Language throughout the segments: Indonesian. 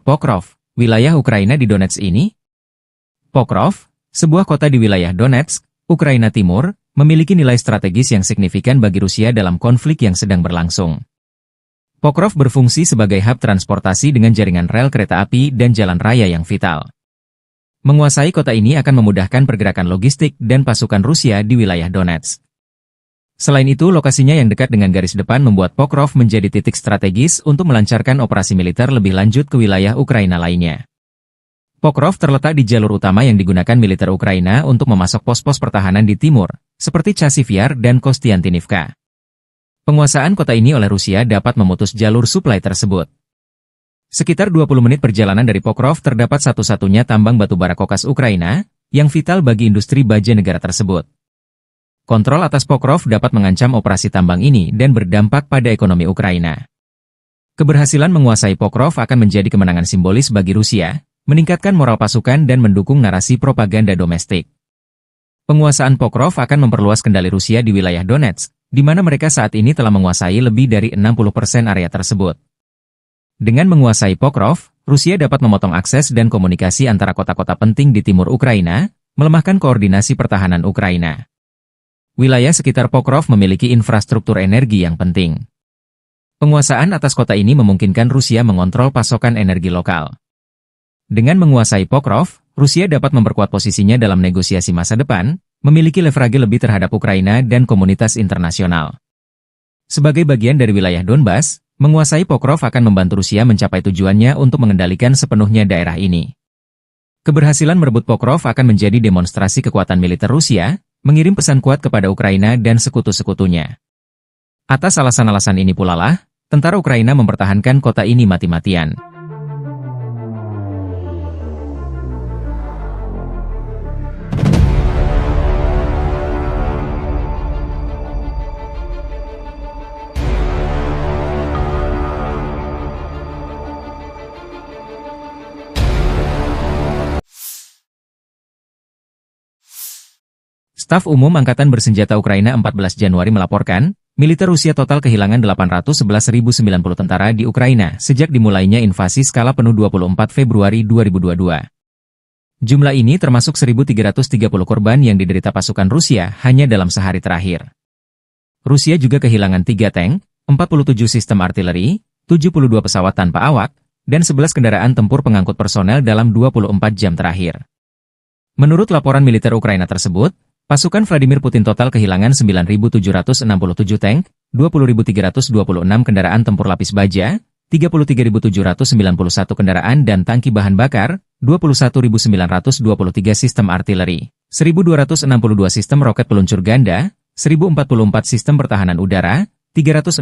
Pokrov, wilayah Ukraina di Donetsk ini? Pokrov, sebuah kota di wilayah Donetsk, Ukraina Timur, memiliki nilai strategis yang signifikan bagi Rusia dalam konflik yang sedang berlangsung. Pokrov berfungsi sebagai hub transportasi dengan jaringan rel kereta api dan jalan raya yang vital. Menguasai kota ini akan memudahkan pergerakan logistik dan pasukan Rusia di wilayah Donetsk. Selain itu, lokasinya yang dekat dengan garis depan membuat Pokrov menjadi titik strategis untuk melancarkan operasi militer lebih lanjut ke wilayah Ukraina lainnya. Pokrov terletak di jalur utama yang digunakan militer Ukraina untuk memasok pos-pos pertahanan di timur, seperti Chasiv Yar dan Kostiantynivka. Penguasaan kota ini oleh Rusia dapat memutus jalur suplai tersebut. Sekitar 20 menit perjalanan dari Pokrov terdapat satu-satunya tambang batubara kokas Ukraina, yang vital bagi industri baja negara tersebut. Kontrol atas Pokrov dapat mengancam operasi tambang ini dan berdampak pada ekonomi Ukraina. Keberhasilan menguasai Pokrov akan menjadi kemenangan simbolis bagi Rusia, meningkatkan moral pasukan dan mendukung narasi propaganda domestik. Penguasaan Pokrov akan memperluas kendali Rusia di wilayah Donetsk, di mana mereka saat ini telah menguasai lebih dari 60% area tersebut. Dengan menguasai Pokrov, Rusia dapat memotong akses dan komunikasi antara kota-kota penting di timur Ukraina, melemahkan koordinasi pertahanan Ukraina. Wilayah sekitar Pokrov memiliki infrastruktur energi yang penting. Penguasaan atas kota ini memungkinkan Rusia mengontrol pasokan energi lokal. Dengan menguasai Pokrov, Rusia dapat memperkuat posisinya dalam negosiasi masa depan, memiliki leverage lebih terhadap Ukraina dan komunitas internasional. Sebagai bagian dari wilayah Donbas, menguasai Pokrov akan membantu Rusia mencapai tujuannya untuk mengendalikan sepenuhnya daerah ini. Keberhasilan merebut Pokrov akan menjadi demonstrasi kekuatan militer Rusia, mengirim pesan kuat kepada Ukraina dan sekutu-sekutunya. Atas alasan-alasan ini pula lah, tentara Ukraina mempertahankan kota ini mati-matian. Staf Umum Angkatan Bersenjata Ukraina 14 Januari melaporkan, militer Rusia total kehilangan 811.090 tentara di Ukraina sejak dimulainya invasi skala penuh 24 Februari 2022. Jumlah ini termasuk 1.330 korban yang diderita pasukan Rusia hanya dalam sehari terakhir. Rusia juga kehilangan 3 tank, 47 sistem artileri, 72 pesawat tanpa awak, dan 11 kendaraan tempur pengangkut personel dalam 24 jam terakhir. Menurut laporan militer Ukraina tersebut, pasukan Vladimir Putin total kehilangan 9.767 tank, 20.326 kendaraan tempur lapis baja, 33.791 kendaraan dan tangki bahan bakar, 21.923 sistem artileri, 1.262 sistem roket peluncur ganda, 1.044 sistem pertahanan udara, 369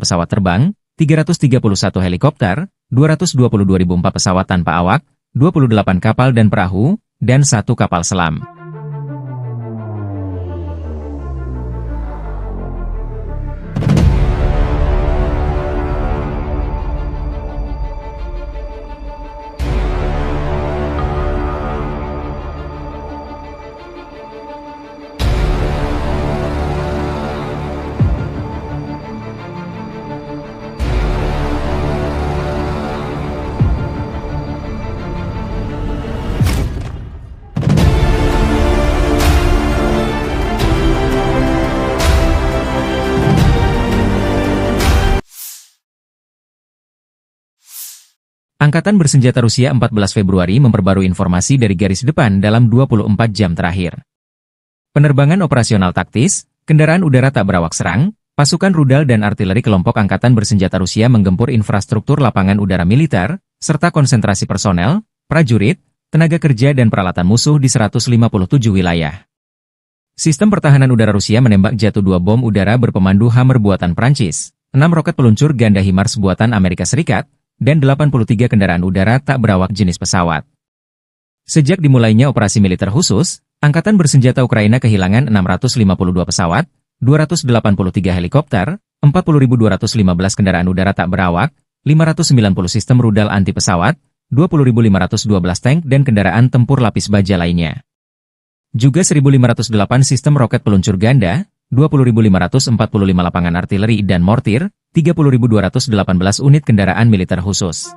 pesawat terbang, 331 helikopter, 222.004 pesawat tanpa awak, 28 kapal dan perahu, dan 1 kapal selam. Angkatan Bersenjata Rusia 14 Februari memperbarui informasi dari garis depan dalam 24 jam terakhir. Penerbangan operasional taktis, kendaraan udara tak berawak serang, pasukan rudal dan artileri kelompok Angkatan Bersenjata Rusia menggempur infrastruktur lapangan udara militer, serta konsentrasi personel, prajurit, tenaga kerja dan peralatan musuh di 157 wilayah. Sistem pertahanan udara Rusia menembak jatuh 2 bom udara berpemandu Hammer buatan Prancis, 6 roket peluncur ganda HIMARS buatan Amerika Serikat, dan 83 kendaraan udara tak berawak jenis pesawat. Sejak dimulainya operasi militer khusus, Angkatan Bersenjata Ukraina kehilangan 652 pesawat, 283 helikopter, 40.215 kendaraan udara tak berawak, 590 sistem rudal anti pesawat, 20.512 tank dan kendaraan tempur lapis baja lainnya. Juga 1.508 sistem roket peluncur ganda, 20.545 lapangan artileri dan mortir, 30.218 unit kendaraan militer khusus.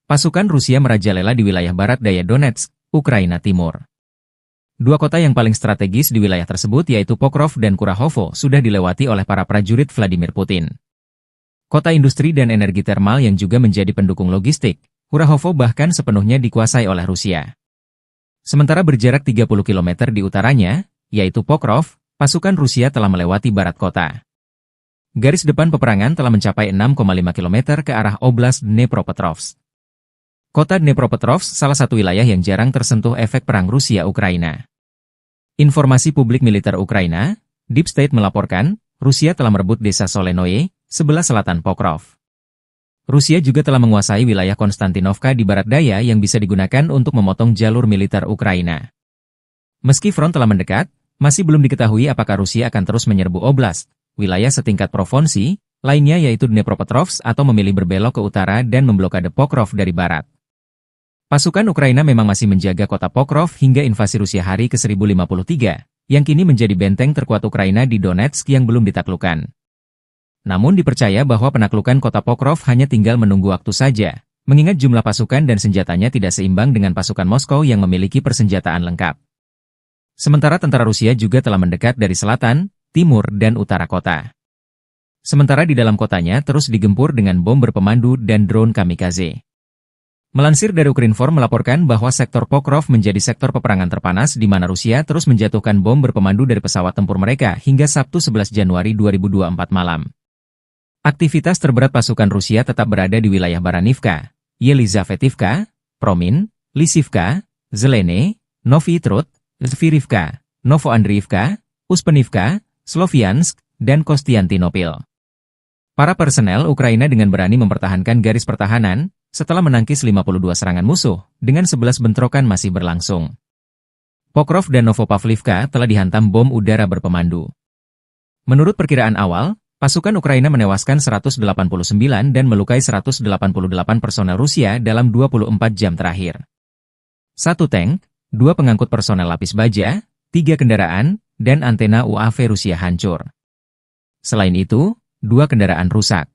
Pasukan Rusia merajalela di wilayah barat daya Donetsk, Ukraina Timur. Dua kota yang paling strategis di wilayah tersebut yaitu Pokrov dan Kurahovo sudah dilewati oleh para prajurit Vladimir Putin. Kota industri dan energi termal yang juga menjadi pendukung logistik, Kurahovo bahkan sepenuhnya dikuasai oleh Rusia. Sementara berjarak 30 km di utaranya, yaitu Pokrov, pasukan Rusia telah melewati barat kota. Garis depan peperangan telah mencapai 6,5 km ke arah Oblast Dnepropetrovsk. Kota Dnepropetrovsk salah satu wilayah yang jarang tersentuh efek perang Rusia-Ukraina. Informasi publik militer Ukraina, Deep State melaporkan, Rusia telah merebut desa Solenoye, sebelah selatan Pokrov. Rusia juga telah menguasai wilayah Konstantinovka di barat daya yang bisa digunakan untuk memotong jalur militer Ukraina. Meski front telah mendekat, masih belum diketahui apakah Rusia akan terus menyerbu oblast, wilayah setingkat provinsi, lainnya yaitu Dnepropetrovsk atau memilih berbelok ke utara dan memblokade Pokrov dari barat. Pasukan Ukraina memang masih menjaga kota Pokrov hingga invasi Rusia hari ke-1053, yang kini menjadi benteng terkuat Ukraina di Donetsk yang belum ditaklukkan. Namun dipercaya bahwa penaklukan kota Pokrov hanya tinggal menunggu waktu saja, mengingat jumlah pasukan dan senjatanya tidak seimbang dengan pasukan Moskow yang memiliki persenjataan lengkap. Sementara tentara Rusia juga telah mendekat dari selatan, timur, dan utara kota. Sementara di dalam kotanya terus digempur dengan bom berpemandu dan drone kamikaze. Melansir dari Ukrinform melaporkan bahwa sektor Pokrov menjadi sektor peperangan terpanas di mana Rusia terus menjatuhkan bom berpemandu dari pesawat tempur mereka hingga Sabtu 11 Januari 2024 malam. Aktivitas terberat pasukan Rusia tetap berada di wilayah Baranivka, Yelizavetivka, Promin, Lisivka, Zelene, Novy Trud, Zvirivka, Novoandriivka, Uspenivka, Sloviansk, dan Kostiantynopil. Para personel Ukraina dengan berani mempertahankan garis pertahanan, setelah menangkis 52 serangan musuh, dengan 11 bentrokan masih berlangsung. Pokrov dan Novopavlivka telah dihantam bom udara berpemandu. Menurut perkiraan awal, pasukan Ukraina menewaskan 189 dan melukai 188 personel Rusia dalam 24 jam terakhir. 1 tank, 2 pengangkut personel lapis baja, 3 kendaraan, dan antena UAV Rusia hancur. Selain itu, 2 kendaraan rusak.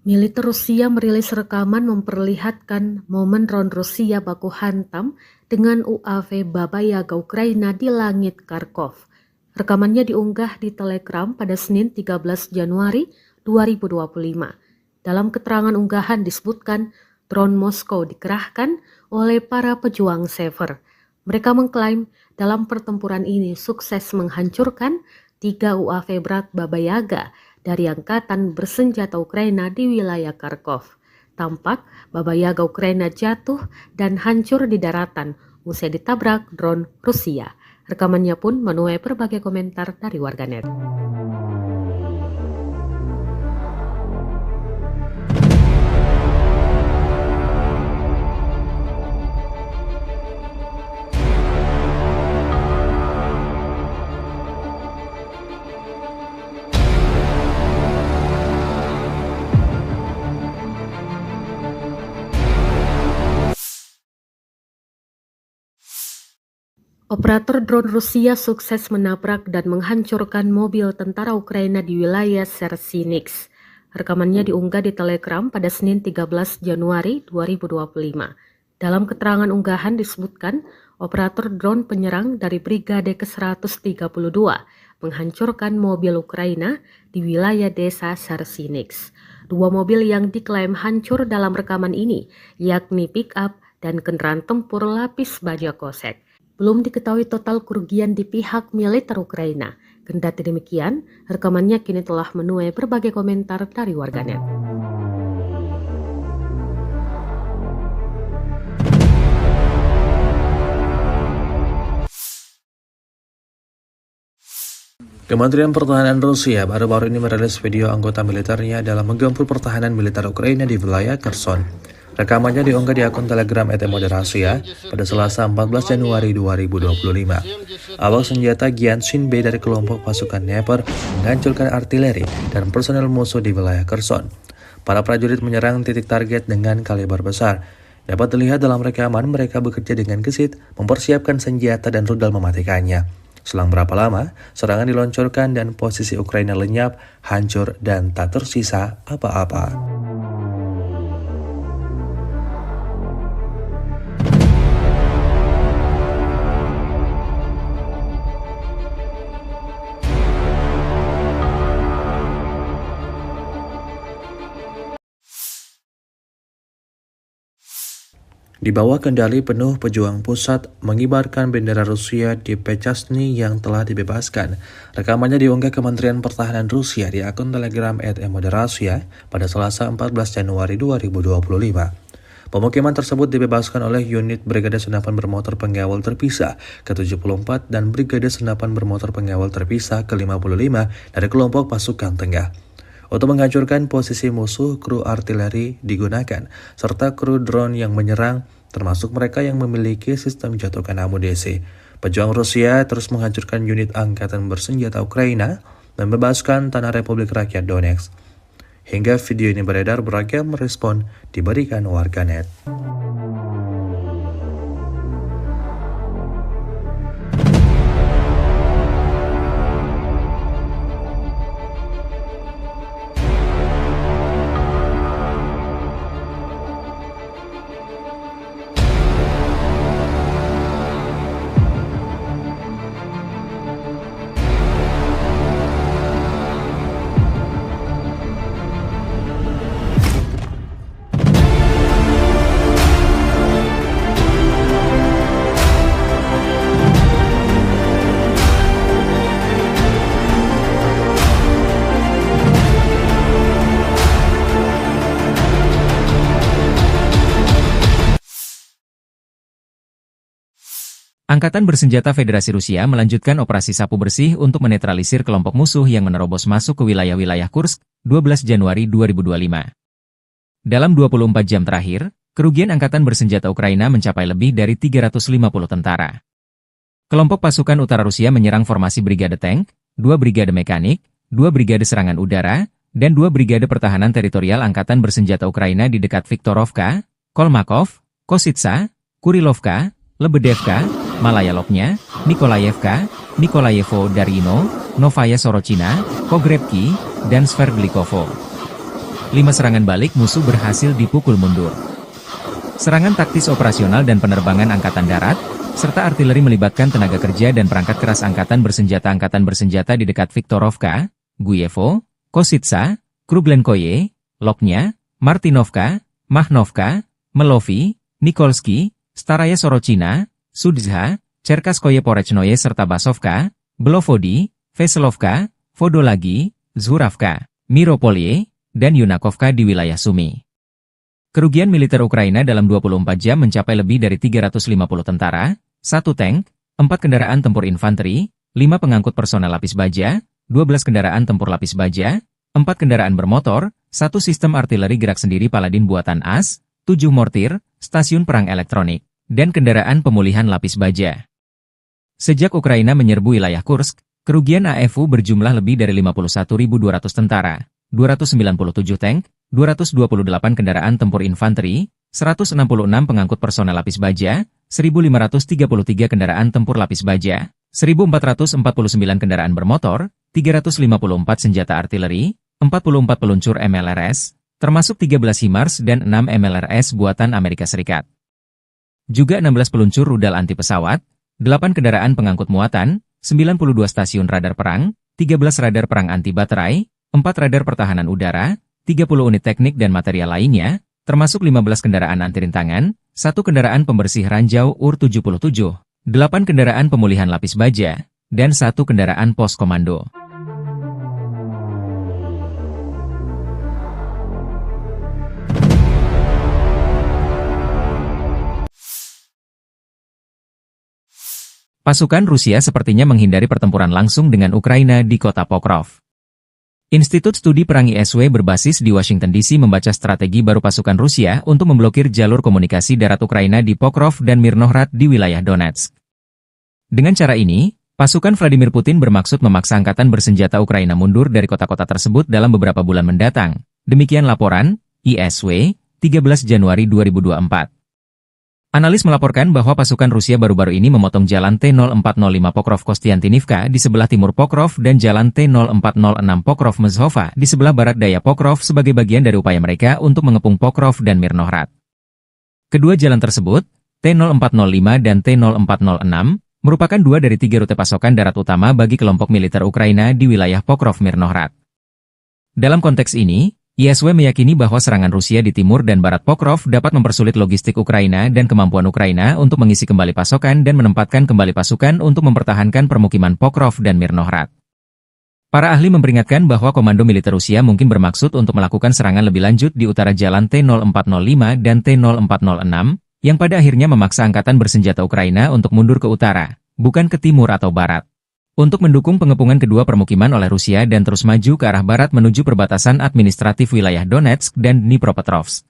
Militer Rusia merilis rekaman memperlihatkan momen drone Rusia baku hantam dengan UAV Baba Yaga Ukraina di langit Kharkov. Rekamannya diunggah di Telegram pada Senin 13 Januari 2025. Dalam keterangan unggahan disebutkan drone Moskow dikerahkan oleh para pejuang Sever. Mereka mengklaim dalam pertempuran ini sukses menghancurkan 3 UAV berat Baba Yaga dari angkatan bersenjata Ukraina di wilayah Kharkov. Tampak Baba Yaga Ukraina jatuh dan hancur di daratan usai ditabrak drone Rusia. Rekamannya pun menuai berbagai komentar dari warganet. Operator drone Rusia sukses menabrak dan menghancurkan mobil tentara Ukraina di wilayah Sersinix. Rekamannya diunggah di Telegram pada Senin 13 Januari 2025. Dalam keterangan unggahan disebutkan, operator drone penyerang dari Brigade ke-132 menghancurkan mobil Ukraina di wilayah desa Sersinix. 2 mobil yang diklaim hancur dalam rekaman ini, yakni pick-up dan kendaraan tempur lapis baja kosek. Belum diketahui total kerugian di pihak militer Ukraina. Kendati demikian, rekamannya kini telah menuai berbagai komentar dari warganet. Kementerian Pertahanan Rusia baru-baru ini merilis video anggota militernya dalam menggempur pertahanan militer Ukraina di wilayah Kherson. Rekamannya diunggah di akun Telegram @moderasia pada Selasa 14 Januari 2025. Awak senjata Gyanshin B dari kelompok pasukan Dnepr menghancurkan artileri dan personel musuh di wilayah Kherson. Para prajurit menyerang titik target dengan kaliber besar. Dapat dilihat dalam rekaman mereka bekerja dengan gesit, mempersiapkan senjata dan rudal mematikannya. Selang berapa lama, serangan diluncurkan dan posisi Ukraina lenyap, hancur, dan tak tersisa apa-apa. Di bawah kendali penuh pejuang pusat mengibarkan bendera Rusia di Pechasny yang telah dibebaskan. Rekamannya diunggah Kementerian Pertahanan Rusia di akun Telegram @moderasia pada Selasa 14 Januari 2025. Pemukiman tersebut dibebaskan oleh unit Brigade Senapan Bermotor Pengawal Terpisah ke-74 dan Brigade Senapan Bermotor Pengawal Terpisah ke-55 dari kelompok pasukan tengah. Untuk menghancurkan posisi musuh, kru artileri digunakan, serta kru drone yang menyerang, termasuk mereka yang memiliki sistem jatuhkan amunisi. Pejuang Rusia terus menghancurkan unit angkatan bersenjata Ukraina, membebaskan tanah Republik Rakyat Donetsk. Hingga video ini beredar, beragam respon diberikan warganet. Angkatan Bersenjata Federasi Rusia melanjutkan operasi sapu bersih untuk menetralisir kelompok musuh yang menerobos masuk ke wilayah-wilayah Kursk, 12 Januari 2025. Dalam 24 jam terakhir, kerugian Angkatan Bersenjata Ukraina mencapai lebih dari 350 tentara. Kelompok pasukan utara Rusia menyerang formasi Brigade Tank, 2 Brigade Mekanik, 2 Brigade Serangan Udara, dan 2 Brigade Pertahanan Teritorial Angkatan Bersenjata Ukraina di dekat Viktorovka, Kolmakov, Kositsa, Kurilovka, Lebedevka, Malaya Lopnya, Nikolayevka, Nikolayevo Darino, Novaya Sorochina, Pogrebki, dan Sverdlikovo. 5 serangan balik musuh berhasil dipukul mundur. Serangan taktis operasional dan penerbangan angkatan darat, serta artileri melibatkan tenaga kerja dan perangkat keras angkatan bersenjata di dekat Viktorovka, Guyevo, Kositsa, Kruglenkoye, Lopnya, Martinovka, Mahnovka, Melovi, Nikolsky, Staraya Sorochina, Sudzha, Cherkaskoye Porechnoye serta Basovka, Belovodi, Veselovka, Vodolagi, Zhuravka, Miropolye, dan Yunakovka di wilayah Sumy. Kerugian militer Ukraina dalam 24 jam mencapai lebih dari 350 tentara, 1 tank, 4 kendaraan tempur infanteri, 5 pengangkut personel lapis baja, 12 kendaraan tempur lapis baja, 4 kendaraan bermotor, 1 sistem artileri gerak sendiri Paladin buatan AS, 7 mortir, stasiun perang elektronik, dan kendaraan pemulihan lapis baja. Sejak Ukraina menyerbu wilayah Kursk, kerugian AFU berjumlah lebih dari 51.200 tentara, 297 tank, 228 kendaraan tempur infanteri, 166 pengangkut personel lapis baja, 1.533 kendaraan tempur lapis baja, 1.449 kendaraan bermotor, 354 senjata artileri, 44 peluncur MLRS, termasuk 13 HIMARS dan 6 MLRS buatan Amerika Serikat. Juga 16 peluncur rudal anti pesawat, 8 kendaraan pengangkut muatan, 92 stasiun radar perang, 13 radar perang anti baterai, 4 radar pertahanan udara, 30 unit teknik dan material lainnya, termasuk 15 kendaraan anti rintangan, 1 kendaraan pembersih ranjau UR-77, 8 kendaraan pemulihan lapis baja, dan 1 kendaraan pos komando. pasukan Rusia sepertinya menghindari pertempuran langsung dengan Ukraina di kota Pokrov. Institut Studi Perang ISW berbasis di Washington DC membaca strategi baru pasukan Rusia untuk memblokir jalur komunikasi darat Ukraina di Pokrov dan Mirnohrad di wilayah Donetsk. Dengan cara ini, pasukan Vladimir Putin bermaksud memaksa angkatan bersenjata Ukraina mundur dari kota-kota tersebut dalam beberapa bulan mendatang. Demikian laporan ISW, 13 Januari 2024. Analis melaporkan bahwa pasukan Rusia baru-baru ini memotong jalan T-0405 Pokrov-Kostiantinivka di sebelah timur Pokrov dan jalan T-0406 Pokrov-Mezhova di sebelah barat daya Pokrov sebagai bagian dari upaya mereka untuk mengepung Pokrov dan Mirnohrad. Kedua jalan tersebut, T-0405 dan T-0406, merupakan dua dari tiga rute pasokan darat utama bagi kelompok militer Ukraina di wilayah Pokrov-Mirnohrad. Dalam konteks ini, ISW meyakini bahwa serangan Rusia di timur dan barat Pokrov dapat mempersulit logistik Ukraina dan kemampuan Ukraina untuk mengisi kembali pasokan dan menempatkan kembali pasukan untuk mempertahankan permukiman Pokrov dan Mirnohrad. Para ahli memperingatkan bahwa komando militer Rusia mungkin bermaksud untuk melakukan serangan lebih lanjut di utara jalan T-0405 dan T-0406, yang pada akhirnya memaksa angkatan bersenjata Ukraina untuk mundur ke utara, bukan ke timur atau barat, untuk mendukung pengepungan kedua permukiman oleh Rusia dan terus maju ke arah barat menuju perbatasan administratif wilayah Donetsk dan Dnipropetrovsk.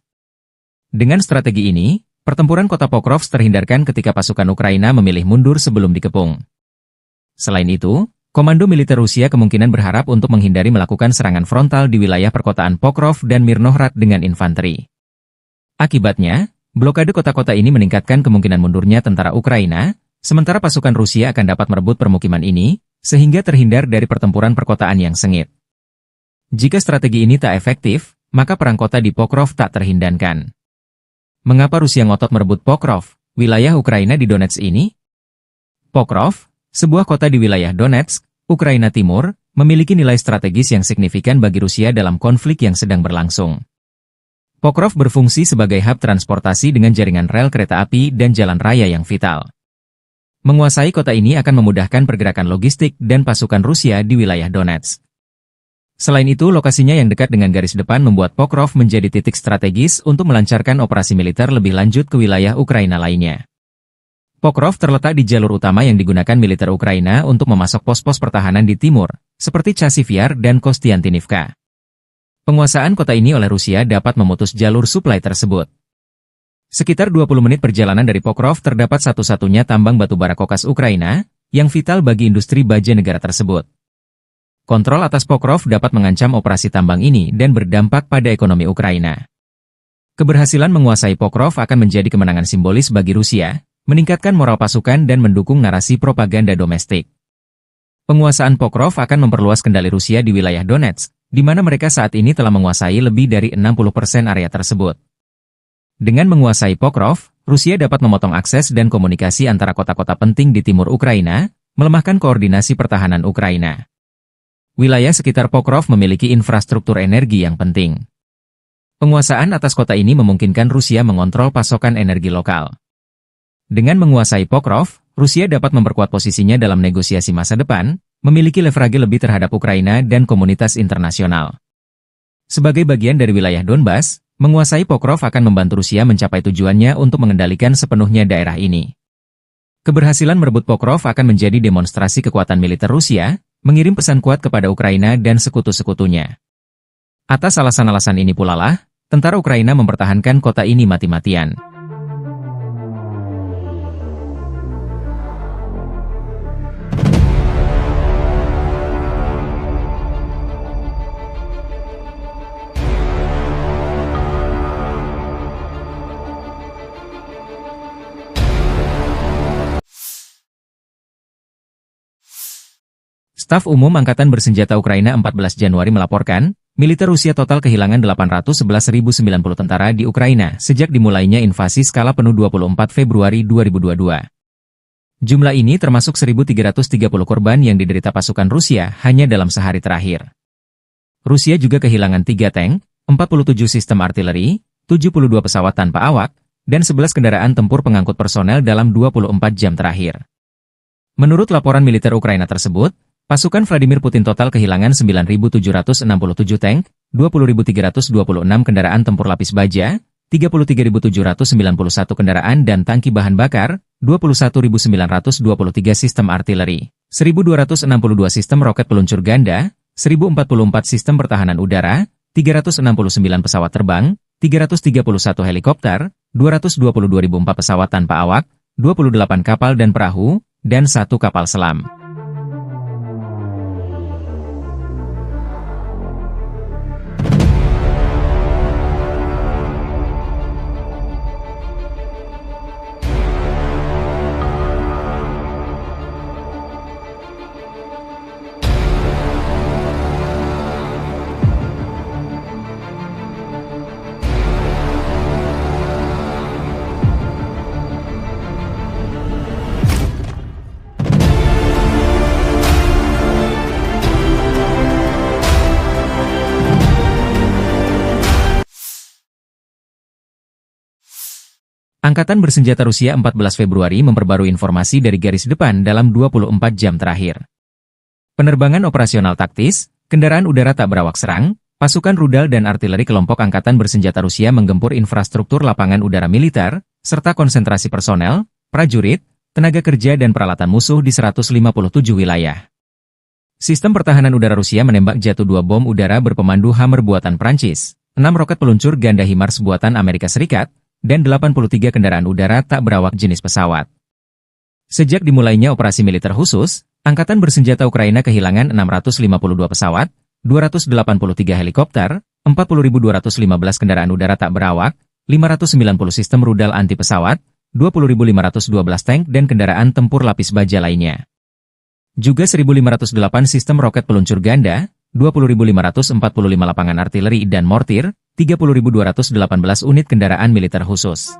Dengan strategi ini, pertempuran kota Pokrov terhindarkan ketika pasukan Ukraina memilih mundur sebelum dikepung. Selain itu, komando militer Rusia kemungkinan berharap untuk menghindari melakukan serangan frontal di wilayah perkotaan Pokrov dan Mirnohrad dengan infanteri. Akibatnya, blokade kota-kota ini meningkatkan kemungkinan mundurnya tentara Ukraina, sementara pasukan Rusia akan dapat merebut permukiman ini, sehingga terhindar dari pertempuran perkotaan yang sengit. Jika strategi ini tak efektif, maka perang kota di Pokrov tak terhindarkan. Mengapa Rusia ngotot merebut Pokrov, wilayah Ukraina di Donetsk ini? Pokrov, sebuah kota di wilayah Donetsk, Ukraina Timur, memiliki nilai strategis yang signifikan bagi Rusia dalam konflik yang sedang berlangsung. Pokrov berfungsi sebagai hub transportasi dengan jaringan rel kereta api dan jalan raya yang vital. Menguasai kota ini akan memudahkan pergerakan logistik dan pasukan Rusia di wilayah Donetsk. Selain itu, lokasinya yang dekat dengan garis depan membuat Pokrov menjadi titik strategis untuk melancarkan operasi militer lebih lanjut ke wilayah Ukraina lainnya. Pokrov terletak di jalur utama yang digunakan militer Ukraina untuk memasok pos-pos pertahanan di timur, seperti Chasiv Yar dan Kostiantinivka. Penguasaan kota ini oleh Rusia dapat memutus jalur suplai tersebut. Sekitar 20 menit perjalanan dari Pokrov terdapat satu-satunya tambang batu bara kokas Ukraina, yang vital bagi industri baja negara tersebut. Kontrol atas Pokrov dapat mengancam operasi tambang ini dan berdampak pada ekonomi Ukraina. Keberhasilan menguasai Pokrov akan menjadi kemenangan simbolis bagi Rusia, meningkatkan moral pasukan dan mendukung narasi propaganda domestik. Penguasaan Pokrov akan memperluas kendali Rusia di wilayah Donetsk, di mana mereka saat ini telah menguasai lebih dari 60% area tersebut. Dengan menguasai Pokrov, Rusia dapat memotong akses dan komunikasi antara kota-kota penting di timur Ukraina, melemahkan koordinasi pertahanan Ukraina. Wilayah sekitar Pokrov memiliki infrastruktur energi yang penting. Penguasaan atas kota ini memungkinkan Rusia mengontrol pasokan energi lokal. Dengan menguasai Pokrov, Rusia dapat memperkuat posisinya dalam negosiasi masa depan, memiliki leverage lebih terhadap Ukraina dan komunitas internasional. Sebagai bagian dari wilayah Donbas, menguasai Pokrov akan membantu Rusia mencapai tujuannya untuk mengendalikan sepenuhnya daerah ini. Keberhasilan merebut Pokrov akan menjadi demonstrasi kekuatan militer Rusia, mengirim pesan kuat kepada Ukraina dan sekutu-sekutunya. Atas alasan-alasan ini pula lah, tentara Ukraina mempertahankan kota ini mati-matian. Staf Umum Angkatan Bersenjata Ukraina 14 Januari melaporkan, militer Rusia total kehilangan 811.090 tentara di Ukraina sejak dimulainya invasi skala penuh 24 Februari 2022. Jumlah ini termasuk 1.330 korban yang diderita pasukan Rusia hanya dalam sehari terakhir. Rusia juga kehilangan 3 tank, 47 sistem artileri, 72 pesawat tanpa awak, dan 11 kendaraan tempur pengangkut personel dalam 24 jam terakhir. Menurut laporan militer Ukraina tersebut, pasukan Vladimir Putin total kehilangan 9.767 tank, 20.326 kendaraan tempur lapis baja, 33.791 kendaraan dan tangki bahan bakar, 21.923 sistem artileri, 1.262 sistem roket peluncur ganda, 1.044 sistem pertahanan udara, 369 pesawat terbang, 331 helikopter, 222.004 pesawat tanpa awak, 28 kapal dan perahu, dan 1 kapal selam. Angkatan bersenjata Rusia 14 Februari memperbarui informasi dari garis depan dalam 24 jam terakhir. Penerbangan operasional taktis, kendaraan udara tak berawak serang, pasukan rudal dan artileri kelompok angkatan bersenjata Rusia menggempur infrastruktur lapangan udara militer, serta konsentrasi personel, prajurit, tenaga kerja dan peralatan musuh di 157 wilayah. Sistem pertahanan udara Rusia menembak jatuh 2 bom udara berpemandu Hammer buatan Prancis, 6 roket peluncur ganda HIMARS buatan Amerika Serikat, dan 83 kendaraan udara tak berawak jenis pesawat. Sejak dimulainya operasi militer khusus, Angkatan bersenjata Ukraina kehilangan 652 pesawat, 283 helikopter, 40.215 kendaraan udara tak berawak, 590 sistem rudal anti pesawat, 20.512 tank dan kendaraan tempur lapis baja lainnya. Juga 1.508 sistem roket peluncur ganda, 20.545 lapangan artileri dan mortir, 30.218 unit kendaraan militer khusus.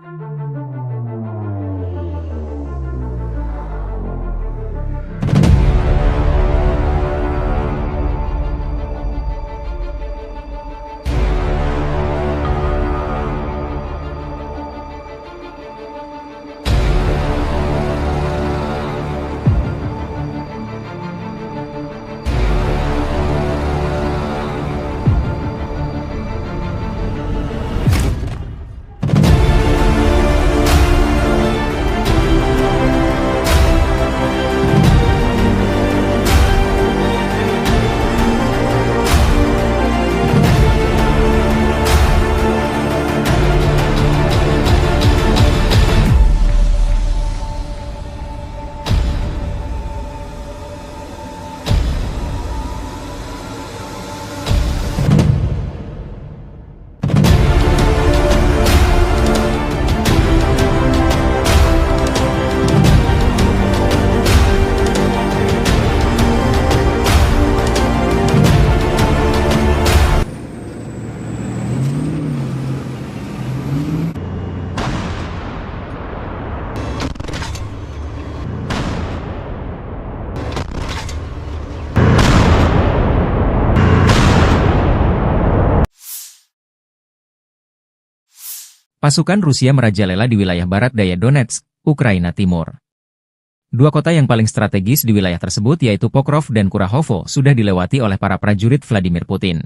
Pasukan Rusia merajalela di wilayah barat daya Donetsk, Ukraina Timur. Dua kota yang paling strategis di wilayah tersebut yaitu Pokrov dan Kurahovo sudah dilewati oleh para prajurit Vladimir Putin.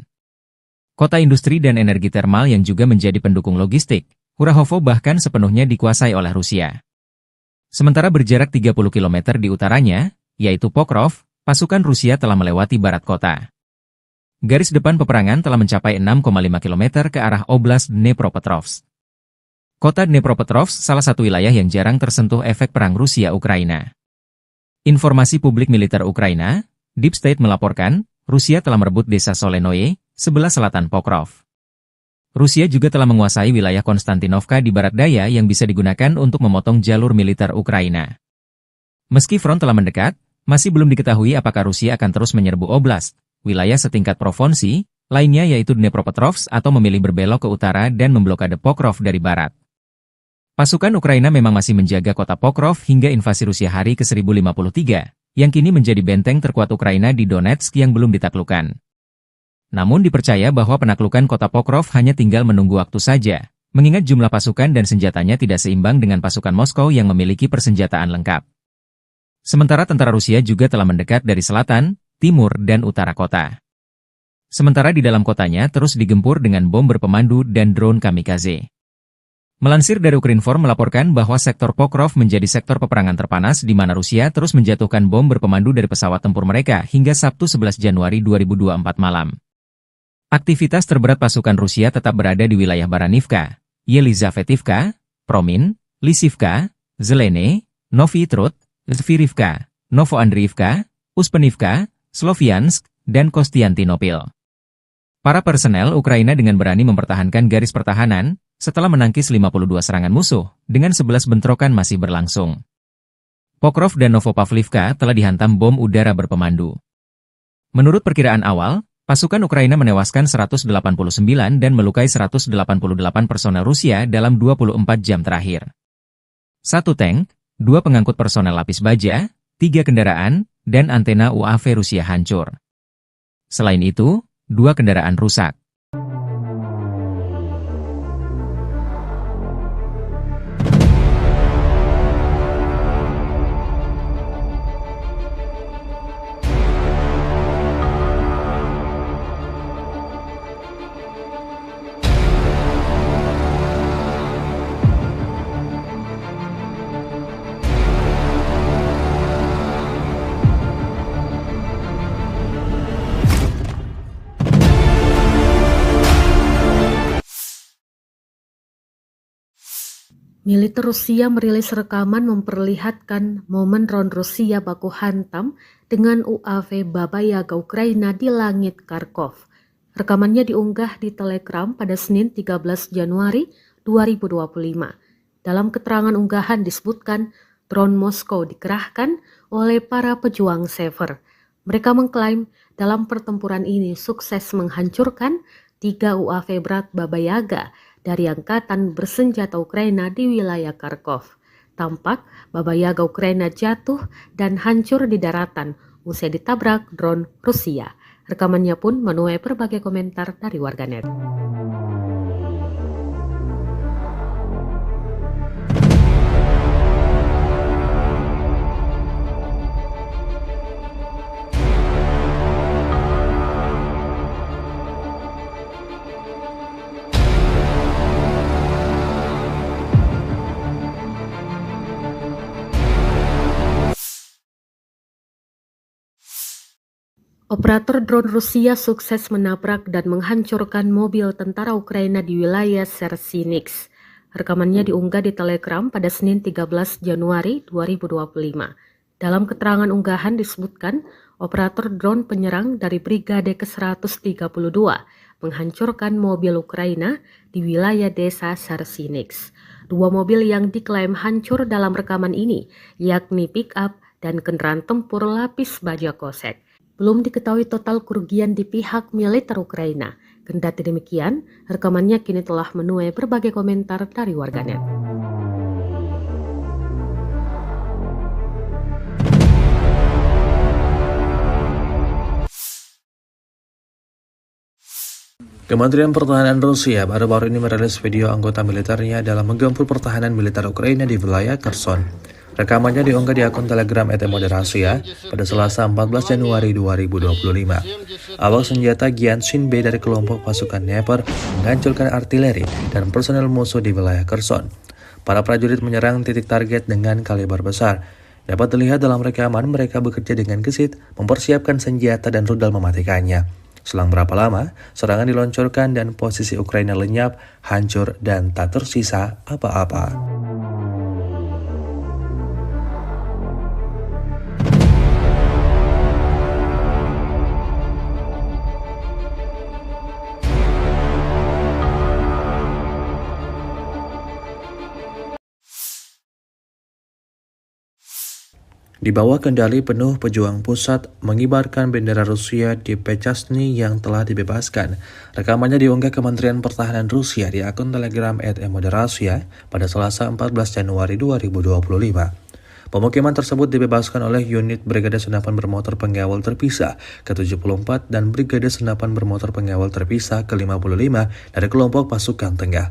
Kota industri dan energi termal yang juga menjadi pendukung logistik, Kurahovo bahkan sepenuhnya dikuasai oleh Rusia. Sementara berjarak 30 km di utaranya, yaitu Pokrov, pasukan Rusia telah melewati barat kota. Garis depan peperangan telah mencapai 6,5 km ke arah Oblast Dnepropetrovsk. Kota Dnepropetrovsk salah satu wilayah yang jarang tersentuh efek perang Rusia-Ukraina. Informasi publik militer Ukraina, Deep State melaporkan, Rusia telah merebut desa Solenoye, sebelah selatan Pokrov. Rusia juga telah menguasai wilayah Konstantinovka di barat daya yang bisa digunakan untuk memotong jalur militer Ukraina. Meski front telah mendekat, masih belum diketahui apakah Rusia akan terus menyerbu oblast, wilayah setingkat provinsi, lainnya yaitu Dnepropetrovsk atau memilih berbelok ke utara dan memblokade Pokrov dari barat. Pasukan Ukraina memang masih menjaga kota Pokrov hingga invasi Rusia hari ke-1053, yang kini menjadi benteng terkuat Ukraina di Donetsk yang belum ditaklukkan. Namun dipercaya bahwa penaklukan kota Pokrov hanya tinggal menunggu waktu saja, mengingat jumlah pasukan dan senjatanya tidak seimbang dengan pasukan Moskow yang memiliki persenjataan lengkap. Sementara tentara Rusia juga telah mendekat dari selatan, timur dan utara kota. Sementara di dalam kotanya terus digempur dengan bom berpemandu dan drone kamikaze. Melansir dari Ukrinform melaporkan bahwa sektor Pokrov menjadi sektor peperangan terpanas di mana Rusia terus menjatuhkan bom berpemandu dari pesawat tempur mereka hingga Sabtu 11 Januari 2024 malam. Aktivitas terberat pasukan Rusia tetap berada di wilayah Baranivka, Yelizavetivka, Promin, Lisivka, Zelene, Novi Trud, Zvirivka, Novoandriivka, Uspenivka, Sloviansk, dan Kostiantinopil. Para personel Ukraina dengan berani mempertahankan garis pertahanan setelah menangkis 52 serangan musuh, dengan 11 bentrokan masih berlangsung. Pokrov dan Novopavlivka telah dihantam bom udara berpemandu. Menurut perkiraan awal, pasukan Ukraina menewaskan 189 dan melukai 188 personel Rusia dalam 24 jam terakhir. 1 tank, 2 pengangkut personel lapis baja, 3 kendaraan, dan antena UAV Rusia hancur. Selain itu, 2 kendaraan rusak. Militer Rusia merilis rekaman memperlihatkan momen drone Rusia baku hantam dengan UAV Baba Yaga Ukraina di langit Kharkov. Rekamannya diunggah di Telegram pada Senin 13 Januari 2025. Dalam keterangan unggahan disebutkan drone Moskow dikerahkan oleh para pejuang Sever. Mereka mengklaim dalam pertempuran ini sukses menghancurkan 3 UAV berat Baba Yaga dari Angkatan Bersenjata Ukraina di wilayah Kharkov. Tampak Baba Yaga Ukraina jatuh dan hancur di daratan usai ditabrak drone Rusia. Rekamannya pun menuai berbagai komentar dari warganet. Operator drone Rusia sukses menabrak dan menghancurkan mobil tentara Ukraina di wilayah Sersinix. Rekamannya diunggah di Telegram pada Senin 13 Januari 2025. Dalam keterangan unggahan disebutkan, operator drone penyerang dari Brigade ke-132 menghancurkan mobil Ukraina di wilayah desa Sersinix. 2 mobil yang diklaim hancur dalam rekaman ini, yakni pick-up dan kendaraan tempur lapis baja kosek. Belum diketahui total kerugian di pihak militer Ukraina. Kendati demikian, rekamannya kini telah menuai berbagai komentar dari warganet. Kementerian Pertahanan Rusia baru-baru ini merilis video anggota militernya dalam menggempur pertahanan militer Ukraina di wilayah Kherson. Rekamannya diunggah di akun Telegram @moderasia pada Selasa 14 Januari 2025. Awak senjata Gyanshin B dari kelompok pasukan Dnepr menghancurkan artileri dan personel musuh di wilayah Kherson. Para prajurit menyerang titik target dengan kaliber besar. Dapat dilihat dalam rekaman mereka bekerja dengan gesit, mempersiapkan senjata dan rudal mematikannya. Selang berapa lama, serangan diluncurkan dan posisi Ukraina lenyap, hancur, dan tak tersisa apa-apa. Di bawah kendali penuh pejuang pusat mengibarkan bendera Rusia di Pechasny yang telah dibebaskan. Rekamannya diunggah Kementerian Pertahanan Rusia di akun Telegram @moderasia pada Selasa 14 Januari 2025. Pemukiman tersebut dibebaskan oleh unit Brigade Senapan Bermotor Pengawal Terpisah ke-74 dan Brigade Senapan Bermotor Pengawal Terpisah ke-55 dari kelompok pasukan tengah.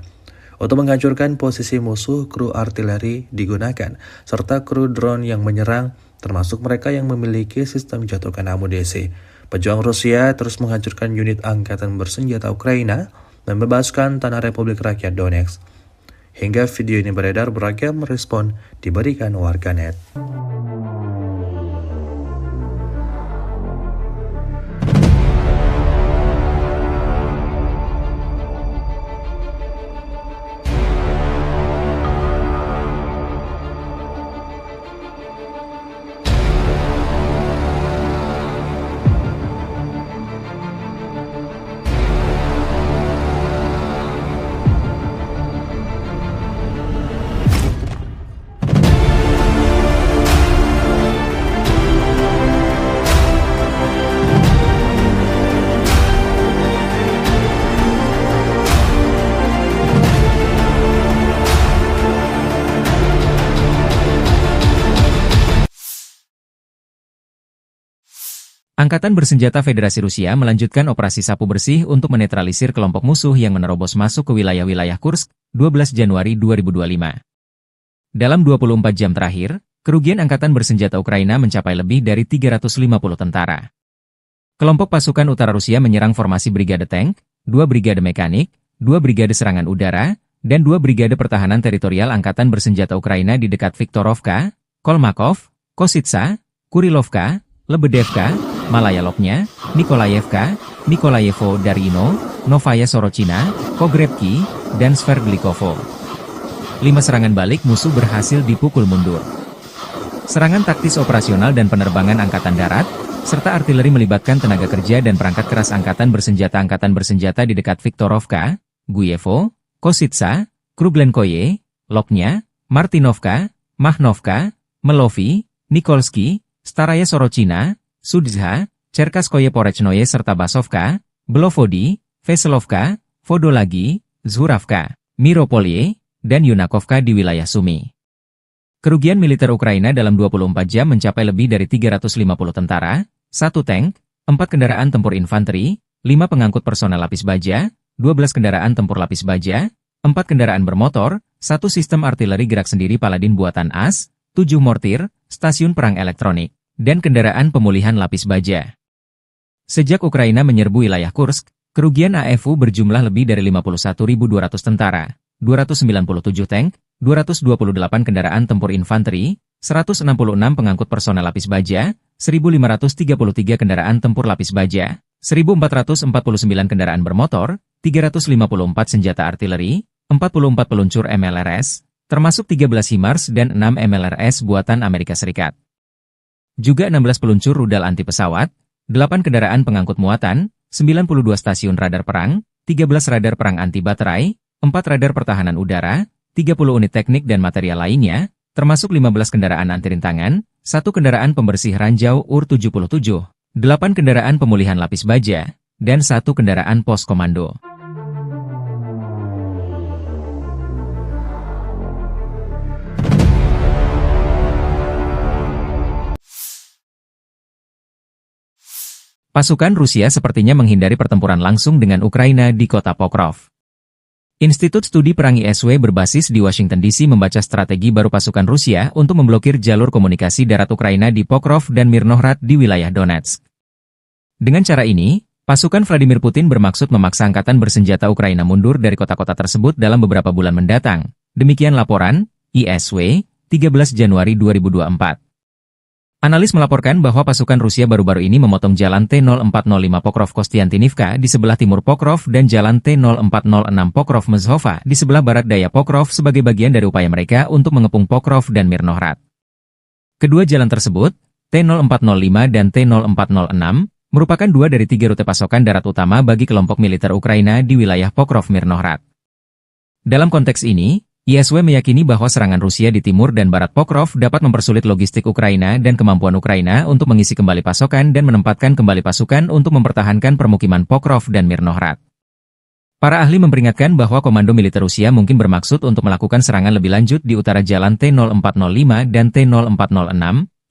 Untuk menghancurkan posisi musuh, kru artileri digunakan, serta kru drone yang menyerang, termasuk mereka yang memiliki sistem jatuhkan amunisi. Pejuang Rusia terus menghancurkan unit angkatan bersenjata Ukraina dan membebaskan tanah Republik Rakyat Donetsk. Hingga video ini beredar, beragam respon diberikan warganet. Angkatan Bersenjata Federasi Rusia melanjutkan operasi sapu bersih untuk menetralisir kelompok musuh yang menerobos masuk ke wilayah-wilayah Kursk, 12 Januari 2025. Dalam 24 jam terakhir, kerugian Angkatan Bersenjata Ukraina mencapai lebih dari 350 tentara. Kelompok pasukan utara Rusia menyerang formasi brigade tank, 2 brigade mekanik, 2 brigade serangan udara, dan 2 brigade pertahanan teritorial Angkatan Bersenjata Ukraina di dekat Viktorovka, Kolmakov, Kositsa, Kurilovka, Lebedevka, Malaya Lopnya, Nikolayevka, Nikolayevo Darino, Novaya Sorochina, Pogrebki, dan Sverdlikovo. 5 serangan balik musuh berhasil dipukul mundur. Serangan taktis operasional dan penerbangan Angkatan Darat, serta artileri melibatkan tenaga kerja dan perangkat keras Angkatan Bersenjata di dekat Viktorovka, Guyevo, Kositsa, Kruglenkoye, Lopnya, Martinovka, Mahnovka, Melovi, Nikolski, Staraya Sorochina, Sudzha, Cherkaskoye Porechnoye serta Basovka, Belovodi, Veselovka, Vodolagi, Zhuravka, Miropolye, dan Yunakovka di wilayah Sumy. Kerugian militer Ukraina dalam 24 jam mencapai lebih dari 350 tentara, 1 tank, 4 kendaraan tempur infanteri, 5 pengangkut personel lapis baja, 12 kendaraan tempur lapis baja, 4 kendaraan bermotor, 1 sistem artileri gerak sendiri Paladin buatan AS, 7 mortir, stasiun perang elektronik, dan kendaraan pemulihan lapis baja. Sejak Ukraina menyerbu wilayah Kursk, kerugian AFU berjumlah lebih dari 51.200 tentara, 297 tank, 228 kendaraan tempur infanteri, 166 pengangkut personel lapis baja, 1.533 kendaraan tempur lapis baja, 1.449 kendaraan bermotor, 354 senjata artileri, 44 peluncur MLRS, termasuk 13 HIMARS dan 6 MLRS buatan Amerika Serikat. Juga 16 peluncur rudal anti pesawat, 8 kendaraan pengangkut muatan, 92 stasiun radar perang, 13 radar perang anti baterai, 4 radar pertahanan udara, 30 unit teknik dan material lainnya, termasuk 15 kendaraan anti rintangan, 1 kendaraan pembersih ranjau UR-77, 8 kendaraan pemulihan lapis baja, dan 1 kendaraan pos komando. Pasukan Rusia sepertinya menghindari pertempuran langsung dengan Ukraina di kota Pokrov. Institut Studi Perang ISW berbasis di Washington DC membaca strategi baru pasukan Rusia untuk memblokir jalur komunikasi darat Ukraina di Pokrov dan Mirnohrad di wilayah Donetsk. Dengan cara ini, pasukan Vladimir Putin bermaksud memaksa Angkatan Bersenjata Ukraina mundur dari kota-kota tersebut dalam beberapa bulan mendatang. Demikian laporan ISW, 13 Januari 2024. Analis melaporkan bahwa pasukan Rusia baru-baru ini memotong jalan T-0405 Pokrov-Kostiantinivka di sebelah timur Pokrov dan jalan T-0406 Pokrov-Mezhova di sebelah barat daya Pokrov sebagai bagian dari upaya mereka untuk mengepung Pokrov dan Mirnohrad. Kedua jalan tersebut, T-0405 dan T-0406, merupakan 2 dari 3 rute pasokan darat utama bagi kelompok militer Ukraina di wilayah Pokrov-Mirnohrad. Dalam konteks ini, ISW meyakini bahwa serangan Rusia di timur dan barat Pokrov dapat mempersulit logistik Ukraina dan kemampuan Ukraina untuk mengisi kembali pasokan dan menempatkan kembali pasukan untuk mempertahankan permukiman Pokrov dan Mirnohrad. Para ahli memperingatkan bahwa komando militer Rusia mungkin bermaksud untuk melakukan serangan lebih lanjut di utara jalan T-0405 dan T-0406,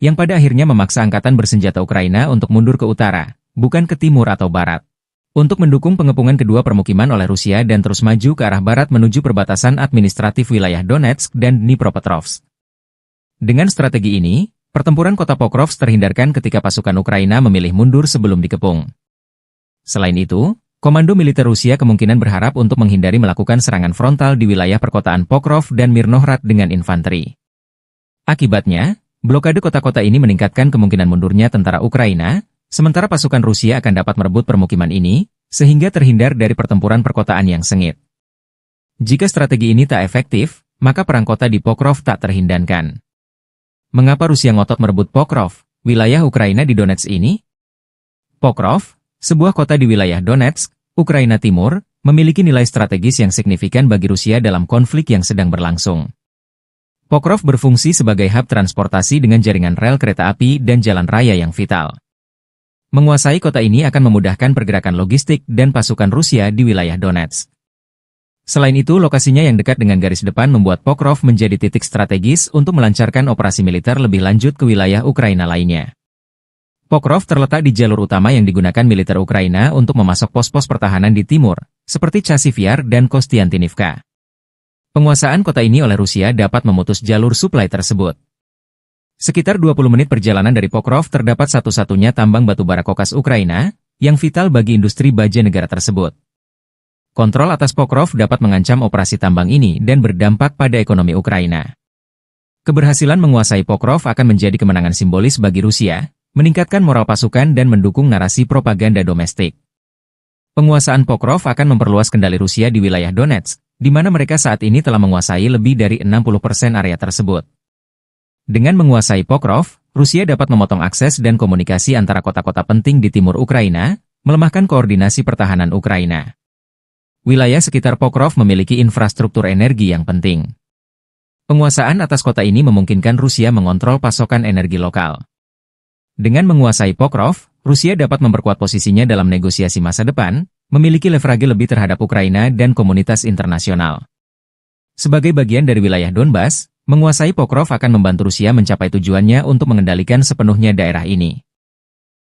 yang pada akhirnya memaksa Angkatan Bersenjata Ukraina untuk mundur ke utara, bukan ke timur atau barat, untuk mendukung pengepungan kedua permukiman oleh Rusia dan terus maju ke arah barat menuju perbatasan administratif wilayah Donetsk dan Dnipropetrovsk. Dengan strategi ini, pertempuran kota Pokrovsk terhindarkan ketika pasukan Ukraina memilih mundur sebelum dikepung. Selain itu, Komando militer Rusia kemungkinan berharap untuk menghindari melakukan serangan frontal di wilayah perkotaan Pokrov dan Mirnohrad dengan infanteri. Akibatnya, blokade kota-kota ini meningkatkan kemungkinan mundurnya tentara Ukraina, sementara pasukan Rusia akan dapat merebut permukiman ini, sehingga terhindar dari pertempuran perkotaan yang sengit. Jika strategi ini tak efektif, maka perang kota di Pokrov tak terhindarkan. Mengapa Rusia ngotot merebut Pokrov, wilayah Ukraina di Donetsk ini? Pokrov, sebuah kota di wilayah Donetsk, Ukraina Timur, memiliki nilai strategis yang signifikan bagi Rusia dalam konflik yang sedang berlangsung. Pokrov berfungsi sebagai hub transportasi dengan jaringan rel kereta api dan jalan raya yang vital. Menguasai kota ini akan memudahkan pergerakan logistik dan pasukan Rusia di wilayah Donetsk. Selain itu, lokasinya yang dekat dengan garis depan membuat Pokrov menjadi titik strategis untuk melancarkan operasi militer lebih lanjut ke wilayah Ukraina lainnya. Pokrov terletak di jalur utama yang digunakan militer Ukraina untuk memasok pos-pos pertahanan di timur, seperti Chasiv Yar dan Kostiantynivka. Penguasaan kota ini oleh Rusia dapat memutus jalur suplai tersebut. Sekitar 20 menit perjalanan dari Pokrov terdapat satu-satunya tambang batubara kokas Ukraina, yang vital bagi industri baja negara tersebut. Kontrol atas Pokrov dapat mengancam operasi tambang ini dan berdampak pada ekonomi Ukraina. Keberhasilan menguasai Pokrov akan menjadi kemenangan simbolis bagi Rusia, meningkatkan moral pasukan dan mendukung narasi propaganda domestik. Penguasaan Pokrov akan memperluas kendali Rusia di wilayah Donetsk, di mana mereka saat ini telah menguasai lebih dari 60% area tersebut. Dengan menguasai Pokrov, Rusia dapat memotong akses dan komunikasi antara kota-kota penting di timur Ukraina, melemahkan koordinasi pertahanan Ukraina. Wilayah sekitar Pokrov memiliki infrastruktur energi yang penting. Penguasaan atas kota ini memungkinkan Rusia mengontrol pasokan energi lokal. Dengan menguasai Pokrov, Rusia dapat memperkuat posisinya dalam negosiasi masa depan, memiliki leverage lebih terhadap Ukraina dan komunitas internasional. Sebagai bagian dari wilayah Donbas, menguasai Pokrov akan membantu Rusia mencapai tujuannya untuk mengendalikan sepenuhnya daerah ini.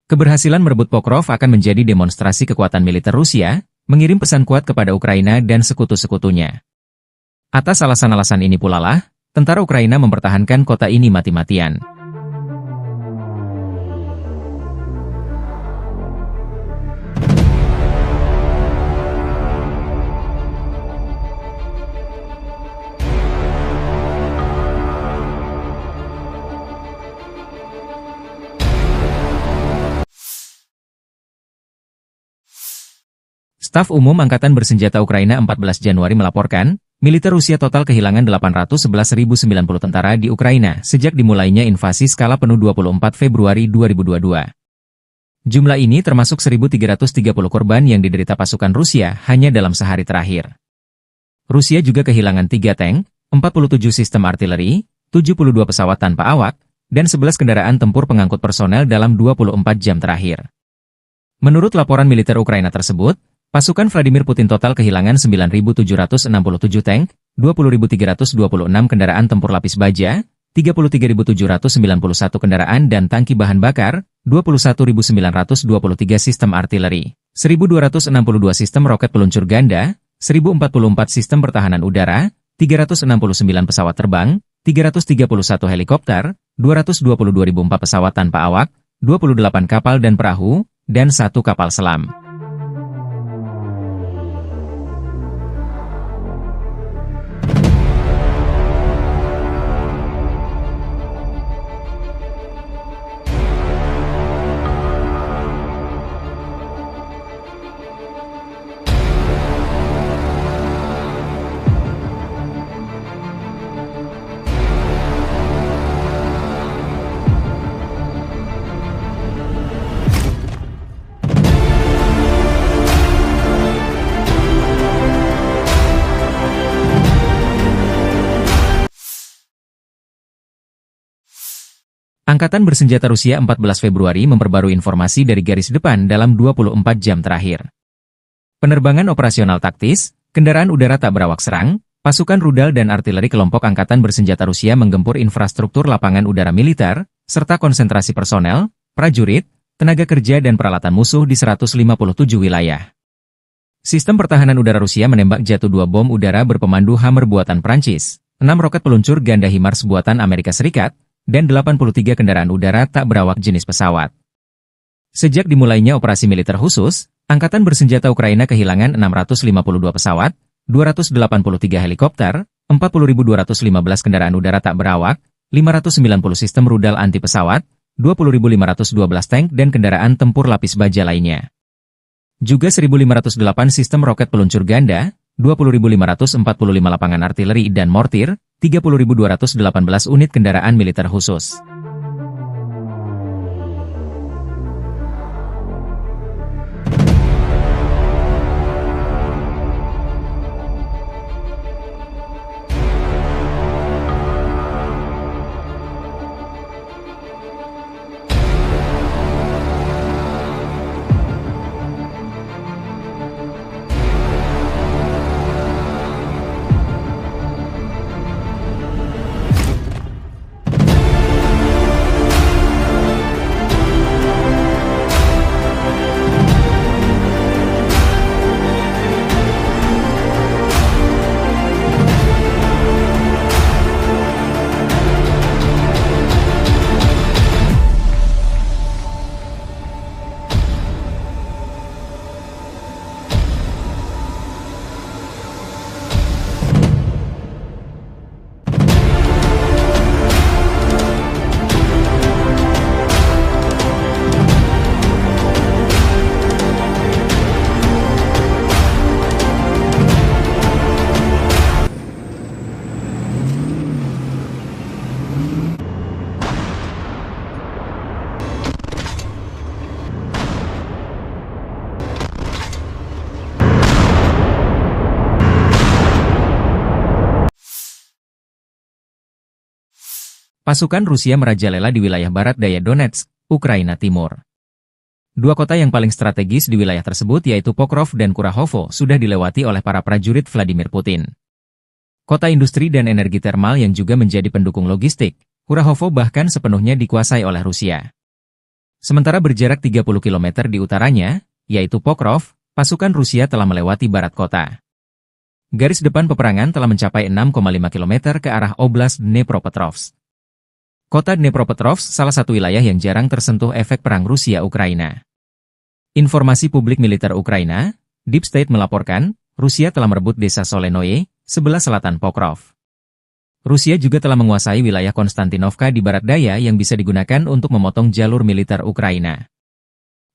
Keberhasilan merebut Pokrov akan menjadi demonstrasi kekuatan militer Rusia, mengirim pesan kuat kepada Ukraina dan sekutu-sekutunya. Atas alasan-alasan ini pula lah, tentara Ukraina mempertahankan kota ini mati-matian. Staf Umum Angkatan Bersenjata Ukraina 14 Januari melaporkan, militer Rusia total kehilangan 811.090 tentara di Ukraina sejak dimulainya invasi skala penuh 24 Februari 2022. Jumlah ini termasuk 1.330 korban yang diderita pasukan Rusia hanya dalam sehari terakhir. Rusia juga kehilangan 3 tank, 47 sistem artileri, 72 pesawat tanpa awak, dan 11 kendaraan tempur pengangkut personel dalam 24 jam terakhir. Menurut laporan militer Ukraina tersebut, pasukan Vladimir Putin total kehilangan 9.767 tank, 20.326 kendaraan tempur lapis baja, 33.791 kendaraan dan tangki bahan bakar, 21.923 sistem artileri, 1.262 sistem roket peluncur ganda, 1.044 sistem pertahanan udara, 369 pesawat terbang, 331 helikopter, 222.004 pesawat tanpa awak, 28 kapal dan perahu, dan 1 kapal selam. Angkatan Bersenjata Rusia 14 Februari memperbarui informasi dari garis depan dalam 24 jam terakhir. Penerbangan operasional taktis, kendaraan udara tak berawak serang, pasukan rudal dan artileri kelompok Angkatan Bersenjata Rusia menggempur infrastruktur lapangan udara militer, serta konsentrasi personel, prajurit, tenaga kerja dan peralatan musuh di 157 wilayah. Sistem pertahanan udara Rusia menembak jatuh 2 bom udara berpemandu Hammer buatan Prancis, 6 roket peluncur ganda HIMARS buatan Amerika Serikat, dan 83 kendaraan udara tak berawak jenis pesawat. Sejak dimulainya operasi militer khusus, Angkatan bersenjata Ukraina kehilangan 652 pesawat, 283 helikopter, 40.215 kendaraan udara tak berawak, 590 sistem rudal anti pesawat, 20.512 tank dan kendaraan tempur lapis baja lainnya. Juga 1.508 sistem roket peluncur ganda, 20.545 lapangan artileri dan mortir, 30.218 unit kendaraan militer khusus. Pasukan Rusia merajalela di wilayah barat daya Donetsk, Ukraina Timur. Dua kota yang paling strategis di wilayah tersebut yaitu Pokrov dan Kurahovo sudah dilewati oleh para prajurit Vladimir Putin. Kota industri dan energi termal yang juga menjadi pendukung logistik, Kurahovo bahkan sepenuhnya dikuasai oleh Rusia. Sementara berjarak 30 km di utaranya, yaitu Pokrov, pasukan Rusia telah melewati barat kota. Garis depan peperangan telah mencapai 6,5 km ke arah Oblast Dnepropetrovsk. Kota Dnepropetrovsk salah satu wilayah yang jarang tersentuh efek perang Rusia-Ukraina. Informasi publik militer Ukraina, Deep State melaporkan, Rusia telah merebut desa Solenoye, sebelah selatan Pokrov. Rusia juga telah menguasai wilayah Konstantinovka di barat daya yang bisa digunakan untuk memotong jalur militer Ukraina.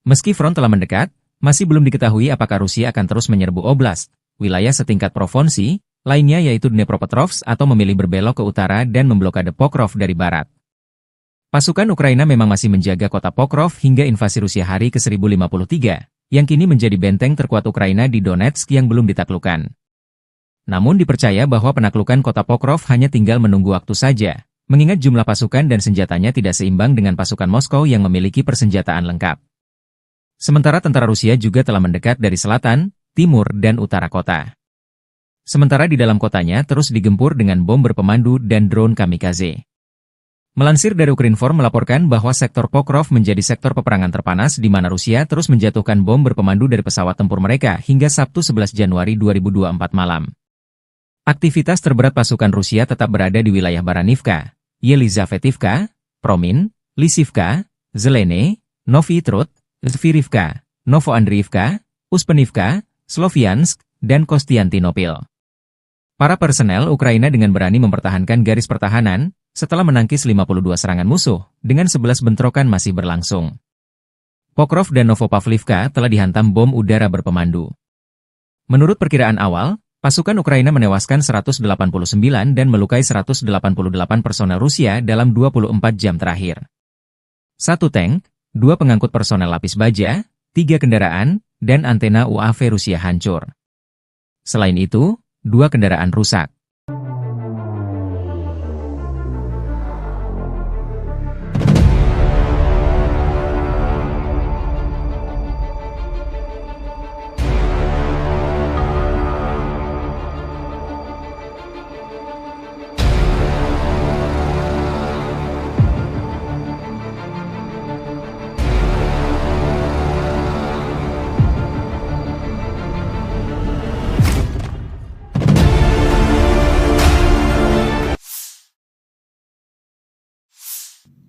Meski front telah mendekat, masih belum diketahui apakah Rusia akan terus menyerbu oblast, wilayah setingkat provinsi, lainnya yaitu Dnepropetrovsk atau memilih berbelok ke utara dan memblokade Pokrov dari barat. Pasukan Ukraina memang masih menjaga kota Pokrov hingga invasi Rusia hari ke-1053, yang kini menjadi benteng terkuat Ukraina di Donetsk yang belum ditaklukkan. Namun dipercaya bahwa penaklukan kota Pokrov hanya tinggal menunggu waktu saja, mengingat jumlah pasukan dan senjatanya tidak seimbang dengan pasukan Moskow yang memiliki persenjataan lengkap. Sementara tentara Rusia juga telah mendekat dari selatan, timur, dan utara kota. Sementara di dalam kotanya terus digempur dengan bom berpemandu dan drone kamikaze. Melansir dari Ukrinform melaporkan bahwa sektor Pokrov menjadi sektor peperangan terpanas di mana Rusia terus menjatuhkan bom berpemandu dari pesawat tempur mereka hingga Sabtu 11 Januari 2024 malam. Aktivitas terberat pasukan Rusia tetap berada di wilayah Baranivka, Yelizavetivka, Promin, Lisivka, Zelene, Novy Trud, Zvirivka, Novoandriivka, Uspenivka, Sloviansk, dan Kostiantinopil. Para personel Ukraina dengan berani mempertahankan garis pertahanan, setelah menangkis 52 serangan musuh, dengan 11 bentrokan masih berlangsung. Pokrov dan Novopavlivka telah dihantam bom udara berpemandu. Menurut perkiraan awal, pasukan Ukraina menewaskan 189 dan melukai 188 personel Rusia dalam 24 jam terakhir. 1 tank, 2 pengangkut personel lapis baja, 3 kendaraan, dan antena UAV Rusia hancur. Selain itu, 2 kendaraan rusak.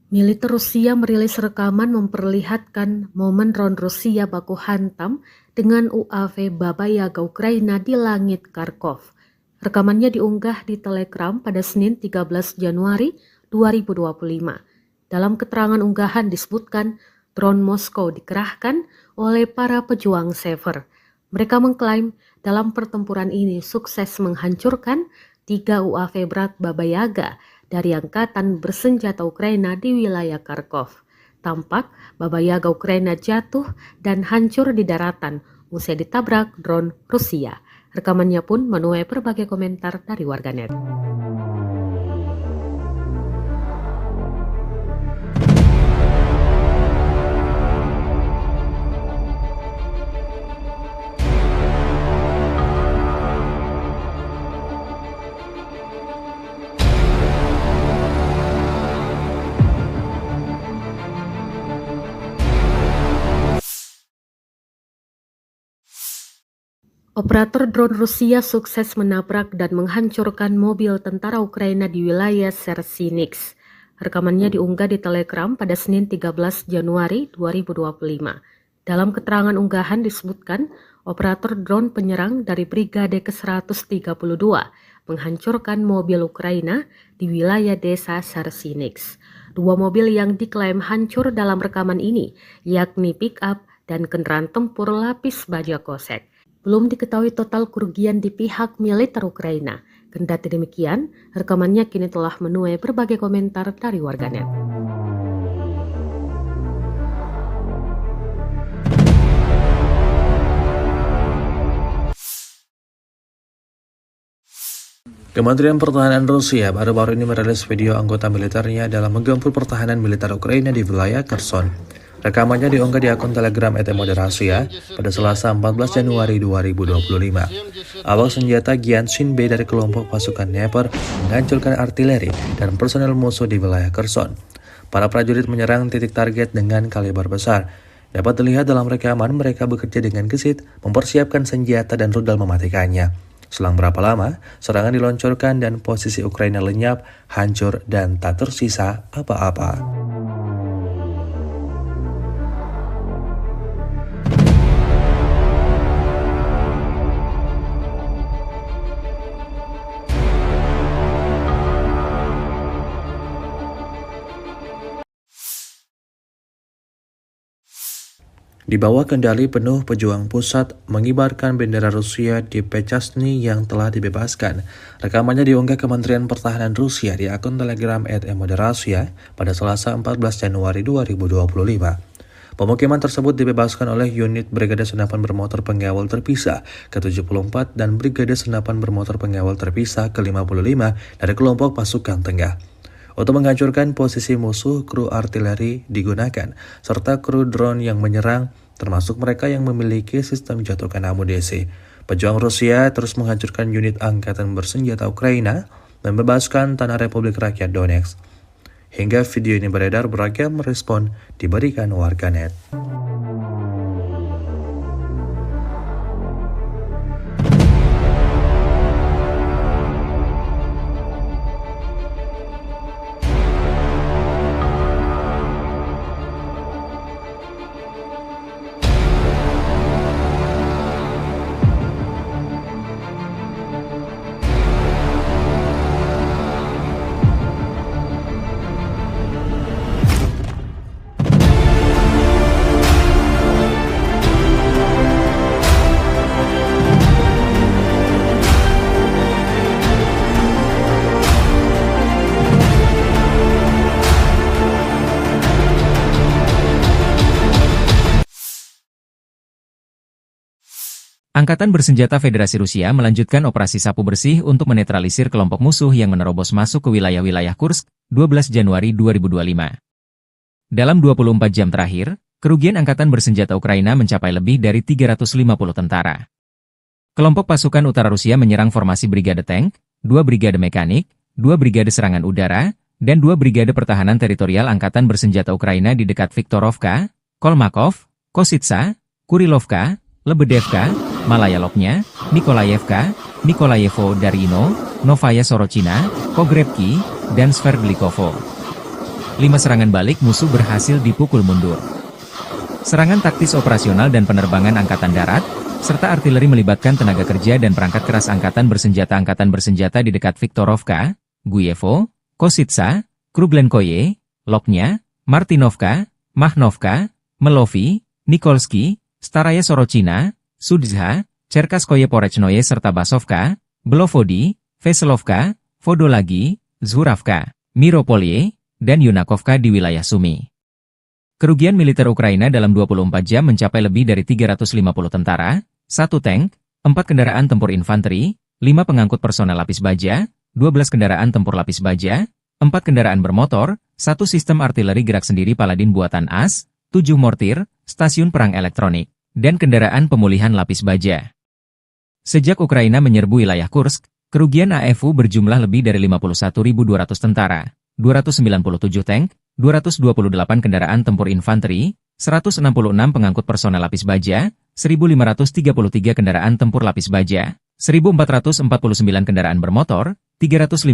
Militer Rusia merilis rekaman memperlihatkan momen drone Rusia baku hantam dengan UAV Baba Yaga Ukraina di langit Kharkov. Rekamannya diunggah di Telegram pada Senin 13 Januari 2025. Dalam keterangan unggahan disebutkan drone Moskow dikerahkan oleh para pejuang Sever. Mereka mengklaim dalam pertempuran ini sukses menghancurkan 3 UAV berat Baba Yaga dari Angkatan Bersenjata Ukraina di wilayah Kharkov. Tampak Baba Yaga Ukraina jatuh dan hancur di daratan usai ditabrak drone Rusia. Rekamannya pun menuai berbagai komentar dari warganet. Operator drone Rusia sukses menabrak dan menghancurkan mobil tentara Ukraina di wilayah Sersinix. Rekamannya diunggah di Telegram pada Senin 13 Januari 2025. Dalam keterangan unggahan disebutkan, operator drone penyerang dari Brigade ke-132 menghancurkan mobil Ukraina di wilayah desa Sersinix. 2 mobil yang diklaim hancur dalam rekaman ini, yakni pick-up dan kendaraan tempur lapis baja kosek. Belum diketahui total kerugian di pihak militer Ukraina. Kendati demikian, rekamannya kini telah menuai berbagai komentar dari warganet. Kementerian Pertahanan Rusia baru-baru ini merilis video anggota militernya dalam menggempur pertahanan militer Ukraina di wilayah Kherson. Rekamannya diunggah di akun Telegram @moderasia pada Selasa 14 Januari 2025. Awak senjata Gyanshin B dari kelompok pasukan Dnepr menghancurkan artileri dan personel musuh di wilayah Kherson. Para prajurit menyerang titik target dengan kaliber besar. Dapat dilihat dalam rekaman mereka bekerja dengan gesit, mempersiapkan senjata dan rudal mematikannya. Selang berapa lama, serangan diluncurkan dan posisi Ukraina lenyap, hancur, dan tak tersisa apa-apa. Di bawah kendali penuh pejuang pusat mengibarkan bendera Rusia di Pechasny yang telah dibebaskan. Rekamannya diunggah Kementerian Pertahanan Rusia di akun Telegram @moderasia pada Selasa 14 Januari 2025. Pemukiman tersebut dibebaskan oleh unit Brigade Senapan Bermotor Pengawal Terpisah ke-74 dan Brigade Senapan Bermotor Pengawal Terpisah ke-55 dari kelompok pasukan tengah. Untuk menghancurkan posisi musuh, kru artileri digunakan, serta kru drone yang menyerang, termasuk mereka yang memiliki sistem jatuhkan amunisi. Pejuang Rusia terus menghancurkan unit angkatan bersenjata Ukraina dan membebaskan tanah Republik Rakyat Donetsk. Hingga video ini beredar, beragam respon diberikan warganet. Angkatan Bersenjata Federasi Rusia melanjutkan operasi sapu bersih untuk menetralisir kelompok musuh yang menerobos masuk ke wilayah-wilayah Kursk, 12 Januari 2025. Dalam 24 jam terakhir, kerugian Angkatan Bersenjata Ukraina mencapai lebih dari 350 tentara. Kelompok pasukan utara Rusia menyerang formasi Brigade Tank, 2 Brigade Mekanik, 2 Brigade Serangan Udara, dan 2 Brigade Pertahanan Teritorial Angkatan Bersenjata Ukraina di dekat Viktorovka, Kolmakov, Kositsa, Kurilovka, Lebedevka, Malaya Lopnya, Nikolayevka, Nikolayevo Darino, Novaya Sorochina, Pogrebki, dan Sverdlikovo. 5 serangan balik musuh berhasil dipukul mundur. Serangan taktis operasional dan penerbangan angkatan darat, serta artileri melibatkan tenaga kerja dan perangkat keras angkatan bersenjata di dekat Viktorovka, Guyevo, Kositsa, Kruglenkoye, Loknya, Martinovka, Mahnovka, Melovi, Nikolski, Staraya Sorochina, Sudzha, Cherkaskoye Porechnoye serta Basovka, Belovodi, Veselovka, Vodolagi, Zhuravka, Miropolye, dan Yunakovka di wilayah Sumy. Kerugian militer Ukraina dalam 24 jam mencapai lebih dari 350 tentara, 1 tank, 4 kendaraan tempur infanteri, 5 pengangkut personel lapis baja, 12 kendaraan tempur lapis baja, 4 kendaraan bermotor, 1 sistem artileri gerak sendiri Paladin buatan AS, 7 mortir, stasiun perang elektronik, dan kendaraan pemulihan lapis baja. Sejak Ukraina menyerbu wilayah Kursk, kerugian AFU berjumlah lebih dari 51.200 tentara, 297 tank, 228 kendaraan tempur infanteri, 166 pengangkut personel lapis baja, 1.533 kendaraan tempur lapis baja, 1.449 kendaraan bermotor, 354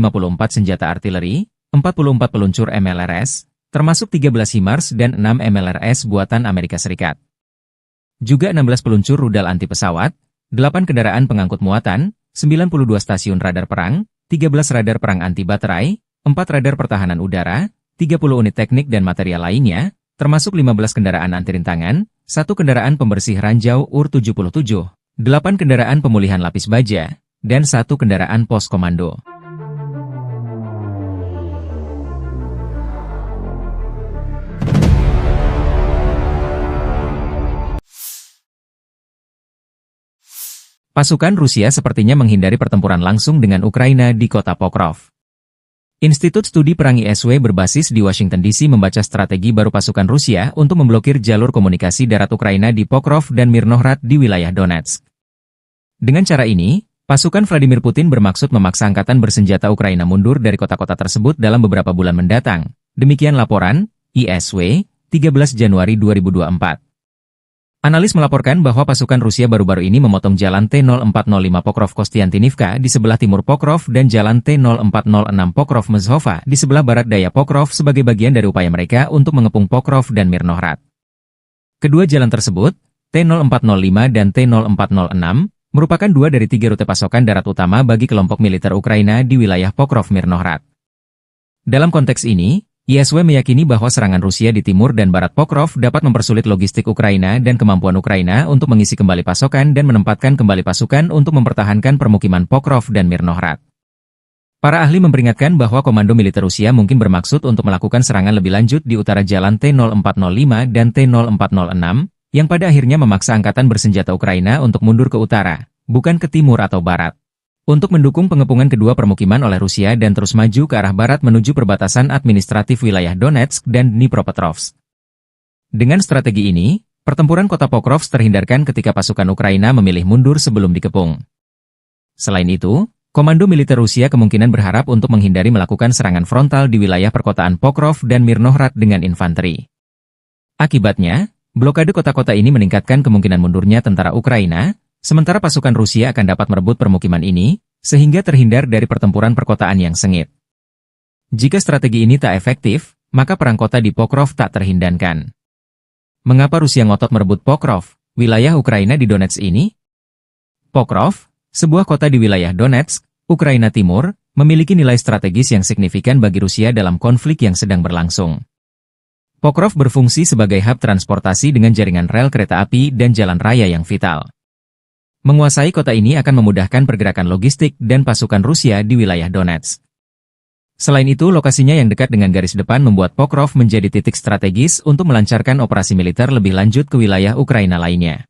senjata artileri, 44 peluncur MLRS, termasuk 13 HIMARS dan 6 MLRS buatan Amerika Serikat. Juga 16 peluncur rudal anti pesawat, 8 kendaraan pengangkut muatan, 92 stasiun radar perang, 13 radar perang anti baterai, 4 radar pertahanan udara, 30 unit teknik dan material lainnya, termasuk 15 kendaraan anti rintangan, 1 kendaraan pembersih ranjau UR-77, 8 kendaraan pemulihan lapis baja, dan 1 kendaraan pos komando. Pasukan Rusia sepertinya menghindari pertempuran langsung dengan Ukraina di kota Pokrov. Institut Studi Perang ISW berbasis di Washington DC membaca strategi baru pasukan Rusia untuk memblokir jalur komunikasi darat Ukraina di Pokrov dan Mirnohrad di wilayah Donetsk. Dengan cara ini, pasukan Vladimir Putin bermaksud memaksa angkatan bersenjata Ukraina mundur dari kota-kota tersebut dalam beberapa bulan mendatang. Demikian laporan ISW, 13 Januari 2024. Analis melaporkan bahwa pasukan Rusia baru-baru ini memotong jalan T-0405 Pokrov-Kostiantinivka di sebelah timur Pokrov dan jalan T-0406 Pokrov-Mezhova di sebelah barat daya Pokrov sebagai bagian dari upaya mereka untuk mengepung Pokrov dan Mirnohrad. Kedua jalan tersebut, T-0405 dan T-0406, merupakan 2 dari 3 rute pasokan darat utama bagi kelompok militer Ukraina di wilayah Pokrov-Mirnohrad. Dalam konteks ini, ISW meyakini bahwa serangan Rusia di timur dan barat Pokrov dapat mempersulit logistik Ukraina dan kemampuan Ukraina untuk mengisi kembali pasokan dan menempatkan kembali pasukan untuk mempertahankan permukiman Pokrov dan Mirnohrad. Para ahli memperingatkan bahwa komando militer Rusia mungkin bermaksud untuk melakukan serangan lebih lanjut di utara jalan T-0405 dan T-0406, yang pada akhirnya memaksa angkatan bersenjata Ukraina untuk mundur ke utara, bukan ke timur atau barat, untuk mendukung pengepungan kedua permukiman oleh Rusia dan terus maju ke arah barat menuju perbatasan administratif wilayah Donetsk dan Dnipropetrovsk. Dengan strategi ini, pertempuran kota Pokrov terhindarkan ketika pasukan Ukraina memilih mundur sebelum dikepung. Selain itu, komando militer Rusia kemungkinan berharap untuk menghindari melakukan serangan frontal di wilayah perkotaan Pokrov dan Mirnohrad dengan infanteri. Akibatnya, blokade kota-kota ini meningkatkan kemungkinan mundurnya tentara Ukraina, sementara pasukan Rusia akan dapat merebut permukiman ini, sehingga terhindar dari pertempuran perkotaan yang sengit. Jika strategi ini tak efektif, maka perang kota di Pokrov tak terhindarkan. Mengapa Rusia ngotot merebut Pokrov, wilayah Ukraina di Donetsk ini? Pokrov, sebuah kota di wilayah Donetsk, Ukraina Timur, memiliki nilai strategis yang signifikan bagi Rusia dalam konflik yang sedang berlangsung. Pokrov berfungsi sebagai hub transportasi dengan jaringan rel kereta api dan jalan raya yang vital. Menguasai kota ini akan memudahkan pergerakan logistik dan pasukan Rusia di wilayah Donetsk. Selain itu, lokasinya yang dekat dengan garis depan membuat Pokrov menjadi titik strategis untuk melancarkan operasi militer lebih lanjut ke wilayah Ukraina lainnya.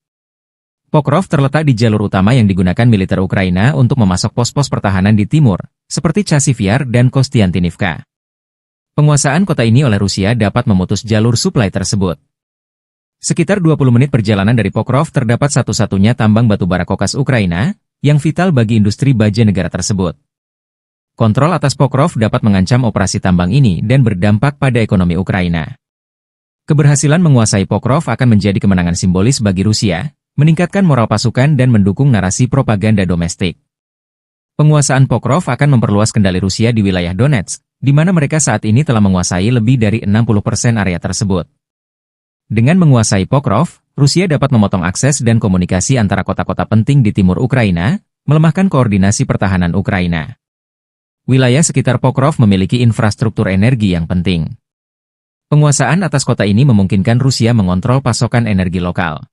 Pokrov terletak di jalur utama yang digunakan militer Ukraina untuk memasok pos-pos pertahanan di timur, seperti Chasiv Yar dan Kostiantinivka. Penguasaan kota ini oleh Rusia dapat memutus jalur suplai tersebut. Sekitar 20 menit perjalanan dari Pokrov terdapat satu-satunya tambang batubara kokas Ukraina, yang vital bagi industri baja negara tersebut. Kontrol atas Pokrov dapat mengancam operasi tambang ini dan berdampak pada ekonomi Ukraina. Keberhasilan menguasai Pokrov akan menjadi kemenangan simbolis bagi Rusia, meningkatkan moral pasukan dan mendukung narasi propaganda domestik. Penguasaan Pokrov akan memperluas kendali Rusia di wilayah Donetsk, di mana mereka saat ini telah menguasai lebih dari 60% area tersebut. Dengan menguasai Pokrov, Rusia dapat memotong akses dan komunikasi antara kota-kota penting di timur Ukraina, melemahkan koordinasi pertahanan Ukraina. Wilayah sekitar Pokrov memiliki infrastruktur energi yang penting. Penguasaan atas kota ini memungkinkan Rusia mengontrol pasokan energi lokal.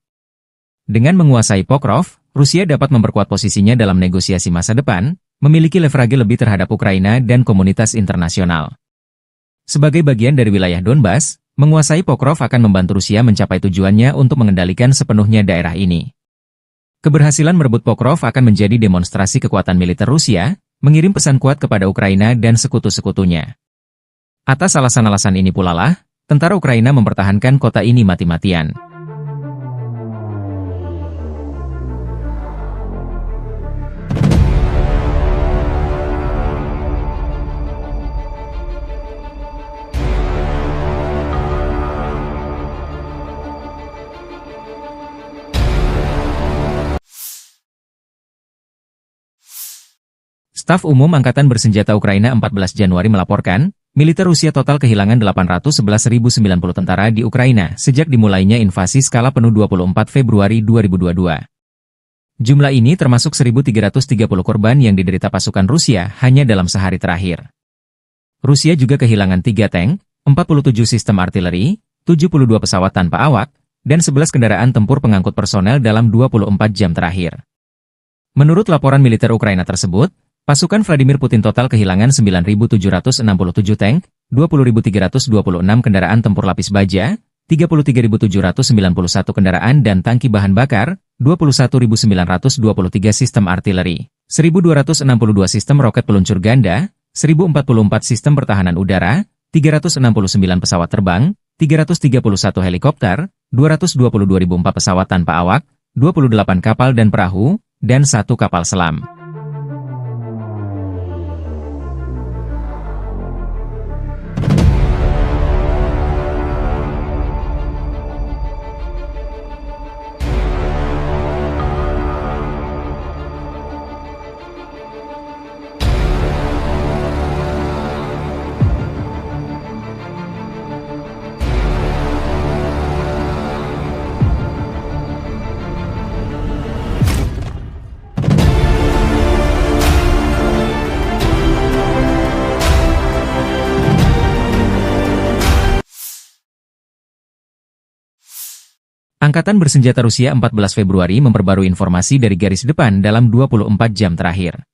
Dengan menguasai Pokrov, Rusia dapat memperkuat posisinya dalam negosiasi masa depan, memiliki leverage lebih terhadap Ukraina dan komunitas internasional. Sebagai bagian dari wilayah Donbas, menguasai Pokrov akan membantu Rusia mencapai tujuannya untuk mengendalikan sepenuhnya daerah ini. Keberhasilan merebut Pokrov akan menjadi demonstrasi kekuatan militer Rusia, mengirim pesan kuat kepada Ukraina dan sekutu-sekutunya. Atas alasan-alasan ini pula lah, tentara Ukraina mempertahankan kota ini mati-matian. Staf Umum Angkatan Bersenjata Ukraina 14 Januari melaporkan, militer Rusia total kehilangan 811.090 tentara di Ukraina sejak dimulainya invasi skala penuh 24 Februari 2022. Jumlah ini termasuk 1.330 korban yang diderita pasukan Rusia hanya dalam sehari terakhir. Rusia juga kehilangan 3 tank, 47 sistem artileri, 72 pesawat tanpa awak, dan 11 kendaraan tempur pengangkut personel dalam 24 jam terakhir. Menurut laporan militer Ukraina tersebut, pasukan Vladimir Putin total kehilangan 9.767 tank, 20.326 kendaraan tempur lapis baja, 33.791 kendaraan dan tangki bahan bakar, 21.923 sistem artileri, 1.262 sistem roket peluncur ganda, 1.044 sistem pertahanan udara, 369 pesawat terbang, 331 helikopter, 222.004 pesawat tanpa awak, 28 kapal dan perahu, dan 1 kapal selam. Angkatan Bersenjata Rusia 14 Februari memperbarui informasi dari garis depan dalam 24 jam terakhir.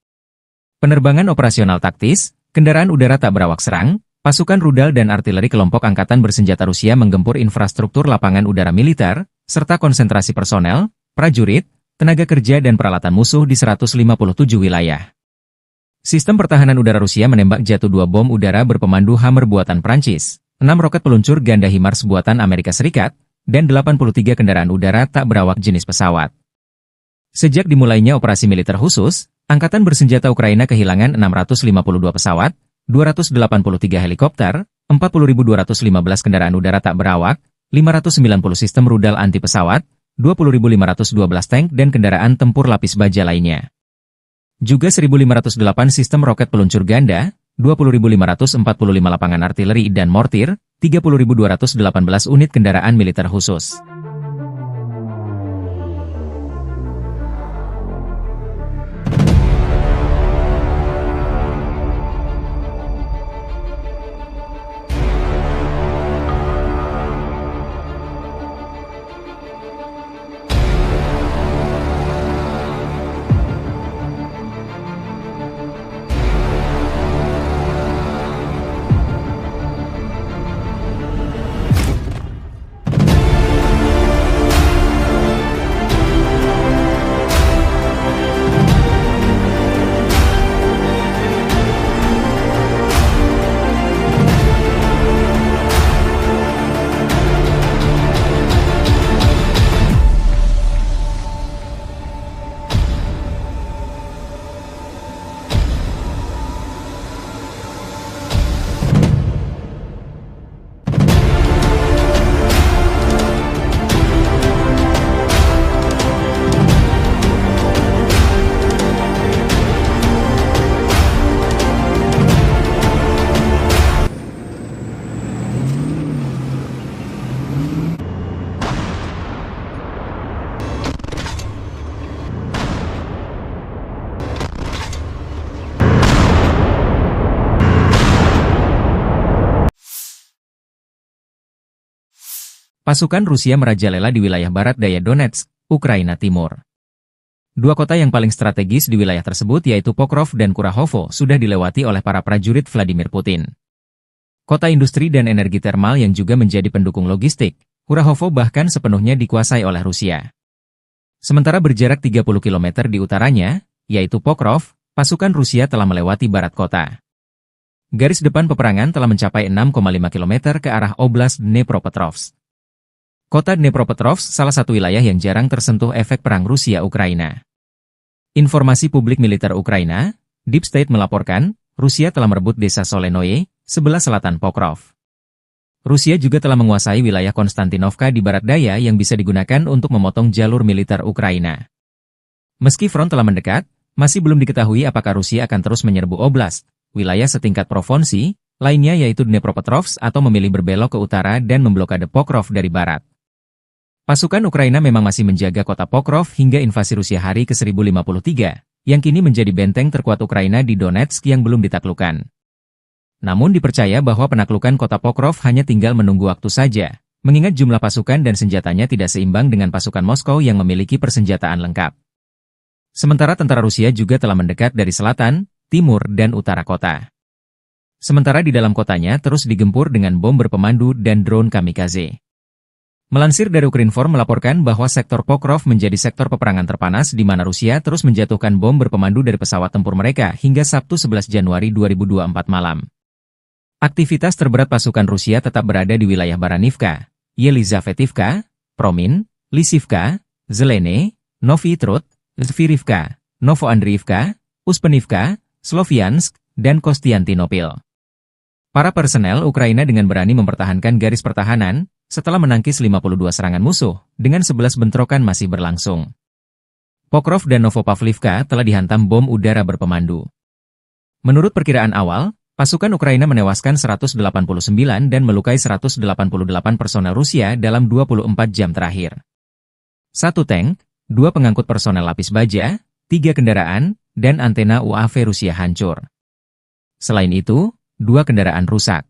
Penerbangan operasional taktis, kendaraan udara tak berawak serang, pasukan rudal dan artileri kelompok Angkatan Bersenjata Rusia menggempur infrastruktur lapangan udara militer, serta konsentrasi personel, prajurit, tenaga kerja dan peralatan musuh di 157 wilayah. Sistem pertahanan udara Rusia menembak jatuh 2 bom udara berpemandu Hammer buatan Prancis, 6 roket peluncur ganda HIMARS buatan Amerika Serikat, dan 83 kendaraan udara tak berawak jenis pesawat. Sejak dimulainya operasi militer khusus, Angkatan Bersenjata Ukraina kehilangan 652 pesawat, 283 helikopter, 40.215 kendaraan udara tak berawak, 590 sistem rudal anti pesawat, 20.512 tank dan kendaraan tempur lapis baja lainnya. Juga 1.508 sistem roket peluncur ganda, 20.545 lapangan artileri dan mortir, 30.218 unit kendaraan militer khusus. Pasukan Rusia merajalela di wilayah barat daya Donetsk, Ukraina Timur. Dua kota yang paling strategis di wilayah tersebut yaitu Pokrov dan Kurahovo sudah dilewati oleh para prajurit Vladimir Putin. Kota industri dan energi termal yang juga menjadi pendukung logistik, Kurahovo bahkan sepenuhnya dikuasai oleh Rusia. Sementara berjarak 30 km di utaranya, yaitu Pokrov, pasukan Rusia telah melewati barat kota. Garis depan peperangan telah mencapai 6,5 km ke arah Oblast Dnepropetrovsk. Kota Dnepropetrovsk salah satu wilayah yang jarang tersentuh efek perang Rusia-Ukraina. Informasi publik militer Ukraina, Deep State melaporkan, Rusia telah merebut desa Solenoye, sebelah selatan Pokrov. Rusia juga telah menguasai wilayah Konstantinovka di barat daya yang bisa digunakan untuk memotong jalur militer Ukraina. Meski front telah mendekat, masih belum diketahui apakah Rusia akan terus menyerbu oblast, wilayah setingkat provinsi, lainnya yaitu Dnepropetrovsk atau memilih berbelok ke utara dan memblokade Pokrov dari barat. Pasukan Ukraina memang masih menjaga kota Pokrov hingga invasi Rusia hari ke-1053, yang kini menjadi benteng terkuat Ukraina di Donetsk yang belum ditaklukkan. Namun dipercaya bahwa penaklukan kota Pokrov hanya tinggal menunggu waktu saja, mengingat jumlah pasukan dan senjatanya tidak seimbang dengan pasukan Moskow yang memiliki persenjataan lengkap. Sementara tentara Rusia juga telah mendekat dari selatan, timur, dan utara kota. Sementara di dalam kotanya terus digempur dengan bom berpemandu dan drone kamikaze. Melansir dari Ukrinform melaporkan bahwa sektor Pokrov menjadi sektor peperangan terpanas di mana Rusia terus menjatuhkan bom berpemandu dari pesawat tempur mereka hingga Sabtu 11 Januari 2024 malam. Aktivitas terberat pasukan Rusia tetap berada di wilayah Baranivka, Yelizavetivka, Promin, Lisivka, Zelene, Novy Trud, Zvirivka, Novoandriivka, Uspenivka, Sloviansk, dan Kostiantinopil. Para personel Ukraina dengan berani mempertahankan garis pertahanan, setelah menangkis 52 serangan musuh, dengan 11 bentrokan masih berlangsung. Pokrov dan Novopavlivka telah dihantam bom udara berpemandu. Menurut perkiraan awal, pasukan Ukraina menewaskan 189 dan melukai 188 personel Rusia dalam 24 jam terakhir. 1 tank, 2 pengangkut personel lapis baja, 3 kendaraan, dan antena UAV Rusia hancur. Selain itu, 2 kendaraan rusak.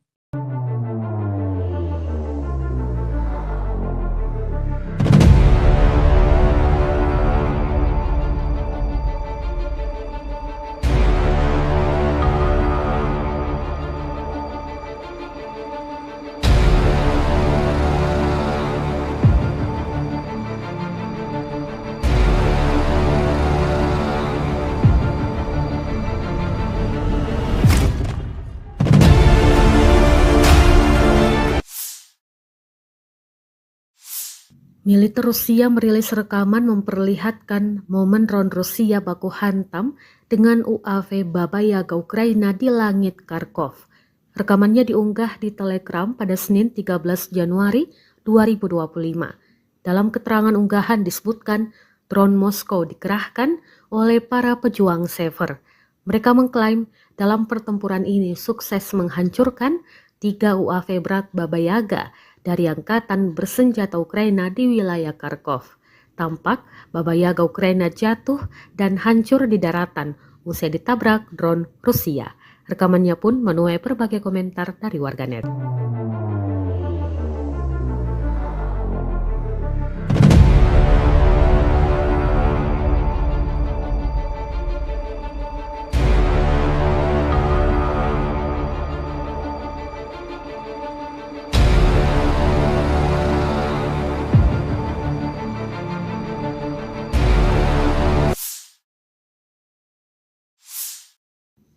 Militer Rusia merilis rekaman memperlihatkan momen drone Rusia baku hantam dengan UAV Baba Yaga Ukraina di langit Kharkov. Rekamannya diunggah di Telegram pada Senin 13 Januari 2025. Dalam keterangan unggahan disebutkan drone Moskow dikerahkan oleh para pejuang Sever. Mereka mengklaim dalam pertempuran ini sukses menghancurkan 3 UAV berat Baba Yaga dari Angkatan Bersenjata Ukraina di wilayah Kharkov. Tampak Baba Yaga Ukraina jatuh dan hancur di daratan usai ditabrak drone Rusia. Rekamannya pun menuai berbagai komentar dari warganet.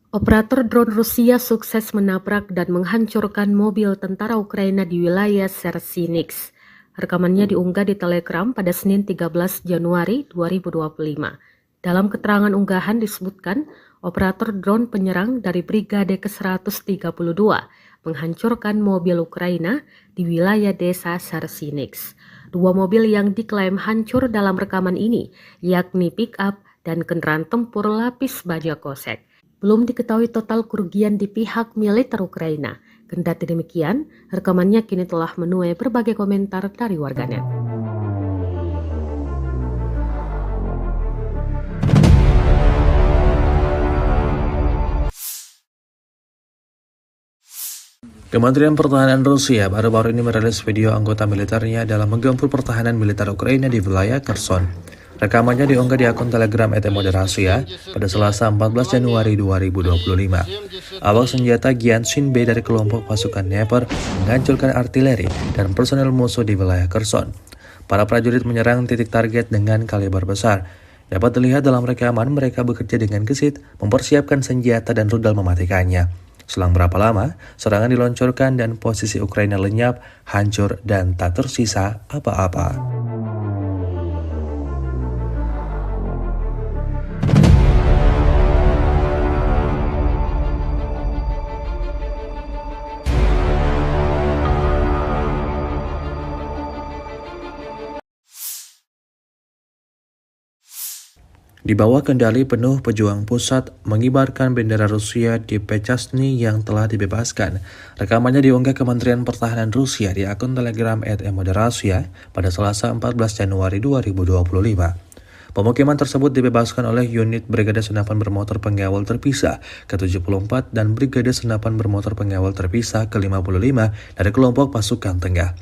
Operator drone Rusia sukses menabrak dan menghancurkan mobil tentara Ukraina di wilayah Sersinix. Rekamannya diunggah di Telegram pada Senin 13 Januari 2025. Dalam keterangan unggahan disebutkan, operator drone penyerang dari Brigade ke-132 menghancurkan mobil Ukraina di wilayah desa Sersinix. 2 mobil yang diklaim hancur dalam rekaman ini, yakni pick-up dan kendaraan tempur lapis baja kosek. Belum diketahui total kerugian di pihak militer Ukraina. Kendati demikian, rekamannya kini telah menuai berbagai komentar dari warganet. Kementerian Pertahanan Rusia baru-baru ini merilis video anggota militernya dalam menggempur pertahanan militer Ukraina di wilayah Kherson. Rekamannya diunggah di akun Telegram @moderasiya pada Selasa 14 Januari 2025. Awak senjata Gyanshin B dari kelompok pasukan Dnepr menghancurkan artileri dan personel musuh di wilayah Kherson. Para prajurit menyerang titik target dengan kaliber besar. Dapat dilihat dalam rekaman mereka bekerja dengan gesit, mempersiapkan senjata dan rudal mematikannya. Selang berapa lama, serangan diluncurkan dan posisi Ukraina lenyap, hancur, dan tak tersisa apa-apa. Di bawah kendali penuh pejuang pusat mengibarkan bendera Rusia di Pechasny yang telah dibebaskan. Rekamannya diunggah Kementerian Pertahanan Rusia di akun Telegram @moderasiya pada Selasa 14 Januari 2025. Pemukiman tersebut dibebaskan oleh unit Brigade Senapan Bermotor Pengawal Terpisah ke-74 dan Brigade Senapan Bermotor Pengawal Terpisah ke-55 dari kelompok pasukan tengah.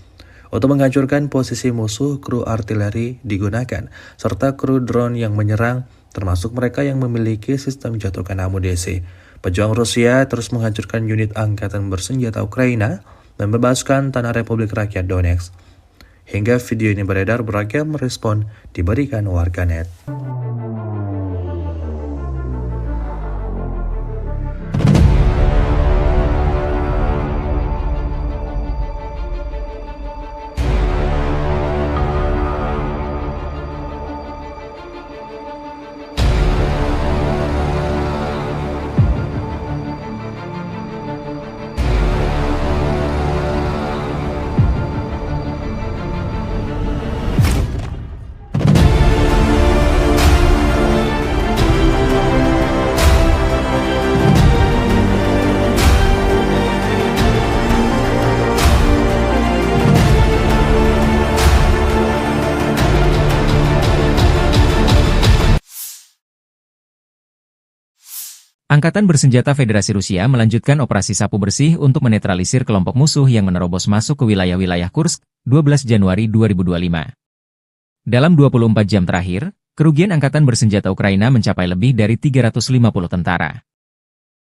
Untuk menghancurkan posisi musuh, kru artileri digunakan, serta kru drone yang menyerang, termasuk mereka yang memiliki sistem jatuhkan amunisi. Pejuang Rusia terus menghancurkan unit angkatan bersenjata Ukraina dan membebaskan tanah Republik Rakyat Donetsk. Hingga video ini beredar, beragam respon diberikan warganet. Angkatan Bersenjata Federasi Rusia melanjutkan operasi sapu bersih untuk menetralisir kelompok musuh yang menerobos masuk ke wilayah-wilayah Kursk, 12 Januari 2025. Dalam 24 jam terakhir, kerugian Angkatan Bersenjata Ukraina mencapai lebih dari 350 tentara.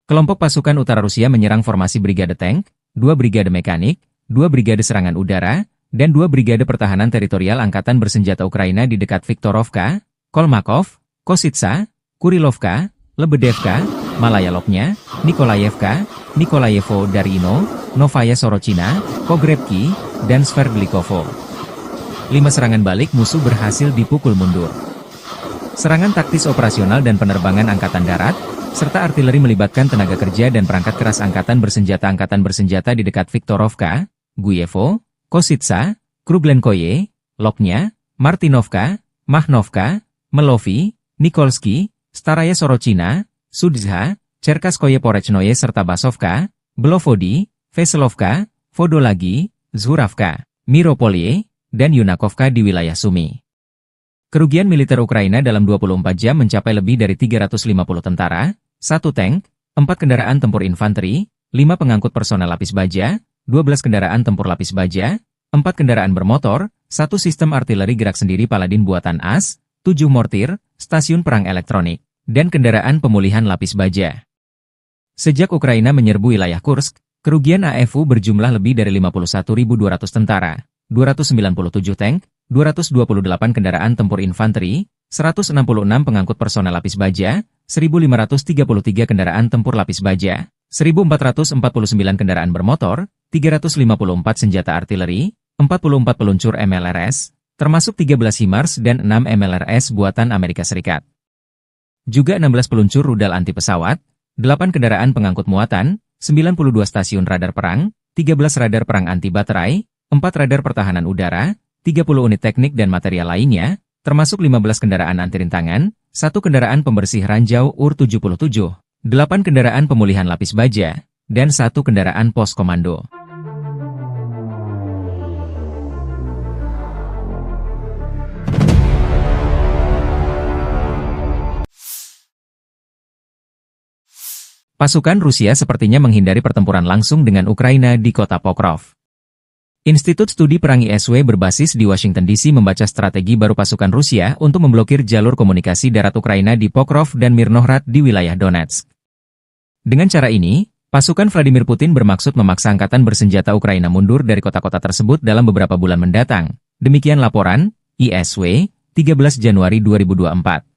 Kelompok pasukan utara Rusia menyerang formasi Brigade Tank, 2 Brigade Mekanik, 2 Brigade Serangan Udara, dan 2 Brigade Pertahanan Teritorial Angkatan Bersenjata Ukraina di dekat Viktorovka, Kolmakov, Kositsa, Kurilovka, Lebedevka, Malaya Lopnya, Nikolayevka, Nikolayevo Darino, Novaya Sorochina, Pogrebki, dan Sverdlikovo. 5 serangan balik musuh berhasil dipukul mundur. Serangan taktis operasional dan penerbangan angkatan darat, serta artileri melibatkan tenaga kerja dan perangkat keras angkatan bersenjata di dekat Viktorovka, Guyevo, Kositsa, Kruglenkoye, Lopnya, Martinovka, Mahnovka, Melovi, Nikolsky, Staraya Sorochina, Sudzha, Cherkaskoye Porechnoye serta Basovka, Belovodi, Veselovka, Vodolagi, Zhuravka, Miropolye, dan Yunakovka di wilayah Sumy. Kerugian militer Ukraina dalam 24 jam mencapai lebih dari 350 tentara, 1 tank, 4 kendaraan tempur infanteri, 5 pengangkut personel lapis baja, 12 kendaraan tempur lapis baja, 4 kendaraan bermotor, 1 sistem artileri gerak sendiri Paladin buatan AS, 7 mortir, stasiun perang elektronik, dan kendaraan pemulihan lapis baja. Sejak Ukraina menyerbu wilayah Kursk, kerugian AFU berjumlah lebih dari 51.200 tentara, 297 tank, 228 kendaraan tempur infanteri, 166 pengangkut personel lapis baja, 1.533 kendaraan tempur lapis baja, 1.449 kendaraan bermotor, 354 senjata artileri, 44 peluncur MLRS, termasuk 13 HIMARS dan 6 MLRS buatan Amerika Serikat. Juga 16 peluncur rudal anti pesawat, 8 kendaraan pengangkut muatan, 92 stasiun radar perang, 13 radar perang anti baterai, 4 radar pertahanan udara, 30 unit teknik dan material lainnya, termasuk 15 kendaraan anti rintangan, 1 kendaraan pembersih ranjau UR-77, 8 kendaraan pemulihan lapis baja, dan 1 kendaraan pos komando. pasukan Rusia sepertinya menghindari pertempuran langsung dengan Ukraina di kota Pokrov. Institut Studi Perang ISW berbasis di Washington DC membaca strategi baru pasukan Rusia untuk memblokir jalur komunikasi darat Ukraina di Pokrov dan Mirnohrad di wilayah Donetsk. Dengan cara ini, pasukan Vladimir Putin bermaksud memaksa angkatan bersenjata Ukraina mundur dari kota-kota tersebut dalam beberapa bulan mendatang. Demikian laporan ISW, 13 Januari 2024.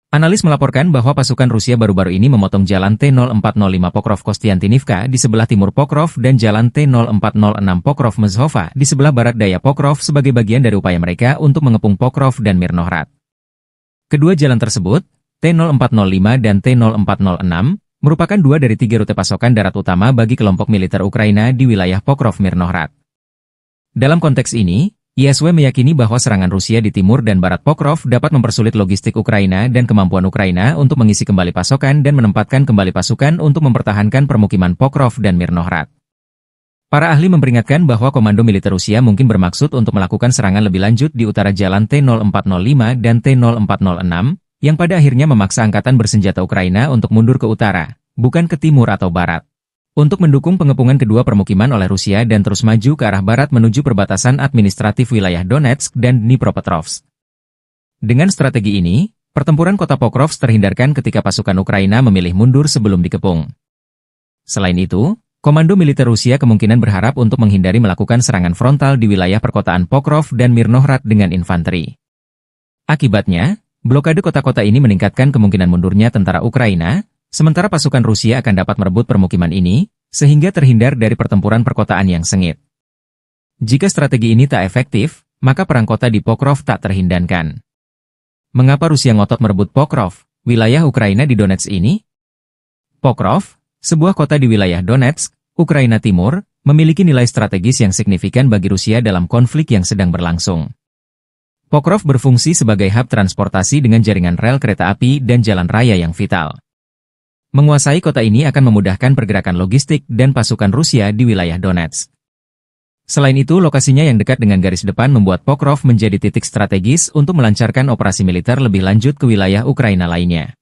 Analis melaporkan bahwa pasukan Rusia baru-baru ini memotong jalan T-0405 Pokrov-Kostiantinivka di sebelah timur Pokrov dan jalan T-0406 Pokrov-Mezhova di sebelah barat daya Pokrov sebagai bagian dari upaya mereka untuk mengepung Pokrov dan Mirnohrad. Kedua jalan tersebut, T-0405 dan T-0406, merupakan dua dari tiga rute pasokan darat utama bagi kelompok militer Ukraina di wilayah Pokrov-Mirnohrad. Dalam konteks ini, ISW meyakini bahwa serangan Rusia di timur dan barat Pokrov dapat mempersulit logistik Ukraina dan kemampuan Ukraina untuk mengisi kembali pasokan dan menempatkan kembali pasukan untuk mempertahankan permukiman Pokrov dan Mirnohrad. Para ahli memperingatkan bahwa komando militer Rusia mungkin bermaksud untuk melakukan serangan lebih lanjut di utara jalan T-0405 dan T-0406, yang pada akhirnya memaksa angkatan bersenjata Ukraina untuk mundur ke utara, bukan ke timur atau barat, untuk mendukung pengepungan kedua permukiman oleh Rusia dan terus maju ke arah barat menuju perbatasan administratif wilayah Donetsk dan Dnipropetrovsk. Dengan strategi ini, pertempuran kota Pokrov terhindarkan ketika pasukan Ukraina memilih mundur sebelum dikepung. Selain itu, komando militer Rusia kemungkinan berharap untuk menghindari melakukan serangan frontal di wilayah perkotaan Pokrov dan Mirnohrad dengan infanteri. Akibatnya, blokade kota-kota ini meningkatkan kemungkinan mundurnya tentara Ukraina, sementara pasukan Rusia akan dapat merebut permukiman ini, sehingga terhindar dari pertempuran perkotaan yang sengit. Jika strategi ini tak efektif, maka perang kota di Pokrov tak terhindarkan. Mengapa Rusia ngotot merebut Pokrov, wilayah Ukraina di Donetsk ini? Pokrov, sebuah kota di wilayah Donetsk, Ukraina Timur, memiliki nilai strategis yang signifikan bagi Rusia dalam konflik yang sedang berlangsung. Pokrov berfungsi sebagai hub transportasi dengan jaringan rel kereta api dan jalan raya yang vital. Menguasai kota ini akan memudahkan pergerakan logistik dan pasukan Rusia di wilayah Donetsk. Selain itu, lokasinya yang dekat dengan garis depan membuat Pokrov menjadi titik strategis untuk melancarkan operasi militer lebih lanjut ke wilayah Ukraina lainnya.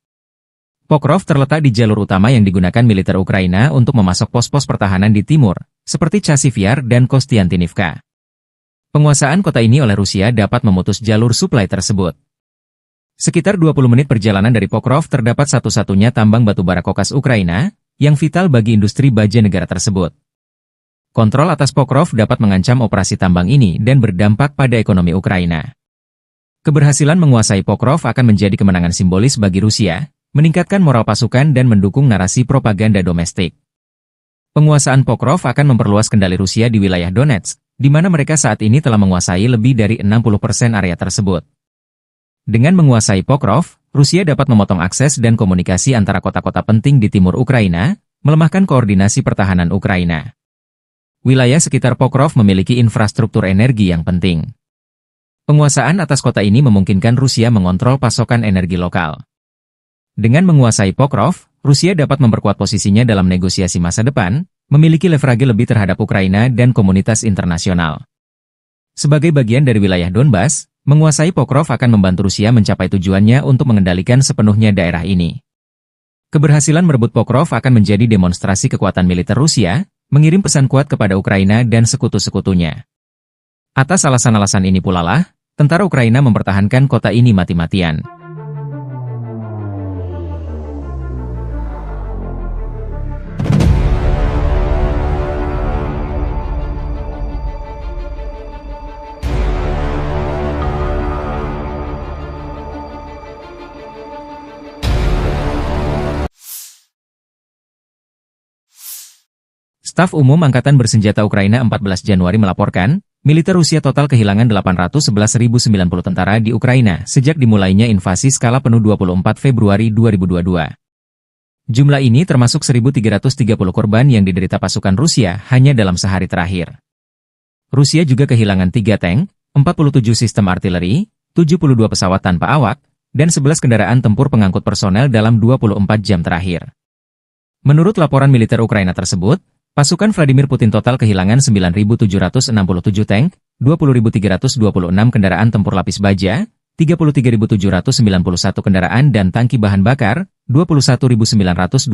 Pokrov terletak di jalur utama yang digunakan militer Ukraina untuk memasok pos-pos pertahanan di timur, seperti Chasiv Yar dan Kostiantinivka. Penguasaan kota ini oleh Rusia dapat memutus jalur suplai tersebut. Sekitar 20 menit perjalanan dari Pokrov terdapat satu-satunya tambang batubara kokas Ukraina, yang vital bagi industri baja negara tersebut. Kontrol atas Pokrov dapat mengancam operasi tambang ini dan berdampak pada ekonomi Ukraina. Keberhasilan menguasai Pokrov akan menjadi kemenangan simbolis bagi Rusia, meningkatkan moral pasukan dan mendukung narasi propaganda domestik. Penguasaan Pokrov akan memperluas kendali Rusia di wilayah Donetsk, di mana mereka saat ini telah menguasai lebih dari 60% area tersebut. Dengan menguasai Pokrov, Rusia dapat memotong akses dan komunikasi antara kota-kota penting di timur Ukraina, melemahkan koordinasi pertahanan Ukraina. Wilayah sekitar Pokrov memiliki infrastruktur energi yang penting. Penguasaan atas kota ini memungkinkan Rusia mengontrol pasokan energi lokal. Dengan menguasai Pokrov, Rusia dapat memperkuat posisinya dalam negosiasi masa depan, memiliki leverage lebih terhadap Ukraina dan komunitas internasional. Sebagai bagian dari wilayah Donbas, menguasai Pokrov akan membantu Rusia mencapai tujuannya untuk mengendalikan sepenuhnya daerah ini. Keberhasilan merebut Pokrov akan menjadi demonstrasi kekuatan militer Rusia, mengirim pesan kuat kepada Ukraina dan sekutu-sekutunya. Atas alasan-alasan ini pula lah, tentara Ukraina mempertahankan kota ini mati-matian. Staf Umum Angkatan Bersenjata Ukraina 14 Januari melaporkan, militer Rusia total kehilangan 811.090 tentara di Ukraina sejak dimulainya invasi skala penuh 24 Februari 2022. Jumlah ini termasuk 1.330 korban yang diderita pasukan Rusia hanya dalam sehari terakhir. Rusia juga kehilangan 3 tank, 47 sistem artileri, 72 pesawat tanpa awak, dan 11 kendaraan tempur pengangkut personel dalam 24 jam terakhir. Menurut laporan militer Ukraina tersebut, pasukan Vladimir Putin total kehilangan 9.767 tank, 20.326 kendaraan tempur lapis baja, 33.791 kendaraan dan tangki bahan bakar, 21.923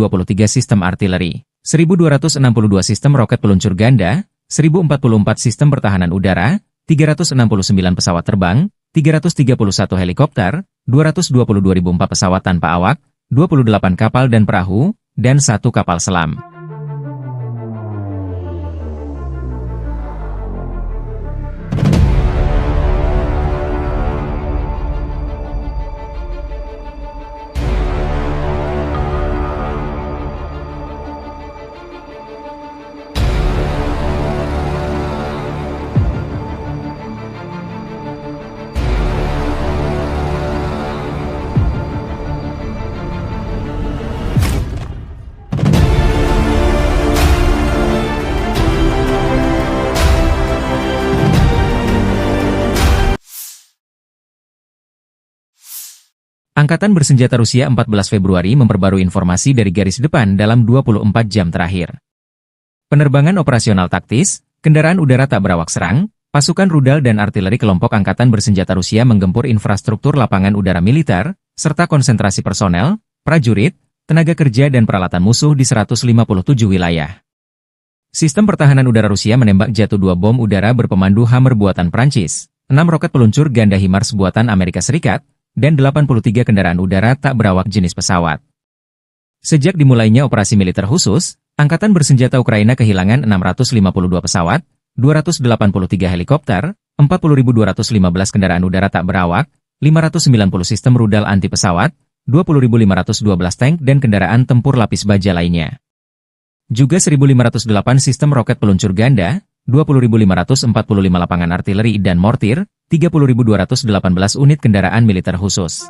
sistem artileri, 1.262 sistem roket peluncur ganda, 1.044 sistem pertahanan udara, 369 pesawat terbang, 331 helikopter, 222.004 pesawat tanpa awak, 28 kapal dan perahu, dan 1 kapal selam. Angkatan bersenjata Rusia 14 Februari memperbarui informasi dari garis depan dalam 24 jam terakhir. Penerbangan operasional taktis, kendaraan udara tak berawak serang, pasukan rudal dan artileri kelompok angkatan bersenjata Rusia menggempur infrastruktur lapangan udara militer, serta konsentrasi personel, prajurit, tenaga kerja dan peralatan musuh di 157 wilayah. Sistem pertahanan udara Rusia menembak jatuh 2 bom udara berpemandu Hammer buatan Prancis, 6 roket peluncur ganda HIMARS buatan Amerika Serikat, dan 83 kendaraan udara tak berawak jenis pesawat. Sejak dimulainya operasi militer khusus, Angkatan bersenjata Ukraina kehilangan 652 pesawat, 283 helikopter, 40.215 kendaraan udara tak berawak, 590 sistem rudal anti pesawat, 20.512 tank dan kendaraan tempur lapis baja lainnya. Juga 1.508 sistem roket peluncur ganda, 20.545 lapangan artileri dan mortir, 30.218 unit kendaraan militer khusus.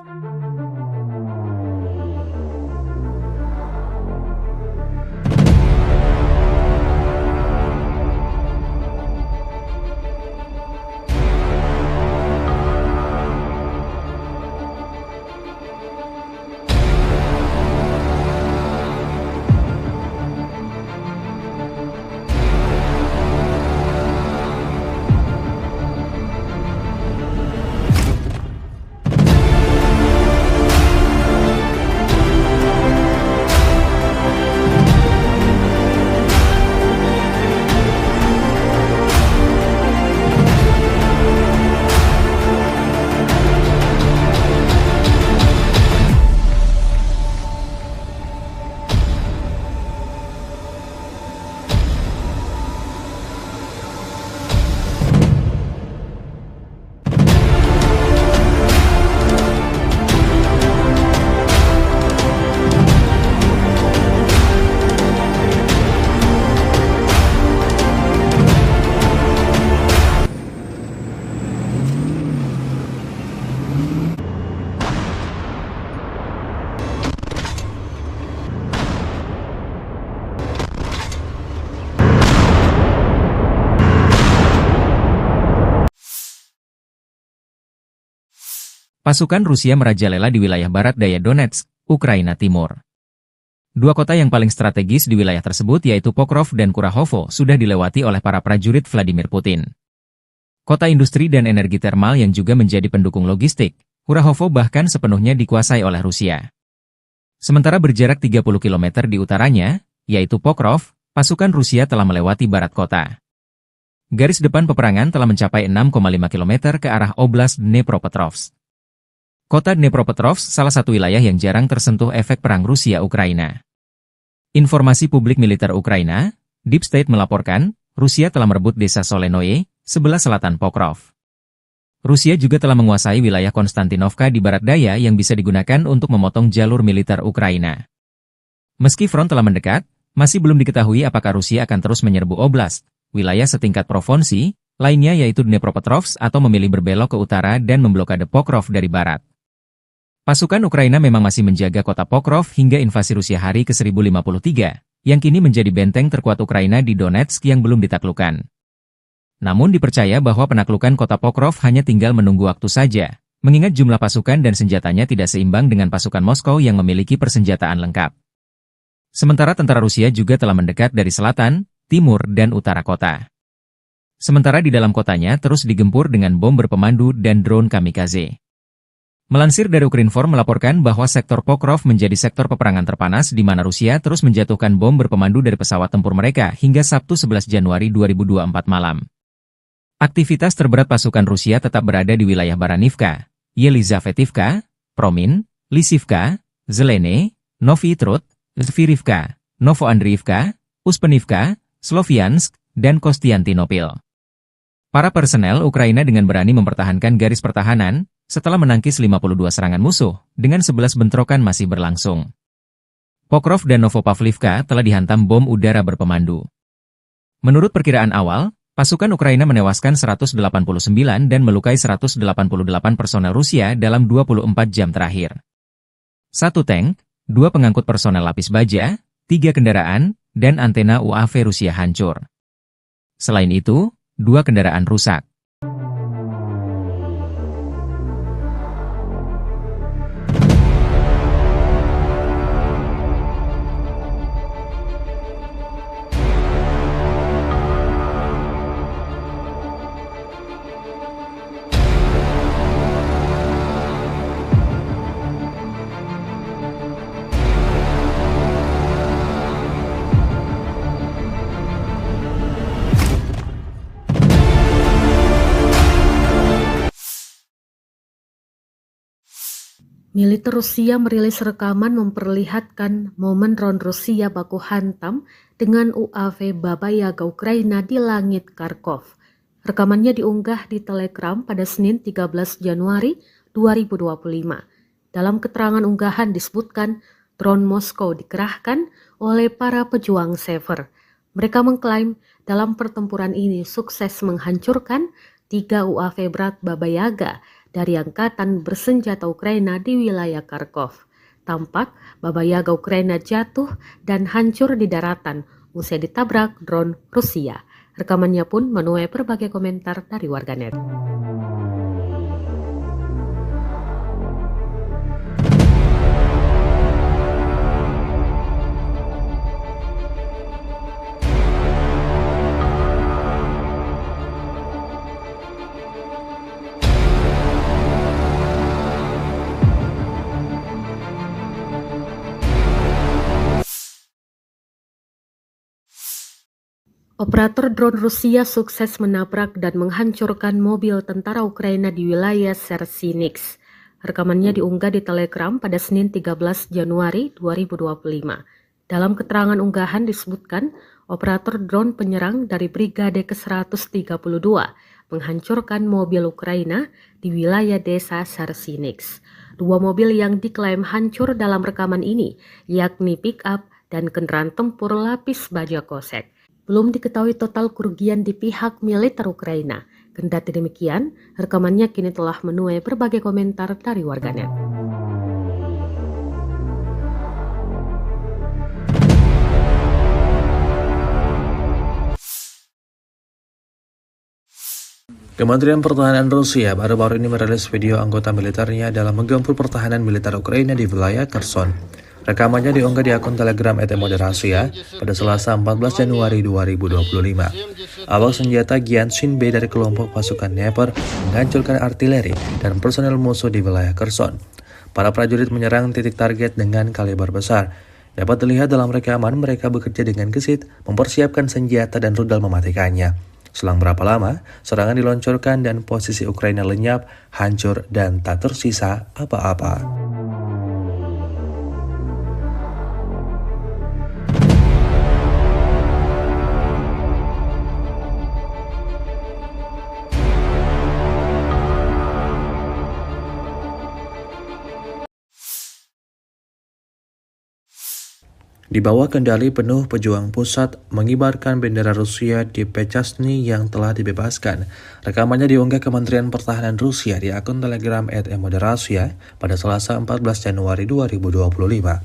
Pasukan Rusia merajalela di wilayah barat daya Donetsk, Ukraina Timur. Dua kota yang paling strategis di wilayah tersebut yaitu Pokrov dan Kurahovo sudah dilewati oleh para prajurit Vladimir Putin. Kota industri dan energi termal yang juga menjadi pendukung logistik, Kurahovo bahkan sepenuhnya dikuasai oleh Rusia. Sementara berjarak 30 km di utaranya, yaitu Pokrov, pasukan Rusia telah melewati barat kota. Garis depan peperangan telah mencapai 6,5 km ke arah Oblast Dnepropetrovsk. Kota Dnepropetrovsk salah satu wilayah yang jarang tersentuh efek perang Rusia-Ukraina. Informasi publik militer Ukraina, Deep State melaporkan, Rusia telah merebut desa Solenoye, sebelah selatan Pokrov. Rusia juga telah menguasai wilayah Konstantinovka di barat daya yang bisa digunakan untuk memotong jalur militer Ukraina. Meski front telah mendekat, masih belum diketahui apakah Rusia akan terus menyerbu oblast, wilayah setingkat provinsi, lainnya yaitu Dnepropetrovsk atau memilih berbelok ke utara dan memblokade Pokrov dari barat. Pasukan Ukraina memang masih menjaga kota Pokrov hingga invasi Rusia hari ke-1053, yang kini menjadi benteng terkuat Ukraina di Donetsk yang belum ditaklukkan. Namun dipercaya bahwa penaklukan kota Pokrov hanya tinggal menunggu waktu saja, mengingat jumlah pasukan dan senjatanya tidak seimbang dengan pasukan Moskow yang memiliki persenjataan lengkap. Sementara tentara Rusia juga telah mendekat dari selatan, timur dan utara kota. Sementara di dalam kotanya terus digempur dengan bom berpemandu dan drone kamikaze. Melansir dari Ukrinform melaporkan bahwa sektor Pokrov menjadi sektor peperangan terpanas di mana Rusia terus menjatuhkan bom berpemandu dari pesawat tempur mereka hingga Sabtu 11 Januari 2024 malam. Aktivitas terberat pasukan Rusia tetap berada di wilayah Baranivka, Yelizavetivka, Promin, Lisivka, Zelene, Novy Trud, Zvirivka, Novoandriivka, Uspenivka, Sloviansk, dan Kostiantynopil. Para personel Ukraina dengan berani mempertahankan garis pertahanan setelah menangkis 52 serangan musuh, dengan 11 bentrokan masih berlangsung. Pokrov dan Novopavlivka telah dihantam bom udara berpemandu. Menurut perkiraan awal, pasukan Ukraina menewaskan 189 dan melukai 188 personel Rusia dalam 24 jam terakhir. 1 tank, 2 pengangkut personel lapis baja, 3 kendaraan, dan antena UAV Rusia hancur. Selain itu, 2 kendaraan rusak. Militer Rusia merilis rekaman memperlihatkan momen drone Rusia baku hantam dengan UAV Baba Yaga Ukraina di langit Kharkov. Rekamannya diunggah di Telegram pada Senin 13 Januari 2025. Dalam keterangan unggahan disebutkan drone Moskow dikerahkan oleh para pejuang Sever. Mereka mengklaim dalam pertempuran ini sukses menghancurkan 3 UAV berat Baba Yaga dari Angkatan Bersenjata Ukraina di wilayah Kharkov. Tampak Baba Yaga Ukraina jatuh dan hancur di daratan usai ditabrak drone Rusia. Rekamannya pun menuai berbagai komentar dari warganet. Operator drone Rusia sukses menabrak dan menghancurkan mobil tentara Ukraina di wilayah Sersinix. Rekamannya diunggah di Telegram pada Senin 13 Januari 2025. Dalam keterangan unggahan disebutkan, operator drone penyerang dari Brigade ke-132 menghancurkan mobil Ukraina di wilayah desa Sersinix. 2 mobil yang diklaim hancur dalam rekaman ini, yakni pick-up dan kendaraan tempur lapis baja kosek. Belum diketahui total kerugian di pihak militer Ukraina. Kendati demikian, rekamannya kini telah menuai berbagai komentar dari warganet. Kementerian Pertahanan Rusia baru-baru ini merilis video anggota militernya dalam menggempur pertahanan militer Ukraina di wilayah Kherson. Rekamannya diunggah di akun Telegram @moderasia pada Selasa 14 Januari 2025. Awak senjata Gyanshin B dari kelompok pasukan Dnepr menghancurkan artileri dan personel musuh di wilayah Kherson. Para prajurit menyerang titik target dengan kaliber besar. Dapat dilihat dalam rekaman mereka bekerja dengan gesit, mempersiapkan senjata dan rudal mematikannya. Selang berapa lama, serangan diluncurkan dan posisi Ukraina lenyap, hancur, dan tak tersisa apa-apa. Di bawah kendali penuh pejuang pusat mengibarkan bendera Rusia di Pechasny yang telah dibebaskan. Rekamannya diunggah Kementerian Pertahanan Rusia di akun Telegram @moderasia pada Selasa 14 Januari 2025.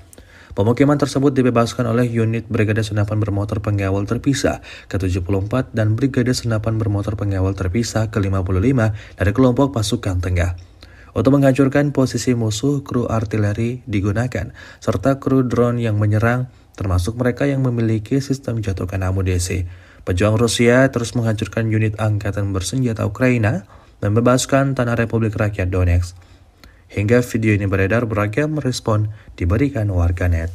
Pemukiman tersebut dibebaskan oleh unit Brigade Senapan Bermotor Pengawal Terpisah ke-74 dan Brigade Senapan Bermotor Pengawal Terpisah ke-55 dari kelompok pasukan tengah. Untuk menghancurkan posisi musuh, kru artileri digunakan, serta kru drone yang menyerang, termasuk mereka yang memiliki sistem jatuhkan amunisi. Pejuang Rusia terus menghancurkan unit angkatan bersenjata Ukraina, membebaskan tanah Republik Rakyat Donetsk. Hingga video ini beredar, beragam respon diberikan warganet.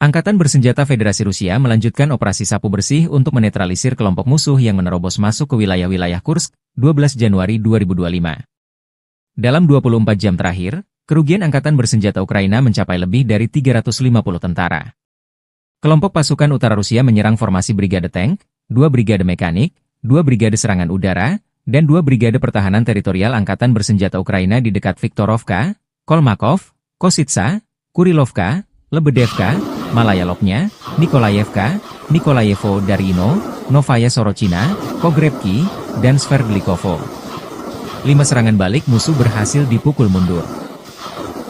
Angkatan Bersenjata Federasi Rusia melanjutkan operasi sapu bersih untuk menetralisir kelompok musuh yang menerobos masuk ke wilayah-wilayah Kursk, 12 Januari 2025. Dalam 24 jam terakhir, kerugian Angkatan Bersenjata Ukraina mencapai lebih dari 350 tentara. Kelompok pasukan utara Rusia menyerang formasi Brigade Tank, 2 Brigade Mekanik, 2 Brigade Serangan Udara, dan 2 Brigade Pertahanan Teritorial Angkatan Bersenjata Ukraina di dekat Viktorovka, Kolmakov, Kositsa, Kurilovka, Lebedevka, Malaya Lopnya, Nikolayevka, Nikolayevo Darino, Novaya Sorochina, Pogrebki, dan Sverdlikovo. 5 serangan balik musuh berhasil dipukul mundur.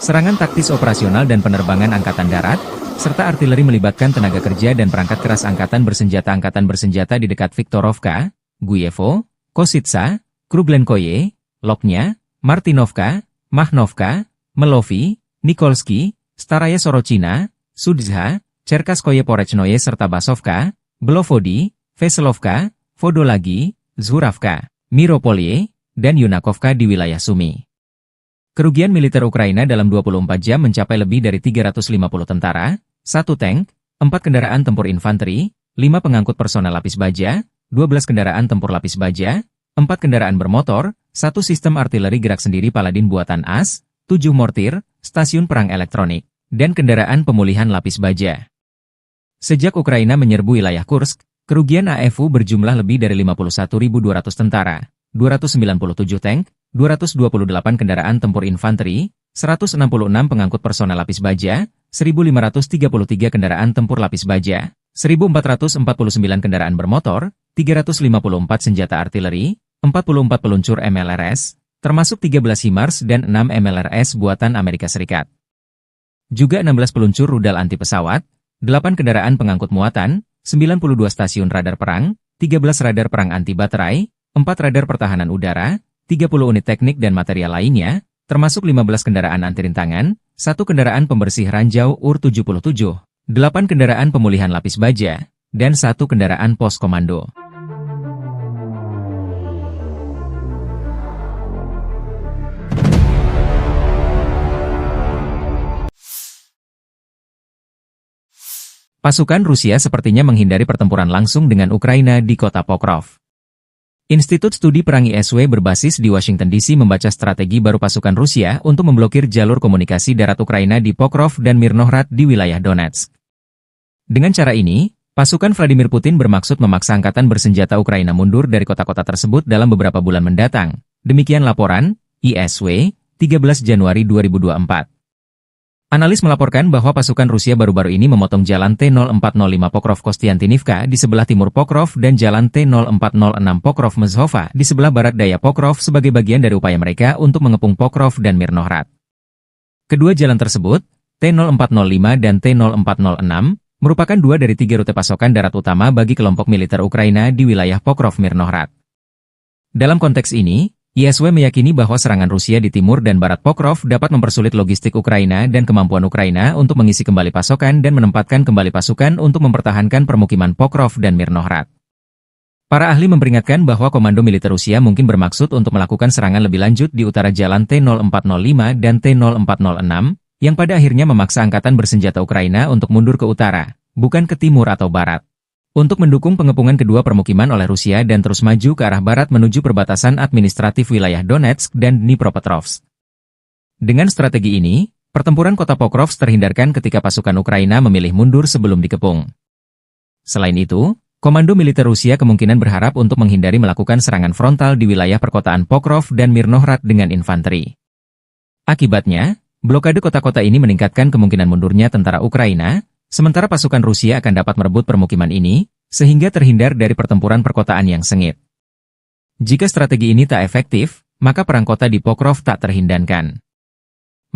Serangan taktis operasional dan penerbangan Angkatan Darat, serta artileri melibatkan tenaga kerja dan perangkat keras Angkatan Bersenjata di dekat Viktorovka, Guyevo, Kositsa, Kruglenkoye, Lopnya, Martinovka, Mahnovka, Melovi, Nikolsky, Staraya Sorochina, Sudzha, Cherkaskoye Porechnoye serta Basovka, Belovodi, Veselovka, Vodolagi, Zhuravka, Miropolye, dan Yunakovka di wilayah Sumy. Kerugian militer Ukraina dalam 24 jam mencapai lebih dari 350 tentara, 1 tank, 4 kendaraan tempur infanteri, 5 pengangkut personel lapis baja, 12 kendaraan tempur lapis baja, 4 kendaraan bermotor, 1 sistem artileri gerak sendiri Paladin buatan AS, 7 mortir, stasiun perang elektronik, dan kendaraan pemulihan lapis baja. Sejak Ukraina menyerbu wilayah Kursk, kerugian AFU berjumlah lebih dari 51.200 tentara, 297 tank, 228 kendaraan tempur infanteri, 166 pengangkut personel lapis baja, 1.533 kendaraan tempur lapis baja, 1.449 kendaraan bermotor, 354 senjata artileri, 44 peluncur MLRS, termasuk 13 HIMARS dan 6 MLRS buatan Amerika Serikat. Juga 16 peluncur rudal anti pesawat, 8 kendaraan pengangkut muatan, 92 stasiun radar perang, 13 radar perang anti baterai, 4 radar pertahanan udara, 30 unit teknik dan material lainnya, termasuk 15 kendaraan anti rintangan, 1 kendaraan pembersih ranjau UR-77, 8 kendaraan pemulihan lapis baja, dan 1 kendaraan pos komando. Pasukan Rusia sepertinya menghindari pertempuran langsung dengan Ukraina di kota Pokrov. Institut Studi Perang ISW berbasis di Washington DC membaca strategi baru pasukan Rusia untuk memblokir jalur komunikasi darat Ukraina di Pokrov dan Mirnohrad di wilayah Donetsk. Dengan cara ini, pasukan Vladimir Putin bermaksud memaksa angkatan bersenjata Ukraina mundur dari kota-kota tersebut dalam beberapa bulan mendatang. Demikian laporan ISW, 13 Januari 2024. Analis melaporkan bahwa pasukan Rusia baru-baru ini memotong jalan T-0405 Pokrov-Kostiantinivka di sebelah timur Pokrov dan jalan T-0406 Pokrov-Mezhova di sebelah barat daya Pokrov sebagai bagian dari upaya mereka untuk mengepung Pokrov dan Mirnohrad. Kedua jalan tersebut, T-0405 dan T-0406, merupakan 2 dari 3 rute pasokan darat utama bagi kelompok militer Ukraina di wilayah Pokrov-Mirnohrad. Dalam konteks ini, ISW meyakini bahwa serangan Rusia di timur dan barat Pokrov dapat mempersulit logistik Ukraina dan kemampuan Ukraina untuk mengisi kembali pasokan dan menempatkan kembali pasukan untuk mempertahankan permukiman Pokrov dan Mirnohrad. Para ahli memperingatkan bahwa komando militer Rusia mungkin bermaksud untuk melakukan serangan lebih lanjut di utara jalan T-0405 dan T-0406, yang pada akhirnya memaksa angkatan bersenjata Ukraina untuk mundur ke utara, bukan ke timur atau barat, untuk mendukung pengepungan kedua permukiman oleh Rusia dan terus maju ke arah barat menuju perbatasan administratif wilayah Donetsk dan Dnipropetrovsk. Dengan strategi ini, pertempuran kota Pokrov terhindarkan ketika pasukan Ukraina memilih mundur sebelum dikepung. Selain itu, Komando militer Rusia kemungkinan berharap untuk menghindari melakukan serangan frontal di wilayah perkotaan Pokrov dan Mirnohrad dengan infanteri. Akibatnya, blokade kota-kota ini meningkatkan kemungkinan mundurnya tentara Ukraina, sementara pasukan Rusia akan dapat merebut permukiman ini, sehingga terhindar dari pertempuran perkotaan yang sengit. Jika strategi ini tak efektif, maka perang kota di Pokrov tak terhindarkan.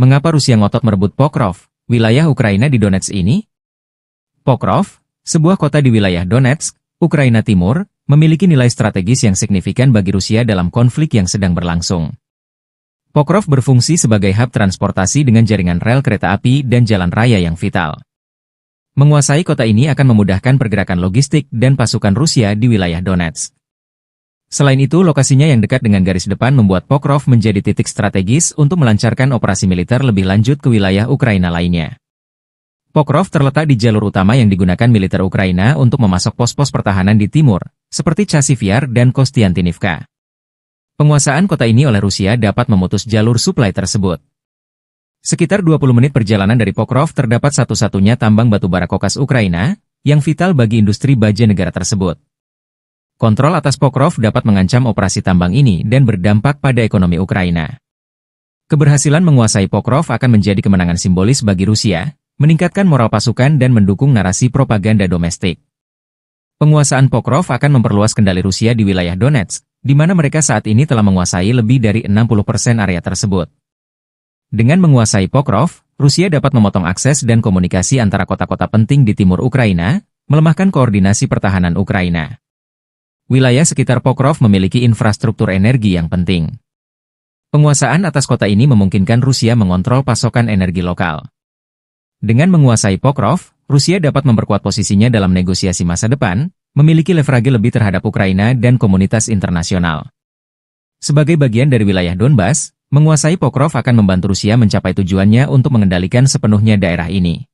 Mengapa Rusia ngotot merebut Pokrov, wilayah Ukraina di Donetsk ini? Pokrov, sebuah kota di wilayah Donetsk, Ukraina Timur, memiliki nilai strategis yang signifikan bagi Rusia dalam konflik yang sedang berlangsung. Pokrov berfungsi sebagai hub transportasi dengan jaringan rel kereta api dan jalan raya yang vital. Menguasai kota ini akan memudahkan pergerakan logistik dan pasukan Rusia di wilayah Donetsk. Selain itu, lokasinya yang dekat dengan garis depan membuat Pokrov menjadi titik strategis untuk melancarkan operasi militer lebih lanjut ke wilayah Ukraina lainnya. Pokrov terletak di jalur utama yang digunakan militer Ukraina untuk memasok pos-pos pertahanan di timur, seperti Chasiv-Yar dan Kostiantynivka. Penguasaan kota ini oleh Rusia dapat memutus jalur suplai tersebut. Sekitar 20 menit perjalanan dari Pokrov terdapat satu-satunya tambang batubara kokas Ukraina, yang vital bagi industri baja negara tersebut. Kontrol atas Pokrov dapat mengancam operasi tambang ini dan berdampak pada ekonomi Ukraina. Keberhasilan menguasai Pokrov akan menjadi kemenangan simbolis bagi Rusia, meningkatkan moral pasukan dan mendukung narasi propaganda domestik. Penguasaan Pokrov akan memperluas kendali Rusia di wilayah Donetsk, di mana mereka saat ini telah menguasai lebih dari 60% area tersebut. Dengan menguasai Pokrov, Rusia dapat memotong akses dan komunikasi antara kota-kota penting di timur Ukraina, melemahkan koordinasi pertahanan Ukraina. Wilayah sekitar Pokrov memiliki infrastruktur energi yang penting. Penguasaan atas kota ini memungkinkan Rusia mengontrol pasokan energi lokal. Dengan menguasai Pokrov, Rusia dapat memperkuat posisinya dalam negosiasi masa depan, memiliki leverage lebih terhadap Ukraina dan komunitas internasional. Sebagai bagian dari wilayah Donbas, menguasai Pokrov akan membantu Rusia mencapai tujuannya untuk mengendalikan sepenuhnya daerah ini.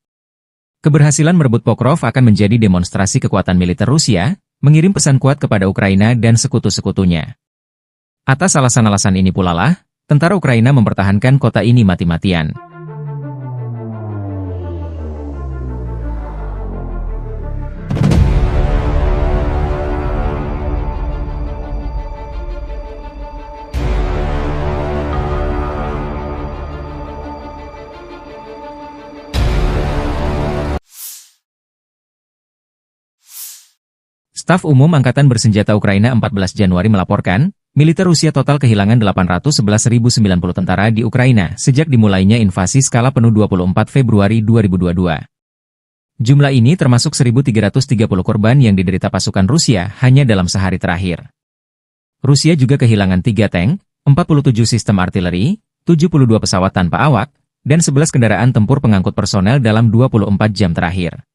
Keberhasilan merebut Pokrov akan menjadi demonstrasi kekuatan militer Rusia, mengirim pesan kuat kepada Ukraina dan sekutu-sekutunya. Atas alasan-alasan ini pula lah, tentara Ukraina mempertahankan kota ini mati-matian. Staf Umum Angkatan Bersenjata Ukraina 14 Januari melaporkan, militer Rusia total kehilangan 811.090 tentara di Ukraina sejak dimulainya invasi skala penuh 24 Februari 2022. Jumlah ini termasuk 1.330 korban yang diderita pasukan Rusia hanya dalam sehari terakhir. Rusia juga kehilangan 3 tank, 47 sistem artileri, 72 pesawat tanpa awak, dan 11 kendaraan tempur pengangkut personel dalam 24 jam terakhir.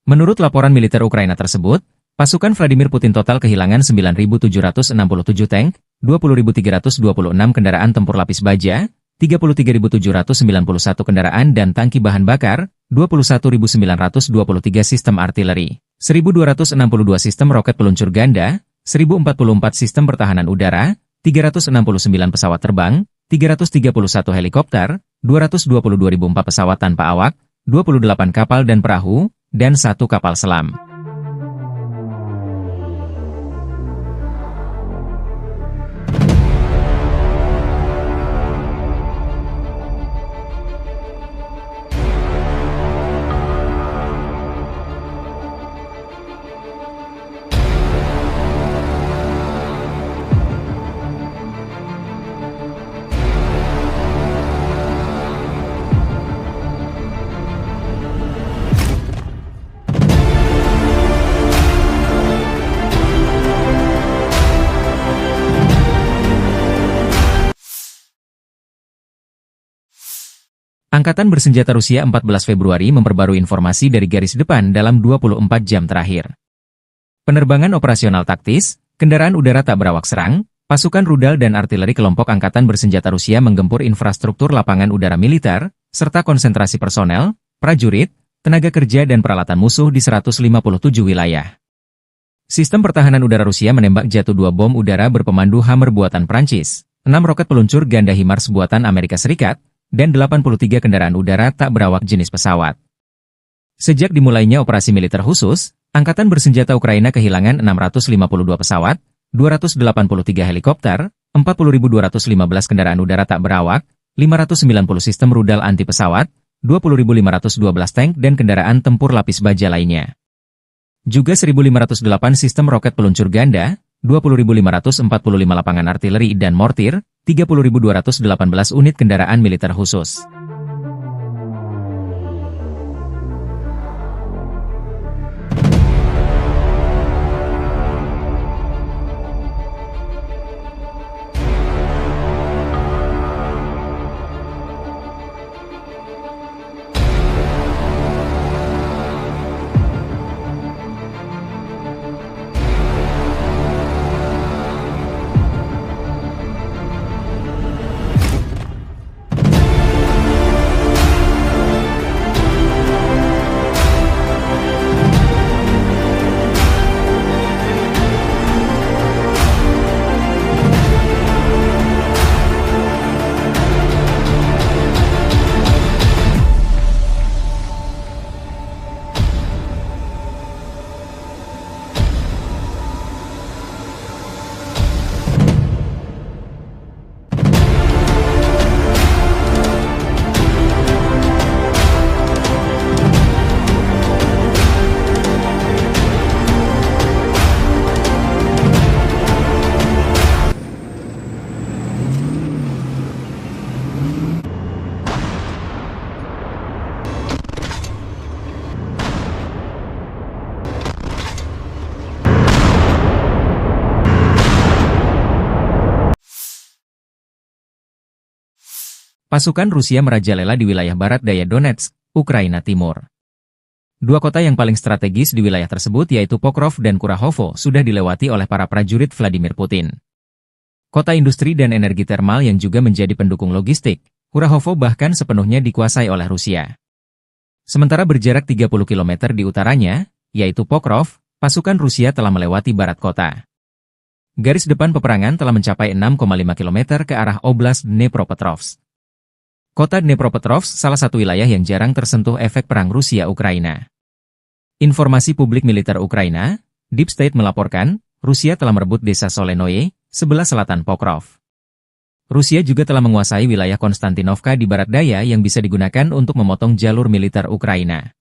Menurut laporan militer Ukraina tersebut, pasukan Vladimir Putin total kehilangan 9.767 tank, 20.326 kendaraan tempur lapis baja, 33.791 kendaraan dan tangki bahan bakar, 21.923 sistem artileri, 1.262 sistem roket peluncur ganda, 1.044 sistem pertahanan udara, 369 pesawat terbang, 331 helikopter, 222.004 pesawat tanpa awak, 28 kapal dan perahu, dan 1 kapal selam. Angkatan Bersenjata Rusia 14 Februari memperbarui informasi dari garis depan dalam 24 jam terakhir. Penerbangan operasional taktis, kendaraan udara tak berawak serang, pasukan rudal dan artileri kelompok Angkatan Bersenjata Rusia menggempur infrastruktur lapangan udara militer, serta konsentrasi personel, prajurit, tenaga kerja dan peralatan musuh di 157 wilayah. Sistem pertahanan udara Rusia menembak jatuh 2 bom udara berpemandu Hammer buatan Prancis, 6 roket peluncur ganda HIMARS buatan Amerika Serikat, dan 83 kendaraan udara tak berawak jenis pesawat. Sejak dimulainya operasi militer khusus, Angkatan Bersenjata Ukraina kehilangan 652 pesawat, 283 helikopter, 40.215 kendaraan udara tak berawak, 590 sistem rudal anti pesawat, 20.512 tank dan kendaraan tempur lapis baja lainnya. Juga 1.508 sistem roket peluncur ganda, 20.545 lapangan artileri dan mortir, 30.218 unit kendaraan militer khusus. Pasukan Rusia merajalela di wilayah barat daya Donetsk, Ukraina Timur. Dua kota yang paling strategis di wilayah tersebut yaitu Pokrov dan Kurahovo sudah dilewati oleh para prajurit Vladimir Putin. Kota industri dan energi termal yang juga menjadi pendukung logistik, Kurahovo bahkan sepenuhnya dikuasai oleh Rusia. Sementara berjarak 30 km di utaranya, yaitu Pokrov, pasukan Rusia telah melewati barat kota. Garis depan peperangan telah mencapai 6,5 km ke arah Oblast Dnepropetrovsk. Kota Dnepropetrovsk salah satu wilayah yang jarang tersentuh efek perang Rusia-Ukraina. Informasi publik militer Ukraina, Deep State melaporkan, Rusia telah merebut desa Solenoye, sebelah selatan Pokrov. Rusia juga telah menguasai wilayah Konstantinovka di barat daya yang bisa digunakan untuk memotong jalur militer Ukraina.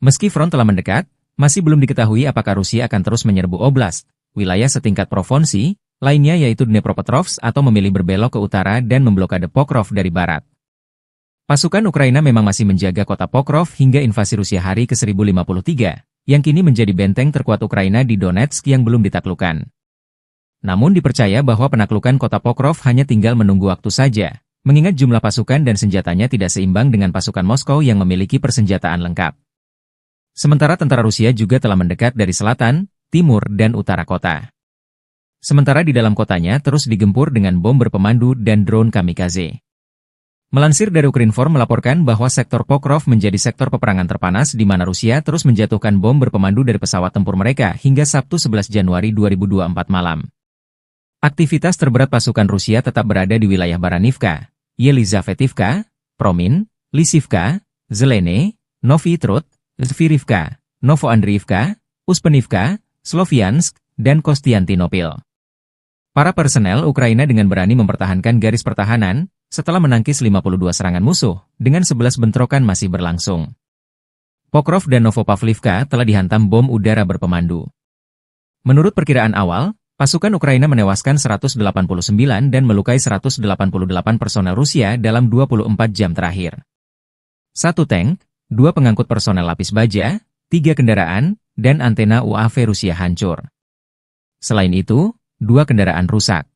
Meski front telah mendekat, masih belum diketahui apakah Rusia akan terus menyerbu oblast, wilayah setingkat provinsi, lainnya yaitu Dnepropetrovsk atau memilih berbelok ke utara dan memblokade Pokrov dari barat. Pasukan Ukraina memang masih menjaga kota Pokrov hingga invasi Rusia hari ke-1053, yang kini menjadi benteng terkuat Ukraina di Donetsk yang belum ditaklukkan. Namun dipercaya bahwa penaklukan kota Pokrov hanya tinggal menunggu waktu saja, mengingat jumlah pasukan dan senjatanya tidak seimbang dengan pasukan Moskow yang memiliki persenjataan lengkap. Sementara tentara Rusia juga telah mendekat dari selatan, timur dan utara kota. Sementara di dalam kotanya terus digempur dengan bom berpemandu dan drone kamikaze. Melansir dari Ukrinform melaporkan bahwa sektor Pokrov menjadi sektor peperangan terpanas di mana Rusia terus menjatuhkan bom berpemandu dari pesawat tempur mereka hingga Sabtu 11 Januari 2024 malam. Aktivitas terberat pasukan Rusia tetap berada di wilayah Baranivka, Yelizavetivka, Promin, Lisivka, Zelene, Novy Trud, Zvirivka, Novoandriivka, Uspenivka, Sloviansk, dan Kostiantynopil. Para personel Ukraina dengan berani mempertahankan garis pertahanan, setelah menangkis 52 serangan musuh, dengan 11 bentrokan masih berlangsung. Pokrov dan Novopavlivka telah dihantam bom udara berpemandu. Menurut perkiraan awal, pasukan Ukraina menewaskan 189 dan melukai 188 personel Rusia dalam 24 jam terakhir. 1 tank, 2 pengangkut personel lapis baja, 3 kendaraan, dan antena UAV Rusia hancur. Selain itu, 2 kendaraan rusak.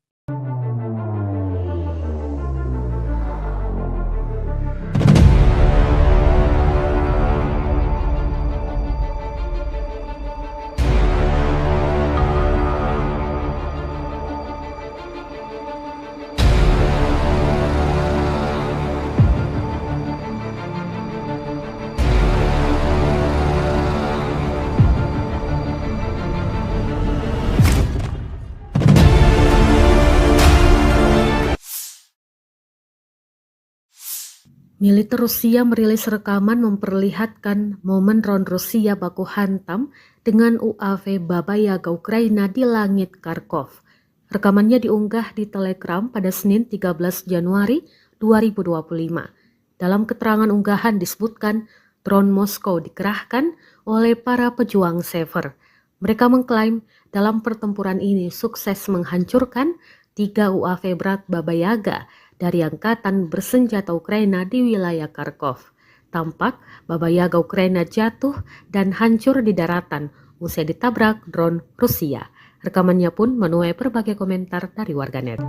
Militer Rusia merilis rekaman memperlihatkan momen ron Rusia baku hantam dengan UAV Baba Yaga Ukraina di langit Kharkov. Rekamannya diunggah di Telegram pada Senin 13 Januari 2025. Dalam keterangan unggahan disebutkan drone Moskow dikerahkan oleh para pejuang Sever. Mereka mengklaim dalam pertempuran ini sukses menghancurkan 3 UAV berat Baba Yaga dari Angkatan Bersenjata Ukraina di wilayah Kharkov. Tampak Baba Yaga Ukraina jatuh dan hancur di daratan usai ditabrak drone Rusia. Rekamannya pun menuai berbagai komentar dari warganet.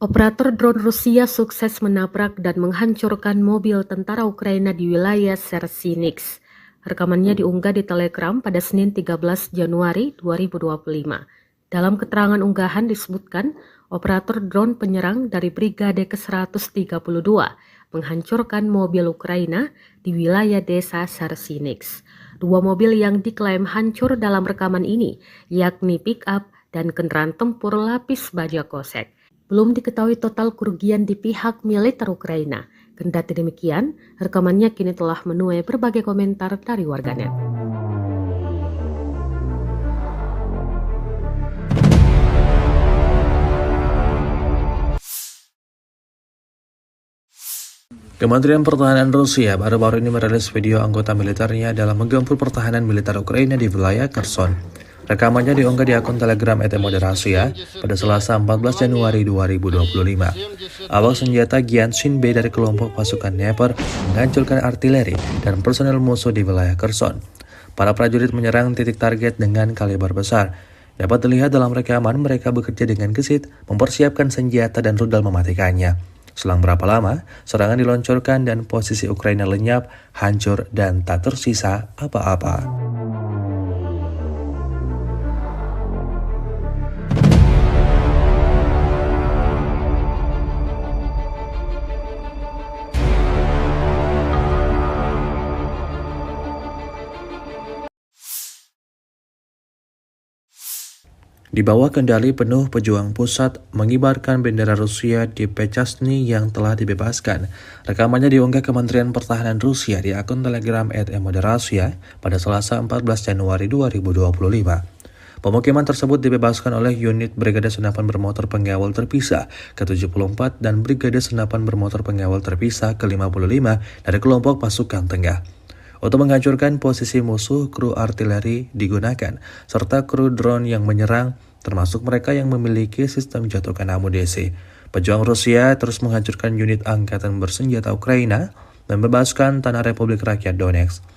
Operator drone Rusia sukses menabrak dan menghancurkan mobil tentara Ukraina di wilayah Sersinix. Rekamannya diunggah di Telegram pada Senin 13 Januari 2025. Dalam keterangan unggahan disebutkan, operator drone penyerang dari Brigade ke-132 menghancurkan mobil Ukraina di wilayah desa Sersinix. 2 mobil yang diklaim hancur dalam rekaman ini, yakni pick-up dan kendaraan tempur lapis baja kosek. Belum diketahui total kerugian di pihak militer Ukraina. Kendati demikian, rekamannya kini telah menuai berbagai komentar dari warganet. Kementerian Pertahanan Rusia baru-baru ini merilis video anggota militernya dalam menggempur pertahanan militer Ukraina di wilayah Kherson. Rekamannya diunggah di akun Telegram @moderasia pada Selasa 14 Januari 2025. Awak senjata Gyanshin B dari kelompok pasukan Dnepr menghancurkan artileri dan personel musuh di wilayah Kherson. Para prajurit menyerang titik target dengan kaliber besar. Dapat dilihat dalam rekaman mereka bekerja dengan gesit, mempersiapkan senjata dan rudal mematikannya. Selang berapa lama, serangan diluncurkan dan posisi Ukraina lenyap, hancur, dan tak tersisa apa-apa. Di bawah kendali penuh pejuang pusat mengibarkan bendera Rusia di Pechasny yang telah dibebaskan. Rekamannya diunggah Kementerian Pertahanan Rusia di akun Telegram @moderasia pada Selasa 14 Januari 2025. Pemukiman tersebut dibebaskan oleh unit Brigade Senapan Bermotor Pengawal Terpisah ke-74 dan Brigade Senapan Bermotor Pengawal Terpisah ke-55 dari kelompok pasukan tengah. Untuk menghancurkan posisi musuh, kru artileri digunakan, serta kru drone yang menyerang, termasuk mereka yang memiliki sistem jatuhkan amunisi. Pejuang Rusia terus menghancurkan unit angkatan bersenjata Ukraina dan membebaskan tanah Republik Rakyat Donetsk.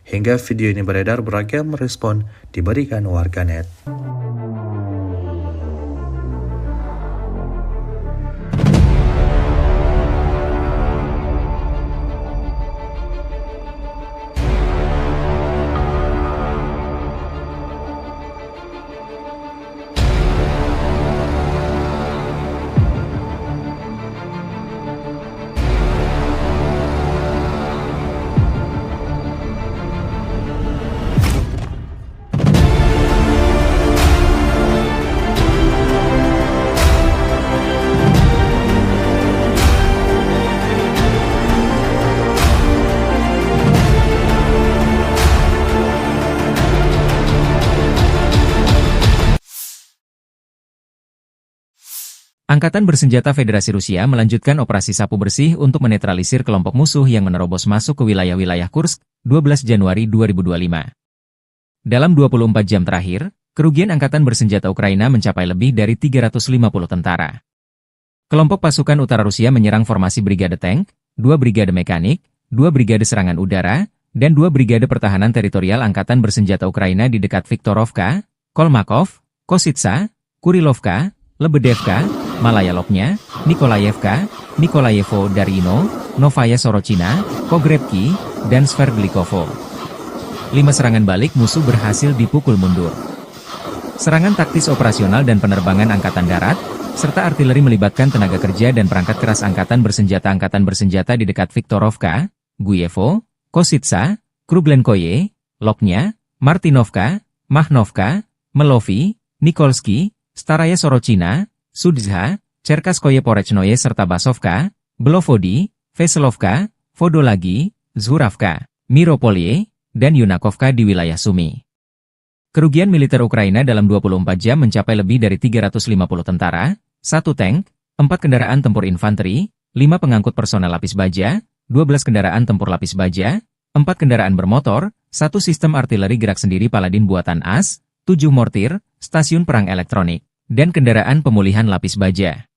Hingga video ini beredar, beragam respon diberikan warganet. Angkatan Bersenjata Federasi Rusia melanjutkan operasi sapu bersih untuk menetralisir kelompok musuh yang menerobos masuk ke wilayah-wilayah Kursk, 12 Januari 2025. Dalam 24 jam terakhir, kerugian Angkatan Bersenjata Ukraina mencapai lebih dari 350 tentara. Kelompok pasukan utara Rusia menyerang formasi Brigade Tank, 2 Brigade Mekanik, 2 Brigade Serangan Udara, dan 2 Brigade Pertahanan Teritorial Angkatan Bersenjata Ukraina di dekat Viktorovka, Kolmakov, Kositsa, Kurilovka, Lebedevka, Malaya Lopnya, Nikolayevka, Nikolayevo Darino, Novaya Sorochina, Pogrebki, dan Sverdlikovo. 5 serangan balik musuh berhasil dipukul mundur. Serangan taktis operasional dan penerbangan angkatan darat, serta artileri melibatkan tenaga kerja dan perangkat keras angkatan bersenjata di dekat Viktorovka, Guyevo, Kositsa, Kruglenkoye, Loknya, Martinovka, Mahnovka, Melovi, Nikolski, Staraya Sorochina, Sudzha, Cherkaskoye Porechnoye serta Basovka, Belovodi, Veselovka, Vodolagi, Zhuravka, Miropolye, dan Yunakovka di wilayah Sumy. Kerugian militer Ukraina dalam 24 jam mencapai lebih dari 350 tentara, 1 tank, 4 kendaraan tempur infanteri, 5 pengangkut personel lapis baja, 12 kendaraan tempur lapis baja, 4 kendaraan bermotor, 1 sistem artileri gerak sendiri Paladin buatan AS, 7 mortir, stasiun perang elektronik, dan kendaraan pemulihan lapis baja.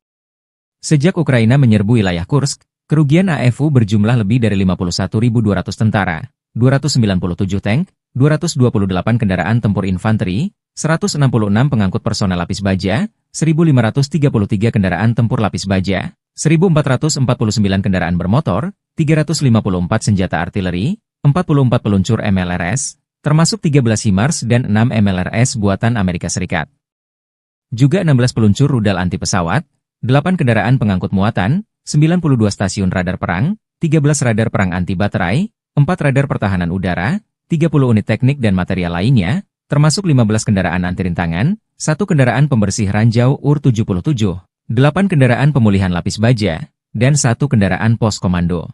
Sejak Ukraina menyerbu wilayah Kursk, kerugian AFU berjumlah lebih dari 51.200 tentara, 297 tank, 228 kendaraan tempur infanteri, 166 pengangkut personel lapis baja, 1.533 kendaraan tempur lapis baja, 1.449 kendaraan bermotor, 354 senjata artileri, 44 peluncur MLRS, termasuk 13 HIMARS dan 6 MLRS buatan Amerika Serikat. Juga 16 peluncur rudal anti pesawat, 8 kendaraan pengangkut muatan, 92 stasiun radar perang, 13 radar perang anti baterai, 4 radar pertahanan udara, 30 unit teknik dan material lainnya, termasuk 15 kendaraan anti-rintangan, 1 kendaraan pembersih ranjau UR-77, 8 kendaraan pemulihan lapis baja, dan 1 kendaraan pos komando.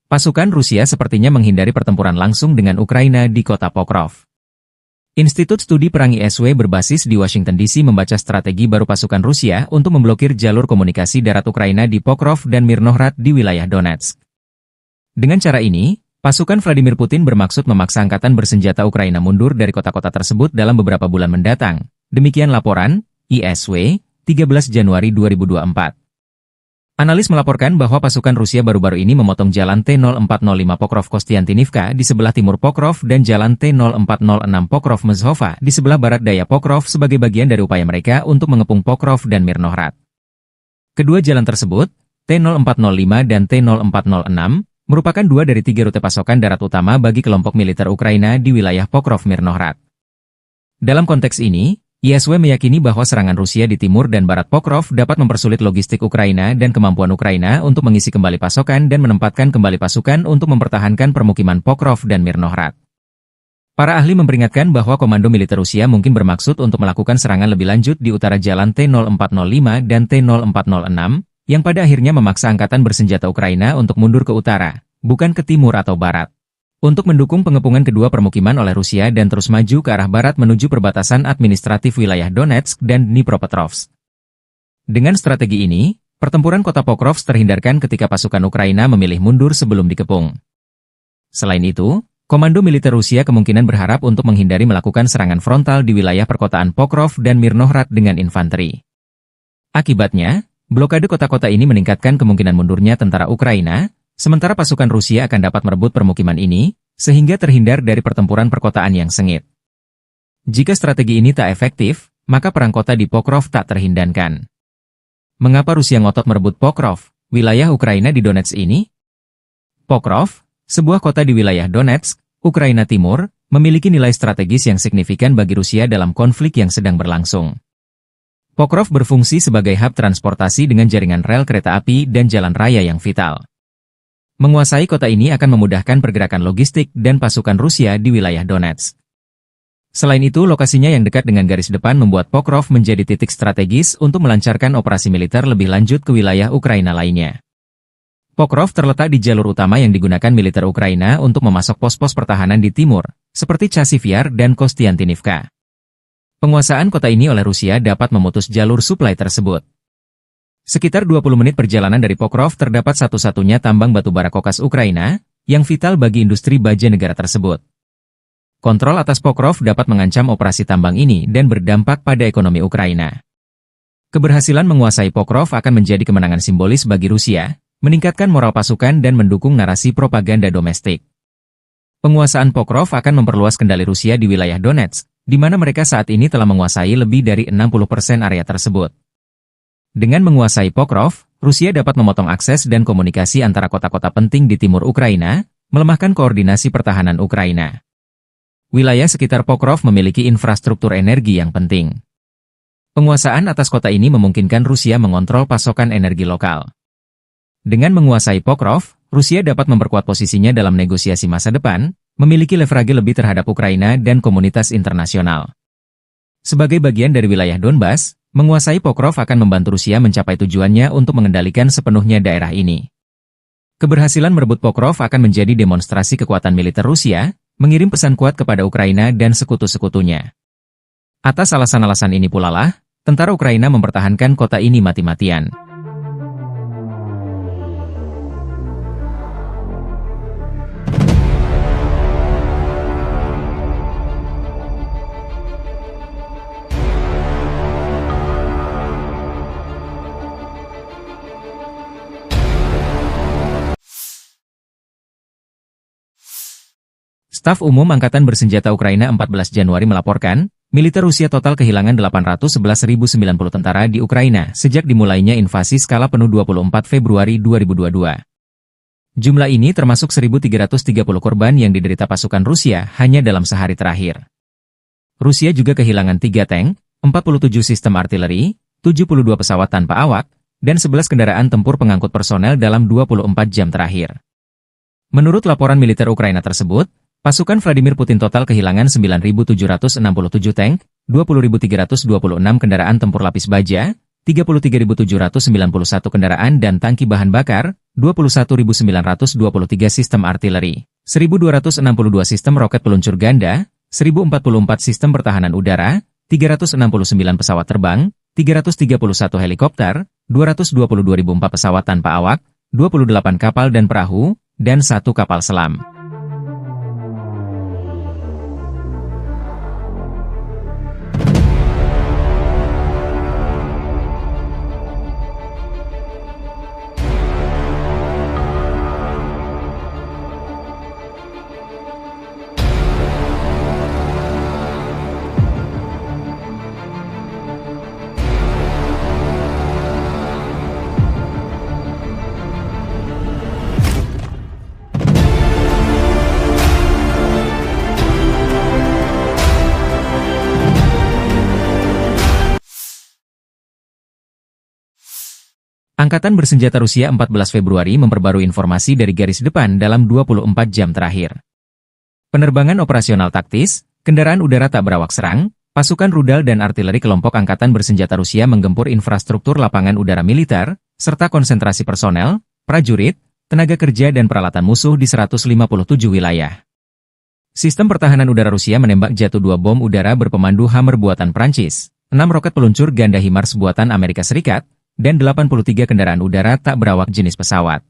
Pasukan Rusia sepertinya menghindari pertempuran langsung dengan Ukraina di kota Pokrov. Institut Studi Perang ISW berbasis di Washington DC membaca strategi baru pasukan Rusia untuk memblokir jalur komunikasi darat Ukraina di Pokrov dan Mirnohrad di wilayah Donetsk. Dengan cara ini, pasukan Vladimir Putin bermaksud memaksa angkatan bersenjata Ukraina mundur dari kota-kota tersebut dalam beberapa bulan mendatang. Demikian laporan ISW, 13 Januari 2024. Analis melaporkan bahwa pasukan Rusia baru-baru ini memotong jalan T-0405 Pokrov-Kostiantinivka di sebelah timur Pokrov dan jalan T-0406 Pokrov-Mezhova di sebelah barat daya Pokrov sebagai bagian dari upaya mereka untuk mengepung Pokrov dan Mirnohrad. Kedua jalan tersebut, T-0405 dan T-0406, merupakan 2 dari 3 rute pasokan darat utama bagi kelompok militer Ukraina di wilayah Pokrov-Mirnohrad. Dalam konteks ini, ISW meyakini bahwa serangan Rusia di timur dan barat Pokrov dapat mempersulit logistik Ukraina dan kemampuan Ukraina untuk mengisi kembali pasokan dan menempatkan kembali pasukan untuk mempertahankan permukiman Pokrov dan Mirnohrad. Para ahli memperingatkan bahwa komando militer Rusia mungkin bermaksud untuk melakukan serangan lebih lanjut di utara jalan T-0405 dan T-0406, yang pada akhirnya memaksa angkatan bersenjata Ukraina untuk mundur ke utara, bukan ke timur atau barat, untuk mendukung pengepungan kedua permukiman oleh Rusia dan terus maju ke arah barat menuju perbatasan administratif wilayah Donetsk dan Dnipropetrovsk. Dengan strategi ini, pertempuran kota Pokrov terhindarkan ketika pasukan Ukraina memilih mundur sebelum dikepung. Selain itu, komando militer Rusia kemungkinan berharap untuk menghindari melakukan serangan frontal di wilayah perkotaan Pokrov dan Mirnohrad dengan infanteri. Akibatnya, blokade kota-kota ini meningkatkan kemungkinan mundurnya tentara Ukraina, sementara pasukan Rusia akan dapat merebut permukiman ini, sehingga terhindar dari pertempuran perkotaan yang sengit. Jika strategi ini tak efektif, maka perang kota di Pokrov tak terhindarkan. Mengapa Rusia ngotot merebut Pokrov, wilayah Ukraina di Donetsk ini? Pokrov, sebuah kota di wilayah Donetsk, Ukraina Timur, memiliki nilai strategis yang signifikan bagi Rusia dalam konflik yang sedang berlangsung. Pokrov berfungsi sebagai hub transportasi dengan jaringan rel kereta api dan jalan raya yang vital. Menguasai kota ini akan memudahkan pergerakan logistik dan pasukan Rusia di wilayah Donetsk. Selain itu, lokasinya yang dekat dengan garis depan membuat Pokrov menjadi titik strategis untuk melancarkan operasi militer lebih lanjut ke wilayah Ukraina lainnya. Pokrov terletak di jalur utama yang digunakan militer Ukraina untuk memasok pos-pos pertahanan di timur, seperti Chasiv Yar dan Kostiantinivka. Penguasaan kota ini oleh Rusia dapat memutus jalur suplai tersebut. Sekitar 20 menit perjalanan dari Pokrov terdapat satu-satunya tambang batubara kokas Ukraina, yang vital bagi industri baja negara tersebut. Kontrol atas Pokrov dapat mengancam operasi tambang ini dan berdampak pada ekonomi Ukraina. Keberhasilan menguasai Pokrov akan menjadi kemenangan simbolis bagi Rusia, meningkatkan moral pasukan dan mendukung narasi propaganda domestik. Penguasaan Pokrov akan memperluas kendali Rusia di wilayah Donetsk, di mana mereka saat ini telah menguasai lebih dari 60% area tersebut. Dengan menguasai Pokrov, Rusia dapat memotong akses dan komunikasi antara kota-kota penting di timur Ukraina, melemahkan koordinasi pertahanan Ukraina. Wilayah sekitar Pokrov memiliki infrastruktur energi yang penting. Penguasaan atas kota ini memungkinkan Rusia mengontrol pasokan energi lokal. Dengan menguasai Pokrov, Rusia dapat memperkuat posisinya dalam negosiasi masa depan, memiliki leverage lebih terhadap Ukraina dan komunitas internasional. Sebagai bagian dari wilayah Donbas, menguasai Pokrov akan membantu Rusia mencapai tujuannya untuk mengendalikan sepenuhnya daerah ini. Keberhasilan merebut Pokrov akan menjadi demonstrasi kekuatan militer Rusia, mengirim pesan kuat kepada Ukraina dan sekutu-sekutunya. Atas alasan-alasan ini pula lah, tentara Ukraina mempertahankan kota ini mati-matian. Staf Umum Angkatan Bersenjata Ukraina 14 Januari melaporkan, militer Rusia total kehilangan 811.090 tentara di Ukraina sejak dimulainya invasi skala penuh 24 Februari 2022. Jumlah ini termasuk 1.330 korban yang diderita pasukan Rusia hanya dalam sehari terakhir. Rusia juga kehilangan 3 tank, 47 sistem artileri, 72 pesawat tanpa awak, dan 11 kendaraan tempur pengangkut personel dalam 24 jam terakhir. Menurut laporan militer Ukraina tersebut, pasukan Vladimir Putin total kehilangan 9.767 tank, 20.326 kendaraan tempur lapis baja, 33.791 kendaraan dan tangki bahan bakar, 21.923 sistem artileri, 1.262 sistem roket peluncur ganda, 1.044 sistem pertahanan udara, 369 pesawat terbang, 331 helikopter, 222.004 pesawat tanpa awak, 28 kapal dan perahu, dan 1 kapal selam. Angkatan Bersenjata Rusia 14 Februari memperbarui informasi dari garis depan dalam 24 jam terakhir. Penerbangan operasional taktis, kendaraan udara tak berawak serang, pasukan rudal dan artileri kelompok Angkatan Bersenjata Rusia menggempur infrastruktur lapangan udara militer, serta konsentrasi personel, prajurit, tenaga kerja dan peralatan musuh di 157 wilayah. Sistem pertahanan udara Rusia menembak jatuh 2 bom udara berpemandu Hammer buatan Prancis, 6 roket peluncur ganda HIMARS buatan Amerika Serikat, dan 83 kendaraan udara tak berawak jenis pesawat.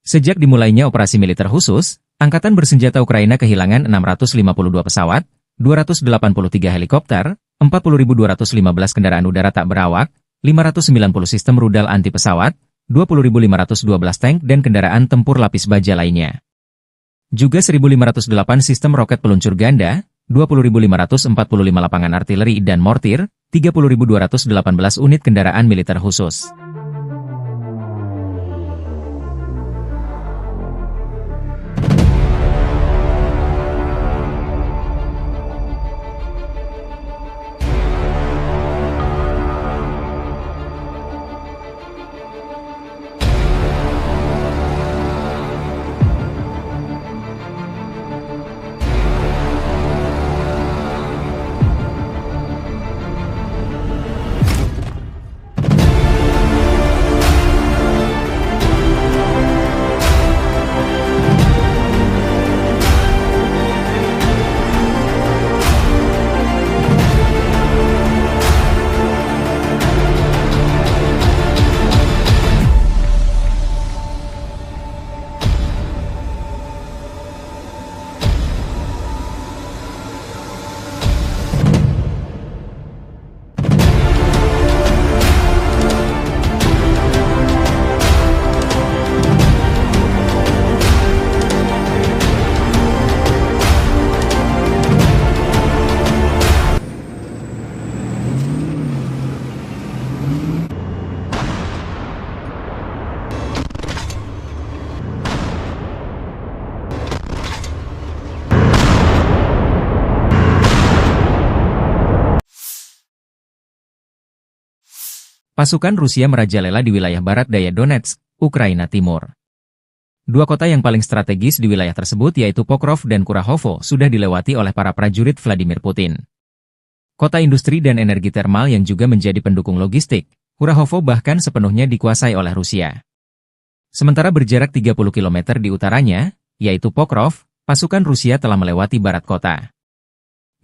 Sejak dimulainya operasi militer khusus, Angkatan Bersenjata Ukraina kehilangan 652 pesawat, 283 helikopter, 40.215 kendaraan udara tak berawak, 590 sistem rudal anti pesawat, 20.512 tank dan kendaraan tempur lapis baja lainnya. Juga 1.508 sistem roket peluncur ganda, 20.545 lapangan artileri dan mortir, 30.218 unit kendaraan militer khusus. pasukan Rusia merajalela di wilayah barat daya Donetsk, Ukraina Timur. Dua kota yang paling strategis di wilayah tersebut yaitu Pokrov dan Kurahovo sudah dilewati oleh para prajurit Vladimir Putin. Kota industri dan energi termal yang juga menjadi pendukung logistik, Kurahovo bahkan sepenuhnya dikuasai oleh Rusia. Sementara berjarak 30 km di utaranya, yaitu Pokrov, pasukan Rusia telah melewati barat kota.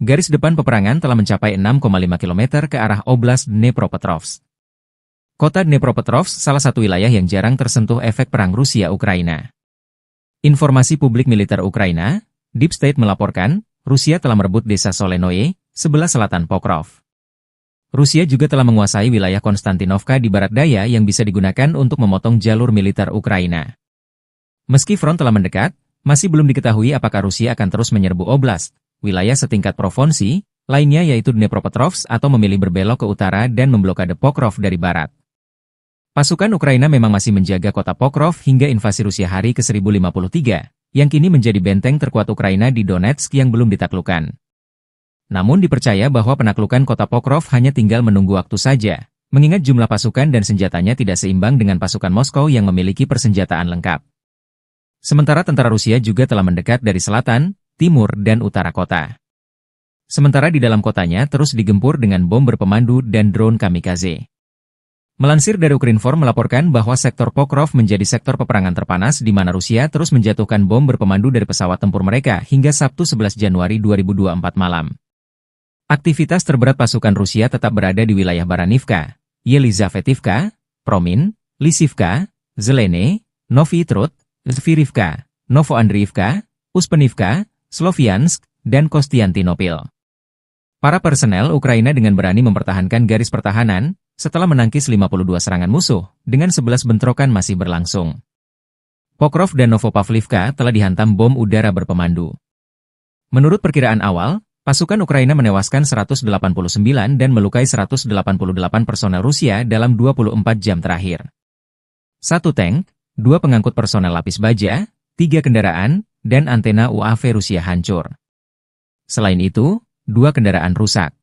Garis depan peperangan telah mencapai 6,5 km ke arah Oblast Dnepropetrovsk. Kota Dnepropetrovsk salah satu wilayah yang jarang tersentuh efek perang Rusia-Ukraina. Informasi publik militer Ukraina, Deep State melaporkan, Rusia telah merebut desa Solenoye, sebelah selatan Pokrov. Rusia juga telah menguasai wilayah Konstantinovka di barat daya yang bisa digunakan untuk memotong jalur militer Ukraina. Meski front telah mendekat, masih belum diketahui apakah Rusia akan terus menyerbu oblast, wilayah setingkat provinsi, lainnya yaitu Dnepropetrovsk atau memilih berbelok ke utara dan memblokade Pokrov dari barat. Pasukan Ukraina memang masih menjaga kota Pokrov hingga invasi Rusia hari ke-1053, yang kini menjadi benteng terkuat Ukraina di Donetsk yang belum ditaklukkan. Namun dipercaya bahwa penaklukan kota Pokrov hanya tinggal menunggu waktu saja, mengingat jumlah pasukan dan senjatanya tidak seimbang dengan pasukan Moskow yang memiliki persenjataan lengkap. Sementara tentara Rusia juga telah mendekat dari selatan, timur, dan utara kota. Sementara di dalam kotanya terus digempur dengan bom berpemandu dan drone kamikaze. Melansir dari Ukrinform melaporkan bahwa sektor Pokrov menjadi sektor peperangan terpanas di mana Rusia terus menjatuhkan bom berpemandu dari pesawat tempur mereka hingga Sabtu 11 Januari 2024 malam. Aktivitas terberat pasukan Rusia tetap berada di wilayah Baranivka, Yelizavetivka, Promin, Lisivka, Zelene, Novy Trud, Zvirivka, Novoandriivka, Uspenivka, Sloviansk, dan Kostiantinopil. Para personel Ukraina dengan berani mempertahankan garis pertahanan, setelah menangkis 52 serangan musuh, dengan 11 bentrokan masih berlangsung. Pokrov dan Novopavlivka telah dihantam bom udara berpemandu. Menurut perkiraan awal, pasukan Ukraina menewaskan 189 dan melukai 188 personel Rusia dalam 24 jam terakhir. 1 tank, 2 pengangkut personel lapis baja, 3 kendaraan, dan antena UAV Rusia hancur. Selain itu, 2 kendaraan rusak.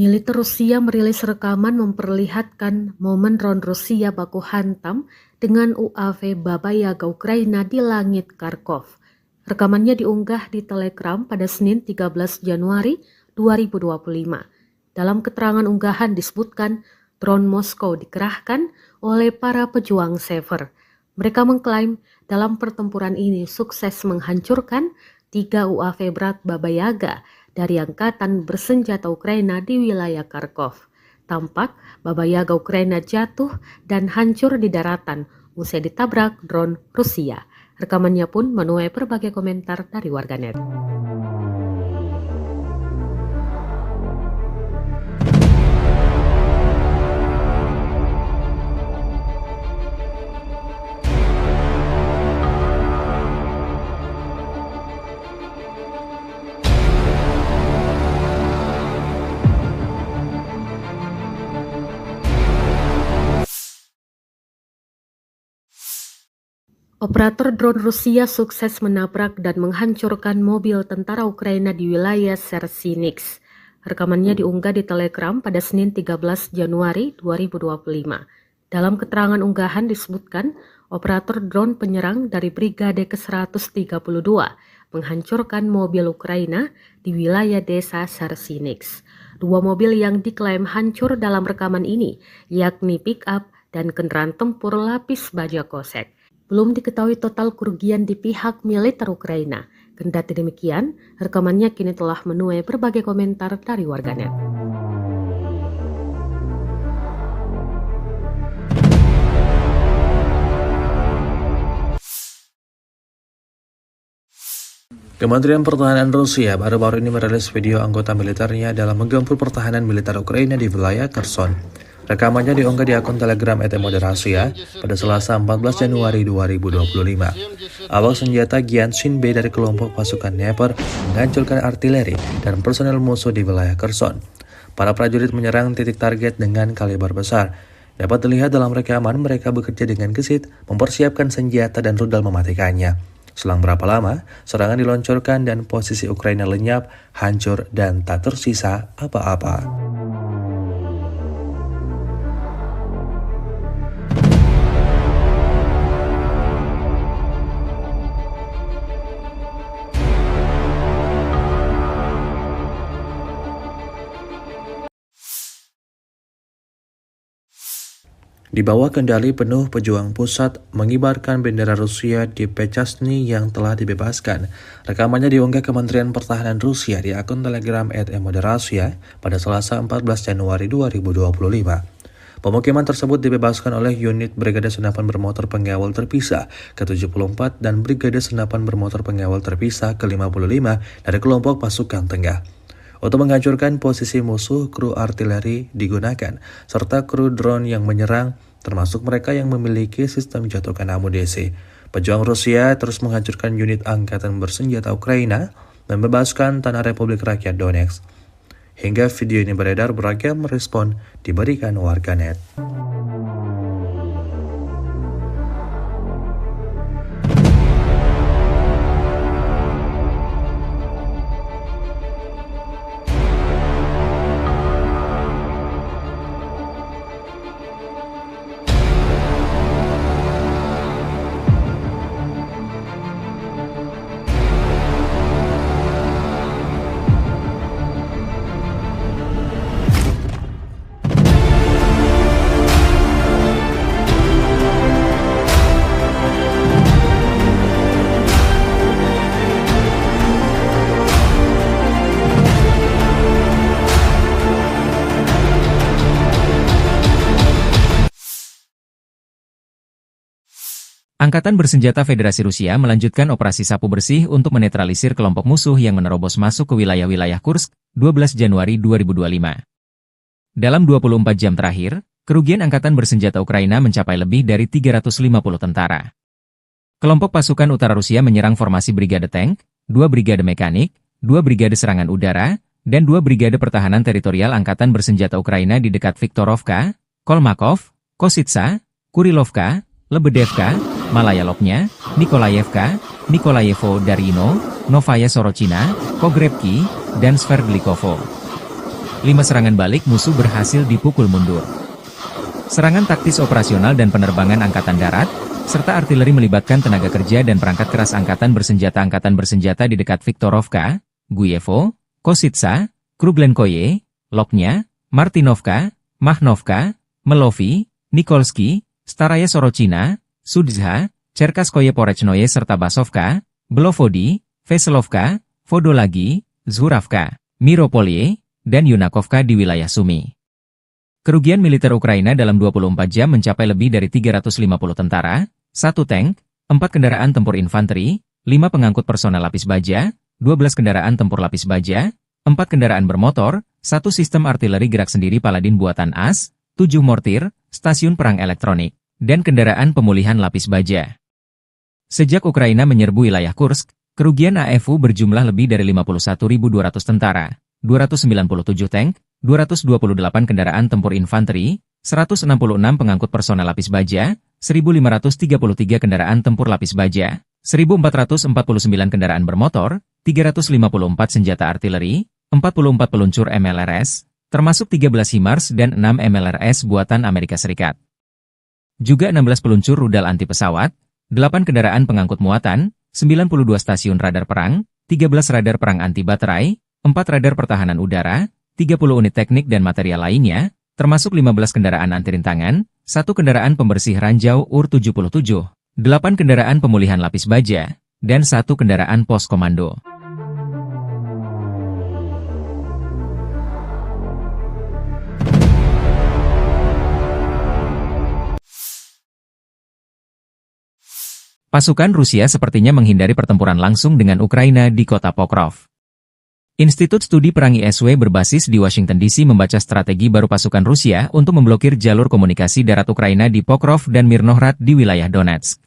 Militer Rusia merilis rekaman memperlihatkan momen drone Rusia baku hantam dengan UAV Baba Yaga Ukraina di langit Kharkov. Rekamannya diunggah di Telegram pada Senin 13 Januari 2025. Dalam keterangan unggahan disebutkan drone Moskow dikerahkan oleh para pejuang Sever. Mereka mengklaim dalam pertempuran ini sukses menghancurkan 3 UAV berat Baba Yaga dari angkatan bersenjata Ukraina di wilayah Kharkov. Tampak Baba Yaga Ukraina jatuh dan hancur di daratan usai ditabrak drone Rusia. Rekamannya pun menuai berbagai komentar dari warganet. Operator drone Rusia sukses menabrak dan menghancurkan mobil tentara Ukraina di wilayah Sersinix. Rekamannya diunggah di Telegram pada Senin 13 Januari 2025. Dalam keterangan unggahan disebutkan, operator drone penyerang dari Brigade ke-132 menghancurkan mobil Ukraina di wilayah desa Sersinix. 2 mobil yang diklaim hancur dalam rekaman ini, yakni pick-up dan kendaraan tempur lapis baja kosek. Belum diketahui total kerugian di pihak militer Ukraina. Kendati demikian, rekamannya kini telah menuai berbagai komentar dari warganet. Kementerian Pertahanan Rusia baru-baru ini merilis video anggota militernya dalam menggempur pertahanan militer Ukraina di wilayah Kherson. Rekamannya diunggah di akun Telegram @moderasia pada Selasa 14 Januari 2025. Awak senjata Gyanshin B dari kelompok pasukan Dnepr menghancurkan artileri dan personel musuh di wilayah Kherson. Para prajurit menyerang titik target dengan kaliber besar. Dapat dilihat dalam rekaman mereka bekerja dengan gesit, mempersiapkan senjata dan rudal mematikannya. Selang berapa lama, serangan diluncurkan dan posisi Ukraina lenyap, hancur, dan tak tersisa apa-apa. Di bawah kendali penuh pejuang pusat mengibarkan bendera Rusia di Pechasny yang telah dibebaskan. Rekamannya diunggah Kementerian Pertahanan Rusia di akun Telegram @moderasia pada Selasa 14 Januari 2025. Pemukiman tersebut dibebaskan oleh unit Brigade Senapan Bermotor Pengawal Terpisah ke-74 dan Brigade Senapan Bermotor Pengawal Terpisah ke-55 dari kelompok pasukan tengah. Untuk menghancurkan posisi musuh, kru artileri digunakan, serta kru drone yang menyerang, termasuk mereka yang memiliki sistem jatuhkan amunisi. Pejuang Rusia terus menghancurkan unit angkatan bersenjata Ukraina dan membebaskan tanah Republik Rakyat Donetsk. Hingga video ini beredar, beragam respon diberikan warganet. Angkatan Bersenjata Federasi Rusia melanjutkan operasi sapu bersih untuk menetralisir kelompok musuh yang menerobos masuk ke wilayah-wilayah Kursk, 12 Januari 2025. Dalam 24 jam terakhir, kerugian Angkatan Bersenjata Ukraina mencapai lebih dari 350 tentara. Kelompok pasukan utara Rusia menyerang formasi Brigade Tank, 2 Brigade Mekanik, 2 Brigade Serangan Udara, dan 2 Brigade Pertahanan Teritorial Angkatan Bersenjata Ukraina di dekat Viktorovka, Kolmakov, Kositsa, Kurilovka, Lebedevka, Malaya Lopnya, Nikolayevka, Nikolayevo Darino, Novaya Sorochina, Pogrebki, dan Sverdlikovo. 5 serangan balik musuh berhasil dipukul mundur. Serangan taktis operasional dan penerbangan Angkatan Darat, serta artileri melibatkan tenaga kerja dan perangkat keras Angkatan Bersenjata di dekat Viktorovka, Guyevo, Kositsa, Kruglenkoye, Lopnya, Martinovka, Mahnovka, Melovi, Nikolsky, Staraya Sorochina, Sudzha, Cherkaskoye Porechnoye serta Basovka, Belovodi, Veselovka, Vodolagi, Zhuravka, Miropolye, dan Yunakovka di wilayah Sumy. Kerugian militer Ukraina dalam 24 jam mencapai lebih dari 350 tentara, 1 tank, 4 kendaraan tempur infanteri, 5 pengangkut personel lapis baja, 12 kendaraan tempur lapis baja, 4 kendaraan bermotor, 1 sistem artileri gerak sendiri Paladin buatan AS, 7 mortir, stasiun perang elektronik, dan kendaraan pemulihan lapis baja. Sejak Ukraina menyerbu wilayah Kursk, kerugian AFU berjumlah lebih dari 51.200 tentara, 297 tank, 228 kendaraan tempur infanteri, 166 pengangkut personel lapis baja, 1.533 kendaraan tempur lapis baja, 1.449 kendaraan bermotor, 354 senjata artileri, 44 peluncur MLRS, termasuk 13 HIMARS dan 6 MLRS buatan Amerika Serikat. Juga 16 peluncur rudal anti pesawat, 8 kendaraan pengangkut muatan, 92 stasiun radar perang, 13 radar perang anti baterai, 4 radar pertahanan udara, 30 unit teknik dan material lainnya, termasuk 15 kendaraan anti rintangan, 1 kendaraan pembersih ranjau UR-77, 8 kendaraan pemulihan lapis baja, dan 1 kendaraan pos komando. Pasukan Rusia sepertinya menghindari pertempuran langsung dengan Ukraina di kota Pokrov. Institut Studi Perang ISW berbasis di Washington DC membaca strategi baru pasukan Rusia untuk memblokir jalur komunikasi darat Ukraina di Pokrov dan Mirnohrad di wilayah Donetsk.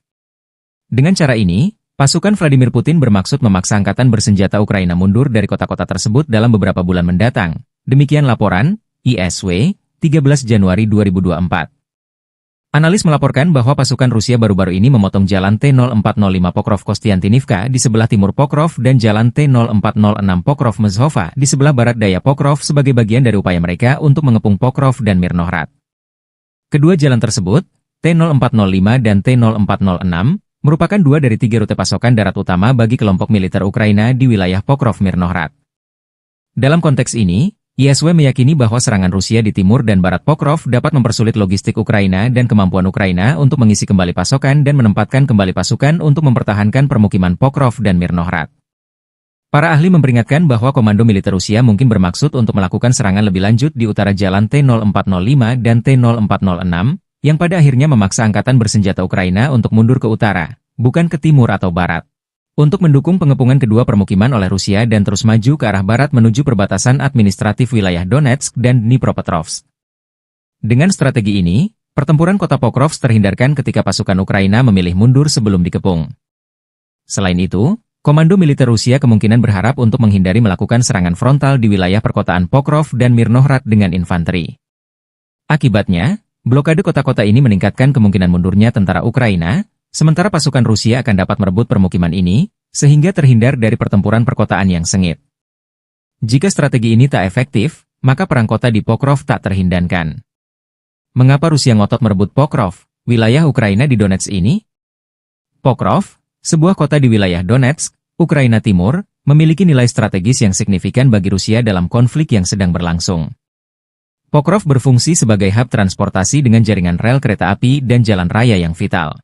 Dengan cara ini, pasukan Vladimir Putin bermaksud memaksa angkatan bersenjata Ukraina mundur dari kota-kota tersebut dalam beberapa bulan mendatang. Demikian laporan ISW, 13 Januari 2024. Analis melaporkan bahwa pasukan Rusia baru-baru ini memotong jalan T-0405 Pokrov-Kostiantynivka di sebelah timur Pokrov dan jalan T-0406 Pokrov-Mezhova di sebelah barat daya Pokrov sebagai bagian dari upaya mereka untuk mengepung Pokrov dan Mirnohrad. Kedua jalan tersebut, T-0405 dan T-0406, merupakan dua dari tiga rute pasokan darat utama bagi kelompok militer Ukraina di wilayah Pokrov-Mirnohrad. Dalam konteks ini, ISW meyakini bahwa serangan Rusia di timur dan barat Pokrov dapat mempersulit logistik Ukraina dan kemampuan Ukraina untuk mengisi kembali pasokan dan menempatkan kembali pasukan untuk mempertahankan permukiman Pokrov dan Mirnohrad. Para ahli memperingatkan bahwa komando militer Rusia mungkin bermaksud untuk melakukan serangan lebih lanjut di utara jalan T-0405 dan T-0406, yang pada akhirnya memaksa angkatan bersenjata Ukraina untuk mundur ke utara, bukan ke timur atau barat, untuk mendukung pengepungan kedua permukiman oleh Rusia dan terus maju ke arah barat menuju perbatasan administratif wilayah Donetsk dan Dnipropetrovsk. Dengan strategi ini, pertempuran kota Pokrov terhindarkan ketika pasukan Ukraina memilih mundur sebelum dikepung. Selain itu, komando militer Rusia kemungkinan berharap untuk menghindari melakukan serangan frontal di wilayah perkotaan Pokrov dan Mirnohrad dengan infanteri. Akibatnya, blokade kota-kota ini meningkatkan kemungkinan mundurnya tentara Ukraina, sementara pasukan Rusia akan dapat merebut permukiman ini, sehingga terhindar dari pertempuran perkotaan yang sengit. Jika strategi ini tak efektif, maka perang kota di Pokrov tak terhindarkan. Mengapa Rusia ngotot merebut Pokrov, wilayah Ukraina di Donetsk ini? Pokrov, sebuah kota di wilayah Donetsk, Ukraina Timur, memiliki nilai strategis yang signifikan bagi Rusia dalam konflik yang sedang berlangsung. Pokrov berfungsi sebagai hub transportasi dengan jaringan rel kereta api dan jalan raya yang vital.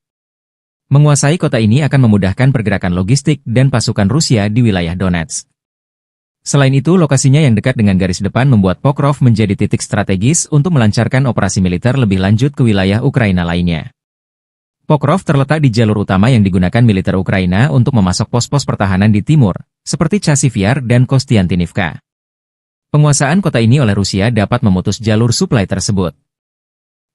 Menguasai kota ini akan memudahkan pergerakan logistik dan pasukan Rusia di wilayah Donetsk. Selain itu, lokasinya yang dekat dengan garis depan membuat Pokrov menjadi titik strategis untuk melancarkan operasi militer lebih lanjut ke wilayah Ukraina lainnya. Pokrov terletak di jalur utama yang digunakan militer Ukraina untuk memasok pos-pos pertahanan di timur, seperti Chasiv Yar dan Kostiantynivka. Penguasaan kota ini oleh Rusia dapat memutus jalur suplai tersebut.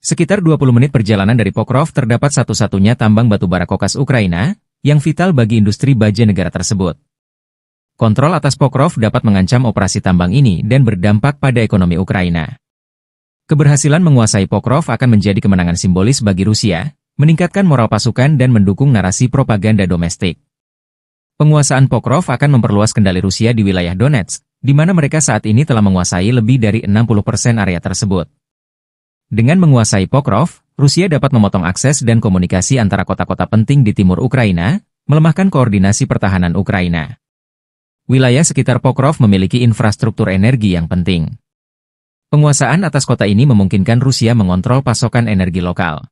Sekitar 20 menit perjalanan dari Pokrov terdapat satu-satunya tambang batubara kokas Ukraina, yang vital bagi industri baja negara tersebut. Kontrol atas Pokrov dapat mengancam operasi tambang ini dan berdampak pada ekonomi Ukraina. Keberhasilan menguasai Pokrov akan menjadi kemenangan simbolis bagi Rusia, meningkatkan moral pasukan dan mendukung narasi propaganda domestik. Penguasaan Pokrov akan memperluas kendali Rusia di wilayah Donetsk, di mana mereka saat ini telah menguasai lebih dari 60% area tersebut. Dengan menguasai Pokrov, Rusia dapat memotong akses dan komunikasi antara kota-kota penting di timur Ukraina, melemahkan koordinasi pertahanan Ukraina. Wilayah sekitar Pokrov memiliki infrastruktur energi yang penting. Penguasaan atas kota ini memungkinkan Rusia mengontrol pasokan energi lokal.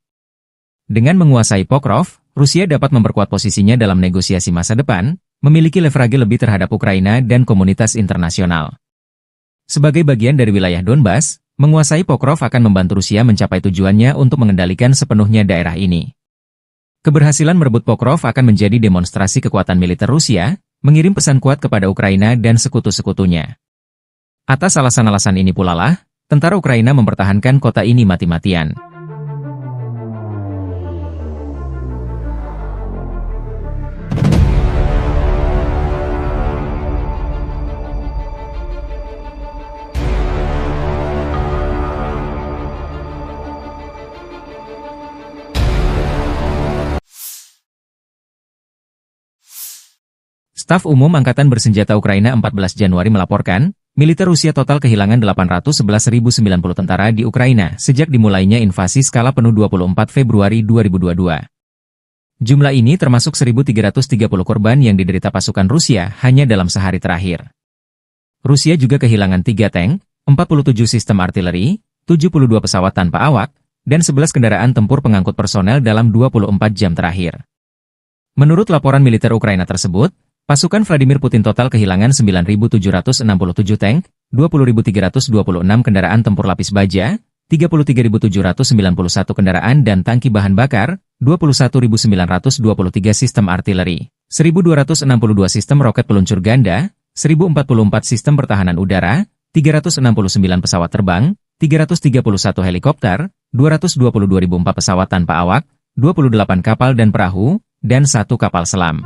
Dengan menguasai Pokrov, Rusia dapat memperkuat posisinya dalam negosiasi masa depan, memiliki leverage lebih terhadap Ukraina dan komunitas internasional. Sebagai bagian dari wilayah Donbas, menguasai Pokrov akan membantu Rusia mencapai tujuannya untuk mengendalikan sepenuhnya daerah ini. Keberhasilan merebut Pokrov akan menjadi demonstrasi kekuatan militer Rusia, mengirim pesan kuat kepada Ukraina dan sekutu-sekutunya. Atas alasan-alasan ini pula lah, tentara Ukraina mempertahankan kota ini mati-matian. Staf Umum Angkatan Bersenjata Ukraina 14 Januari melaporkan, militer Rusia total kehilangan 811.090 tentara di Ukraina sejak dimulainya invasi skala penuh 24 Februari 2022. Jumlah ini termasuk 1.330 korban yang diderita pasukan Rusia hanya dalam sehari terakhir. Rusia juga kehilangan 3 tank, 47 sistem artileri, 72 pesawat tanpa awak, dan 11 kendaraan tempur pengangkut personel dalam 24 jam terakhir. Menurut laporan militer Ukraina tersebut, pasukan Vladimir Putin total kehilangan 9.767 tank, 20.326 kendaraan tempur lapis baja, 33.791 kendaraan dan tangki bahan bakar, 21.923 sistem artileri, 1.262 sistem roket peluncur ganda, 1.044 sistem pertahanan udara, 369 pesawat terbang, 331 helikopter, 222.004 pesawat tanpa awak, 28 kapal dan perahu, dan 1 kapal selam.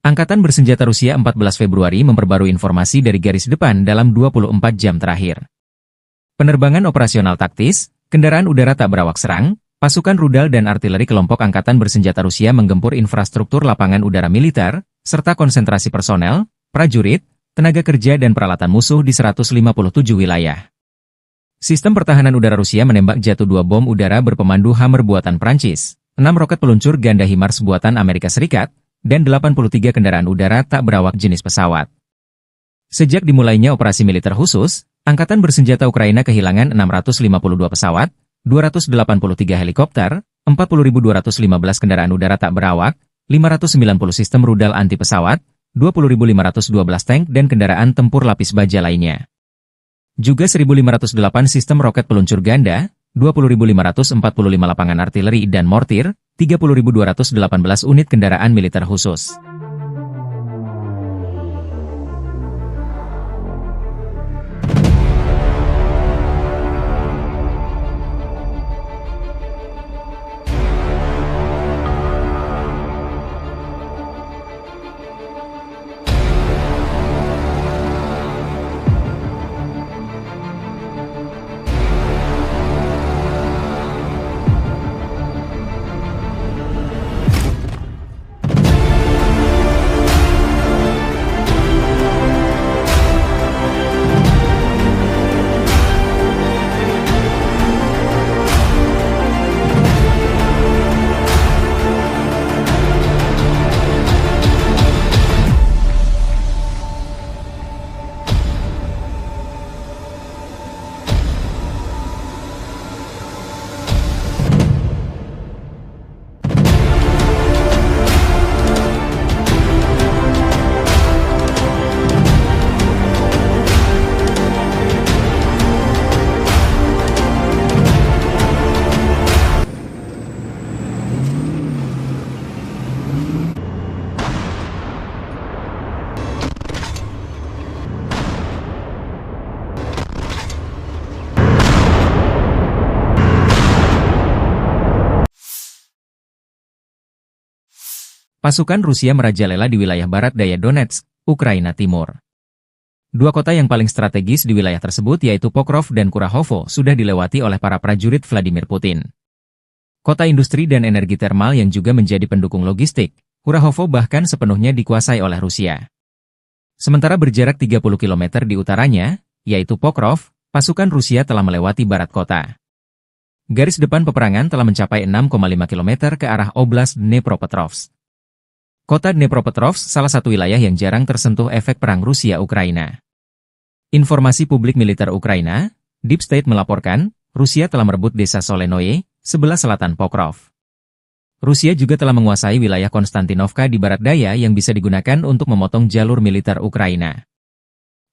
Angkatan Bersenjata Rusia 14 Februari memperbarui informasi dari garis depan dalam 24 jam terakhir. Penerbangan operasional taktis, kendaraan udara tak berawak serang, pasukan rudal dan artileri kelompok Angkatan Bersenjata Rusia menggempur infrastruktur lapangan udara militer, serta konsentrasi personel, prajurit, tenaga kerja dan peralatan musuh di 157 wilayah. Sistem pertahanan udara Rusia menembak jatuh 2 bom udara berpemandu Hammer buatan Prancis, 6 roket peluncur ganda HIMARS buatan Amerika Serikat, dan 83 kendaraan udara tak berawak jenis pesawat. Sejak dimulainya operasi militer khusus, Angkatan Bersenjata Ukraina kehilangan 652 pesawat, 283 helikopter, 40.215 kendaraan udara tak berawak, 590 sistem rudal anti pesawat, 20.512 tank dan kendaraan tempur lapis baja lainnya. Juga 1.508 sistem roket peluncur ganda, 20.545 lapangan artileri dan mortir, 30.218 unit kendaraan militer khusus. Pasukan Rusia merajalela di wilayah barat daya Donetsk, Ukraina Timur. 2 kota yang paling strategis di wilayah tersebut yaitu Pokrov dan Kurahovo sudah dilewati oleh para prajurit Vladimir Putin. Kota industri dan energi termal yang juga menjadi pendukung logistik, Kurahovo bahkan sepenuhnya dikuasai oleh Rusia. Sementara berjarak 30 km di utaranya, yaitu Pokrov, pasukan Rusia telah melewati barat kota. Garis depan peperangan telah mencapai 6,5 km ke arah Oblast Dnepropetrovsk. Kota Dnepropetrovsk salah satu wilayah yang jarang tersentuh efek perang Rusia-Ukraina. Informasi publik militer Ukraina, Deep State melaporkan, Rusia telah merebut desa Solenoye, sebelah selatan Pokrov. Rusia juga telah menguasai wilayah Konstantinovka di barat daya yang bisa digunakan untuk memotong jalur militer Ukraina.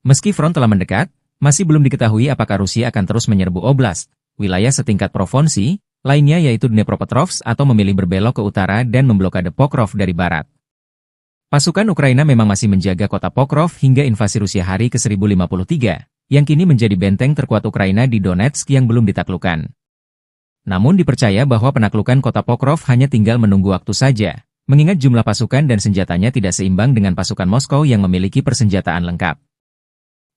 Meski front telah mendekat, masih belum diketahui apakah Rusia akan terus menyerbu oblast, wilayah setingkat provinsi, lainnya yaitu Dnepropetrovsk atau memilih berbelok ke utara dan memblokade Pokrov dari barat. Pasukan Ukraina memang masih menjaga kota Pokrov hingga invasi Rusia hari ke-1053, yang kini menjadi benteng terkuat Ukraina di Donetsk yang belum ditaklukkan. Namun dipercaya bahwa penaklukan kota Pokrov hanya tinggal menunggu waktu saja, mengingat jumlah pasukan dan senjatanya tidak seimbang dengan pasukan Moskow yang memiliki persenjataan lengkap.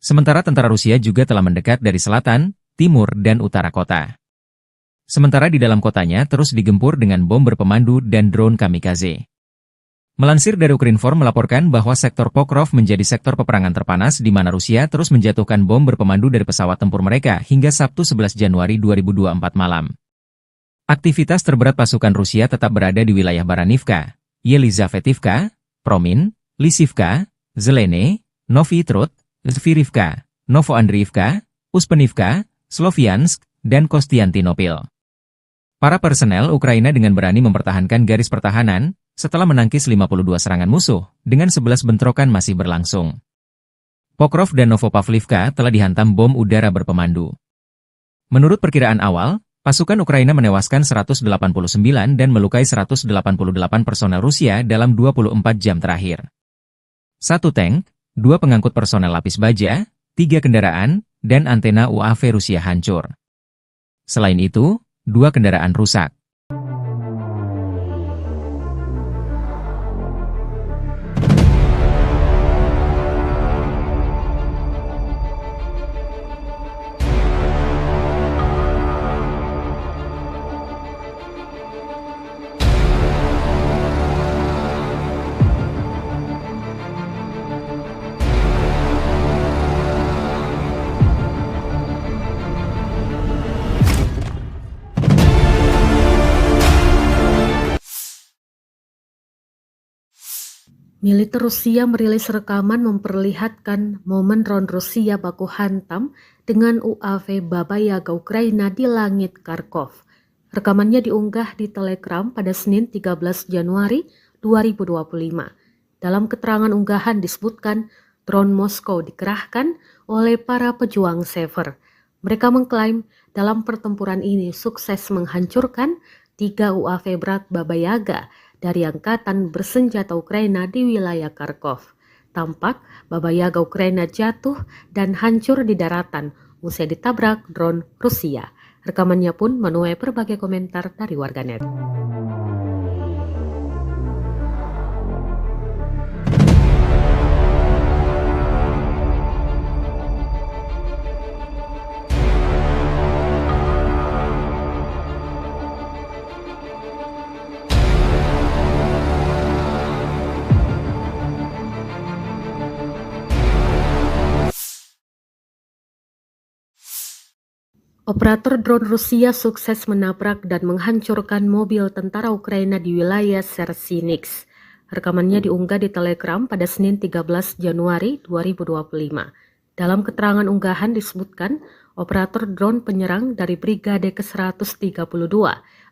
Sementara tentara Rusia juga telah mendekat dari selatan, timur dan utara kota. Sementara di dalam kotanya terus digempur dengan bom berpemandu dan drone kamikaze. Melansir dari Ukrinform melaporkan bahwa sektor Pokrov menjadi sektor peperangan terpanas di mana Rusia terus menjatuhkan bom berpemandu dari pesawat tempur mereka hingga Sabtu 11 Januari 2024 malam. Aktivitas terberat pasukan Rusia tetap berada di wilayah Baranivka, Yelizavetivka, Promin, Lisivka, Zelene, Novi Trud, Zvirivka, Novoandriivka, Uspenivka, Sloviansk, dan Kostiantinopil. Para personel Ukraina dengan berani mempertahankan garis pertahanan setelah menangkis 52 serangan musuh, dengan 11 bentrokan masih berlangsung. Pokrov dan Novopavlivka telah dihantam bom udara berpemandu. Menurut perkiraan awal, pasukan Ukraina menewaskan 189 dan melukai 188 personel Rusia dalam 24 jam terakhir. 1 tank, 2 pengangkut personel lapis baja, 3 kendaraan, dan antena UAV Rusia hancur. Selain itu, 2 kendaraan rusak. Militer Rusia merilis rekaman memperlihatkan momen drone Rusia baku hantam dengan UAV Baba Yaga Ukraina di langit Kharkov. Rekamannya diunggah di Telegram pada Senin 13 Januari 2025. Dalam keterangan unggahan disebutkan drone Moskow dikerahkan oleh para pejuang Sever. Mereka mengklaim dalam pertempuran ini sukses menghancurkan 3 UAV berat Baba Yaga dari Angkatan Bersenjata Ukraina di wilayah Kharkov. Tampak Baba Yaga Ukraina jatuh dan hancur di daratan usai ditabrak drone Rusia. Rekamannya pun menuai berbagai komentar dari warganet. Operator drone Rusia sukses menabrak dan menghancurkan mobil tentara Ukraina di wilayah Sersinix. Rekamannya diunggah di Telegram pada Senin 13 Januari 2025. Dalam keterangan unggahan disebutkan, operator drone penyerang dari Brigade ke-132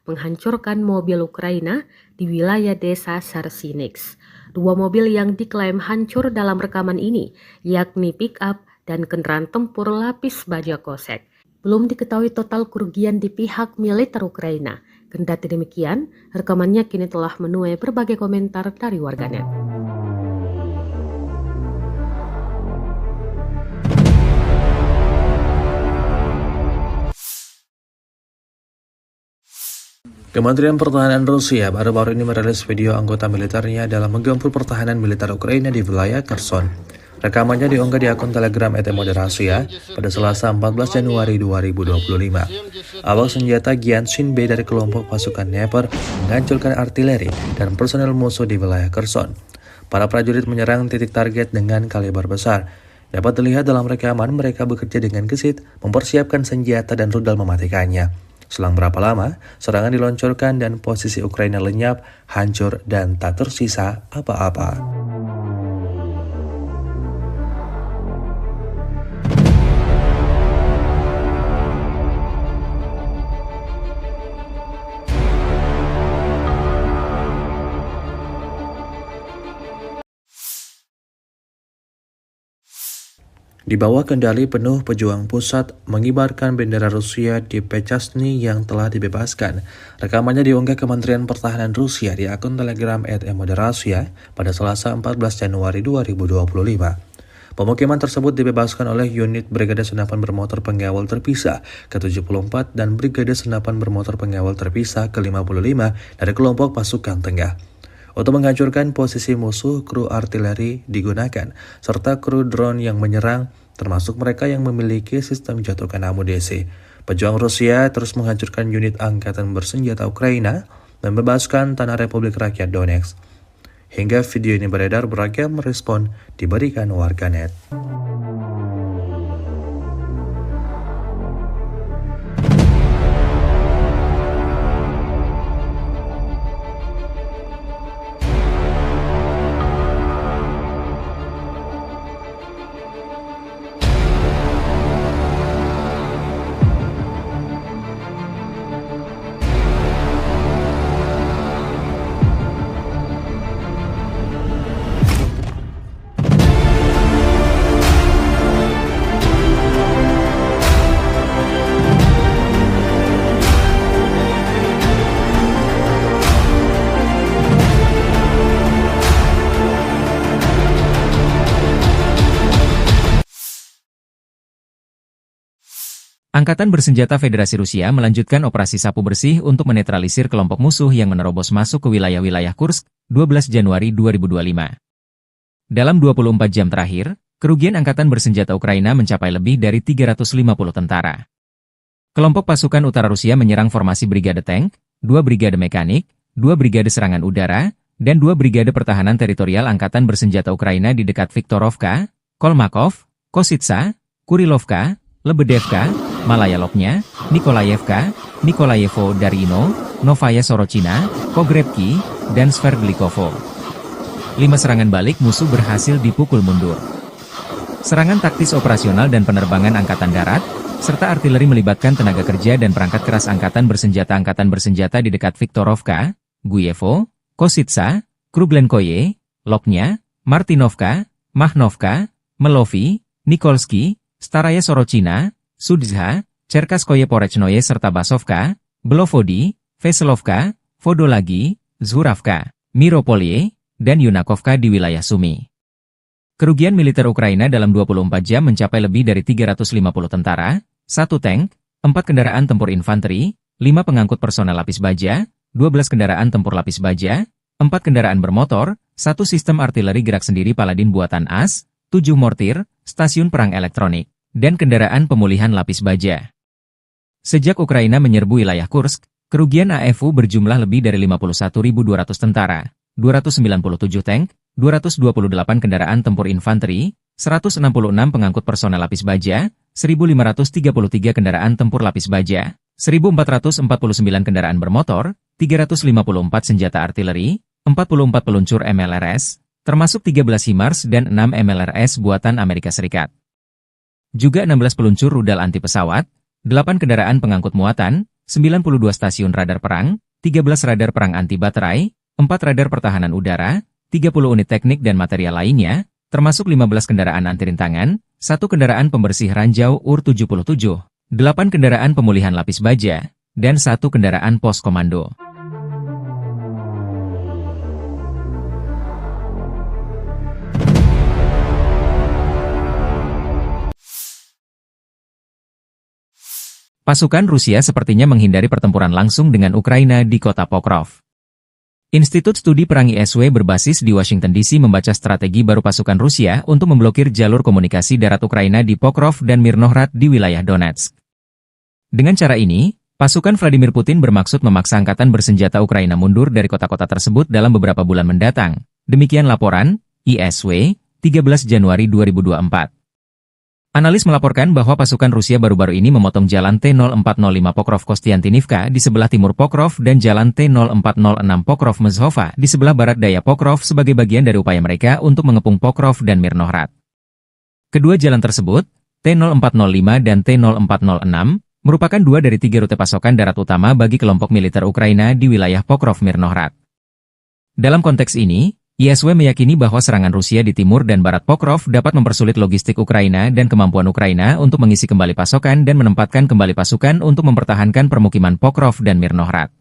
menghancurkan mobil Ukraina di wilayah desa Sersinix. 2 mobil yang diklaim hancur dalam rekaman ini, yakni pick-up dan kendaraan tempur lapis baja kosek. Belum diketahui total kerugian di pihak militer Ukraina. Kendati demikian, rekamannya kini telah menuai berbagai komentar dari warganet. Kementerian Pertahanan Rusia baru-baru ini merilis video anggota militernya dalam menggempur pertahanan militer Ukraina di wilayah Kherson. Rekamannya diunggah di akun Telegram @moderasia pada Selasa 14 Januari 2025. Awak senjata Gyanshin B dari kelompok pasukan Dnepr menghancurkan artileri dan personel musuh di wilayah Kherson. Para prajurit menyerang titik target dengan kaliber besar. Dapat dilihat dalam rekaman mereka bekerja dengan gesit, mempersiapkan senjata dan rudal mematikannya. Selang berapa lama, serangan diluncurkan dan posisi Ukraina lenyap, hancur, dan tak tersisa apa-apa. Di bawah kendali penuh pejuang pusat mengibarkan bendera Rusia di Pechasny yang telah dibebaskan. Rekamannya diunggah Kementerian Pertahanan Rusia di akun Telegram @moderasia pada Selasa 14 Januari 2025. Pemukiman tersebut dibebaskan oleh unit Brigade Senapan Bermotor Pengawal Terpisah ke-74 dan Brigade Senapan Bermotor Pengawal Terpisah ke-55 dari kelompok pasukan tengah. Untuk menghancurkan posisi musuh, kru artileri digunakan, serta kru drone yang menyerang, termasuk mereka yang memiliki sistem jatuhkan amunisi. Pejuang Rusia terus menghancurkan unit angkatan bersenjata Ukraina dan membebaskan tanah Republik Rakyat Donetsk. Hingga video ini beredar, beragam respon diberikan warganet. Angkatan Bersenjata Federasi Rusia melanjutkan operasi sapu bersih untuk menetralisir kelompok musuh yang menerobos masuk ke wilayah-wilayah Kursk, 12 Januari 2025. Dalam 24 jam terakhir, kerugian Angkatan Bersenjata Ukraina mencapai lebih dari 350 tentara. Kelompok pasukan utara Rusia menyerang formasi brigade tank, 2 brigade mekanik, 2 brigade serangan udara, dan 2 brigade pertahanan teritorial Angkatan Bersenjata Ukraina di dekat Viktorovka, Kolmakov, Kositsa, Kurilovka, Lebedevka, Malaya Lopnya, Nikolayevka, Nikolayevo Darino, Novaya Sorochina, Pogrebki, dan Sverdlikovo. 5 serangan balik musuh berhasil dipukul mundur. Serangan taktis operasional dan penerbangan Angkatan Darat, serta artileri melibatkan tenaga kerja dan perangkat keras Angkatan Bersenjata di dekat Viktorovka, Guyevo, Kositsa, Kruglenkoye, Lopnya, Martinovka, Mahnovka, Melovi, Nikolski, Staraya Sorochina, Sudzha, Cherkaskoye Porechnoye serta Basovka, Belovodi, Veselovka, Vodolagi, Zhuravka, Miropolye, dan Yunakovka di wilayah Sumy. Kerugian militer Ukraina dalam 24 jam mencapai lebih dari 350 tentara, 1 tank, 4 kendaraan tempur infanteri, 5 pengangkut personel lapis baja, 12 kendaraan tempur lapis baja, 4 kendaraan bermotor, 1 sistem artileri gerak sendiri Paladin buatan AS, 7 mortir, stasiun perang elektronik, dan kendaraan pemulihan lapis baja. Sejak Ukraina menyerbu wilayah Kursk, kerugian AFU berjumlah lebih dari 51.200 tentara, 297 tank, 228 kendaraan tempur infanteri, 166 pengangkut personel lapis baja, 1.533 kendaraan tempur lapis baja, 1.449 kendaraan bermotor, 354 senjata artileri, 44 peluncur MLRS, termasuk 13 HIMARS dan 6 MLRS buatan Amerika Serikat. Juga 16 peluncur rudal anti pesawat, 8 kendaraan pengangkut muatan, 92 stasiun radar perang, 13 radar perang anti baterai, 4 radar pertahanan udara, 30 unit teknik dan material lainnya, termasuk 15 kendaraan anti rintangan, 1 kendaraan pembersih ranjau UR-77, 8 kendaraan pemulihan lapis baja, dan 1 kendaraan pos komando. Pasukan Rusia sepertinya menghindari pertempuran langsung dengan Ukraina di kota Pokrov. Institut Studi Perang ISW berbasis di Washington DC membaca strategi baru pasukan Rusia untuk memblokir jalur komunikasi darat Ukraina di Pokrov dan Mirnohrad di wilayah Donetsk. Dengan cara ini, pasukan Vladimir Putin bermaksud memaksa Angkatan Bersenjata Ukraina mundur dari kota-kota tersebut dalam beberapa bulan mendatang. Demikian laporan ISW, 13 Januari 2024. Analis melaporkan bahwa pasukan Rusia baru-baru ini memotong jalan T-0405 Pokrov-Kostiantinivka di sebelah timur Pokrov dan jalan T-0406 Pokrov-Mezhova di sebelah barat daya Pokrov sebagai bagian dari upaya mereka untuk mengepung Pokrov dan Mirnohrad. Kedua jalan tersebut, T-0405 dan T-0406, merupakan 2 dari 3 rute pasokan darat utama bagi kelompok militer Ukraina di wilayah Pokrov-Mirnohrad. Dalam konteks ini, ISW meyakini bahwa serangan Rusia di timur dan barat Pokrov dapat mempersulit logistik Ukraina dan kemampuan Ukraina untuk mengisi kembali pasokan dan menempatkan kembali pasukan untuk mempertahankan permukiman Pokrov dan Mirnohrad.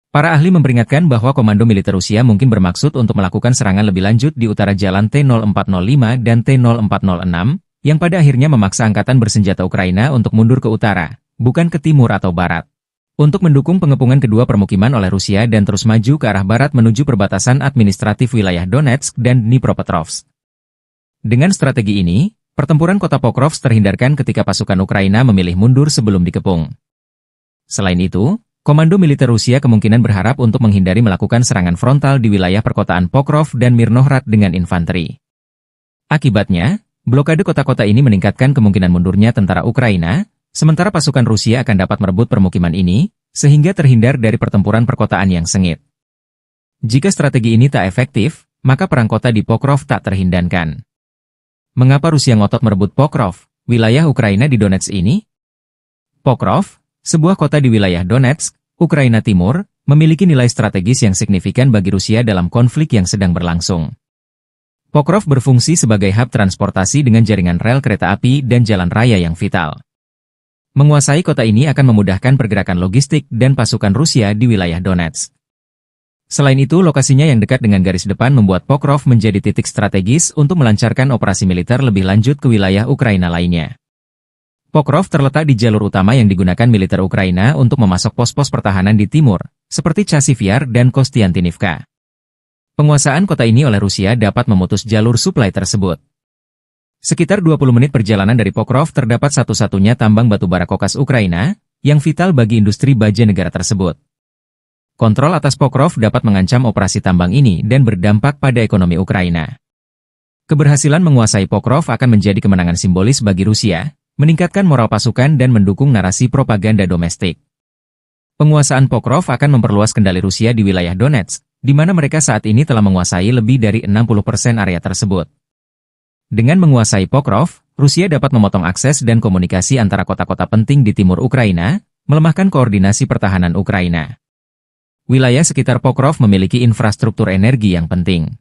Para ahli memperingatkan bahwa komando militer Rusia mungkin bermaksud untuk melakukan serangan lebih lanjut di utara jalan T-0405 dan T-0406, yang pada akhirnya memaksa Angkatan Bersenjata Ukraina untuk mundur ke utara, bukan ke timur atau barat, untuk mendukung pengepungan kedua permukiman oleh Rusia dan terus maju ke arah barat menuju perbatasan administratif wilayah Donetsk dan Dnipropetrovsk. Dengan strategi ini, pertempuran kota Pokrovsk terhindarkan ketika pasukan Ukraina memilih mundur sebelum dikepung. Selain itu, Komando militer Rusia kemungkinan berharap untuk menghindari melakukan serangan frontal di wilayah perkotaan Pokrov dan Mirnohrad dengan infanteri. Akibatnya, blokade kota-kota ini meningkatkan kemungkinan mundurnya tentara Ukraina, sementara pasukan Rusia akan dapat merebut permukiman ini, sehingga terhindar dari pertempuran perkotaan yang sengit. Jika strategi ini tak efektif, maka perang kota di Pokrov tak terhindarkan. Mengapa Rusia ngotot merebut Pokrov, wilayah Ukraina di Donetsk ini? Pokrov, sebuah kota di wilayah Donetsk, Ukraina Timur, memiliki nilai strategis yang signifikan bagi Rusia dalam konflik yang sedang berlangsung. Pokrov berfungsi sebagai hub transportasi dengan jaringan rel kereta api dan jalan raya yang vital. Menguasai kota ini akan memudahkan pergerakan logistik dan pasukan Rusia di wilayah Donetsk. Selain itu, lokasinya yang dekat dengan garis depan membuat Pokrov menjadi titik strategis untuk melancarkan operasi militer lebih lanjut ke wilayah Ukraina lainnya. Pokrov terletak di jalur utama yang digunakan militer Ukraina untuk memasok pos-pos pertahanan di timur, seperti Chasiv Yar dan Kostiantynivka. Penguasaan kota ini oleh Rusia dapat memutus jalur suplai tersebut. Sekitar 20 menit perjalanan dari Pokrov terdapat satu-satunya tambang batubara kokas Ukraina, yang vital bagi industri baja negara tersebut. Kontrol atas Pokrov dapat mengancam operasi tambang ini dan berdampak pada ekonomi Ukraina. Keberhasilan menguasai Pokrov akan menjadi kemenangan simbolis bagi Rusia, meningkatkan moral pasukan dan mendukung narasi propaganda domestik. Penguasaan Pokrov akan memperluas kendali Rusia di wilayah Donetsk, di mana mereka saat ini telah menguasai lebih dari 60% area tersebut. Dengan menguasai Pokrov, Rusia dapat memotong akses dan komunikasi antara kota-kota penting di timur Ukraina, melemahkan koordinasi pertahanan Ukraina. Wilayah sekitar Pokrov memiliki infrastruktur energi yang penting.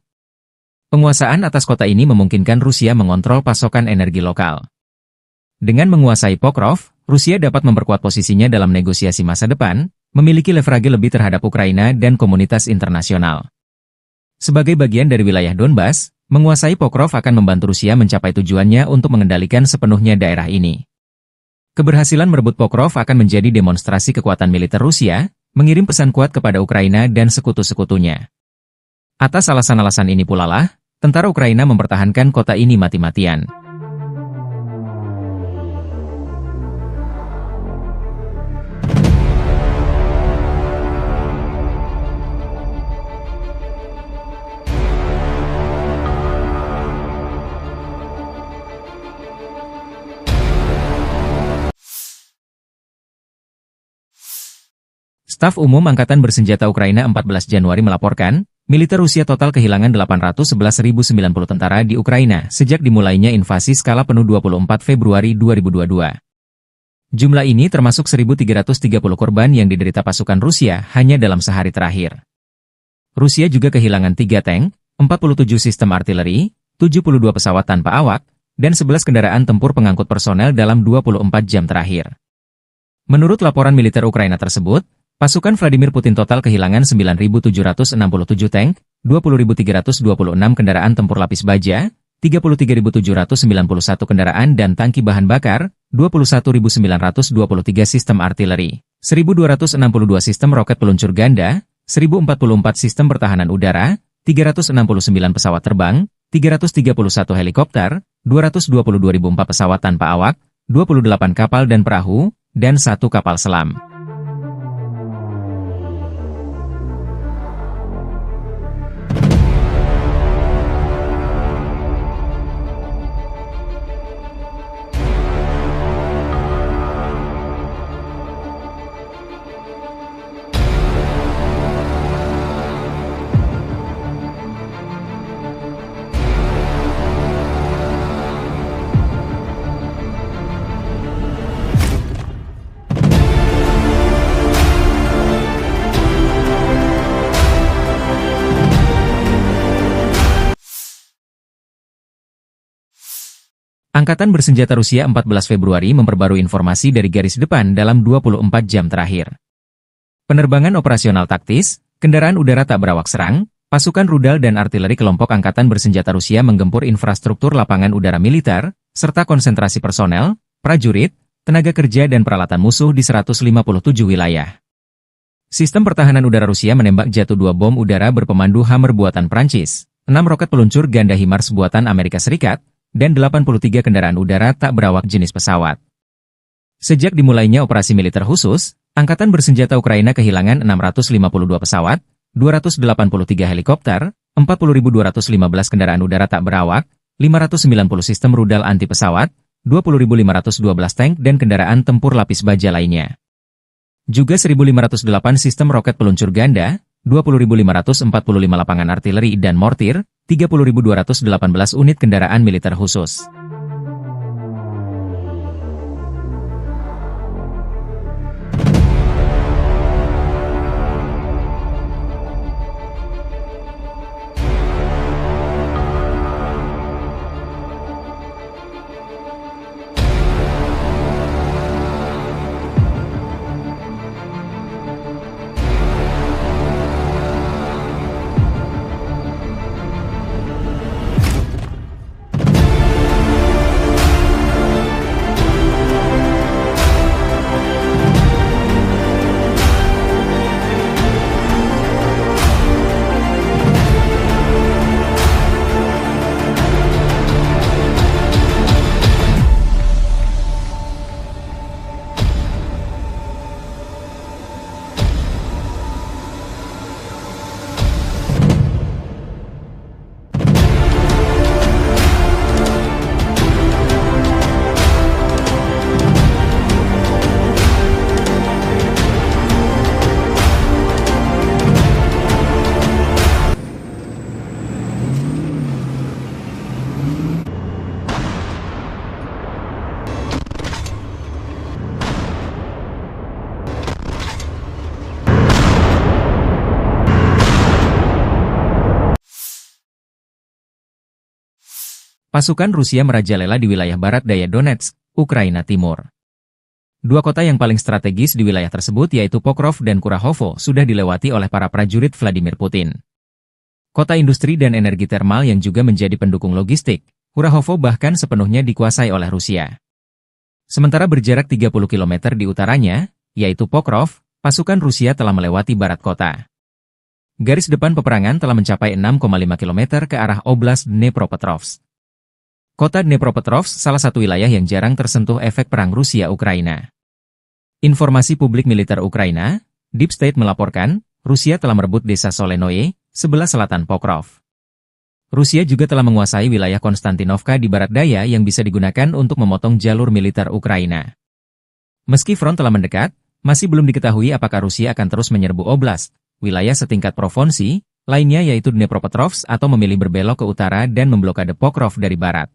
Penguasaan atas kota ini memungkinkan Rusia mengontrol pasokan energi lokal. Dengan menguasai Pokrov, Rusia dapat memperkuat posisinya dalam negosiasi masa depan, memiliki leverage lebih terhadap Ukraina dan komunitas internasional. Sebagai bagian dari wilayah Donbas, menguasai Pokrov akan membantu Rusia mencapai tujuannya untuk mengendalikan sepenuhnya daerah ini. Keberhasilan merebut Pokrov akan menjadi demonstrasi kekuatan militer Rusia, mengirim pesan kuat kepada Ukraina dan sekutu-sekutunya. Atas alasan-alasan ini pula lah, tentara Ukraina mempertahankan kota ini mati-matian. Staf Umum Angkatan Bersenjata Ukraina 14 Januari melaporkan, militer Rusia total kehilangan 811.090 tentara di Ukraina sejak dimulainya invasi skala penuh 24 Februari 2022. Jumlah ini termasuk 1.330 korban yang diderita pasukan Rusia hanya dalam sehari terakhir. Rusia juga kehilangan 3 tank, 47 sistem artileri, 72 pesawat tanpa awak, dan 11 kendaraan tempur pengangkut personel dalam 24 jam terakhir. Menurut laporan militer Ukraina tersebut, pasukan Vladimir Putin total kehilangan 9.767 tank, 20.326 kendaraan tempur lapis baja, 33.791 kendaraan dan tangki bahan bakar, 21.923 sistem artileri, 1.262 sistem roket peluncur ganda, 1.044 sistem pertahanan udara, 369 pesawat terbang, 331 helikopter, 222.004 pesawat tanpa awak, 28 kapal dan perahu, dan 1 kapal selam. Angkatan Bersenjata Rusia 14 Februari memperbarui informasi dari garis depan dalam 24 jam terakhir. Penerbangan operasional taktis, kendaraan udara tak berawak serang, pasukan rudal dan artileri kelompok Angkatan Bersenjata Rusia menggempur infrastruktur lapangan udara militer, serta konsentrasi personel, prajurit, tenaga kerja dan peralatan musuh di 157 wilayah. Sistem pertahanan udara Rusia menembak jatuh 2 bom udara berpemandu Hammer buatan Prancis, 6 roket peluncur ganda HIMARS buatan Amerika Serikat, dan 83 kendaraan udara tak berawak jenis pesawat. Sejak dimulainya operasi militer khusus, Angkatan Bersenjata Ukraina kehilangan 652 pesawat, 283 helikopter, 40.215 kendaraan udara tak berawak, 590 sistem rudal anti pesawat, 20.512 tank dan kendaraan tempur lapis baja lainnya. Juga 1.508 sistem roket peluncur ganda, 20.545 lapangan artileri dan mortir, 30.218 unit kendaraan militer khusus. Pasukan Rusia merajalela di wilayah barat daya Donetsk, Ukraina Timur. Dua kota yang paling strategis di wilayah tersebut yaitu Pokrov dan Kurahovo sudah dilewati oleh para prajurit Vladimir Putin. Kota industri dan energi termal yang juga menjadi pendukung logistik, Kurahovo bahkan sepenuhnya dikuasai oleh Rusia. Sementara berjarak 30 km di utaranya, yaitu Pokrov, pasukan Rusia telah melewati barat kota. Garis depan peperangan telah mencapai 6,5 km ke arah Oblast Dnepropetrovsk. Kota Dnepropetrovsk salah satu wilayah yang jarang tersentuh efek perang Rusia-Ukraina. Informasi publik militer Ukraina, Deep State melaporkan, Rusia telah merebut desa Solenoye, sebelah selatan Pokrov. Rusia juga telah menguasai wilayah Konstantinovka di barat daya yang bisa digunakan untuk memotong jalur militer Ukraina. Meski front telah mendekat, masih belum diketahui apakah Rusia akan terus menyerbu oblast, wilayah setingkat provinsi, lainnya yaitu Dnepropetrovsk atau memilih berbelok ke utara dan memblokade Pokrov dari barat.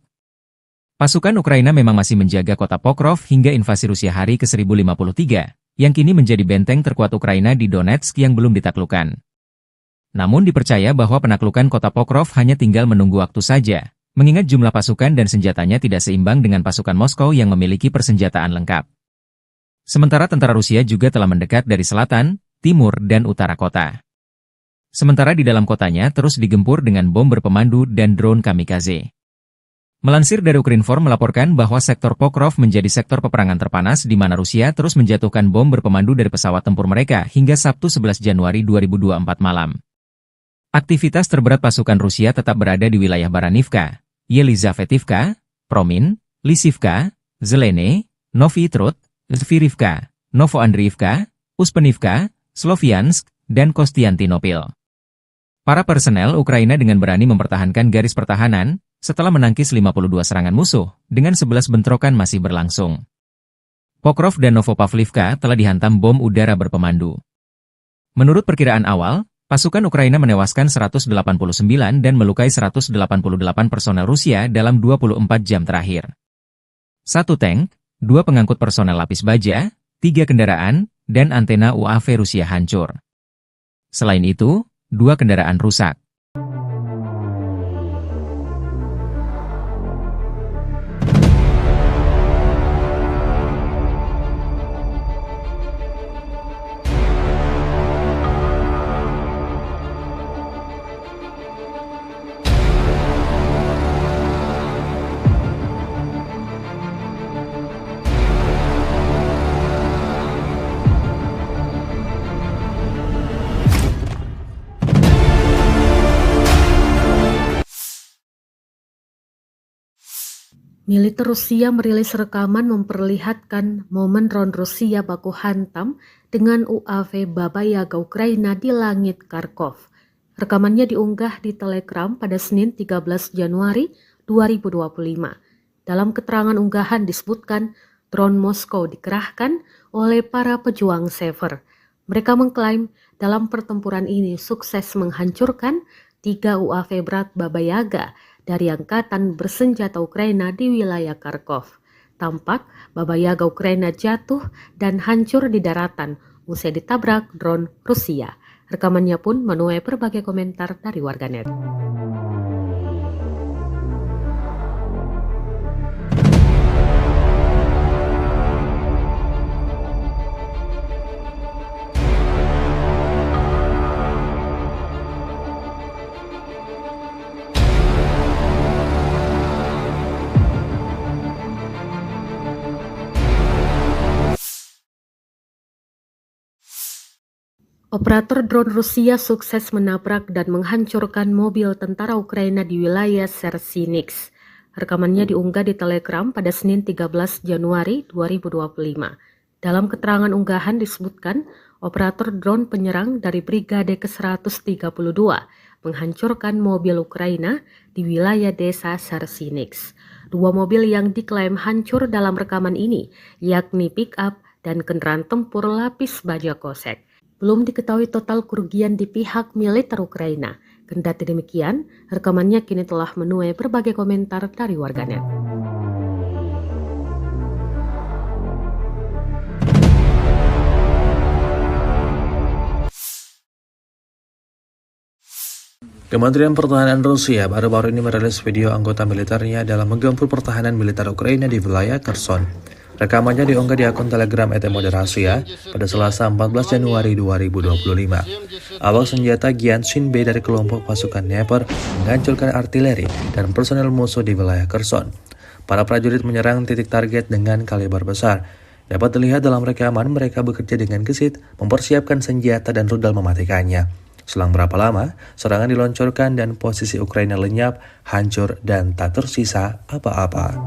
Pasukan Ukraina memang masih menjaga kota Pokrov hingga invasi Rusia hari ke-1053, yang kini menjadi benteng terkuat Ukraina di Donetsk yang belum ditaklukkan. Namun dipercaya bahwa penaklukan kota Pokrov hanya tinggal menunggu waktu saja, mengingat jumlah pasukan dan senjatanya tidak seimbang dengan pasukan Moskow yang memiliki persenjataan lengkap. Sementara tentara Rusia juga telah mendekat dari selatan, timur dan utara kota. Sementara di dalam kotanya terus digempur dengan bom berpemandu dan drone kamikaze. Melansir dari Ukrinform melaporkan bahwa sektor Pokrov menjadi sektor peperangan terpanas di mana Rusia terus menjatuhkan bom berpemandu dari pesawat tempur mereka hingga Sabtu 11 Januari 2024 malam. Aktivitas terberat pasukan Rusia tetap berada di wilayah Baranivka, Yelizavetivka, Promin, Lisivka, Zelene, Novy Trud, Zvirivka, Novoandriivka, Uspenivka, Sloviansk, dan Kostiantinopil. Para personel Ukraina dengan berani mempertahankan garis pertahanan, setelah menangkis 52 serangan musuh, dengan 11 bentrokan masih berlangsung. Pokrov dan Novopavlivka telah dihantam bom udara berpemandu. Menurut perkiraan awal, pasukan Ukraina menewaskan 189 dan melukai 188 personel Rusia dalam 24 jam terakhir. 1 tank, 2 pengangkut personel lapis baja, 3 kendaraan, dan antena UAV Rusia hancur. Selain itu, 2 kendaraan rusak. Militer Rusia merilis rekaman memperlihatkan momen ron Rusia baku hantam dengan UAV Baba Yaga Ukraina di langit Kharkov. Rekamannya diunggah di Telegram pada Senin 13 Januari 2025. Dalam keterangan unggahan disebutkan drone Moskow dikerahkan oleh para pejuang Sever. Mereka mengklaim dalam pertempuran ini sukses menghancurkan 3 UAV berat Baba Yaga dari angkatan bersenjata Ukraina di wilayah Kharkov. Tampak Baba Yaga Ukraina jatuh dan hancur di daratan usai ditabrak drone Rusia. Rekamannya pun menuai berbagai komentar dari warganet. Operator drone Rusia sukses menabrak dan menghancurkan mobil tentara Ukraina di wilayah Sersinix. Rekamannya diunggah di Telegram pada Senin 13 Januari 2025. Dalam keterangan unggahan disebutkan, operator drone penyerang dari Brigade ke-132 menghancurkan mobil Ukraina di wilayah desa Sersinix. 2 mobil yang diklaim hancur dalam rekaman ini, yakni pick-up dan kendaraan tempur lapis baja kosek. Belum diketahui total kerugian di pihak militer Ukraina. Kendati demikian, rekamannya kini telah menuai berbagai komentar dari warganet. Kementerian Pertahanan Rusia baru-baru ini merilis video anggota militernya dalam menggempur pertahanan militer Ukraina di wilayah Kherson. Rekamannya diunggah di akun Telegram @moderasia pada Selasa 14 Januari 2025. Awak senjata Gyanshin B dari kelompok pasukan Dnepr menghancurkan artileri dan personel musuh di wilayah Kherson. Para prajurit menyerang titik target dengan kaliber besar. Dapat dilihat dalam rekaman mereka bekerja dengan gesit, mempersiapkan senjata dan rudal mematikannya. Selang berapa lama, serangan diluncurkan dan posisi Ukraina lenyap, hancur, dan tak tersisa apa-apa.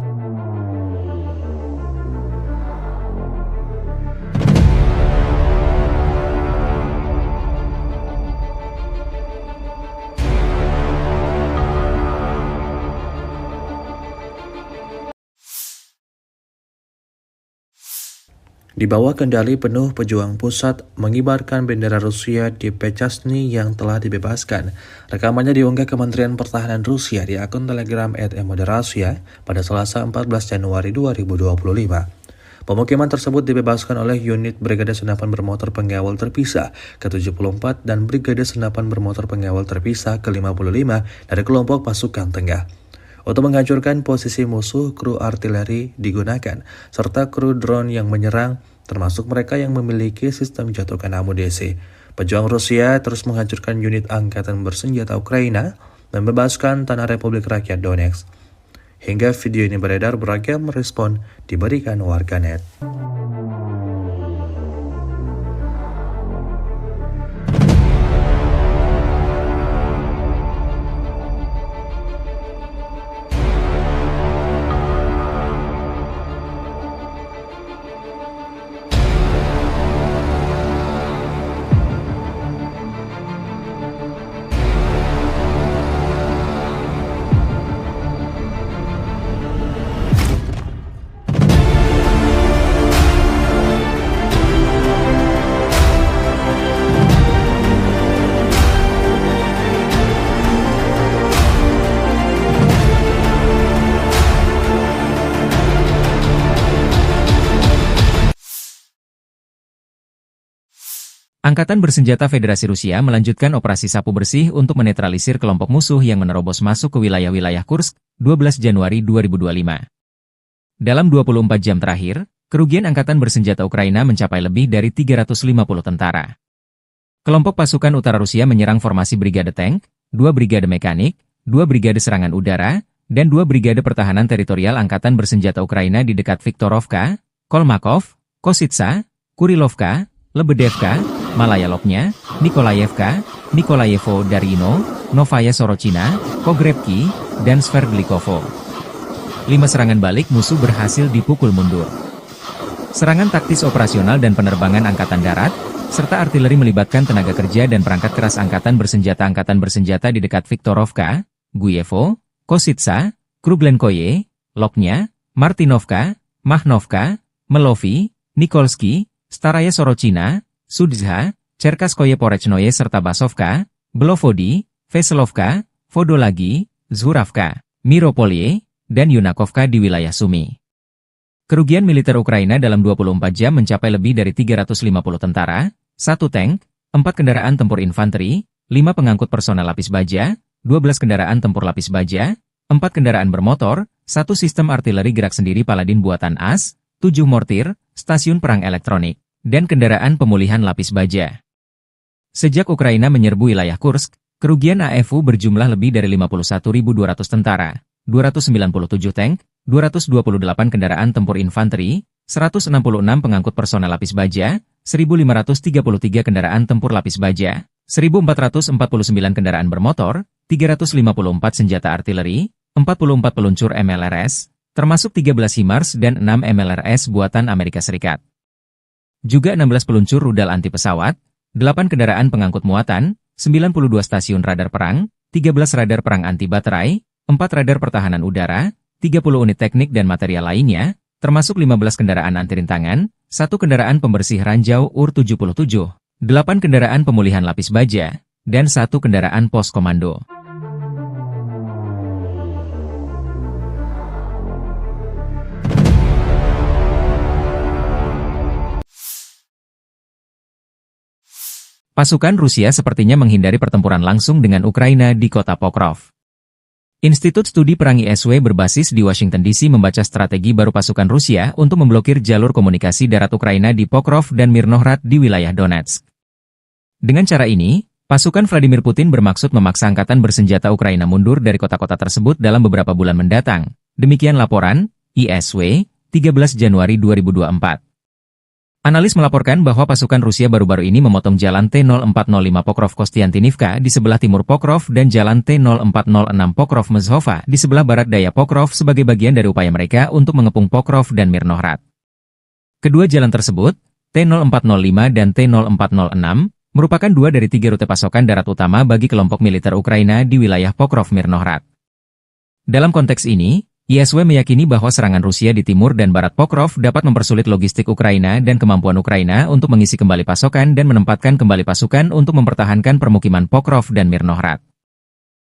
Di bawah kendali penuh pejuang pusat mengibarkan bendera Rusia di Pechasny yang telah dibebaskan. Rekamannya diunggah Kementerian Pertahanan Rusia di akun Telegram @moderasia pada Selasa 14 Januari 2025. Pemukiman tersebut dibebaskan oleh unit Brigade Senapan Bermotor Pengawal Terpisah ke-74 dan Brigade Senapan Bermotor Pengawal Terpisah ke-55 dari kelompok pasukan tengah. Untuk menghancurkan posisi musuh, kru artileri digunakan, serta kru drone yang menyerang, termasuk mereka yang memiliki sistem jatuhkan amunisi. Pejuang Rusia terus menghancurkan unit angkatan bersenjata Ukraina, membebaskan tanah Republik Rakyat Donetsk. Hingga video ini beredar, beragam respon diberikan warganet. Angkatan Bersenjata Federasi Rusia melanjutkan operasi sapu bersih untuk menetralisir kelompok musuh yang menerobos masuk ke wilayah-wilayah Kursk, 12 Januari 2025. Dalam 24 jam terakhir, kerugian Angkatan Bersenjata Ukraina mencapai lebih dari 350 tentara. Kelompok pasukan utara Rusia menyerang formasi Brigade Tank, 2 Brigade Mekanik, 2 Brigade Serangan Udara, dan 2 Brigade Pertahanan Teritorial Angkatan Bersenjata Ukraina di dekat Viktorovka, Kolmakov, Kositsa, Kurilovka, Lebedevka, Malaya Lopnya, Nikolayevka, Nikolayevo Darino, Novaya Sorochina, Pogrebki, dan Sverdlikovo. 5 serangan balik musuh berhasil dipukul mundur. Serangan taktis operasional dan penerbangan angkatan darat, serta artileri melibatkan tenaga kerja dan perangkat keras angkatan bersenjata di dekat Viktorovka, Guyevo, Kositsa, Kruglenkoye, Loknya, Martinovka, Mahnovka, Melovi, Nikolski, Staraya Sorochina, Sudzha, Cherkaskoye Porechnoye serta Basovka, Belovodi, Veselovka, Vodolagi, Zhuravka, Miropolye, dan Yunakovka di wilayah Sumy. Kerugian militer Ukraina dalam 24 jam mencapai lebih dari 350 tentara, 1 tank, 4 kendaraan tempur infanteri, 5 pengangkut personel lapis baja, 12 kendaraan tempur lapis baja, 4 kendaraan bermotor, 1 sistem artileri gerak sendiri Paladin buatan AS, 7 mortir, stasiun perang elektronik, dan kendaraan pemulihan lapis baja. Sejak Ukraina menyerbu wilayah Kursk, kerugian AFU berjumlah lebih dari 51.200 tentara, 297 tank, 228 kendaraan tempur infanteri, 166 pengangkut personel lapis baja, 1.533 kendaraan tempur lapis baja, 1.449 kendaraan bermotor, 354 senjata artileri, 44 peluncur MLRS, termasuk 13 HIMARS dan 6 MLRS buatan Amerika Serikat. Juga 16 peluncur rudal anti pesawat, 8 kendaraan pengangkut muatan, 92 stasiun radar perang, 13 radar perang anti baterai, 4 radar pertahanan udara, 30 unit teknik dan material lainnya, termasuk 15 kendaraan anti-rintangan, 1 kendaraan pembersih ranjau UR-77, 8 kendaraan pemulihan lapis baja, dan 1 kendaraan pos komando. Pasukan Rusia sepertinya menghindari pertempuran langsung dengan Ukraina di kota Pokrov. Institut Studi Perang ISW berbasis di Washington DC membaca strategi baru pasukan Rusia untuk memblokir jalur komunikasi darat Ukraina di Pokrov dan Mirnohrad di wilayah Donetsk. Dengan cara ini, pasukan Vladimir Putin bermaksud memaksa angkatan bersenjata Ukraina mundur dari kota-kota tersebut dalam beberapa bulan mendatang. Demikian laporan ISW, 13 Januari 2024. Analis melaporkan bahwa pasukan Rusia baru-baru ini memotong jalan T-0405 Pokrov-Kostiantinivka di sebelah timur Pokrov dan jalan T-0406 Pokrov-Mezhova di sebelah barat daya Pokrov sebagai bagian dari upaya mereka untuk mengepung Pokrov dan Mirnohrad. Kedua jalan tersebut, T-0405 dan T-0406, merupakan 2 dari 3 rute pasokan darat utama bagi kelompok militer Ukraina di wilayah Pokrov-Mirnohrad. Dalam konteks ini, ISW meyakini bahwa serangan Rusia di timur dan barat Pokrov dapat mempersulit logistik Ukraina dan kemampuan Ukraina untuk mengisi kembali pasokan dan menempatkan kembali pasukan untuk mempertahankan permukiman Pokrov dan Mirnohrad.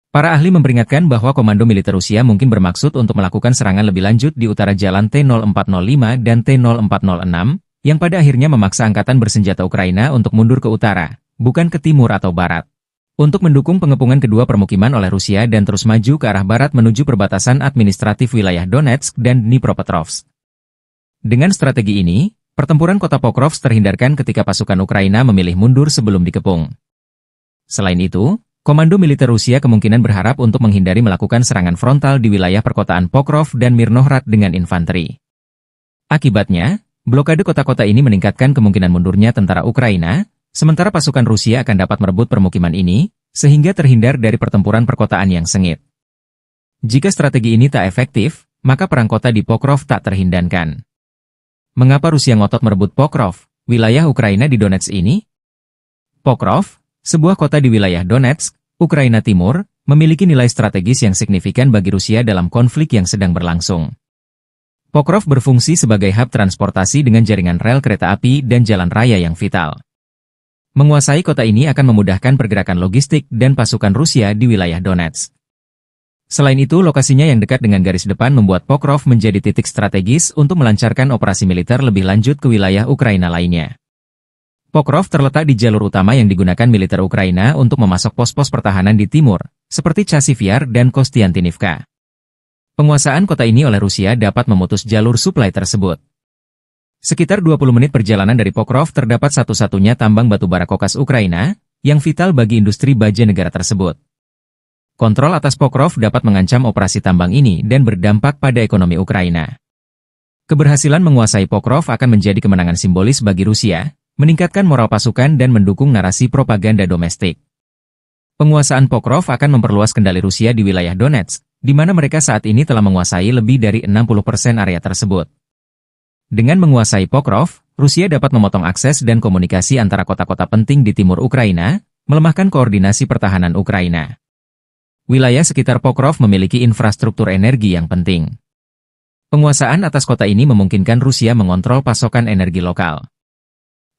Para ahli memperingatkan bahwa komando militer Rusia mungkin bermaksud untuk melakukan serangan lebih lanjut di utara jalan T-0405 dan T-0406, yang pada akhirnya memaksa angkatan bersenjata Ukraina untuk mundur ke utara, bukan ke timur atau barat, untuk mendukung pengepungan kedua permukiman oleh Rusia dan terus maju ke arah barat menuju perbatasan administratif wilayah Donetsk dan Dnipropetrovsk. Dengan strategi ini, pertempuran kota Pokrov terhindarkan ketika pasukan Ukraina memilih mundur sebelum dikepung. Selain itu, komando militer Rusia kemungkinan berharap untuk menghindari melakukan serangan frontal di wilayah perkotaan Pokrov dan Mirnohrad dengan infanteri. Akibatnya, blokade kota-kota ini meningkatkan kemungkinan mundurnya tentara Ukraina, sementara pasukan Rusia akan dapat merebut permukiman ini, sehingga terhindar dari pertempuran perkotaan yang sengit. Jika strategi ini tak efektif, maka perang kota di Pokrov tak terhindarkan. Mengapa Rusia ngotot merebut Pokrov, wilayah Ukraina di Donetsk ini? Pokrov, sebuah kota di wilayah Donetsk, Ukraina Timur, memiliki nilai strategis yang signifikan bagi Rusia dalam konflik yang sedang berlangsung. Pokrov berfungsi sebagai hub transportasi dengan jaringan rel kereta api dan jalan raya yang vital. Menguasai kota ini akan memudahkan pergerakan logistik dan pasukan Rusia di wilayah Donetsk. Selain itu, lokasinya yang dekat dengan garis depan membuat Pokrov menjadi titik strategis untuk melancarkan operasi militer lebih lanjut ke wilayah Ukraina lainnya. Pokrov terletak di jalur utama yang digunakan militer Ukraina untuk memasok pos-pos pertahanan di timur, seperti Chasiv Yar dan Kostiantinivka. Penguasaan kota ini oleh Rusia dapat memutus jalur suplai tersebut. Sekitar 20 menit perjalanan dari Pokrov terdapat satu-satunya tambang batubara kokas Ukraina, yang vital bagi industri baja negara tersebut. Kontrol atas Pokrov dapat mengancam operasi tambang ini dan berdampak pada ekonomi Ukraina. Keberhasilan menguasai Pokrov akan menjadi kemenangan simbolis bagi Rusia, meningkatkan moral pasukan dan mendukung narasi propaganda domestik. Penguasaan Pokrov akan memperluas kendali Rusia di wilayah Donetsk, di mana mereka saat ini telah menguasai lebih dari 60% area tersebut. Dengan menguasai Pokrov, Rusia dapat memotong akses dan komunikasi antara kota-kota penting di timur Ukraina, melemahkan koordinasi pertahanan Ukraina. Wilayah sekitar Pokrov memiliki infrastruktur energi yang penting. Penguasaan atas kota ini memungkinkan Rusia mengontrol pasokan energi lokal.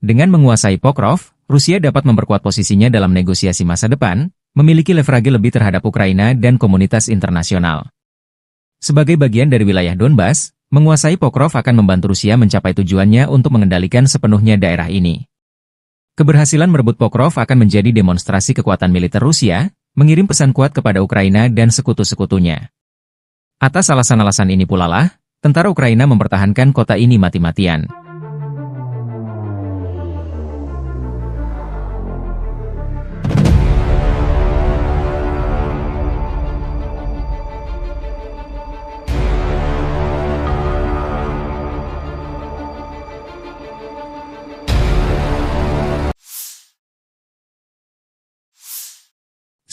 Dengan menguasai Pokrov, Rusia dapat memperkuat posisinya dalam negosiasi masa depan, memiliki leverage lebih terhadap Ukraina dan komunitas internasional. Sebagai bagian dari wilayah Donbas, menguasai Pokrov akan membantu Rusia mencapai tujuannya untuk mengendalikan sepenuhnya daerah ini. Keberhasilan merebut Pokrov akan menjadi demonstrasi kekuatan militer Rusia, mengirim pesan kuat kepada Ukraina dan sekutu-sekutunya. Atas alasan-alasan ini pula lah, tentara Ukraina mempertahankan kota ini mati-matian.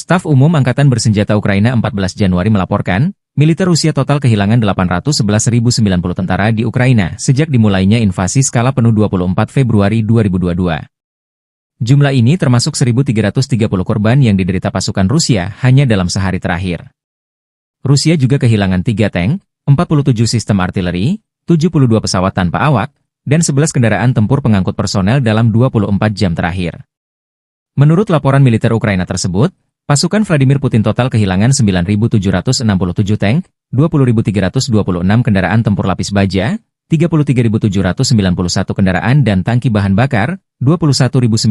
Staf Umum Angkatan Bersenjata Ukraina 14 Januari melaporkan, militer Rusia total kehilangan 811.090 tentara di Ukraina sejak dimulainya invasi skala penuh 24 Februari 2022. Jumlah ini termasuk 1.330 korban yang diderita pasukan Rusia hanya dalam sehari terakhir. Rusia juga kehilangan 3 tank, 47 sistem artileri, 72 pesawat tanpa awak, dan 11 kendaraan tempur pengangkut personel dalam 24 jam terakhir. Menurut laporan militer Ukraina tersebut, pasukan Vladimir Putin total kehilangan 9.767 tank, 20.326 kendaraan tempur lapis baja, 33.791 kendaraan dan tangki bahan bakar, 21.923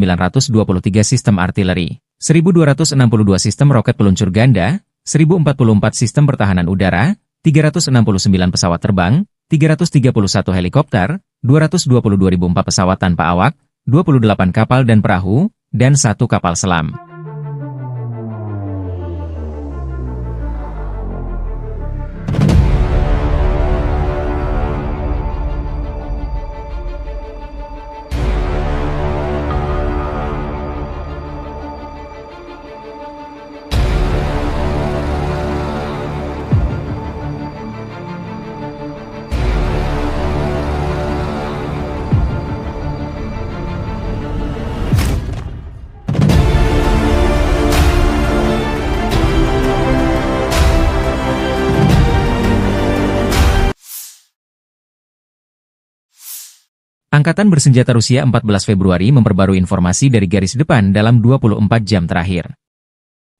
sistem artileri, 1.262 sistem roket peluncur ganda, 1.044 sistem pertahanan udara, 369 pesawat terbang, 331 helikopter, 222.004 pesawat tanpa awak, 28 kapal dan perahu, dan 1 kapal selam. Angkatan Bersenjata Rusia 14 Februari memperbarui informasi dari garis depan dalam 24 jam terakhir.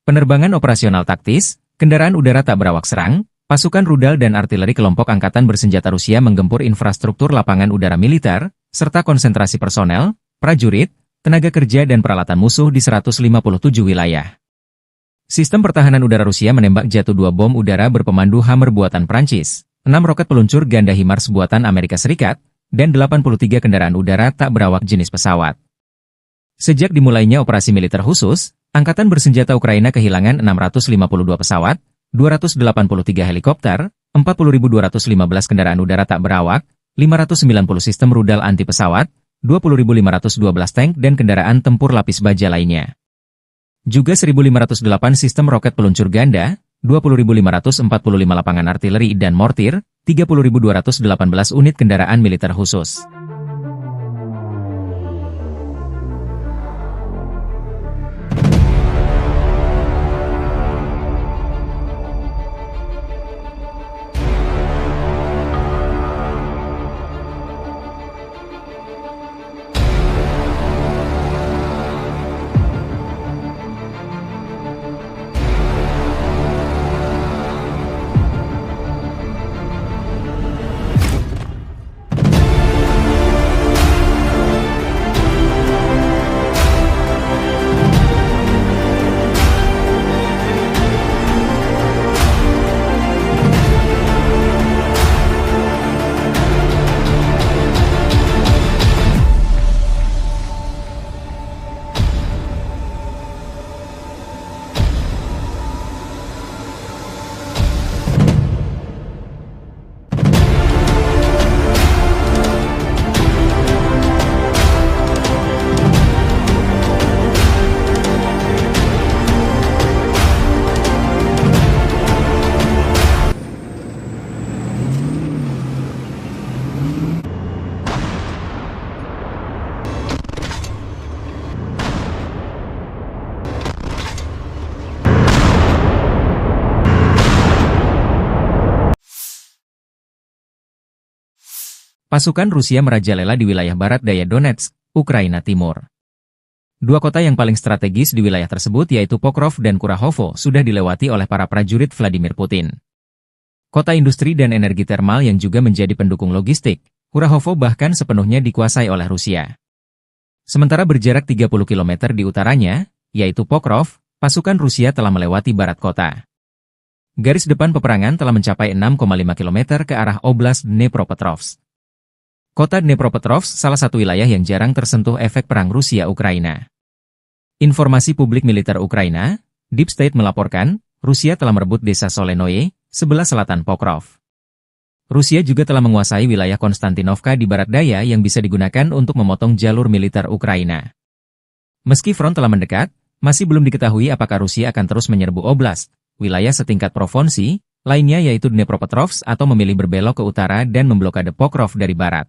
Penerbangan operasional taktis, kendaraan udara tak berawak serang, pasukan rudal dan artileri kelompok Angkatan Bersenjata Rusia menggempur infrastruktur lapangan udara militer, serta konsentrasi personel, prajurit, tenaga kerja dan peralatan musuh di 157 wilayah. Sistem pertahanan udara Rusia menembak jatuh 2 bom udara berpemandu Hammer buatan Prancis, 6 roket peluncur ganda HIMARS buatan Amerika Serikat, dan 83 kendaraan udara tak berawak jenis pesawat. Sejak dimulainya operasi militer khusus, Angkatan Bersenjata Ukraina kehilangan 652 pesawat, 283 helikopter, 40.215 kendaraan udara tak berawak, 590 sistem rudal anti pesawat, 20.512 tank dan kendaraan tempur lapis baja lainnya. Juga 1.508 sistem roket peluncur ganda, 20.545 lapangan artileri dan mortir, 30.218 unit kendaraan militer khusus. Pasukan Rusia merajalela di wilayah barat daya Donetsk, Ukraina Timur. Dua kota yang paling strategis di wilayah tersebut yaitu Pokrov dan Kurahovo sudah dilewati oleh para prajurit Vladimir Putin. Kota industri dan energi termal yang juga menjadi pendukung logistik, Kurahovo bahkan sepenuhnya dikuasai oleh Rusia. Sementara berjarak 30 km di utaranya, yaitu Pokrov, pasukan Rusia telah melewati barat kota. Garis depan peperangan telah mencapai 6,5 km ke arah Oblast Dnepropetrovsk. Kota Dnepropetrovsk salah satu wilayah yang jarang tersentuh efek perang Rusia-Ukraina. Informasi publik militer Ukraina, Deep State melaporkan, Rusia telah merebut desa Solenoye, sebelah selatan Pokrov. Rusia juga telah menguasai wilayah Konstantinovka di barat daya yang bisa digunakan untuk memotong jalur militer Ukraina. Meski front telah mendekat, masih belum diketahui apakah Rusia akan terus menyerbu oblast, wilayah setingkat provinsi, lainnya yaitu Dnepropetrovsk atau memilih berbelok ke utara dan memblokade Pokrov dari barat.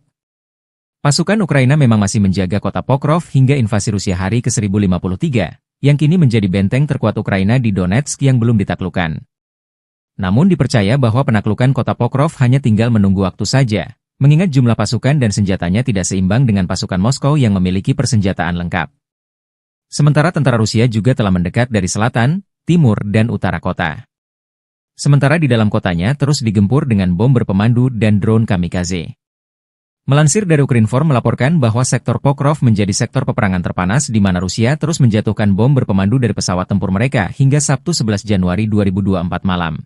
Pasukan Ukraina memang masih menjaga kota Pokrov hingga invasi Rusia hari ke-1053, yang kini menjadi benteng terkuat Ukraina di Donetsk yang belum ditaklukkan. Namun dipercaya bahwa penaklukan kota Pokrov hanya tinggal menunggu waktu saja, mengingat jumlah pasukan dan senjatanya tidak seimbang dengan pasukan Moskow yang memiliki persenjataan lengkap. Sementara tentara Rusia juga telah mendekat dari selatan, timur, dan utara kota. Sementara di dalam kotanya terus digempur dengan bom berpemandu dan drone kamikaze. Melansir dari Ukrinform melaporkan bahwa sektor Pokrov menjadi sektor peperangan terpanas di mana Rusia terus menjatuhkan bom berpemandu dari pesawat tempur mereka hingga Sabtu 11 Januari 2024 malam.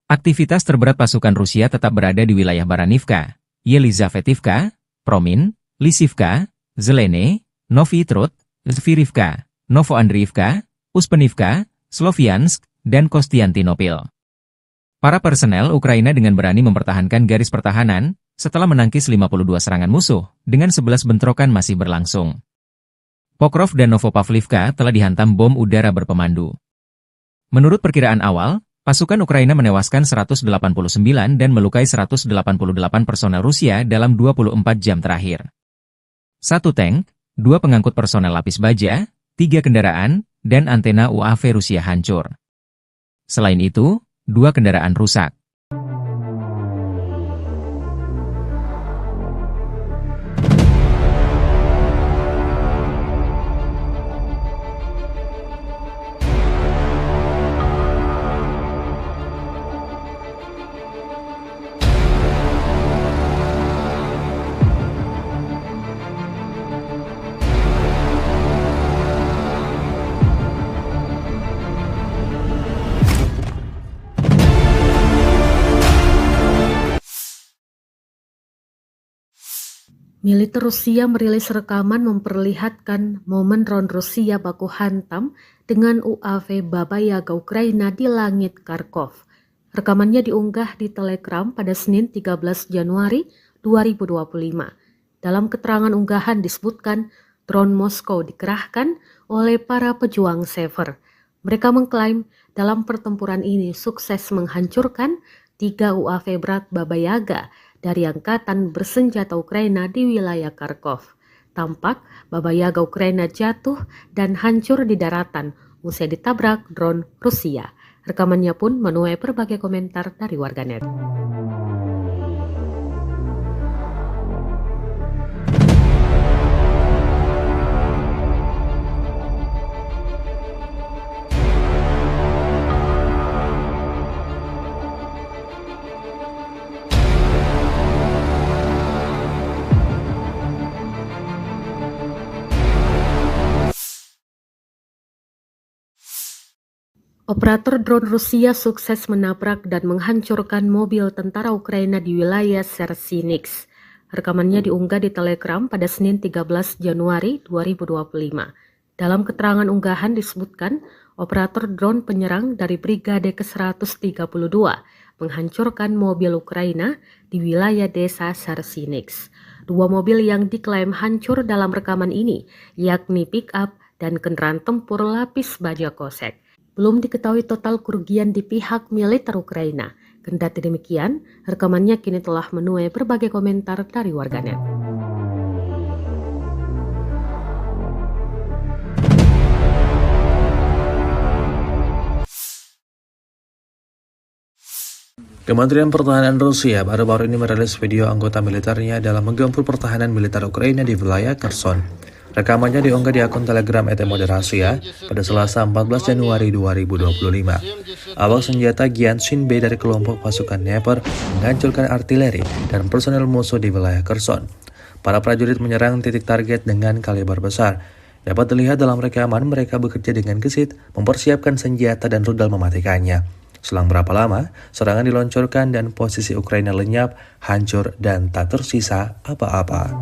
Aktivitas terberat pasukan Rusia tetap berada di wilayah Baranivka, Yelizavetivka, Promin, Lisivka, Zelene, Novy Trud, Zvirivka, Novoandriivka, Uspenivka, Sloviansk, dan Kostiantynopil. Para personel Ukraina dengan berani mempertahankan garis pertahanan, setelah menangkis 52 serangan musuh, dengan 11 bentrokan masih berlangsung. Pokrov dan Novopavlivka telah dihantam bom udara berpemandu. Menurut perkiraan awal, pasukan Ukraina menewaskan 189 dan melukai 188 personel Rusia dalam 24 jam terakhir. 1 tank, 2 pengangkut personel lapis baja, 3 kendaraan, dan antena UAV Rusia hancur. Selain itu, 2 kendaraan rusak. Militer Rusia merilis rekaman memperlihatkan momen drone Rusia baku hantam dengan UAV Baba Yaga Ukraina di langit Kharkov. Rekamannya diunggah di Telegram pada Senin 13 Januari 2025. Dalam keterangan unggahan disebutkan drone Moskow dikerahkan oleh para pejuang Sever. Mereka mengklaim dalam pertempuran ini sukses menghancurkan 3 UAV berat Baba Yaga dari Angkatan Bersenjata Ukraina di wilayah Kharkov. Tampak Baba Yaga Ukraina jatuh dan hancur di daratan usai ditabrak drone Rusia. Rekamannya pun menuai berbagai komentar dari warganet. Operator drone Rusia sukses menabrak dan menghancurkan mobil tentara Ukraina di wilayah Sersinix. Rekamannya diunggah di Telegram pada Senin 13 Januari 2025. Dalam keterangan unggahan disebutkan, operator drone penyerang dari Brigade ke-132 menghancurkan mobil Ukraina di wilayah desa Sersinix. 2 mobil yang diklaim hancur dalam rekaman ini, yakni pick-up dan kendaraan tempur lapis baja kosek. Belum diketahui total kerugian di pihak militer Ukraina. Kendati demikian, rekamannya kini telah menuai berbagai komentar dari warganet. Kementerian Pertahanan Rusia baru-baru ini merilis video anggota militernya dalam menggempur pertahanan militer Ukraina di wilayah Kherson. Rekamannya diunggah di akun Telegram @moderasiya pada Selasa 14 Januari 2025. Awak senjata Gyanshin B dari kelompok pasukan Dnepr menghancurkan artileri dan personel musuh di wilayah Kherson. Para prajurit menyerang titik target dengan kaliber besar. Dapat dilihat dalam rekaman mereka bekerja dengan gesit, mempersiapkan senjata dan rudal mematikannya. Selang berapa lama, serangan diluncurkan dan posisi Ukraina lenyap, hancur, dan tak tersisa apa-apa.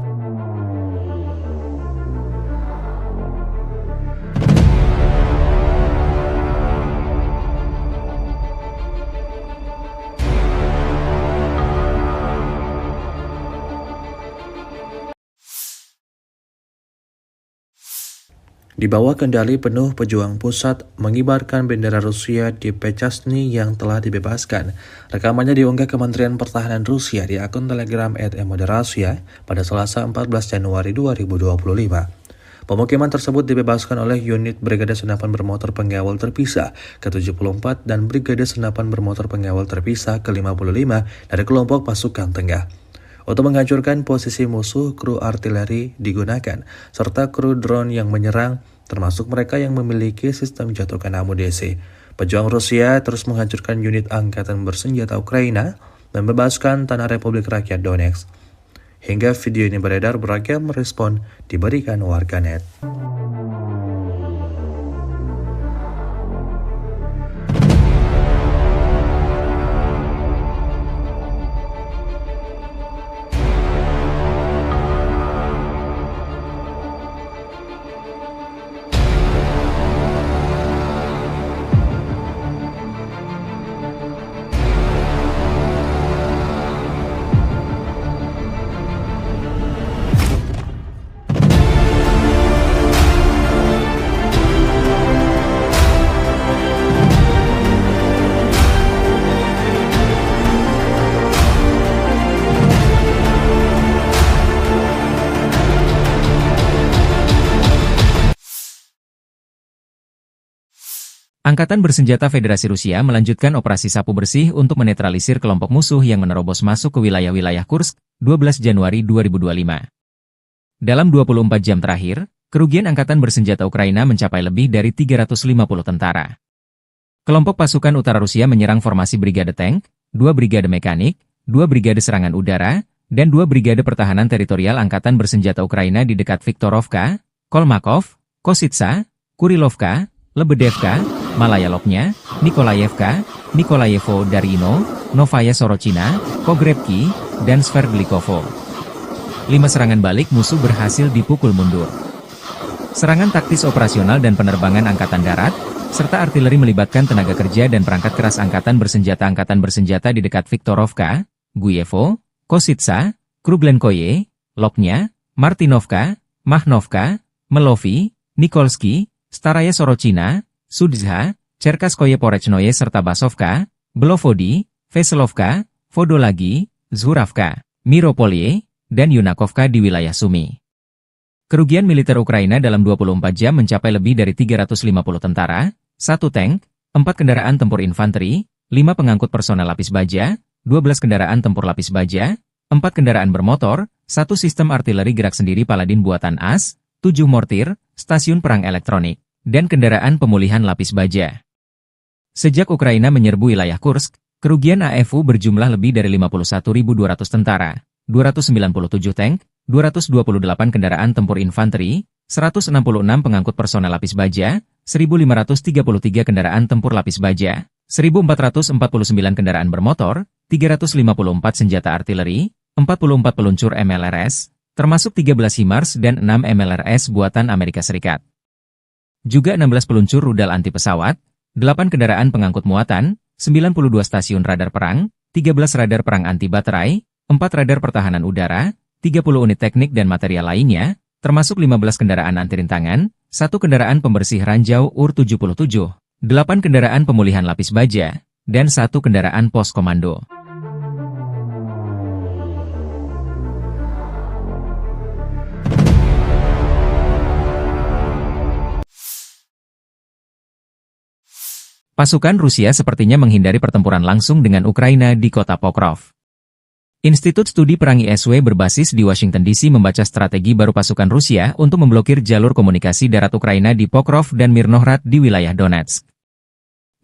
Di bawah kendali penuh pejuang pusat mengibarkan bendera Rusia di Pechasny yang telah dibebaskan. Rekamannya diunggah Kementerian Pertahanan Rusia di akun Telegram @moderasiya pada Selasa 14 Januari 2025. Pemukiman tersebut dibebaskan oleh unit Brigade Senapan Bermotor Pengawal Terpisah ke-74 dan Brigade Senapan Bermotor Pengawal Terpisah ke-55 dari kelompok pasukan tengah. Untuk menghancurkan posisi musuh, kru artileri digunakan, serta kru drone yang menyerang, termasuk mereka yang memiliki sistem jatuhkan amunisi. Pejuang Rusia terus menghancurkan unit angkatan bersenjata Ukraina dan membebaskan tanah Republik Rakyat Donetsk. Hingga video ini beredar, beragam respon diberikan warganet. Angkatan Bersenjata Federasi Rusia melanjutkan operasi sapu bersih untuk menetralisir kelompok musuh yang menerobos masuk ke wilayah-wilayah Kursk, 12 Januari 2025. Dalam 24 jam terakhir, kerugian Angkatan Bersenjata Ukraina mencapai lebih dari 350 tentara. Kelompok pasukan utara Rusia menyerang formasi Brigade Tank, 2 Brigade Mekanik, 2 Brigade Serangan Udara, dan 2 Brigade Pertahanan Teritorial Angkatan Bersenjata Ukraina di dekat Viktorovka, Kolmakov, Kositsa, Kurilovka, Lebedevka, Malaya Lopnya, Nikolayevka, Nikolayevo Darino, Novaya Sorochina, Pogrebki, dan Sverdlikovo. 5 serangan balik musuh berhasil dipukul mundur. Serangan taktis operasional dan penerbangan Angkatan Darat, serta artileri melibatkan tenaga kerja dan perangkat keras Angkatan Bersenjata di dekat Viktorovka, Guyevo, Kositsa, Krublenkoye, Lopnya, Martinovka, Mahnovka, Melovi, Nikolsky, Staraya Sorochina, Sudzha, Cherkaskoye Porechnoye serta Basovka, Belovodi, Veselovka, Vodolagi, Zhuravka, Miropolye, dan Yunakovka di wilayah Sumy. Kerugian militer Ukraina dalam 24 jam mencapai lebih dari 350 tentara, 1 tank, 4 kendaraan tempur infanteri, 5 pengangkut personel lapis baja, 12 kendaraan tempur lapis baja, 4 kendaraan bermotor, 1 sistem artileri gerak sendiri Paladin buatan AS, 7 mortir, stasiun perang elektronik, dan kendaraan pemulihan lapis baja. Sejak Ukraina menyerbu wilayah Kursk, kerugian AFU berjumlah lebih dari 51.200 tentara, 297 tank, 228 kendaraan tempur infanteri, 166 pengangkut personel lapis baja, 1.533 kendaraan tempur lapis baja, 1.449 kendaraan bermotor, 354 senjata artileri, 44 peluncur MLRS, termasuk 13 HIMARS dan 6 MLRS buatan Amerika Serikat. Juga 16 peluncur rudal anti pesawat, 8 kendaraan pengangkut muatan, 92 stasiun radar perang, 13 radar perang anti baterai, 4 radar pertahanan udara, 30 unit teknik dan material lainnya, termasuk 15 kendaraan anti rintangan, 1 kendaraan pembersih ranjau UR-77, 8 kendaraan pemulihan lapis baja, dan 1 kendaraan pos komando. Pasukan Rusia sepertinya menghindari pertempuran langsung dengan Ukraina di kota Pokrov. Institut Studi Perang ISW berbasis di Washington DC membaca strategi baru pasukan Rusia untuk memblokir jalur komunikasi darat Ukraina di Pokrov dan Mirnohrad di wilayah Donetsk.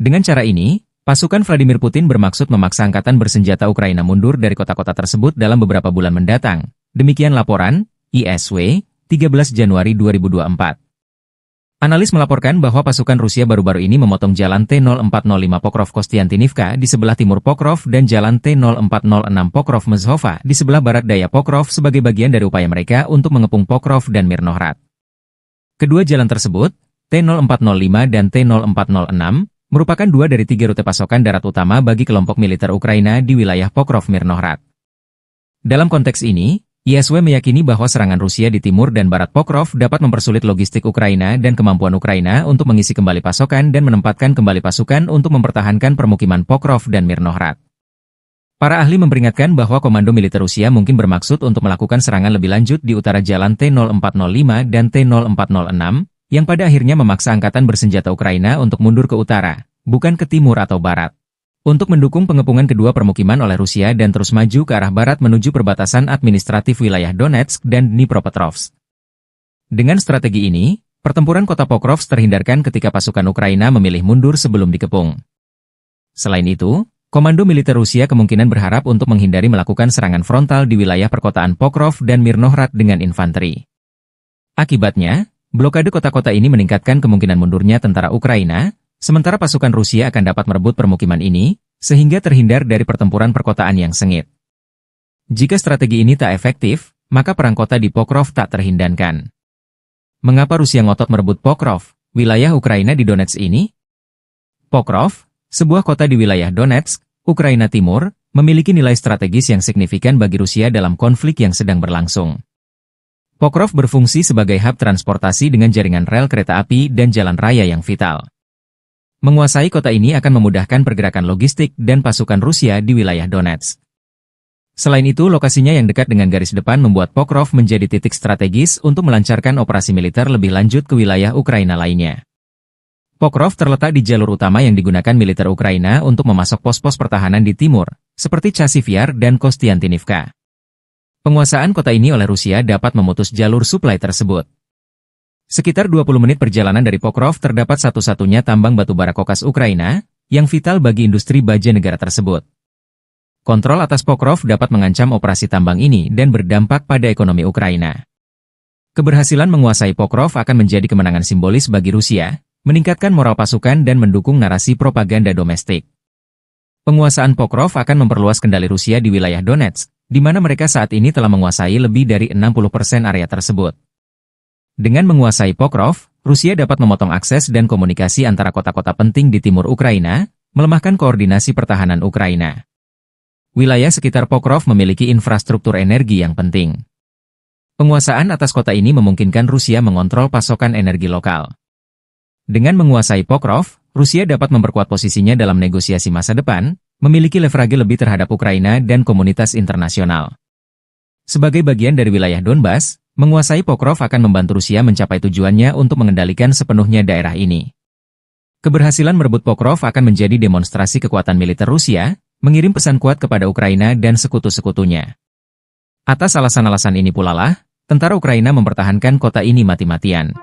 Dengan cara ini, pasukan Vladimir Putin bermaksud memaksa angkatan bersenjata Ukraina mundur dari kota-kota tersebut dalam beberapa bulan mendatang. Demikian laporan ISW 13 Januari 2024. Analis melaporkan bahwa pasukan Rusia baru-baru ini memotong jalan T-0405 Pokrov-Kostiantinivka di sebelah timur Pokrov dan jalan T-0406 Pokrov-Mezhova di sebelah barat daya Pokrov sebagai bagian dari upaya mereka untuk mengepung Pokrov dan Mirnohrad. Kedua jalan tersebut, T-0405 dan T-0406, merupakan dua dari tiga rute pasokan darat utama bagi kelompok militer Ukraina di wilayah Pokrov-Mirnohrad. Dalam konteks ini, ISW meyakini bahwa serangan Rusia di timur dan barat Pokrov dapat mempersulit logistik Ukraina dan kemampuan Ukraina untuk mengisi kembali pasokan dan menempatkan kembali pasukan untuk mempertahankan permukiman Pokrov dan Mirnohrad. Para ahli memperingatkan bahwa komando militer Rusia mungkin bermaksud untuk melakukan serangan lebih lanjut di utara jalan T-0405 dan T-0406, yang pada akhirnya memaksa angkatan bersenjata Ukraina untuk mundur ke utara, bukan ke timur atau barat, untuk mendukung pengepungan kedua permukiman oleh Rusia dan terus maju ke arah barat menuju perbatasan administratif wilayah Donetsk dan Dnipropetrovsk. Dengan strategi ini, pertempuran kota Pokrov terhindarkan ketika pasukan Ukraina memilih mundur sebelum dikepung. Selain itu, komando militer Rusia kemungkinan berharap untuk menghindari melakukan serangan frontal di wilayah perkotaan Pokrov dan Mirnohrad dengan infanteri. Akibatnya, blokade kota-kota ini meningkatkan kemungkinan mundurnya tentara Ukraina, sementara pasukan Rusia akan dapat merebut permukiman ini, sehingga terhindar dari pertempuran perkotaan yang sengit. Jika strategi ini tak efektif, maka perang kota di Pokrov tak terhindarkan. Mengapa Rusia ngotot merebut Pokrov, wilayah Ukraina di Donetsk ini? Pokrov, sebuah kota di wilayah Donetsk, Ukraina Timur, memiliki nilai strategis yang signifikan bagi Rusia dalam konflik yang sedang berlangsung. Pokrov berfungsi sebagai hub transportasi dengan jaringan rel kereta api dan jalan raya yang vital. Menguasai kota ini akan memudahkan pergerakan logistik dan pasukan Rusia di wilayah Donetsk. Selain itu, lokasinya yang dekat dengan garis depan membuat Pokrov menjadi titik strategis untuk melancarkan operasi militer lebih lanjut ke wilayah Ukraina lainnya. Pokrov terletak di jalur utama yang digunakan militer Ukraina untuk memasok pos-pos pertahanan di timur, seperti Chasiv Yar dan Kostiantinivka. Penguasaan kota ini oleh Rusia dapat memutus jalur suplai tersebut. Sekitar 20 menit perjalanan dari Pokrov terdapat satu-satunya tambang batubara kokas Ukraina, yang vital bagi industri baja negara tersebut. Kontrol atas Pokrov dapat mengancam operasi tambang ini dan berdampak pada ekonomi Ukraina. Keberhasilan menguasai Pokrov akan menjadi kemenangan simbolis bagi Rusia, meningkatkan moral pasukan dan mendukung narasi propaganda domestik. Penguasaan Pokrov akan memperluas kendali Rusia di wilayah Donetsk, di mana mereka saat ini telah menguasai lebih dari 60% area tersebut. Dengan menguasai Pokrov, Rusia dapat memotong akses dan komunikasi antara kota-kota penting di timur Ukraina, melemahkan koordinasi pertahanan Ukraina. Wilayah sekitar Pokrov memiliki infrastruktur energi yang penting. Penguasaan atas kota ini memungkinkan Rusia mengontrol pasokan energi lokal. Dengan menguasai Pokrov, Rusia dapat memperkuat posisinya dalam negosiasi masa depan, memiliki leverage lebih terhadap Ukraina dan komunitas internasional. Sebagai bagian dari wilayah Donbas, menguasai Pokrov akan membantu Rusia mencapai tujuannya untuk mengendalikan sepenuhnya daerah ini. Keberhasilan merebut Pokrov akan menjadi demonstrasi kekuatan militer Rusia, mengirim pesan kuat kepada Ukraina dan sekutu-sekutunya. Atas alasan-alasan ini pula lah, tentara Ukraina mempertahankan kota ini mati-matian.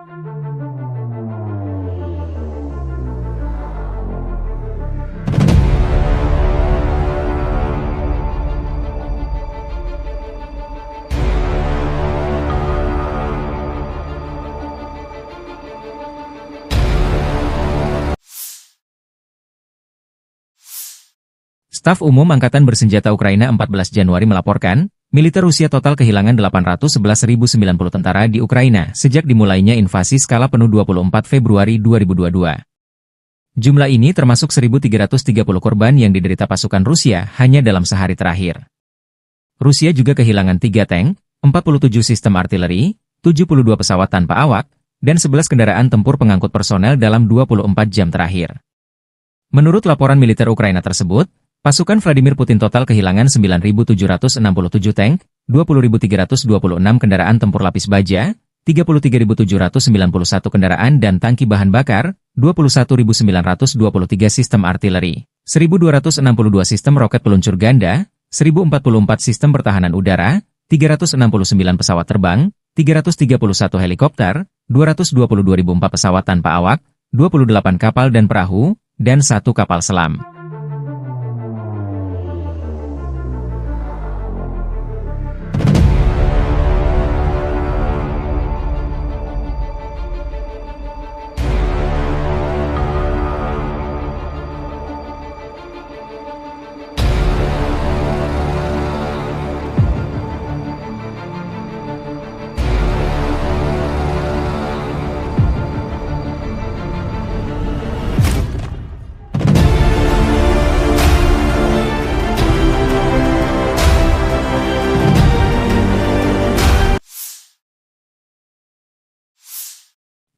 Staf Umum Angkatan Bersenjata Ukraina 14 Januari melaporkan, militer Rusia total kehilangan 811.090 tentara di Ukraina sejak dimulainya invasi skala penuh 24 Februari 2022. Jumlah ini termasuk 1.330 korban yang diderita pasukan Rusia hanya dalam sehari terakhir. Rusia juga kehilangan 3 tank, 47 sistem artileri, 72 pesawat tanpa awak, dan 11 kendaraan tempur pengangkut personel dalam 24 jam terakhir. Menurut laporan militer Ukraina tersebut, pasukan Vladimir Putin total kehilangan 9.767 tank, 20.326 kendaraan tempur lapis baja, 33.791 kendaraan dan tangki bahan bakar, 21.923 sistem artileri, 1.262 sistem roket peluncur ganda, 1.044 sistem pertahanan udara, 369 pesawat terbang, 331 helikopter, 222.004 pesawat tanpa awak, 28 kapal dan perahu, dan 1 kapal selam.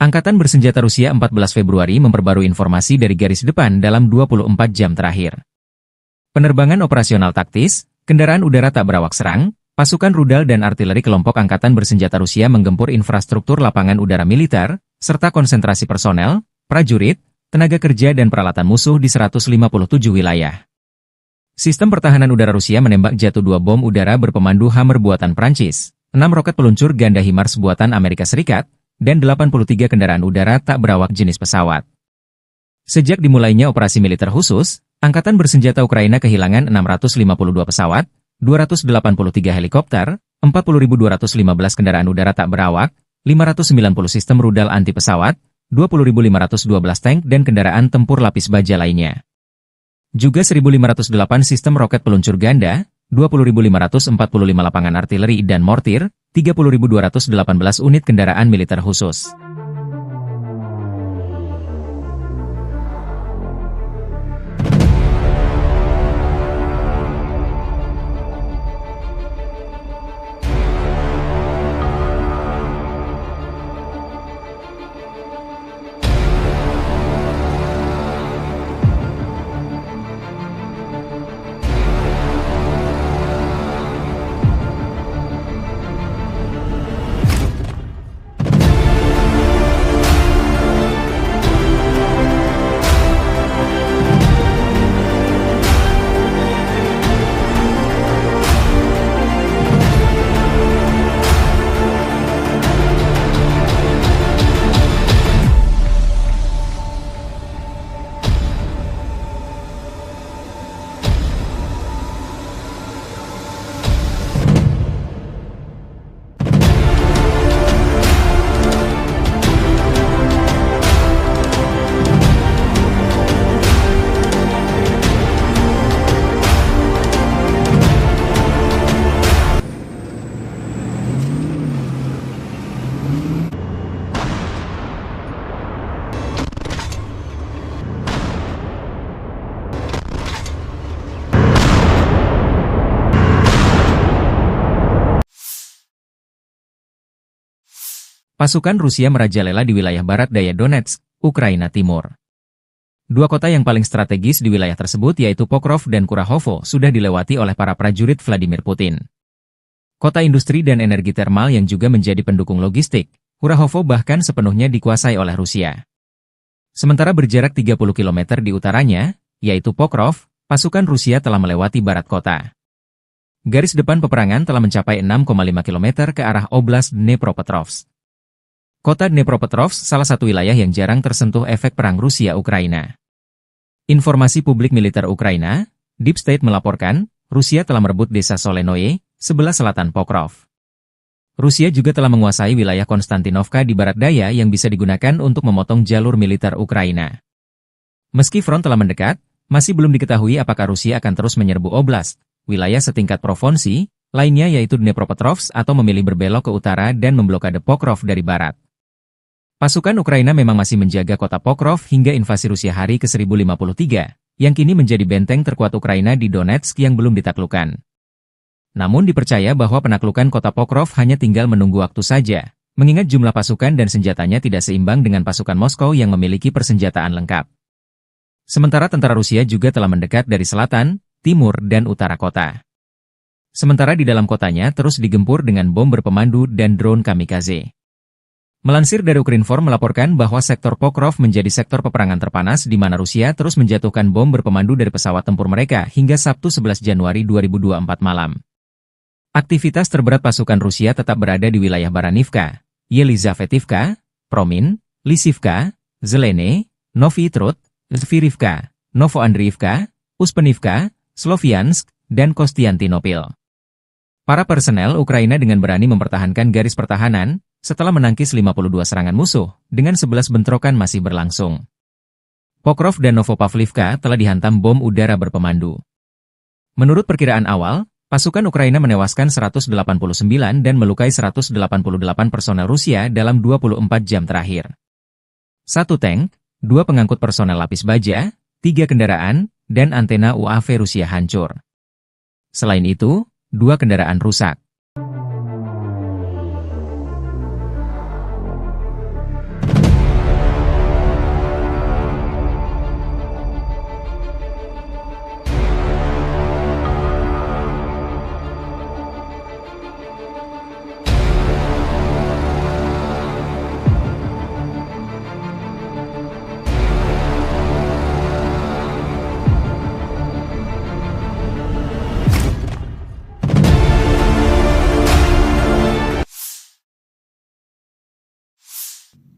Angkatan Bersenjata Rusia 14 Februari memperbarui informasi dari garis depan dalam 24 jam terakhir. Penerbangan operasional taktis, kendaraan udara tak berawak serang, pasukan rudal dan artileri kelompok Angkatan Bersenjata Rusia menggempur infrastruktur lapangan udara militer, serta konsentrasi personel, prajurit, tenaga kerja dan peralatan musuh di 157 wilayah. Sistem pertahanan udara Rusia menembak jatuh 2 bom udara berpemandu Hammer buatan Prancis, 6 roket peluncur ganda HIMARS buatan Amerika Serikat, dan 83 kendaraan udara tak berawak jenis pesawat. Sejak dimulainya operasi militer khusus, Angkatan Bersenjata Ukraina kehilangan 652 pesawat, 283 helikopter, 40.215 kendaraan udara tak berawak, 590 sistem rudal anti pesawat, 20.512 tank dan kendaraan tempur lapis baja lainnya. Juga 1.508 sistem roket peluncur ganda, 20.545 lapangan artileri dan mortir, 30.218 unit kendaraan militer khusus. Pasukan Rusia merajalela di wilayah barat daya Donetsk, Ukraina Timur. 2 kota yang paling strategis di wilayah tersebut yaitu Pokrov dan Kurahovo sudah dilewati oleh para prajurit Vladimir Putin. Kota industri dan energi termal yang juga menjadi pendukung logistik, Kurahovo bahkan sepenuhnya dikuasai oleh Rusia. Sementara berjarak 30 km di utaranya, yaitu Pokrov, pasukan Rusia telah melewati barat kota. Garis depan peperangan telah mencapai 6,5 km ke arah Oblast Dnepropetrovsk. Kota Dnepropetrovsk salah satu wilayah yang jarang tersentuh efek perang Rusia-Ukraina. Informasi publik militer Ukraina, Deep State melaporkan, Rusia telah merebut desa Solenoye, sebelah selatan Pokrov. Rusia juga telah menguasai wilayah Konstantinovka di barat daya yang bisa digunakan untuk memotong jalur militer Ukraina. Meski front telah mendekat, masih belum diketahui apakah Rusia akan terus menyerbu oblast, wilayah setingkat provinsi, lainnya yaitu Dnepropetrovsk atau memilih berbelok ke utara dan memblokade Pokrov dari barat. Pasukan Ukraina memang masih menjaga kota Pokrov hingga invasi Rusia hari ke-1053, yang kini menjadi benteng terkuat Ukraina di Donetsk yang belum ditaklukkan. Namun dipercaya bahwa penaklukan kota Pokrov hanya tinggal menunggu waktu saja, mengingat jumlah pasukan dan senjatanya tidak seimbang dengan pasukan Moskow yang memiliki persenjataan lengkap. Sementara tentara Rusia juga telah mendekat dari selatan, timur dan utara kota. Sementara di dalam kotanya terus digempur dengan bom berpemandu dan drone kamikaze. Melansir dari Ukrinform melaporkan bahwa sektor Pokrov menjadi sektor peperangan terpanas di mana Rusia terus menjatuhkan bom berpemandu dari pesawat tempur mereka hingga Sabtu 11 Januari 2024 malam. Aktivitas terberat pasukan Rusia tetap berada di wilayah Baranivka, Yelizavetivka, Promin, Lisivka, Zelene, Novy Trud, Zvirivka, Novoandriivka, Uspenivka, Sloviansk, dan Kostiantynopil. Para personel Ukraina dengan berani mempertahankan garis pertahanan setelah menangkis 52 serangan musuh, dengan 11 bentrokan masih berlangsung. Pokrov dan Novopavlivka telah dihantam bom udara berpemandu. Menurut perkiraan awal, pasukan Ukraina menewaskan 189 dan melukai 188 personel Rusia dalam 24 jam terakhir. 1 tank, 2 pengangkut personel lapis baja, 3 kendaraan, dan antena UAV Rusia hancur. Selain itu, 2 kendaraan rusak.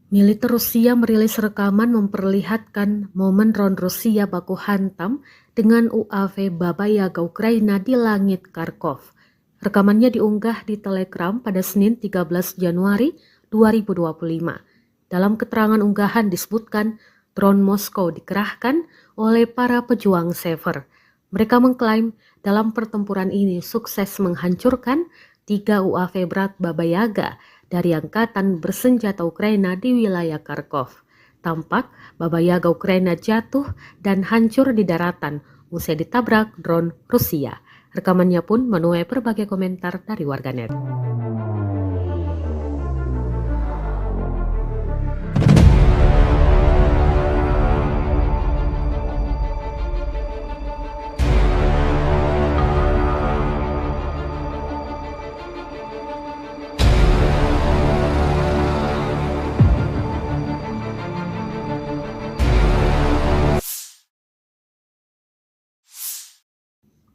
Militer Rusia merilis rekaman memperlihatkan momen drone Rusia baku hantam dengan UAV Baba Yaga Ukraina di langit Kharkov. Rekamannya diunggah di Telegram pada Senin 13 Januari 2025. Dalam keterangan unggahan disebutkan drone Moskow dikerahkan oleh para pejuang Sever. Mereka mengklaim dalam pertempuran ini sukses menghancurkan 3 UAV berat Baba Yaga dari Angkatan Bersenjata Ukraina di wilayah Kharkov. Tampak Baba Yaga Ukraina jatuh dan hancur di daratan usai ditabrak drone Rusia. Rekamannya pun menuai berbagai komentar dari warganet.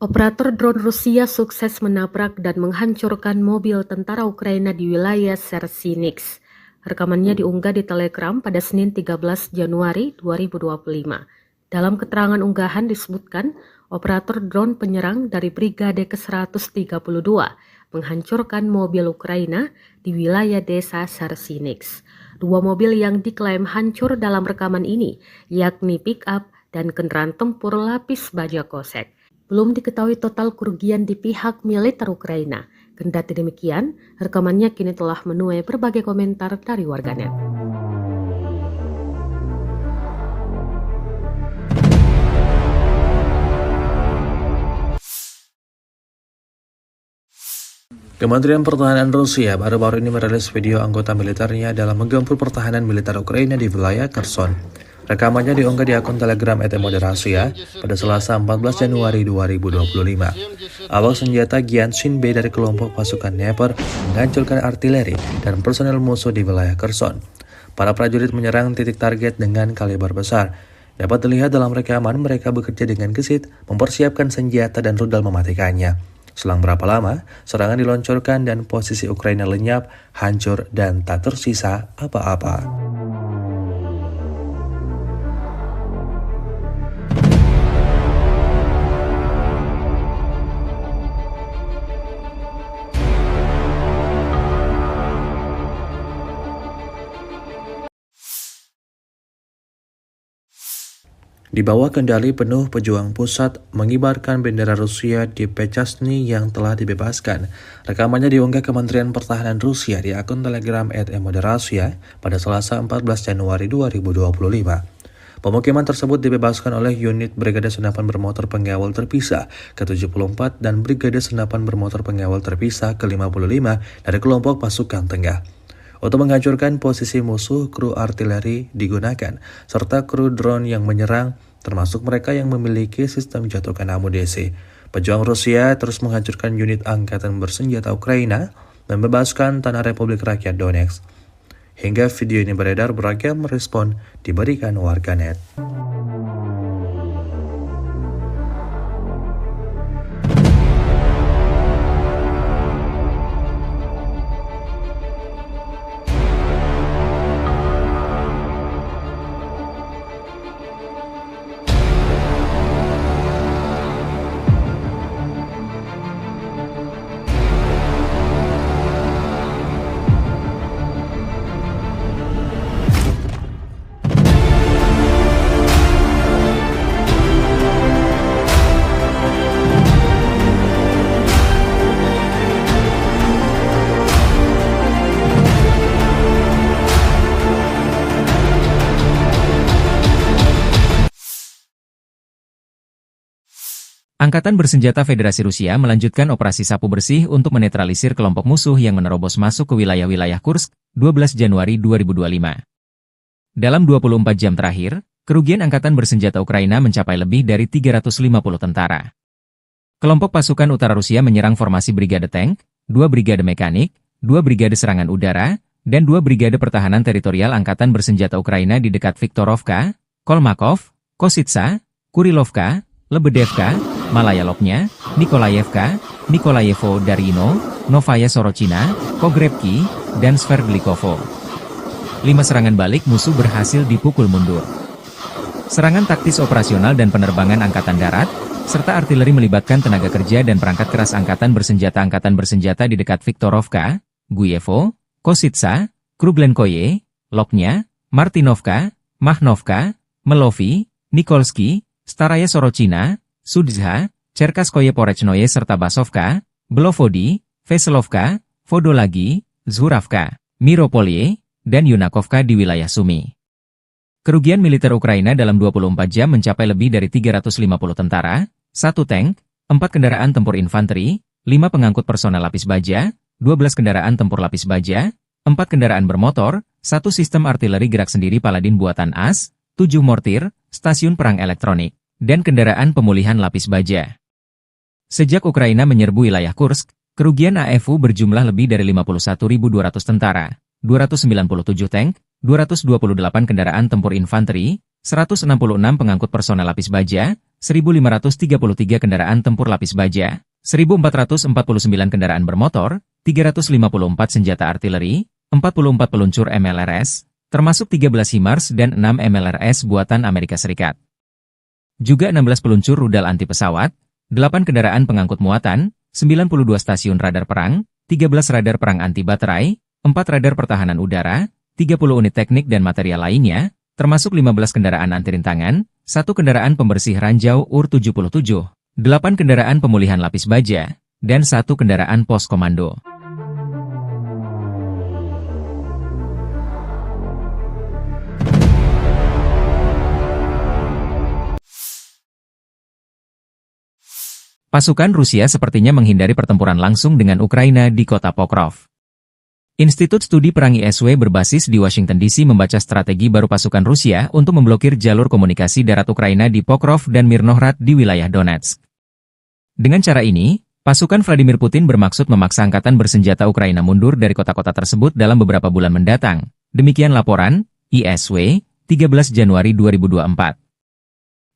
Operator drone Rusia sukses menabrak dan menghancurkan mobil tentara Ukraina di wilayah Sersinix. Rekamannya diunggah di Telegram pada Senin 13 Januari 2025. Dalam keterangan unggahan disebutkan, operator drone penyerang dari Brigade ke-132 menghancurkan mobil Ukraina di wilayah desa Sersinix. 2 mobil yang diklaim hancur dalam rekaman ini, yakni pick-up dan kendaraan tempur lapis baja kosek. Belum diketahui total kerugian di pihak militer Ukraina. Kendati demikian, rekamannya kini telah menuai berbagai komentar dari warganet. Kementerian Pertahanan Rusia baru-baru ini merilis video anggota militernya dalam menggempur pertahanan militer Ukraina di wilayah Kherson. Rekamannya diunggah di akun Telegram @moderasia pada Selasa 14 Januari 2025. Awak senjata Gyanshin B dari kelompok pasukan Dnepr menghancurkan artileri dan personel musuh di wilayah Kherson. Para prajurit menyerang titik target dengan kaliber besar. Dapat dilihat dalam rekaman mereka bekerja dengan gesit, mempersiapkan senjata dan rudal mematikannya. Selang berapa lama, serangan diluncurkan dan posisi Ukraina lenyap, hancur, dan tak tersisa apa-apa. Di bawah kendali penuh pejuang pusat mengibarkan bendera Rusia di Pechasny yang telah dibebaskan. Rekamannya diunggah Kementerian Pertahanan Rusia di akun Telegram @moderasia pada Selasa 14 Januari 2025. Pemukiman tersebut dibebaskan oleh unit Brigade Senapan Bermotor Pengawal Terpisah ke-74 dan Brigade Senapan Bermotor Pengawal Terpisah ke-55 dari kelompok pasukan tengah. Untuk menghancurkan posisi musuh, kru artileri digunakan, serta kru drone yang menyerang, termasuk mereka yang memiliki sistem jatuhkan amunisi. Pejuang Rusia terus menghancurkan unit angkatan bersenjata Ukraina dan membebaskan tanah Republik Rakyat Donetsk. Hingga video ini beredar, beragam respon diberikan warganet. Angkatan Bersenjata Federasi Rusia melanjutkan operasi sapu bersih untuk menetralisir kelompok musuh yang menerobos masuk ke wilayah-wilayah Kursk, 12 Januari 2025. Dalam 24 jam terakhir, kerugian Angkatan Bersenjata Ukraina mencapai lebih dari 350 tentara. Kelompok pasukan utara Rusia menyerang formasi brigade tank, 2 brigade mekanik, 2 brigade serangan udara, dan 2 brigade pertahanan teritorial Angkatan Bersenjata Ukraina di dekat Viktorovka, Kolmakov, Kositsa, Kurilovka, Lebedevka, Malaya Lopnya, Nikolayevka, Nikolayevo Darino, Novaya Sorochina, Pogrebki, dan Sverdlikovo. 5 serangan balik musuh berhasil dipukul mundur. Serangan taktis operasional dan penerbangan Angkatan Darat, serta artileri melibatkan tenaga kerja dan perangkat keras Angkatan Bersenjata di dekat Viktorovka, Guyevo, Kositsa, Kruglenkoye, Lopnya, Martinovka, Mahnovka, Melovi, Nikolsky, Staraya Sorochina, Sudzha, Cherkaskoye Porechnoye serta Basovka, Belovodi, Veselovka, Vodolagi, Zhuravka, Miropolye, dan Yunakovka di wilayah Sumy. Kerugian militer Ukraina dalam 24 jam mencapai lebih dari 350 tentara, 1 tank, 4 kendaraan tempur infanteri, 5 pengangkut personel lapis baja, 12 kendaraan tempur lapis baja, 4 kendaraan bermotor, 1 sistem artileri gerak sendiri Paladin buatan AS, 7 mortir, stasiun perang elektronik, dan kendaraan pemulihan lapis baja. Sejak Ukraina menyerbu wilayah Kursk, kerugian AFU berjumlah lebih dari 51.200 tentara, 297 tank, 228 kendaraan tempur infanteri, 166 pengangkut personel lapis baja, 1.533 kendaraan tempur lapis baja, 1.449 kendaraan bermotor, 354 senjata artileri, 44 peluncur MLRS, termasuk 13 HIMARS dan 6 MLRS buatan Amerika Serikat. Juga 16 peluncur rudal anti pesawat, 8 kendaraan pengangkut muatan, 92 stasiun radar perang, 13 radar perang anti baterai, 4 radar pertahanan udara, 30 unit teknik dan material lainnya, termasuk 15 kendaraan anti rintangan, 1 kendaraan pembersih ranjau UR-77, 8 kendaraan pemulihan lapis baja, dan 1 kendaraan pos komando. Pasukan Rusia sepertinya menghindari pertempuran langsung dengan Ukraina di kota Pokrov. Institut Studi Perang ISW berbasis di Washington DC membaca strategi baru pasukan Rusia untuk memblokir jalur komunikasi darat Ukraina di Pokrov dan Mirnohrad di wilayah Donetsk. Dengan cara ini, pasukan Vladimir Putin bermaksud memaksa Angkatan Bersenjata Ukraina mundur dari kota-kota tersebut dalam beberapa bulan mendatang. Demikian laporan ISW, 13 Januari 2024.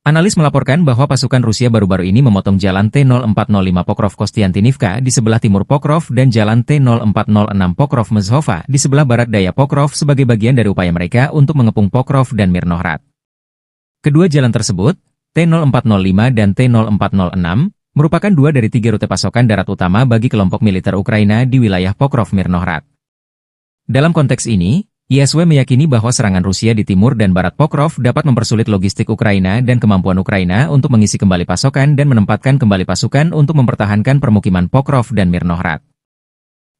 Analis melaporkan bahwa pasukan Rusia baru-baru ini memotong jalan T-0405 Pokrov-Kostiantinivka di sebelah timur Pokrov dan jalan T-0406 Pokrov-Mezhova di sebelah barat daya Pokrov sebagai bagian dari upaya mereka untuk mengepung Pokrov dan Mirnohrad. Kedua jalan tersebut, T-0405 dan T-0406, merupakan 2 dari 3 rute pasokan darat utama bagi kelompok militer Ukraina di wilayah Pokrov-Mirnohrad. Dalam konteks ini, ISW meyakini bahwa serangan Rusia di timur dan barat Pokrov dapat mempersulit logistik Ukraina dan kemampuan Ukraina untuk mengisi kembali pasokan dan menempatkan kembali pasukan untuk mempertahankan permukiman Pokrov dan Mirnohrad.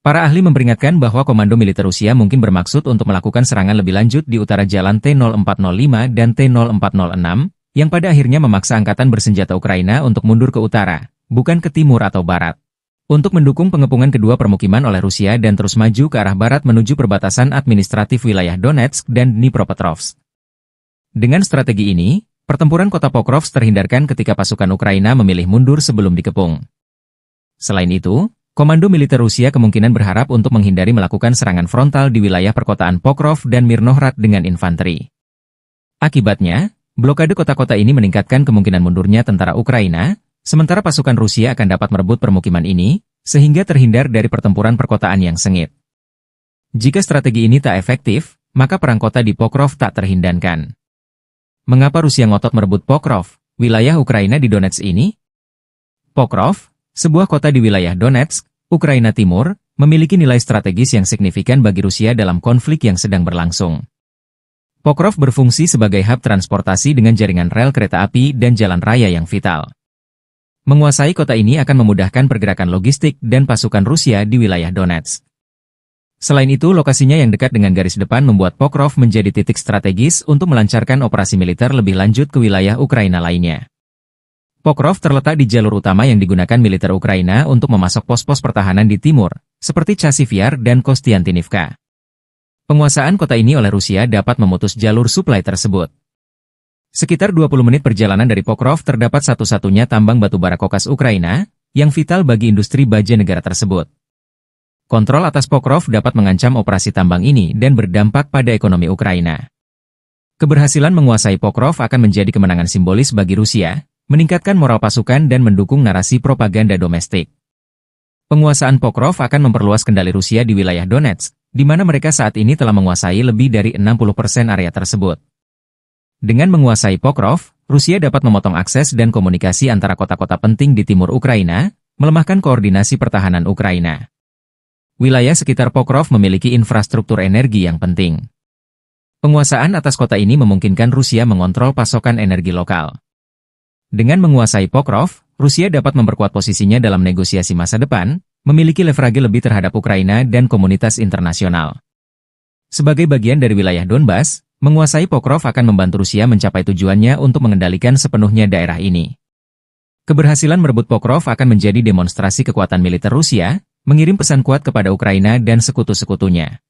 Para ahli memperingatkan bahwa komando militer Rusia mungkin bermaksud untuk melakukan serangan lebih lanjut di utara jalan T-0405 dan T-0406, yang pada akhirnya memaksa Angkatan Bersenjata Ukraina untuk mundur ke utara, bukan ke timur atau barat, untuk mendukung pengepungan kedua permukiman oleh Rusia dan terus maju ke arah barat menuju perbatasan administratif wilayah Donetsk dan Dnipropetrovsk. Dengan strategi ini, pertempuran kota Pokrovsk terhindarkan ketika pasukan Ukraina memilih mundur sebelum dikepung. Selain itu, Komando militer Rusia kemungkinan berharap untuk menghindari melakukan serangan frontal di wilayah perkotaan Pokrov dan Mirnohrad dengan infanteri. Akibatnya, blokade kota-kota ini meningkatkan kemungkinan mundurnya tentara Ukraina, sementara pasukan Rusia akan dapat merebut permukiman ini, sehingga terhindar dari pertempuran perkotaan yang sengit. Jika strategi ini tak efektif, maka perang kota di Pokrov tak terhindarkan. Mengapa Rusia ngotot merebut Pokrov, wilayah Ukraina di Donetsk ini? Pokrov, sebuah kota di wilayah Donetsk, Ukraina Timur, memiliki nilai strategis yang signifikan bagi Rusia dalam konflik yang sedang berlangsung. Pokrov berfungsi sebagai hub transportasi dengan jaringan rel kereta api dan jalan raya yang vital. Menguasai kota ini akan memudahkan pergerakan logistik dan pasukan Rusia di wilayah Donetsk. Selain itu, lokasinya yang dekat dengan garis depan membuat Pokrov menjadi titik strategis untuk melancarkan operasi militer lebih lanjut ke wilayah Ukraina lainnya. Pokrov terletak di jalur utama yang digunakan militer Ukraina untuk memasok pos-pos pertahanan di timur, seperti Chasiv Yar dan Kostiantynivka. Penguasaan kota ini oleh Rusia dapat memutus jalur suplai tersebut. Sekitar 20 menit perjalanan dari Pokrov terdapat satu-satunya tambang batubara kokas Ukraina, yang vital bagi industri baja negara tersebut. Kontrol atas Pokrov dapat mengancam operasi tambang ini dan berdampak pada ekonomi Ukraina. Keberhasilan menguasai Pokrov akan menjadi kemenangan simbolis bagi Rusia, meningkatkan moral pasukan dan mendukung narasi propaganda domestik. Penguasaan Pokrov akan memperluas kendali Rusia di wilayah Donetsk, di mana mereka saat ini telah menguasai lebih dari 60% area tersebut. Dengan menguasai Pokrov, Rusia dapat memotong akses dan komunikasi antara kota-kota penting di timur Ukraina, melemahkan koordinasi pertahanan Ukraina. Wilayah sekitar Pokrov memiliki infrastruktur energi yang penting. Penguasaan atas kota ini memungkinkan Rusia mengontrol pasokan energi lokal. Dengan menguasai Pokrov, Rusia dapat memperkuat posisinya dalam negosiasi masa depan, memiliki leverage lebih terhadap Ukraina dan komunitas internasional. Sebagai bagian dari wilayah Donbas, menguasai Pokrov akan membantu Rusia mencapai tujuannya untuk mengendalikan sepenuhnya daerah ini. Keberhasilan merebut Pokrov akan menjadi demonstrasi kekuatan militer Rusia, mengirim pesan kuat kepada Ukraina dan sekutu-sekutunya.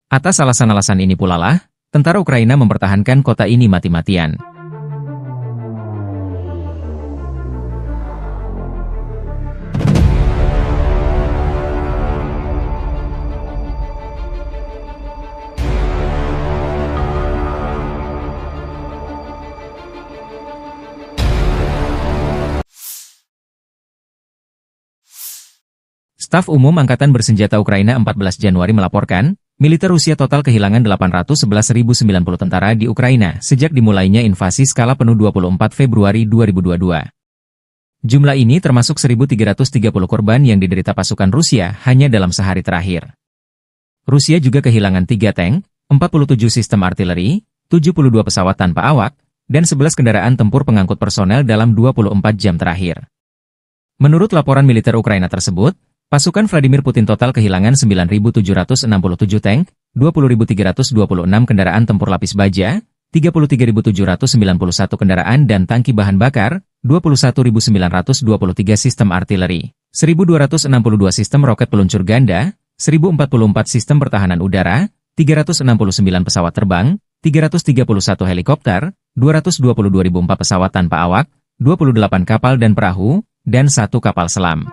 Atas alasan-alasan ini pula lah, tentara Ukraina mempertahankan kota ini mati-matian. Staf Umum Angkatan Bersenjata Ukraina 14 Januari melaporkan, militer Rusia total kehilangan 811.090 tentara di Ukraina sejak dimulainya invasi skala penuh 24 Februari 2022. Jumlah ini termasuk 1.330 korban yang diderita pasukan Rusia hanya dalam sehari terakhir. Rusia juga kehilangan 3 tank, 47 sistem artileri, 72 pesawat tanpa awak, dan 11 kendaraan tempur pengangkut personel dalam 24 jam terakhir. Menurut laporan militer Ukraina tersebut, pasukan Vladimir Putin total kehilangan 9.767 tank, 20.326 kendaraan tempur lapis baja, 33.791 kendaraan dan tangki bahan bakar, 21.923 sistem artileri, 1.262 sistem roket peluncur ganda, 1.044 sistem pertahanan udara, 369 pesawat terbang, 331 helikopter, 222.004 pesawat tanpa awak, 28 kapal dan perahu, dan 1 kapal selam.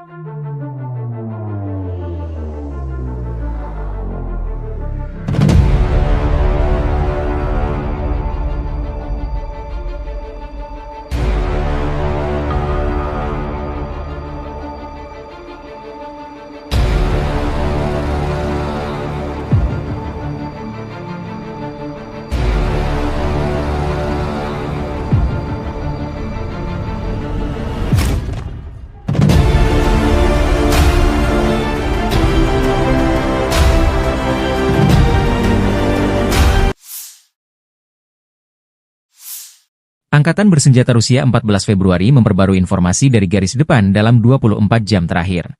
Angkatan Bersenjata Rusia 14 Februari memperbarui informasi dari garis depan dalam 24 jam terakhir.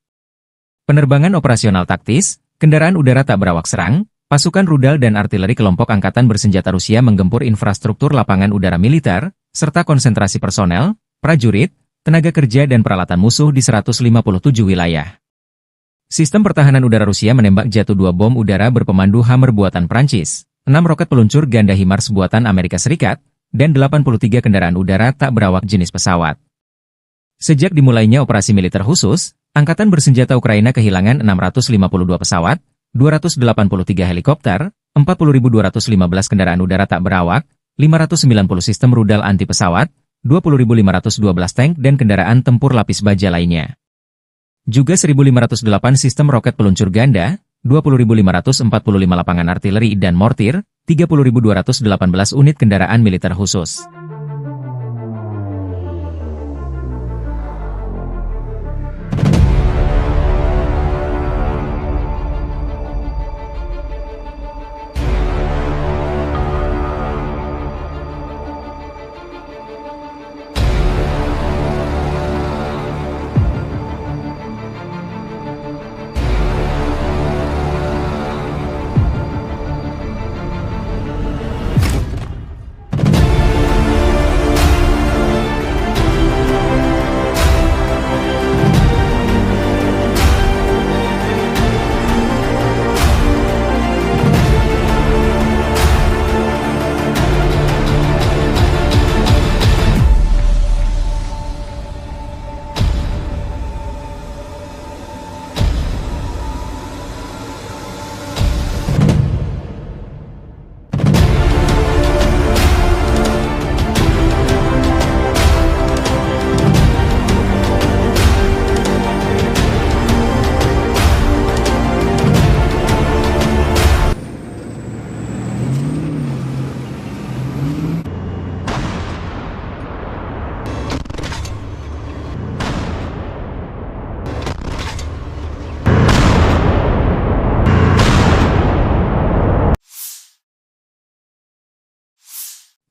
Penerbangan operasional taktis, kendaraan udara tak berawak serang, pasukan rudal dan artileri kelompok Angkatan Bersenjata Rusia menggempur infrastruktur lapangan udara militer, serta konsentrasi personel, prajurit, tenaga kerja dan peralatan musuh di 157 wilayah. Sistem pertahanan udara Rusia menembak jatuh 2 bom udara berpemandu Hammer buatan Prancis, 6 roket peluncur ganda HIMARS buatan Amerika Serikat, dan 83 kendaraan udara tak berawak jenis pesawat. Sejak dimulainya operasi militer khusus, Angkatan Bersenjata Ukraina kehilangan 652 pesawat, 283 helikopter, 40.215 kendaraan udara tak berawak, 590 sistem rudal anti pesawat, 20.512 tank dan kendaraan tempur lapis baja lainnya. Juga 1.508 sistem roket peluncur ganda, 20.545 lapangan artileri dan mortir, 30.218 unit kendaraan militer khusus.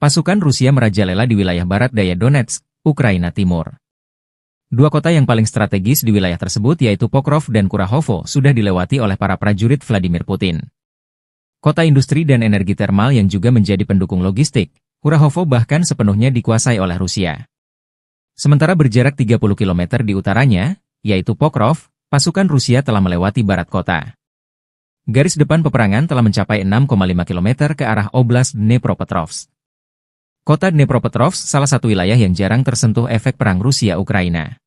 Pasukan Rusia merajalela di wilayah barat daya Donetsk, Ukraina Timur. Dua kota yang paling strategis di wilayah tersebut yaitu Pokrov dan Kurahovo sudah dilewati oleh para prajurit Vladimir Putin. Kota industri dan energi termal yang juga menjadi pendukung logistik, Kurahovo bahkan sepenuhnya dikuasai oleh Rusia. Sementara berjarak 30 km di utaranya, yaitu Pokrov, pasukan Rusia telah melewati barat kota. Garis depan peperangan telah mencapai 6,5 km ke arah Oblast Dnepropetrovsk. Kota Dnepropetrovsk salah satu wilayah yang jarang tersentuh efek perang Rusia-Ukraina.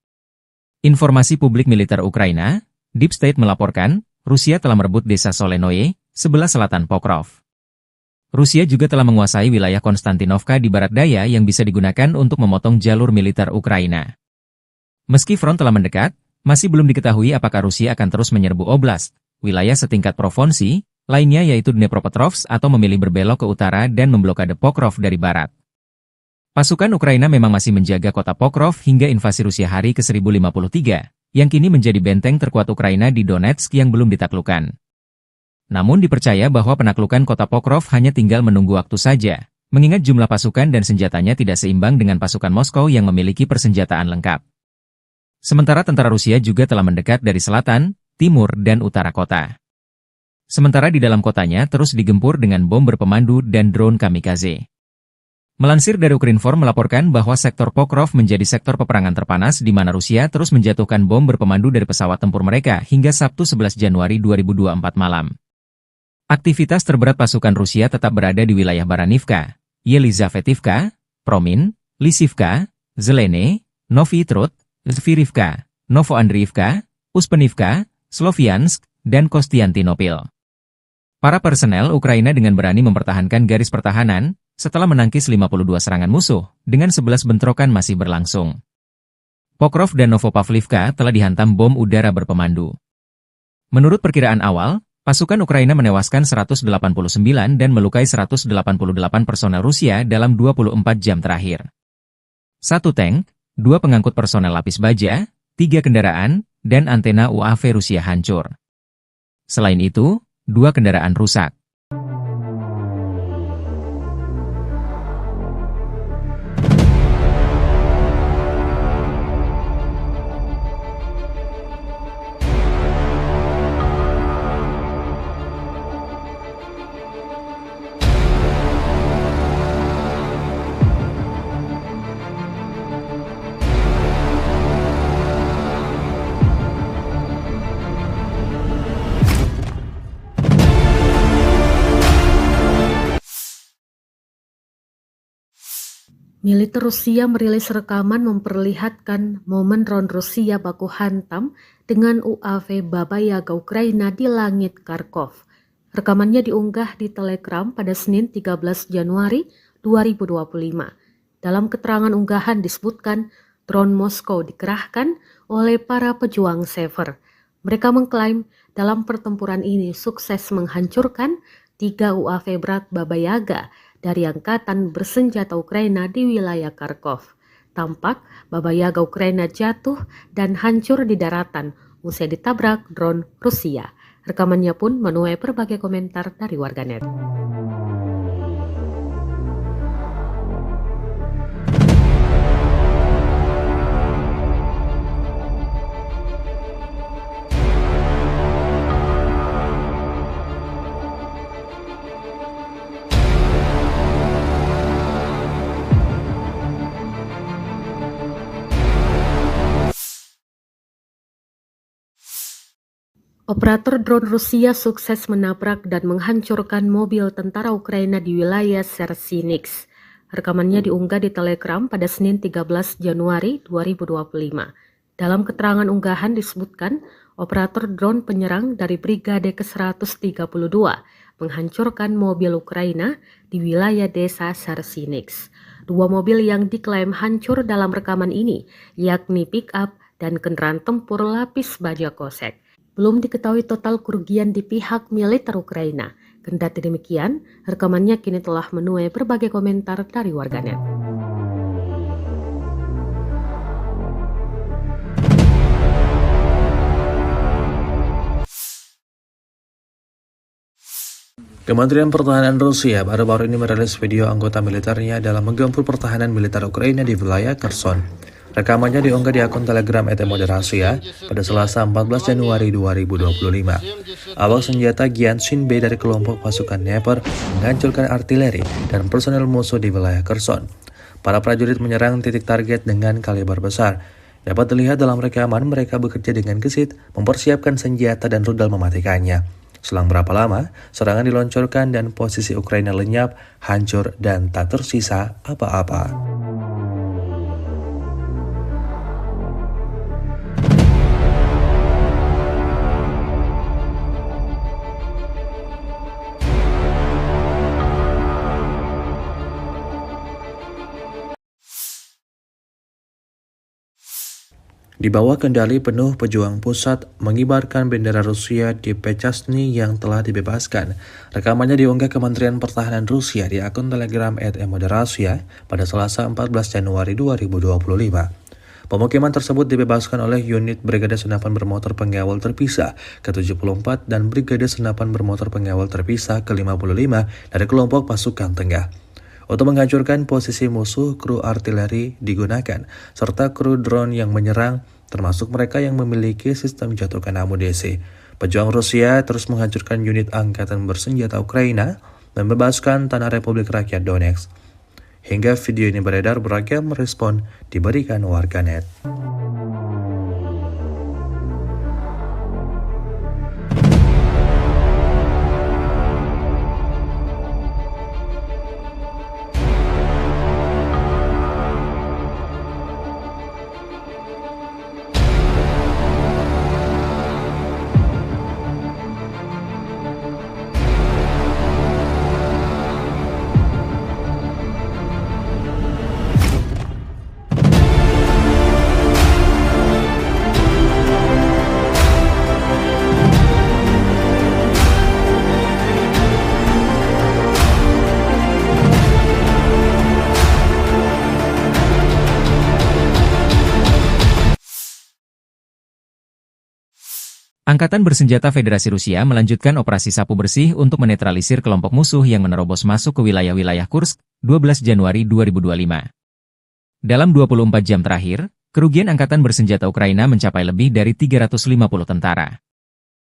Informasi publik militer Ukraina, Deep State melaporkan, Rusia telah merebut desa Solenoye, sebelah selatan Pokrov. Rusia juga telah menguasai wilayah Konstantinovka di barat daya yang bisa digunakan untuk memotong jalur militer Ukraina. Meski front telah mendekat, masih belum diketahui apakah Rusia akan terus menyerbu oblast, wilayah setingkat provinsi, lainnya yaitu Dnepropetrovsk atau memilih berbelok ke utara dan memblokade Pokrov dari barat. Pasukan Ukraina memang masih menjaga kota Pokrov hingga invasi Rusia hari ke-1053, yang kini menjadi benteng terkuat Ukraina di Donetsk yang belum ditaklukkan. Namun dipercaya bahwa penaklukan kota Pokrov hanya tinggal menunggu waktu saja, mengingat jumlah pasukan dan senjatanya tidak seimbang dengan pasukan Moskow yang memiliki persenjataan lengkap. Sementara tentara Rusia juga telah mendekat dari selatan, timur, dan utara kota. Sementara di dalam kotanya terus digempur dengan bom berpemandu dan drone kamikaze. Melansir dari Ukrinform melaporkan bahwa sektor Pokrov menjadi sektor peperangan terpanas di mana Rusia terus menjatuhkan bom berpemandu dari pesawat tempur mereka hingga Sabtu 11 Januari 2024 malam. Aktivitas terberat pasukan Rusia tetap berada di wilayah Baranivka, Yelizavetivka, Promin, Lisivka, Zelene, Novy Trud, Zvirivka, Novoandriivka, Uspenivka, Sloviansk, dan Kostiantinopil. Para personel Ukraina dengan berani mempertahankan garis pertahanan, setelah menangkis 52 serangan musuh, dengan 11 bentrokan masih berlangsung. Pokrov dan Novopavlivka telah dihantam bom udara berpemandu. Menurut perkiraan awal, pasukan Ukraina menewaskan 189 dan melukai 188 personel Rusia dalam 24 jam terakhir. 1 tank, 2 pengangkut personel lapis baja, 3 kendaraan, dan antena UAV Rusia hancur. Selain itu, 2 kendaraan rusak. Militer Rusia merilis rekaman memperlihatkan momen drone Rusia baku hantam dengan UAV Baba Yaga Ukraina di langit Kharkov. Rekamannya diunggah di Telegram pada Senin 13 Januari 2025. Dalam keterangan unggahan disebutkan drone Moskow dikerahkan oleh para pejuang Sever. Mereka mengklaim dalam pertempuran ini sukses menghancurkan 3 UAV berat Baba Yaga dari Angkatan Bersenjata Ukraina di wilayah Kharkov. Tampak Baba Yaga Ukraina jatuh dan hancur di daratan usai ditabrak drone Rusia. Rekamannya pun menuai berbagai komentar dari warganet. Operator drone Rusia sukses menabrak dan menghancurkan mobil tentara Ukraina di wilayah Sersinix. Rekamannya diunggah di Telegram pada Senin 13 Januari 2025. Dalam keterangan unggahan disebutkan, operator drone penyerang dari Brigade ke-132 menghancurkan mobil Ukraina di wilayah desa Sersinix. 2 mobil yang diklaim hancur dalam rekaman ini, yakni pick-up dan kendaraan tempur lapis baja kosek. Belum diketahui total kerugian di pihak militer Ukraina. Kendati demikian, rekamannya kini telah menuai berbagai komentar dari warganet. Kementerian Pertahanan Rusia baru-baru ini merilis video anggota militernya dalam menggempur pertahanan militer Ukraina di wilayah Kherson. Rekamannya diunggah di akun Telegram @moderasia pada Selasa 14 Januari 2025. Awak senjata Gyanshin B dari kelompok pasukan Dnepr menghancurkan artileri dan personel musuh di wilayah Kherson. Para prajurit menyerang titik target dengan kaliber besar. Dapat dilihat dalam rekaman mereka bekerja dengan gesit, mempersiapkan senjata dan rudal mematikannya. Selang berapa lama, serangan diloncorkan dan posisi Ukraina lenyap, hancur, dan tak tersisa apa-apa. Di bawah kendali penuh pejuang pusat mengibarkan bendera Rusia di Pechasny yang telah dibebaskan. Rekamannya diunggah Kementerian Pertahanan Rusia di akun Telegram @moderasia pada Selasa 14 Januari 2025. Pemukiman tersebut dibebaskan oleh unit Brigade Senapan Bermotor Pengawal Terpisah ke-74 dan Brigade Senapan Bermotor Pengawal Terpisah ke-55 dari kelompok pasukan tengah. Untuk menghancurkan posisi musuh, kru artileri digunakan, serta kru drone yang menyerang, termasuk mereka yang memiliki sistem jatuhkan amunisi. Pejuang Rusia terus menghancurkan unit angkatan bersenjata Ukraina dan membebaskan tanah Republik Rakyat Donetsk. Hingga video ini beredar, beragam respon diberikan warganet. Angkatan Bersenjata Federasi Rusia melanjutkan operasi sapu bersih untuk menetralisir kelompok musuh yang menerobos masuk ke wilayah-wilayah Kursk, 12 Januari 2025. Dalam 24 jam terakhir, kerugian Angkatan Bersenjata Ukraina mencapai lebih dari 350 tentara.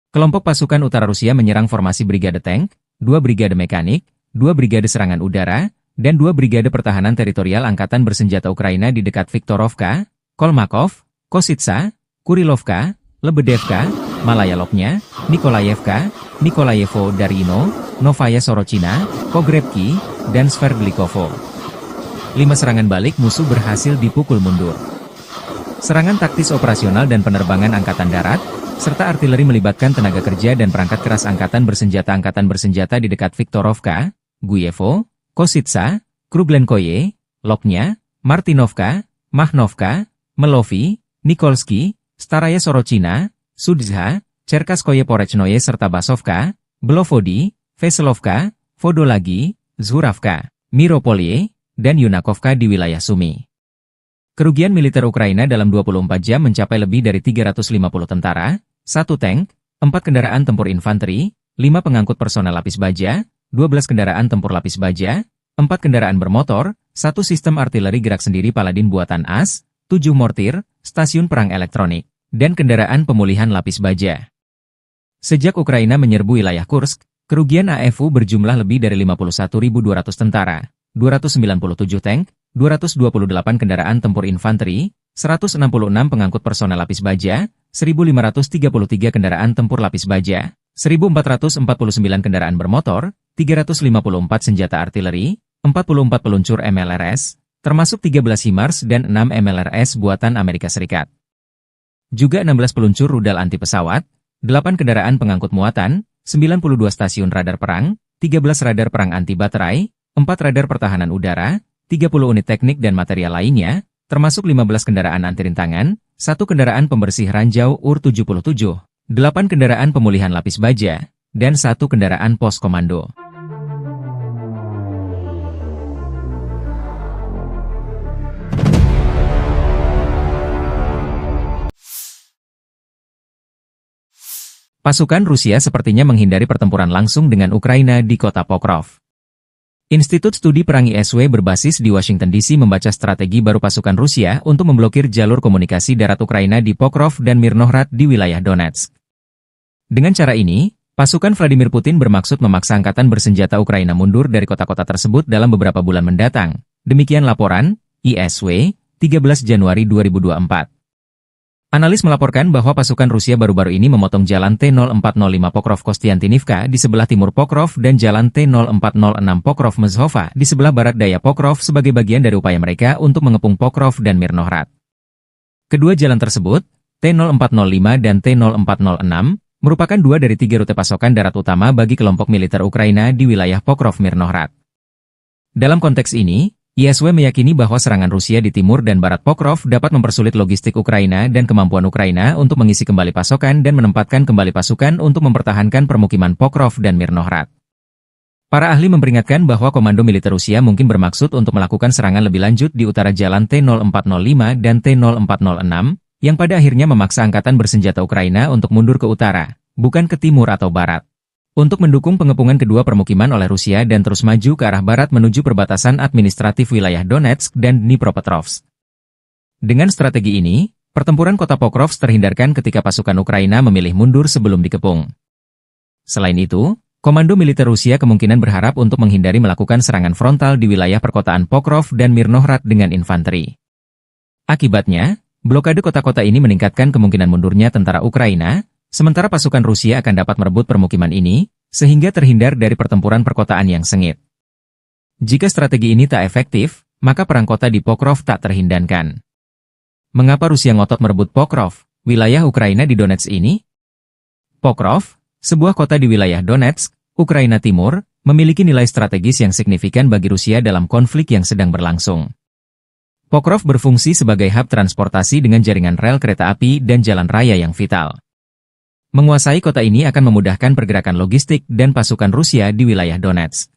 Kelompok pasukan utara Rusia menyerang formasi Brigade Tank, 2 Brigade Mekanik, 2 Brigade Serangan Udara, dan 2 Brigade Pertahanan Teritorial Angkatan Bersenjata Ukraina di dekat Viktorovka, Kolmakov, Kositsa, Kurilovka, Lebedevka, Malaya Lopnya, Nikolayevka, Nikolayevo Darino, Novaya Sorochina, Pogrebki, dan Sverdlikovo. 5 serangan balik musuh berhasil dipukul mundur. Serangan taktis operasional dan penerbangan angkatan darat, serta artileri melibatkan tenaga kerja dan perangkat keras angkatan bersenjata di dekat Viktorovka, Guyevo, Kositsa, Kruglenkoye, Loknya, Martinovka, Mahnovka, Melovi, Nikolski, Staraya Sorochina, Sudzha, Cherkaskoye Porechnoye serta Basovka, Belovodi, Veselovka, Vodolagi, Zhuravka, Miropolye, dan Yunakovka di wilayah Sumy. Kerugian militer Ukraina dalam 24 jam mencapai lebih dari 350 tentara, 1 tank, 4 kendaraan tempur infanteri, 5 pengangkut personel lapis baja, 12 kendaraan tempur lapis baja, 4 kendaraan bermotor, 1 sistem artileri gerak sendiri Paladin buatan AS, 7 mortir, stasiun perang elektronik, dan kendaraan pemulihan lapis baja. Sejak Ukraina menyerbu wilayah Kursk, kerugian AFU berjumlah lebih dari 51.200 tentara, 297 tank, 228 kendaraan tempur infanteri, 166 pengangkut personel lapis baja, 1.533 kendaraan tempur lapis baja, 1.449 kendaraan bermotor, 354 senjata artileri, 44 peluncur MLRS, termasuk 13 HIMARS dan 6 MLRS buatan Amerika Serikat. Juga 16 peluncur rudal anti pesawat, 8 kendaraan pengangkut muatan, 92 stasiun radar perang, 13 radar perang anti baterai, 4 radar pertahanan udara, 30 unit teknik dan material lainnya, termasuk 15 kendaraan anti rintangan, 1 kendaraan pembersih ranjau UR-77, 8 kendaraan pemulihan lapis baja, dan 1 kendaraan pos komando. Pasukan Rusia sepertinya menghindari pertempuran langsung dengan Ukraina di kota Pokrov. Institut Studi Perang ISW berbasis di Washington DC membaca strategi baru pasukan Rusia untuk memblokir jalur komunikasi darat Ukraina di Pokrov dan Mirnohrad di wilayah Donetsk. Dengan cara ini, pasukan Vladimir Putin bermaksud memaksa angkatan bersenjata Ukraina mundur dari kota-kota tersebut dalam beberapa bulan mendatang. Demikian laporan ISW, 13 Januari 2024. Analis melaporkan bahwa pasukan Rusia baru-baru ini memotong jalan T-0405 Pokrov-Kostiantynivka di sebelah timur Pokrov dan jalan T-0406 Pokrov-Mezhova di sebelah barat daya Pokrov sebagai bagian dari upaya mereka untuk mengepung Pokrov dan Mirnohrad. Kedua jalan tersebut, T-0405 dan T-0406, merupakan 2 dari 3 rute pasokan darat utama bagi kelompok militer Ukraina di wilayah Pokrov-Mirnohrad. Dalam konteks ini, ISW meyakini bahwa serangan Rusia di timur dan barat Pokrov dapat mempersulit logistik Ukraina dan kemampuan Ukraina untuk mengisi kembali pasokan dan menempatkan kembali pasukan untuk mempertahankan permukiman Pokrov dan Mirnohrad. Para ahli memperingatkan bahwa komando militer Rusia mungkin bermaksud untuk melakukan serangan lebih lanjut di utara jalan T-0405 dan T-0406, yang pada akhirnya memaksa angkatan bersenjata Ukraina untuk mundur ke utara, bukan ke timur atau barat, untuk mendukung pengepungan kedua permukiman oleh Rusia dan terus maju ke arah barat menuju perbatasan administratif wilayah Donetsk dan Dnipropetrovsk. Dengan strategi ini, pertempuran kota Pokrov terhindarkan ketika pasukan Ukraina memilih mundur sebelum dikepung. Selain itu, komando militer Rusia kemungkinan berharap untuk menghindari melakukan serangan frontal di wilayah perkotaan Pokrov dan Mirnohrad dengan infanteri. Akibatnya, blokade kota-kota ini meningkatkan kemungkinan mundurnya tentara Ukraina, sementara pasukan Rusia akan dapat merebut permukiman ini, sehingga terhindar dari pertempuran perkotaan yang sengit. Jika strategi ini tak efektif, maka perang kota di Pokrov tak terhindarkan. Mengapa Rusia ngotot merebut Pokrov, wilayah Ukraina di Donetsk ini? Pokrov, sebuah kota di wilayah Donetsk, Ukraina Timur, memiliki nilai strategis yang signifikan bagi Rusia dalam konflik yang sedang berlangsung. Pokrov berfungsi sebagai hub transportasi dengan jaringan rel kereta api dan jalan raya yang vital. Menguasai kota ini akan memudahkan pergerakan logistik dan pasukan Rusia di wilayah Donetsk.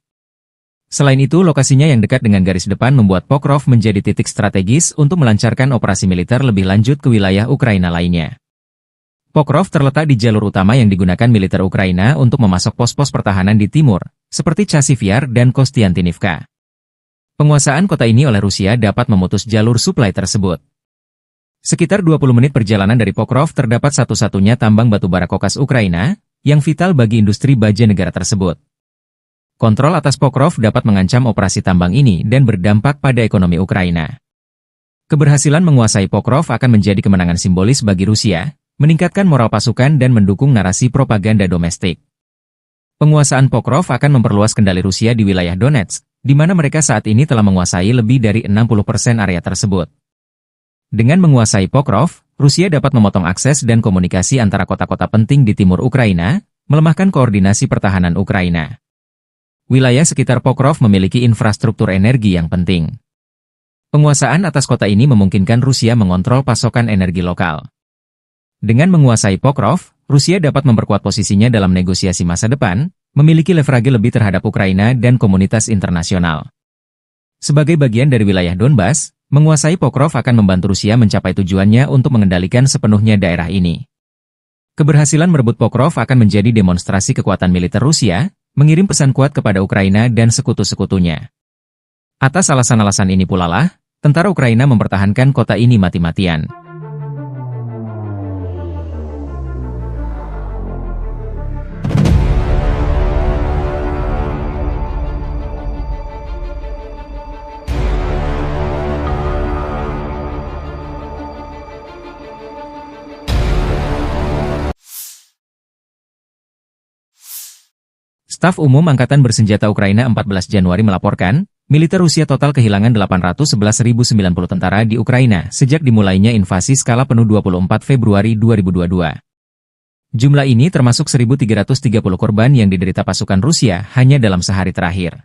Selain itu, lokasinya yang dekat dengan garis depan membuat Pokrov menjadi titik strategis untuk melancarkan operasi militer lebih lanjut ke wilayah Ukraina lainnya. Pokrov terletak di jalur utama yang digunakan militer Ukraina untuk memasok pos-pos pertahanan di timur, seperti Chasiv Yar dan Kostiantynivka. Penguasaan kota ini oleh Rusia dapat memutus jalur suplai tersebut. Sekitar 20 menit perjalanan dari Pokrov terdapat satu-satunya tambang batu bara kokas Ukraina, yang vital bagi industri baja negara tersebut. Kontrol atas Pokrov dapat mengancam operasi tambang ini dan berdampak pada ekonomi Ukraina. Keberhasilan menguasai Pokrov akan menjadi kemenangan simbolis bagi Rusia, meningkatkan moral pasukan dan mendukung narasi propaganda domestik. Penguasaan Pokrov akan memperluas kendali Rusia di wilayah Donetsk, di mana mereka saat ini telah menguasai lebih dari 60% area tersebut. Dengan menguasai Pokrov, Rusia dapat memotong akses dan komunikasi antara kota-kota penting di timur Ukraina, melemahkan koordinasi pertahanan Ukraina. Wilayah sekitar Pokrov memiliki infrastruktur energi yang penting. Penguasaan atas kota ini memungkinkan Rusia mengontrol pasokan energi lokal. Dengan menguasai Pokrov, Rusia dapat memperkuat posisinya dalam negosiasi masa depan, memiliki leverage lebih terhadap Ukraina dan komunitas internasional. Sebagai bagian dari wilayah Donbas, menguasai Pokrov akan membantu Rusia mencapai tujuannya untuk mengendalikan sepenuhnya daerah ini. Keberhasilan merebut Pokrov akan menjadi demonstrasi kekuatan militer Rusia, mengirim pesan kuat kepada Ukraina dan sekutu-sekutunya. Atas alasan-alasan ini pula lah, tentara Ukraina mempertahankan kota ini mati-matian. Staf Umum Angkatan Bersenjata Ukraina 14 Januari melaporkan, militer Rusia total kehilangan 811.090 tentara di Ukraina sejak dimulainya invasi skala penuh 24 Februari 2022. Jumlah ini termasuk 1.330 korban yang diderita pasukan Rusia hanya dalam sehari terakhir.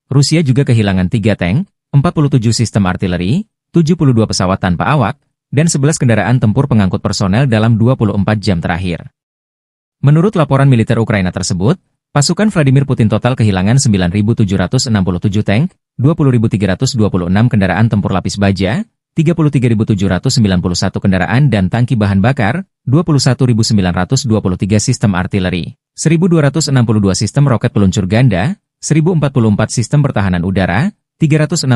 Rusia juga kehilangan 3 tank, 47 sistem artileri, 72 pesawat tanpa awak, dan 11 kendaraan tempur pengangkut personel dalam 24 jam terakhir. Menurut laporan militer Ukraina tersebut, pasukan Vladimir Putin total kehilangan 9.767 tank, 20.326 kendaraan tempur lapis baja, 33.791 kendaraan dan tangki bahan bakar, 21.923 sistem artileri, 1.262 sistem roket peluncur ganda, 1.044 sistem pertahanan udara, 369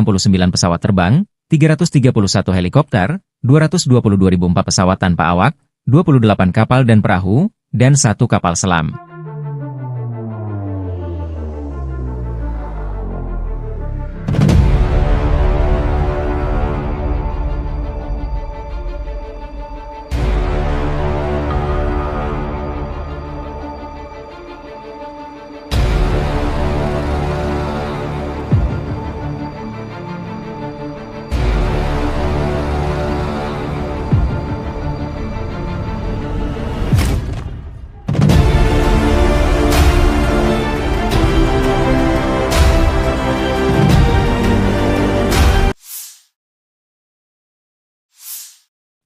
pesawat terbang, 331 helikopter, 222.004 pesawat tanpa awak, 28 kapal dan perahu, dan 1 kapal selam.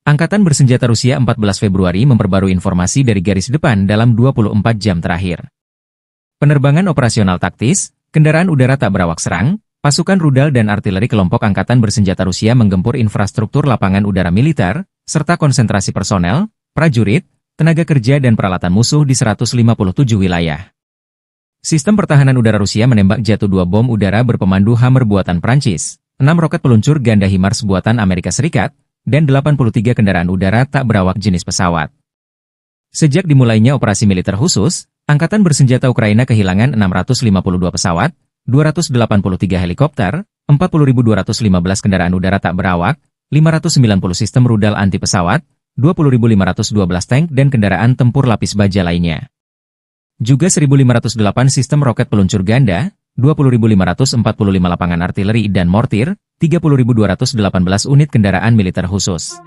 Angkatan Bersenjata Rusia 14 Februari memperbarui informasi dari garis depan dalam 24 jam terakhir. Penerbangan operasional taktis, kendaraan udara tak berawak serang, pasukan rudal dan artileri kelompok Angkatan Bersenjata Rusia menggempur infrastruktur lapangan udara militer, serta konsentrasi personel, prajurit, tenaga kerja dan peralatan musuh di 157 wilayah. Sistem pertahanan udara Rusia menembak jatuh 2 bom udara berpemandu Hammer buatan Prancis, 6 roket peluncur ganda HIMARS buatan Amerika Serikat, dan 83 kendaraan udara tak berawak jenis pesawat. Sejak dimulainya operasi militer khusus, Angkatan Bersenjata Ukraina kehilangan 652 pesawat, 283 helikopter, 40.215 kendaraan udara tak berawak, 590 sistem rudal anti pesawat, 20.512 tank dan kendaraan tempur lapis baja lainnya. Juga 1.508 sistem roket peluncur ganda, 20.545 lapangan artileri dan mortir, 30.218 unit kendaraan militer khusus.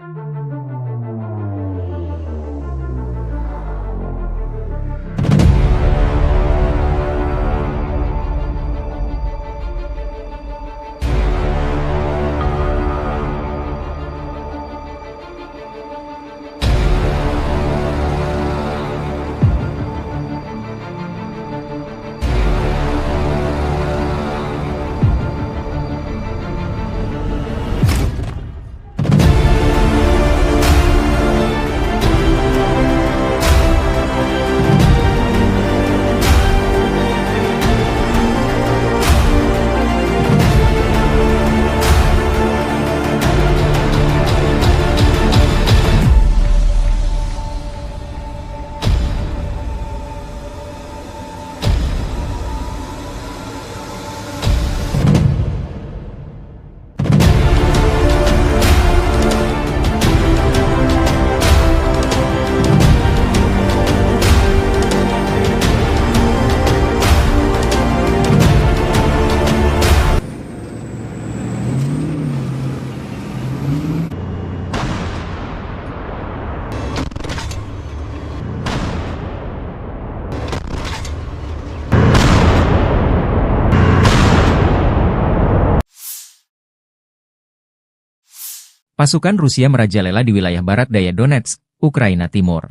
pasukan Rusia merajalela di wilayah barat daya Donetsk, Ukraina Timur.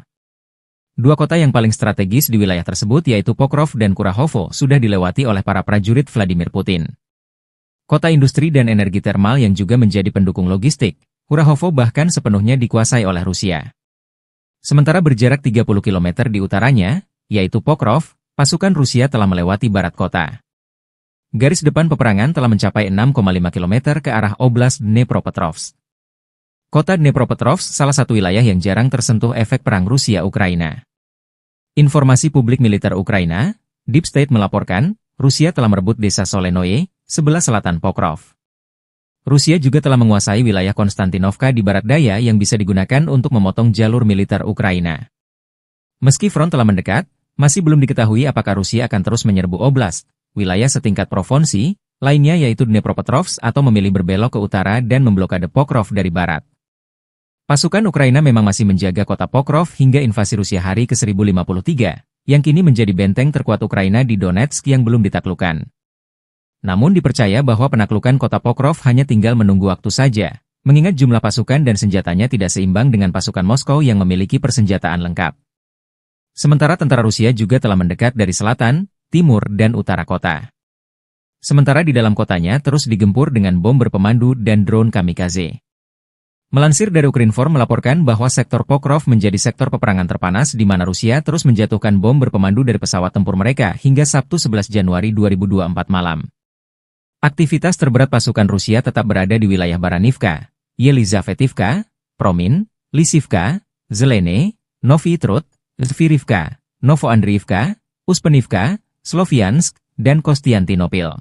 Dua kota yang paling strategis di wilayah tersebut yaitu Pokrov dan Kurahovo sudah dilewati oleh para prajurit Vladimir Putin. Kota industri dan energi termal yang juga menjadi pendukung logistik, Kurahovo bahkan sepenuhnya dikuasai oleh Rusia. Sementara berjarak 30 km di utaranya, yaitu Pokrov, pasukan Rusia telah melewati barat kota. Garis depan peperangan telah mencapai 6,5 km ke arah Oblast Dnepropetrovsk. Kota Dnepropetrovsk salah satu wilayah yang jarang tersentuh efek perang Rusia-Ukraina. Informasi publik militer Ukraina, Deep State melaporkan, Rusia telah merebut desa Solenoye, sebelah selatan Pokrov. Rusia juga telah menguasai wilayah Konstantinovka di barat daya yang bisa digunakan untuk memotong jalur militer Ukraina. Meski front telah mendekat, masih belum diketahui apakah Rusia akan terus menyerbu oblast, wilayah setingkat provinsi, lainnya yaitu Dnepropetrovsk atau memilih berbelok ke utara dan memblokade Pokrov dari barat. Pasukan Ukraina memang masih menjaga kota Pokrov hingga invasi Rusia hari ke-1053, yang kini menjadi benteng terkuat Ukraina di Donetsk yang belum ditaklukkan. Namun dipercaya bahwa penaklukan kota Pokrov hanya tinggal menunggu waktu saja, mengingat jumlah pasukan dan senjatanya tidak seimbang dengan pasukan Moskow yang memiliki persenjataan lengkap. Sementara tentara Rusia juga telah mendekat dari selatan, timur, dan utara kota. Sementara di dalam kotanya terus digempur dengan bom berpemandu dan drone kamikaze. Melansir dari Ukrinform melaporkan bahwa sektor Pokrov menjadi sektor peperangan terpanas di mana Rusia terus menjatuhkan bom berpemandu dari pesawat tempur mereka hingga Sabtu 11 Januari 2024 malam. Aktivitas terberat pasukan Rusia tetap berada di wilayah Baranivka, Yelizavetivka, Promin, Lisivka, Zelene, Novi Trud, Zvirivka, Novoandriivka, Uspenivka, Sloviansk, dan Kostiantinopil.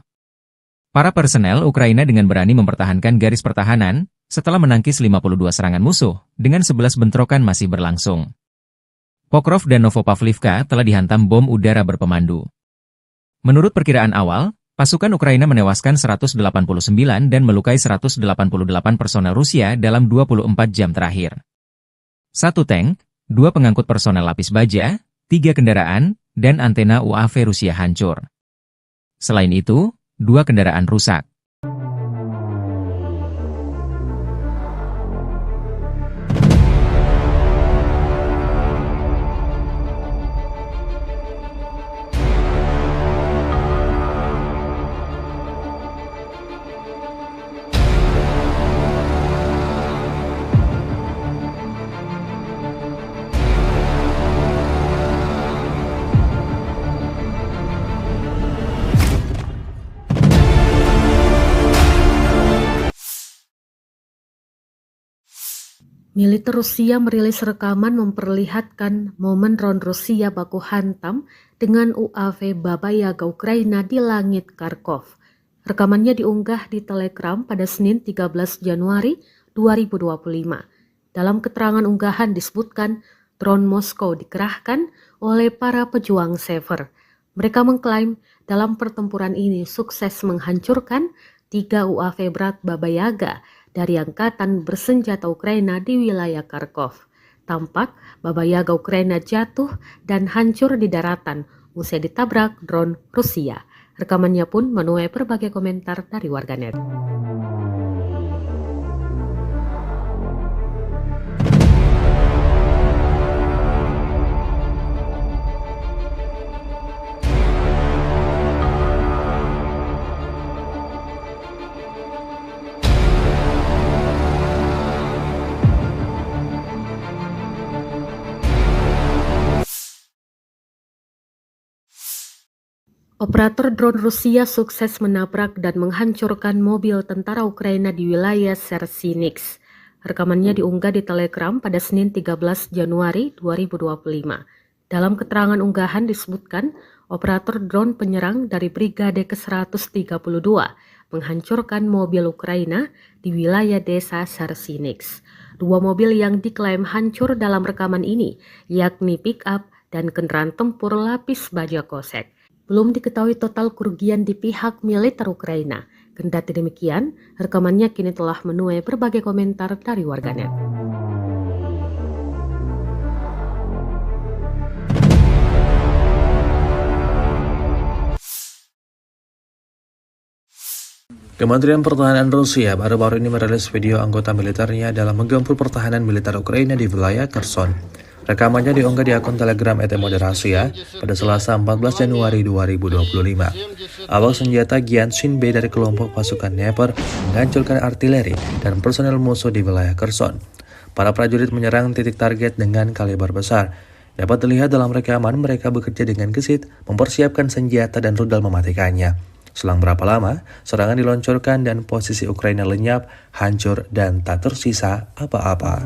Para personel Ukraina dengan berani mempertahankan garis pertahanan, setelah menangkis 52 serangan musuh, dengan 11 bentrokan masih berlangsung. Pokrov dan Novopavlivka telah dihantam bom udara berpemandu. Menurut perkiraan awal, pasukan Ukraina menewaskan 189 dan melukai 188 personel Rusia dalam 24 jam terakhir. 1 tank, 2 pengangkut personel lapis baja, 3 kendaraan, dan antena UAV Rusia hancur. Selain itu, 2 kendaraan rusak. Militer Rusia merilis rekaman memperlihatkan momen drone Rusia baku hantam dengan UAV Baba Yaga Ukraina di langit Kharkov. Rekamannya diunggah di Telegram pada Senin 13 Januari 2025. Dalam keterangan unggahan disebutkan drone Moskow dikerahkan oleh para pejuang Sever. Mereka mengklaim dalam pertempuran ini sukses menghancurkan 3 UAV berat Baba Yaga dari Angkatan Bersenjata Ukraina di wilayah Kharkov. Tampak Baba Yaga Ukraina jatuh dan hancur di daratan usai ditabrak drone Rusia. Rekamannya pun menuai berbagai komentar dari warganet. Operator drone Rusia sukses menabrak dan menghancurkan mobil tentara Ukraina di wilayah Sersinix. Rekamannya diunggah di Telegram pada Senin 13 Januari 2025. Dalam keterangan unggahan disebutkan, operator drone penyerang dari Brigade ke-132 menghancurkan mobil Ukraina di wilayah desa Sersinix. 2 mobil yang diklaim hancur dalam rekaman ini, yakni pick-up dan kendaraan tempur lapis baja kosek. Belum diketahui total kerugian di pihak militer Ukraina. Kendati demikian, rekamannya kini telah menuai berbagai komentar dari warganet. Kementerian Pertahanan Rusia baru-baru ini merilis video anggota militernya dalam menggempur pertahanan militer Ukraina di wilayah Kherson. Rekamannya diunggah di akun Telegram @moderasia pada Selasa 14 Januari 2025. Awak senjata Gyanshin B dari kelompok pasukan Dnepr menghancurkan artileri dan personel musuh di wilayah Kherson. Para prajurit menyerang titik target dengan kaliber besar. Dapat dilihat dalam rekaman mereka bekerja dengan gesit, mempersiapkan senjata dan rudal mematikannya. Selang berapa lama, serangan diluncurkan dan posisi Ukraina lenyap, hancur, dan tak tersisa apa-apa.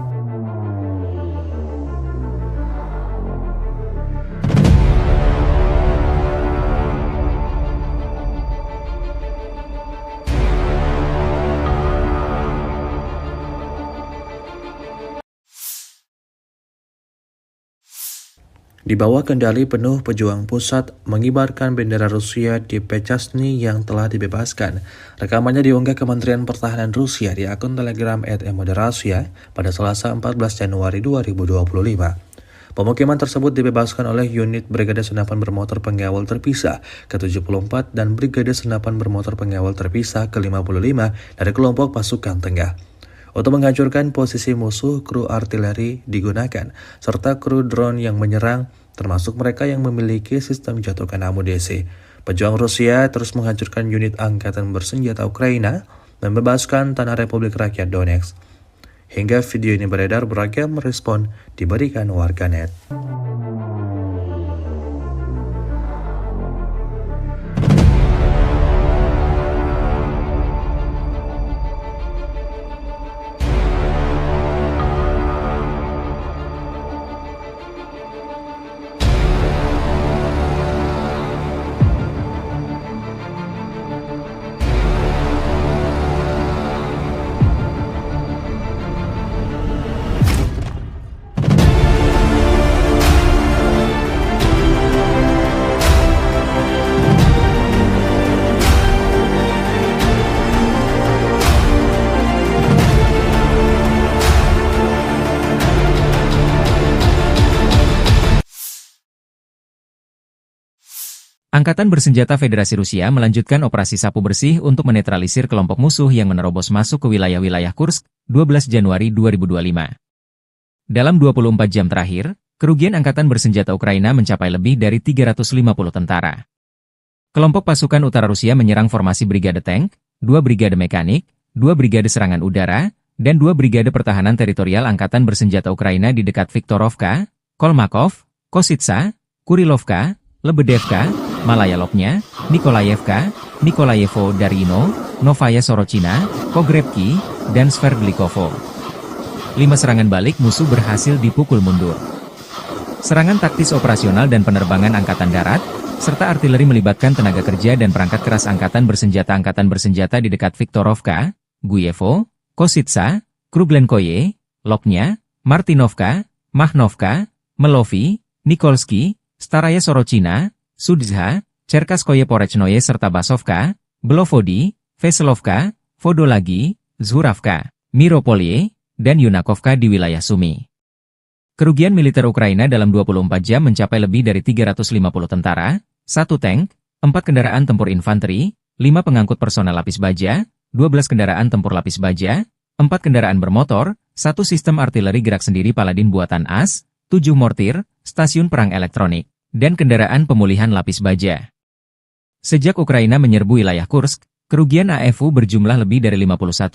Di bawah kendali penuh pejuang pusat mengibarkan bendera Rusia di Pechasny yang telah dibebaskan. Rekamannya diunggah Kementerian Pertahanan Rusia di akun Telegram @moderasia pada Selasa 14 Januari 2025. Pemukiman tersebut dibebaskan oleh unit Brigade Senapan Bermotor Pengawal Terpisah ke-74 dan Brigade Senapan Bermotor Pengawal Terpisah ke-55 dari kelompok pasukan tengah. Untuk menghancurkan posisi musuh, kru artileri digunakan, serta kru drone yang menyerang, termasuk mereka yang memiliki sistem jatuhkan amunisi. Pejuang Rusia terus menghancurkan unit angkatan bersenjata Ukraina, membebaskan tanah Republik Rakyat Donetsk. Hingga video ini beredar, beragam respon diberikan warganet. Angkatan Bersenjata Federasi Rusia melanjutkan operasi sapu bersih untuk menetralisir kelompok musuh yang menerobos masuk ke wilayah-wilayah Kursk, 12 Januari 2025. Dalam 24 jam terakhir, kerugian Angkatan Bersenjata Ukraina mencapai lebih dari 350 tentara. Kelompok pasukan utara Rusia menyerang formasi Brigade Tank, 2 Brigade Mekanik, 2 Brigade Serangan Udara, dan 2 Brigade Pertahanan Teritorial Angkatan Bersenjata Ukraina di dekat Viktorovka, Kolmakov, Kositsa, Kurilovka, Lebedevka, Malaya Lopnya, Nikolayevka, Nikolayevo Darino, Novaya Sorochina, Pogrebki, dan Sverdlikovo. 5 serangan balik musuh berhasil dipukul mundur. Serangan taktis operasional dan penerbangan angkatan darat, serta artileri melibatkan tenaga kerja dan perangkat keras angkatan bersenjata di dekat Viktorovka, Guyevo, Kositsa, Kruglenkoye, Lopnya, Martinovka, Mahnovka, Melovi, Nikolski, Staraya Sorochina, Sudzha, Cherkaskoye Porechnoye serta Basovka, Belovodi, Veselovka, Vodolagi, Zhuravka, Miropolye, dan Yunakovka di wilayah Sumy. Kerugian militer Ukraina dalam 24 jam mencapai lebih dari 350 tentara, 1 tank, 4 kendaraan tempur infanteri, 5 pengangkut personel lapis baja, 12 kendaraan tempur lapis baja, 4 kendaraan bermotor, 1 sistem artileri gerak sendiri Paladin buatan AS, 7 mortir, stasiun perang elektronik, dan kendaraan pemulihan lapis baja. Sejak Ukraina menyerbu wilayah Kursk, kerugian AFU berjumlah lebih dari 51.200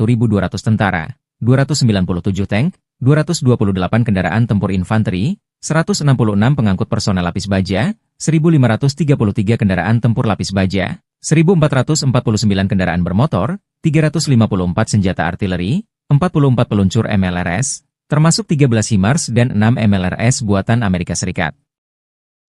tentara, 297 tank, 228 kendaraan tempur infanteri, 166 pengangkut personel lapis baja, 1.533 kendaraan tempur lapis baja, 1.449 kendaraan bermotor, 354 senjata artileri, 44 peluncur MLRS, termasuk 13 HIMARS dan 6 MLRS buatan Amerika Serikat.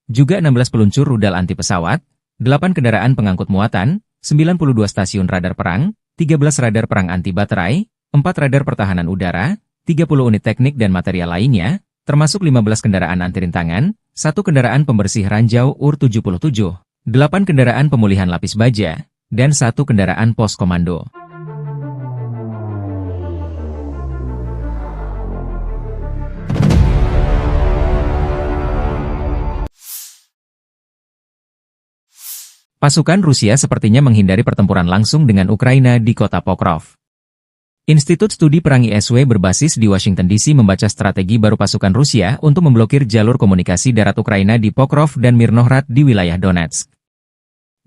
Juga 16 peluncur rudal anti pesawat, 8 kendaraan pengangkut muatan, 92 stasiun radar perang, 13 radar perang anti baterai, 4 radar pertahanan udara, 30 unit teknik dan material lainnya, termasuk 15 kendaraan anti rintangan, 1 kendaraan pembersih ranjau UR-77, 8 kendaraan pemulihan lapis baja, dan 1 kendaraan pos komando. pasukan Rusia sepertinya menghindari pertempuran langsung dengan Ukraina di kota Pokrov. Institut Studi Perang ISW berbasis di Washington DC membaca strategi baru pasukan Rusia untuk memblokir jalur komunikasi darat Ukraina di Pokrov dan Mirnohrad di wilayah Donetsk.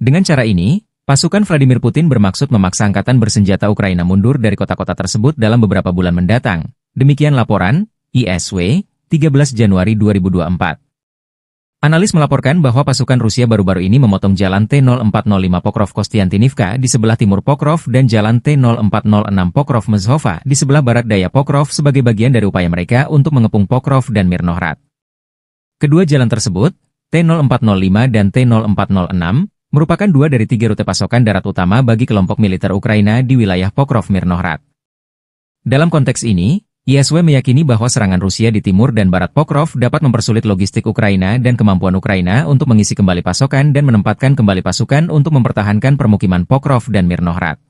Dengan cara ini, pasukan Vladimir Putin bermaksud memaksa angkatan bersenjata Ukraina mundur dari kota-kota tersebut dalam beberapa bulan mendatang. Demikian laporan ISW, 13 Januari 2024. Analis melaporkan bahwa pasukan Rusia baru-baru ini memotong jalan T-0405 Pokrov-Kostiantinivka di sebelah timur Pokrov dan jalan T-0406 Pokrov-Mezhova di sebelah barat daya Pokrov sebagai bagian dari upaya mereka untuk mengepung Pokrov dan Mirnohrad. Kedua jalan tersebut, T-0405 dan T-0406, merupakan dua dari tiga rute pasokan darat utama bagi kelompok militer Ukraina di wilayah Pokrov-Mirnohrad. Dalam konteks ini, ISW meyakini bahwa serangan Rusia di timur dan barat Pokrov dapat mempersulit logistik Ukraina dan kemampuan Ukraina untuk mengisi kembali pasokan dan menempatkan kembali pasukan untuk mempertahankan permukiman Pokrov dan Mirnohrad.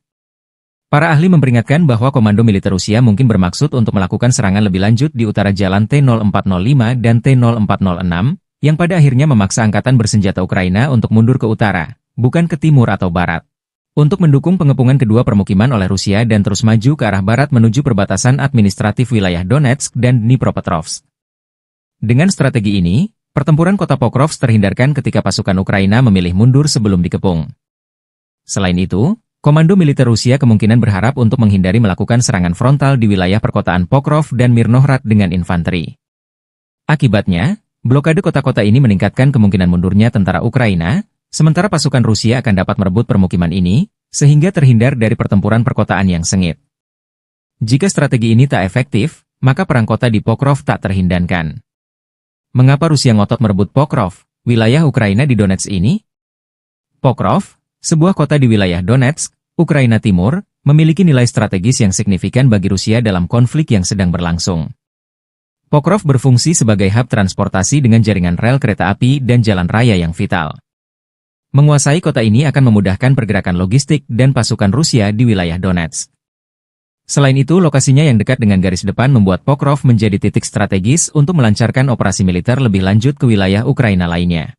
Para ahli memperingatkan bahwa komando militer Rusia mungkin bermaksud untuk melakukan serangan lebih lanjut di utara jalan T-0405 dan T-0406, yang pada akhirnya memaksa angkatan bersenjata Ukraina untuk mundur ke utara, bukan ke timur atau barat, untuk mendukung pengepungan kedua permukiman oleh Rusia dan terus maju ke arah barat menuju perbatasan administratif wilayah Donetsk dan Dnipropetrovsk. Dengan strategi ini, pertempuran kota Pokrov terhindarkan ketika pasukan Ukraina memilih mundur sebelum dikepung. Selain itu, komando militer Rusia kemungkinan berharap untuk menghindari melakukan serangan frontal di wilayah perkotaan Pokrov dan Mirnohrad dengan infanteri. Akibatnya, blokade kota-kota ini meningkatkan kemungkinan mundurnya tentara Ukraina, sementara pasukan Rusia akan dapat merebut permukiman ini, sehingga terhindar dari pertempuran perkotaan yang sengit. Jika strategi ini tak efektif, maka perang kota di Pokrov tak terhindarkan. Mengapa Rusia ngotot merebut Pokrov, wilayah Ukraina di Donetsk ini? Pokrov, sebuah kota di wilayah Donetsk, Ukraina Timur, memiliki nilai strategis yang signifikan bagi Rusia dalam konflik yang sedang berlangsung. Pokrov berfungsi sebagai hub transportasi dengan jaringan rel kereta api dan jalan raya yang vital. Menguasai kota ini akan memudahkan pergerakan logistik dan pasukan Rusia di wilayah Donetsk. Selain itu, lokasinya yang dekat dengan garis depan membuat Pokrov menjadi titik strategis untuk melancarkan operasi militer lebih lanjut ke wilayah Ukraina lainnya.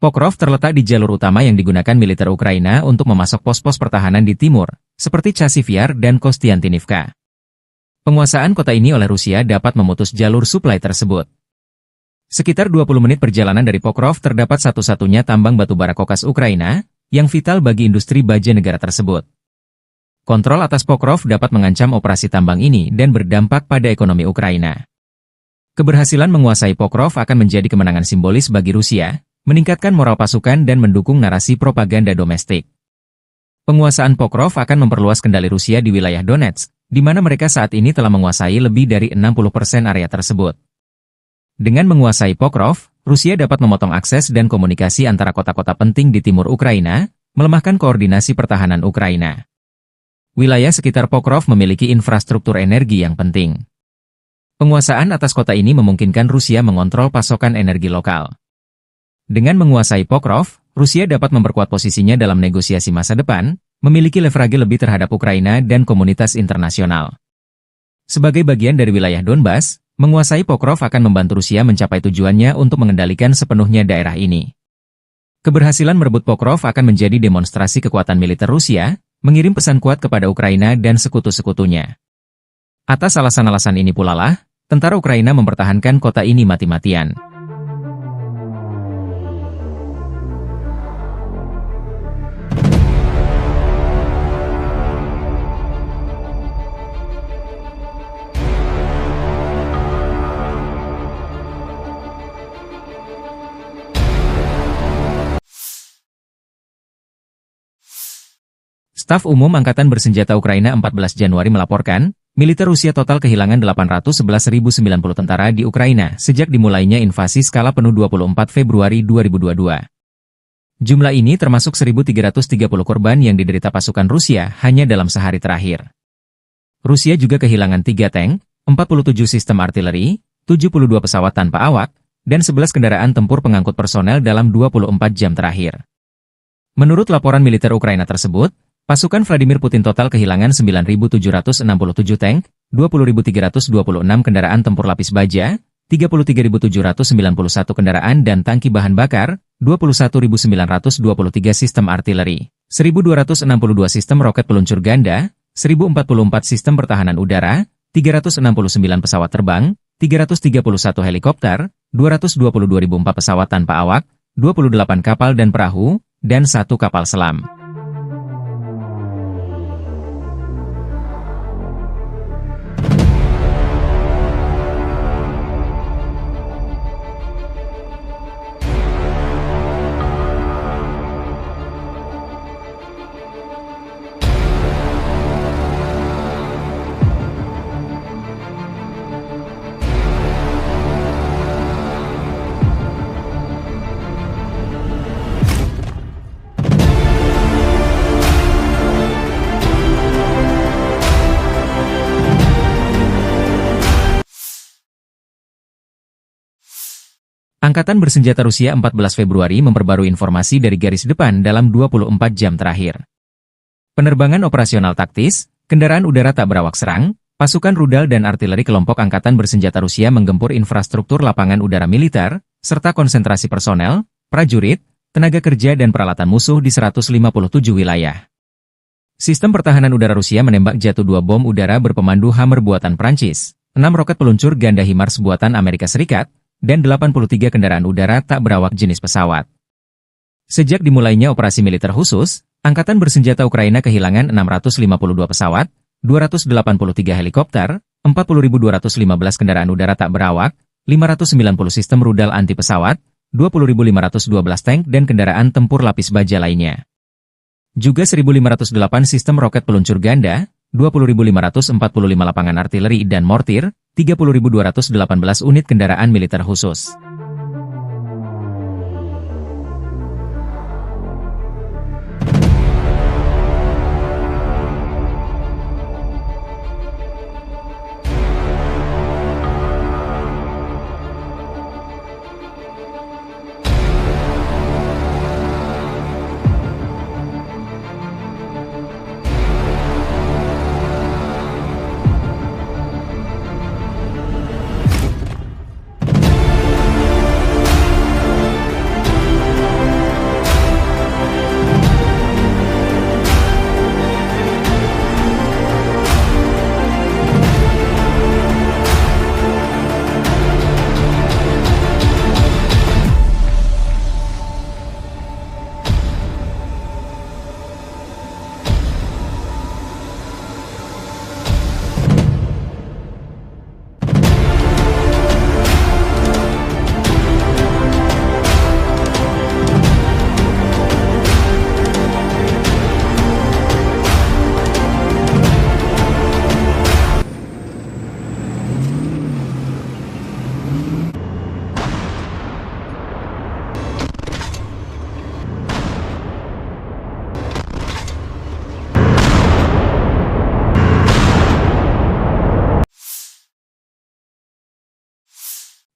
Pokrov terletak di jalur utama yang digunakan militer Ukraina untuk memasok pos-pos pertahanan di timur, seperti Chasiv Yar dan Kostiantinivka. Penguasaan kota ini oleh Rusia dapat memutus jalur suplai tersebut. Sekitar 20 menit perjalanan dari Pokrov terdapat satu-satunya tambang batu bara kokas Ukraina, yang vital bagi industri baja negara tersebut. Kontrol atas Pokrov dapat mengancam operasi tambang ini dan berdampak pada ekonomi Ukraina. Keberhasilan menguasai Pokrov akan menjadi kemenangan simbolis bagi Rusia, meningkatkan moral pasukan dan mendukung narasi propaganda domestik. Penguasaan Pokrov akan memperluas kendali Rusia di wilayah Donetsk, di mana mereka saat ini telah menguasai lebih dari 60% area tersebut. Dengan menguasai Pokrov, Rusia dapat memotong akses dan komunikasi antara kota-kota penting di timur Ukraina, melemahkan koordinasi pertahanan Ukraina. Wilayah sekitar Pokrov memiliki infrastruktur energi yang penting. Penguasaan atas kota ini memungkinkan Rusia mengontrol pasokan energi lokal. Dengan menguasai Pokrov, Rusia dapat memperkuat posisinya dalam negosiasi masa depan, memiliki leverage lebih terhadap Ukraina dan komunitas internasional. Sebagai bagian dari wilayah Donbas, menguasai Pokrov akan membantu Rusia mencapai tujuannya untuk mengendalikan sepenuhnya daerah ini. Keberhasilan merebut Pokrov akan menjadi demonstrasi kekuatan militer Rusia, mengirim pesan kuat kepada Ukraina dan sekutu-sekutunya. Atas alasan-alasan ini pula lah, tentara Ukraina mempertahankan kota ini mati-matian. Staf Umum Angkatan Bersenjata Ukraina 14 Januari melaporkan, militer Rusia total kehilangan 811.090 tentara di Ukraina sejak dimulainya invasi skala penuh 24 Februari 2022. Jumlah ini termasuk 1.330 korban yang diderita pasukan Rusia hanya dalam sehari terakhir. Rusia juga kehilangan 3 tank, 47 sistem artileri, 72 pesawat tanpa awak, dan 11 kendaraan tempur pengangkut personel dalam 24 jam terakhir. Menurut laporan militer Ukraina tersebut, pasukan Vladimir Putin total kehilangan 9.767 tank, 20.326 kendaraan tempur lapis baja, 33.791 kendaraan dan tangki bahan bakar, 21.923 sistem artileri, 1.262 sistem roket peluncur ganda, 1.044 sistem pertahanan udara, 369 pesawat terbang, 331 helikopter, 222.004 pesawat tanpa awak, 28 kapal dan perahu, dan 1 kapal selam. Angkatan bersenjata Rusia 14 Februari memperbarui informasi dari garis depan dalam 24 jam terakhir. Penerbangan operasional taktis, kendaraan udara tak berawak serang, pasukan rudal dan artileri kelompok angkatan bersenjata Rusia menggempur infrastruktur lapangan udara militer, serta konsentrasi personel, prajurit, tenaga kerja dan peralatan musuh di 157 wilayah. Sistem pertahanan udara Rusia menembak jatuh 2 bom udara berpemandu Hammer buatan Prancis, 6 roket peluncur ganda HIMARS buatan Amerika Serikat, dan 83 kendaraan udara tak berawak jenis pesawat. Sejak dimulainya operasi militer khusus, Angkatan bersenjata Ukraina kehilangan 652 pesawat, 283 helikopter, 40.215 kendaraan udara tak berawak, 590 sistem rudal anti pesawat, 20.512 tank dan kendaraan tempur lapis baja lainnya. Juga 1.508 sistem roket peluncur ganda, 20.545 lapangan artileri dan mortir, 30.218 unit kendaraan militer khusus.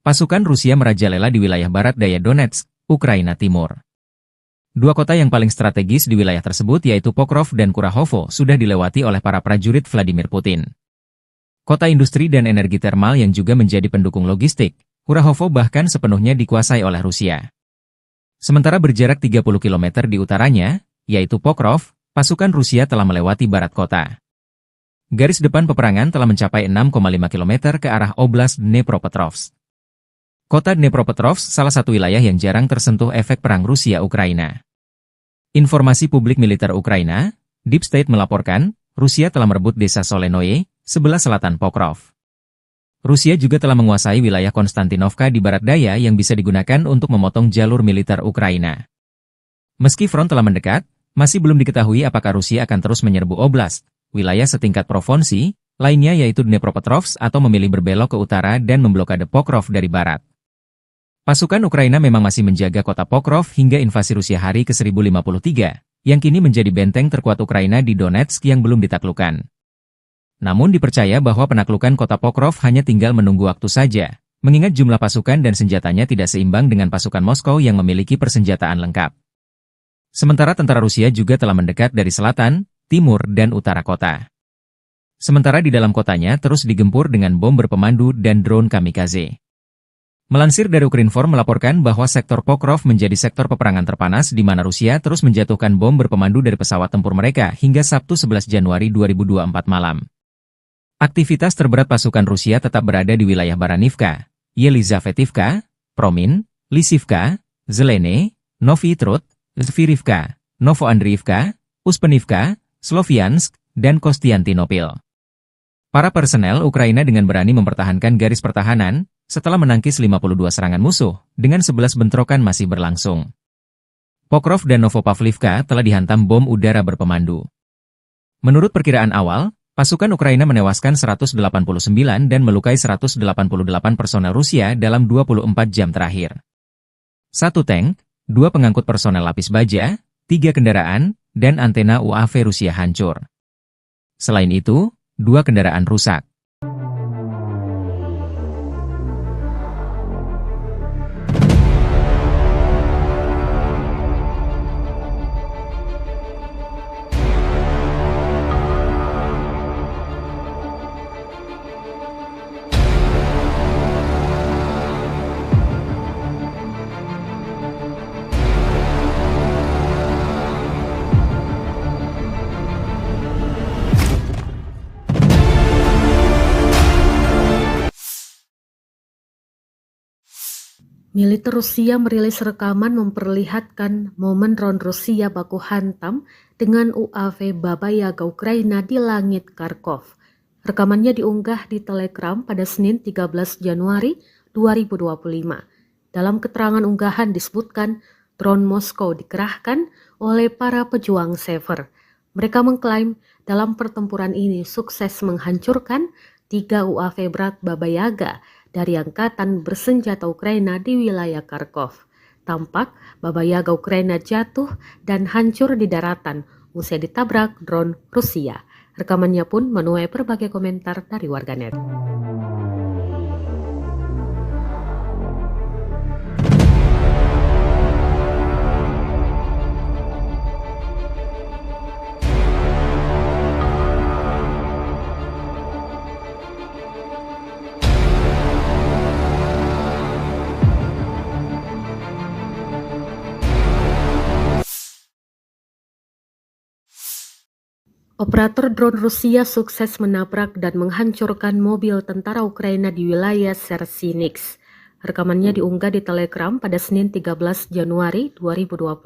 Pasukan Rusia merajalela di wilayah barat daya Donetsk, Ukraina Timur. Dua kota yang paling strategis di wilayah tersebut yaitu Pokrov dan Kurahovo sudah dilewati oleh para prajurit Vladimir Putin. Kota industri dan energi termal yang juga menjadi pendukung logistik, Kurahovo bahkan sepenuhnya dikuasai oleh Rusia. Sementara berjarak 30 km di utaranya, yaitu Pokrov, pasukan Rusia telah melewati barat kota. Garis depan peperangan telah mencapai 6,5 km ke arah Oblast Dnepropetrovsk. Kota Dnepropetrovsk salah satu wilayah yang jarang tersentuh efek perang Rusia-Ukraina. Informasi publik militer Ukraina, Deep State melaporkan, Rusia telah merebut desa Solenoye, sebelah selatan Pokrov. Rusia juga telah menguasai wilayah Konstantinovka di barat daya yang bisa digunakan untuk memotong jalur militer Ukraina. Meski front telah mendekat, masih belum diketahui apakah Rusia akan terus menyerbu oblast, wilayah setingkat provinsi, lainnya yaitu Dnepropetrovsk atau memilih berbelok ke utara dan memblokade Pokrov dari barat. Pasukan Ukraina memang masih menjaga kota Pokrov hingga invasi Rusia hari ke-1053, yang kini menjadi benteng terkuat Ukraina di Donetsk yang belum ditaklukkan. Namun dipercaya bahwa penaklukan kota Pokrov hanya tinggal menunggu waktu saja, mengingat jumlah pasukan dan senjatanya tidak seimbang dengan pasukan Moskow yang memiliki persenjataan lengkap. Sementara tentara Rusia juga telah mendekat dari selatan, timur dan utara kota. Sementara di dalam kotanya terus digempur dengan bom berpemandu dan drone kamikaze. Melansir dari Ukrinform melaporkan bahwa sektor Pokrov menjadi sektor peperangan terpanas di mana Rusia terus menjatuhkan bom berpemandu dari pesawat tempur mereka hingga Sabtu 11 Januari 2024 malam. Aktivitas terberat pasukan Rusia tetap berada di wilayah Baranivka, Yelizavetivka, Promin, Lisivka, Zelene, Novy Trud, Zvirivka, Novoandriivka, Uspenivka, Sloviansk, dan Kostiantinopil. Para personel Ukraina dengan berani mempertahankan garis pertahanan setelah menangkis 52 serangan musuh, dengan 11 bentrokan masih berlangsung. Pokrov dan Novopavlivka telah dihantam bom udara berpemandu. Menurut perkiraan awal, pasukan Ukraina menewaskan 189 dan melukai 188 personel Rusia dalam 24 jam terakhir. 1 tank, 2 pengangkut personel lapis baja, 3 kendaraan, dan antena UAV Rusia hancur. Selain itu, 2 kendaraan rusak. Militer Rusia merilis rekaman memperlihatkan momen drone Rusia baku hantam dengan UAV Baba Yaga Ukraina di langit Kharkov. Rekamannya diunggah di Telegram pada Senin 13 Januari 2025. Dalam keterangan unggahan disebutkan drone Moskow dikerahkan oleh para pejuang Sever. Mereka mengklaim dalam pertempuran ini sukses menghancurkan 3 UAV berat Baba Yaga dari Angkatan Bersenjata Ukraina di wilayah Kharkov. Tampak Baba Yaga Ukraina jatuh dan hancur di daratan usai ditabrak drone Rusia. Rekamannya pun menuai berbagai komentar dari warganet. Operator drone Rusia sukses menabrak dan menghancurkan mobil tentara Ukraina di wilayah Sersinix. Rekamannya diunggah di Telegram pada Senin 13 Januari 2025.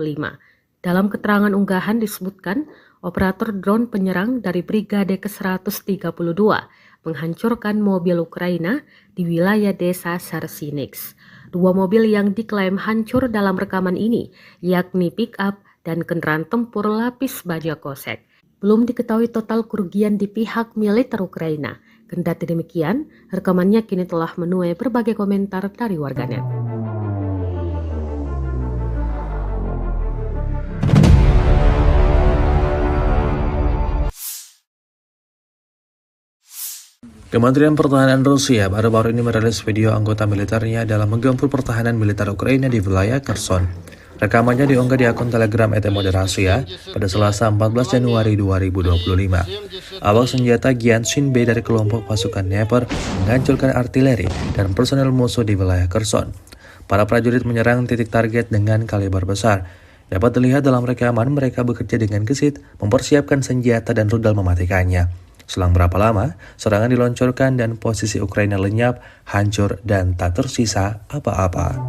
Dalam keterangan unggahan disebutkan, operator drone penyerang dari Brigade ke-132 menghancurkan mobil Ukraina di wilayah desa Sersinix. 2 mobil yang diklaim hancur dalam rekaman ini, yakni pick-up dan kendaraan tempur lapis baja kosek. Belum diketahui total kerugian di pihak militer Ukraina. Kendati demikian, rekamannya kini telah menuai berbagai komentar dari warganet. Kementerian Pertahanan Rusia baru-baru ini merilis video anggota militernya dalam menggempur pertahanan militer Ukraina di wilayah Kherson. Rekamannya diunggah di akun Telegram @moderasia pada Selasa 14 Januari 2025. Awak senjata Gyanshin B dari kelompok pasukan Dnepr menghancurkan artileri dan personel musuh di wilayah Kherson. Para prajurit menyerang titik target dengan kaliber besar. Dapat dilihat dalam rekaman mereka bekerja dengan gesit, mempersiapkan senjata dan rudal mematikannya. Selang berapa lama, serangan diluncurkan dan posisi Ukraina lenyap, hancur, dan tak tersisa apa-apa.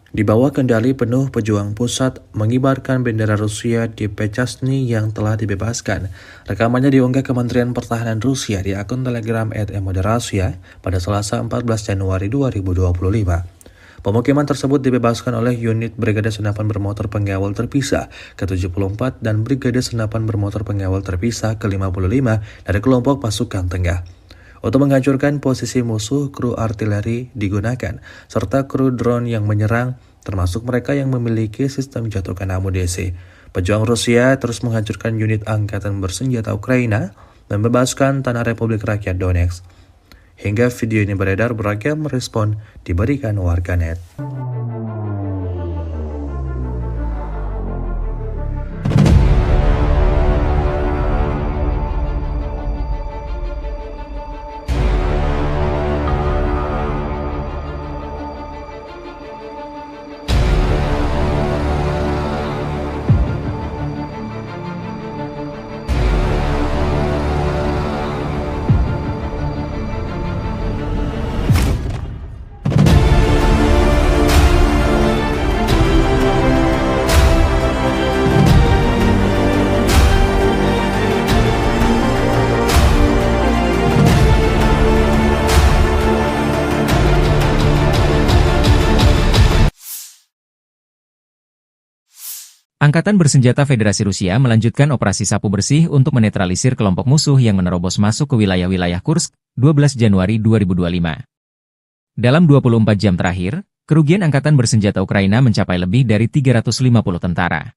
Di bawah kendali penuh pejuang pusat mengibarkan bendera Rusia di Pechasny yang telah dibebaskan. Rekamannya diunggah Kementerian Pertahanan Rusia di akun Telegram @moderasia pada Selasa 14 Januari 2025. Pemukiman tersebut dibebaskan oleh unit Brigade Senapan Bermotor Pengawal Terpisah ke-74 dan Brigade Senapan Bermotor Pengawal Terpisah ke-55 dari kelompok pasukan tengah. Untuk menghancurkan posisi musuh, kru artileri digunakan, serta kru drone yang menyerang, termasuk mereka yang memiliki sistem jatuhkan amunisi. Pejuang Rusia terus menghancurkan unit angkatan bersenjata Ukraina dan membebaskan tanah Republik Rakyat Donetsk. Hingga video ini beredar, beragam respon diberikan warganet. Angkatan Bersenjata Federasi Rusia melanjutkan operasi sapu bersih untuk menetralisir kelompok musuh yang menerobos masuk ke wilayah-wilayah Kursk, 12 Januari 2025. Dalam 24 jam terakhir, kerugian Angkatan Bersenjata Ukraina mencapai lebih dari 350 tentara.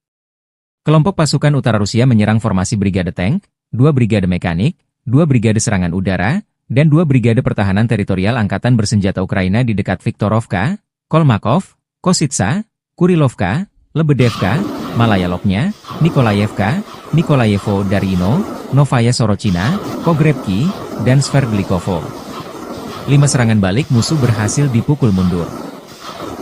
Kelompok pasukan utara Rusia menyerang formasi brigade tank, 2 brigade mekanik, 2 brigade serangan udara, dan 2 brigade pertahanan teritorial Angkatan Bersenjata Ukraina di dekat Viktorovka, Kolmakov, Kositsa, Kurilovka, Lebedevka, Malaya Lopnya, Nikolayevka, Nikolayevo Darino, Novaya Sorochina, Pogrebki, dan Sverdlikovo. 5 serangan balik musuh berhasil dipukul mundur.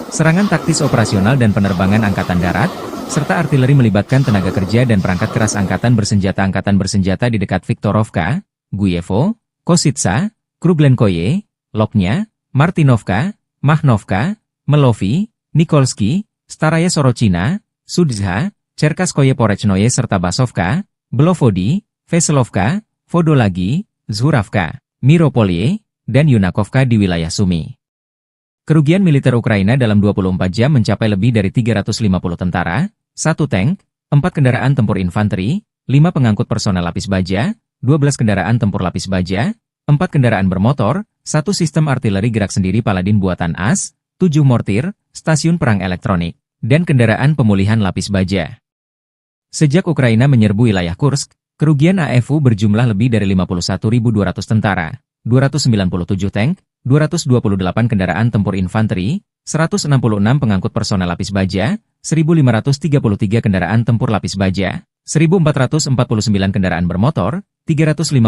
Serangan taktis operasional dan penerbangan Angkatan Darat, serta artileri melibatkan tenaga kerja dan perangkat keras Angkatan Bersenjata di dekat Viktorovka, Guyevo, Kositsa, Kruglenkoye, Lopnya, Martinovka, Mahnovka, Melovi, Nikolski, Staraya Sorochina, Sudzha, Cherkaskoye Porechnoye serta Basovka, Belovodi, Veselovka, Vodolagi, Zhuravka, Miropolye, dan Yunakovka di wilayah Sumy. Kerugian militer Ukraina dalam 24 jam mencapai lebih dari 350 tentara, 1 tank, 4 kendaraan tempur infanteri, 5 pengangkut personel lapis baja, 12 kendaraan tempur lapis baja, 4 kendaraan bermotor, 1 sistem artileri gerak sendiri Paladin buatan AS, 7 mortir, stasiun perang elektronik, dan kendaraan pemulihan lapis baja. Sejak Ukraina menyerbu wilayah Kursk, kerugian AFU berjumlah lebih dari 51.200 tentara, 297 tank, 228 kendaraan tempur infanteri, 166 pengangkut personel lapis baja, 1.533 kendaraan tempur lapis baja, 1.449 kendaraan bermotor, 354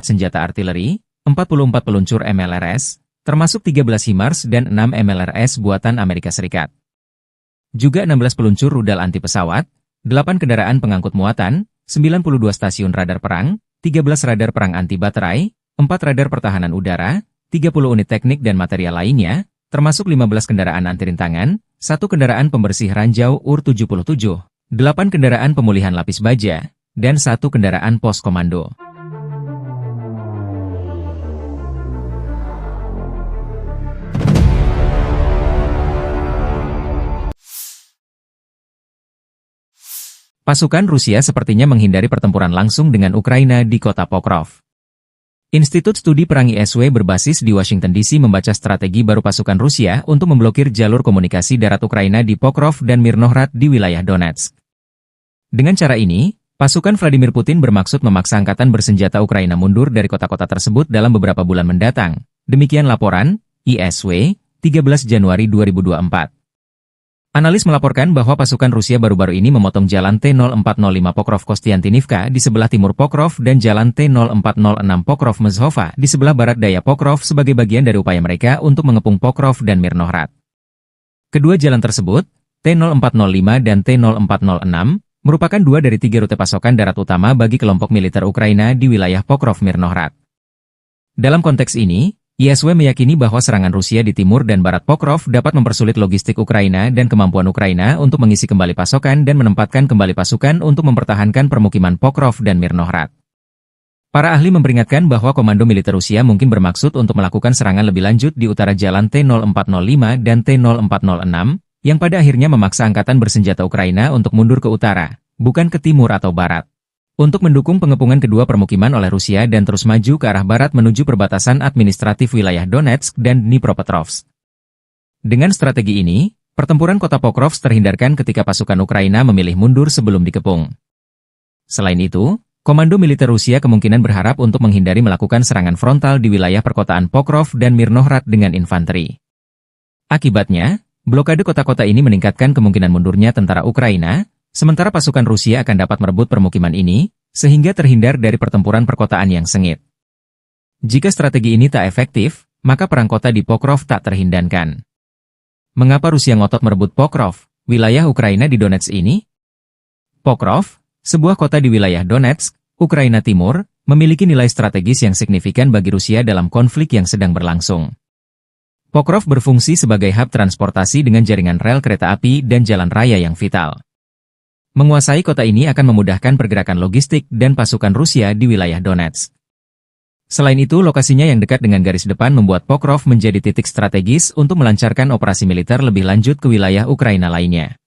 senjata artileri, 44 peluncur MLRS, termasuk 13 HIMARS dan 6 MLRS buatan Amerika Serikat. Juga 16 peluncur rudal anti pesawat, 8 kendaraan pengangkut muatan, 92 stasiun radar perang, 13 radar perang anti baterai, 4 radar pertahanan udara, 30 unit teknik dan material lainnya, termasuk 15 kendaraan anti rintangan, 1 kendaraan pembersih ranjau UR-77, 8 kendaraan pemulihan lapis baja, dan 1 kendaraan pos komando. Pasukan Rusia sepertinya menghindari pertempuran langsung dengan Ukraina di kota Pokrov. Institut Studi Perang ISW berbasis di Washington DC membaca strategi baru pasukan Rusia untuk memblokir jalur komunikasi darat Ukraina di Pokrov dan Mirnohrad di wilayah Donetsk. Dengan cara ini, pasukan Vladimir Putin bermaksud memaksa angkatan bersenjata Ukraina mundur dari kota-kota tersebut dalam beberapa bulan mendatang. Demikian laporan ISW, 13 Januari 2024. Analis melaporkan bahwa pasukan Rusia baru-baru ini memotong jalan T-0405 Pokrov-Kostiantinivka di sebelah timur Pokrov dan jalan T-0406 Pokrov-Mezhova di sebelah barat daya Pokrov sebagai bagian dari upaya mereka untuk mengepung Pokrov dan Mirnohrad. Kedua jalan tersebut, T-0405 dan T-0406, merupakan 2 dari 3 rute pasokan darat utama bagi kelompok militer Ukraina di wilayah Pokrov-Mirnohrad. Dalam konteks ini, ISW meyakini bahwa serangan Rusia di timur dan barat Pokrov dapat mempersulit logistik Ukraina dan kemampuan Ukraina untuk mengisi kembali pasokan dan menempatkan kembali pasukan untuk mempertahankan permukiman Pokrov dan Mirnohrad. Para ahli memperingatkan bahwa komando militer Rusia mungkin bermaksud untuk melakukan serangan lebih lanjut di utara jalan T-0405 dan T-0406, yang pada akhirnya memaksa angkatan bersenjata Ukraina untuk mundur ke utara, bukan ke timur atau barat, untuk mendukung pengepungan kedua permukiman oleh Rusia dan terus maju ke arah barat menuju perbatasan administratif wilayah Donetsk dan Dnipropetrovsk. Dengan strategi ini, pertempuran kota Pokrov terhindarkan ketika pasukan Ukraina memilih mundur sebelum dikepung. Selain itu, Komando militer Rusia kemungkinan berharap untuk menghindari melakukan serangan frontal di wilayah perkotaan Pokrov dan Mirnohrad dengan infanteri. Akibatnya, blokade kota-kota ini meningkatkan kemungkinan mundurnya tentara Ukraina, sementara pasukan Rusia akan dapat merebut permukiman ini, sehingga terhindar dari pertempuran perkotaan yang sengit. Jika strategi ini tak efektif, maka perang kota di Pokrov tak terhindarkan. Mengapa Rusia ngotot merebut Pokrov, wilayah Ukraina di Donetsk ini? Pokrov, sebuah kota di wilayah Donetsk, Ukraina Timur, memiliki nilai strategis yang signifikan bagi Rusia dalam konflik yang sedang berlangsung. Pokrov berfungsi sebagai hub transportasi dengan jaringan rel kereta api dan jalan raya yang vital. Menguasai kota ini akan memudahkan pergerakan logistik dan pasukan Rusia di wilayah Donetsk. Selain itu, lokasinya yang dekat dengan garis depan membuat Pokrov menjadi titik strategis untuk melancarkan operasi militer lebih lanjut ke wilayah Ukraina lainnya.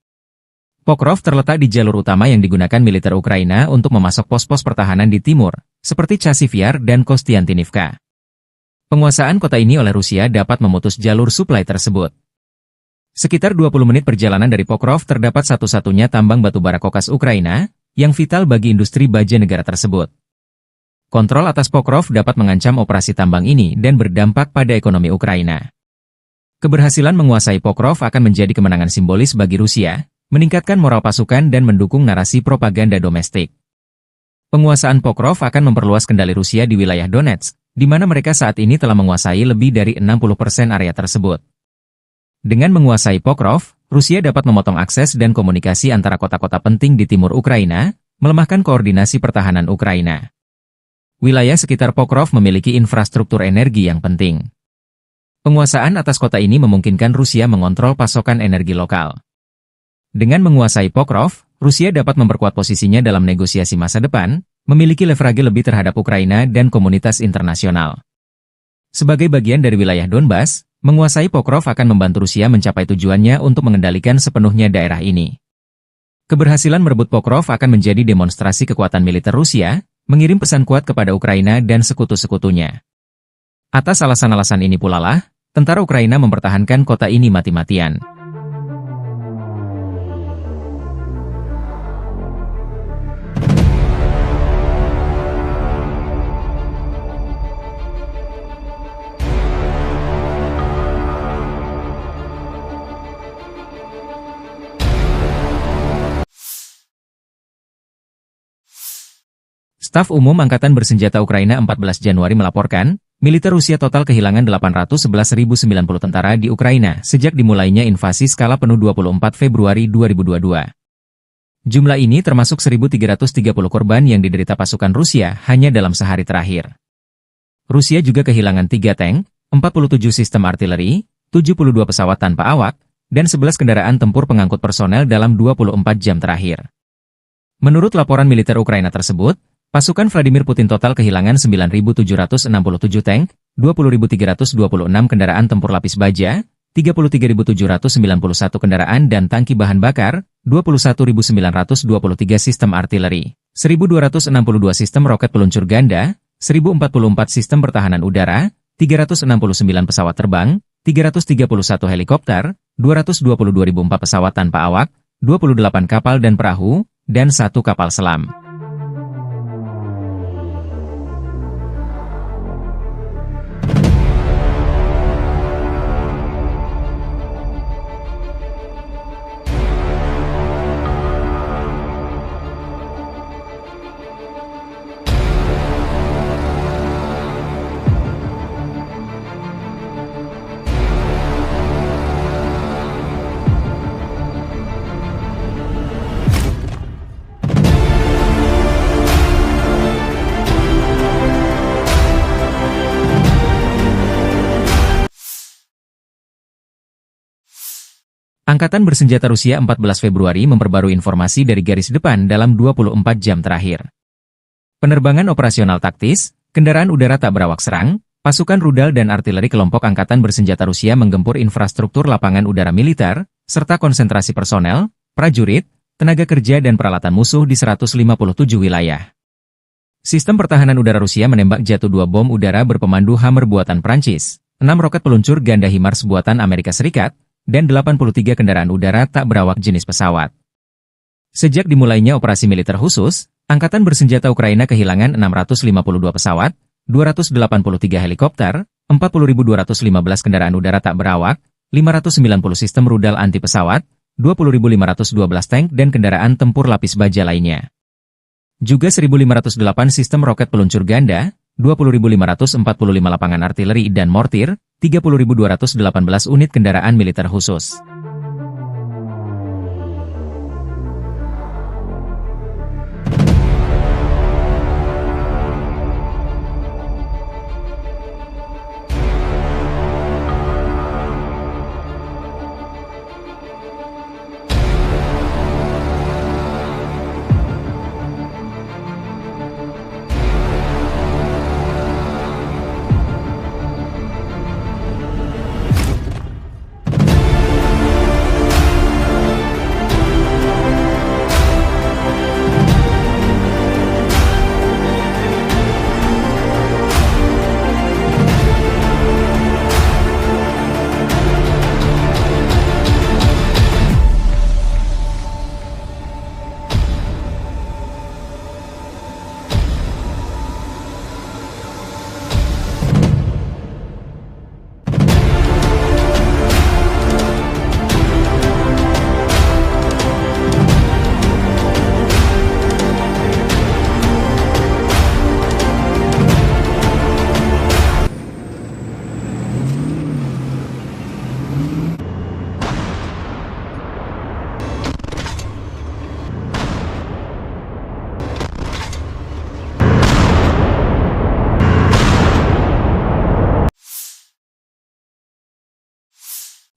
Pokrov terletak di jalur utama yang digunakan militer Ukraina untuk memasok pos-pos pertahanan di timur, seperti Chasiv Yar dan Kostiantinivka. Penguasaan kota ini oleh Rusia dapat memutus jalur suplai tersebut. Sekitar 20 menit perjalanan dari Pokrov terdapat satu-satunya tambang batubara kokas Ukraina, yang vital bagi industri baja negara tersebut. Kontrol atas Pokrov dapat mengancam operasi tambang ini dan berdampak pada ekonomi Ukraina. Keberhasilan menguasai Pokrov akan menjadi kemenangan simbolis bagi Rusia, meningkatkan moral pasukan dan mendukung narasi propaganda domestik. Penguasaan Pokrov akan memperluas kendali Rusia di wilayah Donetsk, di mana mereka saat ini telah menguasai lebih dari 60% area tersebut. Dengan menguasai Pokrov, Rusia dapat memotong akses dan komunikasi antara kota-kota penting di timur Ukraina, melemahkan koordinasi pertahanan Ukraina. Wilayah sekitar Pokrov memiliki infrastruktur energi yang penting. Penguasaan atas kota ini memungkinkan Rusia mengontrol pasokan energi lokal. Dengan menguasai Pokrov, Rusia dapat memperkuat posisinya dalam negosiasi masa depan, memiliki leverage lebih terhadap Ukraina dan komunitas internasional. Sebagai bagian dari wilayah Donbas, menguasai Pokrov akan membantu Rusia mencapai tujuannya untuk mengendalikan sepenuhnya daerah ini. Keberhasilan merebut Pokrov akan menjadi demonstrasi kekuatan militer Rusia, mengirim pesan kuat kepada Ukraina dan sekutu-sekutunya. Atas alasan-alasan ini pula lah, tentara Ukraina mempertahankan kota ini mati-matian. Staf Umum Angkatan Bersenjata Ukraina 14 Januari melaporkan, militer Rusia total kehilangan 811.090 tentara di Ukraina sejak dimulainya invasi skala penuh 24 Februari 2022. Jumlah ini termasuk 1.330 korban yang diderita pasukan Rusia hanya dalam sehari terakhir. Rusia juga kehilangan 3 tank, 47 sistem artileri, 72 pesawat tanpa awak, dan 11 kendaraan tempur pengangkut personel dalam 24 jam terakhir. Menurut laporan militer Ukraina tersebut, pasukan Vladimir Putin total kehilangan 9.767 tank, 20.326 kendaraan tempur lapis baja, 33.791 kendaraan dan tangki bahan bakar, 21.923 sistem artileri, 1.262 sistem roket peluncur ganda, 1.044 sistem pertahanan udara, 369 pesawat terbang, 331 helikopter, 222.004 pesawat tanpa awak, 28 kapal dan perahu, dan 1 kapal selam. Angkatan Bersenjata Rusia 14 Februari memperbarui informasi dari garis depan dalam 24 jam terakhir. Penerbangan operasional taktis, kendaraan udara tak berawak serang, pasukan rudal dan artileri kelompok Angkatan Bersenjata Rusia menggempur infrastruktur lapangan udara militer, serta konsentrasi personel, prajurit, tenaga kerja dan peralatan musuh di 157 wilayah. Sistem pertahanan udara Rusia menembak jatuh 2 bom udara berpemandu Hammer buatan Prancis, 6 roket peluncur ganda HIMARS buatan Amerika Serikat, dan 83 kendaraan udara tak berawak jenis pesawat. Sejak dimulainya operasi militer khusus, Angkatan Bersenjata Ukraina kehilangan 652 pesawat, 283 helikopter, 40.215 kendaraan udara tak berawak, 590 sistem rudal anti pesawat, 20.512 tank dan kendaraan tempur lapis baja lainnya. Juga 1.508 sistem roket peluncur ganda, 20.545 lapangan artileri dan mortir, 30.218 unit kendaraan militer khusus.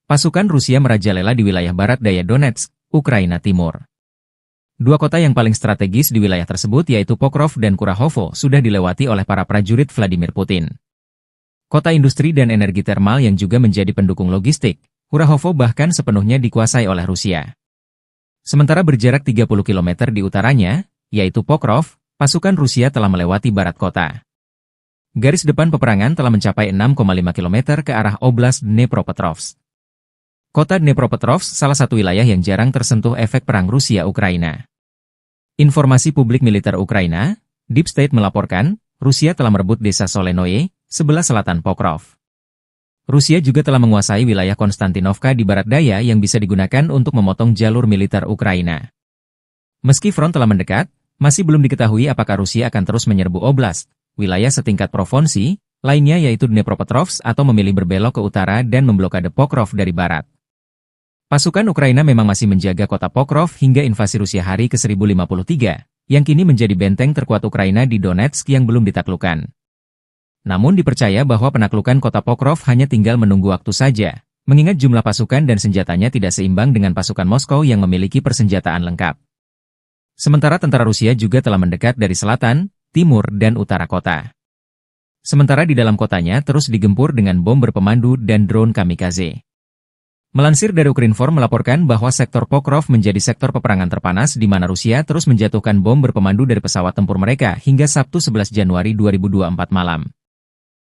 Pasukan Rusia merajalela di wilayah barat daya Donetsk, Ukraina Timur. Dua kota yang paling strategis di wilayah tersebut yaitu Pokrov dan Kurahovo sudah dilewati oleh para prajurit Vladimir Putin. Kota industri dan energi termal yang juga menjadi pendukung logistik, Kurahovo bahkan sepenuhnya dikuasai oleh Rusia. Sementara berjarak 30 km di utaranya, yaitu Pokrov, pasukan Rusia telah melewati barat kota. Garis depan peperangan telah mencapai 6,5 km ke arah Oblast Dnepropetrovsk. Kota Dnepropetrovsk salah satu wilayah yang jarang tersentuh efek perang Rusia-Ukraina. Informasi publik militer Ukraina, Deep State melaporkan, Rusia telah merebut desa Solenoye, sebelah selatan Pokrov. Rusia juga telah menguasai wilayah Konstantinovka di barat daya yang bisa digunakan untuk memotong jalur militer Ukraina. Meski front telah mendekat, masih belum diketahui apakah Rusia akan terus menyerbu oblast, wilayah setingkat provinsi, lainnya yaitu Dnepropetrovsk atau memilih berbelok ke utara dan memblokade Pokrov dari barat. Pasukan Ukraina memang masih menjaga kota Pokrov hingga invasi Rusia hari ke-1053, yang kini menjadi benteng terkuat Ukraina di Donetsk yang belum ditaklukkan. Namun dipercaya bahwa penaklukan kota Pokrov hanya tinggal menunggu waktu saja, mengingat jumlah pasukan dan senjatanya tidak seimbang dengan pasukan Moskow yang memiliki persenjataan lengkap. Sementara tentara Rusia juga telah mendekat dari selatan, timur dan utara kota. Sementara di dalam kotanya terus digempur dengan bom berpemandu dan drone kamikaze. Melansir dari Ukrinform melaporkan bahwa sektor Pokrov menjadi sektor peperangan terpanas di mana Rusia terus menjatuhkan bom berpemandu dari pesawat tempur mereka hingga Sabtu 11 Januari 2024 malam.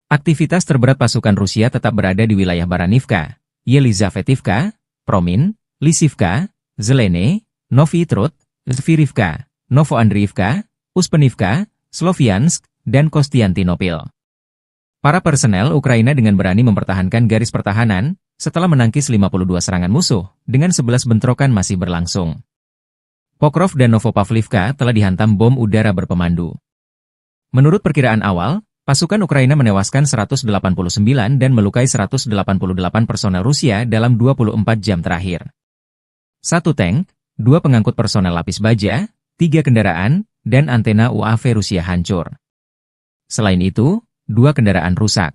Aktivitas terberat pasukan Rusia tetap berada di wilayah Baranivka, Yelizavetivka, Promin, Lisivka, Zelene, Novy Trud, Zvirivka, Novoandriivka, Uspenivka, Sloviansk, dan Kostiantinopil. Para personel Ukraina dengan berani mempertahankan garis pertahanan, setelah menangkis 52 serangan musuh, dengan 11 bentrokan masih berlangsung. Pokrov dan Novopavlivka telah dihantam bom udara berpemandu. Menurut perkiraan awal, pasukan Ukraina menewaskan 189 dan melukai 188 personel Rusia dalam 24 jam terakhir. 1 tank, 2 pengangkut personel lapis baja, 3 kendaraan, dan antena UAV Rusia hancur. Selain itu, 2 kendaraan rusak.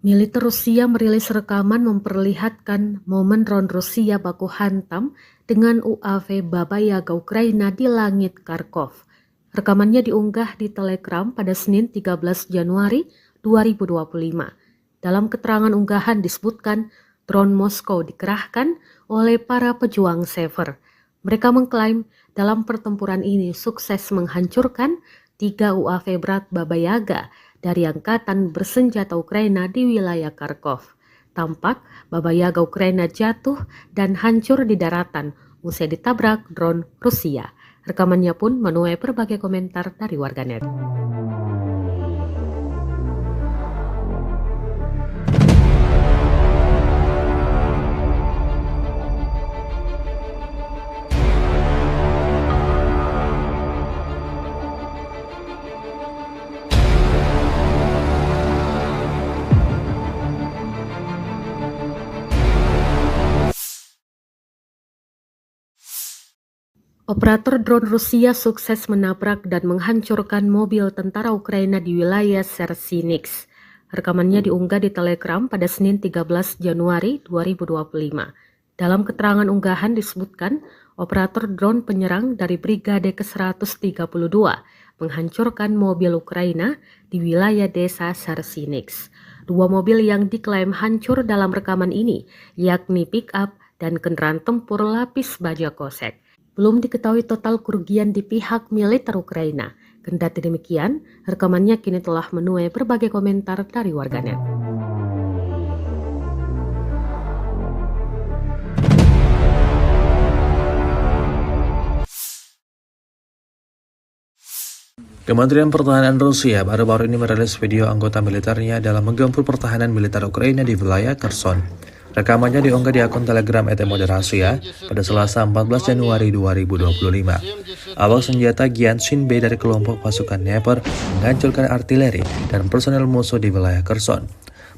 Militer Rusia merilis rekaman memperlihatkan momen drone Rusia baku hantam dengan UAV Baba Yaga Ukraina di langit Kharkov. Rekamannya diunggah di Telegram pada Senin 13 Januari 2025. Dalam keterangan unggahan disebutkan drone Moskow dikerahkan oleh para pejuang Sever. Mereka mengklaim dalam pertempuran ini sukses menghancurkan 3 UAV berat Baba Yaga dari angkatan bersenjata Ukraina di wilayah Kharkov. Tampak Baba Yaga Ukraina jatuh dan hancur di daratan usai ditabrak drone Rusia. Rekamannya pun menuai berbagai komentar dari warganet. Operator drone Rusia sukses menabrak dan menghancurkan mobil tentara Ukraina di wilayah Sersinix. Rekamannya diunggah di Telegram pada Senin 13 Januari 2025. Dalam keterangan unggahan disebutkan, operator drone penyerang dari Brigade ke-132 menghancurkan mobil Ukraina di wilayah desa Sersinix. 2 mobil yang diklaim hancur dalam rekaman ini, yakni pick-up dan kendaraan tempur lapis baja kosek. Belum diketahui total kerugian di pihak militer Ukraina. Kendati demikian, rekamannya kini telah menuai berbagai komentar dari warganet. Kementerian Pertahanan Rusia baru-baru ini merilis video anggota militernya dalam menggempur pertahanan militer Ukraina di wilayah Kherson. Rekamannya diunggah di akun Telegram @moderasia pada Selasa 14 Januari 2025. Awak senjata Gyanshin B dari kelompok pasukan Dnepr menghancurkan artileri dan personel musuh di wilayah Kherson.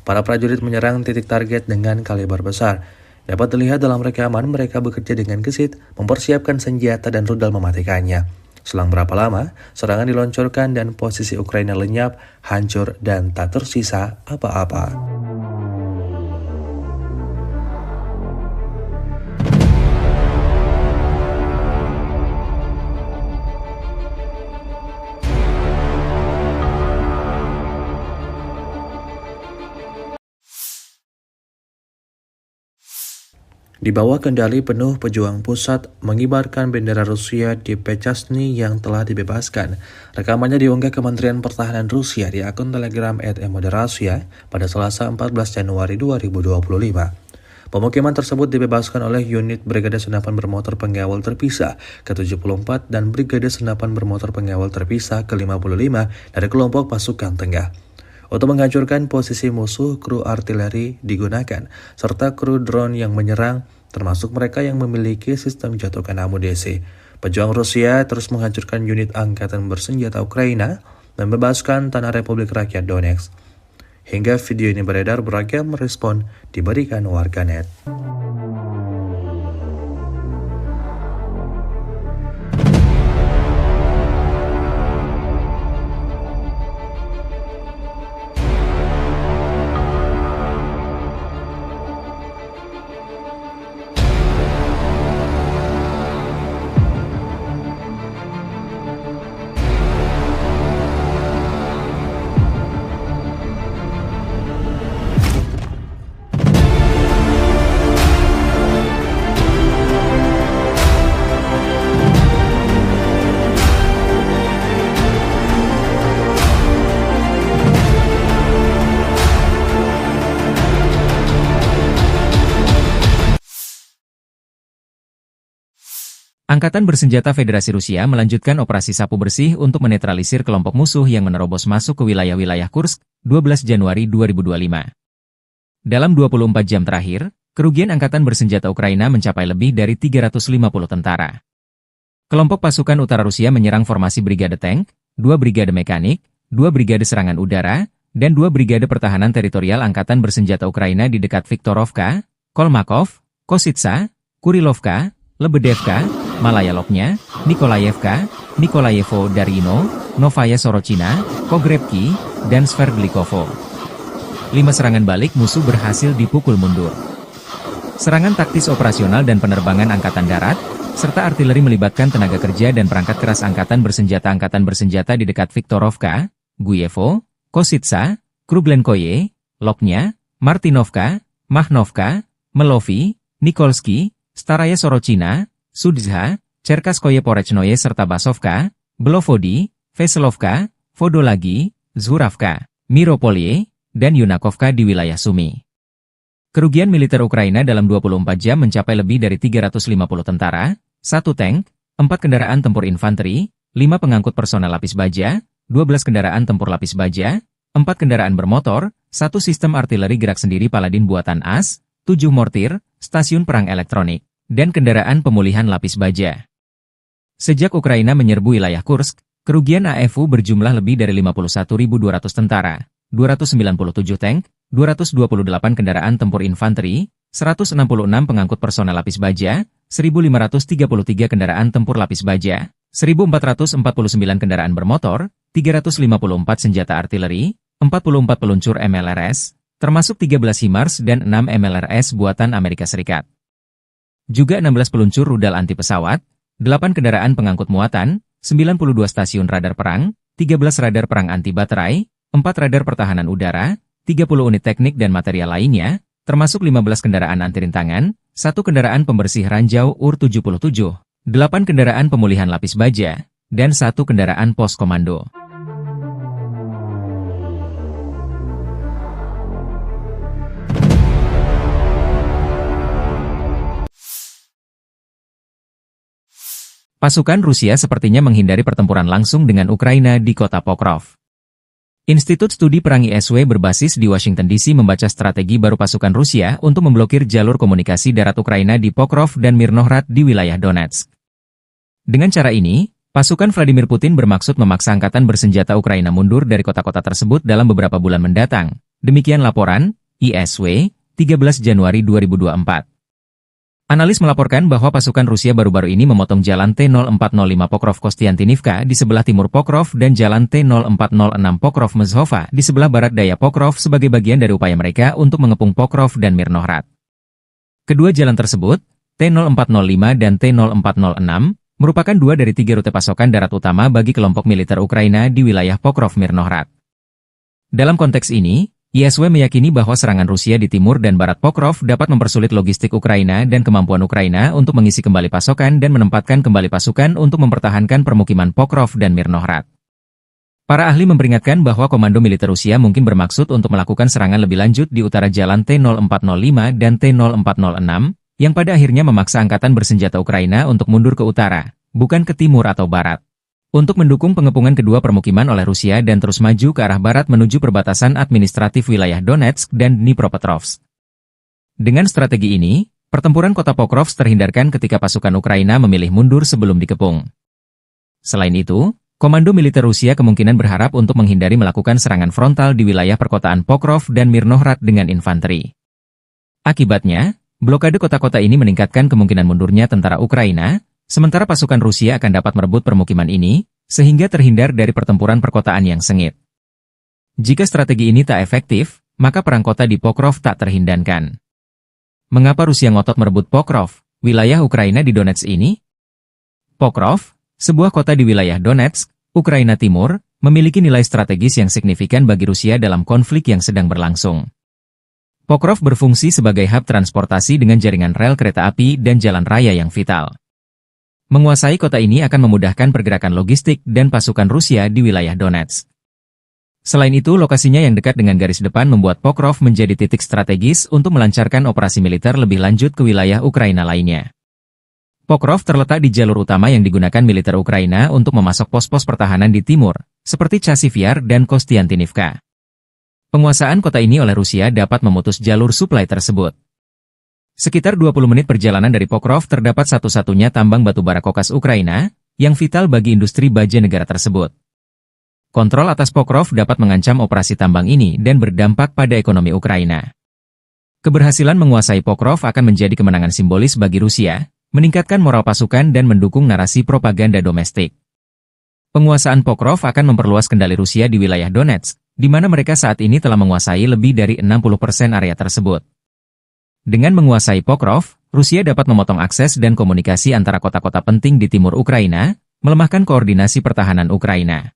Para prajurit menyerang titik target dengan kaliber besar. Dapat dilihat dalam rekaman mereka bekerja dengan gesit, mempersiapkan senjata dan rudal mematikannya. Selang berapa lama, serangan diluncurkan dan posisi Ukraina lenyap, hancur, dan tak tersisa apa-apa. Di bawah kendali penuh pejuang pusat mengibarkan bendera Rusia di Pechasny yang telah dibebaskan. Rekamannya diunggah Kementerian Pertahanan Rusia di akun Telegram @moderasia pada Selasa 14 Januari 2025. Pemukiman tersebut dibebaskan oleh unit Brigade Senapan Bermotor Pengawal Terpisah ke-74 dan Brigade Senapan Bermotor Pengawal Terpisah ke-55 dari kelompok pasukan tengah. Untuk menghancurkan posisi musuh, kru artileri digunakan, serta kru drone yang menyerang, termasuk mereka yang memiliki sistem jatuhkan amunisi. Pejuang Rusia terus menghancurkan unit angkatan bersenjata Ukraina, membebaskan tanah Republik Rakyat Donetsk. Hingga video ini beredar, beragam respon diberikan warganet. Angkatan Bersenjata Federasi Rusia melanjutkan operasi sapu bersih untuk menetralisir kelompok musuh yang menerobos masuk ke wilayah-wilayah Kursk, 12 Januari 2025. Dalam 24 jam terakhir, kerugian Angkatan Bersenjata Ukraina mencapai lebih dari 350 tentara. Kelompok pasukan utara Rusia menyerang formasi Brigade Tank, 2 Brigade Mekanik, 2 Brigade Serangan Udara, dan 2 Brigade Pertahanan Teritorial Angkatan Bersenjata Ukraina di dekat Viktorovka, Kolmakov, Kositsa, Kurilovka, Lebedevka, Malaya Lopnya, Nikolayevka, Nikolayevo Darino, Novaya Sorochina, Pogrebki, dan Sverdlikovo. 5 serangan balik musuh berhasil dipukul mundur. Serangan taktis operasional dan penerbangan angkatan darat, serta artileri melibatkan tenaga kerja dan perangkat keras angkatan bersenjata di dekat Viktorovka, Guyevo, Kositsa, Kruglenkoye, Loknya, Martinovka, Mahnovka, Melovi, Nikolski, Staraya Sorochina, Sudzha, Cherkaskoye Porechnoye serta Basovka, Belovodi, Veselovka, Vodolagi, Zhuravka, Miropolye, dan Yunakovka di wilayah Sumy. Kerugian militer Ukraina dalam 24 jam mencapai lebih dari 350 tentara, 1 tank, 4 kendaraan tempur infanteri, 5 pengangkut personel lapis baja, 12 kendaraan tempur lapis baja, 4 kendaraan bermotor, 1 sistem artileri gerak sendiri Paladin buatan AS, 7 mortir, stasiun perang elektronik, dan kendaraan pemulihan lapis baja. Sejak Ukraina menyerbu wilayah Kursk, kerugian AFU berjumlah lebih dari 51.200 tentara, 297 tank, 228 kendaraan tempur infanteri, 166 pengangkut personel lapis baja, 1.533 kendaraan tempur lapis baja, 1.449 kendaraan bermotor, 354 senjata artileri, 44 peluncur MLRS, termasuk 13 HIMARS dan 6 MLRS buatan Amerika Serikat. Juga 16 peluncur rudal anti pesawat, 8 kendaraan pengangkut muatan, 92 stasiun radar perang, 13 radar perang anti baterai, 4 radar pertahanan udara, 30 unit teknik dan material lainnya, termasuk 15 kendaraan anti-rintangan, 1 kendaraan pembersih ranjau UR-77, 8 kendaraan pemulihan lapis baja, dan 1 kendaraan pos komando. Pasukan Rusia sepertinya menghindari pertempuran langsung dengan Ukraina di kota Pokrov. Institut Studi Perang ISW berbasis di Washington DC membaca strategi baru pasukan Rusia untuk memblokir jalur komunikasi darat Ukraina di Pokrov dan Mirnohrad di wilayah Donetsk. Dengan cara ini, pasukan Vladimir Putin bermaksud memaksa angkatan bersenjata Ukraina mundur dari kota-kota tersebut dalam beberapa bulan mendatang. Demikian laporan ISW, 13 Januari 2024. Analis melaporkan bahwa pasukan Rusia baru-baru ini memotong jalan T-0405 Pokrov-Kostiantinivka di sebelah timur Pokrov dan jalan T-0406 Pokrov-Mezhova di sebelah barat daya Pokrov sebagai bagian dari upaya mereka untuk mengepung Pokrov dan Mirnohrad. Kedua jalan tersebut, T-0405 dan T-0406, merupakan 2 dari 3 rute pasokan darat utama bagi kelompok militer Ukraina di wilayah Pokrov-Mirnohrad. Dalam konteks ini, ISW meyakini bahwa serangan Rusia di timur dan barat Pokrov dapat mempersulit logistik Ukraina dan kemampuan Ukraina untuk mengisi kembali pasokan dan menempatkan kembali pasukan untuk mempertahankan permukiman Pokrov dan Mirnohrad. Para ahli memperingatkan bahwa komando militer Rusia mungkin bermaksud untuk melakukan serangan lebih lanjut di utara jalan T-0405 dan T-0406, yang pada akhirnya memaksa angkatan bersenjata Ukraina untuk mundur ke utara, bukan ke timur atau barat, untuk mendukung pengepungan kedua permukiman oleh Rusia dan terus maju ke arah barat menuju perbatasan administratif wilayah Donetsk dan Dnipropetrovsk. Dengan strategi ini, pertempuran kota Pokrov terhindarkan ketika pasukan Ukraina memilih mundur sebelum dikepung. Selain itu, komando militer Rusia kemungkinan berharap untuk menghindari melakukan serangan frontal di wilayah perkotaan Pokrov dan Mirnohrad dengan infanteri. Akibatnya, blokade kota-kota ini meningkatkan kemungkinan mundurnya tentara Ukraina, sementara pasukan Rusia akan dapat merebut permukiman ini, sehingga terhindar dari pertempuran perkotaan yang sengit. Jika strategi ini tak efektif, maka perang kota di Pokrov tak terhindarkan. Mengapa Rusia ngotot merebut Pokrov, wilayah Ukraina di Donetsk ini? Pokrov, sebuah kota di wilayah Donetsk, Ukraina Timur, memiliki nilai strategis yang signifikan bagi Rusia dalam konflik yang sedang berlangsung. Pokrov berfungsi sebagai hub transportasi dengan jaringan rel kereta api dan jalan raya yang vital. Menguasai kota ini akan memudahkan pergerakan logistik dan pasukan Rusia di wilayah Donetsk. Selain itu, lokasinya yang dekat dengan garis depan membuat Pokrov menjadi titik strategis untuk melancarkan operasi militer lebih lanjut ke wilayah Ukraina lainnya. Pokrov terletak di jalur utama yang digunakan militer Ukraina untuk memasok pos-pos pertahanan di timur, seperti Chasiv Yar dan Kostiantinivka. Penguasaan kota ini oleh Rusia dapat memutus jalur suplai tersebut. Sekitar 20 menit perjalanan dari Pokrov terdapat satu-satunya tambang batubara kokas Ukraina, yang vital bagi industri baja negara tersebut. Kontrol atas Pokrov dapat mengancam operasi tambang ini dan berdampak pada ekonomi Ukraina. Keberhasilan menguasai Pokrov akan menjadi kemenangan simbolis bagi Rusia, meningkatkan moral pasukan dan mendukung narasi propaganda domestik. Penguasaan Pokrov akan memperluas kendali Rusia di wilayah Donetsk, di mana mereka saat ini telah menguasai lebih dari 60% area tersebut. Dengan menguasai Pokrov, Rusia dapat memotong akses dan komunikasi antara kota-kota penting di timur Ukraina, melemahkan koordinasi pertahanan Ukraina.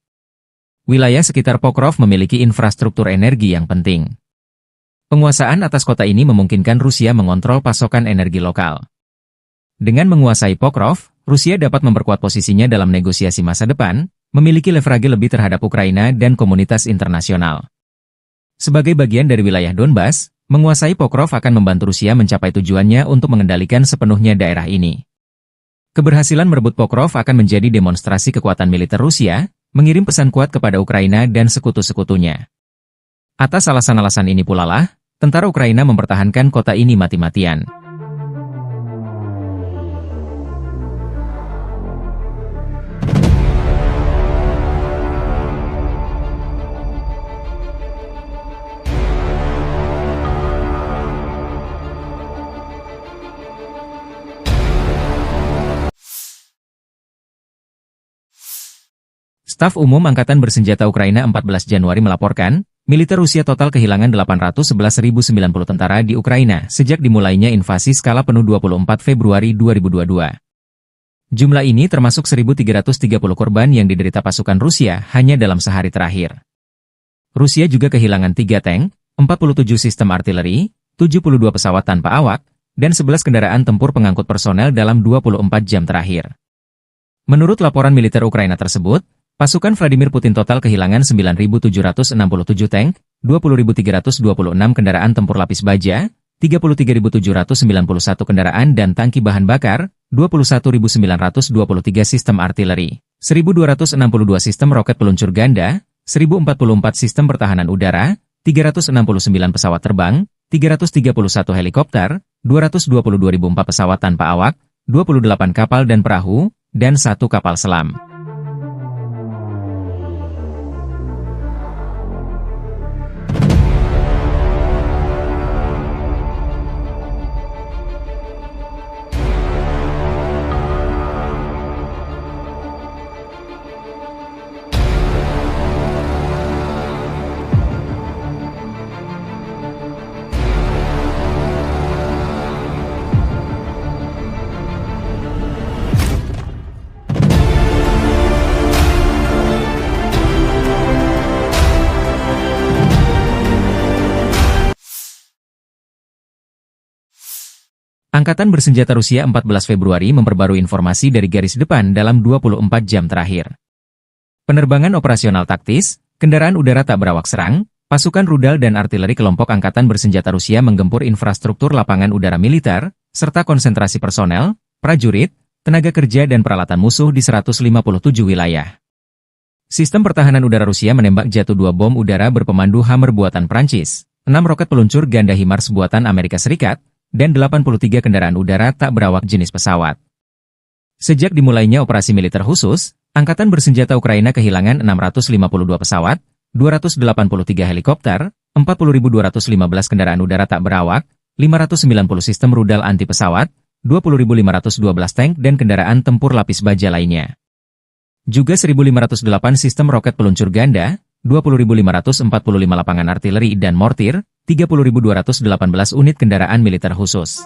Wilayah sekitar Pokrov memiliki infrastruktur energi yang penting. Penguasaan atas kota ini memungkinkan Rusia mengontrol pasokan energi lokal. Dengan menguasai Pokrov, Rusia dapat memperkuat posisinya dalam negosiasi masa depan, memiliki leverage lebih terhadap Ukraina dan komunitas internasional. Sebagai bagian dari wilayah Donbas, menguasai Pokrov akan membantu Rusia mencapai tujuannya untuk mengendalikan sepenuhnya daerah ini. Keberhasilan merebut Pokrov akan menjadi demonstrasi kekuatan militer Rusia, mengirim pesan kuat kepada Ukraina dan sekutu-sekutunya. Atas alasan-alasan ini pula lah, tentara Ukraina mempertahankan kota ini mati-matian. Staf Umum Angkatan Bersenjata Ukraina 14 Januari melaporkan, militer Rusia total kehilangan 811.090 tentara di Ukraina sejak dimulainya invasi skala penuh 24 Februari 2022. Jumlah ini termasuk 1.330 korban yang diderita pasukan Rusia hanya dalam sehari terakhir. Rusia juga kehilangan 3 tank, 47 sistem artileri, 72 pesawat tanpa awak, dan 11 kendaraan tempur pengangkut personel dalam 24 jam terakhir. Menurut laporan militer Ukraina tersebut, pasukan Vladimir Putin total kehilangan 9.767 tank, 20.326 kendaraan tempur lapis baja, 33.791 kendaraan dan tangki bahan bakar, 21.923 sistem artileri, 1.262 sistem roket peluncur ganda, 1.044 sistem pertahanan udara, 369 pesawat terbang, 331 helikopter, 222.004 pesawat tanpa awak, 28 kapal dan perahu, dan 1 kapal selam. Angkatan Bersenjata Rusia 14 Februari memperbarui informasi dari garis depan dalam 24 jam terakhir. Penerbangan operasional taktis, kendaraan udara tak berawak serang, pasukan rudal dan artileri kelompok Angkatan Bersenjata Rusia menggempur infrastruktur lapangan udara militer, serta konsentrasi personel, prajurit, tenaga kerja dan peralatan musuh di 157 wilayah. Sistem pertahanan udara Rusia menembak jatuh 2 bom udara berpemandu Hammer buatan Prancis, 6 roket peluncur ganda HIMARS buatan Amerika Serikat, dan 83 kendaraan udara tak berawak jenis pesawat. Sejak dimulainya operasi militer khusus, Angkatan Bersenjata Ukraina kehilangan 652 pesawat, 283 helikopter, 40.215 kendaraan udara tak berawak, 590 sistem rudal anti pesawat, 20.512 tank dan kendaraan tempur lapis baja lainnya. Juga 1.508 sistem roket peluncur ganda, 20.545 lapangan artileri dan mortir, 30.218 unit kendaraan militer khusus.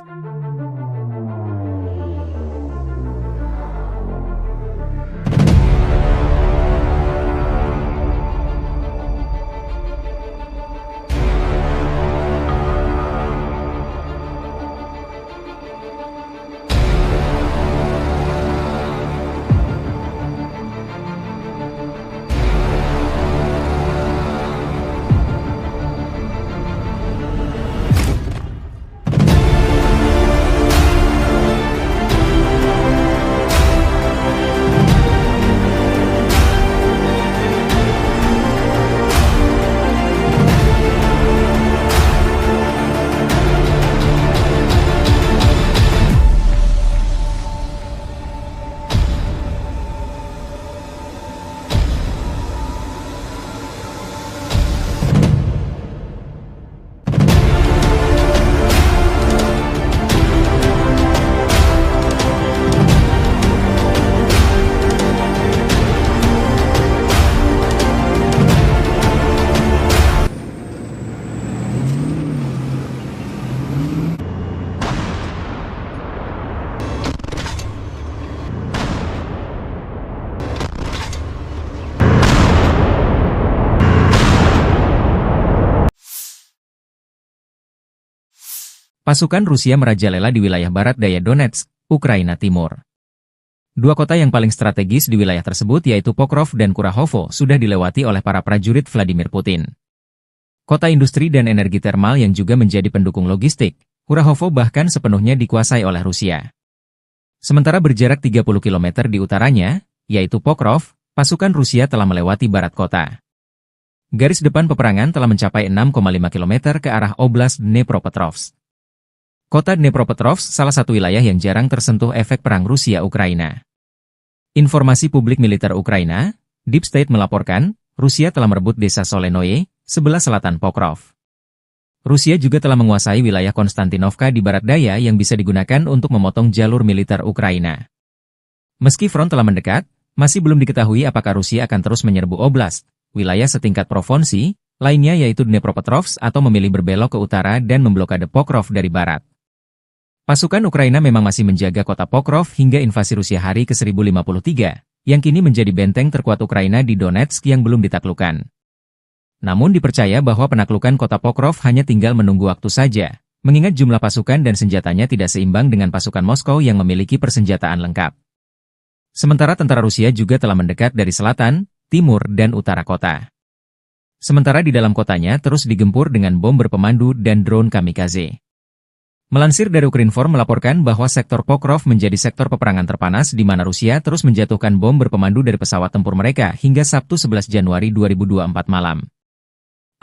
pasukan Rusia merajalela di wilayah barat daya Donetsk, Ukraina Timur. Dua kota yang paling strategis di wilayah tersebut yaitu Pokrov dan Kurahovo sudah dilewati oleh para prajurit Vladimir Putin. Kota industri dan energi termal yang juga menjadi pendukung logistik, Kurahovo bahkan sepenuhnya dikuasai oleh Rusia. Sementara berjarak 30 km di utaranya, yaitu Pokrov, pasukan Rusia telah melewati barat kota. Garis depan peperangan telah mencapai 6,5 km ke arah Oblast Dnepropetrovsk. Kota Dnepropetrovsk salah satu wilayah yang jarang tersentuh efek perang Rusia-Ukraina. Informasi publik militer Ukraina, Deep State melaporkan, Rusia telah merebut desa Solenoye, sebelah selatan Pokrov. Rusia juga telah menguasai wilayah Konstantinovka di barat daya yang bisa digunakan untuk memotong jalur militer Ukraina. Meski front telah mendekat, masih belum diketahui apakah Rusia akan terus menyerbu oblast, wilayah setingkat provinsi, lainnya yaitu Dnepropetrovsk atau memilih berbelok ke utara dan memblokade Pokrov dari barat. Pasukan Ukraina memang masih menjaga kota Pokrov hingga invasi Rusia hari ke-1053, yang kini menjadi benteng terkuat Ukraina di Donetsk yang belum ditaklukkan. Namun dipercaya bahwa penaklukan kota Pokrov hanya tinggal menunggu waktu saja, mengingat jumlah pasukan dan senjatanya tidak seimbang dengan pasukan Moskow yang memiliki persenjataan lengkap. Sementara tentara Rusia juga telah mendekat dari selatan, timur, dan utara kota. Sementara di dalam kotanya terus digempur dengan bom berpemandu dan drone kamikaze. Melansir dari Ukrinform melaporkan bahwa sektor Pokrov menjadi sektor peperangan terpanas di mana Rusia terus menjatuhkan bom berpemandu dari pesawat tempur mereka hingga Sabtu 11 Januari 2024 malam.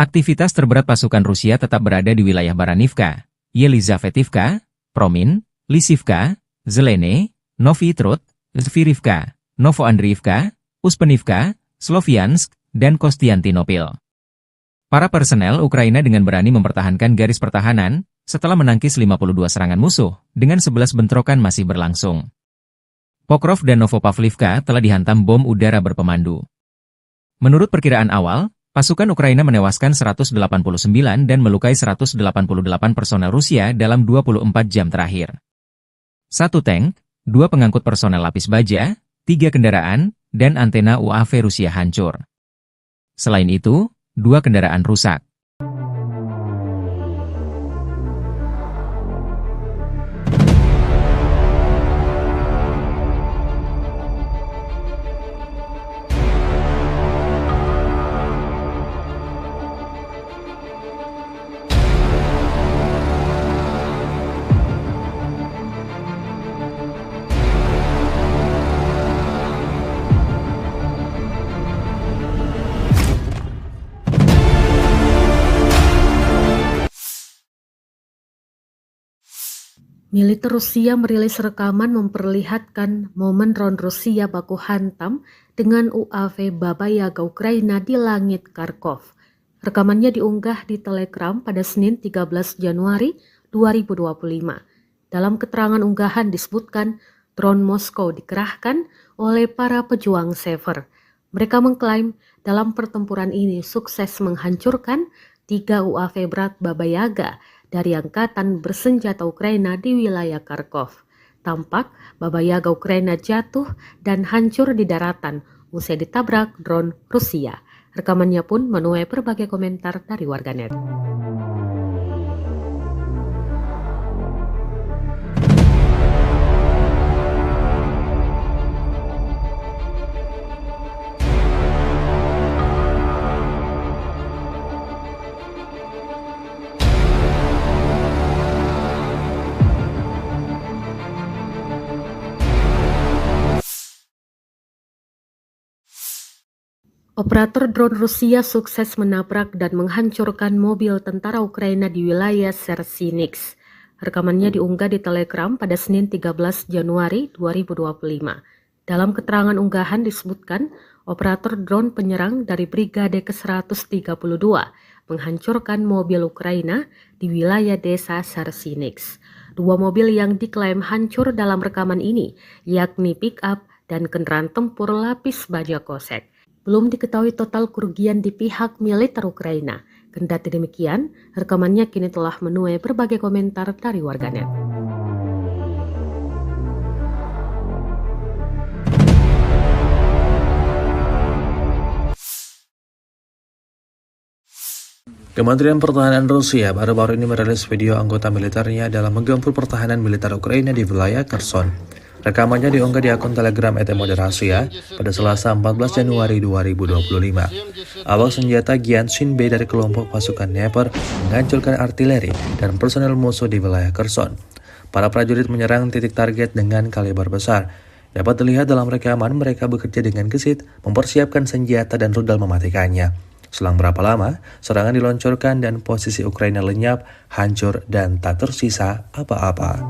Aktivitas terberat pasukan Rusia tetap berada di wilayah Baranivka, Yelizavetivka, Promin, Lisivka, Zelene, Novy Trud, Zvirivka, Novoandriivka, Uspenivka, Sloviansk, dan Kostiantynopil. Para personel Ukraina dengan berani mempertahankan garis pertahanan, setelah menangkis 52 serangan musuh, dengan 11 bentrokan masih berlangsung. Pokrov dan Novopavlivka telah dihantam bom udara berpemandu. Menurut perkiraan awal, pasukan Ukraina menewaskan 189 dan melukai 188 personel Rusia dalam 24 jam terakhir. 1 tank, 2 pengangkut personel lapis baja, 3 kendaraan, dan antena UAV Rusia hancur. Selain itu, 2 kendaraan rusak. Militer Rusia merilis rekaman memperlihatkan momen drone Rusia baku hantam dengan UAV Baba Yaga Ukraina di langit Kharkov. Rekamannya diunggah di Telegram pada Senin 13 Januari 2025. Dalam keterangan unggahan disebutkan drone Moskow dikerahkan oleh para pejuang Sever. Mereka mengklaim dalam pertempuran ini sukses menghancurkan 3 UAV berat Baba Yaga dari angkatan bersenjata Ukraina di wilayah Kharkov. Tampak Baba Yaga Ukraina jatuh dan hancur di daratan usai ditabrak drone Rusia. Rekamannya pun menuai berbagai komentar dari warganet. Operator drone Rusia sukses menabrak dan menghancurkan mobil tentara Ukraina di wilayah Sersinix. Rekamannya diunggah di Telegram pada Senin 13 Januari 2025. Dalam keterangan unggahan disebutkan, operator drone penyerang dari Brigade ke-132 menghancurkan mobil Ukraina di wilayah desa Sersinix. 2 mobil yang diklaim hancur dalam rekaman ini, yakni pick-up dan kendaraan tempur lapis baja kosek. Belum diketahui total kerugian di pihak militer Ukraina. Kendati demikian, rekamannya kini telah menuai berbagai komentar dari warganet. Kementerian Pertahanan Rusia baru-baru ini merilis video anggota militernya dalam menggempur pertahanan militer Ukraina di wilayah Kherson. Rekamannya diunggah di akun Telegram @moderasia pada Selasa 14 Januari 2025. Awak senjata Gyanshin B dari kelompok pasukan Dnepr menghancurkan artileri dan personel musuh di wilayah Kherson. Para prajurit menyerang titik target dengan kaliber besar. Dapat dilihat dalam rekaman mereka bekerja dengan gesit, mempersiapkan senjata dan rudal mematikannya. Selang berapa lama, serangan diluncurkan dan posisi Ukraina lenyap, hancur, dan tak tersisa apa-apa.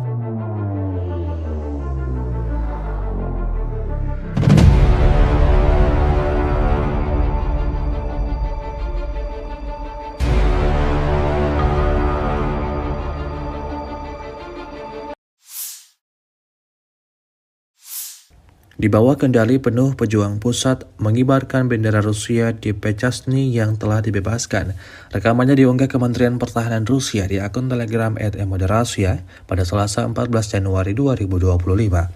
Di bawah kendali penuh pejuang pusat mengibarkan bendera Rusia di Pechasny yang telah dibebaskan. Rekamannya diunggah Kementerian Pertahanan Rusia di akun Telegram @moderasia pada Selasa 14 Januari 2025.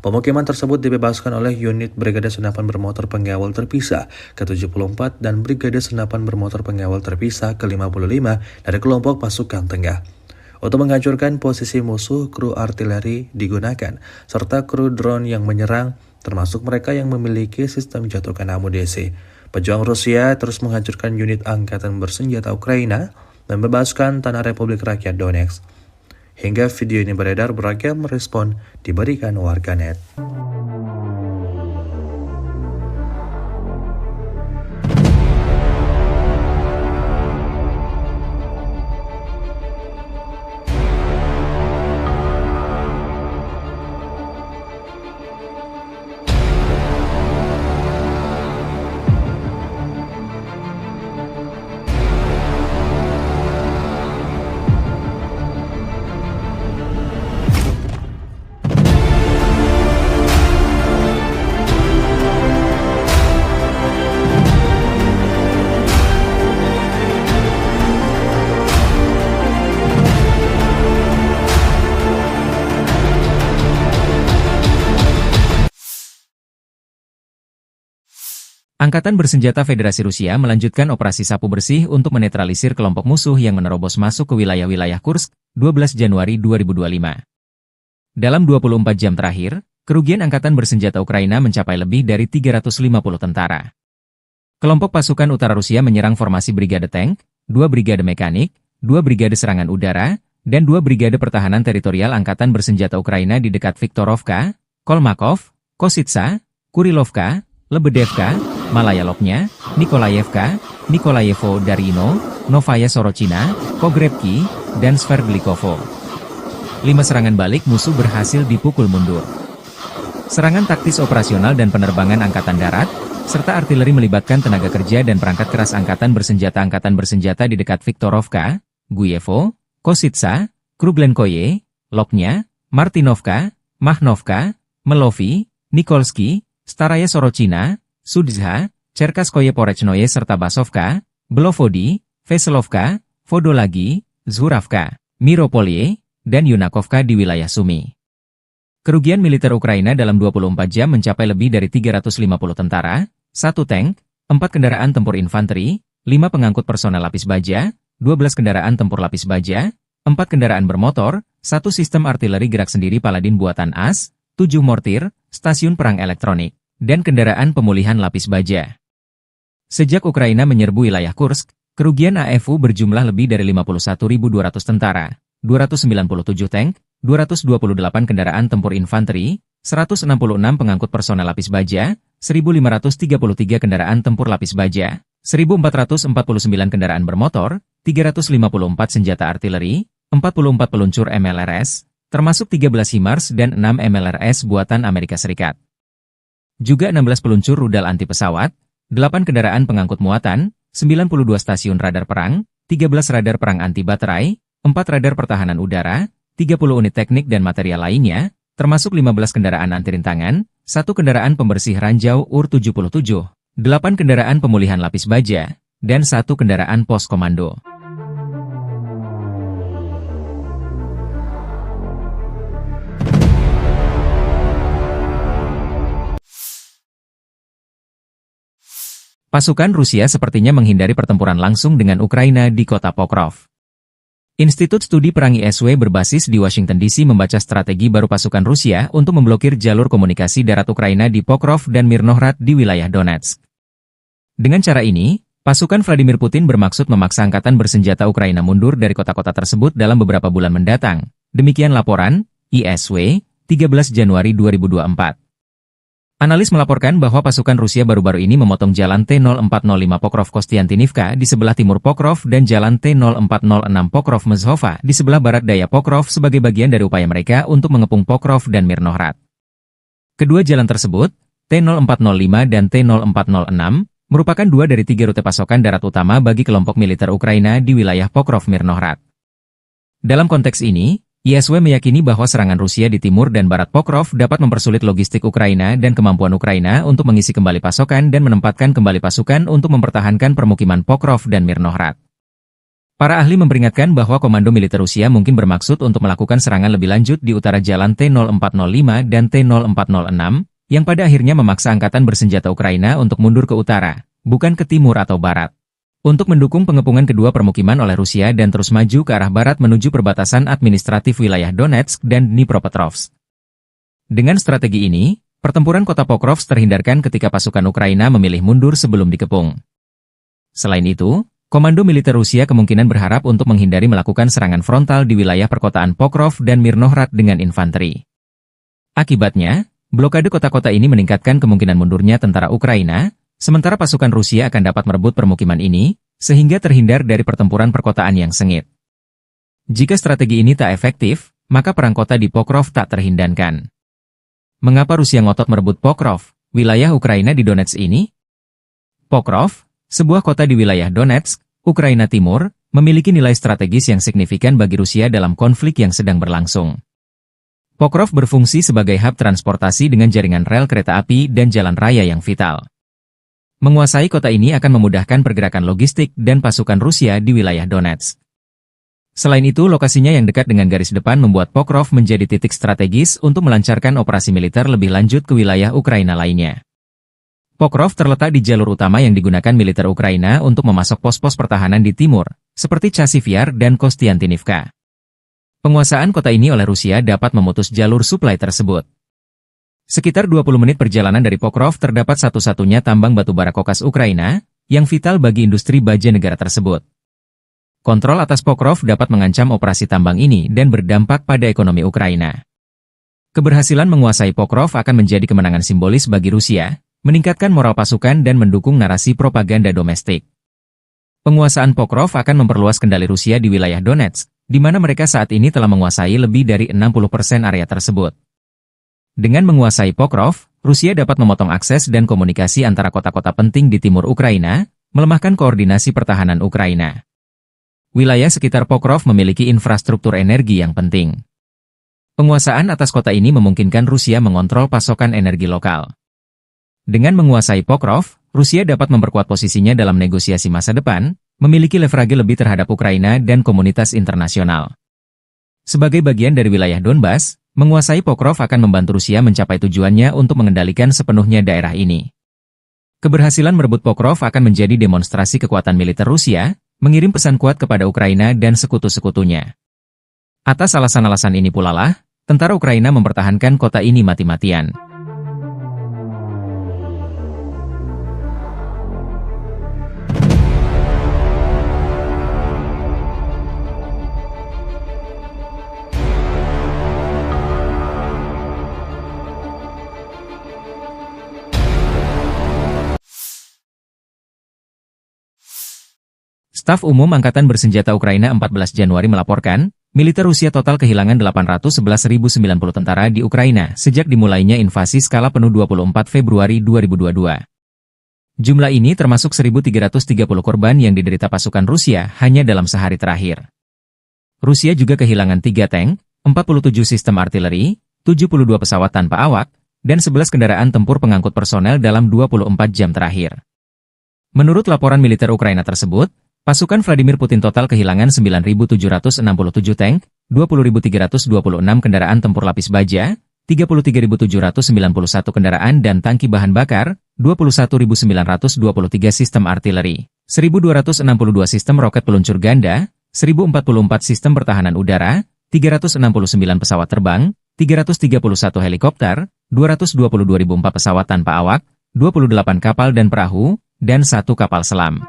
Pemukiman tersebut dibebaskan oleh unit Brigade Senapan Bermotor Pengawal Terpisah ke-74 dan Brigade Senapan Bermotor Pengawal Terpisah ke-55 dari kelompok pasukan tengah. Untuk menghancurkan posisi musuh, kru artileri digunakan, serta kru drone yang menyerang, termasuk mereka yang memiliki sistem jatuhkan amunisi. Pejuang Rusia terus menghancurkan unit angkatan bersenjata Ukraina dan membebaskan tanah Republik Rakyat Donetsk. Hingga video ini beredar, beragam respon diberikan warganet. Angkatan Bersenjata Federasi Rusia melanjutkan operasi sapu bersih untuk menetralisir kelompok musuh yang menerobos masuk ke wilayah-wilayah Kursk, 12 Januari 2025. Dalam 24 jam terakhir, kerugian Angkatan Bersenjata Ukraina mencapai lebih dari 350 tentara. Kelompok pasukan utara Rusia menyerang formasi Brigade Tank, 2 Brigade Mekanik, 2 Brigade Serangan Udara, dan 2 Brigade Pertahanan Teritorial Angkatan Bersenjata Ukraina di dekat Viktorovka, Kolmakov, Kositsa, Kurilovka, Lebedevka, Malaya Lopnya, Nikolayevka, Nikolayevo Darino, Novaya Sorochina, Pogrebki, dan Sverdlikovo. 5 serangan balik musuh berhasil dipukul mundur. Serangan taktis operasional dan penerbangan angkatan darat, serta artileri melibatkan tenaga kerja dan perangkat keras Angkatan Bersenjata di dekat Viktorovka, Guyevo, Kositsa, Kruglenkoye, Lopnya, Martinovka, Mahnovka, Melovi, Nikolsky, Staraya Sorochina, Sudzha, Cherkaskoye Porechnoye serta Basovka, Belovodi, Veselovka, Vodolagi, Zhuravka, Miropolye, dan Yunakovka di wilayah Sumy. Kerugian militer Ukraina dalam 24 jam mencapai lebih dari 350 tentara, 1 tank, 4 kendaraan tempur infanteri, 5 pengangkut personel lapis baja, 12 kendaraan tempur lapis baja, 4 kendaraan bermotor, 1 sistem artileri gerak sendiri Paladin buatan AS, 7 mortir, stasiun perang elektronik, dan kendaraan pemulihan lapis baja. Sejak Ukraina menyerbu wilayah Kursk, kerugian AFU berjumlah lebih dari 51.200 tentara, 297 tank, 228 kendaraan tempur infanteri, 166 pengangkut personel lapis baja, 1.533 kendaraan tempur lapis baja, 1.449 kendaraan bermotor, 354 senjata artileri, 44 peluncur MLRS, termasuk 13 HIMARS dan 6 MLRS buatan Amerika Serikat. Juga 16 peluncur rudal anti pesawat, 8 kendaraan pengangkut muatan, 92 stasiun radar perang, 13 radar perang anti baterai, 4 radar pertahanan udara, 30 unit teknik dan material lainnya, termasuk 15 kendaraan anti rintangan, 1 kendaraan pembersih ranjau UR-77, 8 kendaraan pemulihan lapis baja, dan 1 kendaraan pos komando. Pasukan Rusia sepertinya menghindari pertempuran langsung dengan Ukraina di kota Pokrov. Institut Studi Perang ISW berbasis di Washington DC membaca strategi baru pasukan Rusia untuk memblokir jalur komunikasi darat Ukraina di Pokrov dan Mirnohrad di wilayah Donetsk. Dengan cara ini, pasukan Vladimir Putin bermaksud memaksa angkatan bersenjata Ukraina mundur dari kota-kota tersebut dalam beberapa bulan mendatang. Demikian laporan ISW, 13 Januari 2024. Analis melaporkan bahwa pasukan Rusia baru-baru ini memotong jalan T-0405 Pokrov-Kostiantinivka di sebelah timur Pokrov dan jalan T-0406 Pokrov-Mezhova di sebelah barat daya Pokrov sebagai bagian dari upaya mereka untuk mengepung Pokrov dan Mirnohrad. Kedua jalan tersebut, T-0405 dan T-0406, merupakan dua dari tiga rute pasokan darat utama bagi kelompok militer Ukraina di wilayah Pokrov-Mirnohrad. Dalam konteks ini, ISW meyakini bahwa serangan Rusia di timur dan barat Pokrov dapat mempersulit logistik Ukraina dan kemampuan Ukraina untuk mengisi kembali pasokan dan menempatkan kembali pasukan untuk mempertahankan permukiman Pokrov dan Mirnohrad. Para ahli memperingatkan bahwa komando militer Rusia mungkin bermaksud untuk melakukan serangan lebih lanjut di utara jalan T-0405 dan T-0406, yang pada akhirnya memaksa angkatan bersenjata Ukraina untuk mundur ke utara, bukan ke timur atau barat, untuk mendukung pengepungan kedua permukiman oleh Rusia dan terus maju ke arah barat menuju perbatasan administratif wilayah Donetsk dan Dnipropetrovsk. Dengan strategi ini, pertempuran kota Pokrov terhindarkan ketika pasukan Ukraina memilih mundur sebelum dikepung. Selain itu, komando militer Rusia kemungkinan berharap untuk menghindari melakukan serangan frontal di wilayah perkotaan Pokrov dan Mirnohrad dengan infanteri. Akibatnya, blokade kota-kota ini meningkatkan kemungkinan mundurnya tentara Ukraina, sementara pasukan Rusia akan dapat merebut permukiman ini, sehingga terhindar dari pertempuran perkotaan yang sengit. Jika strategi ini tak efektif, maka perang kota di Pokrov tak terhindarkan. Mengapa Rusia ngotot merebut Pokrov, wilayah Ukraina di Donetsk ini? Pokrov, sebuah kota di wilayah Donetsk, Ukraina Timur, memiliki nilai strategis yang signifikan bagi Rusia dalam konflik yang sedang berlangsung. Pokrov berfungsi sebagai hub transportasi dengan jaringan rel kereta api dan jalan raya yang vital. Menguasai kota ini akan memudahkan pergerakan logistik dan pasukan Rusia di wilayah Donetsk. Selain itu, lokasinya yang dekat dengan garis depan membuat Pokrov menjadi titik strategis untuk melancarkan operasi militer lebih lanjut ke wilayah Ukraina lainnya. Pokrov terletak di jalur utama yang digunakan militer Ukraina untuk memasok pos-pos pertahanan di timur, seperti Chasiv Yar dan Kostiantinivka. Penguasaan kota ini oleh Rusia dapat memutus jalur suplai tersebut. Sekitar 20 menit perjalanan dari Pokrov terdapat satu-satunya tambang batubara kokas Ukraina, yang vital bagi industri baja negara tersebut. Kontrol atas Pokrov dapat mengancam operasi tambang ini dan berdampak pada ekonomi Ukraina. Keberhasilan menguasai Pokrov akan menjadi kemenangan simbolis bagi Rusia, meningkatkan moral pasukan dan mendukung narasi propaganda domestik. Penguasaan Pokrov akan memperluas kendali Rusia di wilayah Donetsk, di mana mereka saat ini telah menguasai lebih dari 60% area tersebut. Dengan menguasai Pokrov, Rusia dapat memotong akses dan komunikasi antara kota-kota penting di timur Ukraina, melemahkan koordinasi pertahanan Ukraina. Wilayah sekitar Pokrov memiliki infrastruktur energi yang penting. Penguasaan atas kota ini memungkinkan Rusia mengontrol pasokan energi lokal. Dengan menguasai Pokrov, Rusia dapat memperkuat posisinya dalam negosiasi masa depan, memiliki leverage lebih terhadap Ukraina dan komunitas internasional. Sebagai bagian dari wilayah Donbas, menguasai Pokrov akan membantu Rusia mencapai tujuannya untuk mengendalikan sepenuhnya daerah ini. Keberhasilan merebut Pokrov akan menjadi demonstrasi kekuatan militer Rusia, mengirim pesan kuat kepada Ukraina dan sekutu-sekutunya. Atas alasan-alasan ini pula lah, tentara Ukraina mempertahankan kota ini mati-matian. Staf Umum Angkatan Bersenjata Ukraina 14 Januari melaporkan, militer Rusia total kehilangan 811.090 tentara di Ukraina sejak dimulainya invasi skala penuh 24 Februari 2022. Jumlah ini termasuk 1.330 korban yang diderita pasukan Rusia hanya dalam sehari terakhir. Rusia juga kehilangan 3 tank, 47 sistem artileri, 72 pesawat tanpa awak, dan 11 kendaraan tempur pengangkut personel dalam 24 jam terakhir. Menurut laporan militer Ukraina tersebut, pasukan Vladimir Putin total kehilangan 9.767 tank, 20.326 kendaraan tempur lapis baja, 33.791 kendaraan dan tangki bahan bakar, 21.923 sistem artileri, 1.262 sistem roket peluncur ganda, 1.044 sistem pertahanan udara, 369 pesawat terbang, 331 helikopter, 222.004 pesawat tanpa awak, 28 kapal dan perahu, dan 1 kapal selam.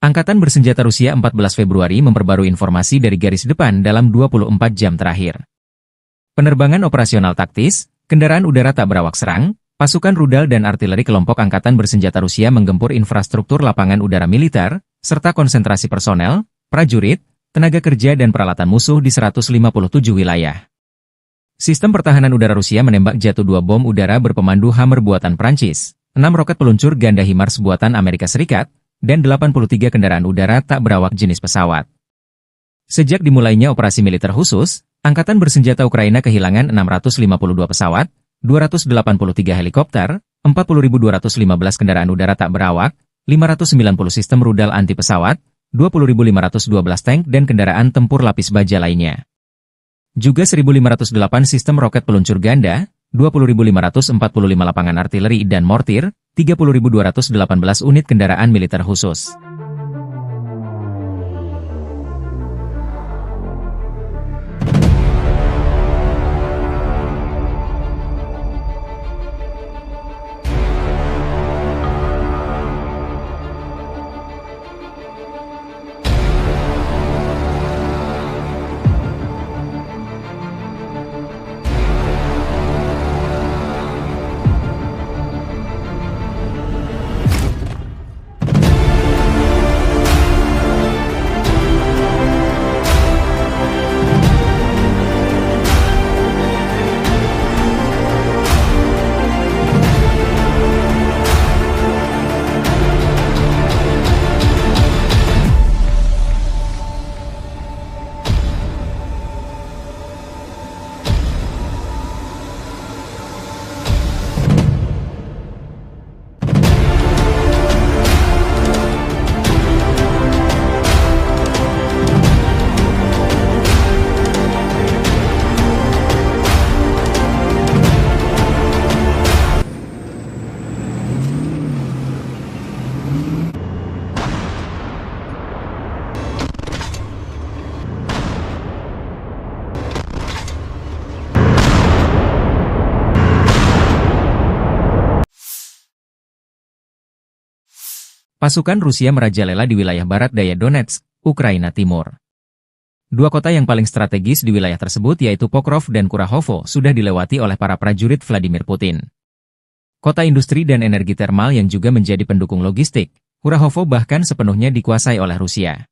Angkatan Bersenjata Rusia 14 Februari memperbarui informasi dari garis depan dalam 24 jam terakhir. Penerbangan operasional taktis, kendaraan udara tak berawak serang, pasukan rudal dan artileri kelompok Angkatan Bersenjata Rusia menggempur infrastruktur lapangan udara militer, serta konsentrasi personel, prajurit, tenaga kerja dan peralatan musuh di 157 wilayah. Sistem pertahanan udara Rusia menembak jatuh 2 bom udara berpemandu Hammer buatan Prancis, 6 roket peluncur ganda HIMARS buatan Amerika Serikat, dan 83 kendaraan udara tak berawak jenis pesawat. Sejak dimulainya operasi militer khusus, Angkatan Bersenjata Ukraina kehilangan 652 pesawat, 283 helikopter, 40.215 kendaraan udara tak berawak, 590 sistem rudal anti pesawat, 20.512 tank dan kendaraan tempur lapis baja lainnya. Juga 1.508 sistem roket peluncur ganda, 20.545 lapangan artileri dan mortir, 30.218 unit kendaraan militer khusus. Pasukan Rusia merajalela di wilayah barat daya Donetsk, Ukraina Timur. 2 kota yang paling strategis di wilayah tersebut yaitu Pokrov dan Kurahovo sudah dilewati oleh para prajurit Vladimir Putin. Kota industri dan energi termal yang juga menjadi pendukung logistik, Kurahovo bahkan sepenuhnya dikuasai oleh Rusia.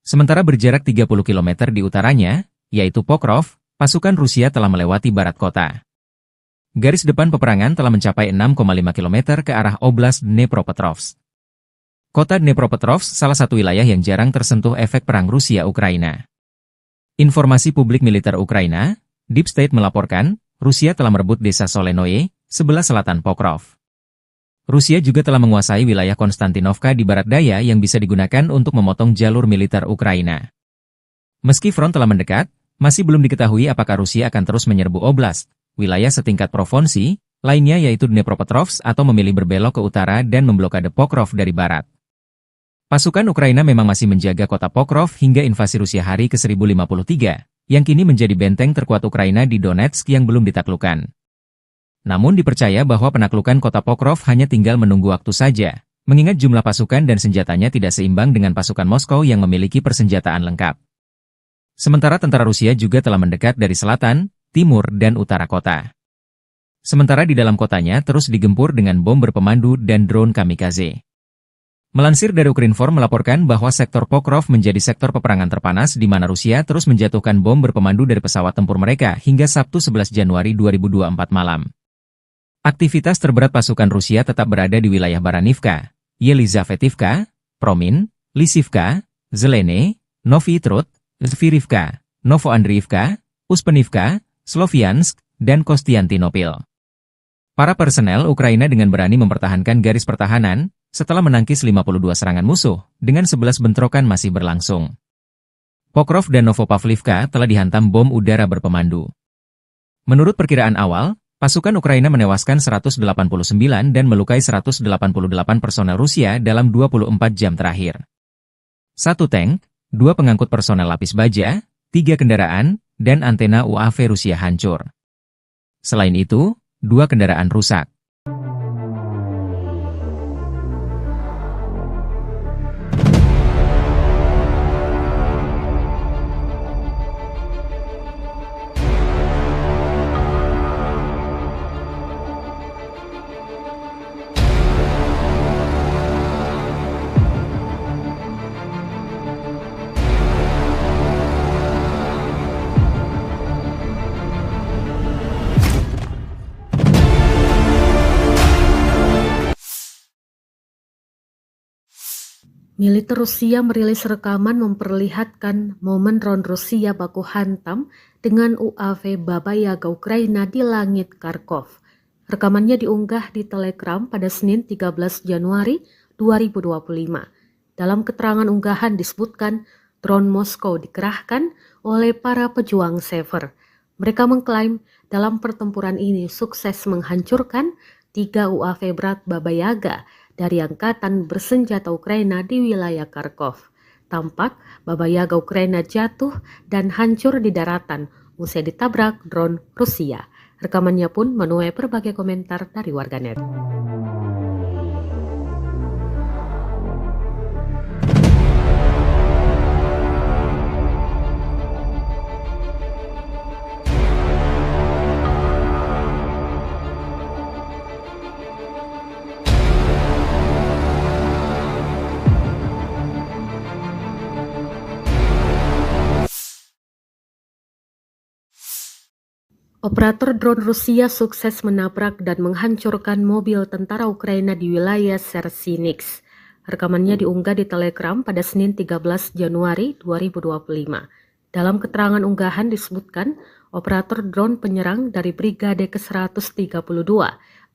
Sementara berjarak 30 km di utaranya, yaitu Pokrov, pasukan Rusia telah melewati barat kota. Garis depan peperangan telah mencapai 6,5 km ke arah Oblast Dnepropetrovsk. Kota Dnepropetrovsk salah satu wilayah yang jarang tersentuh efek perang Rusia-Ukraina. Informasi publik militer Ukraina, Deep State melaporkan, Rusia telah merebut desa Solenoye, sebelah selatan Pokrov. Rusia juga telah menguasai wilayah Konstantinovka di barat daya yang bisa digunakan untuk memotong jalur militer Ukraina. Meski front telah mendekat, masih belum diketahui apakah Rusia akan terus menyerbu oblast, wilayah setingkat provinsi, lainnya yaitu Dnepropetrovsk atau memilih berbelok ke utara dan memblokade Pokrov dari barat. Pasukan Ukraina memang masih menjaga kota Pokrov hingga invasi Rusia hari ke-1053, yang kini menjadi benteng terkuat Ukraina di Donetsk yang belum ditaklukkan. Namun dipercaya bahwa penaklukan kota Pokrov hanya tinggal menunggu waktu saja, mengingat jumlah pasukan dan senjatanya tidak seimbang dengan pasukan Moskow yang memiliki persenjataan lengkap. Sementara tentara Rusia juga telah mendekat dari selatan, timur dan utara kota. Sementara di dalam kotanya terus digempur dengan bom berpemandu dan drone kamikaze. Melansir dari Ukrinform melaporkan bahwa sektor Pokrov menjadi sektor peperangan terpanas di mana Rusia terus menjatuhkan bom berpemandu dari pesawat tempur mereka hingga Sabtu 11 Januari 2024 malam. Aktivitas terberat pasukan Rusia tetap berada di wilayah Baranivka, Yelizavetivka, Promin, Lisivka, Zelene, Novi Trud, Zvirivka, Novoandriivka, Uspenivka, Sloviansk, dan Kostiantinopil. Para personel Ukraina dengan berani mempertahankan garis pertahanan, setelah menangkis 52 serangan musuh, dengan 11 bentrokan masih berlangsung. Pokrov dan Novopavlivka telah dihantam bom udara berpemandu. Menurut perkiraan awal, pasukan Ukraina menewaskan 189 dan melukai 188 personel Rusia dalam 24 jam terakhir. 1 tank, 2 pengangkut personel lapis baja, 3 kendaraan, dan antena UAV Rusia hancur. Selain itu, 2 kendaraan rusak. Militer Rusia merilis rekaman memperlihatkan momen drone Rusia baku hantam dengan UAV Baba Yaga Ukraina di langit Kharkov. Rekamannya diunggah di Telegram pada Senin 13 Januari 2025. Dalam keterangan unggahan disebutkan drone Moskow dikerahkan oleh para pejuang Sever. Mereka mengklaim dalam pertempuran ini sukses menghancurkan 3 UAV berat Baba Yaga dari Angkatan Bersenjata Ukraina di wilayah Kharkov. Tampak Baba Yaga Ukraina jatuh dan hancur di daratan usai ditabrak drone Rusia. Rekamannya pun menuai berbagai komentar dari warganet. Operator drone Rusia sukses menabrak dan menghancurkan mobil tentara Ukraina di wilayah Sersinix. Rekamannya diunggah di Telegram pada Senin 13 Januari 2025. Dalam keterangan unggahan disebutkan, operator drone penyerang dari Brigade ke-132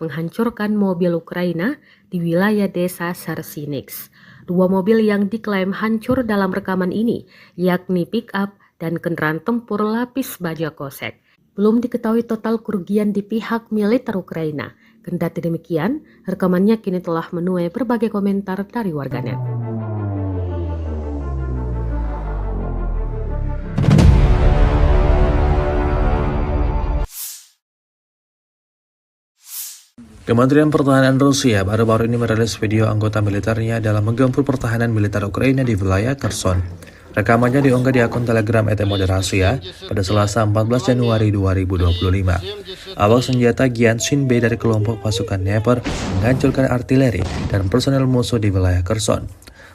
menghancurkan mobil Ukraina di wilayah desa Sersinix. 2 mobil yang diklaim hancur dalam rekaman ini, yakni pick-up dan kendaraan tempur lapis baja kosek. Belum diketahui total kerugian di pihak militer Ukraina. Kendati demikian, rekamannya kini telah menuai berbagai komentar dari warganet. Kementerian Pertahanan Rusia baru-baru ini merilis video anggota militernya dalam menggempur pertahanan militer Ukraina di wilayah Kherson. Rekamannya diunggah di akun Telegram @moderasia pada Selasa 14 Januari 2025. Awak senjata Gyanshin B dari kelompok pasukan Dnepr menghancurkan artileri dan personel musuh di wilayah Kherson.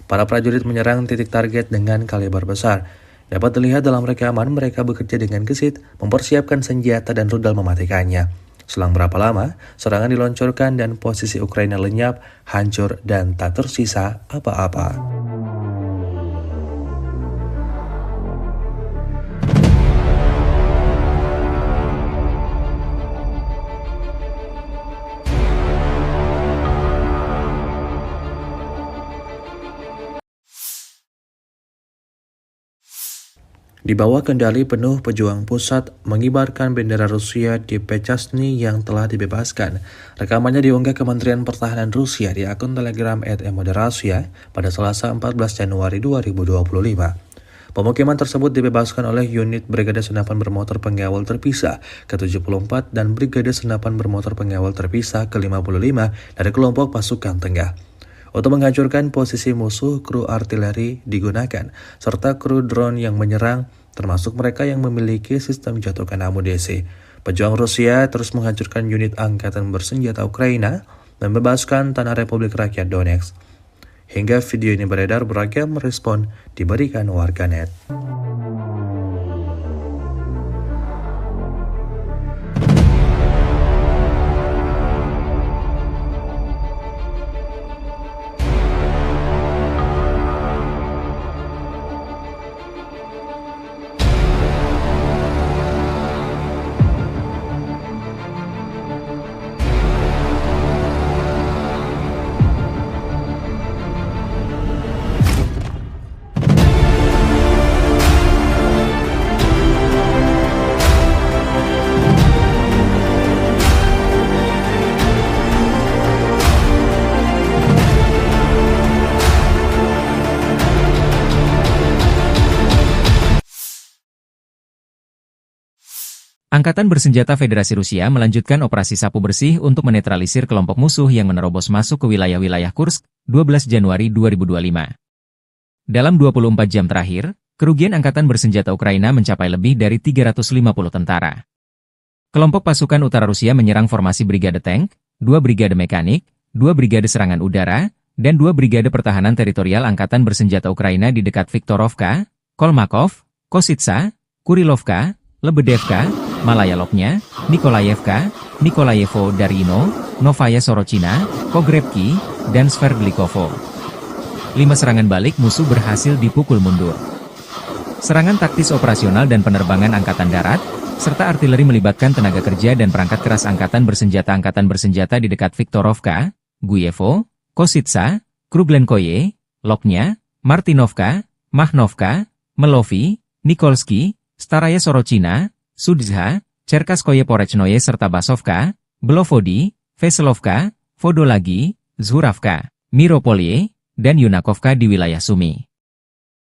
Para prajurit menyerang titik target dengan kaliber besar. Dapat dilihat dalam rekaman mereka bekerja dengan gesit, mempersiapkan senjata dan rudal mematikannya. Selang berapa lama, serangan diluncurkan dan posisi Ukraina lenyap, hancur, dan tak tersisa apa-apa. Di bawah kendali penuh pejuang pusat mengibarkan bendera Rusia di Pechasny yang telah dibebaskan. Rekamannya diunggah Kementerian Pertahanan Rusia di akun Telegram @moderasia pada Selasa 14 Januari 2025. Pemukiman tersebut dibebaskan oleh unit Brigade Senapan Bermotor Pengawal Terpisah ke-74 dan Brigade Senapan Bermotor Pengawal Terpisah ke-55 dari kelompok pasukan tengah. Untuk menghancurkan posisi musuh, kru artileri digunakan, serta kru drone yang menyerang, termasuk mereka yang memiliki sistem jatuhkan amunisi. Pejuang Rusia terus menghancurkan unit angkatan bersenjata Ukraina dan membebaskan tanah Republik Rakyat Donetsk. Hingga video ini beredar, beragam respon diberikan warganet. Angkatan Bersenjata Federasi Rusia melanjutkan operasi sapu bersih untuk menetralisir kelompok musuh yang menerobos masuk ke wilayah-wilayah Kursk, 12 Januari 2025. Dalam 24 jam terakhir, kerugian Angkatan Bersenjata Ukraina mencapai lebih dari 350 tentara. Kelompok pasukan utara Rusia menyerang formasi Brigade Tank, 2 Brigade Mekanik, 2 Brigade Serangan Udara, dan 2 Brigade Pertahanan Teritorial Angkatan Bersenjata Ukraina di dekat Viktorovka, Kolmakov, Kositsa, Kurilovka, Lebedevka, Malaya Lopnya, Nikolayevka, Nikolayevo Darino, Novaya Sorochina, Pogrebki, dan Sverdlikovo. 5 serangan balik musuh berhasil dipukul mundur. Serangan taktis operasional dan penerbangan Angkatan Darat, serta artileri melibatkan tenaga kerja dan perangkat keras Angkatan Bersenjata di dekat Viktorovka, Guyevo, Kositsa, Kruglenkoye, Lopnya, Martinovka, Mahnovka, Melovi, Nikolski, Staraya Sorochina, Sudzha, Cherkaskoye Porechnoye serta Basovka, Belovodi, Veselovka, Vodolagi, Zhuravka, Miropolye, dan Yunakovka di wilayah Sumy.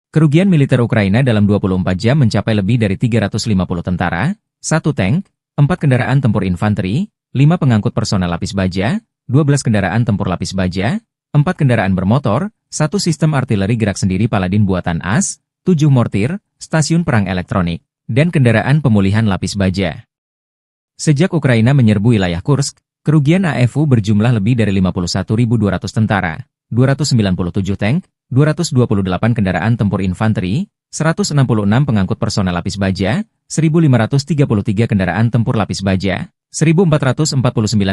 Kerugian militer Ukraina dalam 24 jam mencapai lebih dari 350 tentara, 1 tank, 4 kendaraan tempur infanteri, 5 pengangkut personel lapis baja, 12 kendaraan tempur lapis baja, 4 kendaraan bermotor, 1 sistem artileri gerak sendiri Paladin buatan AS, 7 mortir, stasiun perang elektronik, dan kendaraan pemulihan lapis baja. Sejak Ukraina menyerbu wilayah Kursk, kerugian AFU berjumlah lebih dari 51.200 tentara, 297 tank, 228 kendaraan tempur infanteri, 166 pengangkut personel lapis baja, 1.533 kendaraan tempur lapis baja, 1.449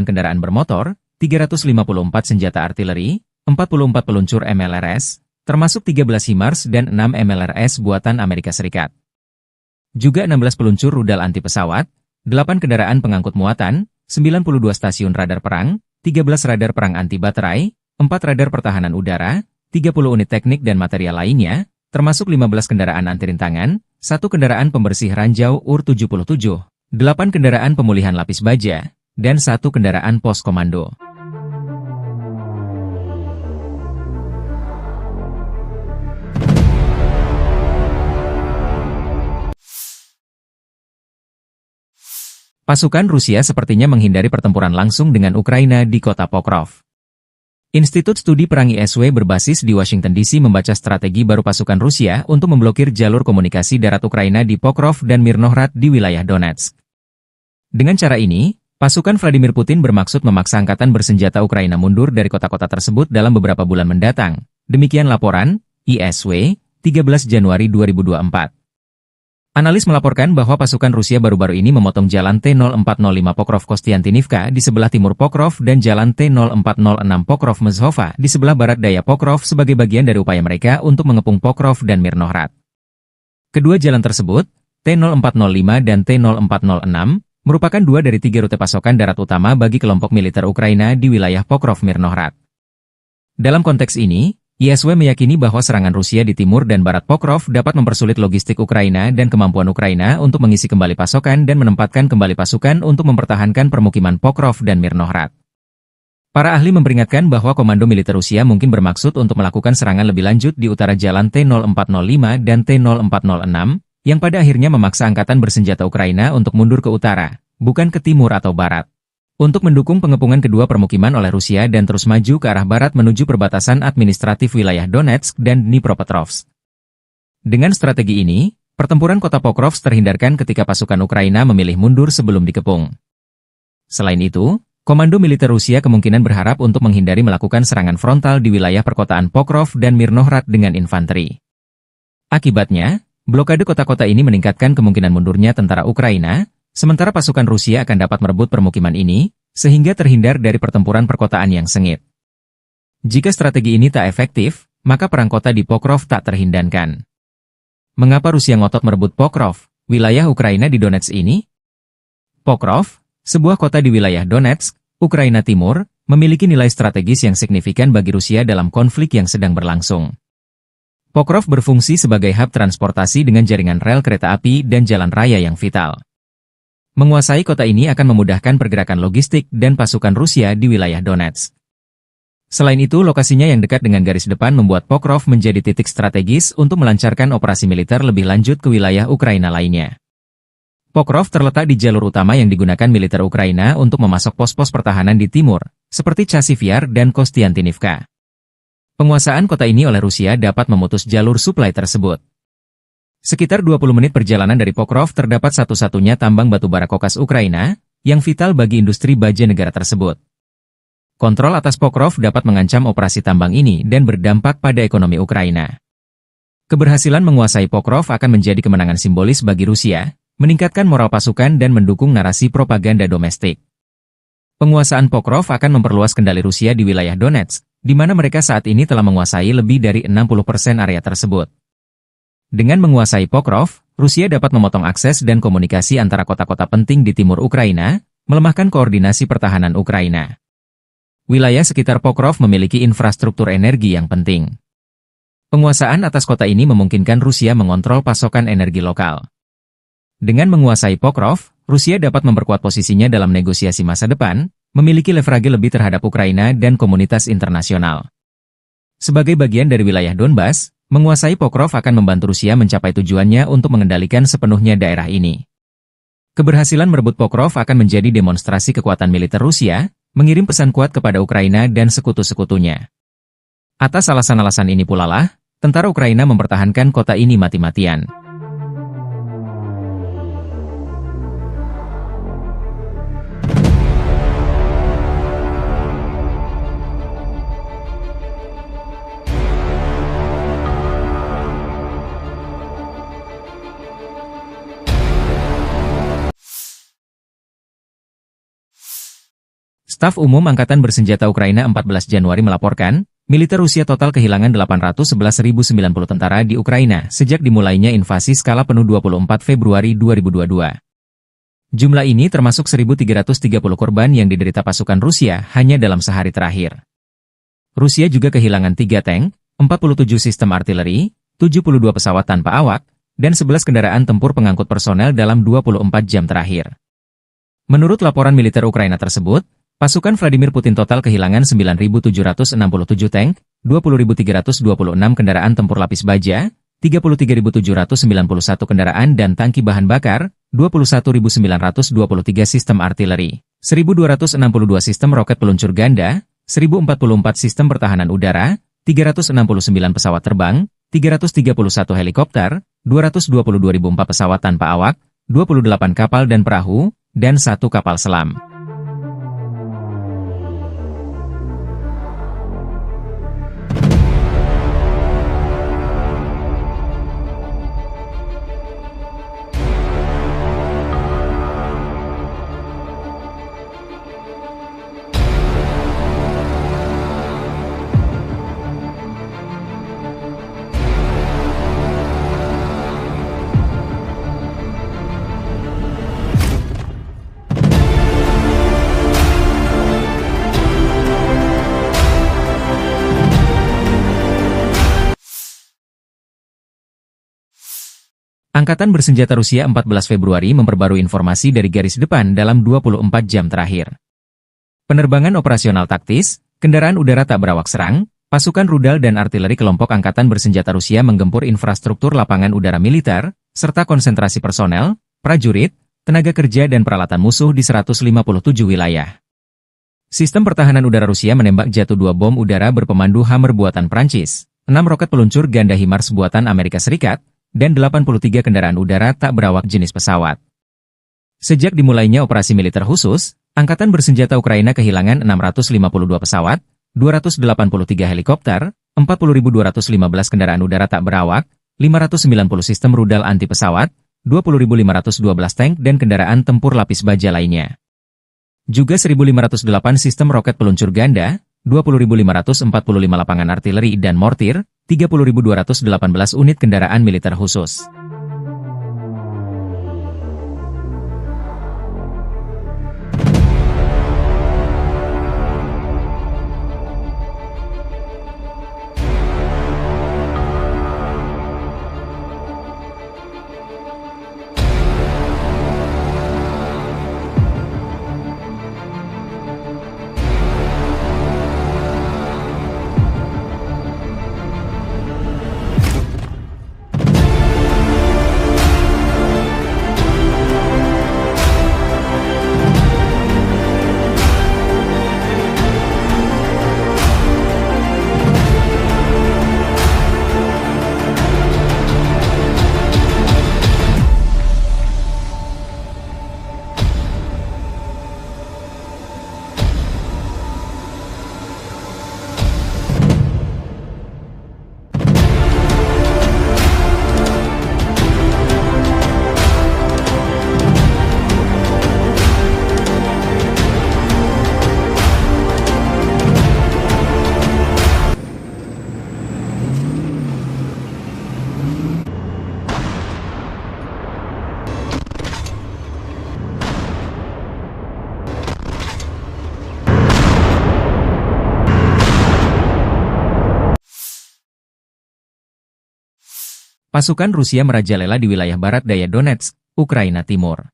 kendaraan bermotor, 354 senjata artileri, 44 peluncur MLRS, termasuk 13 HIMARS dan 6 MLRS buatan Amerika Serikat. Juga 16 peluncur rudal anti pesawat, 8 kendaraan pengangkut muatan, 92 stasiun radar perang, 13 radar perang anti baterai, 4 radar pertahanan udara, 30 unit teknik dan material lainnya, termasuk 15 kendaraan anti rintangan, 1 kendaraan pembersih ranjau UR-77, 8 kendaraan pemulihan lapis baja, dan 1 kendaraan pos komando. Pasukan Rusia sepertinya menghindari pertempuran langsung dengan Ukraina di kota Pokrov. Institut Studi Perang ISW berbasis di Washington DC membaca strategi baru pasukan Rusia untuk memblokir jalur komunikasi darat Ukraina di Pokrov dan Mirnohrad di wilayah Donetsk. Dengan cara ini, pasukan Vladimir Putin bermaksud memaksa Angkatan Bersenjata Ukraina mundur dari kota-kota tersebut dalam beberapa bulan mendatang. Demikian laporan ISW, 13 Januari 2024. Analis melaporkan bahwa pasukan Rusia baru-baru ini memotong jalan T-0405 Pokrov-Kostiantinivka di sebelah timur Pokrov dan jalan T-0406 Pokrov-Mezhova di sebelah barat daya Pokrov sebagai bagian dari upaya mereka untuk mengepung Pokrov dan Mirnohrad. Kedua jalan tersebut, T-0405 dan T-0406, merupakan 2 dari 3 rute pasokan darat utama bagi kelompok militer Ukraina di wilayah Pokrov-Mirnohrad. Dalam konteks ini, ISW meyakini bahwa serangan Rusia di timur dan barat Pokrov dapat mempersulit logistik Ukraina dan kemampuan Ukraina untuk mengisi kembali pasokan dan menempatkan kembali pasukan untuk mempertahankan permukiman Pokrov dan Mirnohrad. Para ahli memperingatkan bahwa komando militer Rusia mungkin bermaksud untuk melakukan serangan lebih lanjut di utara jalan T-0405 dan T-0406, yang pada akhirnya memaksa Angkatan Bersenjata Ukraina untuk mundur ke utara, bukan ke timur atau barat, untuk mendukung pengepungan kedua permukiman oleh Rusia dan terus maju ke arah barat menuju perbatasan administratif wilayah Donetsk dan Dnipropetrovsk. Dengan strategi ini, pertempuran kota Pokrovsk terhindarkan ketika pasukan Ukraina memilih mundur sebelum dikepung. Selain itu, Komando militer Rusia kemungkinan berharap untuk menghindari melakukan serangan frontal di wilayah perkotaan Pokrov dan Mirnohrad dengan infanteri. Akibatnya, blokade kota-kota ini meningkatkan kemungkinan mundurnya tentara Ukraina, sementara pasukan Rusia akan dapat merebut permukiman ini, sehingga terhindar dari pertempuran perkotaan yang sengit. Jika strategi ini tak efektif, maka perang kota di Pokrov tak terhindarkan. Mengapa Rusia ngotot merebut Pokrov, wilayah Ukraina di Donetsk ini? Pokrov, sebuah kota di wilayah Donetsk, Ukraina Timur, memiliki nilai strategis yang signifikan bagi Rusia dalam konflik yang sedang berlangsung. Pokrov berfungsi sebagai hub transportasi dengan jaringan rel kereta api dan jalan raya yang vital. Menguasai kota ini akan memudahkan pergerakan logistik dan pasukan Rusia di wilayah Donetsk. Selain itu, lokasinya yang dekat dengan garis depan membuat Pokrov menjadi titik strategis untuk melancarkan operasi militer lebih lanjut ke wilayah Ukraina lainnya. Pokrov terletak di jalur utama yang digunakan militer Ukraina untuk memasok pos-pos pertahanan di timur, seperti Chasiv Yar dan Kostiantynivka. Penguasaan kota ini oleh Rusia dapat memutus jalur suplai tersebut. Sekitar 20 menit perjalanan dari Pokrov terdapat satu-satunya tambang batubara kokas Ukraina, yang vital bagi industri baja negara tersebut. Kontrol atas Pokrov dapat mengancam operasi tambang ini dan berdampak pada ekonomi Ukraina. Keberhasilan menguasai Pokrov akan menjadi kemenangan simbolis bagi Rusia, meningkatkan moral pasukan dan mendukung narasi propaganda domestik. Penguasaan Pokrov akan memperluas kendali Rusia di wilayah Donetsk, di mana mereka saat ini telah menguasai lebih dari 60% area tersebut. Dengan menguasai Pokrov, Rusia dapat memotong akses dan komunikasi antara kota-kota penting di timur Ukraina, melemahkan koordinasi pertahanan Ukraina. Wilayah sekitar Pokrov memiliki infrastruktur energi yang penting. Penguasaan atas kota ini memungkinkan Rusia mengontrol pasokan energi lokal. Dengan menguasai Pokrov, Rusia dapat memperkuat posisinya dalam negosiasi masa depan, memiliki leverage lebih terhadap Ukraina dan komunitas internasional. Sebagai bagian dari wilayah Donbas, menguasai Pokrov akan membantu Rusia mencapai tujuannya untuk mengendalikan sepenuhnya daerah ini. Keberhasilan merebut Pokrov akan menjadi demonstrasi kekuatan militer Rusia, mengirim pesan kuat kepada Ukraina dan sekutu-sekutunya. Atas alasan-alasan ini pula lah, tentara Ukraina mempertahankan kota ini mati-matian. Staf Umum Angkatan Bersenjata Ukraina 14 Januari melaporkan, militer Rusia total kehilangan 811.090 tentara di Ukraina sejak dimulainya invasi skala penuh 24 Februari 2022. Jumlah ini termasuk 1.330 korban yang diderita pasukan Rusia hanya dalam sehari terakhir. Rusia juga kehilangan 3 tank, 47 sistem artileri, 72 pesawat tanpa awak, dan 11 kendaraan tempur pengangkut personel dalam 24 jam terakhir. Menurut laporan militer Ukraina tersebut, pasukan Vladimir Putin total kehilangan 9.767 tank, 20.326 kendaraan tempur lapis baja, 33.791 kendaraan dan tangki bahan bakar, 21.923 sistem artileri, 1.262 sistem roket peluncur ganda, 1.044 sistem pertahanan udara, 369 pesawat terbang, 331 helikopter, 222.004 pesawat tanpa awak, 28 kapal dan perahu, dan 1 kapal selam. Angkatan Bersenjata Rusia 14 Februari memperbarui informasi dari garis depan dalam 24 jam terakhir. Penerbangan operasional taktis, kendaraan udara tak berawak serang, pasukan rudal dan artileri kelompok Angkatan Bersenjata Rusia menggempur infrastruktur lapangan udara militer, serta konsentrasi personel, prajurit, tenaga kerja dan peralatan musuh di 157 wilayah. Sistem pertahanan udara Rusia menembak jatuh 2 bom udara berpemandu Hammer buatan Prancis, 6 roket peluncur ganda HIMARS buatan Amerika Serikat, dan 83 kendaraan udara tak berawak jenis pesawat. Sejak dimulainya operasi militer khusus, Angkatan bersenjata Ukraina kehilangan 652 pesawat, 283 helikopter, 40.215 kendaraan udara tak berawak, 590 sistem rudal anti pesawat, 20.512 tank dan kendaraan tempur lapis baja lainnya. Juga 1.508 sistem roket peluncur ganda, 20.545 lapangan artileri dan mortir, 30.218 unit kendaraan militer khusus. Pasukan Rusia merajalela di wilayah barat daya Donetsk, Ukraina Timur.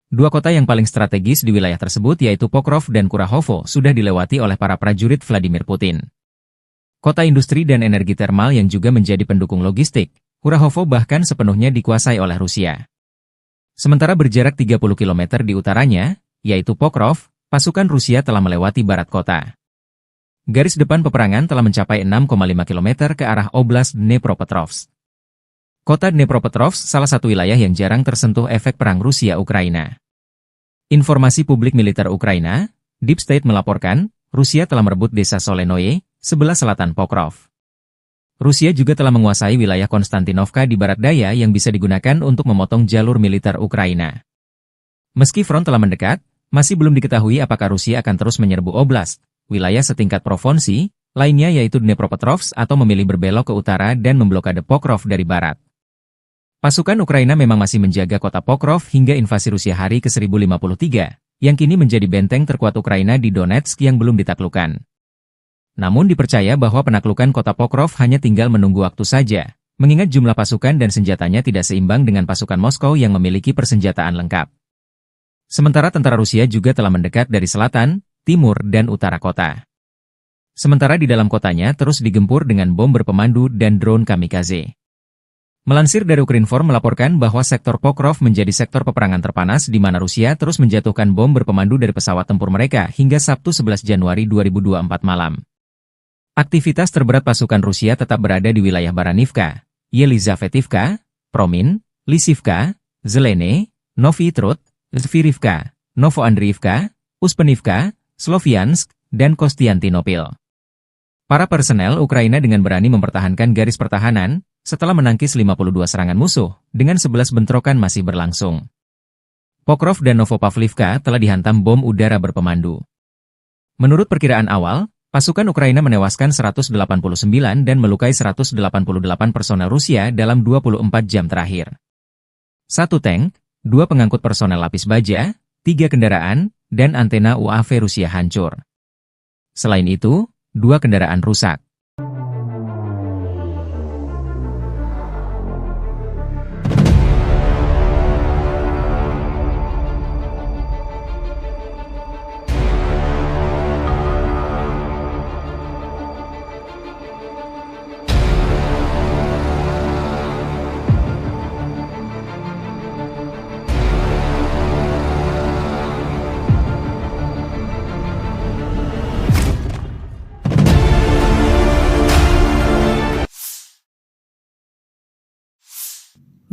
Dua kota yang paling strategis di wilayah tersebut yaitu Pokrov dan Kurahovo sudah dilewati oleh para prajurit Vladimir Putin. Kota industri dan energi termal yang juga menjadi pendukung logistik, Kurahovo bahkan sepenuhnya dikuasai oleh Rusia. Sementara berjarak 30 km di utaranya, yaitu Pokrov, pasukan Rusia telah melewati barat kota. Garis depan peperangan telah mencapai 6,5 km ke arah Oblast Dnepropetrovsk. Kota Dnepropetrovsk salah satu wilayah yang jarang tersentuh efek perang Rusia-Ukraina. Informasi publik militer Ukraina, Deep State melaporkan, Rusia telah merebut desa Solenoye, sebelah selatan Pokrov. Rusia juga telah menguasai wilayah Konstantinovka di barat daya yang bisa digunakan untuk memotong jalur militer Ukraina. Meski front telah mendekat, masih belum diketahui apakah Rusia akan terus menyerbu oblast, wilayah setingkat provinsi, lainnya yaitu Dnepropetrovsk atau memilih berbelok ke utara dan memblokade Pokrov dari barat. Pasukan Ukraina memang masih menjaga kota Pokrov hingga invasi Rusia hari ke-1053, yang kini menjadi benteng terkuat Ukraina di Donetsk yang belum ditaklukkan. Namun dipercaya bahwa penaklukan kota Pokrov hanya tinggal menunggu waktu saja, mengingat jumlah pasukan dan senjatanya tidak seimbang dengan pasukan Moskow yang memiliki persenjataan lengkap. Sementara tentara Rusia juga telah mendekat dari selatan, timur, dan utara kota. Sementara di dalam kotanya terus digempur dengan bom berpemandu dan drone kamikaze. Melansir dari Ukrinform melaporkan bahwa sektor Pokrov menjadi sektor peperangan terpanas di mana Rusia terus menjatuhkan bom berpemandu dari pesawat tempur mereka hingga Sabtu 11 Januari 2024 malam. Aktivitas terberat pasukan Rusia tetap berada di wilayah Baranivka, Yelizavetivka, Promin, Lisivka, Zelene, Novy Trud, Zvirivka, Novoandriivka, Uspenivka, Sloviansk, dan Kostiantinopil. Para personel Ukraina dengan berani mempertahankan garis pertahanan, setelah menangkis 52 serangan musuh, dengan 11 bentrokan masih berlangsung. Pokrov dan Novopavlivka telah dihantam bom udara berpemandu. Menurut perkiraan awal, pasukan Ukraina menewaskan 189 dan melukai 188 personel Rusia dalam 24 jam terakhir. 1 tank, 2 pengangkut personel lapis baja, 3 kendaraan, dan antena UAV Rusia hancur. Selain itu, 2 kendaraan rusak.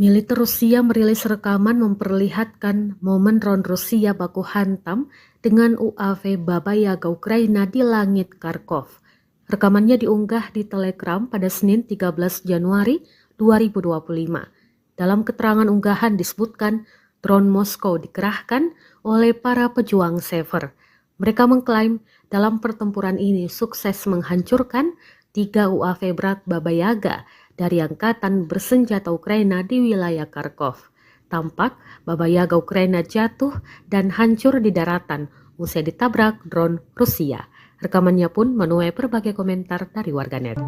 Militer Rusia merilis rekaman memperlihatkan momen drone Rusia baku hantam dengan UAV Baba Yaga Ukraina di langit Kharkov. Rekamannya diunggah di Telegram pada Senin 13 Januari 2025. Dalam keterangan unggahan disebutkan drone Moskow dikerahkan oleh para pejuang Sever. Mereka mengklaim dalam pertempuran ini sukses menghancurkan 3 UAV berat Baba Yaga dari Angkatan Bersenjata Ukraina di wilayah Kharkov. Tampak Baba Yaga Ukraina jatuh dan hancur di daratan usai ditabrak drone Rusia. Rekamannya pun menuai berbagai komentar dari warganet.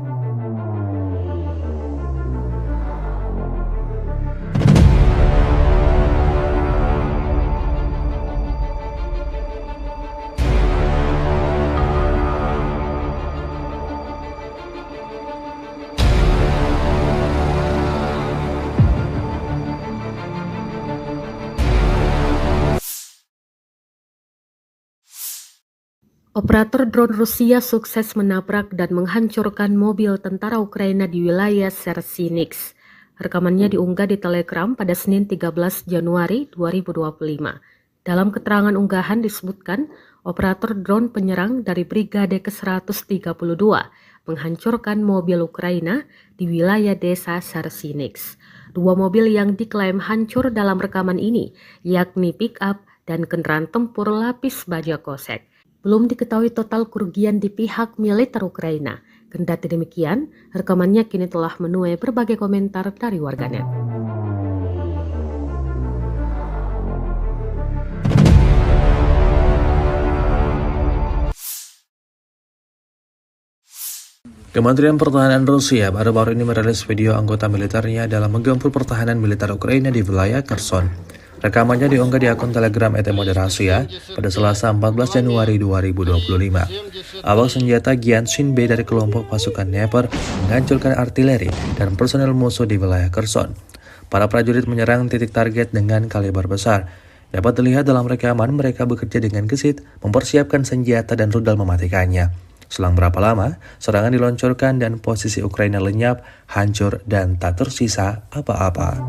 Operator drone Rusia sukses menabrak dan menghancurkan mobil tentara Ukraina di wilayah Sersinix. Rekamannya diunggah di Telegram pada Senin 13 Januari 2025. Dalam keterangan unggahan disebutkan, operator drone penyerang dari Brigade ke-132 menghancurkan mobil Ukraina di wilayah desa Sersinix. 2 mobil yang diklaim hancur dalam rekaman ini, yakni pick-up dan kendaraan tempur lapis baja kosek. Belum diketahui total kerugian di pihak militer Ukraina. Kendati demikian, rekamannya kini telah menuai berbagai komentar dari warganet. Kementerian Pertahanan Rusia baru-baru ini merilis video anggota militernya dalam menggempur pertahanan militer Ukraina di wilayah Kherson. Rekamannya diunggah di akun Telegram @moderasia pada Selasa 14 Januari 2025. Awak senjata Gyanshin B dari kelompok pasukan Dnepr menghancurkan artileri dan personel musuh di wilayah Kherson. Para prajurit menyerang titik target dengan kaliber besar. Dapat dilihat dalam rekaman mereka bekerja dengan gesit, mempersiapkan senjata dan rudal mematikannya. Selang berapa lama, serangan diluncurkan dan posisi Ukraina lenyap, hancur, dan tak tersisa apa-apa.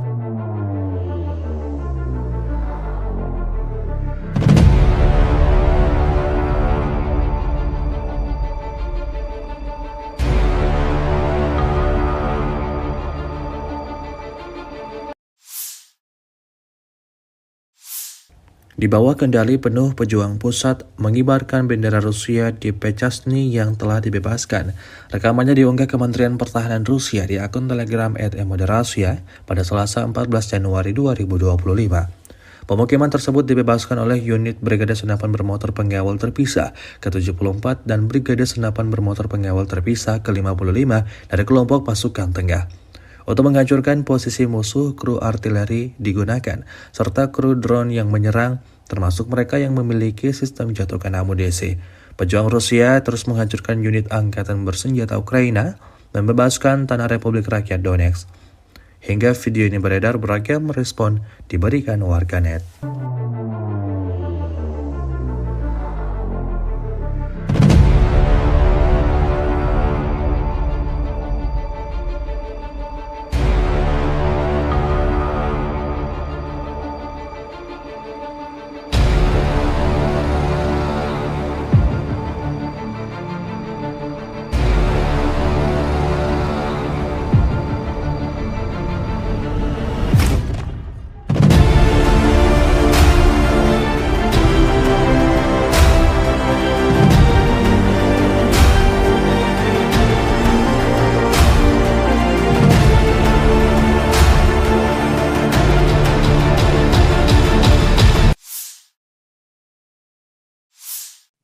Di bawah kendali penuh pejuang pusat mengibarkan bendera Rusia di Pechasny yang telah dibebaskan. Rekamannya diunggah Kementerian Pertahanan Rusia di akun Telegram @moderasia pada Selasa 14 Januari 2025. Pemukiman tersebut dibebaskan oleh unit Brigade Senapan Bermotor Pengawal Terpisah ke-74 dan Brigade Senapan Bermotor Pengawal Terpisah ke-55 dari kelompok pasukan tengah. Untuk menghancurkan posisi musuh, kru artileri digunakan, serta kru drone yang menyerang, termasuk mereka yang memiliki sistem jatuhkan amunisi. Pejuang Rusia terus menghancurkan unit angkatan bersenjata Ukraina, membebaskan tanah Republik Rakyat Donetsk. Hingga video ini beredar, beragam respon diberikan warganet.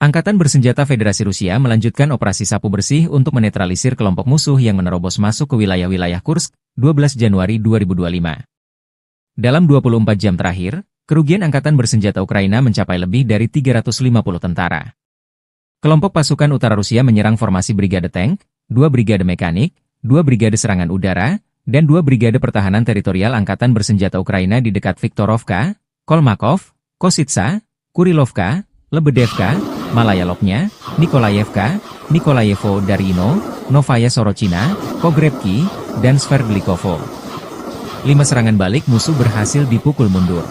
Angkatan Bersenjata Federasi Rusia melanjutkan operasi sapu bersih untuk menetralisir kelompok musuh yang menerobos masuk ke wilayah-wilayah Kursk, 12 Januari 2025. Dalam 24 jam terakhir, kerugian Angkatan Bersenjata Ukraina mencapai lebih dari 350 tentara. Kelompok pasukan utara Rusia menyerang formasi Brigade Tank, 2 Brigade Mekanik, 2 Brigade Serangan Udara, dan 2 Brigade Pertahanan Teritorial Angkatan Bersenjata Ukraina di dekat Viktorovka, Kolmakov, Kositsa, Kurilovka, Lebedevka, Malaya Lopnya, Nikolayevka, Nikolayevo Darino, Novaya Sorochina, Pogrebki, dan Sverdlikovo. 5 serangan balik musuh berhasil dipukul mundur.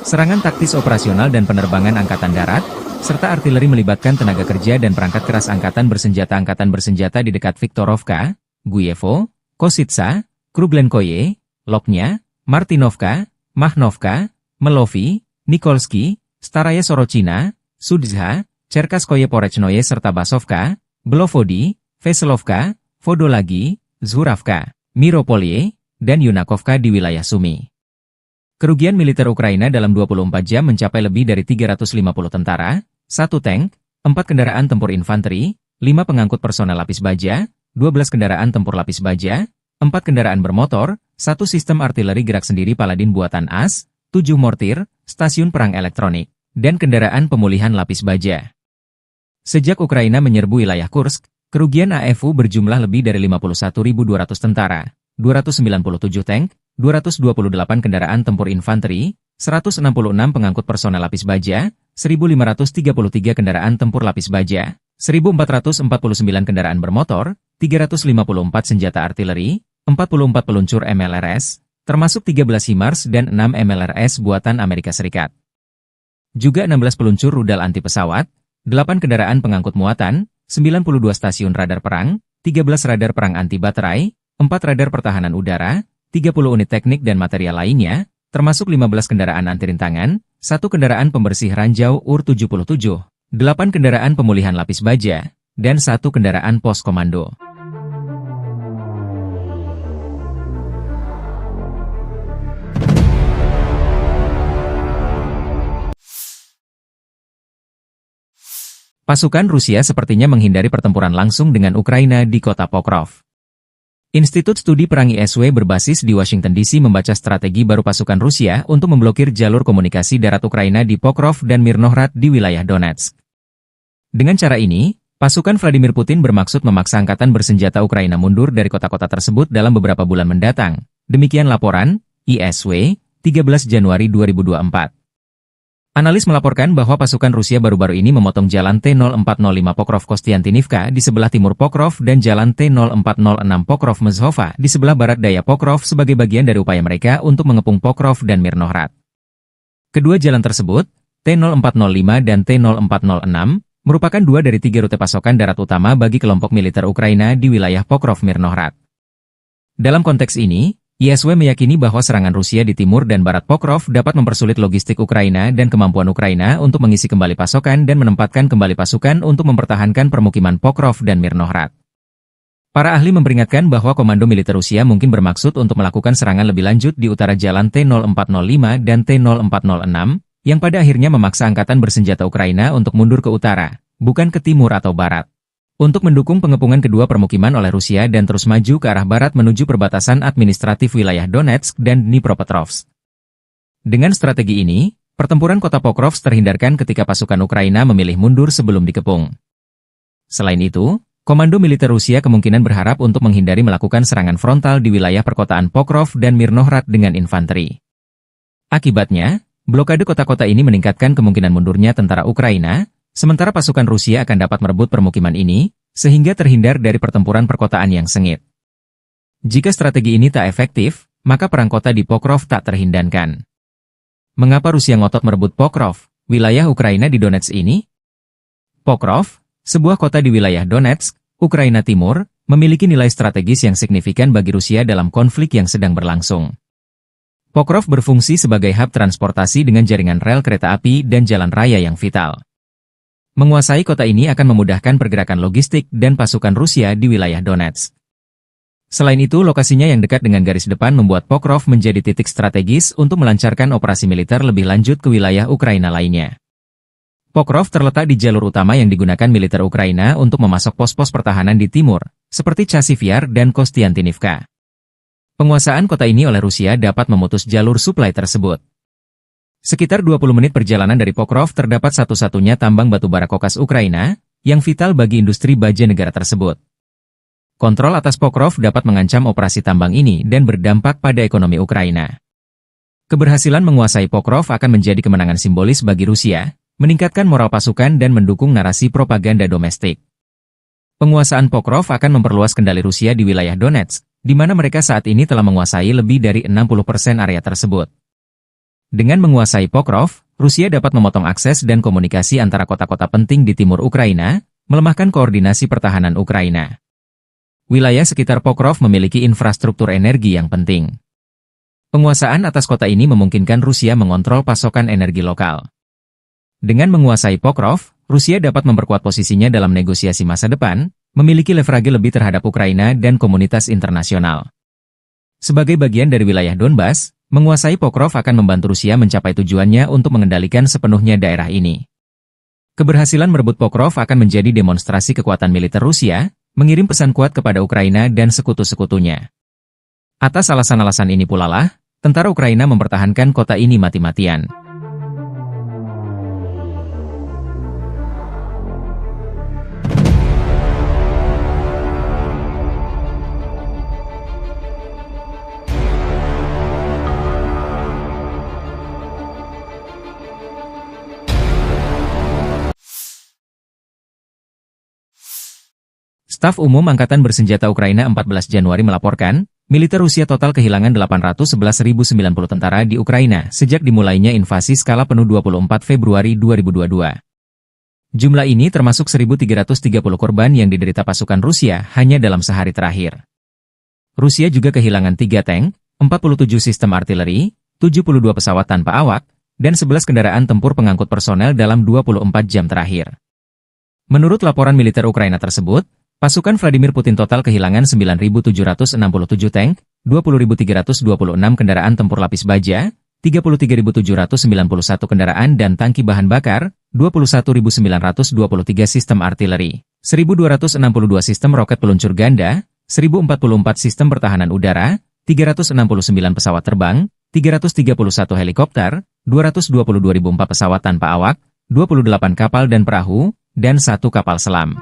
Serangan taktis operasional dan penerbangan angkatan darat, serta artileri melibatkan tenaga kerja dan perangkat keras angkatan bersenjata di dekat Viktorovka, Guyevo, Kositsa, Kruglenkoye, Loknya, Martinovka, Mahnovka, Melovi, Nikolski, Staraya Sorochina, Sudzha, Cherkaskoye Porechnoye serta Basovka, Belovodi, Veselovka, Vodolagi, Zhuravka, Miropolye, dan Yunakovka di wilayah Sumy. Kerugian militer Ukraina dalam 24 jam mencapai lebih dari 350 tentara, 1 tank, 4 kendaraan tempur infanteri, 5 pengangkut personel lapis baja, 12 kendaraan tempur lapis baja, 4 kendaraan bermotor, 1 sistem artileri gerak sendiri Paladin buatan AS, 7 mortir, stasiun perang elektronik, dan kendaraan pemulihan lapis baja. Sejak Ukraina menyerbu wilayah Kursk, kerugian AFU berjumlah lebih dari 51.200 tentara, 297 tank, 228 kendaraan tempur infanteri, 166 pengangkut personel lapis baja, 1.533 kendaraan tempur lapis baja, 1.449 kendaraan bermotor, 354 senjata artileri, 44 peluncur MLRS, termasuk 13 HIMARS dan 6 MLRS buatan Amerika Serikat. Juga 16 peluncur rudal anti pesawat, 8 kendaraan pengangkut muatan, 92 stasiun radar perang, 13 radar perang anti baterai, 4 radar pertahanan udara, 30 unit teknik dan material lainnya, termasuk 15 kendaraan anti rintangan, 1 kendaraan pembersih ranjau UR-77, 8 kendaraan pemulihan lapis baja, dan 1 kendaraan pos komando. Pasukan Rusia sepertinya menghindari pertempuran langsung dengan Ukraina di kota Pokrov. Institut Studi Perang ISW berbasis di Washington DC membaca strategi baru pasukan Rusia untuk memblokir jalur komunikasi darat Ukraina di Pokrov dan Mirnohrad di wilayah Donetsk. Dengan cara ini, pasukan Vladimir Putin bermaksud memaksa angkatan bersenjata Ukraina mundur dari kota-kota tersebut dalam beberapa bulan mendatang. Demikian laporan ISW, 13 Januari 2024. Analis melaporkan bahwa pasukan Rusia baru-baru ini memotong jalan T-0405 Pokrov-Kostiantinivka di sebelah timur Pokrov dan jalan T-0406 Pokrov-Mezhova di sebelah barat daya Pokrov sebagai bagian dari upaya mereka untuk mengepung Pokrov dan Mirnohrad. Kedua jalan tersebut, T-0405 dan T-0406, merupakan 2 dari 3 rute pasokan darat utama bagi kelompok militer Ukraina di wilayah Pokrov-Mirnohrad. Dalam konteks ini, ISW meyakini bahwa serangan Rusia di timur dan barat Pokrov dapat mempersulit logistik Ukraina dan kemampuan Ukraina untuk mengisi kembali pasokan dan menempatkan kembali pasukan untuk mempertahankan permukiman Pokrov dan Mirnohrad. Para ahli memperingatkan bahwa komando militer Rusia mungkin bermaksud untuk melakukan serangan lebih lanjut di utara jalan T-0405 dan T-0406, yang pada akhirnya memaksa angkatan bersenjata Ukraina untuk mundur ke utara, bukan ke timur atau barat, untuk mendukung pengepungan kedua permukiman oleh Rusia dan terus maju ke arah barat menuju perbatasan administratif wilayah Donetsk dan Dnipropetrovsk. Dengan strategi ini, pertempuran kota Pokrov terhindarkan ketika pasukan Ukraina memilih mundur sebelum dikepung. Selain itu, komando militer Rusia kemungkinan berharap untuk menghindari melakukan serangan frontal di wilayah perkotaan Pokrov dan Mirnohrad dengan infanteri. Akibatnya, blokade kota-kota ini meningkatkan kemungkinan mundurnya tentara Ukraina, sementara pasukan Rusia akan dapat merebut permukiman ini, sehingga terhindar dari pertempuran perkotaan yang sengit. Jika strategi ini tak efektif, maka perang kota di Pokrov tak terhindarkan. Mengapa Rusia ngotot merebut Pokrov, wilayah Ukraina di Donetsk ini? Pokrov, sebuah kota di wilayah Donetsk, Ukraina Timur, memiliki nilai strategis yang signifikan bagi Rusia dalam konflik yang sedang berlangsung. Pokrov berfungsi sebagai hub transportasi dengan jaringan rel kereta api dan jalan raya yang vital. Menguasai kota ini akan memudahkan pergerakan logistik dan pasukan Rusia di wilayah Donetsk. Selain itu, lokasinya yang dekat dengan garis depan membuat Pokrov menjadi titik strategis untuk melancarkan operasi militer lebih lanjut ke wilayah Ukraina lainnya. Pokrov terletak di jalur utama yang digunakan militer Ukraina untuk memasok pos-pos pertahanan di timur, seperti Chasiv Yar dan Kostiantinivka. Penguasaan kota ini oleh Rusia dapat memutus jalur suplai tersebut. Sekitar 20 menit perjalanan dari Pokrov terdapat satu-satunya tambang batu bara kokas Ukraina, yang vital bagi industri baja negara tersebut. Kontrol atas Pokrov dapat mengancam operasi tambang ini dan berdampak pada ekonomi Ukraina. Keberhasilan menguasai Pokrov akan menjadi kemenangan simbolis bagi Rusia, meningkatkan moral pasukan dan mendukung narasi propaganda domestik. Penguasaan Pokrov akan memperluas kendali Rusia di wilayah Donetsk, di mana mereka saat ini telah menguasai lebih dari 60% area tersebut. Dengan menguasai Pokrov, Rusia dapat memotong akses dan komunikasi antara kota-kota penting di timur Ukraina, melemahkan koordinasi pertahanan Ukraina. Wilayah sekitar Pokrov memiliki infrastruktur energi yang penting. Penguasaan atas kota ini memungkinkan Rusia mengontrol pasokan energi lokal. Dengan menguasai Pokrov, Rusia dapat memperkuat posisinya dalam negosiasi masa depan, memiliki leverage lebih terhadap Ukraina dan komunitas internasional. Sebagai bagian dari wilayah Donbas, menguasai Pokrov akan membantu Rusia mencapai tujuannya untuk mengendalikan sepenuhnya daerah ini. Keberhasilan merebut Pokrov akan menjadi demonstrasi kekuatan militer Rusia, mengirim pesan kuat kepada Ukraina dan sekutu-sekutunya. Atas alasan-alasan ini pula lah, tentara Ukraina mempertahankan kota ini mati-matian. Staf Umum Angkatan Bersenjata Ukraina 14 Januari melaporkan, militer Rusia total kehilangan 811.090 tentara di Ukraina sejak dimulainya invasi skala penuh 24 Februari 2022. Jumlah ini termasuk 1.330 korban yang diderita pasukan Rusia hanya dalam sehari terakhir. Rusia juga kehilangan 3 tank, 47 sistem artileri, 72 pesawat tanpa awak, dan 11 kendaraan tempur pengangkut personel dalam 24 jam terakhir. Menurut laporan militer Ukraina tersebut, pasukan Vladimir Putin total kehilangan 9.767 tank, 20.326 kendaraan tempur lapis baja, 33.791 kendaraan dan tangki bahan bakar, 21.923 sistem artileri, 1.262 sistem roket peluncur ganda, 1.044 sistem pertahanan udara, 369 pesawat terbang, 331 helikopter, 222.004 pesawat tanpa awak, 28 kapal dan perahu, dan 1 kapal selam.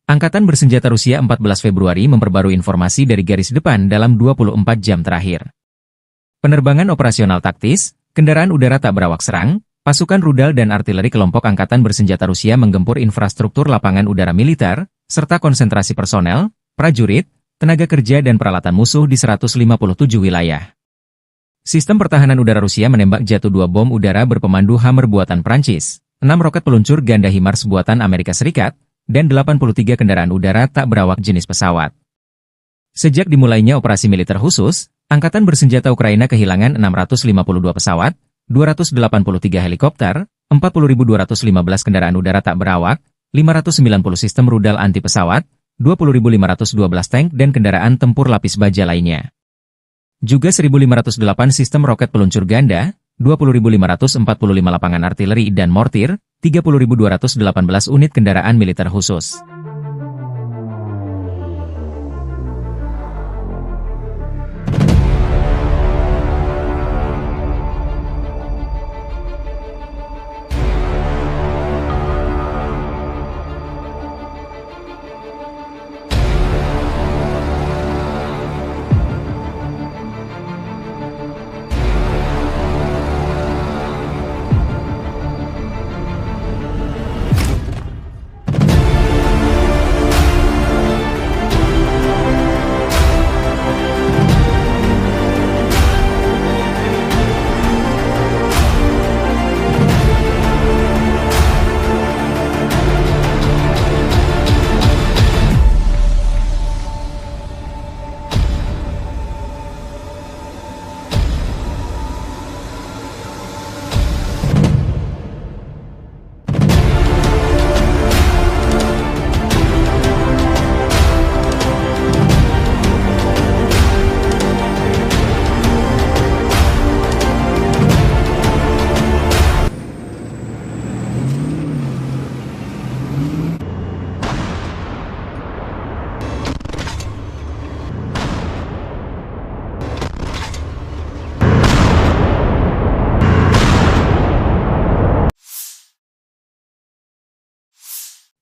Angkatan Bersenjata Rusia 14 Februari memperbarui informasi dari garis depan dalam 24 jam terakhir. Penerbangan operasional taktis, kendaraan udara tak berawak serang, pasukan rudal dan artileri kelompok Angkatan Bersenjata Rusia menggempur infrastruktur lapangan udara militer, serta konsentrasi personel, prajurit, tenaga kerja dan peralatan musuh di 157 wilayah. Sistem pertahanan udara Rusia menembak jatuh 2 bom udara berpemandu Hammer buatan Prancis, 6 roket peluncur ganda HIMARS buatan Amerika Serikat, dan 83 kendaraan udara tak berawak jenis pesawat. Sejak dimulainya operasi militer khusus, Angkatan Bersenjata Ukraina kehilangan 652 pesawat, 283 helikopter, 40.215 kendaraan udara tak berawak, 590 sistem rudal anti pesawat, 20.512 tank dan kendaraan tempur lapis baja lainnya. Juga 1.508 sistem roket peluncur ganda, 20.545 lapangan artileri dan mortir, 30.218 unit kendaraan militer khusus.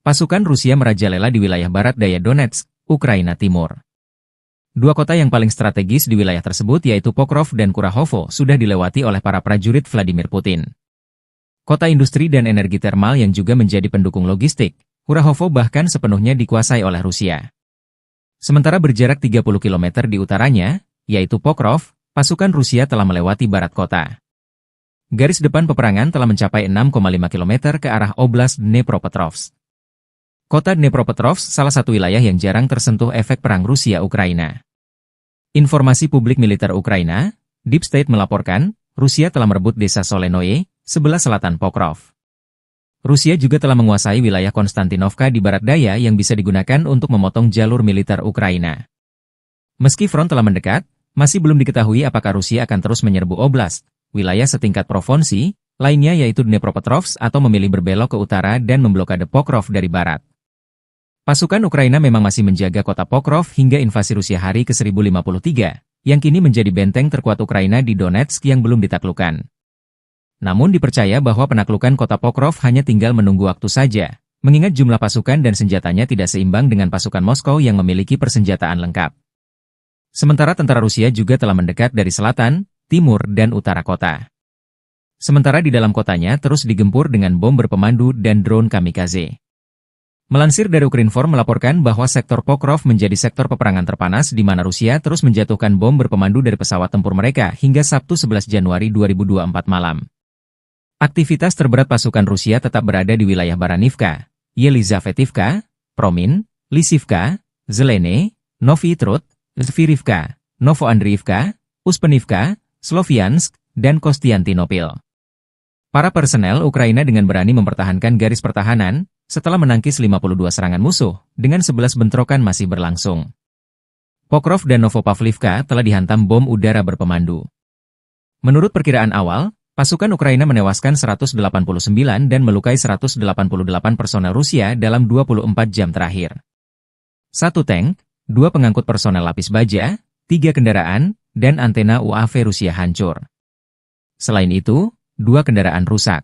pasukan Rusia merajalela di wilayah barat daya Donetsk, Ukraina Timur. Dua kota yang paling strategis di wilayah tersebut yaitu Pokrov dan Kurahovo sudah dilewati oleh para prajurit Vladimir Putin. Kota industri dan energi termal yang juga menjadi pendukung logistik, Kurahovo bahkan sepenuhnya dikuasai oleh Rusia. Sementara berjarak 30 km di utaranya, yaitu Pokrov, pasukan Rusia telah melewati barat kota. Garis depan peperangan telah mencapai 6,5 km ke arah Oblast Dnepropetrovsk. Kota Dnepropetrovsk salah satu wilayah yang jarang tersentuh efek perang Rusia-Ukraina. Informasi publik militer Ukraina, Deep State melaporkan, Rusia telah merebut desa Solenoye, sebelah selatan Pokrov. Rusia juga telah menguasai wilayah Konstantinovka di barat daya yang bisa digunakan untuk memotong jalur militer Ukraina. Meski front telah mendekat, masih belum diketahui apakah Rusia akan terus menyerbu oblast, wilayah setingkat provinsi, lainnya yaitu Dnepropetrovsk atau memilih berbelok ke utara dan memblokade Pokrov dari barat. Pasukan Ukraina memang masih menjaga kota Pokrov hingga invasi Rusia hari ke-1053, yang kini menjadi benteng terkuat Ukraina di Donetsk yang belum ditaklukkan. Namun dipercaya bahwa penaklukan kota Pokrov hanya tinggal menunggu waktu saja, mengingat jumlah pasukan dan senjatanya tidak seimbang dengan pasukan Moskow yang memiliki persenjataan lengkap. Sementara tentara Rusia juga telah mendekat dari selatan, timur, dan utara kota. Sementara di dalam kotanya terus digempur dengan bom berpemandu dan drone kamikaze. Melansir dari Ukrinform melaporkan bahwa sektor Pokrov menjadi sektor peperangan terpanas di mana Rusia terus menjatuhkan bom berpemandu dari pesawat tempur mereka hingga Sabtu 11 Januari 2024 malam. Aktivitas terberat pasukan Rusia tetap berada di wilayah Baranivka, Yelizavetivka, Promin, Lisivka, Zelene, Novy Trud, Zvirivka, Novoandriivka, Uspenivka, Sloviansk, dan Kostiantinopil. Para personel Ukraina dengan berani mempertahankan garis pertahanan, setelah menangkis 52 serangan musuh, dengan 11 bentrokan masih berlangsung. Pokrov dan Novopavlivka telah dihantam bom udara berpemandu. Menurut perkiraan awal, pasukan Ukraina menewaskan 189 dan melukai 188 personel Rusia dalam 24 jam terakhir. 1 tank, 2 pengangkut personel lapis baja, 3 kendaraan, dan antena UAV Rusia hancur. Selain itu, 2 kendaraan rusak.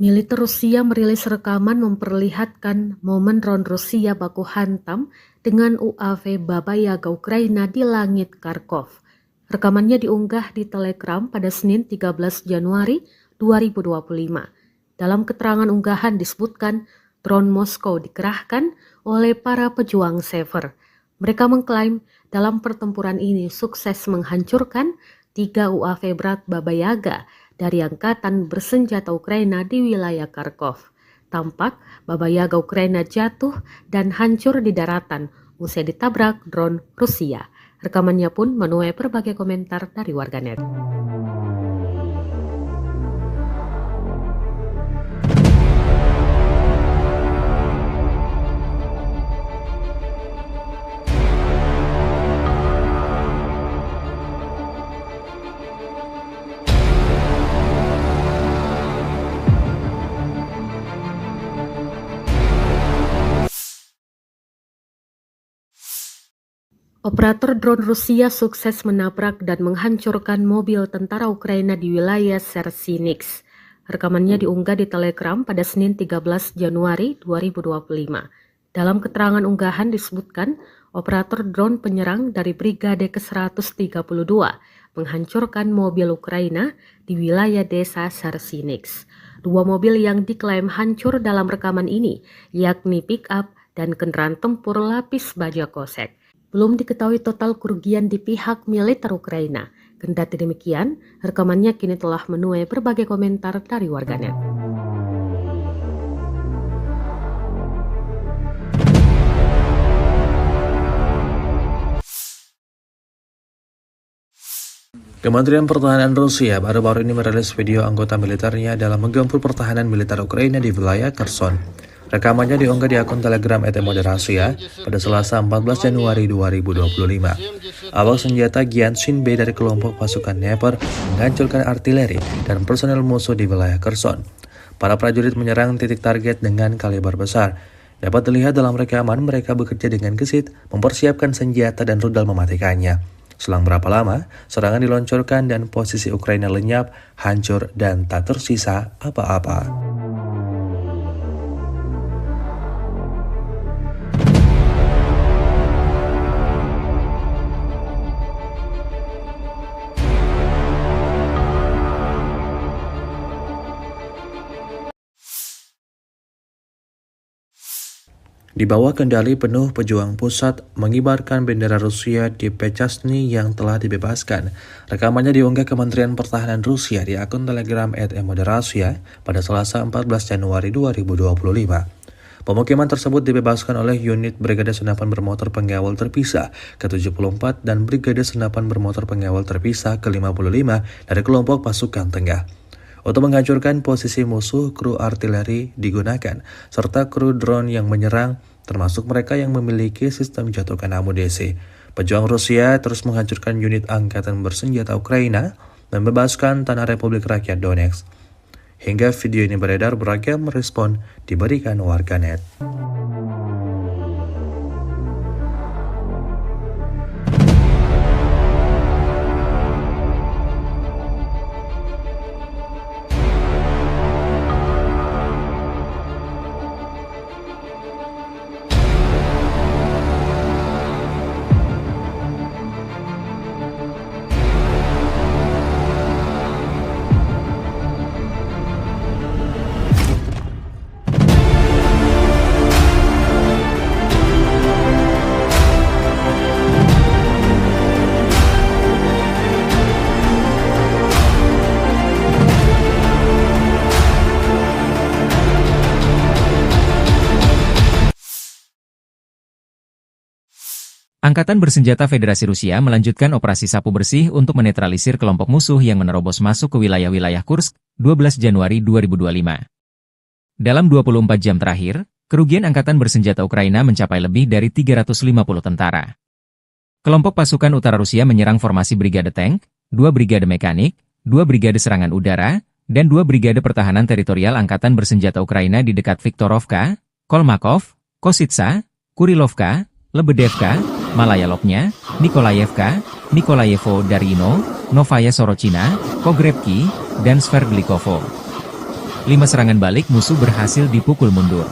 Militer Rusia merilis rekaman memperlihatkan momen drone Rusia baku hantam dengan UAV Baba Yaga Ukraina di langit Kharkov. Rekamannya diunggah di Telegram pada Senin 13 Januari 2025. Dalam keterangan unggahan disebutkan drone Moskow dikerahkan oleh para pejuang Sever. Mereka mengklaim dalam pertempuran ini sukses menghancurkan 3 UAV berat Baba Yaga dari Angkatan Bersenjata Ukraina di wilayah Kharkov. Tampak Baba Yaga Ukraina jatuh dan hancur di daratan usai ditabrak drone Rusia. Rekamannya pun menuai berbagai komentar dari warganet. Operator drone Rusia sukses menabrak dan menghancurkan mobil tentara Ukraina di wilayah Sersinix. Rekamannya diunggah di Telegram pada Senin 13 Januari 2025. Dalam keterangan unggahan disebutkan, operator drone penyerang dari Brigade ke-132 menghancurkan mobil Ukraina di wilayah desa Sersinix. 2 mobil yang diklaim hancur dalam rekaman ini, yakni pick-up dan kendaraan tempur lapis baja kosek. Belum diketahui total kerugian di pihak militer Ukraina. Kendati demikian, rekamannya kini telah menuai berbagai komentar dari warganet. Kementerian Pertahanan Rusia baru-baru ini merilis video anggota militernya dalam menggempur pertahanan militer Ukraina di wilayah Kherson. Rekamannya diunggah di akun Telegram @moderasia pada Selasa 14 Januari 2025. Awak senjata Gyanshin B dari kelompok pasukan Dnepr menghancurkan artileri dan personel musuh di wilayah Kherson. Para prajurit menyerang titik target dengan kaliber besar. Dapat dilihat dalam rekaman mereka bekerja dengan gesit, mempersiapkan senjata dan rudal mematikannya. Selang berapa lama, serangan diluncurkan dan posisi Ukraina lenyap, hancur, dan tak tersisa apa-apa. Di bawah kendali penuh pejuang pusat mengibarkan bendera Rusia di Pechasny yang telah dibebaskan. Rekamannya diunggah Kementerian Pertahanan Rusia di akun Telegram @moderasia pada Selasa 14 Januari 2025. Pemukiman tersebut dibebaskan oleh unit Brigade Senapan Bermotor Pengawal Terpisah ke-74 dan Brigade Senapan Bermotor Pengawal Terpisah ke-55 dari kelompok pasukan tengah. Untuk menghancurkan posisi musuh, kru artileri digunakan, serta kru drone yang menyerang, termasuk mereka yang memiliki sistem jatuhkan amunisi. Pejuang Rusia terus menghancurkan unit angkatan bersenjata Ukraina dan membebaskan tanah Republik Rakyat Donetsk. Hingga video ini beredar, beragam respon diberikan warganet. Angkatan Bersenjata Federasi Rusia melanjutkan operasi sapu bersih untuk menetralisir kelompok musuh yang menerobos masuk ke wilayah-wilayah Kursk, 12 Januari 2025. Dalam 24 jam terakhir, kerugian Angkatan Bersenjata Ukraina mencapai lebih dari 350 tentara. Kelompok pasukan utara Rusia menyerang formasi brigade tank, 2 brigade mekanik, 2 brigade serangan udara, dan 2 brigade pertahanan teritorial Angkatan Bersenjata Ukraina di dekat Viktorovka, Kolmakov, Kositsa, Kurilovka, Lebedevka, Malaya Lopnya, Nikolayevka, Nikolayevo Darino, Novaya Sorochina, Pogrebki, dan Sverdlikovo. 5 serangan balik musuh berhasil dipukul mundur.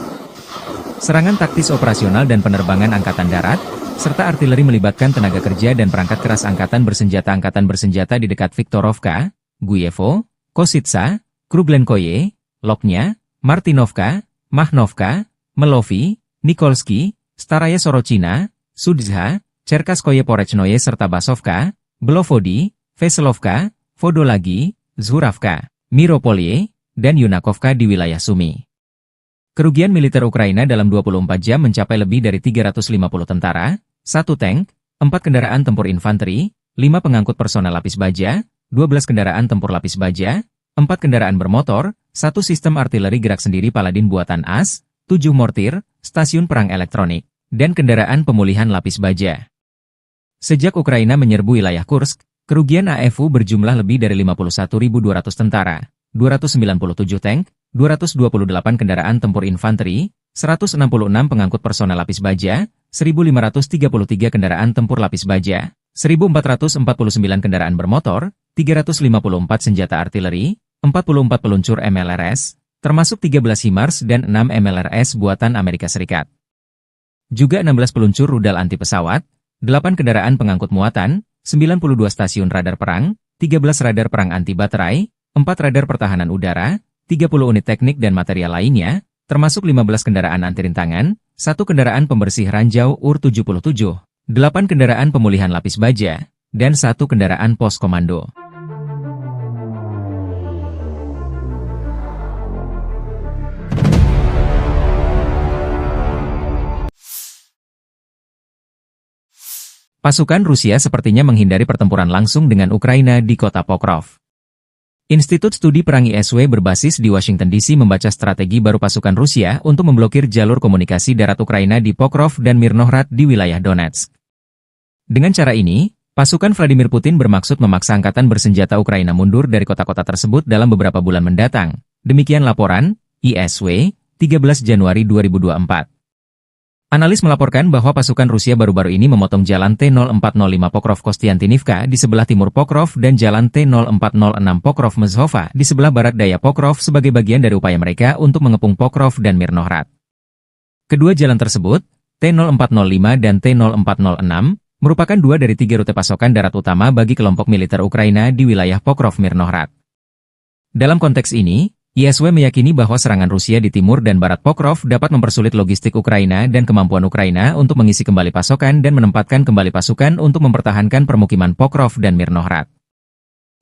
Serangan taktis operasional dan penerbangan Angkatan Darat, serta artileri melibatkan tenaga kerja dan perangkat keras Angkatan Bersenjata di dekat Viktorovka, Guyevo, Kositsa, Kruglenkoye, Lopnya, Martinovka, Mahnovka, Melovi, Nikolski, Staraya Sorochina, Sudzha, Cherkaskoye Porechnoye serta Basovka, Belovodi, Veselovka, Vodolagi, Zhuravka, Miropolye, dan Yunakovka di wilayah Sumy. Kerugian militer Ukraina dalam 24 jam mencapai lebih dari 350 tentara, 1 tank, 4 kendaraan tempur infanteri, 5 pengangkut personel lapis baja, 12 kendaraan tempur lapis baja, 4 kendaraan bermotor, 1 sistem artileri gerak sendiri Paladin buatan AS, 7 mortir, stasiun perang elektronik, dan kendaraan pemulihan lapis baja. Sejak Ukraina menyerbu wilayah Kursk, kerugian AFU berjumlah lebih dari 51.200 tentara, 297 tank, 228 kendaraan tempur infanteri, 166 pengangkut personel lapis baja, 1.533 kendaraan tempur lapis baja, 1.449 kendaraan bermotor, 354 senjata artileri, 44 peluncur MLRS, termasuk 13 HIMARS dan 6 MLRS buatan Amerika Serikat. Juga 16 peluncur rudal anti pesawat, 8 kendaraan pengangkut muatan, 92 stasiun radar perang, 13 radar perang anti baterai, 4 radar pertahanan udara, 30 unit teknik dan material lainnya, termasuk 15 kendaraan anti rintangan, 1 kendaraan pembersih ranjau UR-77, 8 kendaraan pemulihan lapis baja, dan 1 kendaraan pos komando. pasukan Rusia sepertinya menghindari pertempuran langsung dengan Ukraina di kota Pokrov. Institut Studi Perang ISW berbasis di Washington DC membaca strategi baru pasukan Rusia untuk memblokir jalur komunikasi darat Ukraina di Pokrov dan Mirnohrad di wilayah Donetsk. Dengan cara ini, pasukan Vladimir Putin bermaksud memaksa angkatan bersenjata Ukraina mundur dari kota-kota tersebut dalam beberapa bulan mendatang. Demikian laporan ISW, 13 Januari 2024. Analis melaporkan bahwa pasukan Rusia baru-baru ini memotong jalan T-0405 Pokrov-Kostiantinivka di sebelah timur Pokrov dan jalan T-0406 Pokrov-Mezhova di sebelah barat daya Pokrov sebagai bagian dari upaya mereka untuk mengepung Pokrov dan Mirnohrad. Kedua jalan tersebut, T-0405 dan T-0406, merupakan dua dari tiga rute pasokan darat utama bagi kelompok militer Ukraina di wilayah Pokrov-Mirnohrad. Dalam konteks ini, ISW meyakini bahwa serangan Rusia di timur dan barat Pokrov dapat mempersulit logistik Ukraina dan kemampuan Ukraina untuk mengisi kembali pasokan dan menempatkan kembali pasukan untuk mempertahankan permukiman Pokrov dan Mirnohrad.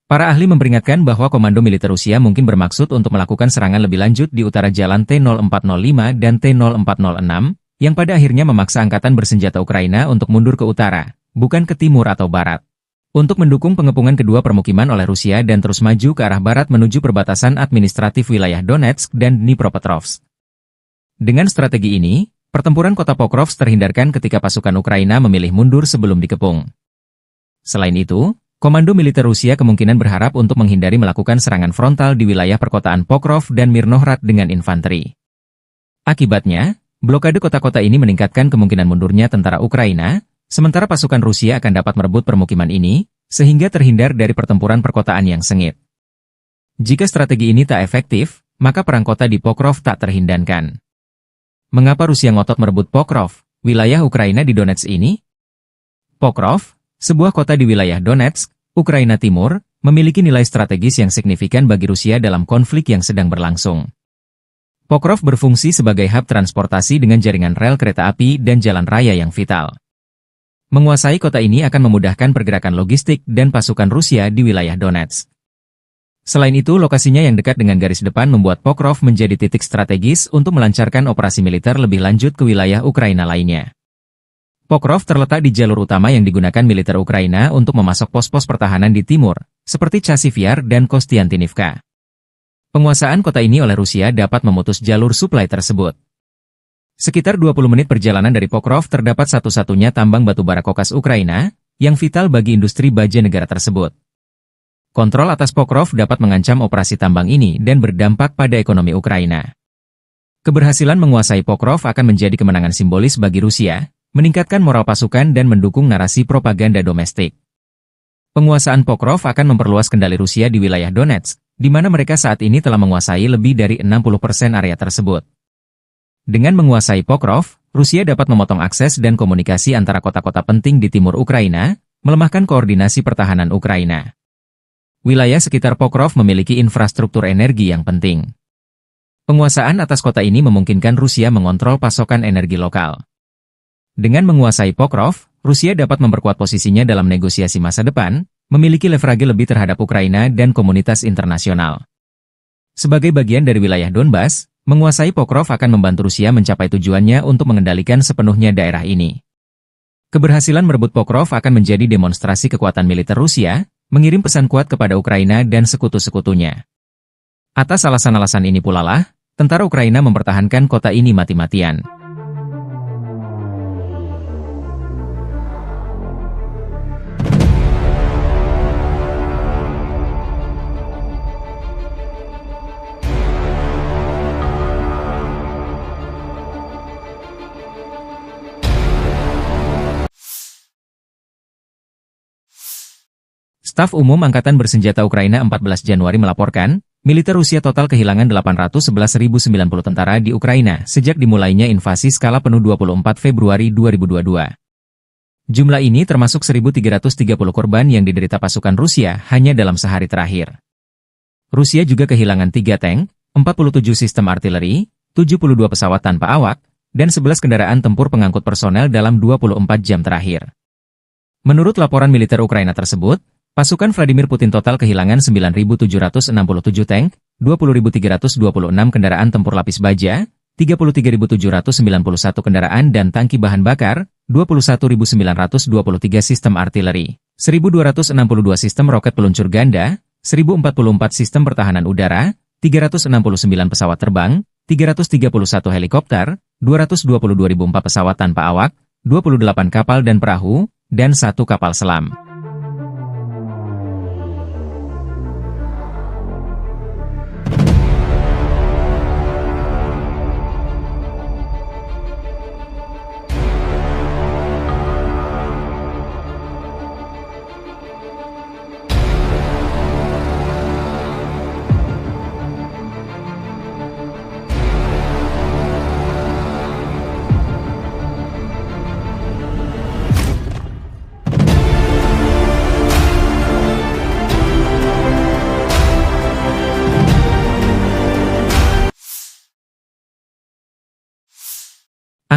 Para ahli memperingatkan bahwa komando militer Rusia mungkin bermaksud untuk melakukan serangan lebih lanjut di utara jalan T-0405 dan T-0406, yang pada akhirnya memaksa angkatan bersenjata Ukraina untuk mundur ke utara, bukan ke timur atau barat, untuk mendukung pengepungan kedua permukiman oleh Rusia dan terus maju ke arah barat menuju perbatasan administratif wilayah Donetsk dan Dnipropetrovsk. Dengan strategi ini, pertempuran kota Pokrov terhindarkan ketika pasukan Ukraina memilih mundur sebelum dikepung. Selain itu, komando militer Rusia kemungkinan berharap untuk menghindari melakukan serangan frontal di wilayah perkotaan Pokrov dan Mirnohrad dengan infanteri. Akibatnya, blokade kota-kota ini meningkatkan kemungkinan mundurnya tentara Ukraina, sementara pasukan Rusia akan dapat merebut permukiman ini, sehingga terhindar dari pertempuran perkotaan yang sengit. Jika strategi ini tak efektif, maka perang kota di Pokrov tak terhindarkan. Mengapa Rusia ngotot merebut Pokrov, wilayah Ukraina di Donetsk ini? Pokrov, sebuah kota di wilayah Donetsk, Ukraina Timur, memiliki nilai strategis yang signifikan bagi Rusia dalam konflik yang sedang berlangsung. Pokrov berfungsi sebagai hub transportasi dengan jaringan rel kereta api dan jalan raya yang vital. Menguasai kota ini akan memudahkan pergerakan logistik dan pasukan Rusia di wilayah Donetsk. Selain itu, lokasinya yang dekat dengan garis depan membuat Pokrov menjadi titik strategis untuk melancarkan operasi militer lebih lanjut ke wilayah Ukraina lainnya. Pokrov terletak di jalur utama yang digunakan militer Ukraina untuk memasok pos-pos pertahanan di timur, seperti Chasiv Yar dan Kostiantinivka. Penguasaan kota ini oleh Rusia dapat memutus jalur suplai tersebut. Sekitar 20 menit perjalanan dari Pokrov terdapat satu-satunya tambang batubara kokas Ukraina, yang vital bagi industri baja negara tersebut. Kontrol atas Pokrov dapat mengancam operasi tambang ini dan berdampak pada ekonomi Ukraina. Keberhasilan menguasai Pokrov akan menjadi kemenangan simbolis bagi Rusia, meningkatkan moral pasukan dan mendukung narasi propaganda domestik. Penguasaan Pokrov akan memperluas kendali Rusia di wilayah Donetsk, di mana mereka saat ini telah menguasai lebih dari 60% area tersebut. Dengan menguasai Pokrov, Rusia dapat memotong akses dan komunikasi antara kota-kota penting di timur Ukraina, melemahkan koordinasi pertahanan Ukraina. Wilayah sekitar Pokrov memiliki infrastruktur energi yang penting. Penguasaan atas kota ini memungkinkan Rusia mengontrol pasokan energi lokal. Dengan menguasai Pokrov, Rusia dapat memperkuat posisinya dalam negosiasi masa depan, memiliki leverage lebih terhadap Ukraina dan komunitas internasional. Sebagai bagian dari wilayah Donbas, menguasai Pokrov akan membantu Rusia mencapai tujuannya untuk mengendalikan sepenuhnya daerah ini. Keberhasilan merebut Pokrov akan menjadi demonstrasi kekuatan militer Rusia, mengirim pesan kuat kepada Ukraina dan sekutu-sekutunya. Atas alasan-alasan ini pula lah, tentara Ukraina mempertahankan kota ini mati-matian. Staf Umum Angkatan Bersenjata Ukraina 14 Januari melaporkan, militer Rusia total kehilangan 811.090 tentara di Ukraina sejak dimulainya invasi skala penuh 24 Februari 2022. Jumlah ini termasuk 1.330 korban yang diderita pasukan Rusia hanya dalam sehari terakhir. Rusia juga kehilangan 3 tank, 47 sistem artileri, 72 pesawat tanpa awak, dan 11 kendaraan tempur pengangkut personel dalam 24 jam terakhir. Menurut laporan militer Ukraina tersebut, pasukan Vladimir Putin total kehilangan 9.767 tank, 20.326 kendaraan tempur lapis baja, 33.791 kendaraan dan tangki bahan bakar, 21.923 sistem artileri, 1.262 sistem roket peluncur ganda, 1.044 sistem pertahanan udara, 369 pesawat terbang, 331 helikopter, 222.004 pesawat tanpa awak, 28 kapal dan perahu, dan 1 kapal selam.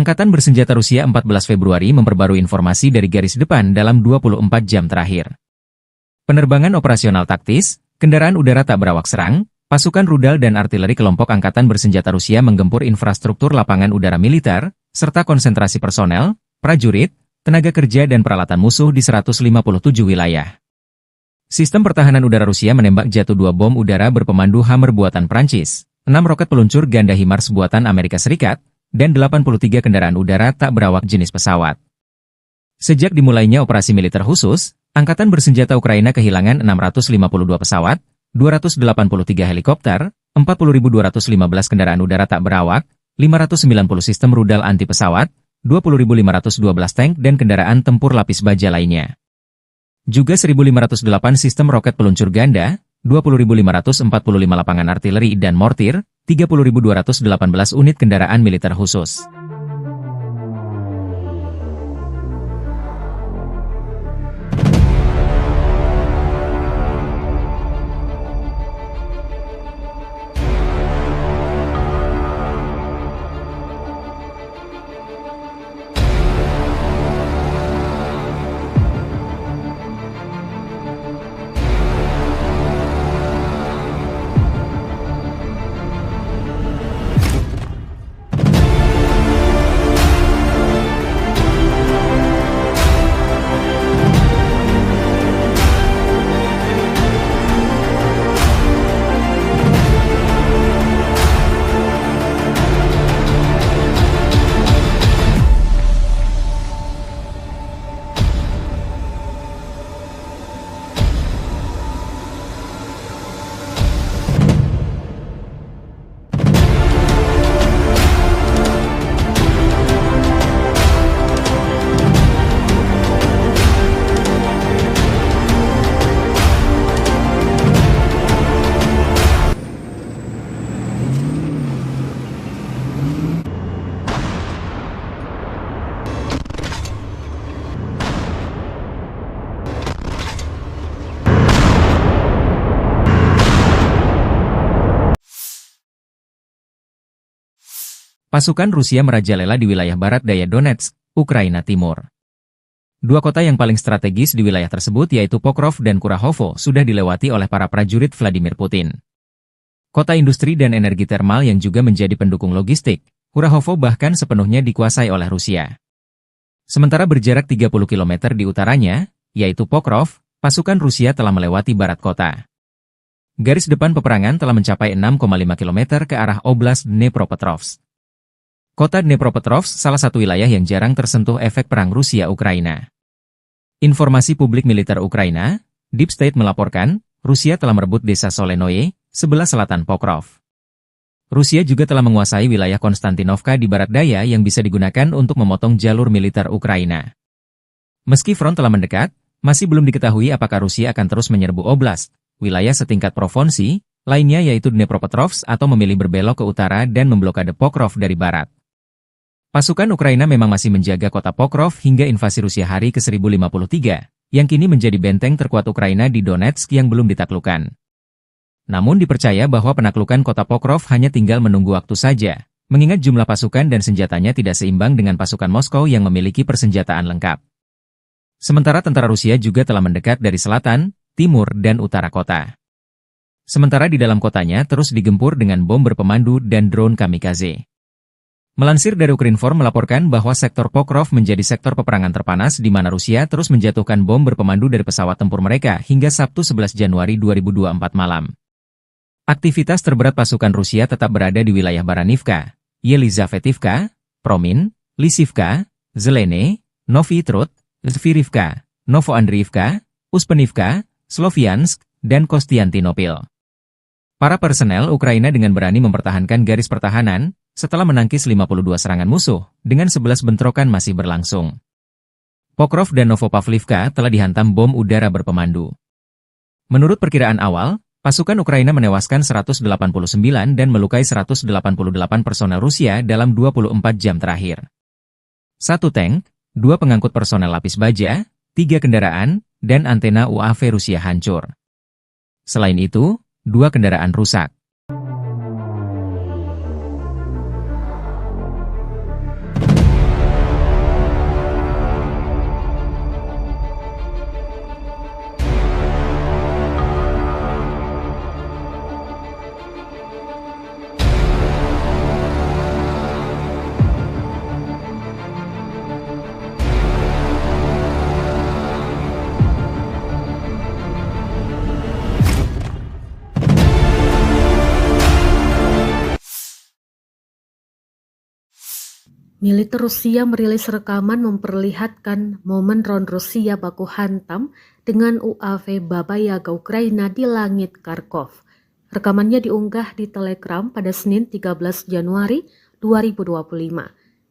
Angkatan bersenjata Rusia 14 Februari memperbarui informasi dari garis depan dalam 24 jam terakhir. Penerbangan operasional taktis, kendaraan udara tak berawak serang, pasukan rudal dan artileri kelompok angkatan bersenjata Rusia menggempur infrastruktur lapangan udara militer, serta konsentrasi personel, prajurit, tenaga kerja dan peralatan musuh di 157 wilayah. Sistem pertahanan udara Rusia menembak jatuh 2 bom udara berpemandu Hammer buatan Prancis, 6 roket peluncur ganda HIMARS buatan Amerika Serikat, dan 83 kendaraan udara tak berawak jenis pesawat. Sejak dimulainya operasi militer khusus, Angkatan bersenjata Ukraina kehilangan 652 pesawat, 283 helikopter, 40.215 kendaraan udara tak berawak, 590 sistem rudal anti pesawat, 20.512 tank dan kendaraan tempur lapis baja lainnya. Juga 1.508 sistem roket peluncur ganda, 20.545 lapangan artileri dan mortir, 30.218 unit kendaraan militer khusus. Pasukan Rusia merajalela di wilayah barat daya Donetsk, Ukraina Timur. Dua kota yang paling strategis di wilayah tersebut yaitu Pokrov dan Kurahovo sudah dilewati oleh para prajurit Vladimir Putin. Kota industri dan energi termal yang juga menjadi pendukung logistik, Kurahovo bahkan sepenuhnya dikuasai oleh Rusia. Sementara berjarak 30 km di utaranya, yaitu Pokrov, pasukan Rusia telah melewati barat kota. Garis depan peperangan telah mencapai 6,5 km ke arah Oblast Dnepropetrovsk. Kota Dnepropetrovsk salah satu wilayah yang jarang tersentuh efek perang Rusia-Ukraina. Informasi publik militer Ukraina, Deep State melaporkan, Rusia telah merebut desa Solenoye, sebelah selatan Pokrov. Rusia juga telah menguasai wilayah Konstantinovka di barat daya yang bisa digunakan untuk memotong jalur militer Ukraina. Meski front telah mendekat, masih belum diketahui apakah Rusia akan terus menyerbu oblast, wilayah setingkat provinsi, lainnya yaitu Dnepropetrovsk atau memilih berbelok ke utara dan memblokade Pokrov dari barat. Pasukan Ukraina memang masih menjaga kota Pokrov hingga invasi Rusia hari ke-1053, yang kini menjadi benteng terkuat Ukraina di Donetsk yang belum ditaklukkan. Namun dipercaya bahwa penaklukan kota Pokrov hanya tinggal menunggu waktu saja, mengingat jumlah pasukan dan senjatanya tidak seimbang dengan pasukan Moskow yang memiliki persenjataan lengkap. Sementara tentara Rusia juga telah mendekat dari selatan, timur dan utara kota. Sementara di dalam kotanya terus digempur dengan bom berpemandu dan drone kamikaze. Melansir dari Ukrinform melaporkan bahwa sektor Pokrov menjadi sektor peperangan terpanas di mana Rusia terus menjatuhkan bom berpemandu dari pesawat tempur mereka hingga Sabtu 11 Januari 2024 malam. Aktivitas terberat pasukan Rusia tetap berada di wilayah Baranivka, Yelizavetivka, Promin, Lisivka, Zelene, Novi Trud, Zvirivka, Novoandriivka, Uspenivka, Sloviansk, dan Kostiantinopil. Para personel Ukraina dengan berani mempertahankan garis pertahanan setelah menangkis 52 serangan musuh, dengan 11 bentrokan masih berlangsung. Pokrov dan Novopavlivka telah dihantam bom udara berpemandu. Menurut perkiraan awal, pasukan Ukraina menewaskan 189 dan melukai 188 personel Rusia dalam 24 jam terakhir. 1 tank, 2 pengangkut personel lapis baja, 3 kendaraan, dan antena UAV Rusia hancur. Selain itu, 2 kendaraan rusak. Militer Rusia merilis rekaman memperlihatkan momen drone Rusia baku hantam dengan UAV Baba Yaga Ukraina di langit Kharkov. Rekamannya diunggah di Telegram pada Senin 13 Januari 2025.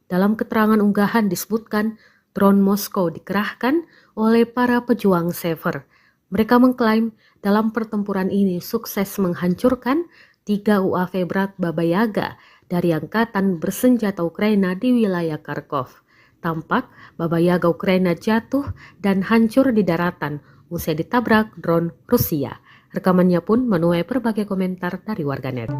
Dalam keterangan unggahan disebutkan drone Moskow dikerahkan oleh para pejuang Sever. Mereka mengklaim dalam pertempuran ini sukses menghancurkan 3 UAV berat Baba Yaga dari Angkatan Bersenjata Ukraina di wilayah Kharkov. Tampak Baba Yaga Ukraina jatuh dan hancur di daratan usai ditabrak drone Rusia. Rekamannya pun menuai berbagai komentar dari warganet.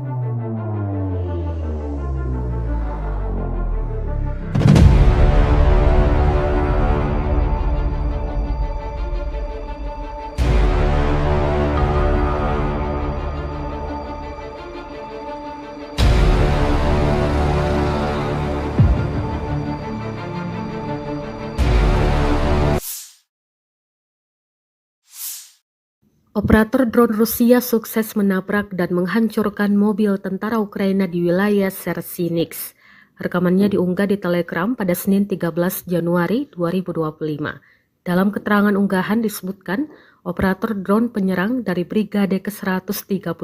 Operator drone Rusia sukses menabrak dan menghancurkan mobil tentara Ukraina di wilayah Sersinix. Rekamannya diunggah di Telegram pada Senin 13 Januari 2025. Dalam keterangan unggahan disebutkan, operator drone penyerang dari Brigade ke-132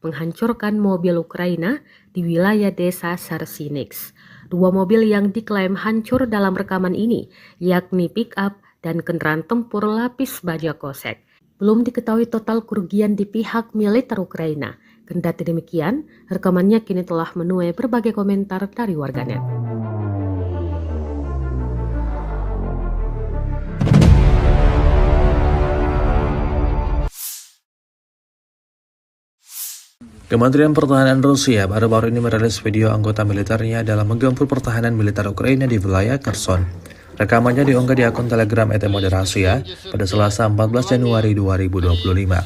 menghancurkan mobil Ukraina di wilayah desa Sersinix. 2 mobil yang diklaim hancur dalam rekaman ini, yakni pick-up dan kendaraan tempur lapis baja kosek. Belum diketahui total kerugian di pihak militer Ukraina. Kendati demikian, rekamannya kini telah menuai berbagai komentar dari warganet. Kementerian Pertahanan Rusia baru-baru ini merilis video anggota militernya dalam menggempur pertahanan militer Ukraina di wilayah Kherson. Rekamannya diunggah di akun Telegram @moderasia pada Selasa 14 Januari 2025.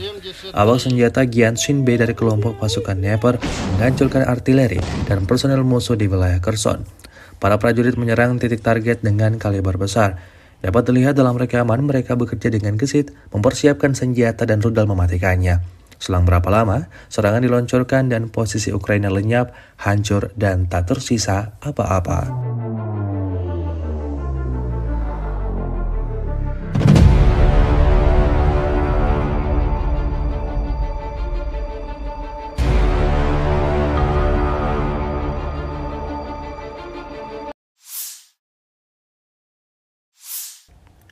Awak senjata Gyanshin B dari kelompok pasukan Dnepr menghancurkan artileri dan personel musuh di wilayah Kherson. Para prajurit menyerang titik target dengan kaliber besar. Dapat dilihat dalam rekaman mereka bekerja dengan gesit, mempersiapkan senjata dan rudal mematikannya. Selang berapa lama, serangan diluncurkan dan posisi Ukraina lenyap, hancur, dan tak tersisa apa-apa.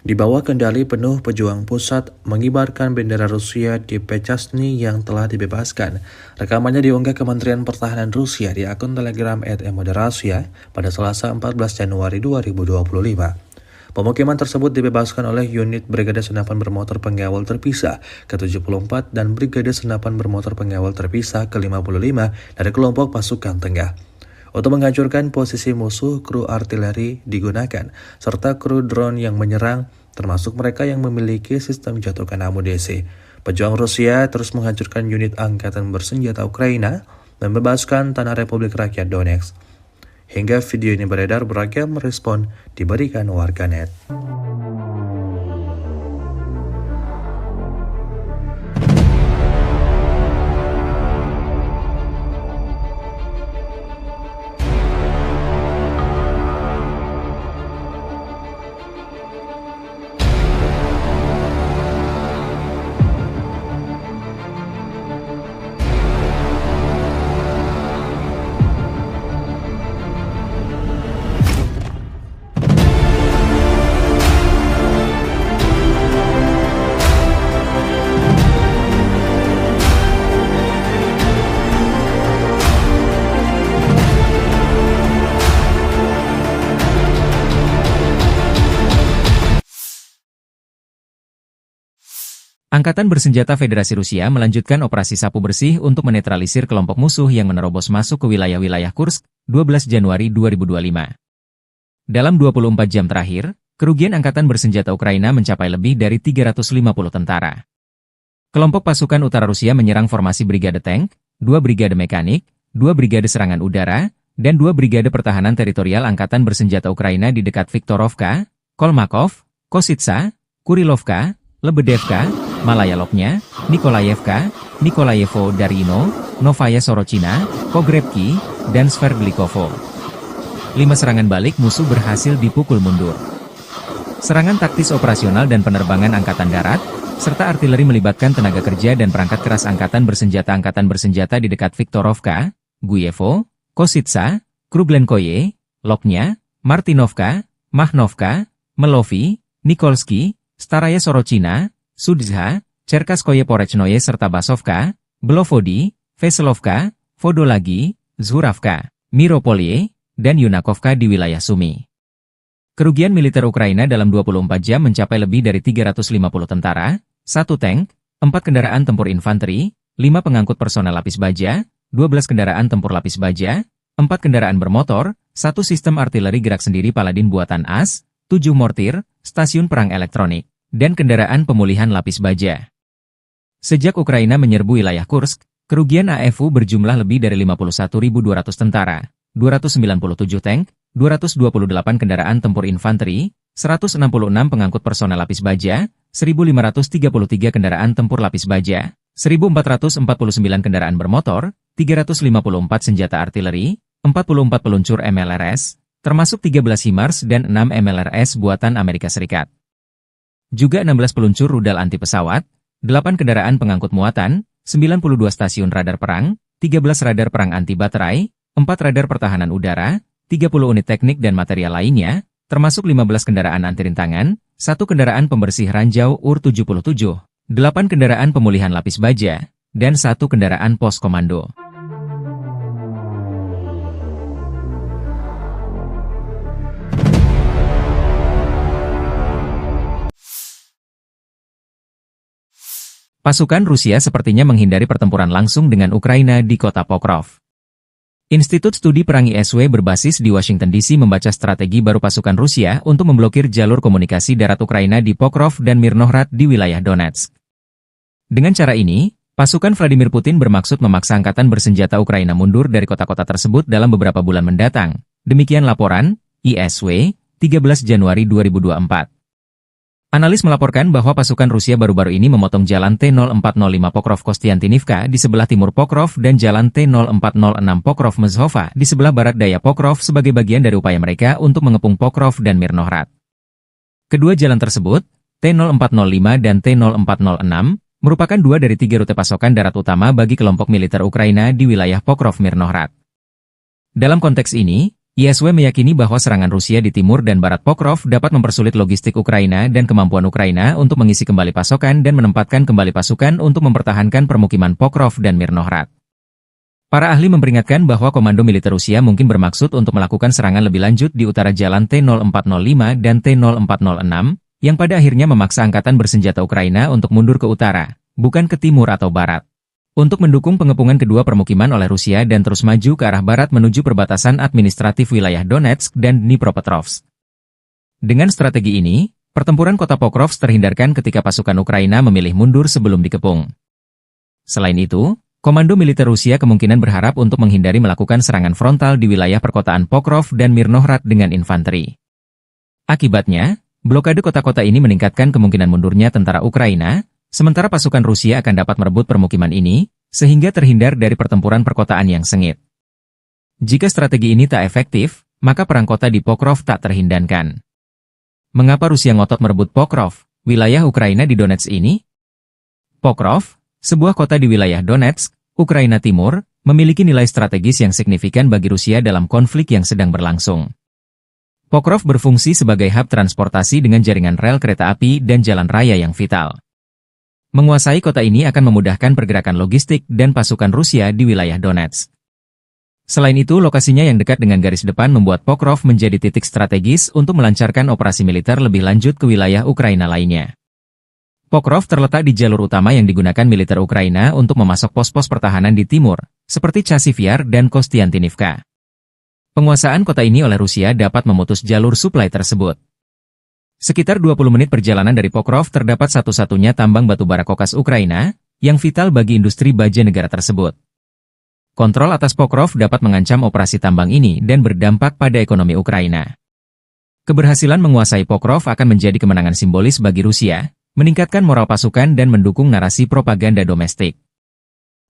Di bawah kendali penuh pejuang pusat mengibarkan bendera Rusia di Pechasny yang telah dibebaskan. Rekamannya diunggah Kementerian Pertahanan Rusia di akun Telegram @moderasia pada Selasa 14 Januari 2025. Pemukiman tersebut dibebaskan oleh unit Brigade Senapan Bermotor Pengawal Terpisah ke-74 dan Brigade Senapan Bermotor Pengawal Terpisah ke-55 dari kelompok pasukan tengah. Untuk menghancurkan posisi musuh, kru artileri digunakan, serta kru drone yang menyerang, termasuk mereka yang memiliki sistem jatuhkan amunisi. Pejuang Rusia terus menghancurkan unit angkatan bersenjata Ukraina dan membebaskan tanah Republik Rakyat Donetsk. Hingga video ini beredar, beragam respon diberikan warganet. Angkatan Bersenjata Federasi Rusia melanjutkan operasi sapu bersih untuk menetralisir kelompok musuh yang menerobos masuk ke wilayah-wilayah Kursk, 12 Januari 2025. Dalam 24 jam terakhir, kerugian Angkatan Bersenjata Ukraina mencapai lebih dari 350 tentara. Kelompok pasukan utara Rusia menyerang formasi Brigade Tank, 2 Brigade Mekanik, 2 Brigade Serangan Udara, dan 2 Brigade Pertahanan Teritorial Angkatan Bersenjata Ukraina di dekat Viktorovka, Kolmakov, Kositsa, Kurilovka, Lebedevka, Malaya Lopnya, Nikolayevka, Nikolayevo Darino, Novaya Sorochina, Pogrebki, dan Sverdlikovo. 5 serangan balik musuh berhasil dipukul mundur. Serangan taktis operasional dan penerbangan Angkatan Darat, serta artileri melibatkan tenaga kerja dan perangkat keras Angkatan Bersenjata di dekat Viktorovka, Guyevo, Kositsa, Kruglenkoye, Lopnya, Martinovka, Mahnovka, Melovi, Nikolsky, Staraya Sorochina, Sudzha, Cherkaskoye Porechnoye serta Basovka, Belovodi, Veselovka, Vodolagi, Zhuravka, Miropolye, dan Yunakovka di wilayah Sumy. Kerugian militer Ukraina dalam 24 jam mencapai lebih dari 350 tentara, 1 tank, 4 kendaraan tempur infanteri, 5 pengangkut personel lapis baja, 12 kendaraan tempur lapis baja, 4 kendaraan bermotor, 1 sistem artileri gerak sendiri Paladin buatan AS, 7 mortir, stasiun perang elektronik, dan kendaraan pemulihan lapis baja. Sejak Ukraina menyerbu wilayah Kursk, kerugian AFU berjumlah lebih dari 51.200 tentara, 297 tank, 228 kendaraan tempur infanteri, 166 pengangkut personel lapis baja, 1.533 kendaraan tempur lapis baja, 1.449 kendaraan bermotor, 354 senjata artileri, 44 peluncur MLRS, termasuk 13 HIMARS dan 6 MLRS buatan Amerika Serikat. Juga 16 peluncur rudal anti pesawat, 8 kendaraan pengangkut muatan, 92 stasiun radar perang, 13 radar perang anti baterai, 4 radar pertahanan udara, 30 unit teknik dan material lainnya, termasuk 15 kendaraan anti rintangan, 1 kendaraan pembersih ranjau UR-77, 8 kendaraan pemulihan lapis baja, dan 1 kendaraan pos komando. Pasukan Rusia sepertinya menghindari pertempuran langsung dengan Ukraina di kota Pokrov. Institut Studi Perang ISW berbasis di Washington DC membaca strategi baru pasukan Rusia untuk memblokir jalur komunikasi darat Ukraina di Pokrov dan Mirnohrad di wilayah Donetsk. Dengan cara ini, pasukan Vladimir Putin bermaksud memaksa angkatan bersenjata Ukraina mundur dari kota-kota tersebut dalam beberapa bulan mendatang. Demikian laporan ISW, 13 Januari 2024. Analis melaporkan bahwa pasukan Rusia baru-baru ini memotong jalan T-0405 Pokrov-Kostiantinivka di sebelah timur Pokrov dan jalan T-0406 Pokrov-Mezhova di sebelah barat daya Pokrov sebagai bagian dari upaya mereka untuk mengepung Pokrov dan Mirnohrad. Kedua jalan tersebut, T-0405 dan T-0406, merupakan 2 dari 3 rute pasokan darat utama bagi kelompok militer Ukraina di wilayah Pokrov-Mirnohrad. Dalam konteks ini, ISW meyakini bahwa serangan Rusia di timur dan barat Pokrov dapat mempersulit logistik Ukraina dan kemampuan Ukraina untuk mengisi kembali pasokan dan menempatkan kembali pasukan untuk mempertahankan permukiman Pokrov dan Mirnohrad. Para ahli memperingatkan bahwa komando militer Rusia mungkin bermaksud untuk melakukan serangan lebih lanjut di utara jalan T-0405 dan T-0406, yang pada akhirnya memaksa angkatan bersenjata Ukraina untuk mundur ke utara, bukan ke timur atau barat, untuk mendukung pengepungan kedua permukiman oleh Rusia dan terus maju ke arah barat menuju perbatasan administratif wilayah Donetsk dan Dnipropetrovsk. Dengan strategi ini, pertempuran kota Pokrov terhindarkan ketika pasukan Ukraina memilih mundur sebelum dikepung. Selain itu, Komando militer Rusia kemungkinan berharap untuk menghindari melakukan serangan frontal di wilayah perkotaan Pokrov dan Mirnohrad dengan infanteri. Akibatnya, blokade kota-kota ini meningkatkan kemungkinan mundurnya tentara Ukraina, sementara pasukan Rusia akan dapat merebut permukiman ini, sehingga terhindar dari pertempuran perkotaan yang sengit. Jika strategi ini tak efektif, maka perang kota di Pokrov tak terhindarkan. Mengapa Rusia ngotot merebut Pokrov, wilayah Ukraina di Donetsk ini? Pokrov, sebuah kota di wilayah Donetsk, Ukraina Timur, memiliki nilai strategis yang signifikan bagi Rusia dalam konflik yang sedang berlangsung. Pokrov berfungsi sebagai hub transportasi dengan jaringan rel kereta api dan jalan raya yang vital. Menguasai kota ini akan memudahkan pergerakan logistik dan pasukan Rusia di wilayah Donetsk. Selain itu, lokasinya yang dekat dengan garis depan membuat Pokrov menjadi titik strategis untuk melancarkan operasi militer lebih lanjut ke wilayah Ukraina lainnya. Pokrov terletak di jalur utama yang digunakan militer Ukraina untuk memasok pos-pos pertahanan di timur, seperti Chasiv-Yar dan Kostiantynivka. Penguasaan kota ini oleh Rusia dapat memutus jalur suplai tersebut. Sekitar 20 menit perjalanan dari Pokrov terdapat satu-satunya tambang batubara kokas Ukraina, yang vital bagi industri baja negara tersebut. Kontrol atas Pokrov dapat mengancam operasi tambang ini dan berdampak pada ekonomi Ukraina. Keberhasilan menguasai Pokrov akan menjadi kemenangan simbolis bagi Rusia, meningkatkan moral pasukan dan mendukung narasi propaganda domestik.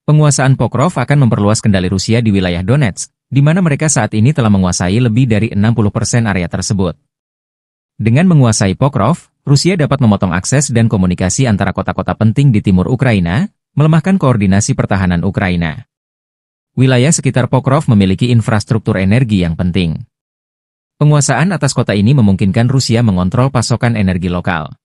Penguasaan Pokrov akan memperluas kendali Rusia di wilayah Donetsk, di mana mereka saat ini telah menguasai lebih dari 60% area tersebut. Dengan menguasai Pokrov, Rusia dapat memotong akses dan komunikasi antara kota-kota penting di timur Ukraina, melemahkan koordinasi pertahanan Ukraina. Wilayah sekitar Pokrov memiliki infrastruktur energi yang penting. Penguasaan atas kota ini memungkinkan Rusia mengontrol pasokan energi lokal.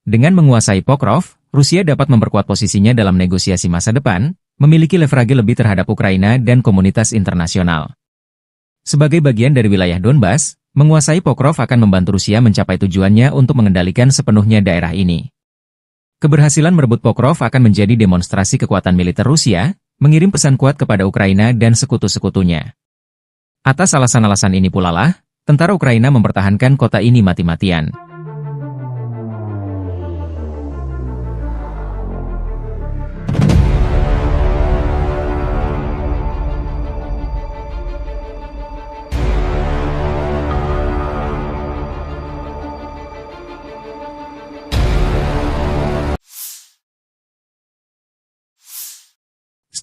Dengan menguasai Pokrov, Rusia dapat memperkuat posisinya dalam negosiasi masa depan, memiliki leverage lebih terhadap Ukraina dan komunitas internasional. Sebagai bagian dari wilayah Donbas, menguasai Pokrov akan membantu Rusia mencapai tujuannya untuk mengendalikan sepenuhnya daerah ini. Keberhasilan merebut Pokrov akan menjadi demonstrasi kekuatan militer Rusia, mengirim pesan kuat kepada Ukraina dan sekutu-sekutunya. Atas alasan-alasan ini pula lah, tentara Ukraina mempertahankan kota ini mati-matian.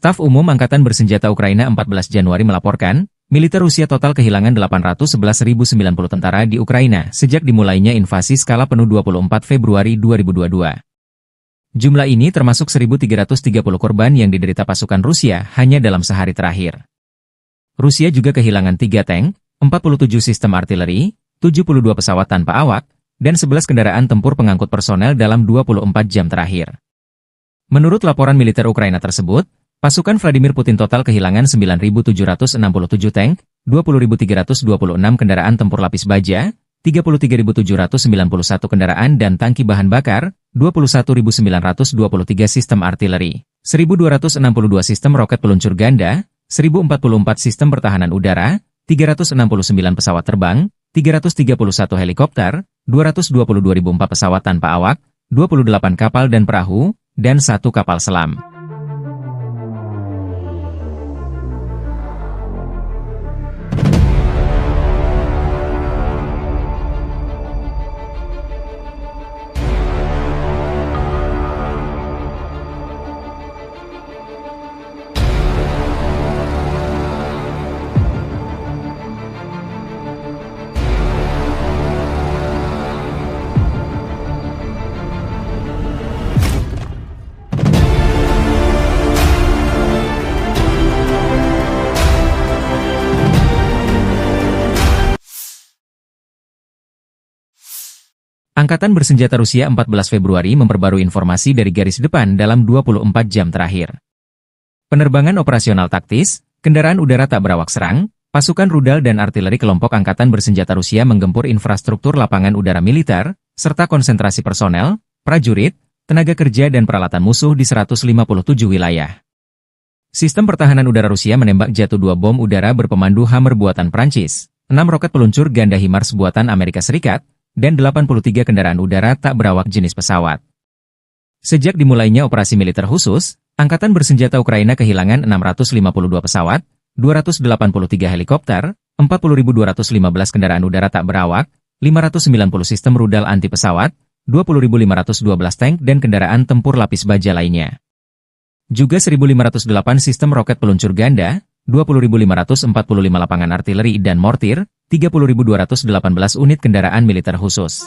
Staf Umum Angkatan Bersenjata Ukraina 14 Januari melaporkan, militer Rusia total kehilangan 811.090 tentara di Ukraina sejak dimulainya invasi skala penuh 24 Februari 2022. Jumlah ini termasuk 1.330 korban yang diderita pasukan Rusia hanya dalam sehari terakhir. Rusia juga kehilangan 3 tank, 47 sistem artileri, 72 pesawat tanpa awak, dan 11 kendaraan tempur pengangkut personel dalam 24 jam terakhir. Menurut laporan militer Ukraina tersebut, pasukan Vladimir Putin total kehilangan 9.767 tank, 20.326 kendaraan tempur lapis baja, 33.791 kendaraan dan tangki bahan bakar, 21.923 sistem artileri, 1.262 sistem roket peluncur ganda, 1.044 sistem pertahanan udara, 369 pesawat terbang, 331 helikopter, 222.004 pesawat tanpa awak, 28 kapal dan perahu, dan 1 kapal selam. Angkatan Bersenjata Rusia 14 Februari memperbarui informasi dari garis depan dalam 24 jam terakhir. Penerbangan operasional taktis, kendaraan udara tak berawak serang, pasukan rudal dan artileri kelompok Angkatan Bersenjata Rusia menggempur infrastruktur lapangan udara militer, serta konsentrasi personel, prajurit, tenaga kerja dan peralatan musuh di 157 wilayah. Sistem pertahanan udara Rusia menembak jatuh 2 bom udara berpemandu Hammer buatan Prancis, 6 roket peluncur ganda HIMARS buatan Amerika Serikat, dan 83 kendaraan udara tak berawak jenis pesawat. Sejak dimulainya operasi militer khusus, Angkatan bersenjata Ukraina kehilangan 652 pesawat, 283 helikopter, 40.215 kendaraan udara tak berawak, 590 sistem rudal anti pesawat, 20.512 tank dan kendaraan tempur lapis baja lainnya. Juga 1.508 sistem roket peluncur ganda, 20.545 lapangan artileri dan mortir, 30.218 unit kendaraan militer khusus.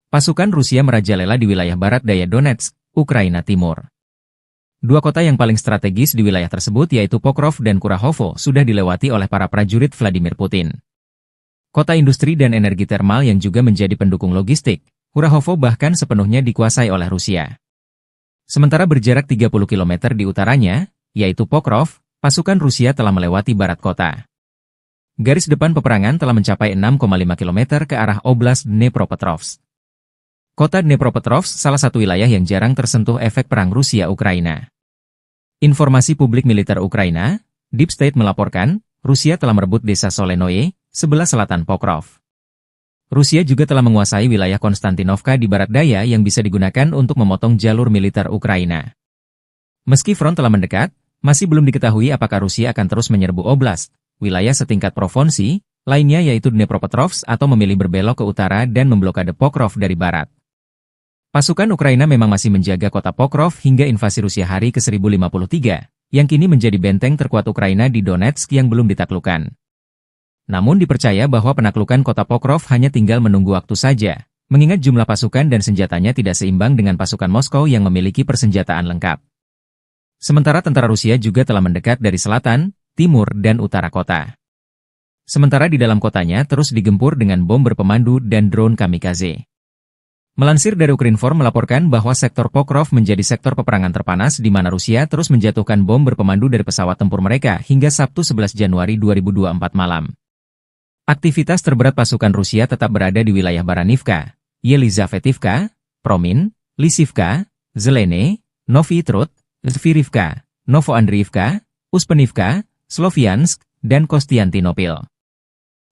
Pasukan Rusia merajalela di wilayah barat daya Donetsk, Ukraina Timur. Dua kota yang paling strategis di wilayah tersebut yaitu Pokrov dan Kurahovo sudah dilewati oleh para prajurit Vladimir Putin. Kota industri dan energi termal yang juga menjadi pendukung logistik, Kurahovo bahkan sepenuhnya dikuasai oleh Rusia. Sementara berjarak 30 km di utaranya, yaitu Pokrov, pasukan Rusia telah melewati barat kota. Garis depan peperangan telah mencapai 6,5 km ke arah Oblast Dnepropetrovsk. Kota Dnepropetrovsk salah satu wilayah yang jarang tersentuh efek perang Rusia-Ukraina. Informasi publik militer Ukraina, Deep State melaporkan, Rusia telah merebut desa Solenoye, sebelah selatan Pokrov. Rusia juga telah menguasai wilayah Konstantinovka di barat daya yang bisa digunakan untuk memotong jalur militer Ukraina. Meski front telah mendekat, masih belum diketahui apakah Rusia akan terus menyerbu oblast, wilayah setingkat provinsi, lainnya yaitu Dnepropetrovsk atau memilih berbelok ke utara dan memblokade Pokrov dari barat. Pasukan Ukraina memang masih menjaga kota Pokrov hingga invasi Rusia hari ke-1053, yang kini menjadi benteng terkuat Ukraina di Donetsk yang belum ditaklukkan. Namun dipercaya bahwa penaklukan kota Pokrov hanya tinggal menunggu waktu saja, mengingat jumlah pasukan dan senjatanya tidak seimbang dengan pasukan Moskow yang memiliki persenjataan lengkap. Sementara tentara Rusia juga telah mendekat dari selatan, timur dan utara kota. Sementara di dalam kotanya terus digempur dengan bom berpemandu dan drone kamikaze. Melansir dari Ukrinform melaporkan bahwa sektor Pokrov menjadi sektor peperangan terpanas di mana Rusia terus menjatuhkan bom berpemandu dari pesawat tempur mereka hingga Sabtu 11 Januari 2024 malam. Aktivitas terberat pasukan Rusia tetap berada di wilayah Baranivka, Yelizavetivka, Promin, Lisivka, Zelene, Novy Trud, Zvirivka, Novoandriivka, Uspenivka, Sloviansk, dan Kostiantynopil.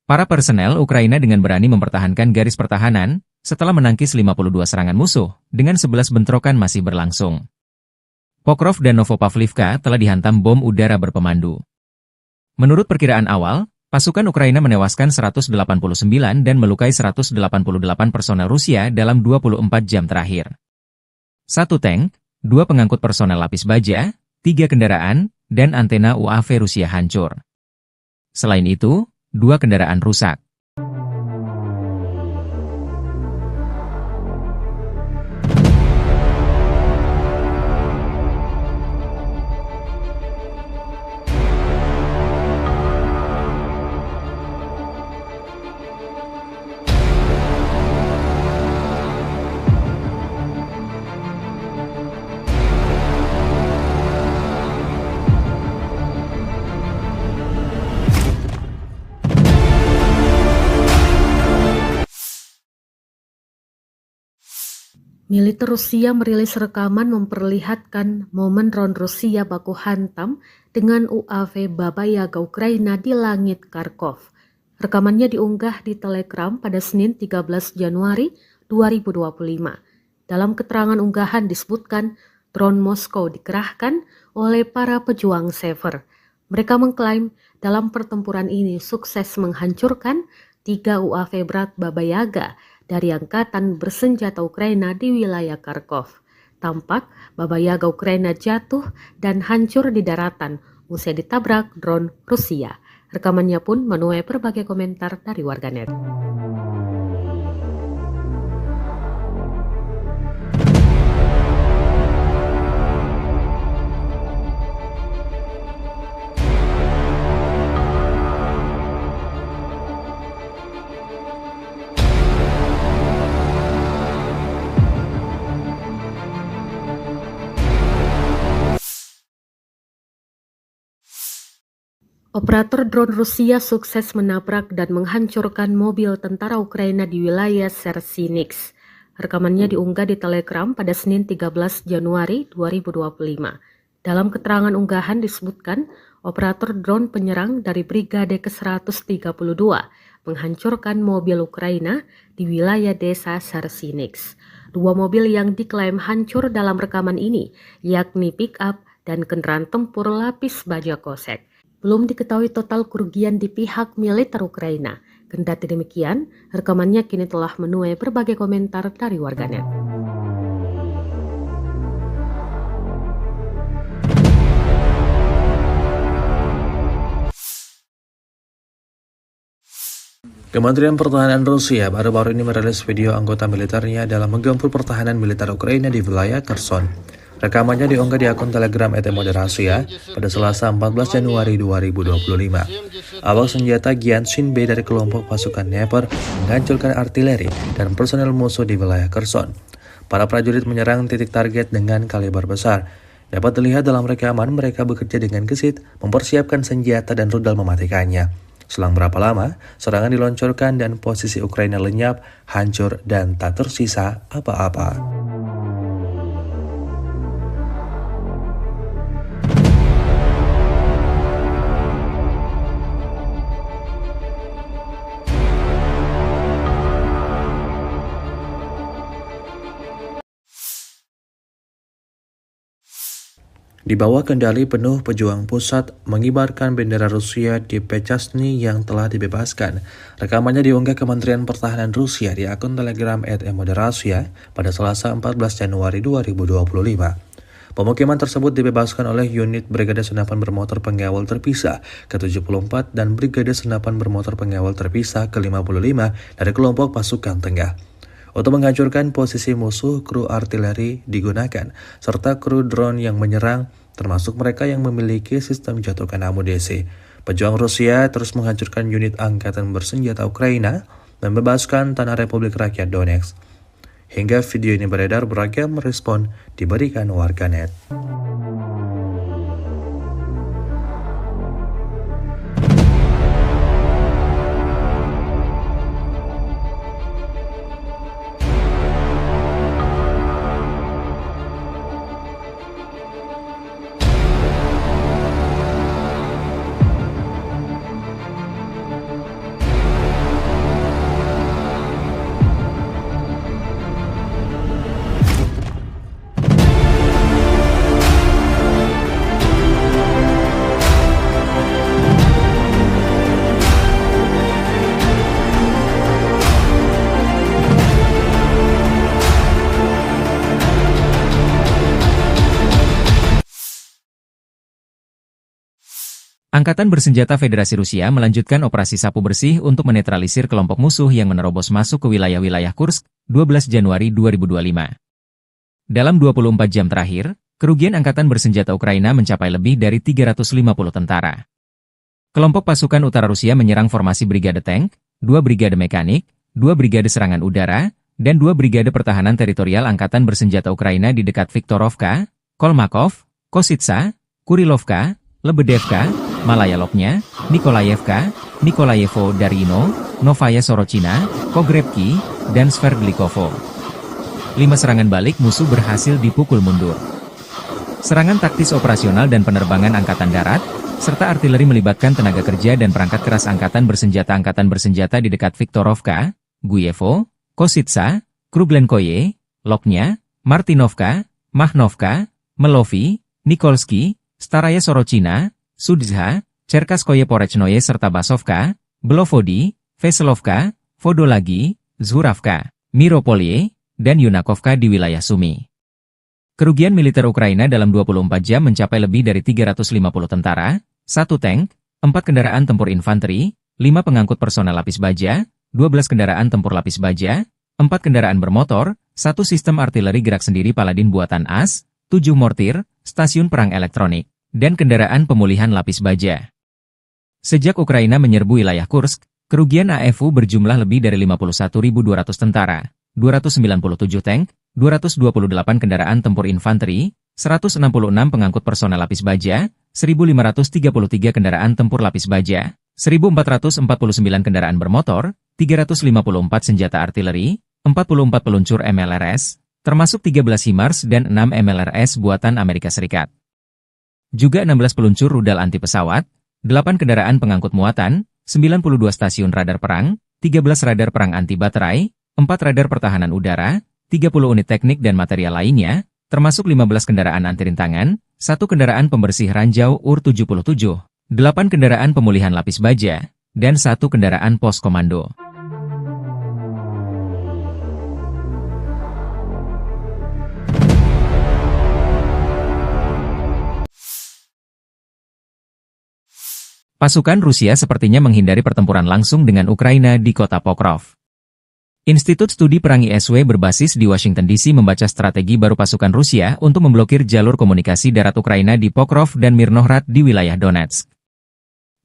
Para personel Ukraina dengan berani mempertahankan garis pertahanan, setelah menangkis 52 serangan musuh, dengan 11 bentrokan masih berlangsung. Pokrov dan Novopavlivka telah dihantam bom udara berpemandu. Menurut perkiraan awal, pasukan Ukraina menewaskan 189 dan melukai 188 personel Rusia dalam 24 jam terakhir. 1 tank, 2 pengangkut personel lapis baja, 3 kendaraan, dan antena UAV Rusia hancur. Selain itu, 2 kendaraan rusak. Militer Rusia merilis rekaman memperlihatkan momen ron Rusia baku hantam dengan UAV Baba Yaga Ukraina di langit Kharkov. Rekamannya diunggah di Telegram pada Senin 13 Januari 2025. Dalam keterangan unggahan disebutkan drone Moskow dikerahkan oleh para pejuang Sever. Mereka mengklaim dalam pertempuran ini sukses menghancurkan 3 UAV berat Baba Yaga dari angkatan bersenjata Ukraina di wilayah Kharkov. Tampak Baba Yaga Ukraina jatuh dan hancur di daratan usai ditabrak drone Rusia. Rekamannya pun menuai berbagai komentar dari warganet. Operator drone Rusia sukses menabrak dan menghancurkan mobil tentara Ukraina di wilayah Sersinix. Rekamannya diunggah di Telegram pada Senin 13 Januari 2025. Dalam keterangan unggahan disebutkan, operator drone penyerang dari Brigade ke-132 menghancurkan mobil Ukraina di wilayah desa Sersinix. 2 mobil yang diklaim hancur dalam rekaman ini, yakni pick-up dan kendaraan tempur lapis baja kosek. Belum diketahui total kerugian di pihak militer Ukraina. Kendati demikian, rekamannya kini telah menuai berbagai komentar dari warganet. Kementerian Pertahanan Rusia baru-baru ini merilis video anggota militernya dalam menggempur pertahanan militer Ukraina di wilayah Kherson. Rekamannya diunggah di akun Telegram @moderasia pada Selasa 14 Januari 2025. Awak senjata Gyanshin B dari kelompok pasukan Dnepr menghancurkan artileri dan personel musuh di wilayah Kherson. Para prajurit menyerang titik target dengan kaliber besar. Dapat dilihat dalam rekaman mereka bekerja dengan gesit, mempersiapkan senjata dan rudal mematikannya. Selang berapa lama, serangan diluncurkan dan posisi Ukraina lenyap, hancur, dan tak tersisa apa-apa. Di bawah kendali penuh pejuang pusat mengibarkan bendera Rusia di Pechasny yang telah dibebaskan. Rekamannya diunggah Kementerian Pertahanan Rusia di akun Telegram @moderasia pada Selasa 14 Januari 2025. Pemukiman tersebut dibebaskan oleh unit Brigade Senapan Bermotor Pengawal Terpisah ke-74 dan Brigade Senapan Bermotor Pengawal Terpisah ke-55 dari kelompok pasukan tengah. Untuk menghancurkan posisi musuh, kru artileri digunakan, serta kru drone yang menyerang, termasuk mereka yang memiliki sistem jatuhkan amunisi. Pejuang Rusia terus menghancurkan unit angkatan bersenjata Ukraina dan membebaskan tanah Republik Rakyat Donetsk. Hingga video ini beredar, beragam respon diberikan warganet. Angkatan Bersenjata Federasi Rusia melanjutkan operasi sapu bersih untuk menetralisir kelompok musuh yang menerobos masuk ke wilayah-wilayah Kursk, 12 Januari 2025. Dalam 24 jam terakhir, kerugian Angkatan Bersenjata Ukraina mencapai lebih dari 350 tentara. Kelompok pasukan utara Rusia menyerang formasi Brigade Tank, 2 Brigade Mekanik, 2 Brigade Serangan Udara, dan 2 Brigade Pertahanan Teritorial Angkatan Bersenjata Ukraina di dekat Viktorovka, Kolmakov, Kositsa, Kurilovka, Lebedevka, Malaya Lopnya, Nikolayevka, Nikolayevo Darino, Novaya Sorochina, Pogrebki, dan Sverdlikovo. 5 serangan balik musuh berhasil dipukul mundur. Serangan taktis operasional dan penerbangan angkatan darat, serta artileri melibatkan tenaga kerja dan perangkat keras angkatan bersenjata di dekat Viktorovka, Guyevo, Kositsa, Kruglenkoye, Loknya, Martinovka, Mahnovka, Melovi, Nikolski, Staraya Sorochina, Sudzha, Cherkaskoye Porechnoye serta Basovka, Belovodi, Veselovka, Vodolagi, Zhuravka, Miropolye, dan Yunakovka di wilayah Sumy. Kerugian militer Ukraina dalam 24 jam mencapai lebih dari 350 tentara, 1 tank, 4 kendaraan tempur infanteri, 5 pengangkut personel lapis baja, 12 kendaraan tempur lapis baja, 4 kendaraan bermotor, 1 sistem artileri gerak sendiri Paladin buatan AS, 7 mortir, stasiun perang elektronik, dan kendaraan pemulihan lapis baja. Sejak Ukraina menyerbu wilayah Kursk, kerugian AFU berjumlah lebih dari 51.200 tentara, 297 tank, 228 kendaraan tempur infanteri, 166 pengangkut personel lapis baja, 1.533 kendaraan tempur lapis baja, 1.449 kendaraan bermotor, 354 senjata artileri, 44 peluncur MLRS, termasuk 13 HIMARS dan 6 MLRS buatan Amerika Serikat. Juga 16 peluncur rudal anti pesawat, 8 kendaraan pengangkut muatan, 92 stasiun radar perang, 13 radar perang anti baterai, 4 radar pertahanan udara, 30 unit teknik dan material lainnya, termasuk 15 kendaraan anti rintangan, 1 kendaraan pembersih ranjau UR-77, 8 kendaraan pemulihan lapis baja, dan 1 kendaraan pos komando. Pasukan Rusia sepertinya menghindari pertempuran langsung dengan Ukraina di kota Pokrov. Institut Studi Perang ISW berbasis di Washington DC membaca strategi baru pasukan Rusia untuk memblokir jalur komunikasi darat Ukraina di Pokrov dan Mirnohrad di wilayah Donetsk.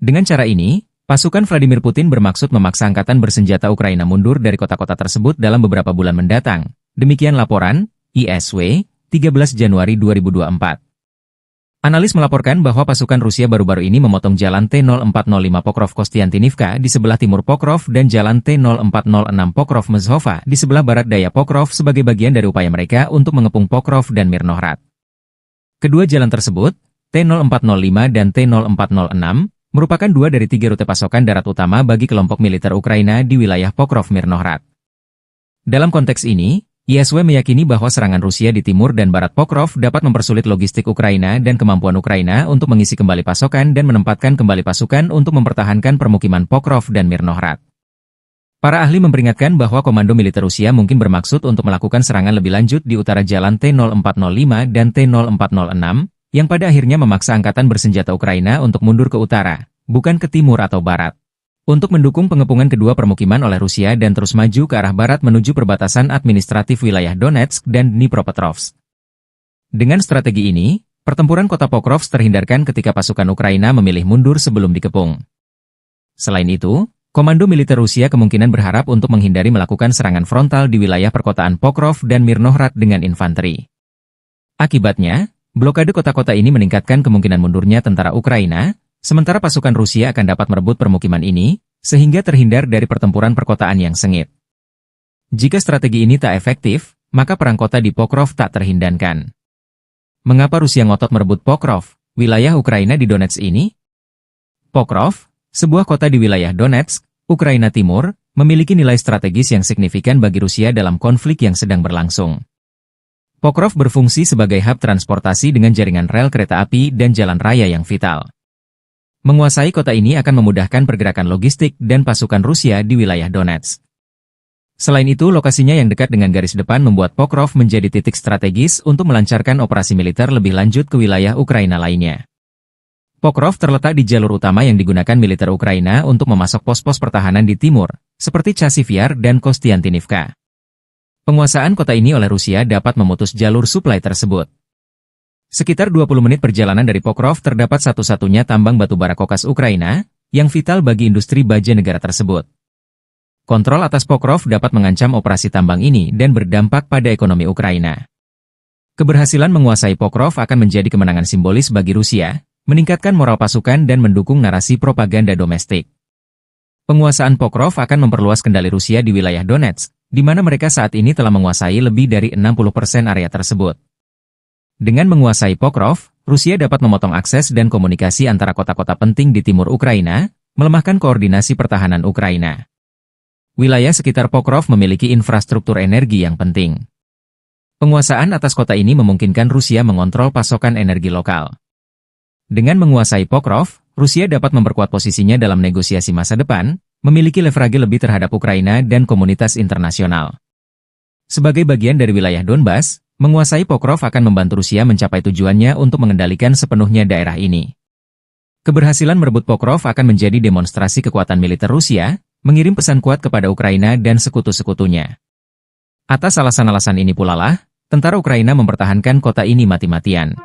Dengan cara ini, pasukan Vladimir Putin bermaksud memaksa angkatan bersenjata Ukraina mundur dari kota-kota tersebut dalam beberapa bulan mendatang. Demikian laporan ISW, 13 Januari 2024. Analis melaporkan bahwa pasukan Rusia baru-baru ini memotong jalan T-0405 Pokrov-Kostiantinivka di sebelah timur Pokrov dan jalan T-0406 Pokrov-Mezhova di sebelah barat daya Pokrov sebagai bagian dari upaya mereka untuk mengepung Pokrov dan Mirnohrad. Kedua jalan tersebut, T-0405 dan T-0406, merupakan 2 dari 3 rute pasokan darat utama bagi kelompok militer Ukraina di wilayah Pokrov-Mirnohrad. Dalam konteks ini, ISW meyakini bahwa serangan Rusia di timur dan barat Pokrov dapat mempersulit logistik Ukraina dan kemampuan Ukraina untuk mengisi kembali pasokan dan menempatkan kembali pasukan untuk mempertahankan permukiman Pokrov dan Mirnohrad. Para ahli memperingatkan bahwa komando militer Rusia mungkin bermaksud untuk melakukan serangan lebih lanjut di utara jalan T-0405 dan T-0406, yang pada akhirnya memaksa angkatan bersenjata Ukraina untuk mundur ke utara, bukan ke timur atau barat, untuk mendukung pengepungan kedua permukiman oleh Rusia dan terus maju ke arah barat menuju perbatasan administratif wilayah Donetsk dan Dnipropetrovsk. Dengan strategi ini, pertempuran kota Pokrov terhindarkan ketika pasukan Ukraina memilih mundur sebelum dikepung. Selain itu, komando militer Rusia kemungkinan berharap untuk menghindari melakukan serangan frontal di wilayah perkotaan Pokrov dan Mirnohrad dengan infanteri. Akibatnya, blokade kota-kota ini meningkatkan kemungkinan mundurnya tentara Ukraina, sementara pasukan Rusia akan dapat merebut permukiman ini, sehingga terhindar dari pertempuran perkotaan yang sengit. Jika strategi ini tak efektif, maka perang kota di Pokrov tak terhindarkan. Mengapa Rusia ngotot merebut Pokrov, wilayah Ukraina di Donetsk ini? Pokrov, sebuah kota di wilayah Donetsk, Ukraina Timur, memiliki nilai strategis yang signifikan bagi Rusia dalam konflik yang sedang berlangsung. Pokrov berfungsi sebagai hub transportasi dengan jaringan rel kereta api dan jalan raya yang vital. Menguasai kota ini akan memudahkan pergerakan logistik dan pasukan Rusia di wilayah Donetsk. Selain itu, lokasinya yang dekat dengan garis depan membuat Pokrov menjadi titik strategis untuk melancarkan operasi militer lebih lanjut ke wilayah Ukraina lainnya. Pokrov terletak di jalur utama yang digunakan militer Ukraina untuk memasok pos-pos pertahanan di timur, seperti Chasiv Yar dan Kostiantinivka. Penguasaan kota ini oleh Rusia dapat memutus jalur suplai tersebut. Sekitar 20 menit perjalanan dari Pokrov terdapat satu-satunya tambang batubara kokas Ukraina, yang vital bagi industri baja negara tersebut. Kontrol atas Pokrov dapat mengancam operasi tambang ini dan berdampak pada ekonomi Ukraina. Keberhasilan menguasai Pokrov akan menjadi kemenangan simbolis bagi Rusia, meningkatkan moral pasukan dan mendukung narasi propaganda domestik. Penguasaan Pokrov akan memperluas kendali Rusia di wilayah Donetsk, di mana mereka saat ini telah menguasai lebih dari 60% area tersebut. Dengan menguasai Pokrov, Rusia dapat memotong akses dan komunikasi antara kota-kota penting di timur Ukraina, melemahkan koordinasi pertahanan Ukraina. Wilayah sekitar Pokrov memiliki infrastruktur energi yang penting. Penguasaan atas kota ini memungkinkan Rusia mengontrol pasokan energi lokal. Dengan menguasai Pokrov, Rusia dapat memperkuat posisinya dalam negosiasi masa depan, memiliki leverage lebih terhadap Ukraina dan komunitas internasional. Sebagai bagian dari wilayah Donbas, menguasai Pokrov akan membantu Rusia mencapai tujuannya untuk mengendalikan sepenuhnya daerah ini. Keberhasilan merebut Pokrov akan menjadi demonstrasi kekuatan militer Rusia, mengirim pesan kuat kepada Ukraina dan sekutu-sekutunya. Atas alasan-alasan ini pula lah, tentara Ukraina mempertahankan kota ini mati-matian.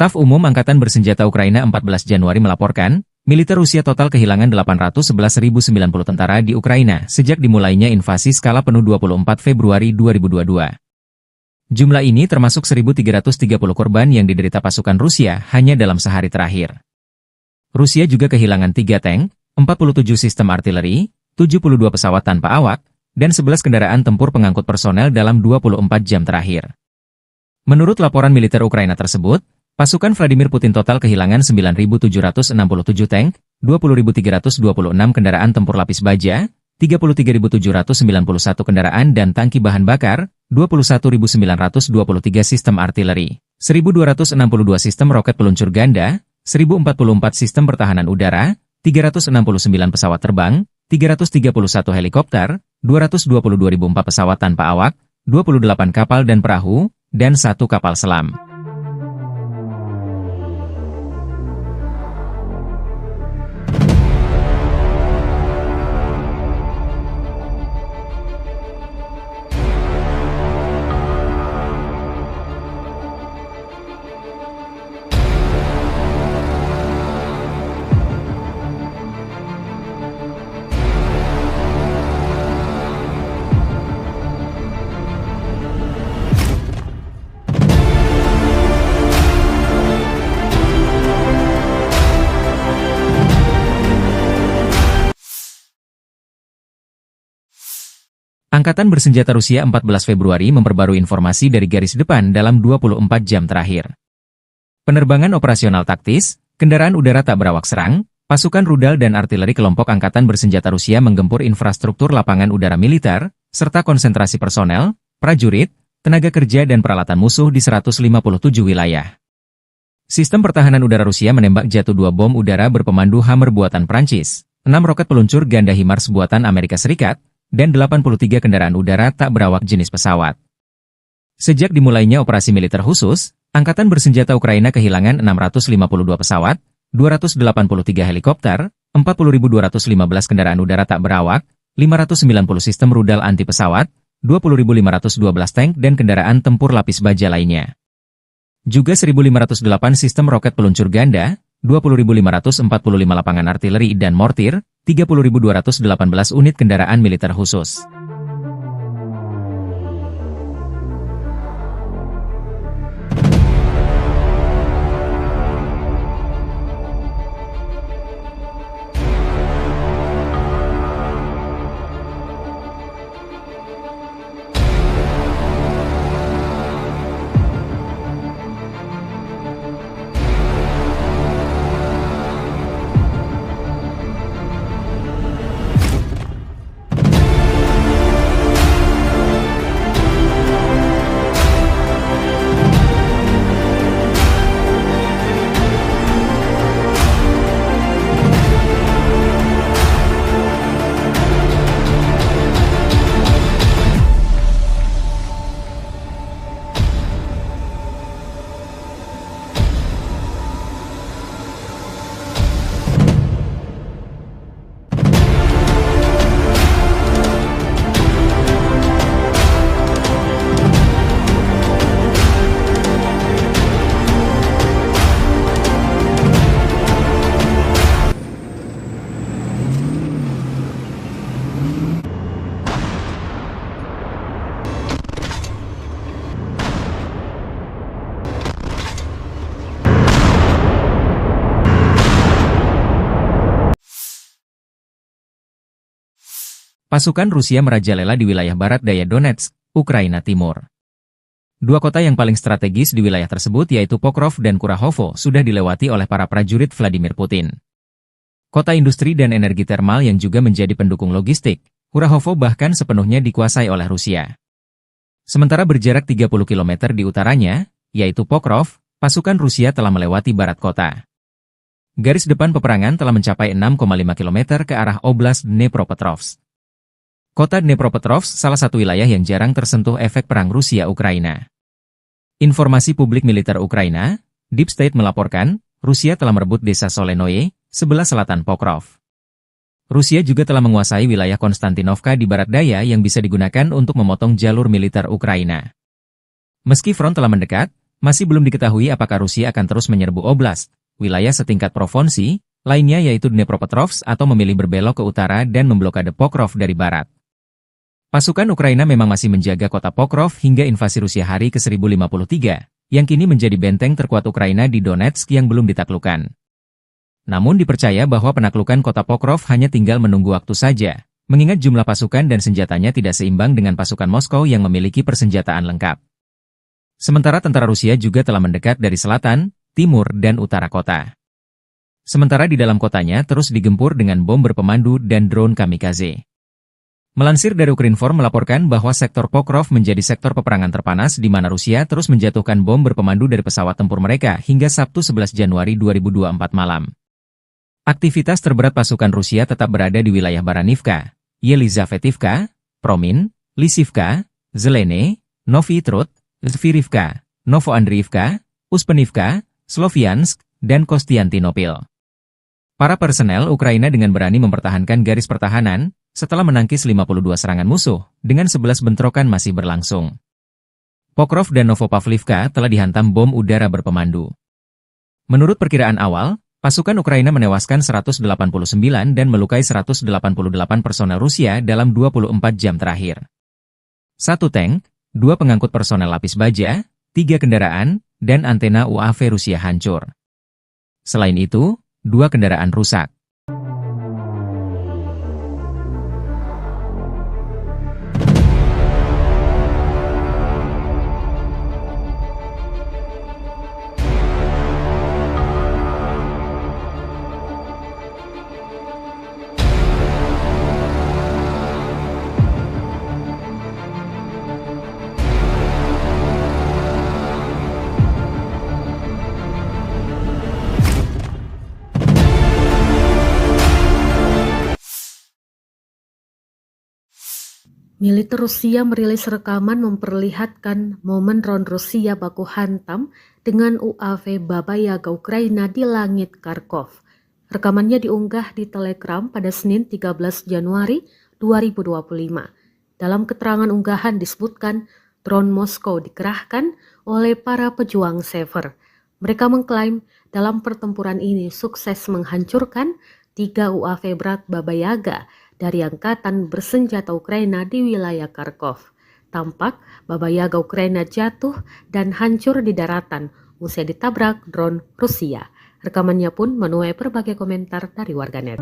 Staf Umum Angkatan Bersenjata Ukraina 14 Januari melaporkan, militer Rusia total kehilangan 811.090 tentara di Ukraina sejak dimulainya invasi skala penuh 24 Februari 2022. Jumlah ini termasuk 1.330 korban yang diderita pasukan Rusia hanya dalam sehari terakhir. Rusia juga kehilangan 3 tank, 47 sistem artileri, 72 pesawat tanpa awak, dan 11 kendaraan tempur pengangkut personel dalam 24 jam terakhir. Menurut laporan militer Ukraina tersebut, pasukan Vladimir Putin total kehilangan 9.767 tank, 20.326 kendaraan tempur lapis baja, 33.791 kendaraan dan tangki bahan bakar, 21.923 sistem artileri, 1.262 sistem roket peluncur ganda, 1.044 sistem pertahanan udara, 369 pesawat terbang, 331 helikopter, 222.004 pesawat tanpa awak, 28 kapal dan perahu, dan 1 kapal selam. Angkatan Bersenjata Rusia 14 Februari memperbarui informasi dari garis depan dalam 24 jam terakhir. Penerbangan operasional taktis, kendaraan udara tak berawak serang, pasukan rudal dan artileri kelompok Angkatan Bersenjata Rusia menggempur infrastruktur lapangan udara militer, serta konsentrasi personel, prajurit, tenaga kerja dan peralatan musuh di 157 wilayah. Sistem pertahanan udara Rusia menembak jatuh 2 bom udara berpemandu Hammer buatan Prancis, 6 roket peluncur ganda HIMARS buatan Amerika Serikat, dan 83 kendaraan udara tak berawak jenis pesawat. Sejak dimulainya operasi militer khusus, Angkatan Bersenjata Ukraina kehilangan 652 pesawat, 283 helikopter, 40.215 kendaraan udara tak berawak, 590 sistem rudal anti pesawat, 20.512 tank dan kendaraan tempur lapis baja lainnya. Juga 1.508 sistem roket peluncur ganda, 20.545 lapangan artileri dan mortir, 30.218 unit kendaraan militer khusus. Pasukan Rusia merajalela di wilayah barat daya Donetsk, Ukraina Timur. Dua kota yang paling strategis di wilayah tersebut yaitu Pokrov dan Kurahovo sudah dilewati oleh para prajurit Vladimir Putin. Kota industri dan energi termal yang juga menjadi pendukung logistik, Kurahovo bahkan sepenuhnya dikuasai oleh Rusia. Sementara berjarak 30 km di utaranya, yaitu Pokrov, pasukan Rusia telah melewati barat kota. Garis depan peperangan telah mencapai 6,5 km ke arah Oblast Dnepropetrovsk. Kota Dnepropetrovsk salah satu wilayah yang jarang tersentuh efek perang Rusia-Ukraina. Informasi publik militer Ukraina, Deep State melaporkan, Rusia telah merebut desa Solenoye, sebelah selatan Pokrov. Rusia juga telah menguasai wilayah Konstantinovka di barat daya yang bisa digunakan untuk memotong jalur militer Ukraina. Meski front telah mendekat, masih belum diketahui apakah Rusia akan terus menyerbu oblast, wilayah setingkat provinsi, lainnya yaitu Dnepropetrovsk atau memilih berbelok ke utara dan memblokade Pokrov dari barat. Pasukan Ukraina memang masih menjaga kota Pokrov hingga invasi Rusia hari ke-1053, yang kini menjadi benteng terkuat Ukraina di Donetsk yang belum ditaklukkan. Namun dipercaya bahwa penaklukan kota Pokrov hanya tinggal menunggu waktu saja, mengingat jumlah pasukan dan senjatanya tidak seimbang dengan pasukan Moskow yang memiliki persenjataan lengkap. Sementara tentara Rusia juga telah mendekat dari selatan, timur, dan utara kota. Sementara di dalam kotanya terus digempur dengan bom berpemandu dan drone kamikaze. Melansir dari Ukrinform melaporkan bahwa sektor Pokrov menjadi sektor peperangan terpanas di mana Rusia terus menjatuhkan bom berpemandu dari pesawat tempur mereka hingga Sabtu 11 Januari 2024 malam. Aktivitas terberat pasukan Rusia tetap berada di wilayah Baranivka, Yelizavetivka, Promin, Lisivka, Zelene, Novi Trud, Zvirivka, Novoandriivka, Uspenivka, Sloviansk, dan Kostiantinopil. Para personel Ukraina dengan berani mempertahankan garis pertahanan, setelah menangkis 52 serangan musuh, dengan 11 bentrokan masih berlangsung. Pokrov dan Novopavlivka telah dihantam bom udara berpemandu. Menurut perkiraan awal, pasukan Ukraina menewaskan 189 dan melukai 188 personel Rusia dalam 24 jam terakhir. 1 tank, 2 pengangkut personel lapis baja, 3 kendaraan, dan antena UAV Rusia hancur. Selain itu, 2 kendaraan rusak. Militer Rusia merilis rekaman memperlihatkan momen drone Rusia baku hantam dengan UAV Baba Yaga Ukraina di langit Kharkov. Rekamannya diunggah di Telegram pada Senin 13 Januari 2025. Dalam keterangan unggahan disebutkan drone Moskow dikerahkan oleh para pejuang Sever. Mereka mengklaim dalam pertempuran ini sukses menghancurkan 3 UAV berat Baba Yaga dari Angkatan Bersenjata Ukraina di wilayah Kharkov. Tampak Baba Yaga Ukraina jatuh dan hancur di daratan usai ditabrak drone Rusia. Rekamannya pun menuai berbagai komentar dari warganet.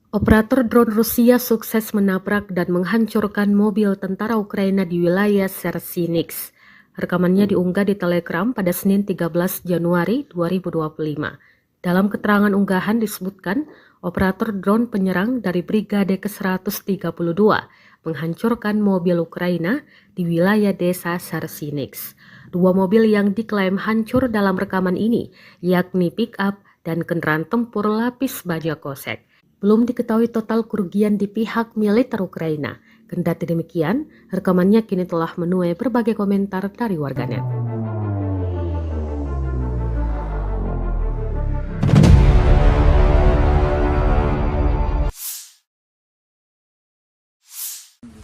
Operator drone Rusia sukses menabrak dan menghancurkan mobil tentara Ukraina di wilayah Sersinix. Rekamannya diunggah di Telegram pada Senin 13 Januari 2025. Dalam keterangan unggahan disebutkan, operator drone penyerang dari Brigade ke-132 menghancurkan mobil Ukraina di wilayah desa Sersinix. 2 mobil yang diklaim hancur dalam rekaman ini, yakni pick-up dan kendaraan tempur lapis baja kosek. Belum diketahui total kerugian di pihak militer Ukraina. Kendati demikian, rekamannya kini telah menuai berbagai komentar dari warganet.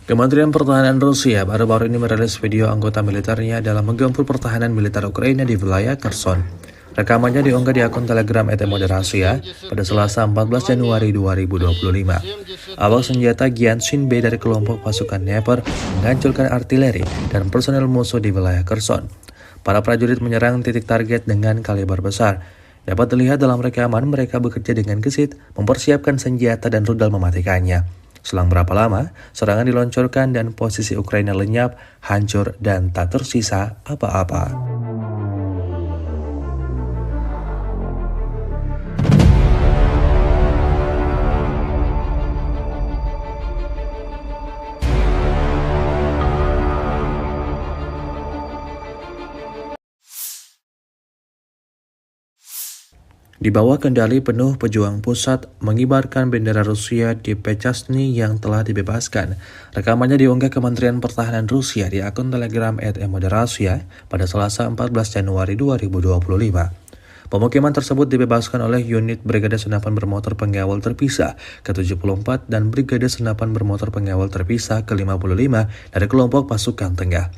Kementerian Pertahanan Rusia baru-baru ini merilis video anggota militernya dalam menggempur pertahanan militer Ukraina di wilayah Kherson. Rekamannya diunggah di akun Telegram @moderasia pada Selasa 14 Januari 2025. Awak senjata Gyanshin B dari kelompok pasukan Dnepr menghancurkan artileri dan personel musuh di wilayah Kherson. Para prajurit menyerang titik target dengan kaliber besar. Dapat dilihat dalam rekaman mereka bekerja dengan gesit, mempersiapkan senjata dan rudal mematikannya. Selang berapa lama, serangan diluncurkan dan posisi Ukraina lenyap, hancur, dan tak tersisa apa-apa. Di bawah kendali penuh pejuang pusat mengibarkan bendera Rusia di Pechasny yang telah dibebaskan. Rekamannya diunggah Kementerian Pertahanan Rusia di akun Telegram @moderasia pada Selasa 14 Januari 2025. Pemukiman tersebut dibebaskan oleh unit Brigade Senapan Bermotor Pengawal Terpisah ke-74 dan Brigade Senapan Bermotor Pengawal Terpisah ke-55 dari kelompok pasukan tengah.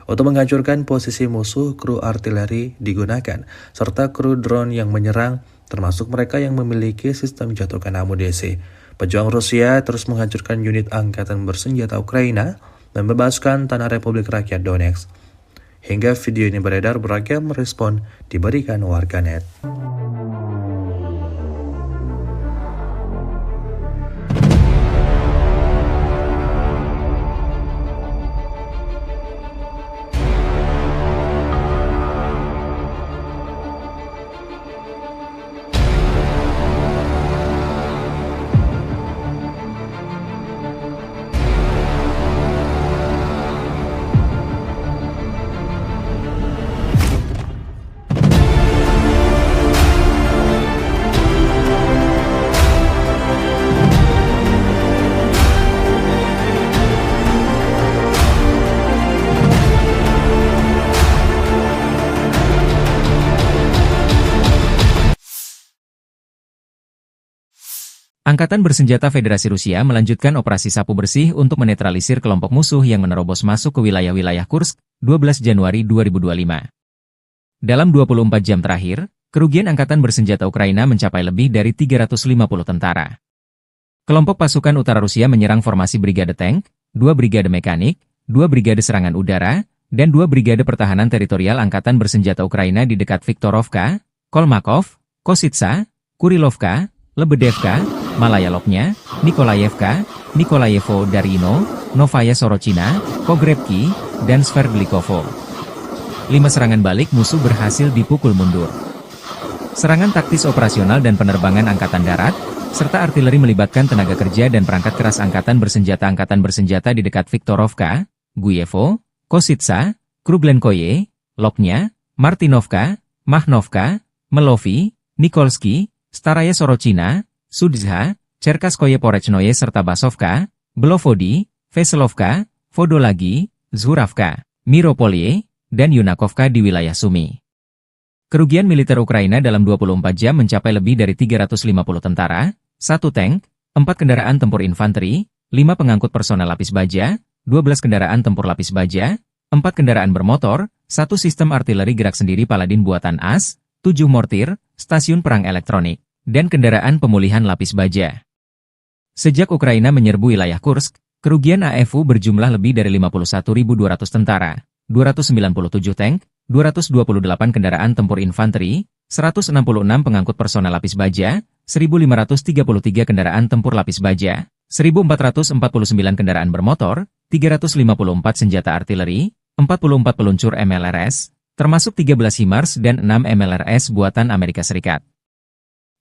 Untuk menghancurkan posisi musuh, kru artileri digunakan, serta kru drone yang menyerang, termasuk mereka yang memiliki sistem jatuhkan amunisi. Pejuang Rusia terus menghancurkan unit angkatan bersenjata Ukraina dan membebaskan tanah Republik Rakyat Donetsk. Hingga video ini beredar, beragam respon diberikan warganet. Angkatan Bersenjata Federasi Rusia melanjutkan operasi sapu bersih untuk menetralisir kelompok musuh yang menerobos masuk ke wilayah-wilayah Kursk, 12 Januari 2025. Dalam 24 jam terakhir, kerugian Angkatan Bersenjata Ukraina mencapai lebih dari 350 tentara. Kelompok pasukan utara Rusia menyerang formasi Brigade Tank, 2 Brigade Mekanik, 2 Brigade Serangan Udara, dan 2 Brigade Pertahanan Teritorial Angkatan Bersenjata Ukraina di dekat Viktorovka, Kolmakov, Kositsa, Kurilovka, Lebedevka, Malaya Lopnya, Nikolayevka, Nikolayevo Darino, Novaya Sorochina, Pogrebki, dan Sverdlikovo. 5 serangan balik musuh berhasil dipukul mundur. Serangan taktis operasional dan penerbangan angkatan darat, serta artileri melibatkan tenaga kerja dan perangkat keras angkatan bersenjata di dekat Viktorovka, Guyevo, Kositsa, Kruglenkoye, Lopnya, Martinovka, Mahnovka, Melovi, Nikolsky, Staraya Sorochina, Sudzha, Cherkaskoye Porechnoye serta Basovka, Belovodi, Veselovka, Vodolagi, Zhuravka, Miropolye, dan Yunakovka di wilayah Sumy. Kerugian militer Ukraina dalam 24 jam mencapai lebih dari 350 tentara, 1 tank, 4 kendaraan tempur infanteri, 5 pengangkut personel lapis baja, 12 kendaraan tempur lapis baja, 4 kendaraan bermotor, 1 sistem artileri gerak sendiri Paladin buatan AS, 7 mortir, stasiun perang elektronik, dan kendaraan pemulihan lapis baja. Sejak Ukraina menyerbu wilayah Kursk, kerugian AFU berjumlah lebih dari 51.200 tentara, 297 tank, 228 kendaraan tempur infanteri, 166 pengangkut personel lapis baja, 1.533 kendaraan tempur lapis baja, 1.449 kendaraan bermotor, 354 senjata artileri, 44 peluncur MLRS, termasuk 13 HIMARS dan 6 MLRS buatan Amerika Serikat.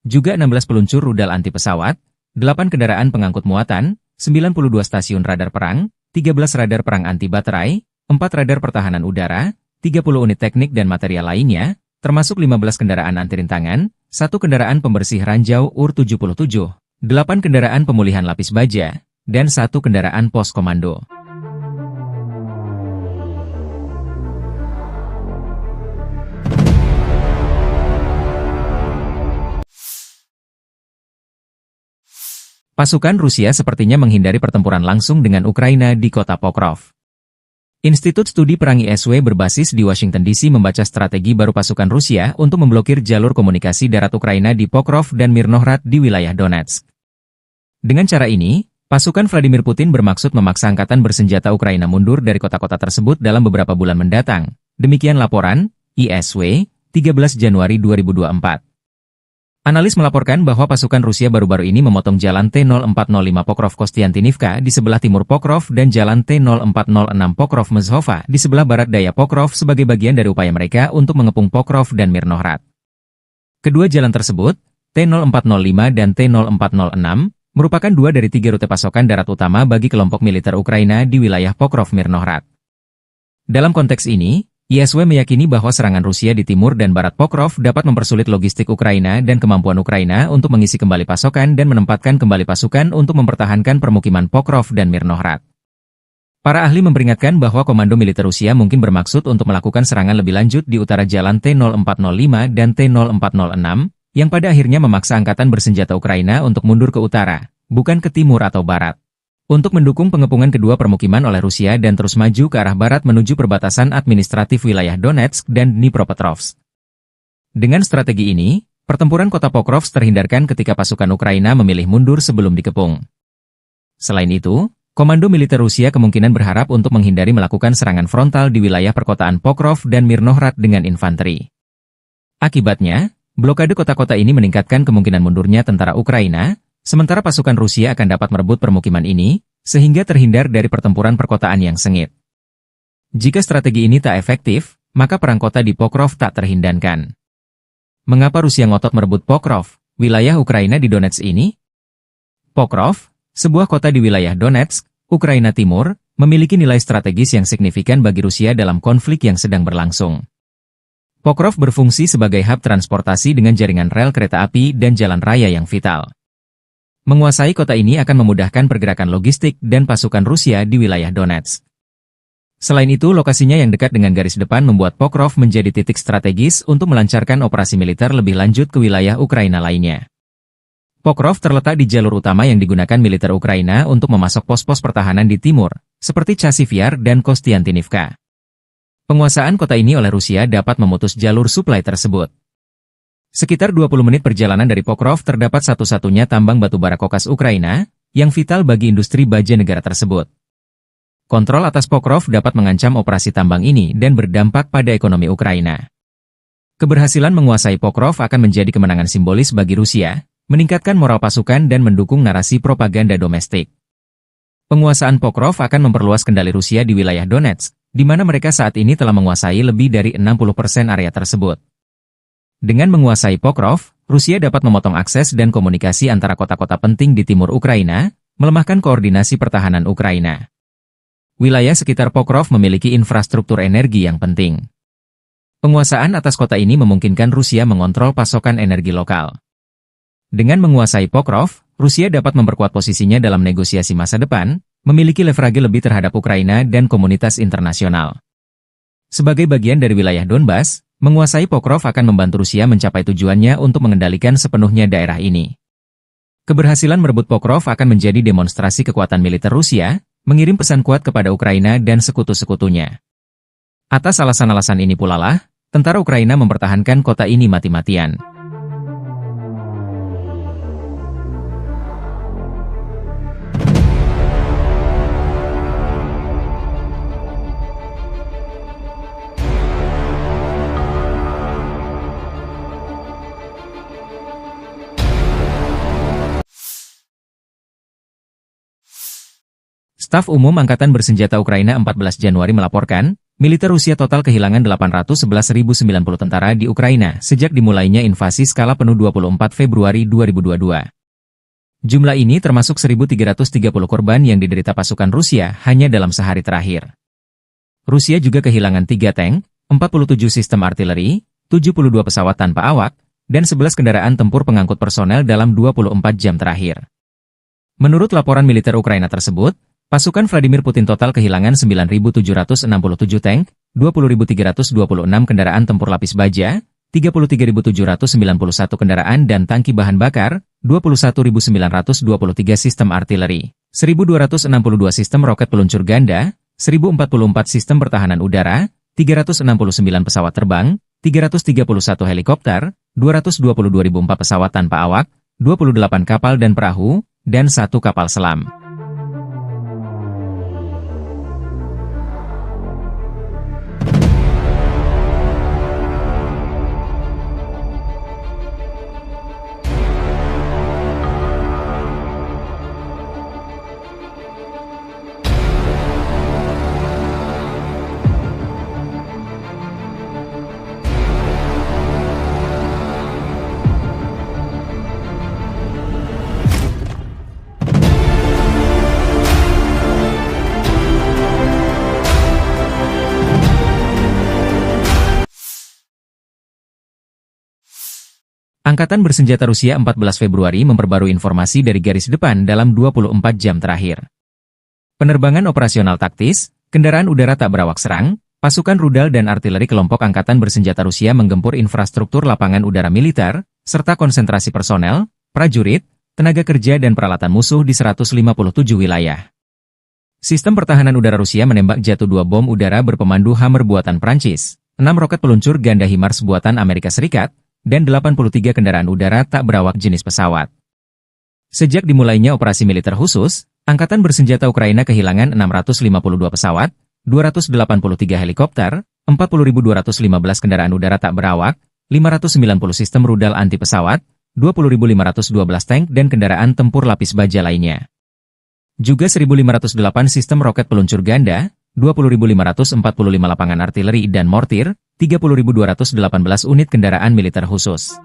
Juga 16 peluncur rudal anti pesawat, 8 kendaraan pengangkut muatan, 92 stasiun radar perang, 13 radar perang anti baterai, 4 radar pertahanan udara, 30 unit teknik dan material lainnya, termasuk 15 kendaraan anti rintangan, 1 kendaraan pembersih ranjau UR-77, 8 kendaraan pemulihan lapis baja, dan 1 kendaraan pos komando. pasukan Rusia sepertinya menghindari pertempuran langsung dengan Ukraina di kota Pokrov. Institut Studi Perang ISW berbasis di Washington DC membaca strategi baru pasukan Rusia untuk memblokir jalur komunikasi darat Ukraina di Pokrov dan Mirnohrad di wilayah Donetsk. Dengan cara ini, pasukan Vladimir Putin bermaksud memaksa angkatan bersenjata Ukraina mundur dari kota-kota tersebut dalam beberapa bulan mendatang. Demikian laporan ISW, 13 Januari 2024. Analis melaporkan bahwa pasukan Rusia baru-baru ini memotong jalan T-0405 Pokrov-Kostiantinivka di sebelah timur Pokrov dan jalan T-0406 Pokrov-Mezhova di sebelah barat daya Pokrov sebagai bagian dari upaya mereka untuk mengepung Pokrov dan Mirnohrad. Kedua jalan tersebut, T-0405 dan T-0406, merupakan dua dari tiga rute pasokan darat utama bagi kelompok militer Ukraina di wilayah Pokrov-Mirnohrad. Dalam konteks ini, ISW meyakini bahwa serangan Rusia di timur dan barat Pokrov dapat mempersulit logistik Ukraina dan kemampuan Ukraina untuk mengisi kembali pasokan dan menempatkan kembali pasukan untuk mempertahankan permukiman Pokrov dan Mirnohrad. Para ahli memperingatkan bahwa komando militer Rusia mungkin bermaksud untuk melakukan serangan lebih lanjut di utara jalan T-0405 dan T-0406, yang pada akhirnya memaksa angkatan bersenjata Ukraina untuk mundur ke utara, bukan ke timur atau barat, untuk mendukung pengepungan kedua permukiman oleh Rusia dan terus maju ke arah barat menuju perbatasan administratif wilayah Donetsk dan Dnipropetrovsk. Dengan strategi ini, pertempuran kota Pokrov terhindarkan ketika pasukan Ukraina memilih mundur sebelum dikepung. Selain itu, komando militer Rusia kemungkinan berharap untuk menghindari melakukan serangan frontal di wilayah perkotaan Pokrov dan Mirnohrad dengan infanteri. Akibatnya, blokade kota-kota ini meningkatkan kemungkinan mundurnya tentara Ukraina, sementara pasukan Rusia akan dapat merebut permukiman ini, sehingga terhindar dari pertempuran perkotaan yang sengit. Jika strategi ini tak efektif, maka perang kota di Pokrov tak terhindarkan. Mengapa Rusia ngotot merebut Pokrov, wilayah Ukraina di Donetsk ini? Pokrov, sebuah kota di wilayah Donetsk, Ukraina Timur, memiliki nilai strategis yang signifikan bagi Rusia dalam konflik yang sedang berlangsung. Pokrov berfungsi sebagai hub transportasi dengan jaringan rel kereta api dan jalan raya yang vital. Menguasai kota ini akan memudahkan pergerakan logistik dan pasukan Rusia di wilayah Donetsk. Selain itu, lokasinya yang dekat dengan garis depan membuat Pokrov menjadi titik strategis untuk melancarkan operasi militer lebih lanjut ke wilayah Ukraina lainnya. Pokrov terletak di jalur utama yang digunakan militer Ukraina untuk memasok pos-pos pertahanan di timur, seperti Chasiv Yar dan Kostiantinivka. Penguasaan kota ini oleh Rusia dapat memutus jalur suplai tersebut. Sekitar 20 menit perjalanan dari Pokrov terdapat satu-satunya tambang batubara kokas Ukraina, yang vital bagi industri baja negara tersebut. Kontrol atas Pokrov dapat mengancam operasi tambang ini dan berdampak pada ekonomi Ukraina. Keberhasilan menguasai Pokrov akan menjadi kemenangan simbolis bagi Rusia, meningkatkan moral pasukan dan mendukung narasi propaganda domestik. Penguasaan Pokrov akan memperluas kendali Rusia di wilayah Donetsk, di mana mereka saat ini telah menguasai lebih dari 60% area tersebut. Dengan menguasai Pokrov, Rusia dapat memotong akses dan komunikasi antara kota-kota penting di timur Ukraina, melemahkan koordinasi pertahanan Ukraina. Wilayah sekitar Pokrov memiliki infrastruktur energi yang penting. Penguasaan atas kota ini memungkinkan Rusia mengontrol pasokan energi lokal. Dengan menguasai Pokrov, Rusia dapat memperkuat posisinya dalam negosiasi masa depan, memiliki leverage lebih terhadap Ukraina dan komunitas internasional. Sebagai bagian dari wilayah Donbas, menguasai Pokrov akan membantu Rusia mencapai tujuannya untuk mengendalikan sepenuhnya daerah ini. Keberhasilan merebut Pokrov akan menjadi demonstrasi kekuatan militer Rusia, mengirim pesan kuat kepada Ukraina dan sekutu-sekutunya. Atas alasan-alasan ini pula lah, tentara Ukraina mempertahankan kota ini mati-matian. Staf Umum Angkatan Bersenjata Ukraina 14 Januari melaporkan, militer Rusia total kehilangan 811.090 tentara di Ukraina sejak dimulainya invasi skala penuh 24 Februari 2022. Jumlah ini termasuk 1.330 korban yang diderita pasukan Rusia hanya dalam sehari terakhir. Rusia juga kehilangan 3 tank, 47 sistem artileri, 72 pesawat tanpa awak, dan 11 kendaraan tempur pengangkut personel dalam 24 jam terakhir. Menurut laporan militer Ukraina tersebut, pasukan Vladimir Putin total kehilangan 9.767 tank, 20.326 kendaraan tempur lapis baja, 33.791 kendaraan dan tangki bahan bakar, 21.923 sistem artileri, 1.262 sistem roket peluncur ganda, 1.044 sistem pertahanan udara, 369 pesawat terbang, 331 helikopter, 222.004 pesawat tanpa awak, 28 kapal dan perahu, dan 1 kapal selam. Angkatan bersenjata Rusia 14 Februari memperbarui informasi dari garis depan dalam 24 jam terakhir. Penerbangan operasional taktis, kendaraan udara tak berawak serang, pasukan rudal dan artileri kelompok angkatan bersenjata Rusia menggempur infrastruktur lapangan udara militer, serta konsentrasi personel, prajurit, tenaga kerja dan peralatan musuh di 157 wilayah. Sistem pertahanan udara Rusia menembak jatuh 2 bom udara berpemandu Hammer buatan Prancis, 6 roket peluncur ganda HIMARS buatan Amerika Serikat, dan 83 kendaraan udara tak berawak jenis pesawat. Sejak dimulainya operasi militer khusus, Angkatan bersenjata Ukraina kehilangan 652 pesawat, 283 helikopter, 40.215 kendaraan udara tak berawak, 590 sistem rudal anti pesawat, 20.512 tank dan kendaraan tempur lapis baja lainnya. Juga 1.508 sistem roket peluncur ganda, 20.545 lapangan artileri dan mortir, 30.218 unit kendaraan militer khusus.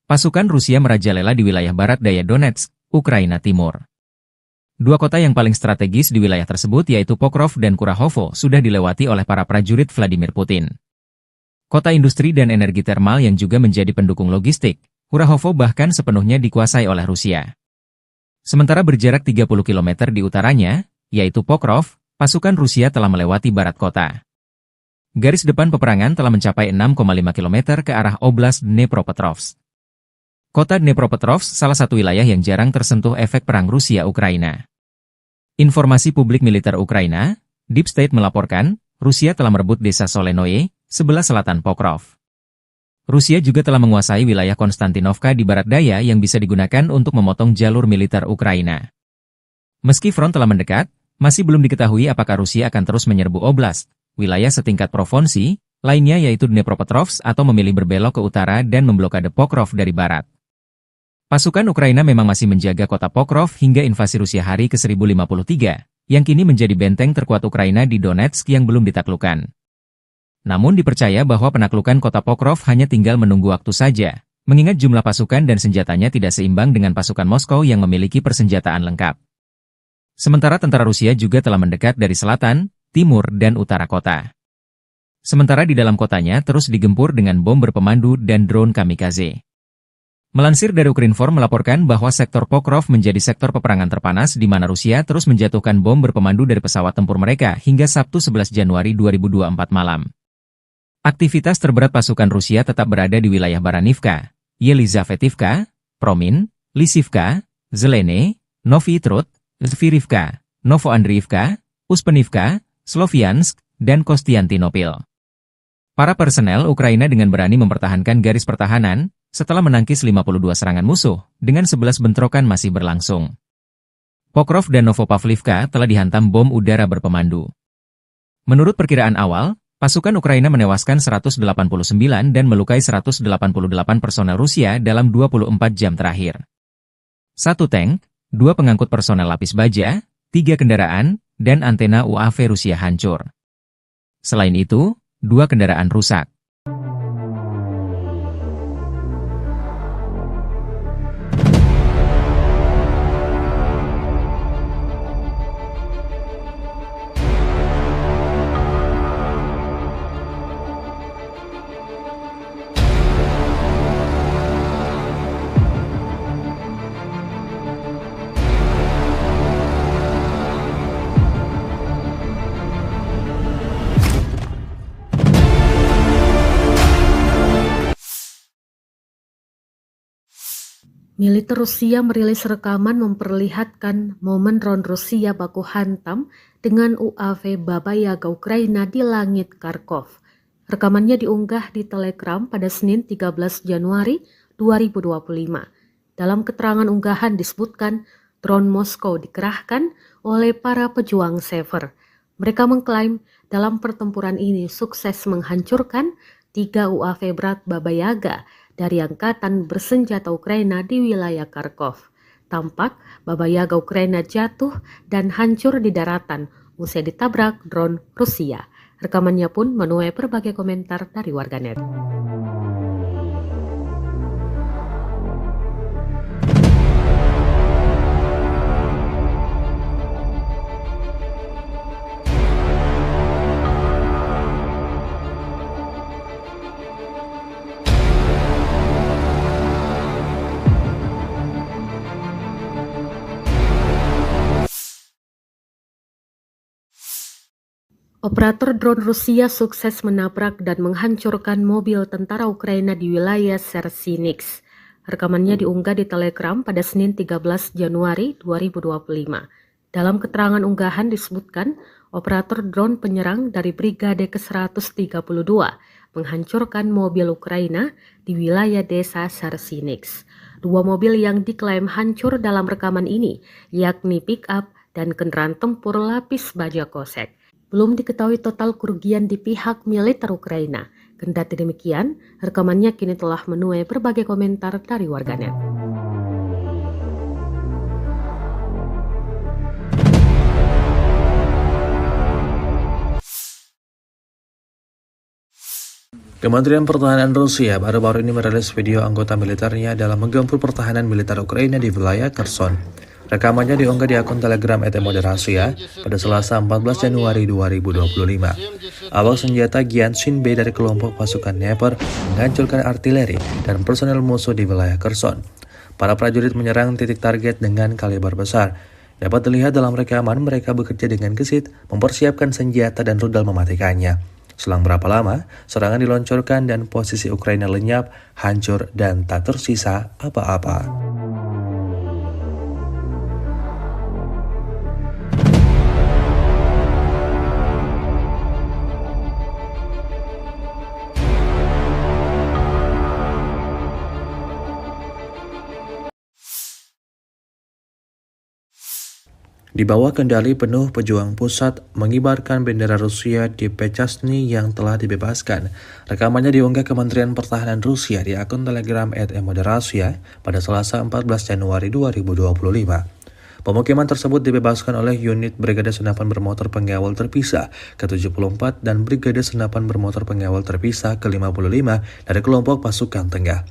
Pasukan Rusia merajalela di wilayah barat daya Donetsk, Ukraina Timur. Dua kota yang paling strategis di wilayah tersebut yaitu Pokrov dan Kurahovo sudah dilewati oleh para prajurit Vladimir Putin. Kota industri dan energi termal yang juga menjadi pendukung logistik, Kurahovo bahkan sepenuhnya dikuasai oleh Rusia. Sementara berjarak 30 km di utaranya, yaitu Pokrov, pasukan Rusia telah melewati barat kota. Garis depan peperangan telah mencapai 6,5 km ke arah Oblast Dnepropetrovsk. Kota Dnepropetrovsk salah satu wilayah yang jarang tersentuh efek perang Rusia-Ukraina. Informasi publik militer Ukraina, Deep State melaporkan, Rusia telah merebut desa Solenoye, sebelah selatan Pokrov. Rusia juga telah menguasai wilayah Konstantinovka di barat daya yang bisa digunakan untuk memotong jalur militer Ukraina. Meski front telah mendekat, masih belum diketahui apakah Rusia akan terus menyerbu oblast, wilayah setingkat provinsi, lainnya yaitu Dnepropetrovsk atau memilih berbelok ke utara dan memblokade Pokrov dari barat. Pasukan Ukraina memang masih menjaga kota Pokrov hingga invasi Rusia hari ke-1053, yang kini menjadi benteng terkuat Ukraina di Donetsk yang belum ditaklukkan. Namun dipercaya bahwa penaklukan kota Pokrov hanya tinggal menunggu waktu saja, mengingat jumlah pasukan dan senjatanya tidak seimbang dengan pasukan Moskow yang memiliki persenjataan lengkap. Sementara tentara Rusia juga telah mendekat dari selatan, timur dan utara kota. Sementara di dalam kotanya terus digempur dengan bom berpemandu dan drone kamikaze. Melansir dari Ukrinform melaporkan bahwa sektor Pokrov menjadi sektor peperangan terpanas di mana Rusia terus menjatuhkan bom berpemandu dari pesawat tempur mereka hingga Sabtu 11 Januari 2024 malam. Aktivitas terberat pasukan Rusia tetap berada di wilayah Baranivka, Yelizavetivka, Promin, Lisivka, Zelene, Novy Trud, Zvirivka, Novoandriivka, Uspenivka, Sloviansk, dan Kostiantynopil. Para personel Ukraina dengan berani mempertahankan garis pertahanan setelah menangkis 52 serangan musuh, dengan 11 bentrokan masih berlangsung. Pokrov dan Novopavlivka telah dihantam bom udara berpemandu. Menurut perkiraan awal, pasukan Ukraina menewaskan 189 dan melukai 188 personel Rusia dalam 24 jam terakhir. 1 tank, 2 pengangkut personel lapis baja, 3 kendaraan, dan antena UAV Rusia hancur. Selain itu, 2 kendaraan rusak. Militer Rusia merilis rekaman memperlihatkan momen drone Rusia baku hantam dengan UAV Baba Yaga Ukraina di langit Kharkov. Rekamannya diunggah di Telegram pada Senin 13 Januari 2025. Dalam keterangan unggahan disebutkan drone Moskow dikerahkan oleh para pejuang Sever. Mereka mengklaim dalam pertempuran ini sukses menghancurkan 3 UAV berat Baba Yaga dari Angkatan Bersenjata Ukraina di wilayah Kharkov. Tampak Baba Yaga Ukraina jatuh dan hancur di daratan usai ditabrak drone Rusia. Rekamannya pun menuai berbagai komentar dari warganet. Operator drone Rusia sukses menabrak dan menghancurkan mobil tentara Ukraina di wilayah Sersinix. Rekamannya diunggah di Telegram pada Senin 13 Januari 2025. Dalam keterangan unggahan disebutkan, operator drone penyerang dari Brigade ke-132 menghancurkan mobil Ukraina di wilayah desa Sersinix. 2 mobil yang diklaim hancur dalam rekaman ini, yakni pick-up dan kendaraan tempur lapis baja kosek. Belum diketahui total kerugian di pihak militer Ukraina. Kendati demikian, rekamannya kini telah menuai berbagai komentar dari warganet. Kementerian Pertahanan Rusia baru-baru ini merilis video anggota militernya dalam menggempur pertahanan militer Ukraina di wilayah Kherson. Rekamannya diunggah di akun Telegram @moderasia pada Selasa 14 Januari 2025. Awak senjata Gyanshin B dari kelompok pasukan Dnepr menghancurkan artileri dan personel musuh di wilayah Kherson. Para prajurit menyerang titik target dengan kaliber besar. Dapat dilihat dalam rekaman mereka bekerja dengan gesit, mempersiapkan senjata dan rudal mematikannya. Selang berapa lama, serangan diluncurkan dan posisi Ukraina lenyap, hancur, dan tak tersisa apa-apa. Di bawah kendali penuh pejuang pusat mengibarkan bendera Rusia di Pechasny yang telah dibebaskan. Rekamannya diunggah Kementerian Pertahanan Rusia di akun Telegram @moderasia pada Selasa 14 Januari 2025. Pemukiman tersebut dibebaskan oleh unit Brigade Senapan Bermotor Pengawal Terpisah ke-74 dan Brigade Senapan Bermotor Pengawal Terpisah ke-55 dari kelompok pasukan tengah.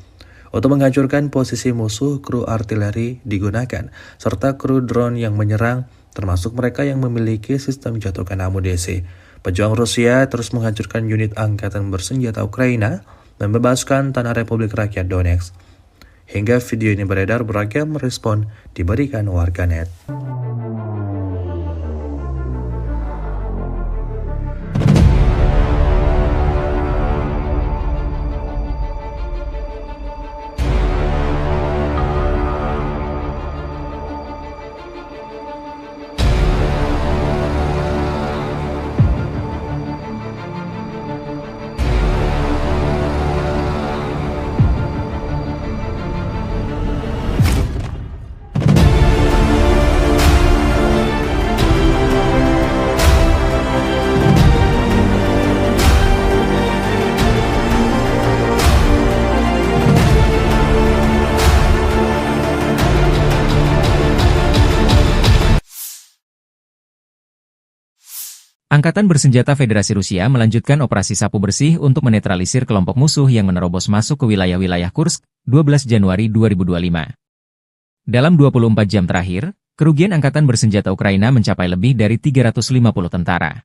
Untuk menghancurkan posisi musuh, kru artileri digunakan, serta kru drone yang menyerang, termasuk mereka yang memiliki sistem jatuhkan amunisi. Pejuang Rusia terus menghancurkan unit angkatan bersenjata Ukraina, membebaskan tanah Republik Rakyat Donetsk. Hingga video ini beredar, beragam respon diberikan warganet. Angkatan Bersenjata Federasi Rusia melanjutkan operasi sapu bersih untuk menetralisir kelompok musuh yang menerobos masuk ke wilayah-wilayah Kursk, 12 Januari 2025. Dalam 24 jam terakhir, kerugian Angkatan Bersenjata Ukraina mencapai lebih dari 350 tentara.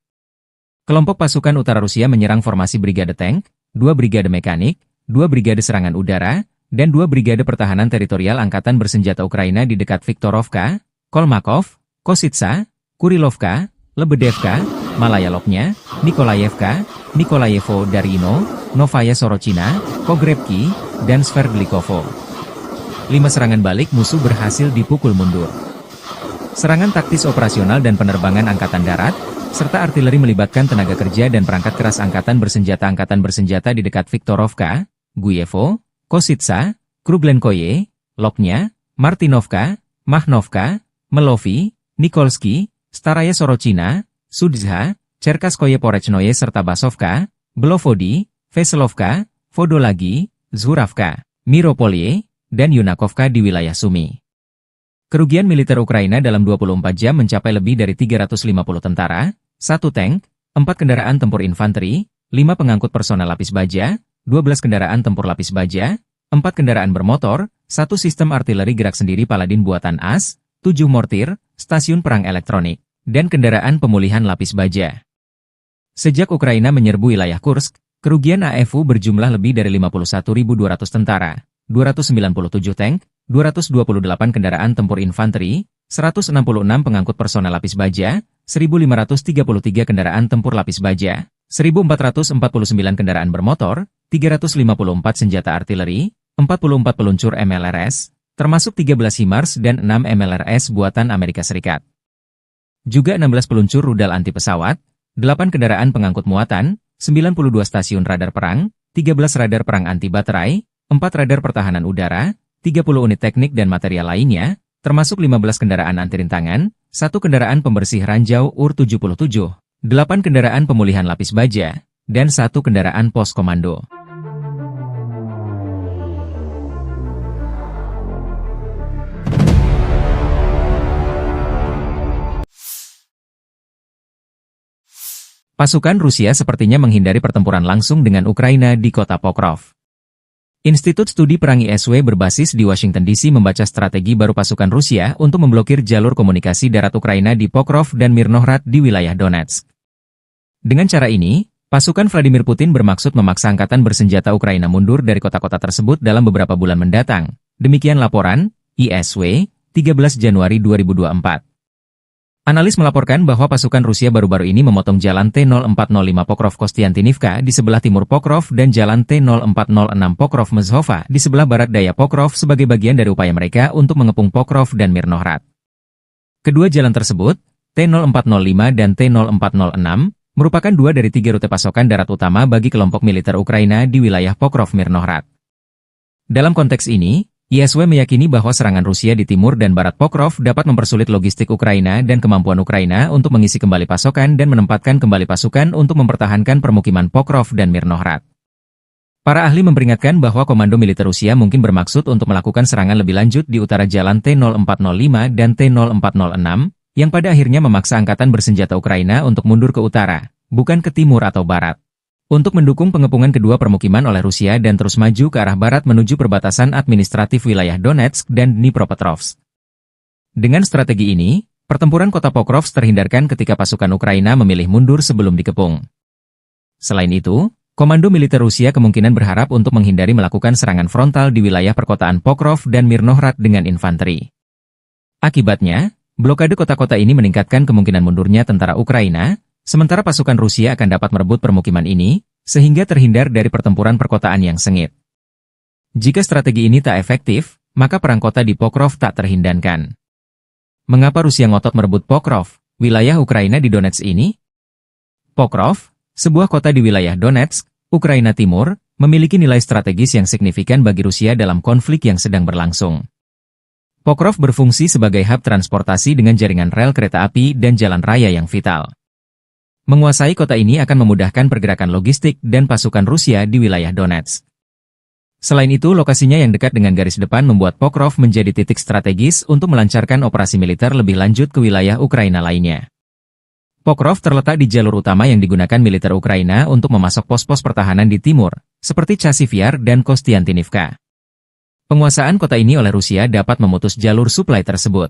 Kelompok pasukan utara Rusia menyerang formasi Brigade Tank, 2 Brigade Mekanik, 2 Brigade Serangan Udara, dan 2 Brigade Pertahanan Teritorial Angkatan Bersenjata Ukraina di dekat Viktorovka, Kolmakov, Kositsa, Kurilovka, Lebedevka, Malaya Lopnya, Nikolayevka, Nikolayevo Darino, Novaya Sorochina, Pogrebki, dan Sverdlikovo. 5 serangan balik musuh berhasil dipukul mundur. Serangan taktis operasional dan penerbangan Angkatan Darat, serta artileri melibatkan tenaga kerja dan perangkat keras Angkatan Bersenjata di dekat Viktorovka, Guyevo, Kositsa, Kruglenkoye, Lopnya, Martinovka, Mahnovka, Melovi, Nikolsky, Staraya Sorochina, Sudzha, Cherkaskoye Porechnoye serta Basovka, Belovodi, Veselovka, Vodolagi, Zhuravka, Miropolye, dan Yunakovka di wilayah Sumy. Kerugian militer Ukraina dalam 24 jam mencapai lebih dari 350 tentara, 1 tank, 4 kendaraan tempur infanteri, 5 pengangkut personel lapis baja, 12 kendaraan tempur lapis baja, 4 kendaraan bermotor, 1 sistem artileri gerak sendiri Paladin buatan AS, 7 mortir, stasiun perang elektronik, dan kendaraan pemulihan lapis baja. Sejak Ukraina menyerbu wilayah Kursk, kerugian AFU berjumlah lebih dari 51.200 tentara, 297 tank, 228 kendaraan tempur infanteri, 166 pengangkut personel lapis baja, 1.533 kendaraan tempur lapis baja, 1.449 kendaraan bermotor, 354 senjata artileri, 44 peluncur MLRS, termasuk 13 HIMARS dan 6 MLRS buatan Amerika Serikat. Juga 16 peluncur rudal anti pesawat, 8 kendaraan pengangkut muatan, 92 stasiun radar perang, 13 radar perang anti baterai, 4 radar pertahanan udara, 30 unit teknik dan material lainnya, termasuk 15 kendaraan anti rintangan, 1 kendaraan pembersih ranjau UR-77, 8 kendaraan pemulihan lapis baja, dan 1 kendaraan pos komando. Pasukan Rusia sepertinya menghindari pertempuran langsung dengan Ukraina di kota Pokrov. Institut Studi Perang ISW berbasis di Washington DC membaca strategi baru pasukan Rusia untuk memblokir jalur komunikasi darat Ukraina di Pokrov dan Mirnohrad di wilayah Donetsk. Dengan cara ini, pasukan Vladimir Putin bermaksud memaksa angkatan bersenjata Ukraina mundur dari kota-kota tersebut dalam beberapa bulan mendatang. Demikian laporan ISW, 13 Januari 2024. Analis melaporkan bahwa pasukan Rusia baru-baru ini memotong jalan T-0405 Pokrov-Kostiantinivka di sebelah timur Pokrov dan jalan T-0406 Pokrov-Mezhova di sebelah barat daya Pokrov sebagai bagian dari upaya mereka untuk mengepung Pokrov dan Mirnohrad. Kedua jalan tersebut, T-0405 dan T-0406, merupakan 2 dari 3 rute pasokan darat utama bagi kelompok militer Ukraina di wilayah Pokrov-Mirnohrad. Dalam konteks ini, ISW meyakini bahwa serangan Rusia di timur dan barat Pokrov dapat mempersulit logistik Ukraina dan kemampuan Ukraina untuk mengisi kembali pasokan dan menempatkan kembali pasukan untuk mempertahankan permukiman Pokrov dan Mirnohrad. Para ahli memperingatkan bahwa komando militer Rusia mungkin bermaksud untuk melakukan serangan lebih lanjut di utara jalan T-0405 dan T-0406, yang pada akhirnya memaksa angkatan bersenjata Ukraina untuk mundur ke utara, bukan ke timur atau barat, untuk mendukung pengepungan kedua permukiman oleh Rusia dan terus maju ke arah barat menuju perbatasan administratif wilayah Donetsk dan Dnipropetrovsk. Dengan strategi ini, pertempuran kota Pokrov terhindarkan ketika pasukan Ukraina memilih mundur sebelum dikepung. Selain itu, Komando militer Rusia kemungkinan berharap untuk menghindari melakukan serangan frontal di wilayah perkotaan Pokrov dan Mirnohrad dengan infanteri. Akibatnya, blokade kota-kota ini meningkatkan kemungkinan mundurnya tentara Ukraina, sementara pasukan Rusia akan dapat merebut permukiman ini, sehingga terhindar dari pertempuran perkotaan yang sengit. Jika strategi ini tak efektif, maka perang kota di Pokrov tak terhindarkan. Mengapa Rusia ngotot merebut Pokrov, wilayah Ukraina di Donetsk ini? Pokrov, sebuah kota di wilayah Donetsk, Ukraina Timur, memiliki nilai strategis yang signifikan bagi Rusia dalam konflik yang sedang berlangsung. Pokrov berfungsi sebagai hub transportasi dengan jaringan rel kereta api dan jalan raya yang vital. Menguasai kota ini akan memudahkan pergerakan logistik dan pasukan Rusia di wilayah Donetsk. Selain itu, lokasinya yang dekat dengan garis depan membuat Pokrov menjadi titik strategis untuk melancarkan operasi militer lebih lanjut ke wilayah Ukraina lainnya. Pokrov terletak di jalur utama yang digunakan militer Ukraina untuk memasok pos-pos pertahanan di timur, seperti Chasiv-Yar dan Kostiantynivka. Penguasaan kota ini oleh Rusia dapat memutus jalur suplai tersebut.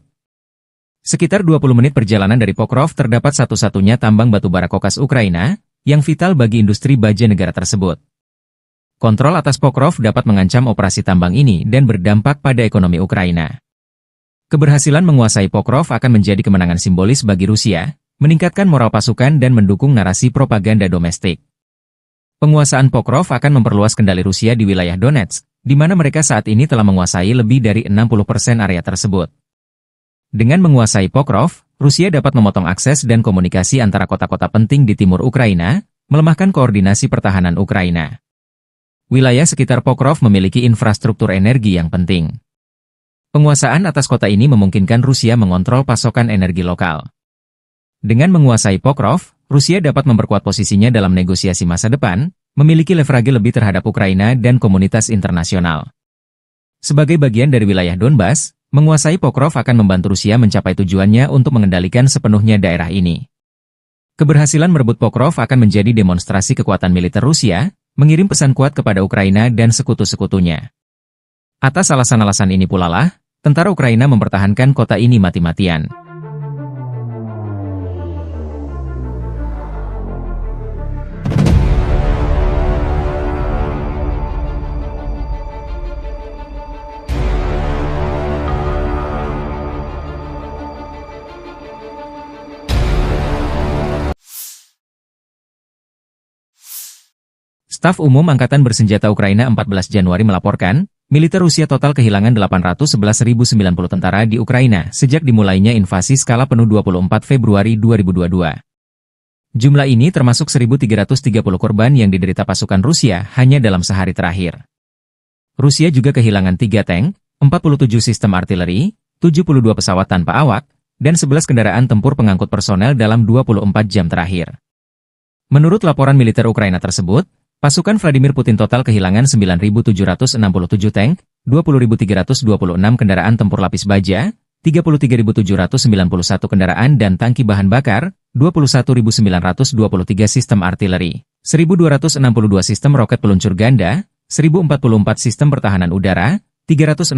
Sekitar 20 menit perjalanan dari Pokrov terdapat satu-satunya tambang batubara kokas Ukraina, yang vital bagi industri baja negara tersebut. Kontrol atas Pokrov dapat mengancam operasi tambang ini dan berdampak pada ekonomi Ukraina. Keberhasilan menguasai Pokrov akan menjadi kemenangan simbolis bagi Rusia, meningkatkan moral pasukan dan mendukung narasi propaganda domestik. Penguasaan Pokrov akan memperluas kendali Rusia di wilayah Donetsk, di mana mereka saat ini telah menguasai lebih dari 60% area tersebut. Dengan menguasai Pokrov, Rusia dapat memotong akses dan komunikasi antara kota-kota penting di timur Ukraina, melemahkan koordinasi pertahanan Ukraina. Wilayah sekitar Pokrov memiliki infrastruktur energi yang penting. Penguasaan atas kota ini memungkinkan Rusia mengontrol pasokan energi lokal. Dengan menguasai Pokrov, Rusia dapat memperkuat posisinya dalam negosiasi masa depan, memiliki leverage lebih terhadap Ukraina dan komunitas internasional. Sebagai bagian dari wilayah Donbas, menguasai Pokrov akan membantu Rusia mencapai tujuannya untuk mengendalikan sepenuhnya daerah ini. Keberhasilan merebut Pokrov akan menjadi demonstrasi kekuatan militer Rusia, mengirim pesan kuat kepada Ukraina dan sekutu-sekutunya. Atas alasan-alasan ini pula lah, tentara Ukraina mempertahankan kota ini mati-matian. Staf Umum Angkatan Bersenjata Ukraina 14 Januari melaporkan, militer Rusia total kehilangan 811.090 tentara di Ukraina sejak dimulainya invasi skala penuh 24 Februari 2022. Jumlah ini termasuk 1.330 korban yang diderita pasukan Rusia hanya dalam sehari terakhir. Rusia juga kehilangan 3 tank, 47 sistem artileri, 72 pesawat tanpa awak, dan 11 kendaraan tempur pengangkut personel dalam 24 jam terakhir. Menurut laporan militer Ukraina tersebut, pasukan Vladimir Putin total kehilangan 9.767 tank, 20.326 kendaraan tempur lapis baja, 33.791 kendaraan dan tangki bahan bakar, 21.923 sistem artileri, 1.262 sistem roket peluncur ganda, 1.044 sistem pertahanan udara, 369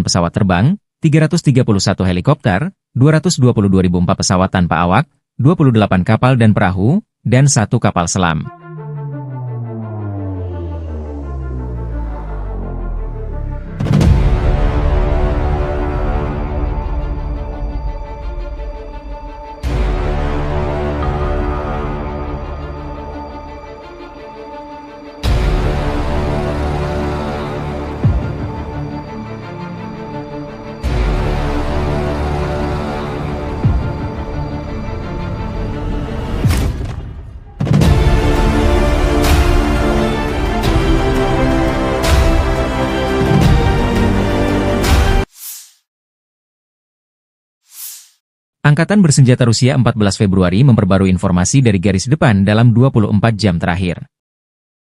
pesawat terbang, 331 helikopter, 222.004 pesawat tanpa awak, 28 kapal dan perahu, dan 1 kapal selam. Angkatan Bersenjata Rusia 14 Februari memperbarui informasi dari garis depan dalam 24 jam terakhir.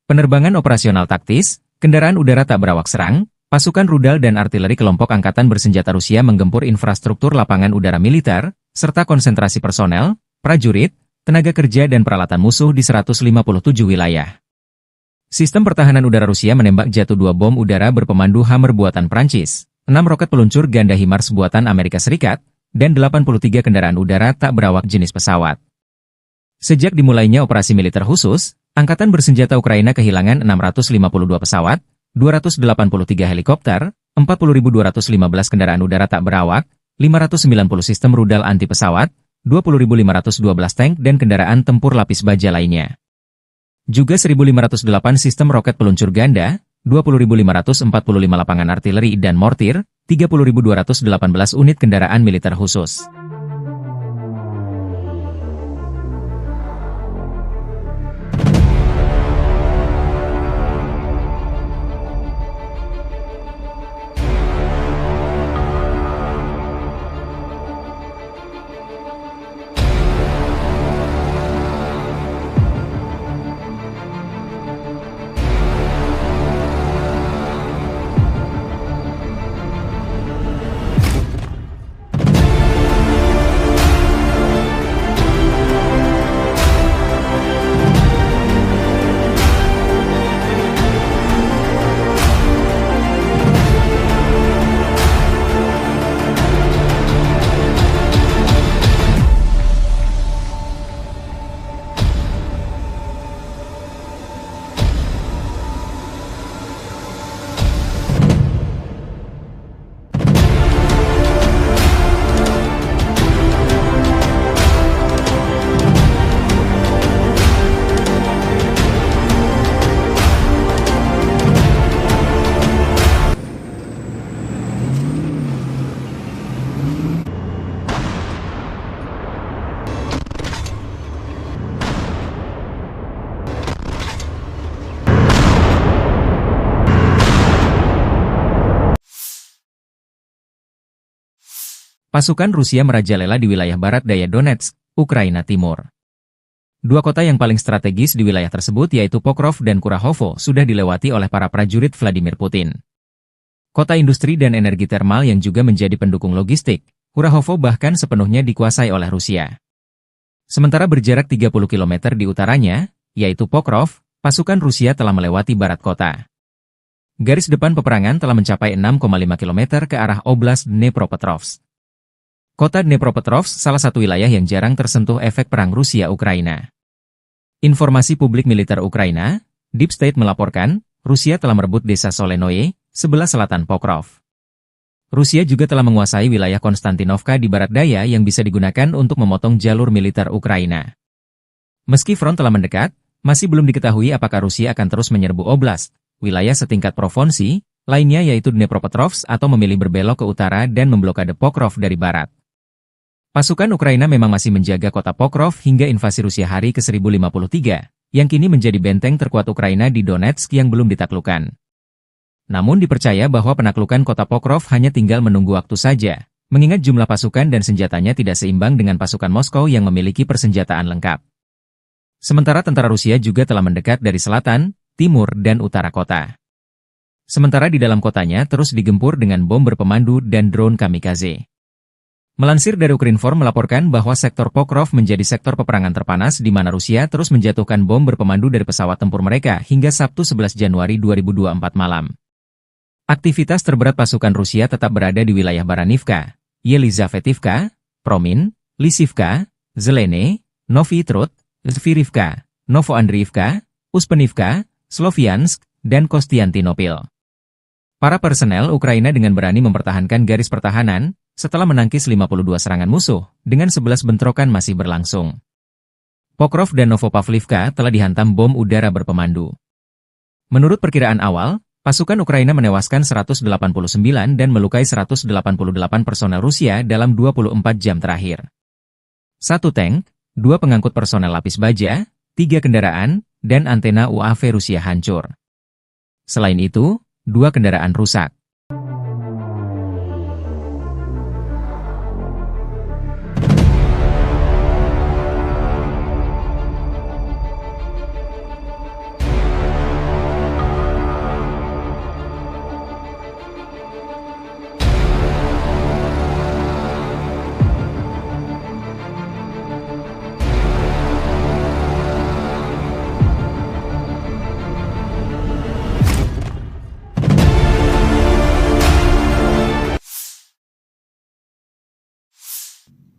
Penerbangan operasional taktis, kendaraan udara tak berawak serang, pasukan rudal dan artileri kelompok Angkatan Bersenjata Rusia menggempur infrastruktur lapangan udara militer, serta konsentrasi personel, prajurit, tenaga kerja dan peralatan musuh di 157 wilayah. Sistem pertahanan udara Rusia menembak jatuh 2 bom udara berpemandu Hammer buatan Prancis, 6 roket peluncur ganda HIMARS buatan Amerika Serikat, dan 83 kendaraan udara tak berawak jenis pesawat. Sejak dimulainya operasi militer khusus, Angkatan bersenjata Ukraina kehilangan 652 pesawat, 283 helikopter, 40.215 kendaraan udara tak berawak, 590 sistem rudal anti pesawat, 20.512 tank dan kendaraan tempur lapis baja lainnya. Juga 1.508 sistem roket peluncur ganda, 20.545 lapangan artileri dan mortir, 30.218 unit kendaraan militer khusus. Pasukan Rusia merajalela di wilayah barat daya Donetsk, Ukraina Timur. Dua kota yang paling strategis di wilayah tersebut yaitu Pokrov dan Kurahovo sudah dilewati oleh para prajurit Vladimir Putin. Kota industri dan energi termal yang juga menjadi pendukung logistik, Kurahovo bahkan sepenuhnya dikuasai oleh Rusia. Sementara berjarak 30 km di utaranya, yaitu Pokrov, pasukan Rusia telah melewati barat kota. Garis depan peperangan telah mencapai 6,5 km ke arah Oblast Dnepropetrovsk. Kota Dnepropetrovsk salah satu wilayah yang jarang tersentuh efek perang Rusia-Ukraina. Informasi publik militer Ukraina, Deep State melaporkan, Rusia telah merebut desa Solenoye, sebelah selatan Pokrov. Rusia juga telah menguasai wilayah Konstantinovka di barat daya yang bisa digunakan untuk memotong jalur militer Ukraina. Meski front telah mendekat, masih belum diketahui apakah Rusia akan terus menyerbu oblast, wilayah setingkat provinsi, lainnya yaitu Dnepropetrovsk atau memilih berbelok ke utara dan memblokade Pokrov dari barat. Pasukan Ukraina memang masih menjaga kota Pokrov hingga invasi Rusia hari ke-1053, yang kini menjadi benteng terkuat Ukraina di Donetsk yang belum ditaklukkan. Namun dipercaya bahwa penaklukan kota Pokrov hanya tinggal menunggu waktu saja, mengingat jumlah pasukan dan senjatanya tidak seimbang dengan pasukan Moskow yang memiliki persenjataan lengkap. Sementara tentara Rusia juga telah mendekat dari selatan, timur dan utara kota. Sementara di dalam kotanya terus digempur dengan bom berpemandu dan drone kamikaze. Melansir dari Ukrinform melaporkan bahwa sektor Pokrov menjadi sektor peperangan terpanas di mana Rusia terus menjatuhkan bom berpemandu dari pesawat tempur mereka hingga Sabtu 11 Januari 2024 malam. Aktivitas terberat pasukan Rusia tetap berada di wilayah Baranivka, Yelizavetivka, Promin, Lisivka, Zelene, Novy Trud, Zvirivka, Novoandriivka, Uspenivka, Sloviansk, dan Kostiantynopil. Para personel Ukraina dengan berani mempertahankan garis pertahanan, setelah menangkis 52 serangan musuh, dengan 11 bentrokan masih berlangsung. Pokrov dan Novopavlivka telah dihantam bom udara berpemandu. Menurut perkiraan awal, pasukan Ukraina menewaskan 189 dan melukai 188 personel Rusia dalam 24 jam terakhir. 1 tank, 2 pengangkut personel lapis baja, 3 kendaraan, dan antena UAV Rusia hancur. Selain itu, 2 kendaraan rusak.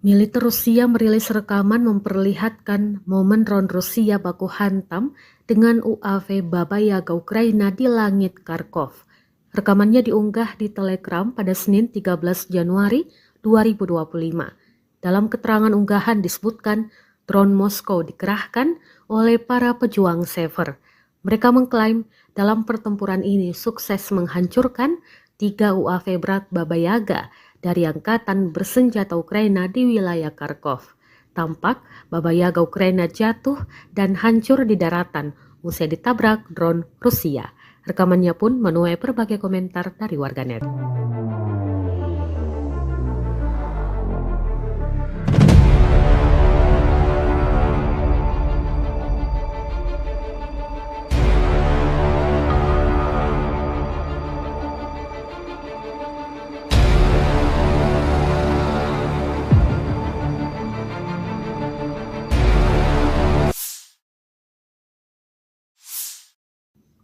Militer Rusia merilis rekaman memperlihatkan momen ron Rusia baku hantam dengan UAV Baba Yaga Ukraina di langit Kharkov. Rekamannya diunggah di Telegram pada Senin 13 Januari 2025. Dalam keterangan unggahan disebutkan drone Moskow dikerahkan oleh para pejuang Sever. Mereka mengklaim dalam pertempuran ini sukses menghancurkan 3 UAV berat Baba Yaga dari Angkatan Bersenjata Ukraina di wilayah Kharkov. Tampak Baba Yaga Ukraina jatuh dan hancur di daratan usai ditabrak drone Rusia. Rekamannya pun menuai berbagai komentar dari warganet.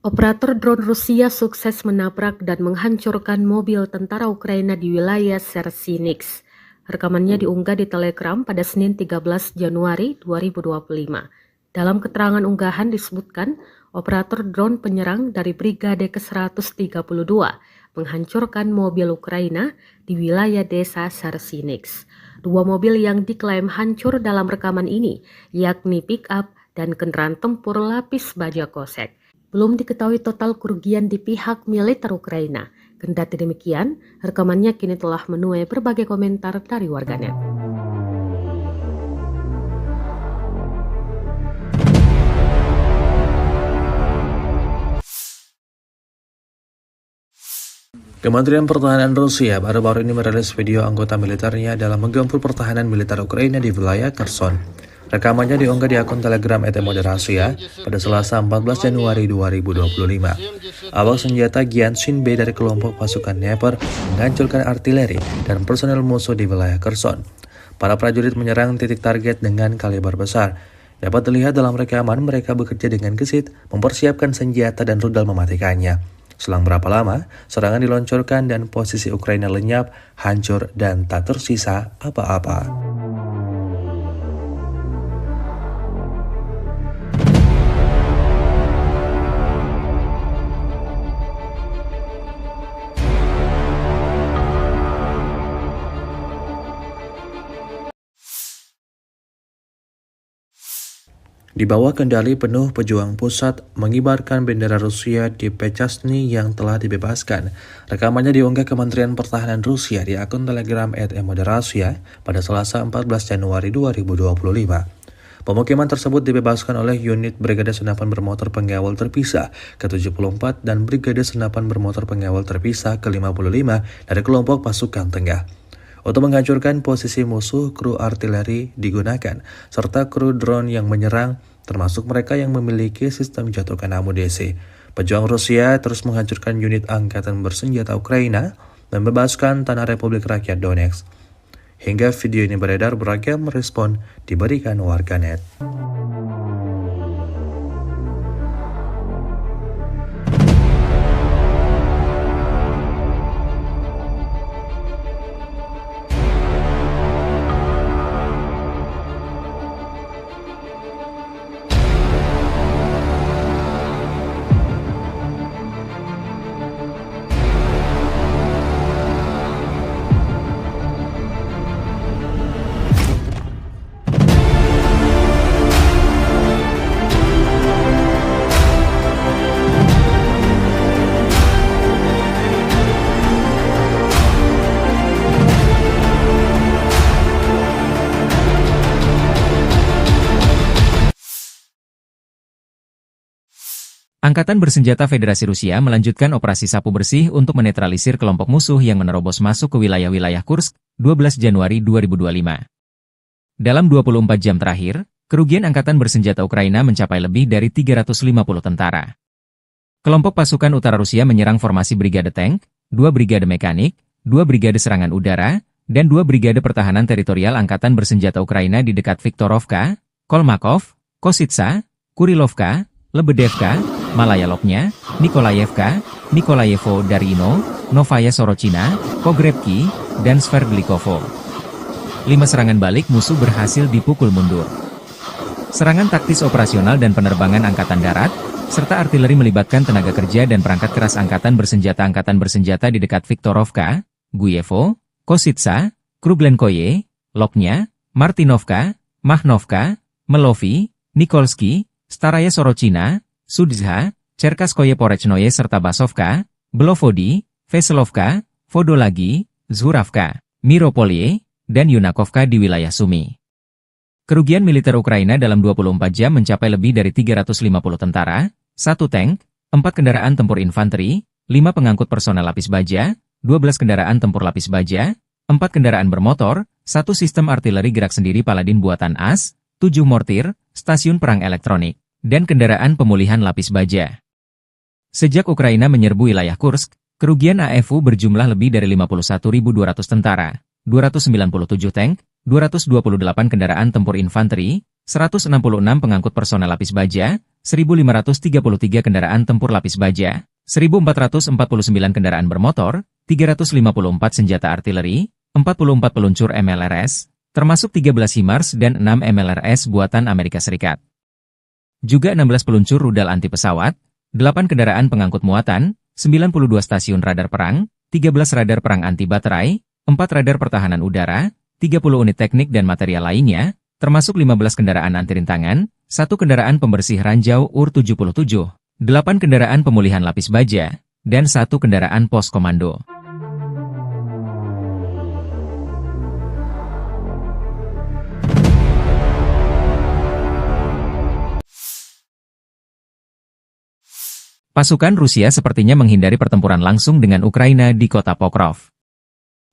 Operator drone Rusia sukses menabrak dan menghancurkan mobil tentara Ukraina di wilayah Sersinix. Rekamannya diunggah di Telegram pada Senin 13 Januari 2025. Dalam keterangan unggahan disebutkan, operator drone penyerang dari Brigade ke-132 menghancurkan mobil Ukraina di wilayah desa Sersinix. 2 mobil yang diklaim hancur dalam rekaman ini, yakni pick-up dan kendaraan tempur lapis baja kosek. Belum diketahui total kerugian di pihak militer Ukraina. Kendati demikian, rekamannya kini telah menuai berbagai komentar dari warganet. Kementerian Pertahanan Rusia baru-baru ini merilis video anggota militernya dalam menggempur pertahanan militer Ukraina di wilayah Kherson. Rekamannya diunggah di akun Telegram @moderasia pada Selasa 14 Januari 2025. Awak senjata Gyanshin B dari kelompok pasukan Dnepr menghancurkan artileri dan personel musuh di wilayah Kherson. Para prajurit menyerang titik target dengan kaliber besar. Dapat dilihat dalam rekaman mereka bekerja dengan gesit, mempersiapkan senjata dan rudal mematikannya. Selang berapa lama, serangan diluncurkan dan posisi Ukraina lenyap, hancur, dan tak tersisa apa-apa. Di bawah kendali penuh pejuang pusat mengibarkan bendera Rusia di Pechasny yang telah dibebaskan. Rekamannya diunggah Kementerian Pertahanan Rusia di akun Telegram @moderasia pada Selasa 14 Januari 2025. Pemukiman tersebut dibebaskan oleh unit Brigade Senapan Bermotor Pengawal Terpisah ke-74 dan Brigade Senapan Bermotor Pengawal Terpisah ke-55 dari kelompok pasukan tengah. Untuk menghancurkan posisi musuh, kru artileri digunakan, serta kru drone yang menyerang, termasuk mereka yang memiliki sistem jatuhkan amunisi. Pejuang Rusia terus menghancurkan unit angkatan bersenjata Ukraina dan membebaskan tanah Republik Rakyat Donetsk. Hingga video ini beredar, beragam respon diberikan warganet. Angkatan Bersenjata Federasi Rusia melanjutkan operasi sapu bersih untuk menetralisir kelompok musuh yang menerobos masuk ke wilayah-wilayah Kursk, 12 Januari 2025. Dalam 24 jam terakhir, kerugian Angkatan Bersenjata Ukraina mencapai lebih dari 350 tentara. Kelompok pasukan utara Rusia menyerang formasi Brigade Tank, 2 Brigade Mekanik, 2 Brigade Serangan Udara, dan 2 Brigade Pertahanan Teritorial Angkatan Bersenjata Ukraina di dekat Viktorovka, Kolmakov, Kositsa, Kurilovka, Lebedevka, Malaya Lopnya, Nikolayevka, Nikolayevo Darino, Novaya Sorochina, Pogrebki, dan Sverdlikovo. 5 serangan balik musuh berhasil dipukul mundur. Serangan taktis operasional dan penerbangan angkatan darat, serta artileri melibatkan tenaga kerja dan perangkat keras angkatan bersenjata di dekat Viktorovka, Guyevo, Kositsa, Kruglenkoye, Loknya, Martinovka, Mahnovka, Melovi, Nikolski, Staraya Sorochina, Sudzha, Cherkaskoye Porechnoye serta Basovka, Belovodi, Veselovka, Vodolagi, Zhuravka, Miropolye, dan Yunakovka di wilayah Sumy. Kerugian militer Ukraina dalam 24 jam mencapai lebih dari 350 tentara, 1 tank, 4 kendaraan tempur infanteri, 5 pengangkut personel lapis baja, 12 kendaraan tempur lapis baja, 4 kendaraan bermotor, 1 sistem artileri gerak sendiri Paladin buatan AS, 7 mortir, stasiun perang elektronik, dan kendaraan pemulihan lapis baja. Sejak Ukraina menyerbu wilayah Kursk, kerugian AFU berjumlah lebih dari 51.200 tentara, 297 tank, 228 kendaraan tempur infanteri, 166 pengangkut personel lapis baja, 1.533 kendaraan tempur lapis baja, 1.449 kendaraan bermotor, 354 senjata artileri, 44 peluncur MLRS, termasuk 13 HIMARS dan 6 MLRS buatan Amerika Serikat. Juga 16 peluncur rudal anti pesawat, 8 kendaraan pengangkut muatan, 92 stasiun radar perang, 13 radar perang anti baterai, 4 radar pertahanan udara, 30 unit teknik dan material lainnya, termasuk 15 kendaraan anti rintangan, 1 kendaraan pembersih ranjau UR-77, 8 kendaraan pemulihan lapis baja, dan 1 kendaraan pos komando. Pasukan Rusia sepertinya menghindari pertempuran langsung dengan Ukraina di kota Pokrov.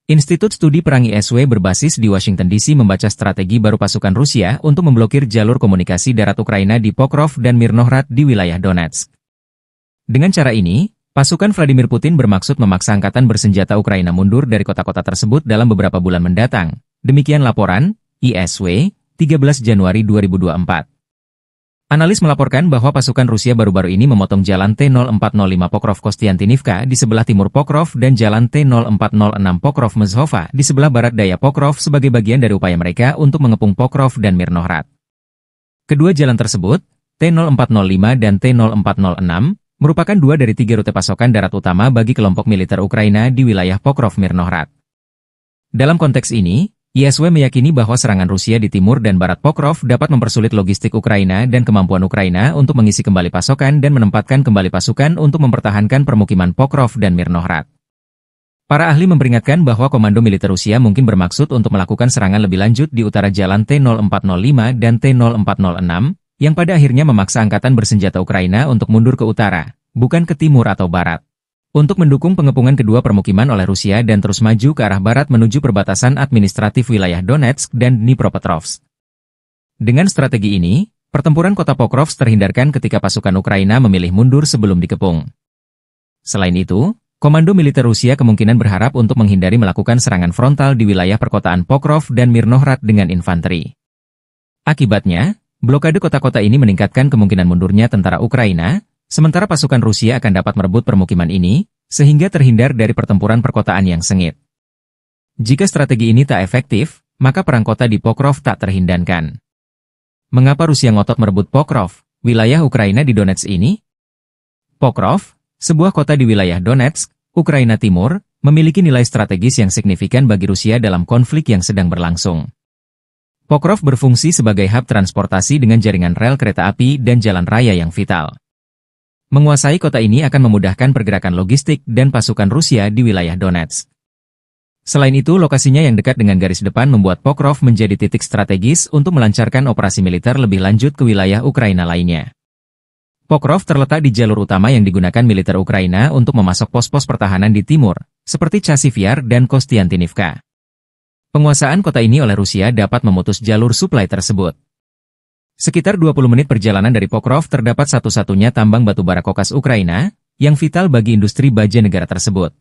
Institut Studi Perang ISW berbasis di Washington DC membaca strategi baru pasukan Rusia untuk memblokir jalur komunikasi darat Ukraina di Pokrov dan Mirnohrad di wilayah Donetsk. Dengan cara ini, pasukan Vladimir Putin bermaksud memaksa angkatan bersenjata Ukraina mundur dari kota-kota tersebut dalam beberapa bulan mendatang. Demikian laporan ISW, 13 Januari 2024. Analis melaporkan bahwa pasukan Rusia baru-baru ini memotong jalan T-0405 Pokrov-Kostiantinivka di sebelah timur Pokrov dan jalan T-0406 Pokrov-Mezhova di sebelah barat daya Pokrov sebagai bagian dari upaya mereka untuk mengepung Pokrov dan Mirnohrad. Kedua jalan tersebut, T-0405 dan T-0406, merupakan 2 dari 3 rute pasokan darat utama bagi kelompok militer Ukraina di wilayah Pokrov-Mirnohrad. Dalam konteks ini, ISW meyakini bahwa serangan Rusia di timur dan barat Pokrov dapat mempersulit logistik Ukraina dan kemampuan Ukraina untuk mengisi kembali pasokan dan menempatkan kembali pasukan untuk mempertahankan permukiman Pokrov dan Mirnohrad. Para ahli memperingatkan bahwa komando militer Rusia mungkin bermaksud untuk melakukan serangan lebih lanjut di utara jalan T-0405 dan T-0406, yang pada akhirnya memaksa angkatan bersenjata Ukraina untuk mundur ke utara, bukan ke timur atau barat, untuk mendukung pengepungan kedua permukiman oleh Rusia dan terus maju ke arah barat menuju perbatasan administratif wilayah Donetsk dan Dnipropetrovsk. Dengan strategi ini, pertempuran kota Pokrov terhindarkan ketika pasukan Ukraina memilih mundur sebelum dikepung. Selain itu, komando militer Rusia kemungkinan berharap untuk menghindari melakukan serangan frontal di wilayah perkotaan Pokrov dan Mirnohrad dengan infanteri. Akibatnya, blokade kota-kota ini meningkatkan kemungkinan mundurnya tentara Ukraina, sementara pasukan Rusia akan dapat merebut permukiman ini, sehingga terhindar dari pertempuran perkotaan yang sengit. Jika strategi ini tak efektif, maka perang kota di Pokrov tak terhindarkan. Mengapa Rusia ngotot merebut Pokrov, wilayah Ukraina di Donetsk ini? Pokrov, sebuah kota di wilayah Donetsk, Ukraina Timur, memiliki nilai strategis yang signifikan bagi Rusia dalam konflik yang sedang berlangsung. Pokrov berfungsi sebagai hub transportasi dengan jaringan rel kereta api dan jalan raya yang vital. Menguasai kota ini akan memudahkan pergerakan logistik dan pasukan Rusia di wilayah Donetsk. Selain itu, lokasinya yang dekat dengan garis depan membuat Pokrov menjadi titik strategis untuk melancarkan operasi militer lebih lanjut ke wilayah Ukraina lainnya. Pokrov terletak di jalur utama yang digunakan militer Ukraina untuk memasok pos-pos pertahanan di timur, seperti Chasiv Yar dan Kostiantinivka. Penguasaan kota ini oleh Rusia dapat memutus jalur suplai tersebut. Sekitar 20 menit perjalanan dari Pokrov terdapat satu-satunya tambang batubara kokas Ukraina, yang vital bagi industri baja negara tersebut.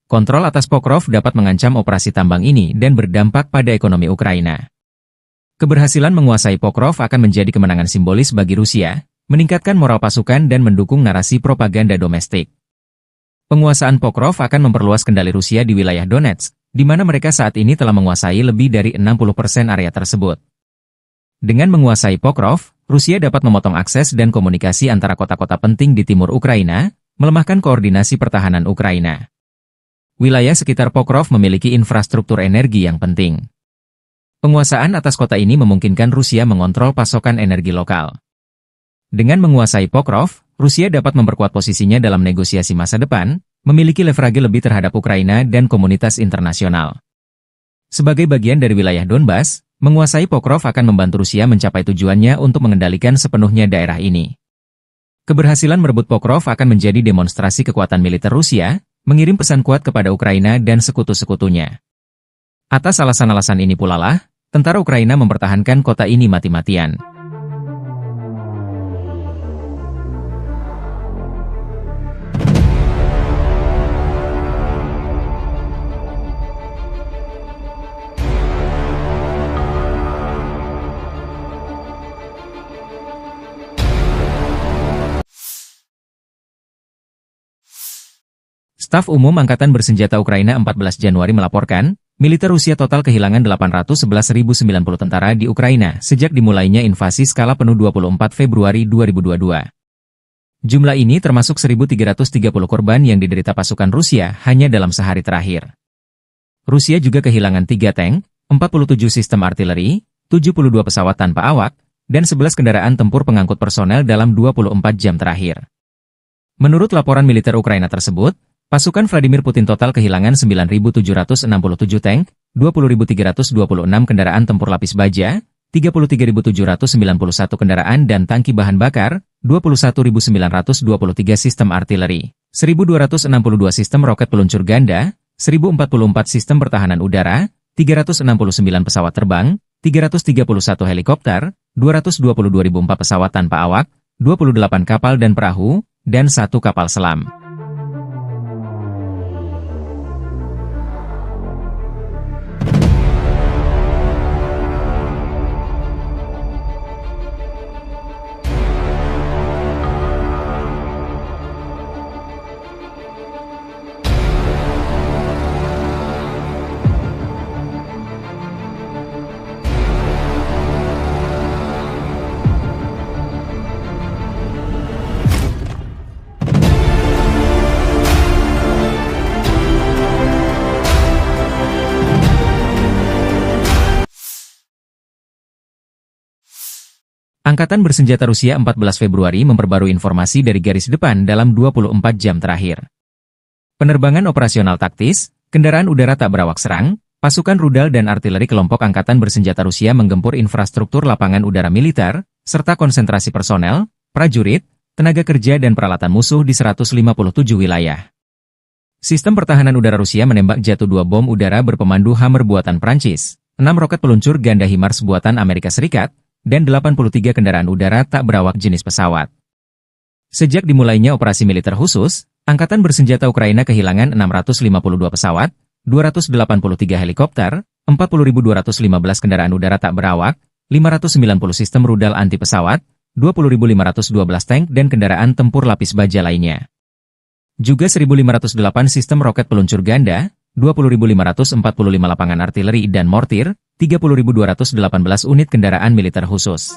Kontrol atas Pokrov dapat mengancam operasi tambang ini dan berdampak pada ekonomi Ukraina. Keberhasilan menguasai Pokrov akan menjadi kemenangan simbolis bagi Rusia, meningkatkan moral pasukan dan mendukung narasi propaganda domestik. Penguasaan Pokrov akan memperluas kendali Rusia di wilayah Donetsk, di mana mereka saat ini telah menguasai lebih dari 60% area tersebut. Dengan menguasai Pokrov, Rusia dapat memotong akses dan komunikasi antara kota-kota penting di timur Ukraina, melemahkan koordinasi pertahanan Ukraina. Wilayah sekitar Pokrov memiliki infrastruktur energi yang penting. Penguasaan atas kota ini memungkinkan Rusia mengontrol pasokan energi lokal. Dengan menguasai Pokrov, Rusia dapat memperkuat posisinya dalam negosiasi masa depan, memiliki leverage lebih terhadap Ukraina dan komunitas internasional. Sebagai bagian dari wilayah Donbas, menguasai Pokrov akan membantu Rusia mencapai tujuannya untuk mengendalikan sepenuhnya daerah ini. Keberhasilan merebut Pokrov akan menjadi demonstrasi kekuatan militer Rusia, mengirim pesan kuat kepada Ukraina dan sekutu-sekutunya. Atas alasan-alasan ini pula lah, tentara Ukraina mempertahankan kota ini mati-matian. Staf Umum Angkatan Bersenjata Ukraina 14 Januari melaporkan, militer Rusia total kehilangan 811.090 tentara di Ukraina sejak dimulainya invasi skala penuh 24 Februari 2022. Jumlah ini termasuk 1.330 korban yang diderita pasukan Rusia hanya dalam sehari terakhir. Rusia juga kehilangan 3 tank, 47 sistem artileri, 72 pesawat tanpa awak, dan 11 kendaraan tempur pengangkut personel dalam 24 jam terakhir. Menurut laporan militer Ukraina tersebut, pasukan Vladimir Putin total kehilangan 9.767 tank, 20.326 kendaraan tempur lapis baja, 33.791 kendaraan dan tangki bahan bakar, 21.923 sistem artileri, 1.262 sistem roket peluncur ganda, 1.044 sistem pertahanan udara, 369 pesawat terbang, 331 helikopter, 222.004 pesawat tanpa awak, 28 kapal dan perahu, dan 1 kapal selam. Angkatan Bersenjata Rusia 14 Februari memperbarui informasi dari garis depan dalam 24 jam terakhir. Penerbangan operasional taktis, kendaraan udara tak berawak serang, pasukan rudal dan artileri kelompok Angkatan Bersenjata Rusia menggempur infrastruktur lapangan udara militer, serta konsentrasi personel, prajurit, tenaga kerja dan peralatan musuh di 157 wilayah. Sistem pertahanan udara Rusia menembak jatuh 2 bom udara berpemandu Hammer buatan Prancis, 6 roket peluncur ganda HIMARS buatan Amerika Serikat, dan 83 kendaraan udara tak berawak jenis pesawat. Sejak dimulainya operasi militer khusus, Angkatan Bersenjata Ukraina kehilangan 652 pesawat, 283 helikopter, 40.215 kendaraan udara tak berawak, 590 sistem rudal anti pesawat, 20.512 tank dan kendaraan tempur lapis baja lainnya. Juga 1.508 sistem roket peluncur ganda, 20.545 lapangan artileri dan mortir, 30.218 unit kendaraan militer khusus.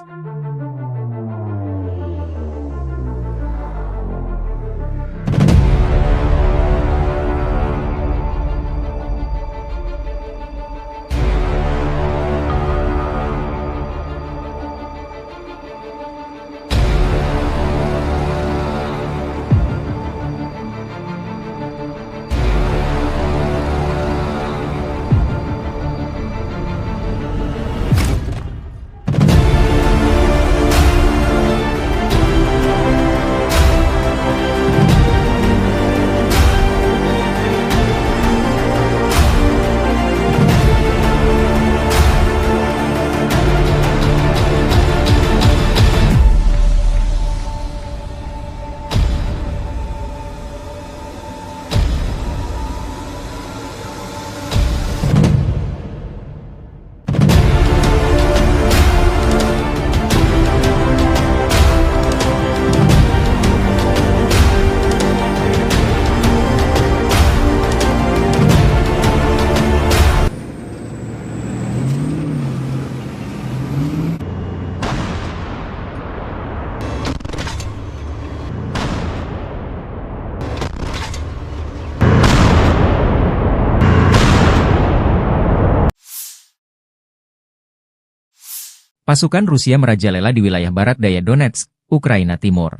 pasukan Rusia merajalela di wilayah barat daya Donetsk, Ukraina Timur.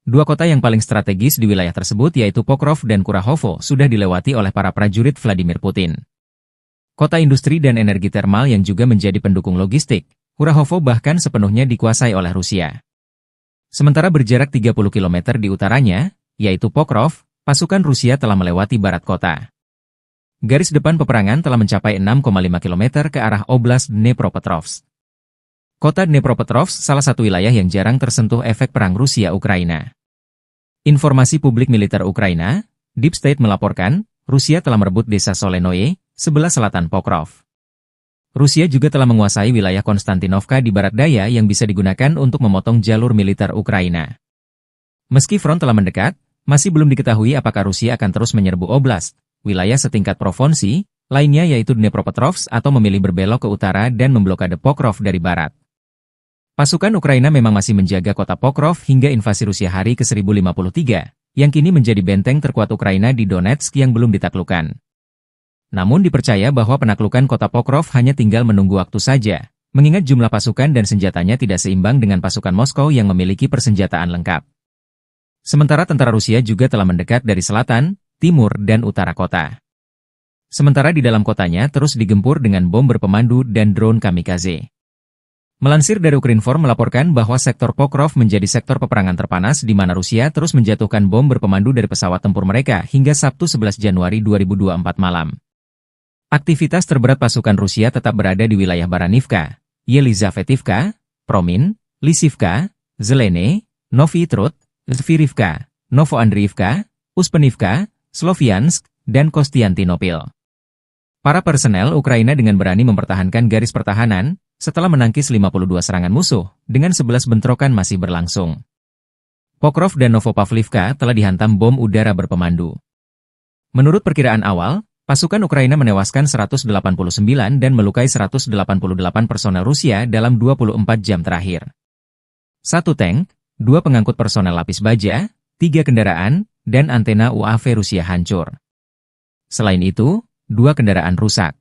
Dua kota yang paling strategis di wilayah tersebut yaitu Pokrov dan Kurahovo sudah dilewati oleh para prajurit Vladimir Putin. Kota industri dan energi termal yang juga menjadi pendukung logistik, Kurahovo bahkan sepenuhnya dikuasai oleh Rusia. Sementara berjarak 30 km di utaranya, yaitu Pokrov, pasukan Rusia telah melewati barat kota. Garis depan peperangan telah mencapai 6,5 km ke arah Oblast Dnepropetrovsk. Kota Dnepropetrovsk salah satu wilayah yang jarang tersentuh efek perang Rusia-Ukraina. Informasi publik militer Ukraina, Deep State melaporkan, Rusia telah merebut desa Solenoye, sebelah selatan Pokrov. Rusia juga telah menguasai wilayah Konstantinovka di barat daya yang bisa digunakan untuk memotong jalur militer Ukraina. Meski front telah mendekat, masih belum diketahui apakah Rusia akan terus menyerbu oblast, wilayah setingkat provinsi, lainnya yaitu Dnepropetrovsk atau memilih berbelok ke utara dan memblokade Pokrov dari barat. Pasukan Ukraina memang masih menjaga kota Pokrov hingga invasi Rusia hari ke-1053, yang kini menjadi benteng terkuat Ukraina di Donetsk yang belum ditaklukkan. Namun dipercaya bahwa penaklukan kota Pokrov hanya tinggal menunggu waktu saja, mengingat jumlah pasukan dan senjatanya tidak seimbang dengan pasukan Moskow yang memiliki persenjataan lengkap. Sementara tentara Rusia juga telah mendekat dari selatan, timur, dan utara kota. Sementara di dalam kotanya terus digempur dengan bom berpemandu dan drone kamikaze. Melansir dari Ukrinform melaporkan bahwa sektor Pokrov menjadi sektor peperangan terpanas di mana Rusia terus menjatuhkan bom berpemandu dari pesawat tempur mereka hingga Sabtu 11 Januari 2024 malam. Aktivitas terberat pasukan Rusia tetap berada di wilayah Baranivka, Yelizavetivka, Promin, Lisivka, Zelene, Novy Trud, Zvirivka, Novoandriivka, Uspenivka, Sloviansk, dan Kostiantinopil. Para personel Ukraina dengan berani mempertahankan garis pertahanan, setelah menangkis 52 serangan musuh, dengan 11 bentrokan masih berlangsung. Pokrov dan Novopavlivka telah dihantam bom udara berpemandu. Menurut perkiraan awal, pasukan Ukraina menewaskan 189 dan melukai 188 personel Rusia dalam 24 jam terakhir. 1 tank, 2 pengangkut personel lapis baja, 3 kendaraan, dan antena UAV Rusia hancur. Selain itu, 2 kendaraan rusak.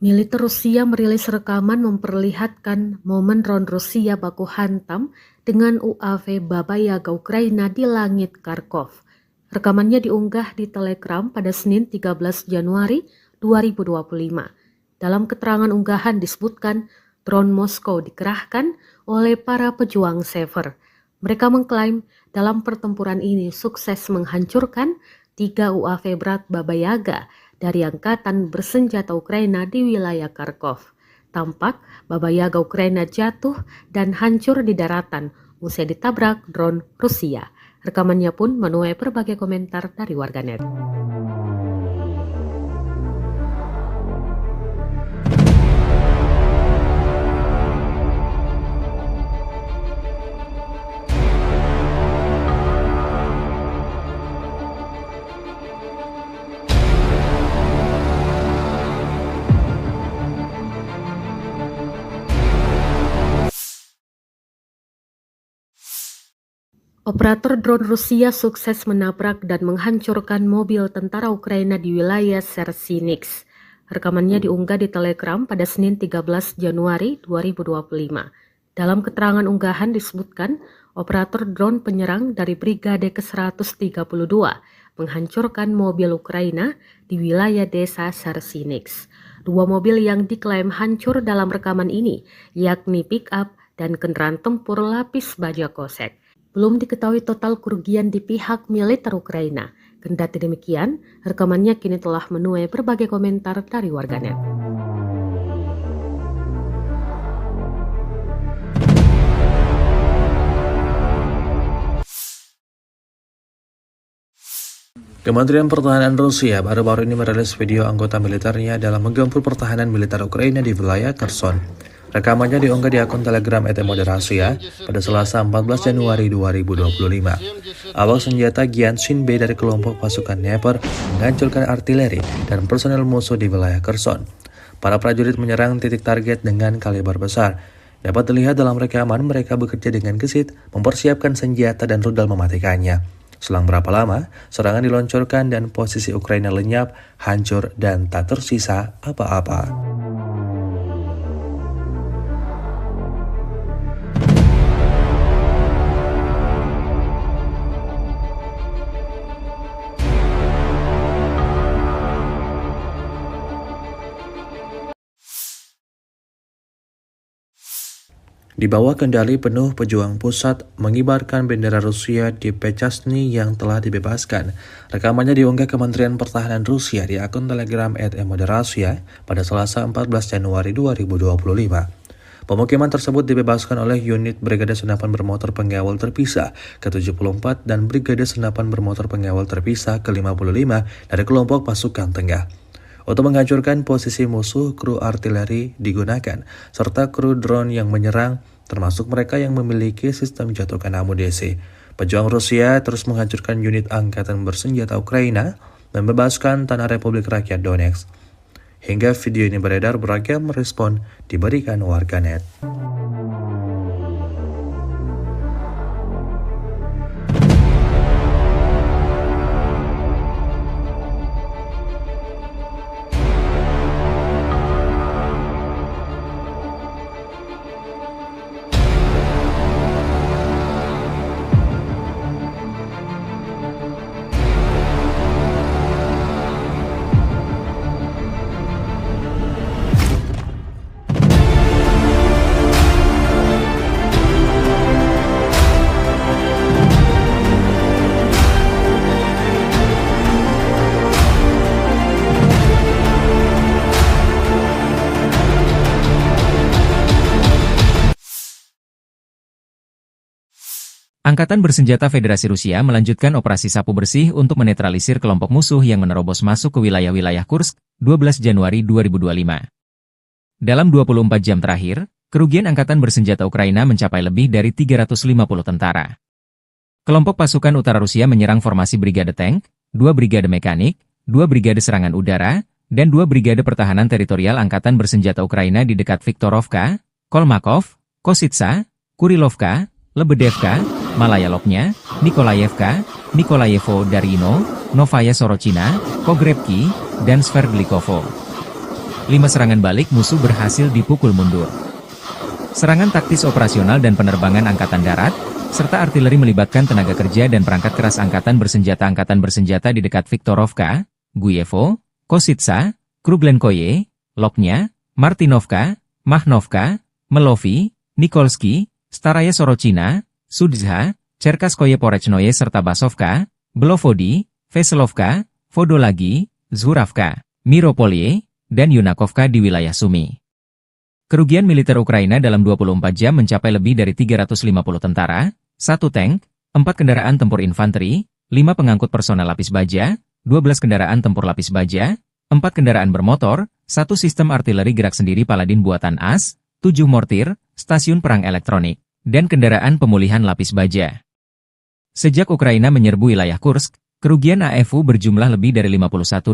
Militer Rusia merilis rekaman memperlihatkan momen drone Rusia baku hantam dengan UAV Baba Yaga Ukraina di langit Kharkov. Rekamannya diunggah di Telegram pada Senin 13 Januari 2025. Dalam keterangan unggahan disebutkan drone Moskow dikerahkan oleh para pejuang Sever. Mereka mengklaim dalam pertempuran ini sukses menghancurkan 3 UAV berat Baba Yaga dari angkatan bersenjata Ukraina di wilayah Kharkov. Tampak Baba Yaga Ukraina jatuh dan hancur di daratan usai ditabrak drone Rusia. Rekamannya pun menuai berbagai komentar dari warganet. Operator drone Rusia sukses menabrak dan menghancurkan mobil tentara Ukraina di wilayah Sersinix. Rekamannya diunggah di Telegram pada Senin 13 Januari 2025. Dalam keterangan unggahan disebutkan, operator drone penyerang dari Brigade ke-132 menghancurkan mobil Ukraina di wilayah desa Sersinix. 2 mobil yang diklaim hancur dalam rekaman ini, yakni pick-up dan kendaraan tempur lapis baja kosek. Belum diketahui total kerugian di pihak militer Ukraina. Kendati demikian, rekamannya kini telah menuai berbagai komentar dari warganet. Kementerian Pertahanan Rusia baru-baru ini merilis video anggota militernya dalam menggempur pertahanan militer Ukraina di wilayah Kherson. Rekamannya diunggah di akun Telegram @moderasia pada Selasa 14 Januari 2025. Awak senjata Gyanshin B dari kelompok pasukan Dnepr menghancurkan artileri dan personel musuh di wilayah Kherson. Para prajurit menyerang titik target dengan kaliber besar. Dapat dilihat dalam rekaman mereka bekerja dengan gesit, mempersiapkan senjata dan rudal mematikannya. Selang berapa lama, serangan diluncurkan dan posisi Ukraina lenyap, hancur, dan tak tersisa apa-apa. Di bawah kendali penuh pejuang pusat mengibarkan bendera Rusia di Pechasny yang telah dibebaskan. Rekamannya diunggah Kementerian Pertahanan Rusia di akun Telegram @moderasia pada Selasa 14 Januari 2025. Pemukiman tersebut dibebaskan oleh unit Brigade Senapan Bermotor Pengawal Terpisah ke-74 dan Brigade Senapan Bermotor Pengawal Terpisah ke-55 dari kelompok pasukan tengah. Untuk menghancurkan posisi musuh, kru artileri digunakan, serta kru drone yang menyerang, termasuk mereka yang memiliki sistem jatuhkan amunisi. Pejuang Rusia terus menghancurkan unit angkatan bersenjata Ukraina dan membebaskan tanah Republik Rakyat Donetsk. Hingga video ini beredar, beragam respon diberikan warganet. Angkatan Bersenjata Federasi Rusia melanjutkan operasi sapu bersih untuk menetralisir kelompok musuh yang menerobos masuk ke wilayah-wilayah Kursk, 12 Januari 2025. Dalam 24 jam terakhir, kerugian Angkatan Bersenjata Ukraina mencapai lebih dari 350 tentara. Kelompok pasukan utara Rusia menyerang formasi Brigade Tank, 2 Brigade Mekanik, 2 Brigade Serangan Udara, dan 2 Brigade Pertahanan Teritorial Angkatan Bersenjata Ukraina di dekat Viktorovka, Kolmakov, Kositsa, Kurilovka, Lebedevka, Malaya Lopnya, Nikolayevka, Nikolayevo Darino, Novaya Sorochina, Pogrebki, dan Sverdlikovo. 5 serangan balik musuh berhasil dipukul mundur. Serangan taktis operasional dan penerbangan angkatan darat, serta artileri melibatkan tenaga kerja dan perangkat keras angkatan bersenjata di dekat Viktorovka, Guyevo, Kositsa, Kruglenkoye, Lopnya, Martinovka, Mahnovka, Melovi, Nikolski, Staraya Sorochina, Sudzha, Cherkaskoye Porechnoye serta Basovka, Belovodi, Veselovka, Vodolagi, Zhuravka, Miropolye, dan Yunakovka di wilayah Sumy. Kerugian militer Ukraina dalam 24 jam mencapai lebih dari 350 tentara, 1 tank, 4 kendaraan tempur infanteri, 5 pengangkut personel lapis baja, 12 kendaraan tempur lapis baja, 4 kendaraan bermotor, 1 sistem artileri gerak sendiri Paladin buatan AS, 7 mortir, stasiun perang elektronik, dan kendaraan pemulihan lapis baja. Sejak Ukraina menyerbu wilayah Kursk, kerugian AFU berjumlah lebih dari 51.200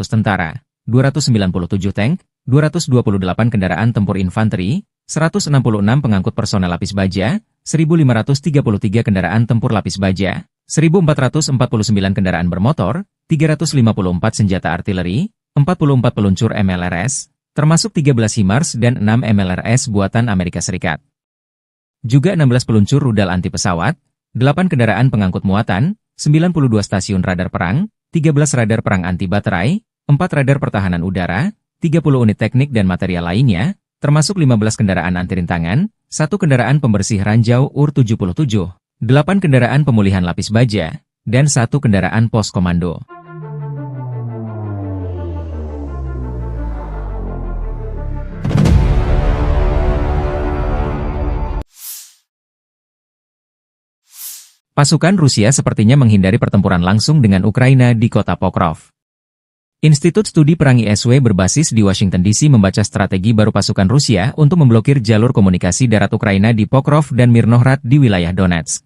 tentara, 297 tank, 228 kendaraan tempur infanteri, 166 pengangkut personel lapis baja, 1.533 kendaraan tempur lapis baja, 1.449 kendaraan bermotor, 354 senjata artileri, 44 peluncur MLRS, termasuk 13 HIMARS dan 6 MLRS buatan Amerika Serikat. Juga 16 peluncur rudal anti pesawat, 8 kendaraan pengangkut muatan, 92 stasiun radar perang, 13 radar perang anti baterai, 4 radar pertahanan udara, 30 unit teknik dan material lainnya, termasuk 15 kendaraan anti rintangan, 1 kendaraan pembersih ranjau UR-77, 8 kendaraan pemulihan lapis baja, dan 1 kendaraan pos komando. Pasukan Rusia sepertinya menghindari pertempuran langsung dengan Ukraina di kota Pokrov. Institut Studi Perang ISW berbasis di Washington DC membaca strategi baru pasukan Rusia untuk memblokir jalur komunikasi darat Ukraina di Pokrov dan Mirnohrad di wilayah Donetsk.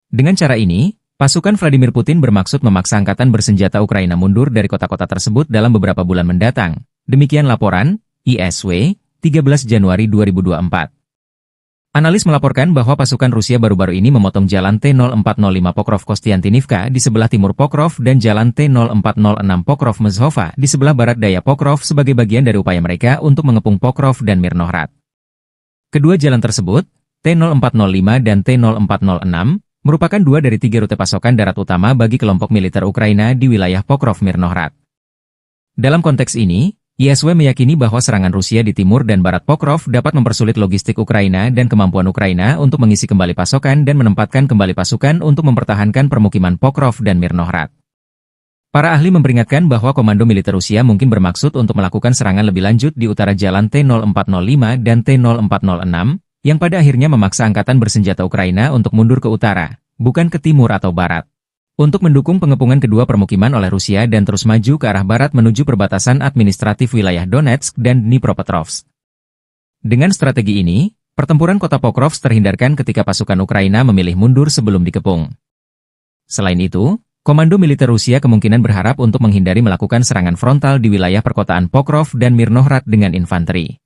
Dengan cara ini, pasukan Vladimir Putin bermaksud memaksa angkatan bersenjata Ukraina mundur dari kota-kota tersebut dalam beberapa bulan mendatang. Demikian laporan ISW, 13 Januari 2024. Analis melaporkan bahwa pasukan Rusia baru-baru ini memotong jalan T-0405 Pokrov-Kostiantynivka di sebelah timur Pokrov dan jalan T-0406 Pokrov-Mezhova di sebelah barat daya Pokrov sebagai bagian dari upaya mereka untuk mengepung Pokrov dan Mirnohrad. Kedua jalan tersebut, T-0405 dan T-0406, merupakan dua dari tiga rute pasokan darat utama bagi kelompok militer Ukraina di wilayah Pokrov-Mirnohrad. Dalam konteks ini, ISW meyakini bahwa serangan Rusia di timur dan barat Pokrov dapat mempersulit logistik Ukraina dan kemampuan Ukraina untuk mengisi kembali pasokan dan menempatkan kembali pasukan untuk mempertahankan permukiman Pokrov dan Mirnohrad. Para ahli memperingatkan bahwa komando militer Rusia mungkin bermaksud untuk melakukan serangan lebih lanjut di utara jalan T-0405 dan T-0406, yang pada akhirnya memaksa angkatan bersenjata Ukraina untuk mundur ke utara, bukan ke timur atau barat, untuk mendukung pengepungan kedua permukiman oleh Rusia dan terus maju ke arah barat menuju perbatasan administratif wilayah Donetsk dan Dnipropetrovsk. Dengan strategi ini, pertempuran kota Pokrov terhindarkan ketika pasukan Ukraina memilih mundur sebelum dikepung. Selain itu, komando militer Rusia kemungkinan berharap untuk menghindari melakukan serangan frontal di wilayah perkotaan Pokrov dan Mirnohrad dengan infanteri.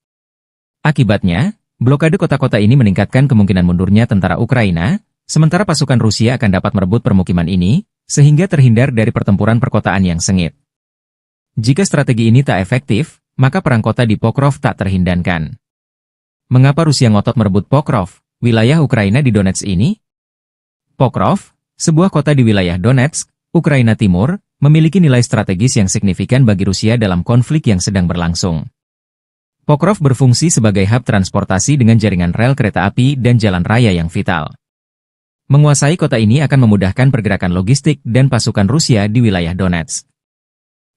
Akibatnya, blokade kota-kota ini meningkatkan kemungkinan mundurnya tentara Ukraina, sementara pasukan Rusia akan dapat merebut permukiman ini, sehingga terhindar dari pertempuran perkotaan yang sengit. Jika strategi ini tak efektif, maka perang kota di Pokrov tak terhindarkan. Mengapa Rusia ngotot merebut Pokrov, wilayah Ukraina di Donetsk ini? Pokrov, sebuah kota di wilayah Donetsk, Ukraina Timur, memiliki nilai strategis yang signifikan bagi Rusia dalam konflik yang sedang berlangsung. Pokrov berfungsi sebagai hub transportasi dengan jaringan rel kereta api dan jalan raya yang vital. Menguasai kota ini akan memudahkan pergerakan logistik dan pasukan Rusia di wilayah Donetsk.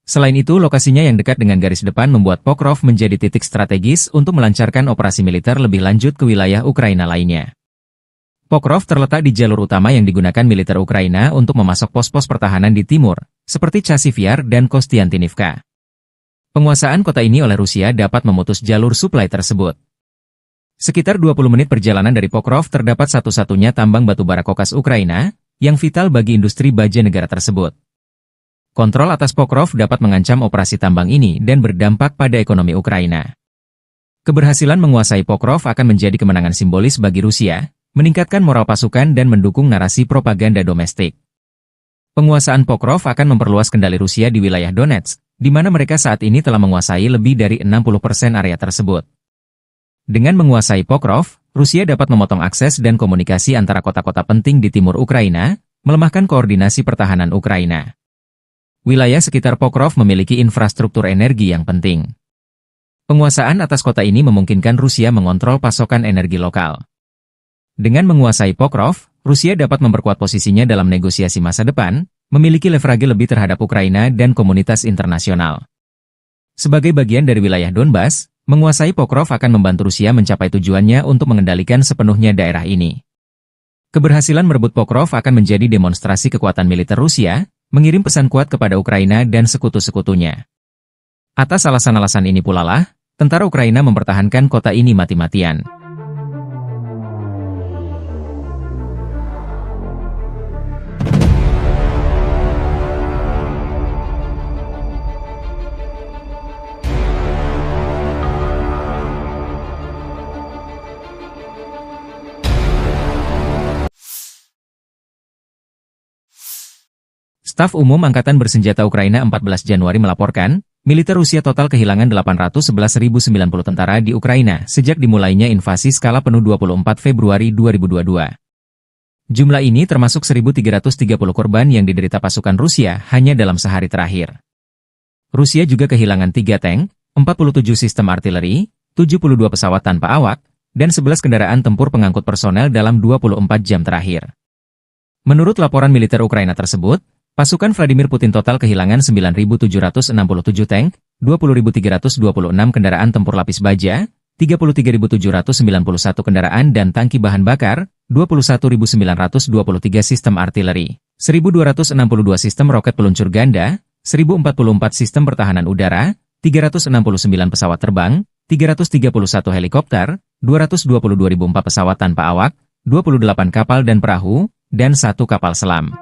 Selain itu, lokasinya yang dekat dengan garis depan membuat Pokrov menjadi titik strategis untuk melancarkan operasi militer lebih lanjut ke wilayah Ukraina lainnya. Pokrov terletak di jalur utama yang digunakan militer Ukraina untuk memasok pos-pos pertahanan di timur, seperti Chasiv Yar dan Kostiantynivka. Penguasaan kota ini oleh Rusia dapat memutus jalur suplai tersebut. Sekitar 20 menit perjalanan dari Pokrov terdapat satu-satunya tambang batubara kokas Ukraina, yang vital bagi industri baja negara tersebut. Kontrol atas Pokrov dapat mengancam operasi tambang ini dan berdampak pada ekonomi Ukraina. Keberhasilan menguasai Pokrov akan menjadi kemenangan simbolis bagi Rusia, meningkatkan moral pasukan dan mendukung narasi propaganda domestik. Penguasaan Pokrov akan memperluas kendali Rusia di wilayah Donetsk, di mana mereka saat ini telah menguasai lebih dari 60% area tersebut. Dengan menguasai Pokrov, Rusia dapat memotong akses dan komunikasi antara kota-kota penting di timur Ukraina, melemahkan koordinasi pertahanan Ukraina. Wilayah sekitar Pokrov memiliki infrastruktur energi yang penting. Penguasaan atas kota ini memungkinkan Rusia mengontrol pasokan energi lokal. Dengan menguasai Pokrov, Rusia dapat memperkuat posisinya dalam negosiasi masa depan, memiliki leverage lebih terhadap Ukraina dan komunitas internasional. Sebagai bagian dari wilayah Donbas, menguasai Pokrov akan membantu Rusia mencapai tujuannya untuk mengendalikan sepenuhnya daerah ini. Keberhasilan merebut Pokrov akan menjadi demonstrasi kekuatan militer Rusia, mengirim pesan kuat kepada Ukraina dan sekutu-sekutunya. Atas alasan-alasan ini pula lah, tentara Ukraina mempertahankan kota ini mati-matian. Staf Umum Angkatan Bersenjata Ukraina 14 Januari melaporkan, militer Rusia total kehilangan 811.090 tentara di Ukraina sejak dimulainya invasi skala penuh 24 Februari 2022. Jumlah ini termasuk 1.330 korban yang diderita pasukan Rusia hanya dalam sehari terakhir. Rusia juga kehilangan 3 tank, 47 sistem artileri, 72 pesawat tanpa awak, dan 11 kendaraan tempur pengangkut personel dalam 24 jam terakhir. Menurut laporan militer Ukraina tersebut, pasukan Vladimir Putin total kehilangan 9.767 tank, 20.326 kendaraan tempur lapis baja, 33.791 kendaraan dan tangki bahan bakar, 21.923 sistem artileri, 1.262 sistem roket peluncur ganda, 1.044 sistem pertahanan udara, 369 pesawat terbang, 331 helikopter, 222.004 pesawat tanpa awak, 28 kapal dan perahu, dan 1 kapal selam.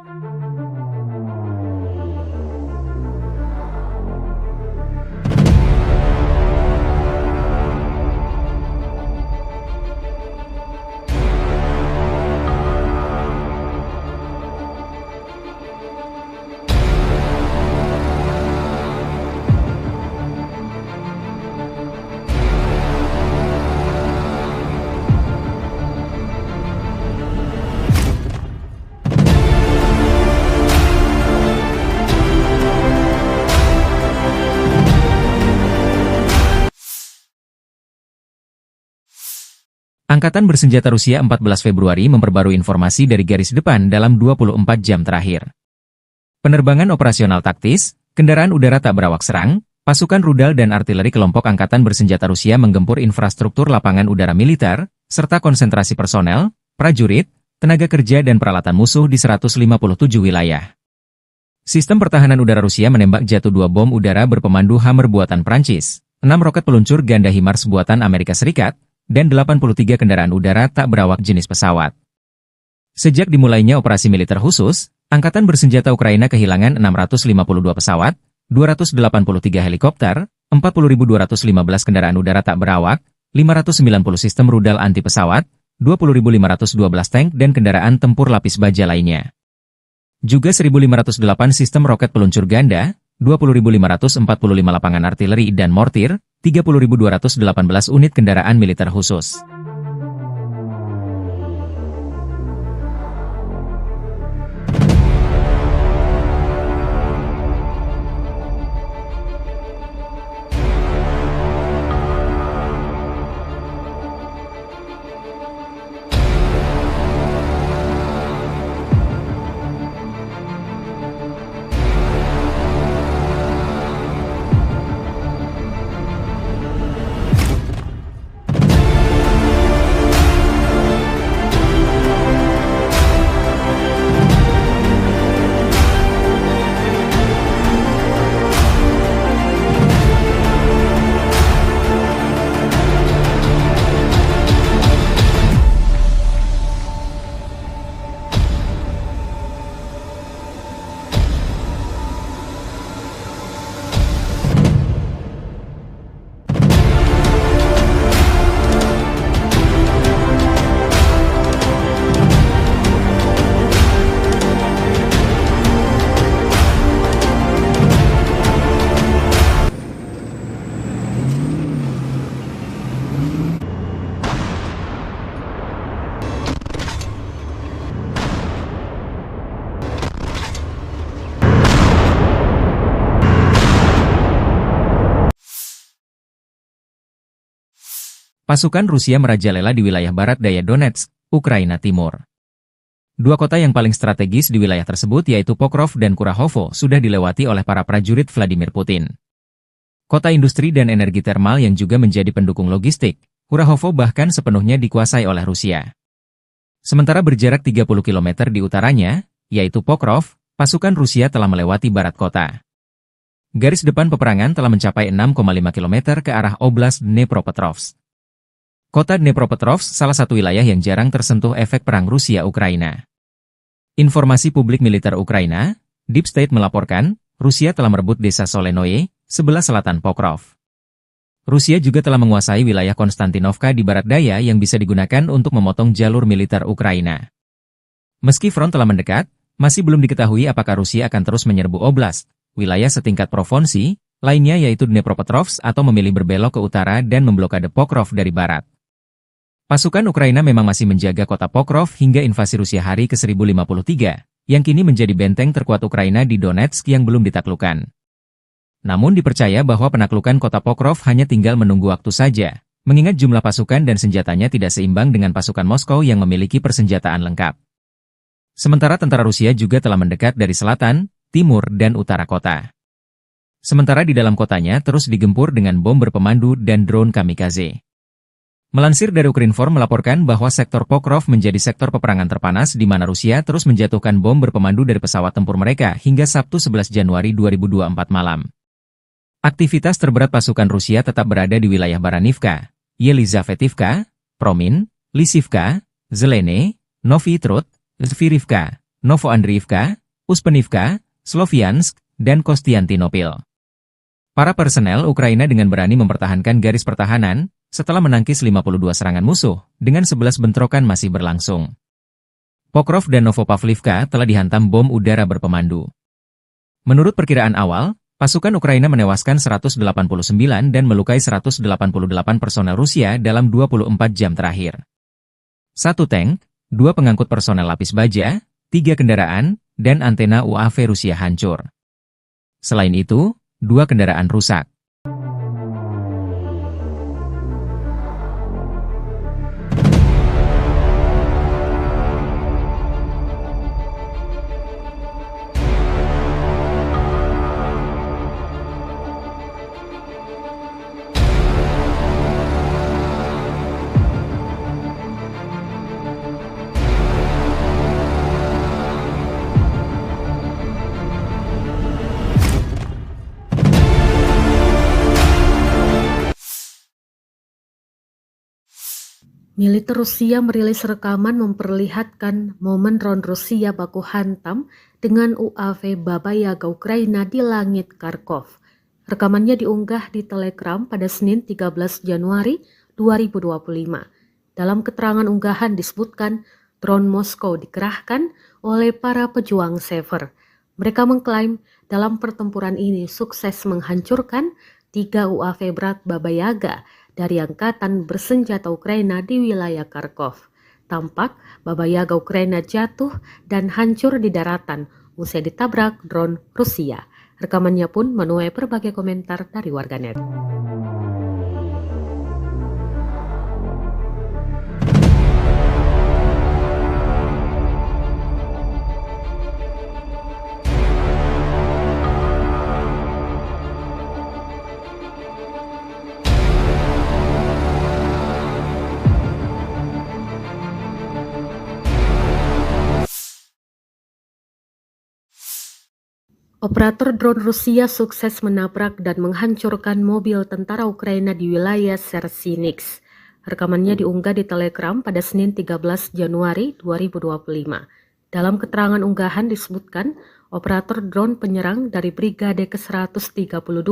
Angkatan Bersenjata Rusia 14 Februari memperbarui informasi dari garis depan dalam 24 jam terakhir. Penerbangan operasional taktis, kendaraan udara tak berawak serang, pasukan rudal dan artileri kelompok Angkatan Bersenjata Rusia menggempur infrastruktur lapangan udara militer, serta konsentrasi personel, prajurit, tenaga kerja dan peralatan musuh di 157 wilayah. Sistem pertahanan udara Rusia menembak jatuh 2 bom udara berpemandu Hammer buatan Prancis, 6 roket peluncur ganda HIMARS buatan Amerika Serikat, dan 83 kendaraan udara tak berawak jenis pesawat. Sejak dimulainya operasi militer khusus, Angkatan Bersenjata Ukraina kehilangan 652 pesawat, 283 helikopter, 40.215 kendaraan udara tak berawak, 590 sistem rudal anti pesawat, 20.512 tank dan kendaraan tempur lapis baja lainnya. Juga 1.508 sistem roket peluncur ganda, 20.545 lapangan artileri dan mortir, 30.218 unit kendaraan militer khusus. Pasukan Rusia merajalela di wilayah barat daya Donetsk, Ukraina Timur. 2 kota yang paling strategis di wilayah tersebut yaitu Pokrov dan Kurahovo sudah dilewati oleh para prajurit Vladimir Putin. Kota industri dan energi termal yang juga menjadi pendukung logistik, Kurahovo bahkan sepenuhnya dikuasai oleh Rusia. Sementara berjarak 30 km di utaranya, yaitu Pokrov, pasukan Rusia telah melewati barat kota. Garis depan peperangan telah mencapai 6,5 km ke arah Oblast Dnepropetrovsk. Kota Dnepropetrovsk salah satu wilayah yang jarang tersentuh efek perang Rusia-Ukraina. Informasi publik militer Ukraina, Deep State melaporkan, Rusia telah merebut desa Solenoye, sebelah selatan Pokrov. Rusia juga telah menguasai wilayah Konstantinovka di barat daya yang bisa digunakan untuk memotong jalur militer Ukraina. Meski front telah mendekat, masih belum diketahui apakah Rusia akan terus menyerbu oblast, wilayah setingkat provinsi, lainnya yaitu Dnepropetrovsk atau memilih berbelok ke utara dan memblokade Pokrov dari barat. Pasukan Ukraina memang masih menjaga kota Pokrov hingga invasi Rusia hari ke-1053, yang kini menjadi benteng terkuat Ukraina di Donetsk yang belum ditaklukkan. Namun dipercaya bahwa penaklukan kota Pokrov hanya tinggal menunggu waktu saja, mengingat jumlah pasukan dan senjatanya tidak seimbang dengan pasukan Moskow yang memiliki persenjataan lengkap. Sementara tentara Rusia juga telah mendekat dari selatan, timur dan utara kota. Sementara di dalam kotanya terus digempur dengan bom berpemandu dan drone kamikaze. Melansir dari Ukrinform melaporkan bahwa sektor Pokrov menjadi sektor peperangan terpanas di mana Rusia terus menjatuhkan bom berpemandu dari pesawat tempur mereka hingga Sabtu 11 Januari 2024 malam. Aktivitas terberat pasukan Rusia tetap berada di wilayah Baranivka, Yelizavetivka, Promin, Lisivka, Zelene, Novi Trud, Zvirivka, Novoandriivka, Uspenivka, Sloviansk, dan Kostiantinopil. Para personel Ukraina dengan berani mempertahankan garis pertahanan setelah menangkis 52 serangan musuh, dengan 11 bentrokan masih berlangsung. Pokrov dan Novopavlivka telah dihantam bom udara berpemandu. Menurut perkiraan awal, pasukan Ukraina menewaskan 189 dan melukai 188 personel Rusia dalam 24 jam terakhir. 1 tank, 2 pengangkut personel lapis baja, 3 kendaraan, dan antena UAV Rusia hancur. Selain itu, 2 kendaraan rusak. Militer Rusia merilis rekaman memperlihatkan momen drone Rusia baku hantam dengan UAV Baba Yaga Ukraina di langit Kharkov. Rekamannya diunggah di Telegram pada Senin 13 Januari 2025. Dalam keterangan unggahan disebutkan drone Moskow dikerahkan oleh para pejuang Sever. Mereka mengklaim dalam pertempuran ini sukses menghancurkan 3 UAV berat Baba Yaga dari Angkatan Bersenjata Ukraina di wilayah Kharkov. Tampak Baba Yaga Ukraina jatuh dan hancur di daratan usai ditabrak drone Rusia. Rekamannya pun menuai berbagai komentar dari warganet. Operator drone Rusia sukses menabrak dan menghancurkan mobil tentara Ukraina di wilayah Sersinix. Rekamannya diunggah di Telegram pada Senin 13 Januari 2025. Dalam keterangan unggahan disebutkan, operator drone penyerang dari Brigade ke-132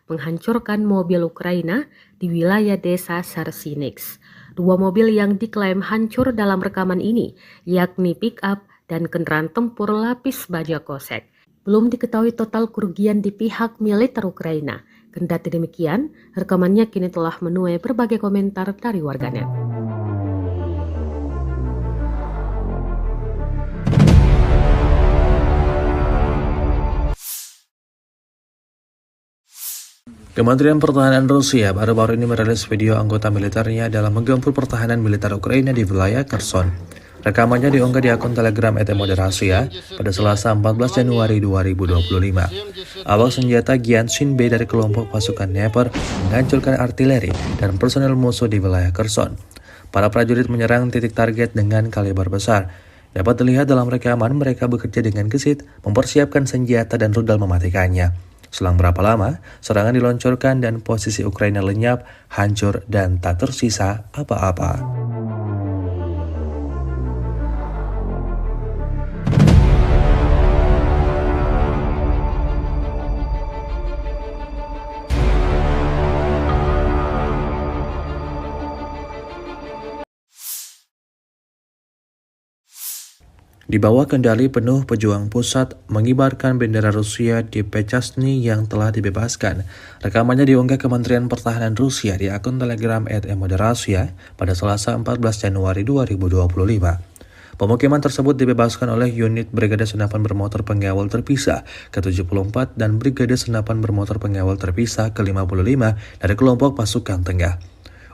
menghancurkan mobil Ukraina di wilayah desa Sersinix. 2 mobil yang diklaim hancur dalam rekaman ini, yakni pick-up dan kendaraan tempur lapis baja kosek. Belum diketahui total kerugian di pihak militer Ukraina. Kendati demikian, rekamannya kini telah menuai berbagai komentar dari warganet. Kementerian Pertahanan Rusia baru-baru ini merilis video anggota militernya dalam menggempur pertahanan militer Ukraina di wilayah Kherson. Rekamannya diunggah di akun Telegram @moderasia pada Selasa 14 Januari 2025. Awak senjata Gyanshin B dari kelompok pasukan Dnepr menghancurkan artileri dan personel musuh di wilayah Kherson. Para prajurit menyerang titik target dengan kaliber besar. Dapat dilihat dalam rekaman mereka bekerja dengan gesit, mempersiapkan senjata dan rudal mematikannya. Selang berapa lama, serangan diluncurkan dan posisi Ukraina lenyap, hancur, dan tak tersisa apa-apa. Di bawah kendali penuh pejuang pusat mengibarkan bendera Rusia di Pechasny yang telah dibebaskan. Rekamannya diunggah Kementerian Pertahanan Rusia di akun Telegram @moderasia pada Selasa 14 Januari 2025. Pemukiman tersebut dibebaskan oleh unit Brigade Senapan Bermotor Pengawal Terpisah ke-74 dan Brigade Senapan Bermotor Pengawal Terpisah ke-55 dari kelompok pasukan tengah.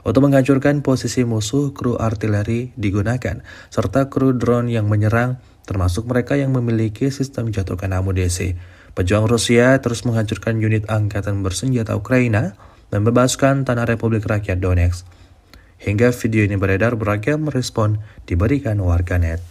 Untuk menghancurkan posisi musuh, kru artileri digunakan, serta kru drone yang menyerang, termasuk mereka yang memiliki sistem jatuhkan amunisi. Pejuang Rusia terus menghancurkan unit angkatan bersenjata Ukraina dan membebaskan tanah Republik Rakyat Donetsk. Hingga video ini beredar, beragam respon diberikan warganet.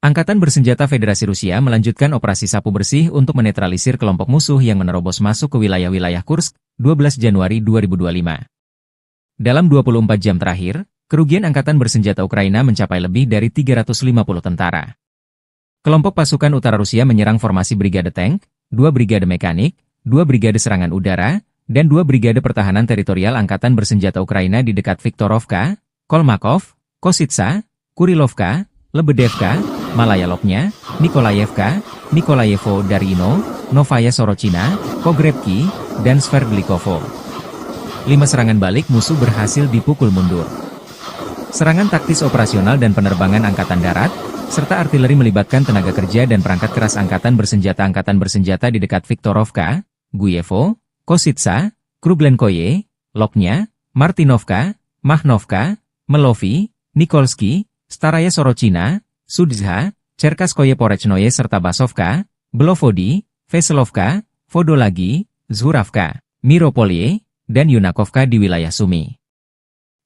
Angkatan Bersenjata Federasi Rusia melanjutkan operasi sapu bersih untuk menetralisir kelompok musuh yang menerobos masuk ke wilayah-wilayah Kursk, 12 Januari 2025. Dalam 24 jam terakhir, kerugian Angkatan Bersenjata Ukraina mencapai lebih dari 350 tentara. Kelompok pasukan utara Rusia menyerang formasi brigade tank, 2 brigade mekanik, 2 brigade serangan udara, dan 2 brigade pertahanan teritorial Angkatan Bersenjata Ukraina di dekat Viktorovka, Kolmakov, Kositsa, Kurilovka, Lebedevka, Malaya Lopnya, Nikolayevka, Nikolayevo Darino, Novaya Sorochina, Pogrebki, dan Sverdlikovo. 5 serangan balik musuh berhasil dipukul mundur. Serangan taktis operasional dan penerbangan Angkatan Darat, serta artileri melibatkan tenaga kerja dan perangkat keras Angkatan Bersenjata di dekat Viktorovka, Guyevo, Kositsa, Kruglenkoye, Lopnya, Martinovka, Mahnovka, Melovi, Nikolski, Staraya Sorochina, Sudzha, Cherkaskoye Porechnoye serta Basovka, Belovodi, Veselovka, Vodolagi, Zhuravka, Miropolye, dan Yunakovka di wilayah Sumy.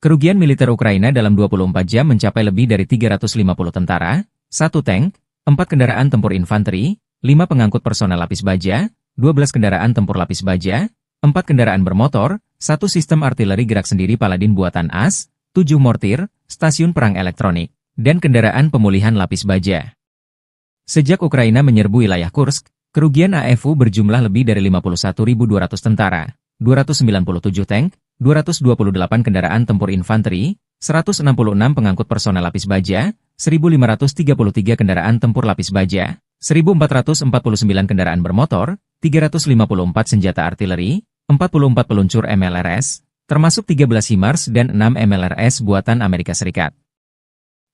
Kerugian militer Ukraina dalam 24 jam mencapai lebih dari 350 tentara, 1 tank, 4 kendaraan tempur infanteri, 5 pengangkut personel lapis baja, 12 kendaraan tempur lapis baja, 4 kendaraan bermotor, 1 sistem artileri gerak sendiri Paladin buatan AS, 7 mortir, stasiun perang elektronik, dan kendaraan pemulihan lapis baja. Sejak Ukraina menyerbu wilayah Kursk, kerugian AFU berjumlah lebih dari 51.200 tentara, 297 tank, 228 kendaraan tempur infanteri, 166 pengangkut personel lapis baja, 1.533 kendaraan tempur lapis baja, 1.449 kendaraan bermotor, 354 senjata artileri, 44 peluncur MLRS, termasuk 13 HIMARS dan 6 MLRS buatan Amerika Serikat.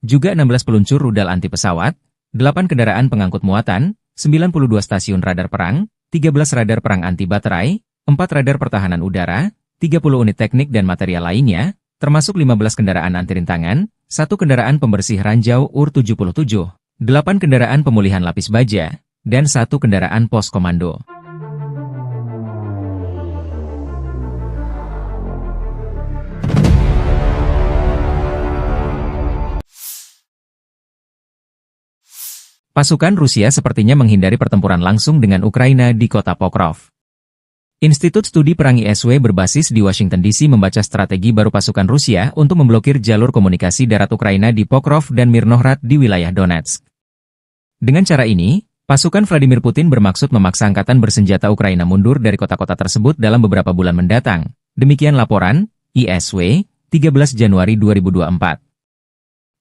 Juga 16 peluncur rudal anti pesawat, 8 kendaraan pengangkut muatan, 92 stasiun radar perang, 13 radar perang anti baterai, 4 radar pertahanan udara, 30 unit teknik dan material lainnya, termasuk 15 kendaraan anti rintangan, 1 kendaraan pembersih ranjau UR-77, 8 kendaraan pemulihan lapis baja, dan 1 kendaraan pos komando. Pasukan Rusia sepertinya menghindari pertempuran langsung dengan Ukraina di kota Pokrov. Institut Studi Perang ISW berbasis di Washington DC membaca strategi baru pasukan Rusia untuk memblokir jalur komunikasi darat Ukraina di Pokrov dan Mirnohrad di wilayah Donetsk. Dengan cara ini, pasukan Vladimir Putin bermaksud memaksa Angkatan Bersenjata Ukraina mundur dari kota-kota tersebut dalam beberapa bulan mendatang. Demikian laporan ISW, 13 Januari 2024.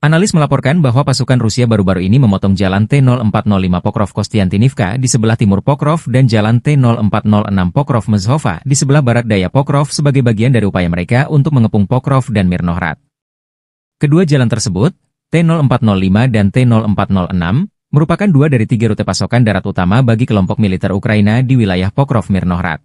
Analis melaporkan bahwa pasukan Rusia baru-baru ini memotong jalan T-0405 Pokrov-Kostiantinivka di sebelah timur Pokrov dan jalan T-0406 Pokrov-Mezhova di sebelah barat daya Pokrov sebagai bagian dari upaya mereka untuk mengepung Pokrov dan Mirnohrad. Kedua jalan tersebut, T-0405 dan T-0406, merupakan 2 dari 3 rute pasokan darat utama bagi kelompok militer Ukraina di wilayah Pokrov-Mirnohrad.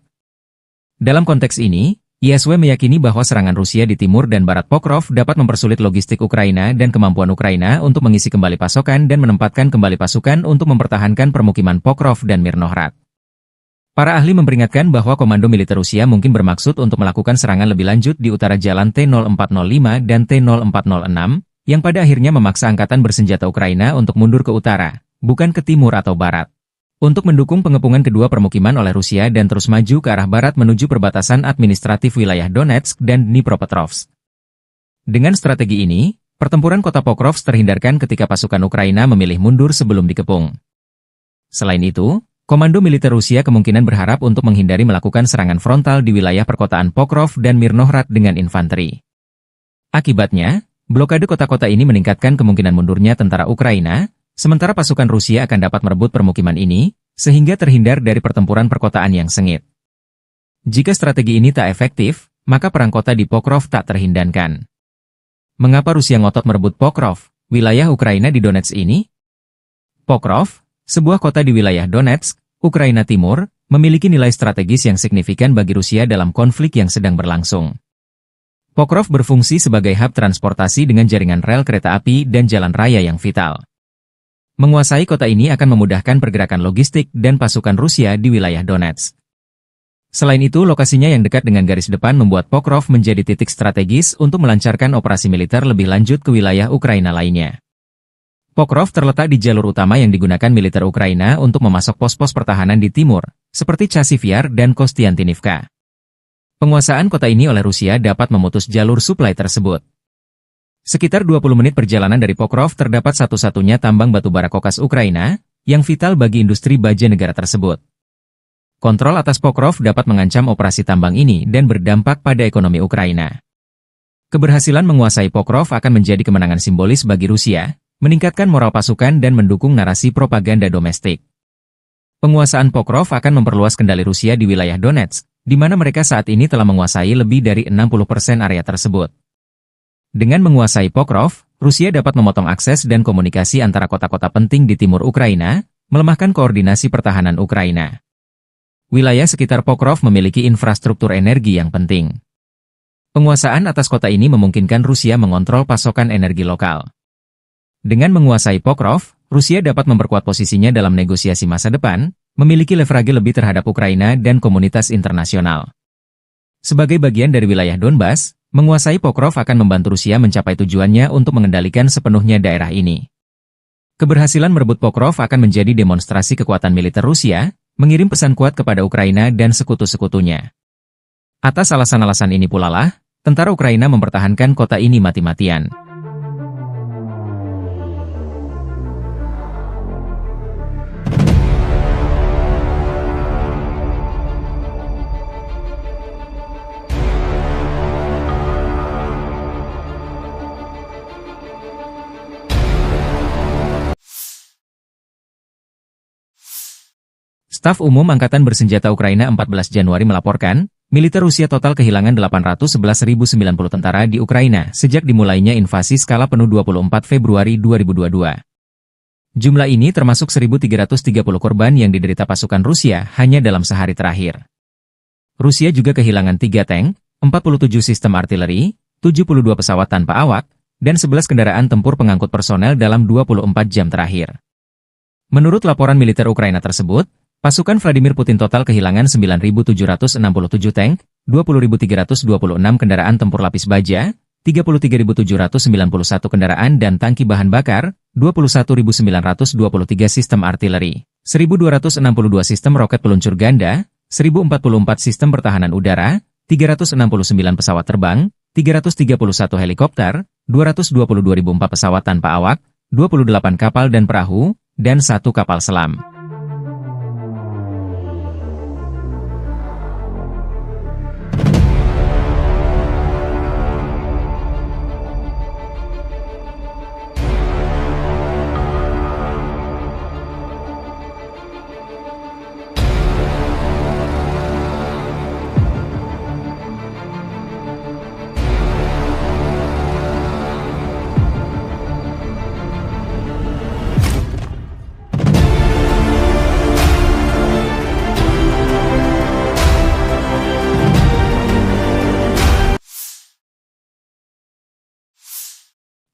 Dalam konteks ini, ISW meyakini bahwa serangan Rusia di timur dan barat Pokrov dapat mempersulit logistik Ukraina dan kemampuan Ukraina untuk mengisi kembali pasokan dan menempatkan kembali pasukan untuk mempertahankan permukiman Pokrov dan Mirnohrad. Para ahli memperingatkan bahwa komando militer Rusia mungkin bermaksud untuk melakukan serangan lebih lanjut di utara jalan T-0405 dan T-0406, yang pada akhirnya memaksa Angkatan Bersenjata Ukraina untuk mundur ke utara, bukan ke timur atau barat, untuk mendukung pengepungan kedua permukiman oleh Rusia dan terus maju ke arah barat menuju perbatasan administratif wilayah Donetsk dan Dnipropetrovsk. Dengan strategi ini, pertempuran kota Pokrovsk terhindarkan ketika pasukan Ukraina memilih mundur sebelum dikepung. Selain itu, Komando militer Rusia kemungkinan berharap untuk menghindari melakukan serangan frontal di wilayah perkotaan Pokrov dan Mirnohrad dengan infanteri. Akibatnya, blokade kota-kota ini meningkatkan kemungkinan mundurnya tentara Ukraina, sementara pasukan Rusia akan dapat merebut permukiman ini, sehingga terhindar dari pertempuran perkotaan yang sengit. Jika strategi ini tak efektif, maka perang kota di Pokrov tak terhindarkan. Mengapa Rusia ngotot merebut Pokrov, wilayah Ukraina di Donetsk ini? Pokrov, sebuah kota di wilayah Donetsk, Ukraina Timur, memiliki nilai strategis yang signifikan bagi Rusia dalam konflik yang sedang berlangsung. Pokrov berfungsi sebagai hub transportasi dengan jaringan rel kereta api dan jalan raya yang vital. Menguasai kota ini akan memudahkan pergerakan logistik dan pasukan Rusia di wilayah Donetsk. Selain itu, lokasinya yang dekat dengan garis depan membuat Pokrov menjadi titik strategis untuk melancarkan operasi militer lebih lanjut ke wilayah Ukraina lainnya. Pokrov terletak di jalur utama yang digunakan militer Ukraina untuk memasok pos-pos pertahanan di timur, seperti Chasiv Yar dan Kostiantinivka. Penguasaan kota ini oleh Rusia dapat memutus jalur suplai tersebut. Sekitar 20 menit perjalanan dari Pokrov terdapat satu-satunya tambang batubara kokas Ukraina, yang vital bagi industri baja negara tersebut. Kontrol atas Pokrov dapat mengancam operasi tambang ini dan berdampak pada ekonomi Ukraina. Keberhasilan menguasai Pokrov akan menjadi kemenangan simbolis bagi Rusia, meningkatkan moral pasukan dan mendukung narasi propaganda domestik. Penguasaan Pokrov akan memperluas kendali Rusia di wilayah Donetsk, di mana mereka saat ini telah menguasai lebih dari 60% area tersebut. Dengan menguasai Pokrov, Rusia dapat memotong akses dan komunikasi antara kota-kota penting di timur Ukraina, melemahkan koordinasi pertahanan Ukraina. Wilayah sekitar Pokrov memiliki infrastruktur energi yang penting. Penguasaan atas kota ini memungkinkan Rusia mengontrol pasokan energi lokal. Dengan menguasai Pokrov, Rusia dapat memperkuat posisinya dalam negosiasi masa depan, memiliki leverage lebih terhadap Ukraina dan komunitas internasional. Sebagai bagian dari wilayah Donbas, menguasai Pokrov akan membantu Rusia mencapai tujuannya untuk mengendalikan sepenuhnya daerah ini. Keberhasilan merebut Pokrov akan menjadi demonstrasi kekuatan militer Rusia, mengirim pesan kuat kepada Ukraina dan sekutu-sekutunya. Atas alasan-alasan ini pula lah, tentara Ukraina mempertahankan kota ini mati-matian. Staf Umum Angkatan Bersenjata Ukraina 14 Januari melaporkan, militer Rusia total kehilangan 811.090 tentara di Ukraina sejak dimulainya invasi skala penuh 24 Februari 2022. Jumlah ini termasuk 1.330 korban yang diderita pasukan Rusia hanya dalam sehari terakhir. Rusia juga kehilangan 3 tank, 47 sistem artileri, 72 pesawat tanpa awak, dan 11 kendaraan tempur pengangkut personel dalam 24 jam terakhir. Menurut laporan militer Ukraina tersebut, pasukan Vladimir Putin total kehilangan 9.767 tank, 20.326 kendaraan tempur lapis baja, 33.791 kendaraan dan tangki bahan bakar, 21.923 sistem artileri, 1.262 sistem roket peluncur ganda, 1.044 sistem pertahanan udara, 369 pesawat terbang, 331 helikopter, 222.004 pesawat tanpa awak, 28 kapal dan perahu, dan 1 kapal selam.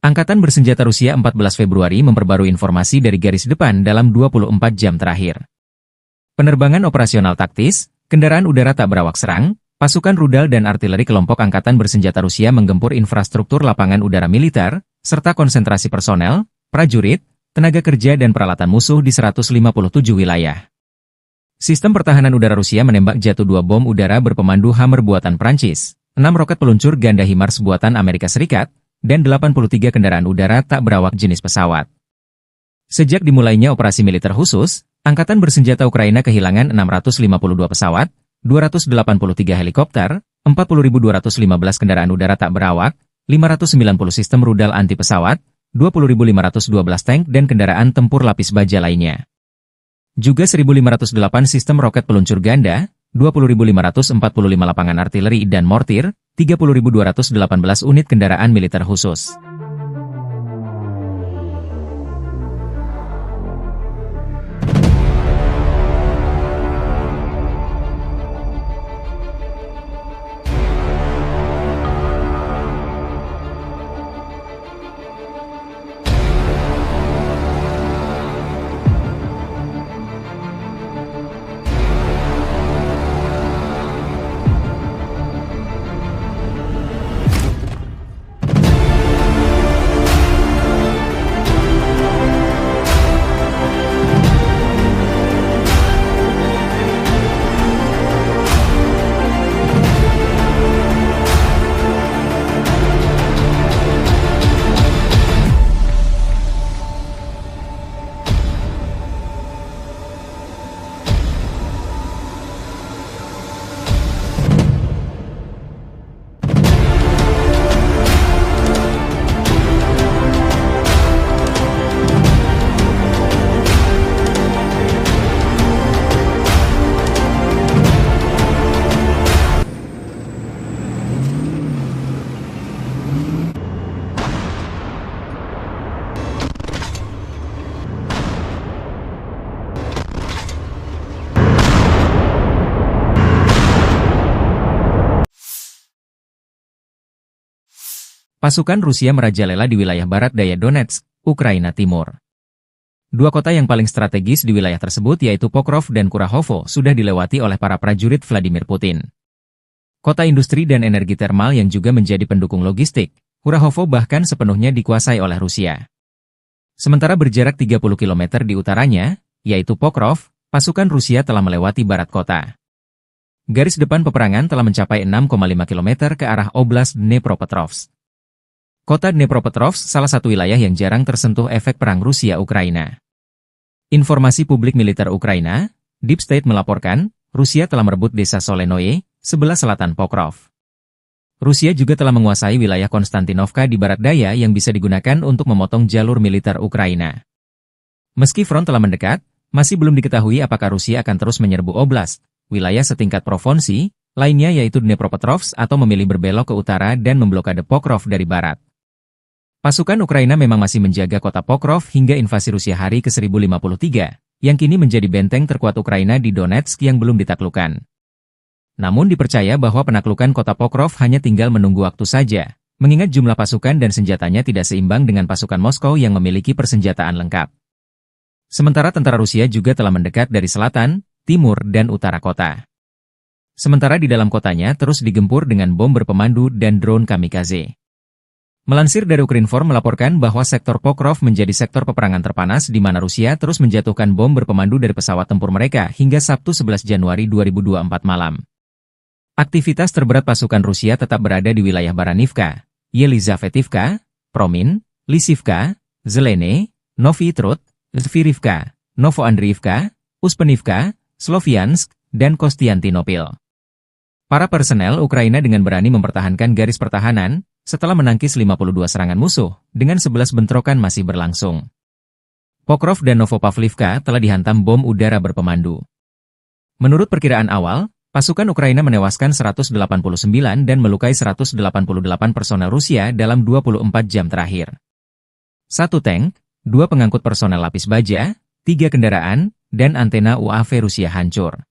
Angkatan Bersenjata Rusia 14 Februari memperbarui informasi dari garis depan dalam 24 jam terakhir. Penerbangan operasional taktis, kendaraan udara tak berawak serang, pasukan rudal dan artileri kelompok Angkatan Bersenjata Rusia menggempur infrastruktur lapangan udara militer, serta konsentrasi personel, prajurit, tenaga kerja dan peralatan musuh di 157 wilayah. Sistem pertahanan udara Rusia menembak jatuh 2 bom udara berpemandu Hammer buatan Prancis, 6 roket peluncur ganda HIMARS buatan Amerika Serikat, dan 83 kendaraan udara tak berawak jenis pesawat. Sejak dimulainya operasi militer khusus, Angkatan Bersenjata Ukraina kehilangan 652 pesawat, 283 helikopter, 40.215 kendaraan udara tak berawak, 590 sistem rudal anti pesawat, 20.512 tank dan kendaraan tempur lapis baja lainnya. Juga 1.508 sistem roket peluncur ganda, 20.545 lapangan artileri dan mortir, 30.218 unit kendaraan militer khusus. Pasukan Rusia merajalela di wilayah barat daya Donetsk, Ukraina Timur. Dua kota yang paling strategis di wilayah tersebut yaitu Pokrov dan Kurahovo sudah dilewati oleh para prajurit Vladimir Putin. Kota industri dan energi termal yang juga menjadi pendukung logistik, Kurahovo bahkan sepenuhnya dikuasai oleh Rusia. Sementara berjarak 30 km di utaranya, yaitu Pokrov, pasukan Rusia telah melewati barat kota. Garis depan peperangan telah mencapai 6,5 km ke arah Oblast Dnepropetrovsk. Kota Dnepropetrovsk salah satu wilayah yang jarang tersentuh efek perang Rusia-Ukraina. Informasi publik militer Ukraina, Deep State melaporkan, Rusia telah merebut desa Solenoye, sebelah selatan Pokrov. Rusia juga telah menguasai wilayah Konstantinovka di barat daya yang bisa digunakan untuk memotong jalur militer Ukraina. Meski front telah mendekat, masih belum diketahui apakah Rusia akan terus menyerbu oblast, wilayah setingkat provinsi, lainnya yaitu Dnepropetrovsk atau memilih berbelok ke utara dan memblokade Pokrov dari barat. Pasukan Ukraina memang masih menjaga kota Pokrov hingga invasi Rusia hari ke-1053, yang kini menjadi benteng terkuat Ukraina di Donetsk yang belum ditaklukkan. Namun dipercaya bahwa penaklukan kota Pokrov hanya tinggal menunggu waktu saja, mengingat jumlah pasukan dan senjatanya tidak seimbang dengan pasukan Moskow yang memiliki persenjataan lengkap. Sementara tentara Rusia juga telah mendekat dari selatan, timur, dan utara kota. Sementara di dalam kotanya terus digempur dengan bom berpemandu dan drone kamikaze. Melansir dari Ukrinform melaporkan bahwa sektor Pokrov menjadi sektor peperangan terpanas di mana Rusia terus menjatuhkan bom berpemandu dari pesawat tempur mereka hingga Sabtu 11 Januari 2024 malam. Aktivitas terberat pasukan Rusia tetap berada di wilayah Baranivka, Yelizavetivka, Promin, Lisivka, Zelene, Novi Trud, Zvirivka, Novoandriivka, Uspenivka, Sloviansk, dan Kostiantinopil. Para personel Ukraina dengan berani mempertahankan garis pertahanan, setelah menangkis 52 serangan musuh, dengan 11 bentrokan masih berlangsung. Pokrov dan Novopavlivka telah dihantam bom udara berpemandu. Menurut perkiraan awal, pasukan Ukraina menewaskan 189 dan melukai 188 personel Rusia dalam 24 jam terakhir. 1 tank, 2 pengangkut personel lapis baja, 3 kendaraan, dan antena UAV Rusia hancur.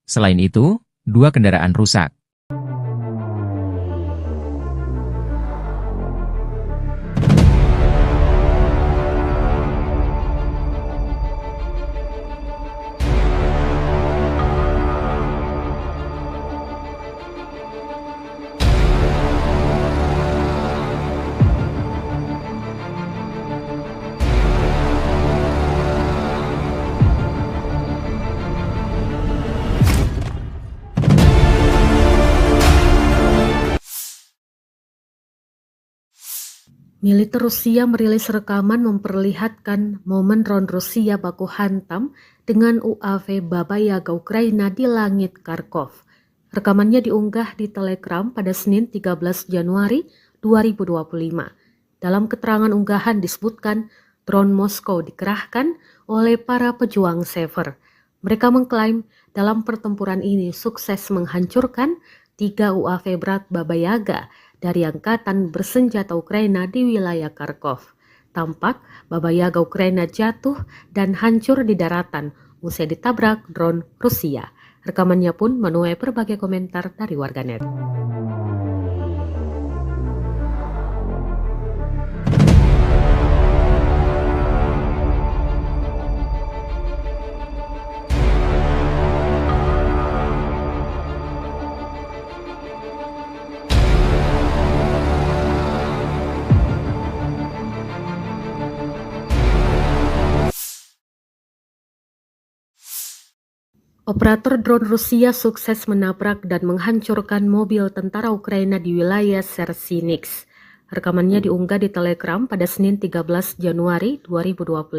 Selain itu, 2 kendaraan rusak. Militer Rusia merilis rekaman memperlihatkan momen drone Rusia baku hantam dengan UAV Baba Yaga Ukraina di langit Kharkov. Rekamannya diunggah di Telegram pada Senin 13 Januari 2025. Dalam keterangan unggahan disebutkan drone Moskow dikerahkan oleh para pejuang Sever. Mereka mengklaim dalam pertempuran ini sukses menghancurkan 3 UAV berat Baba Yaga dari angkatan bersenjata Ukraina di wilayah Kharkov. Tampak Baba Yaga Ukraina jatuh dan hancur di daratan usai ditabrak drone Rusia. Rekamannya pun menuai berbagai komentar dari warganet. Operator drone Rusia sukses menabrak dan menghancurkan mobil tentara Ukraina di wilayah Sersinix. Rekamannya diunggah di Telegram pada Senin 13 Januari 2025.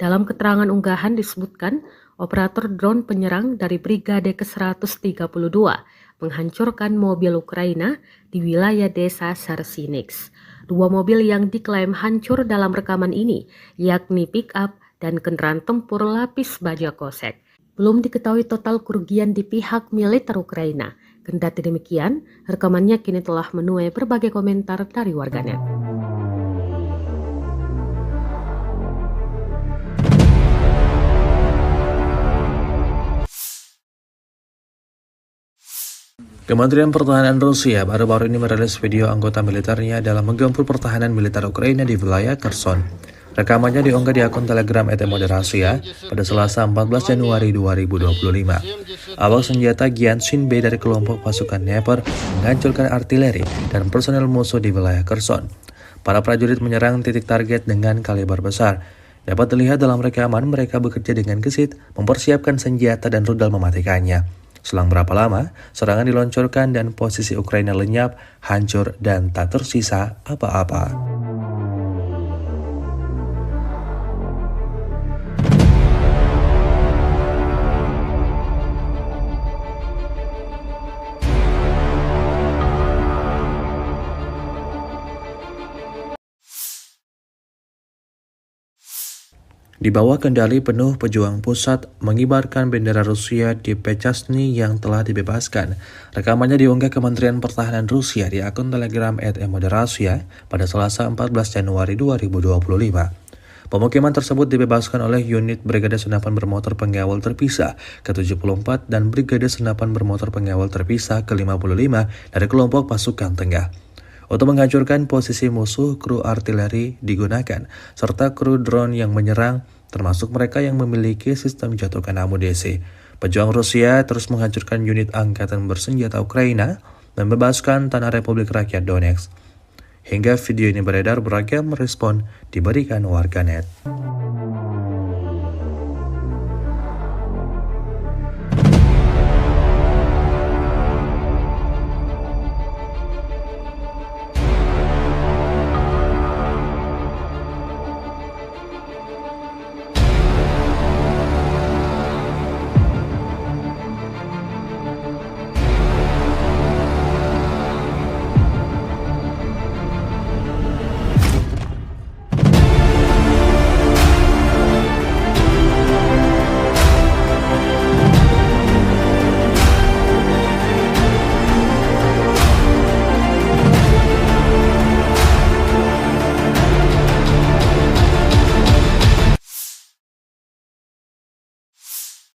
Dalam keterangan unggahan disebutkan, operator drone penyerang dari Brigade ke-132 menghancurkan mobil Ukraina di wilayah desa Sersinix. 2 mobil yang diklaim hancur dalam rekaman ini, yakni pick-up dan kendaraan tempur lapis baja kosek. Belum diketahui total kerugian di pihak militer Ukraina. Kendati demikian, rekamannya kini telah menuai berbagai komentar dari warganet. Kementerian Pertahanan Rusia baru-baru ini merilis video anggota militernya dalam menggempur pertahanan militer Ukraina di wilayah Kherson. Rekamannya diunggah di akun Telegram @moderasia pada Selasa 14 Januari 2025. Awak senjata Gyanshin B dari kelompok pasukan Dnepr menghancurkan artileri dan personel musuh di wilayah Kherson. Para prajurit menyerang titik target dengan kaliber besar. Dapat dilihat dalam rekaman mereka bekerja dengan gesit, mempersiapkan senjata dan rudal mematikannya. Selang berapa lama, serangan diluncurkan dan posisi Ukraina lenyap, hancur, dan tak tersisa apa-apa. Di bawah kendali penuh pejuang pusat mengibarkan bendera Rusia di Pechasny yang telah dibebaskan. Rekamannya diunggah Kementerian Pertahanan Rusia di akun Telegram @moderasia pada Selasa 14 Januari 2025. Pemukiman tersebut dibebaskan oleh unit Brigade Senapan Bermotor Pengawal Terpisah ke-74 dan Brigade Senapan Bermotor Pengawal Terpisah ke-55 dari kelompok pasukan tengah. Untuk menghancurkan posisi musuh, kru artileri digunakan, serta kru drone yang menyerang, termasuk mereka yang memiliki sistem jatuhkan amunisi. Pejuang Rusia terus menghancurkan unit angkatan bersenjata Ukraina dan membebaskan tanah Republik Rakyat Donetsk. Hingga video ini beredar, beragam respon diberikan warganet.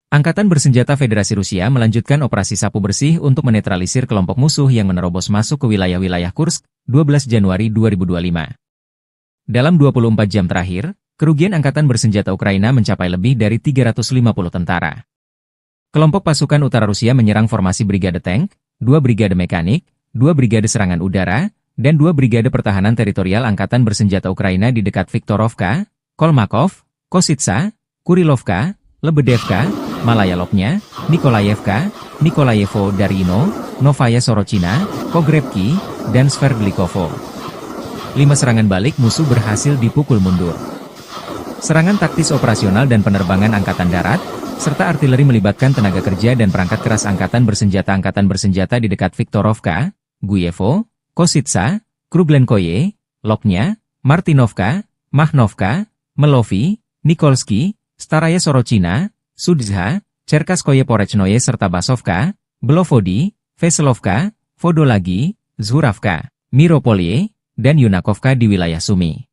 Angkatan Bersenjata Federasi Rusia melanjutkan operasi sapu bersih untuk menetralisir kelompok musuh yang menerobos masuk ke wilayah-wilayah Kursk, 12 Januari 2025. Dalam 24 jam terakhir, kerugian Angkatan Bersenjata Ukraina mencapai lebih dari 350 tentara. Kelompok pasukan utara Rusia menyerang formasi Brigade Tank, 2 Brigade Mekanik, 2 Brigade Serangan Udara, dan 2 Brigade Pertahanan Teritorial Angkatan Bersenjata Ukraina di dekat Viktorovka, Kolmakov, Kositsa, Kurilovka, Lebedevka, Malaya Lopnya, Nikolayevka, Nikolayevo Darino, Novaya Sorochina, Pogrebki, dan Sverdlikovo. 5 serangan balik musuh berhasil dipukul mundur. Serangan taktis operasional dan penerbangan angkatan darat, serta artileri melibatkan tenaga kerja dan perangkat keras angkatan bersenjata di dekat Viktorovka, Guyevo, Kositsa, Kruglenkoye, Loknya, Martinovka, Mahnovka, Melovi, Nikolsky, Staraya Sorochina, Sudzha, Cherkaskoye Porechnoye serta Basovka, Belovodi, Veselovka, Vodolagi, Zhuravka, Miropolye, dan Yunakovka di wilayah Sumy.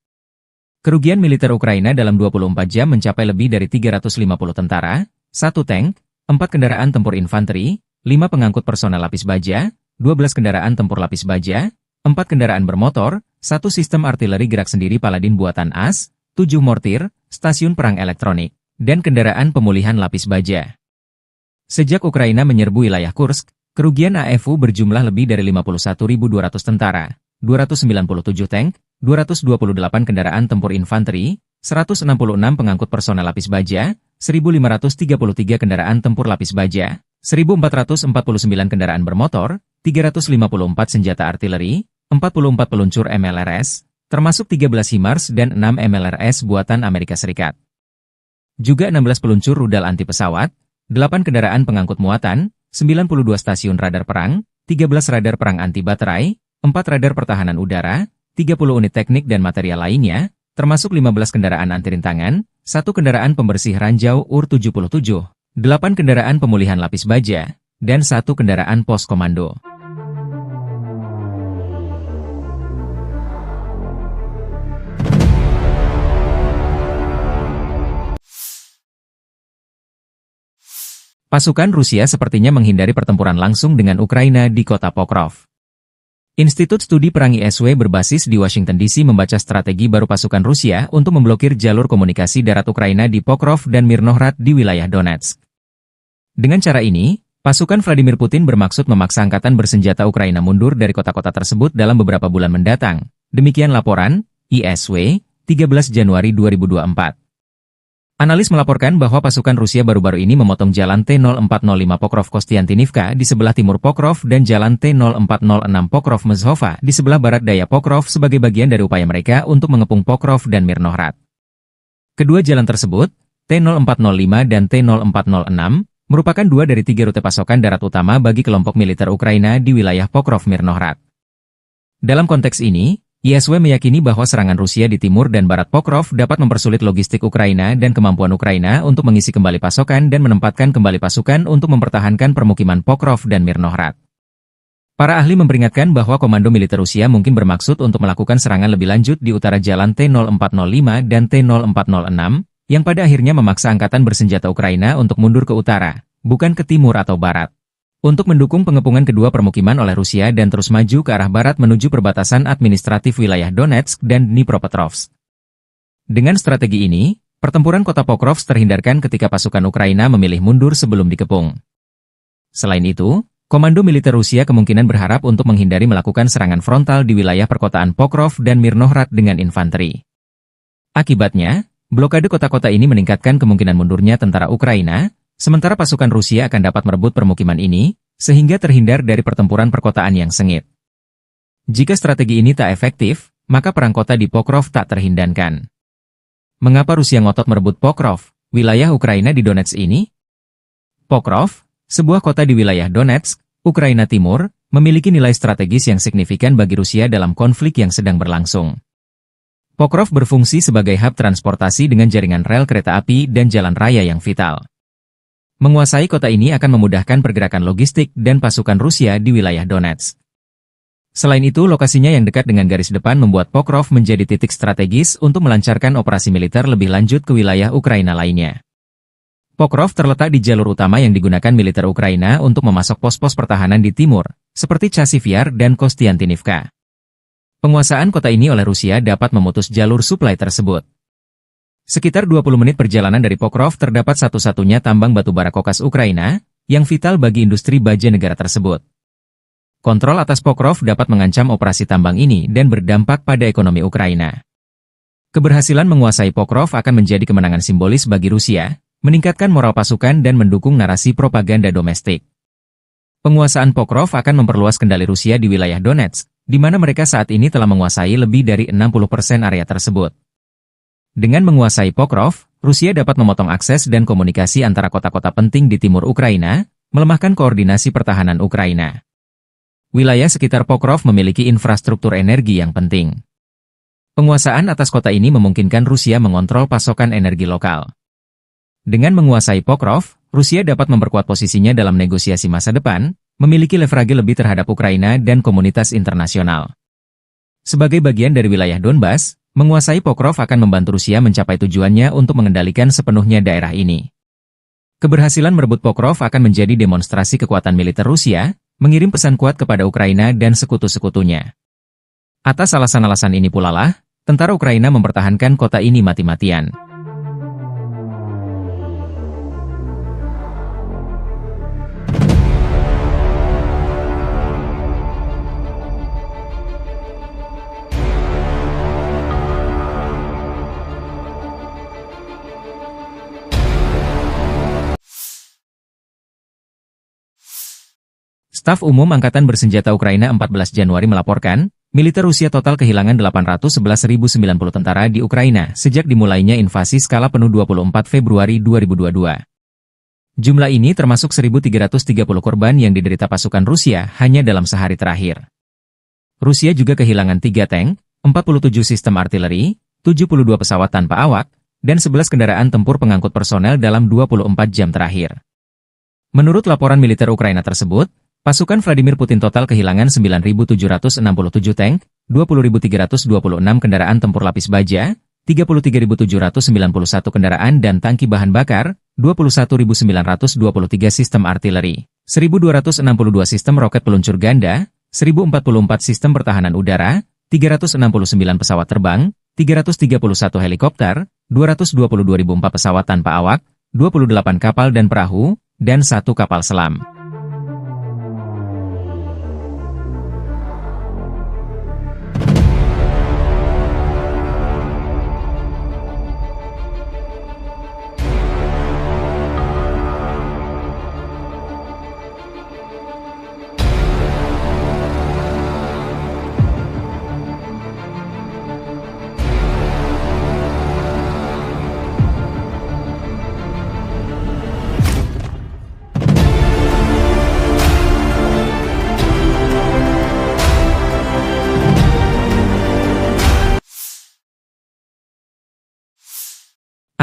Kerugian militer Ukraina dalam 24 jam mencapai lebih dari 350 tentara, 1 tank, 4 kendaraan tempur infanteri, 5 pengangkut personel lapis baja, 12 kendaraan tempur lapis baja, 4 kendaraan bermotor, 1 sistem artileri gerak sendiri Paladin buatan AS, 7 mortir, stasiun perang elektronik, dan kendaraan pemulihan lapis baja. Sejak Ukraina menyerbu wilayah Kursk, kerugian AFU berjumlah lebih dari 51.200 tentara, 297 tank, 228 kendaraan tempur infanteri, 166 pengangkut personel lapis baja, 1.533 kendaraan tempur lapis baja, 1.449 kendaraan bermotor, 354 senjata artileri, 44 peluncur MLRS, termasuk 13 HIMARS dan 6 MLRS buatan Amerika Serikat. Juga 16 peluncur rudal anti pesawat, 8 kendaraan pengangkut muatan, 92 stasiun radar perang, 13 radar perang anti baterai, 4 radar pertahanan udara, 30 unit teknik dan material lainnya, termasuk 15 kendaraan anti-rintangan, 1 kendaraan pembersih ranjau UR-77, 8 kendaraan pemulihan lapis baja, dan 1 kendaraan pos komando. Pasukan Rusia sepertinya menghindari pertempuran langsung dengan Ukraina di kota Pokrov. Institut Studi Perang ISW berbasis di Washington DC membaca strategi baru pasukan Rusia untuk memblokir jalur komunikasi darat Ukraina di Pokrov dan Mirnohrad di wilayah Donetsk. Dengan cara ini, pasukan Vladimir Putin bermaksud memaksa angkatan bersenjata Ukraina mundur dari kota-kota tersebut dalam beberapa bulan mendatang. Demikian laporan ISW, 13 Januari 2024. Analis melaporkan bahwa pasukan Rusia baru-baru ini memotong jalan T-0405 Pokrov-Kostiantinivka di sebelah timur Pokrov dan jalan T-0406 Pokrov-Mezhova di sebelah barat daya Pokrov sebagai bagian dari upaya mereka untuk mengepung Pokrov dan Mirnohrad. Kedua jalan tersebut, T-0405 dan T-0406, merupakan 2 dari 3 rute pasokan darat utama bagi kelompok militer Ukraina di wilayah Pokrov-Mirnohrad. Dalam konteks ini, ISW meyakini bahwa serangan Rusia di timur dan barat Pokrov dapat mempersulit logistik Ukraina dan kemampuan Ukraina untuk mengisi kembali pasokan dan menempatkan kembali pasukan untuk mempertahankan permukiman Pokrov dan Mirnohrad. Para ahli memperingatkan bahwa komando militer Rusia mungkin bermaksud untuk melakukan serangan lebih lanjut di utara jalan T-0405 dan T-0406, yang pada akhirnya memaksa angkatan bersenjata Ukraina untuk mundur ke utara, bukan ke timur atau barat, untuk mendukung pengepungan kedua permukiman oleh Rusia dan terus maju ke arah barat menuju perbatasan administratif wilayah Donetsk dan Dnipropetrovsk. Dengan strategi ini, pertempuran kota Pokrov terhindarkan ketika pasukan Ukraina memilih mundur sebelum dikepung. Selain itu, komando militer Rusia kemungkinan berharap untuk menghindari melakukan serangan frontal di wilayah perkotaan Pokrov dan Mirnohrad dengan infanteri. Akibatnya, blokade kota-kota ini meningkatkan kemungkinan mundurnya tentara Ukraina, sementara pasukan Rusia akan dapat merebut permukiman ini, sehingga terhindar dari pertempuran perkotaan yang sengit. Jika strategi ini tak efektif, maka perang kota di Pokrov tak terhindarkan. Mengapa Rusia ngotot merebut Pokrov, wilayah Ukraina di Donetsk ini? Pokrov, sebuah kota di wilayah Donetsk, Ukraina Timur, memiliki nilai strategis yang signifikan bagi Rusia dalam konflik yang sedang berlangsung. Pokrov berfungsi sebagai hub transportasi dengan jaringan rel kereta api dan jalan raya yang vital. Menguasai kota ini akan memudahkan pergerakan logistik dan pasukan Rusia di wilayah Donetsk. Selain itu, lokasinya yang dekat dengan garis depan membuat Pokrov menjadi titik strategis untuk melancarkan operasi militer lebih lanjut ke wilayah Ukraina lainnya. Pokrov terletak di jalur utama yang digunakan militer Ukraina untuk memasok pos-pos pertahanan di timur, seperti Chasiv Yar dan Kostiantinivka. Penguasaan kota ini oleh Rusia dapat memutus jalur suplai tersebut. Sekitar 20 menit perjalanan dari Pokrov terdapat satu-satunya tambang batubara kokas Ukraina, yang vital bagi industri baja negara tersebut. Kontrol atas Pokrov dapat mengancam operasi tambang ini dan berdampak pada ekonomi Ukraina. Keberhasilan menguasai Pokrov akan menjadi kemenangan simbolis bagi Rusia, meningkatkan moral pasukan dan mendukung narasi propaganda domestik. Penguasaan Pokrov akan memperluas kendali Rusia di wilayah Donetsk, di mana mereka saat ini telah menguasai lebih dari 60% area tersebut. Dengan menguasai Pokrov, Rusia dapat memotong akses dan komunikasi antara kota-kota penting di timur Ukraina, melemahkan koordinasi pertahanan Ukraina. Wilayah sekitar Pokrov memiliki infrastruktur energi yang penting. Penguasaan atas kota ini memungkinkan Rusia mengontrol pasokan energi lokal. Dengan menguasai Pokrov, Rusia dapat memperkuat posisinya dalam negosiasi masa depan, memiliki leverage lebih terhadap Ukraina dan komunitas internasional. Sebagai bagian dari wilayah Donbas, menguasai Pokrov akan membantu Rusia mencapai tujuannya untuk mengendalikan sepenuhnya daerah ini. Keberhasilan merebut Pokrov akan menjadi demonstrasi kekuatan militer Rusia, mengirim pesan kuat kepada Ukraina dan sekutu-sekutunya. Atas alasan-alasan ini pula lah, tentara Ukraina mempertahankan kota ini mati-matian. Staf Umum Angkatan Bersenjata Ukraina 14 Januari melaporkan, militer Rusia total kehilangan 811.090 tentara di Ukraina sejak dimulainya invasi skala penuh 24 Februari 2022. Jumlah ini termasuk 1.330 korban yang diderita pasukan Rusia hanya dalam sehari terakhir. Rusia juga kehilangan 3 tank, 47 sistem artileri, 72 pesawat tanpa awak, dan 11 kendaraan tempur pengangkut personel dalam 24 jam terakhir. Menurut laporan militer Ukraina tersebut, pasukan Vladimir Putin total kehilangan 9.767 tank, 20.326 kendaraan tempur lapis baja, 33.791 kendaraan dan tangki bahan bakar, 21.923 sistem artileri, 1.262 sistem roket peluncur ganda, 1.044 sistem pertahanan udara, 369 pesawat terbang, 331 helikopter, 222.004 pesawat tanpa awak, 28 kapal dan perahu, dan 1 kapal selam.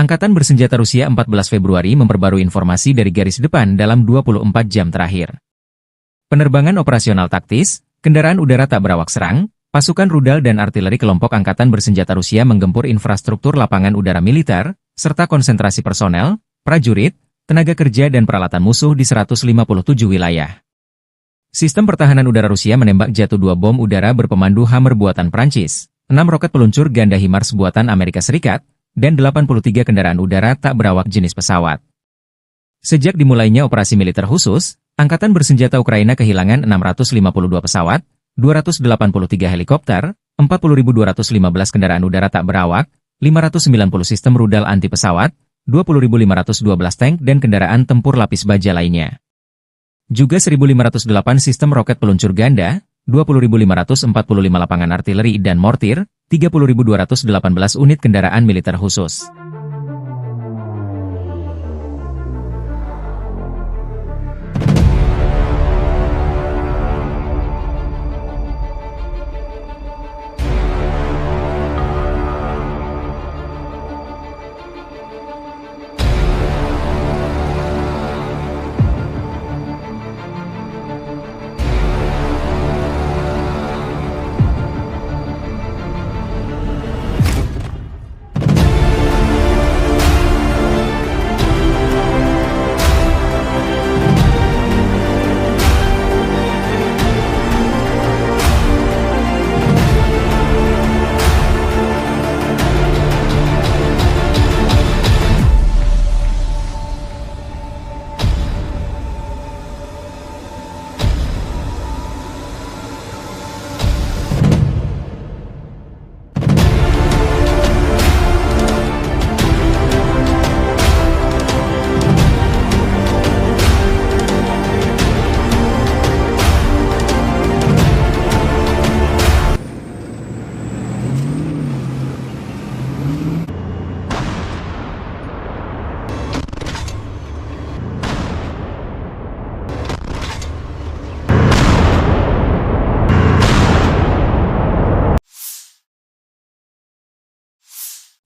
Angkatan Bersenjata Rusia 14 Februari memperbarui informasi dari garis depan dalam 24 jam terakhir. Penerbangan operasional taktis, kendaraan udara tak berawak serang, pasukan rudal dan artileri kelompok Angkatan Bersenjata Rusia menggempur infrastruktur lapangan udara militer, serta konsentrasi personel, prajurit, tenaga kerja dan peralatan musuh di 157 wilayah. Sistem pertahanan udara Rusia menembak jatuh 2 bom udara berpemandu Hammer buatan Prancis, 6 roket peluncur ganda HIMARS buatan Amerika Serikat, dan 83 kendaraan udara tak berawak jenis pesawat. Sejak dimulainya operasi militer khusus, Angkatan Bersenjata Ukraina kehilangan 652 pesawat, 283 helikopter, 40.215 kendaraan udara tak berawak, 590 sistem rudal anti pesawat, 20.512 tank dan kendaraan tempur lapis baja lainnya. Juga 1.508 sistem roket peluncur ganda, 20.545 lapangan artileri dan mortir, 30.218 unit kendaraan militer khusus.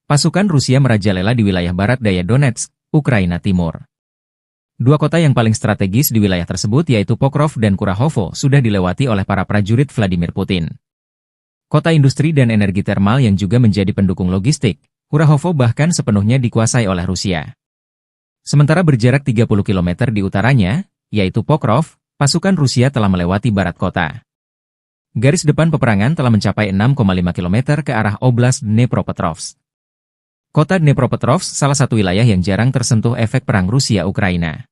Pasukan Rusia merajalela di wilayah barat daya Donetsk, Ukraina Timur. Dua kota yang paling strategis di wilayah tersebut yaitu Pokrov dan Kurahovo sudah dilewati oleh para prajurit Vladimir Putin. Kota industri dan energi termal yang juga menjadi pendukung logistik, Kurahovo bahkan sepenuhnya dikuasai oleh Rusia. Sementara berjarak 30 km di utaranya, yaitu Pokrov, pasukan Rusia telah melewati barat kota. Garis depan peperangan telah mencapai 6,5 km ke arah Oblast Dnepropetrovsk. Kota Dnepropetrovsk salah satu wilayah yang jarang tersentuh efek perang Rusia-Ukraina.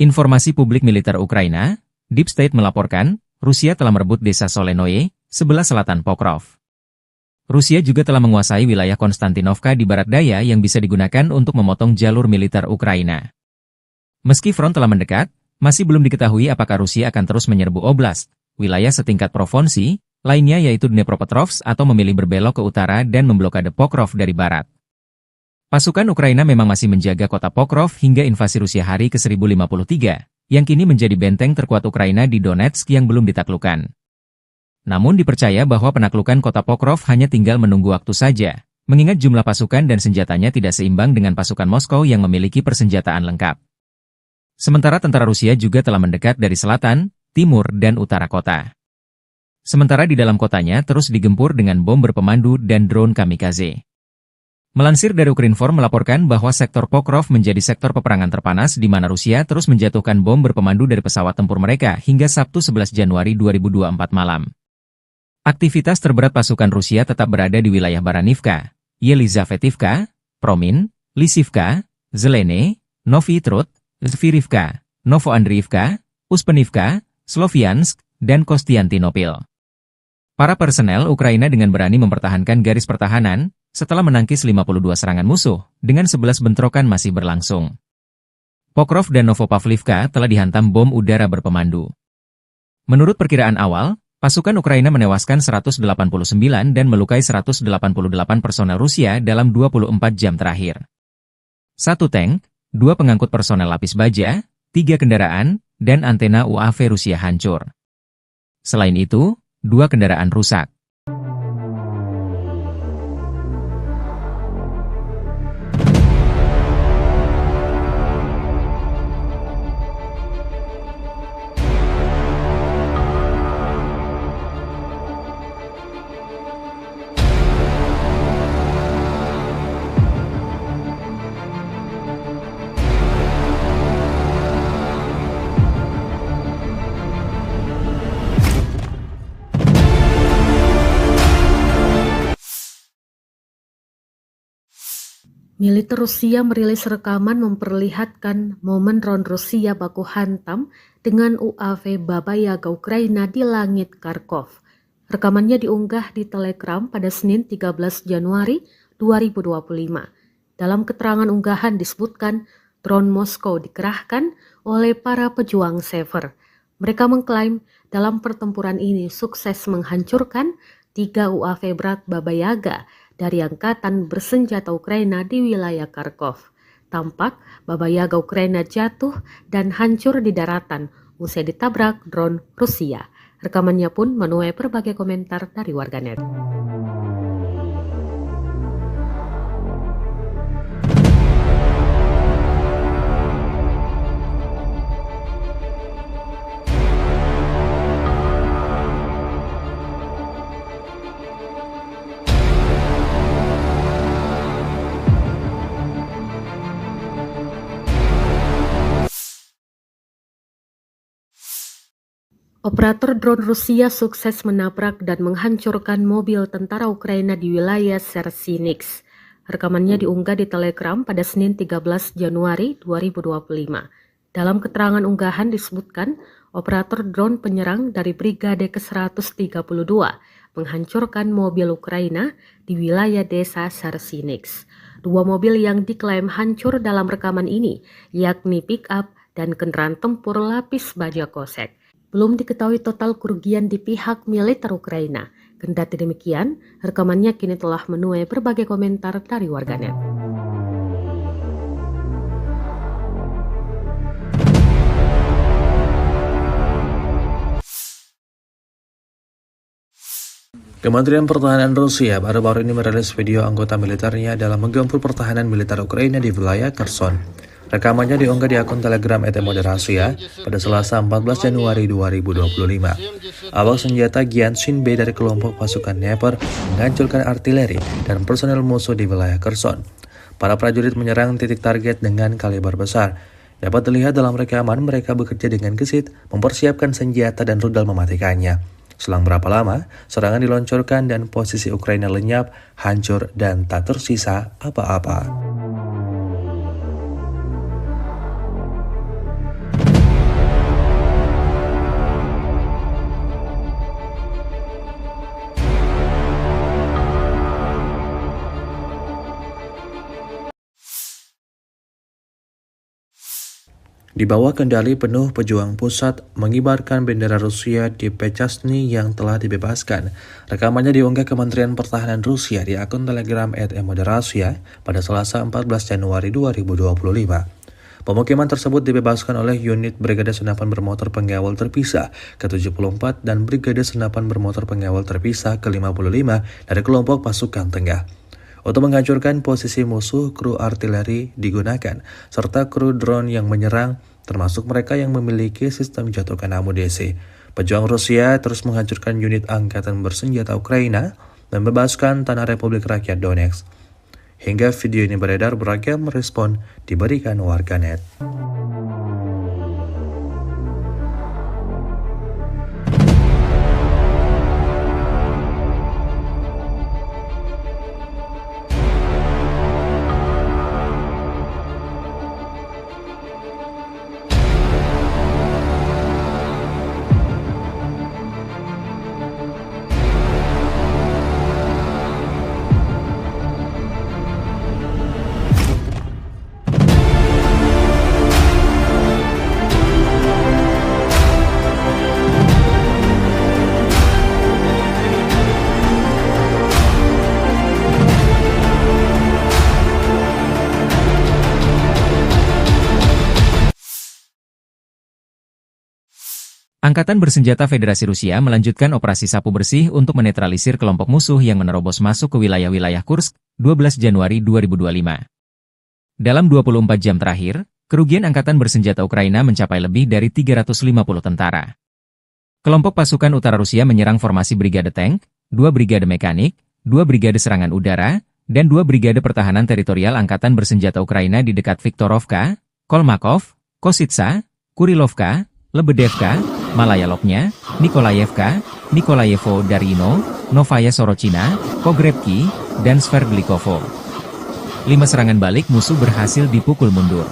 Informasi publik militer Ukraina, Deep State melaporkan, Rusia telah merebut desa Solenoye, sebelah selatan Pokrov. Rusia juga telah menguasai wilayah Konstantinovka di barat daya yang bisa digunakan untuk memotong jalur militer Ukraina. Meski front telah mendekat, masih belum diketahui apakah Rusia akan terus menyerbu oblast, wilayah setingkat provinsi, lainnya yaitu Dnepropetrovsk atau memilih berbelok ke utara dan memblokade Pokrov dari barat. Pasukan Ukraina memang masih menjaga kota Pokrov hingga invasi Rusia hari ke-1053, yang kini menjadi benteng terkuat Ukraina di Donetsk yang belum ditaklukkan. Namun dipercaya bahwa penaklukan kota Pokrov hanya tinggal menunggu waktu saja, mengingat jumlah pasukan dan senjatanya tidak seimbang dengan pasukan Moskow yang memiliki persenjataan lengkap. Sementara tentara Rusia juga telah mendekat dari selatan, timur, dan utara kota. Sementara di dalam kotanya terus digempur dengan bom berpemandu dan drone kamikaze. Melansir dari Ukrinform melaporkan bahwa sektor Pokrov menjadi sektor peperangan terpanas di mana Rusia terus menjatuhkan bom berpemandu dari pesawat tempur mereka hingga Sabtu 11 Januari 2024 malam. Aktivitas terberat pasukan Rusia tetap berada di wilayah Baranivka, Yelizavetivka, Promin, Lisivka, Zelene, Novy Trud, Zvirivka, Novoandriivka, Uspenivka, Sloviansk, dan Kostiantynopil. Para personel Ukraina dengan berani mempertahankan garis pertahanan, setelah menangkis 52 serangan musuh, dengan 11 bentrokan masih berlangsung. Pokrov dan Novopavlivka telah dihantam bom udara berpemandu. Menurut perkiraan awal, pasukan Ukraina menewaskan 189 dan melukai 188 personel Rusia dalam 24 jam terakhir. 1 tank, 2 pengangkut personel lapis baja, 3 kendaraan, dan antena UAV Rusia hancur. Selain itu, 2 kendaraan rusak. Militer Rusia merilis rekaman memperlihatkan momen drone Rusia baku hantam dengan UAV Baba Yaga Ukraina di langit Kharkov. Rekamannya diunggah di Telegram pada Senin 13 Januari 2025. Dalam keterangan unggahan disebutkan drone Moskow dikerahkan oleh para pejuang Sever. Mereka mengklaim dalam pertempuran ini sukses menghancurkan 3 UAV berat Baba Yaga dari angkatan bersenjata Ukraina di wilayah Kharkov. Tampak Baba Yaga Ukraina jatuh dan hancur di daratan usai ditabrak drone Rusia. Rekamannya pun menuai berbagai komentar dari warganet. Operator drone Rusia sukses menabrak dan menghancurkan mobil tentara Ukraina di wilayah Sersinix. Rekamannya diunggah di Telegram pada Senin 13 Januari 2025. Dalam keterangan unggahan disebutkan, operator drone penyerang dari Brigade ke-132 menghancurkan mobil Ukraina di wilayah desa Sersinix. 2 mobil yang diklaim hancur dalam rekaman ini, yakni pick-up dan kendaraan tempur lapis baja kosek. Belum diketahui total kerugian di pihak militer Ukraina. Kendati demikian, rekamannya kini telah menuai berbagai komentar dari warganet. Kementerian Pertahanan Rusia baru-baru ini merilis video anggota militernya dalam menggempur pertahanan militer Ukraina di wilayah Kherson. Rekamannya diunggah di akun Telegram @moderasiya pada Selasa 14 Januari 2025. Awak senjata Gyanshin B dari kelompok pasukan Dnepr menghancurkan artileri dan personel musuh di wilayah Kherson. Para prajurit menyerang titik target dengan kaliber besar. Dapat dilihat dalam rekaman mereka bekerja dengan gesit, mempersiapkan senjata dan rudal mematikannya. Selang berapa lama, serangan diluncurkan dan posisi Ukraina lenyap, hancur, dan tak tersisa apa-apa. Di bawah kendali penuh pejuang pusat mengibarkan bendera Rusia di Pechasny yang telah dibebaskan. Rekamannya diunggah Kementerian Pertahanan Rusia di akun Telegram @moderasiya pada Selasa 14 Januari 2025. Pemukiman tersebut dibebaskan oleh unit Brigade Senapan Bermotor Pengawal Terpisah ke-74 dan Brigade Senapan Bermotor Pengawal Terpisah ke-55 dari kelompok pasukan tengah. Untuk menghancurkan posisi musuh, kru artileri digunakan, serta kru drone yang menyerang, termasuk mereka yang memiliki sistem jatuhkan amunisi. Pejuang Rusia terus menghancurkan unit angkatan bersenjata Ukraina dan membebaskan tanah Republik Rakyat Donetsk. Hingga video ini beredar, beragam respon diberikan warganet. Angkatan Bersenjata Federasi Rusia melanjutkan operasi sapu bersih untuk menetralisir kelompok musuh yang menerobos masuk ke wilayah-wilayah Kursk, 12 Januari 2025. Dalam 24 jam terakhir, kerugian Angkatan Bersenjata Ukraina mencapai lebih dari 350 tentara. Kelompok pasukan utara Rusia menyerang formasi Brigade Tank, 2 Brigade Mekanik, 2 Brigade Serangan Udara, dan 2 Brigade Pertahanan Teritorial Angkatan Bersenjata Ukraina di dekat Viktorovka, Kolmakov, Kositsa, Kurilovka, Lebedevka, Malaya Lopnya, Nikolayevka, Nikolayevo Darino, Novaya Sorochina, Pogrebki, dan Sverdlikovo. 5 serangan balik musuh berhasil dipukul mundur.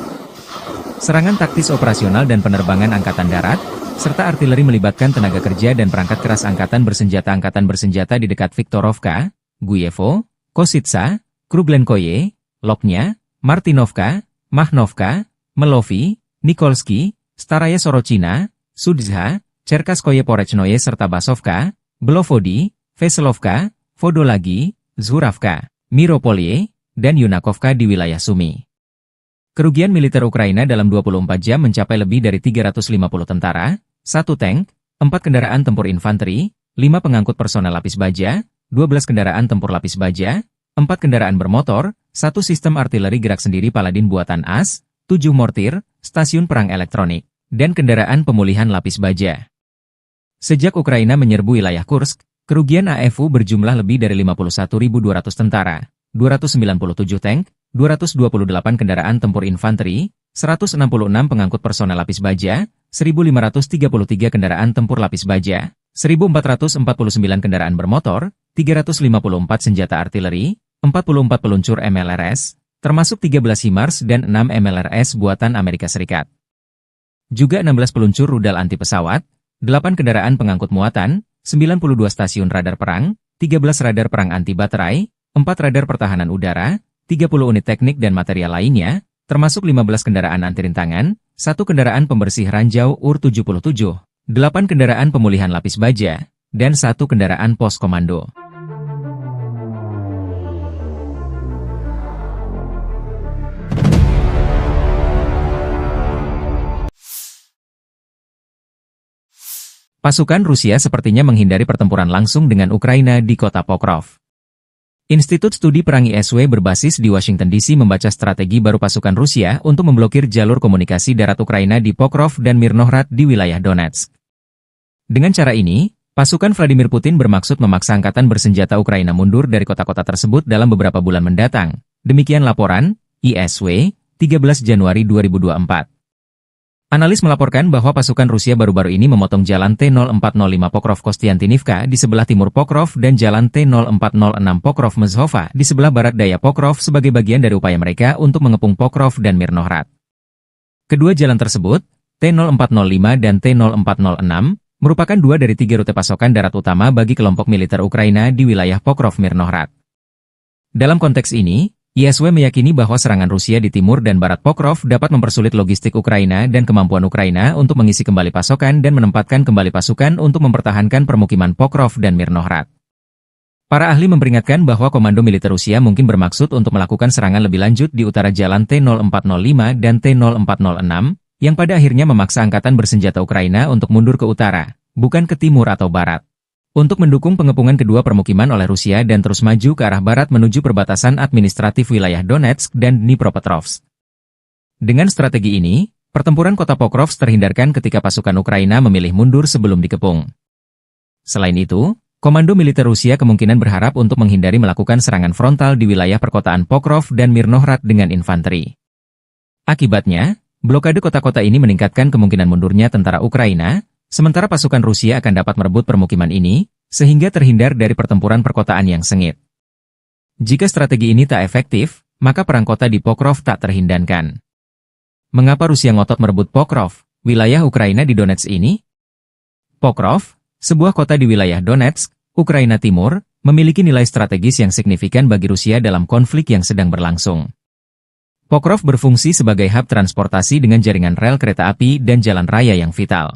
Serangan taktis operasional dan penerbangan Angkatan Darat, serta artileri melibatkan tenaga kerja dan perangkat keras Angkatan Bersenjata di dekat Viktorovka, Guyevo, Kositsa, Kruglenkoye, Lopnya, Martinovka, Mahnovka, Melovi, Nikolsky, Staraya Sorochina, Sudzha, Cherkaskoye Porechnoye serta Basovka, Belovodi, Veselovka, Vodolagi, Zhuravka, Miropolye, dan Yunakovka di wilayah Sumy. Kerugian militer Ukraina dalam 24 jam mencapai lebih dari 350 tentara, 1 tank, 4 kendaraan tempur infanteri, 5 pengangkut personel lapis baja, 12 kendaraan tempur lapis baja, 4 kendaraan bermotor, 1 sistem artileri gerak sendiri Paladin buatan AS, 7 mortir, stasiun perang elektronik, dan kendaraan pemulihan lapis baja. Sejak Ukraina menyerbu wilayah Kursk, kerugian AFU berjumlah lebih dari 51.200 tentara, 297 tank, 228 kendaraan tempur infanteri, 166 pengangkut personel lapis baja, 1.533 kendaraan tempur lapis baja, 1.449 kendaraan bermotor, 354 senjata artileri, 44 peluncur MLRS, termasuk 13 HIMARS dan 6 MLRS buatan Amerika Serikat. Juga 16 peluncur rudal anti pesawat, 8 kendaraan pengangkut muatan, 92 stasiun radar perang, 13 radar perang anti baterai, 4 radar pertahanan udara, 30 unit teknik dan material lainnya, termasuk 15 kendaraan anti rintangan, 1 kendaraan pembersih ranjau UR-77, 8 kendaraan pemulihan lapis baja, dan 1 kendaraan pos komando. Pasukan Rusia sepertinya menghindari pertempuran langsung dengan Ukraina di kota Pokrov. Institut Studi Perang ISW berbasis di Washington DC membaca strategi baru pasukan Rusia untuk memblokir jalur komunikasi darat Ukraina di Pokrov dan Mirnohrad di wilayah Donetsk. Dengan cara ini, pasukan Vladimir Putin bermaksud memaksa angkatan bersenjata Ukraina mundur dari kota-kota tersebut dalam beberapa bulan mendatang. Demikian laporan ISW 13 Januari 2024. Analis melaporkan bahwa pasukan Rusia baru-baru ini memotong jalan T-0405 Pokrov-Kostiantinivka di sebelah timur Pokrov dan jalan T-0406 Pokrov-Mezhova di sebelah barat daya Pokrov sebagai bagian dari upaya mereka untuk mengepung Pokrov dan Mirnohrad. Kedua jalan tersebut, T-0405 dan T-0406, merupakan dua dari tiga rute pasokan darat utama bagi kelompok militer Ukraina di wilayah Pokrov-Mirnohrad. Dalam konteks ini, ISW meyakini bahwa serangan Rusia di timur dan barat Pokrov dapat mempersulit logistik Ukraina dan kemampuan Ukraina untuk mengisi kembali pasokan dan menempatkan kembali pasukan untuk mempertahankan permukiman Pokrov dan Mirnohrad. Para ahli memperingatkan bahwa komando militer Rusia mungkin bermaksud untuk melakukan serangan lebih lanjut di utara jalan T-0405 dan T-0406, yang pada akhirnya memaksa angkatan bersenjata Ukraina untuk mundur ke utara, bukan ke timur atau barat, untuk mendukung pengepungan kedua permukiman oleh Rusia dan terus maju ke arah barat menuju perbatasan administratif wilayah Donetsk dan Dnipropetrovsk. Dengan strategi ini, pertempuran kota Pokrov terhindarkan ketika pasukan Ukraina memilih mundur sebelum dikepung. Selain itu, komando militer Rusia kemungkinan berharap untuk menghindari melakukan serangan frontal di wilayah perkotaan Pokrov dan Mirnohrad dengan infanteri. Akibatnya, blokade kota-kota ini meningkatkan kemungkinan mundurnya tentara Ukraina, sementara pasukan Rusia akan dapat merebut permukiman ini, sehingga terhindar dari pertempuran perkotaan yang sengit. Jika strategi ini tak efektif, maka perang kota di Pokrov tak terhindarkan. Mengapa Rusia ngotot merebut Pokrov, wilayah Ukraina di Donetsk ini? Pokrov, sebuah kota di wilayah Donetsk, Ukraina Timur, memiliki nilai strategis yang signifikan bagi Rusia dalam konflik yang sedang berlangsung. Pokrov berfungsi sebagai hub transportasi dengan jaringan rel kereta api dan jalan raya yang vital.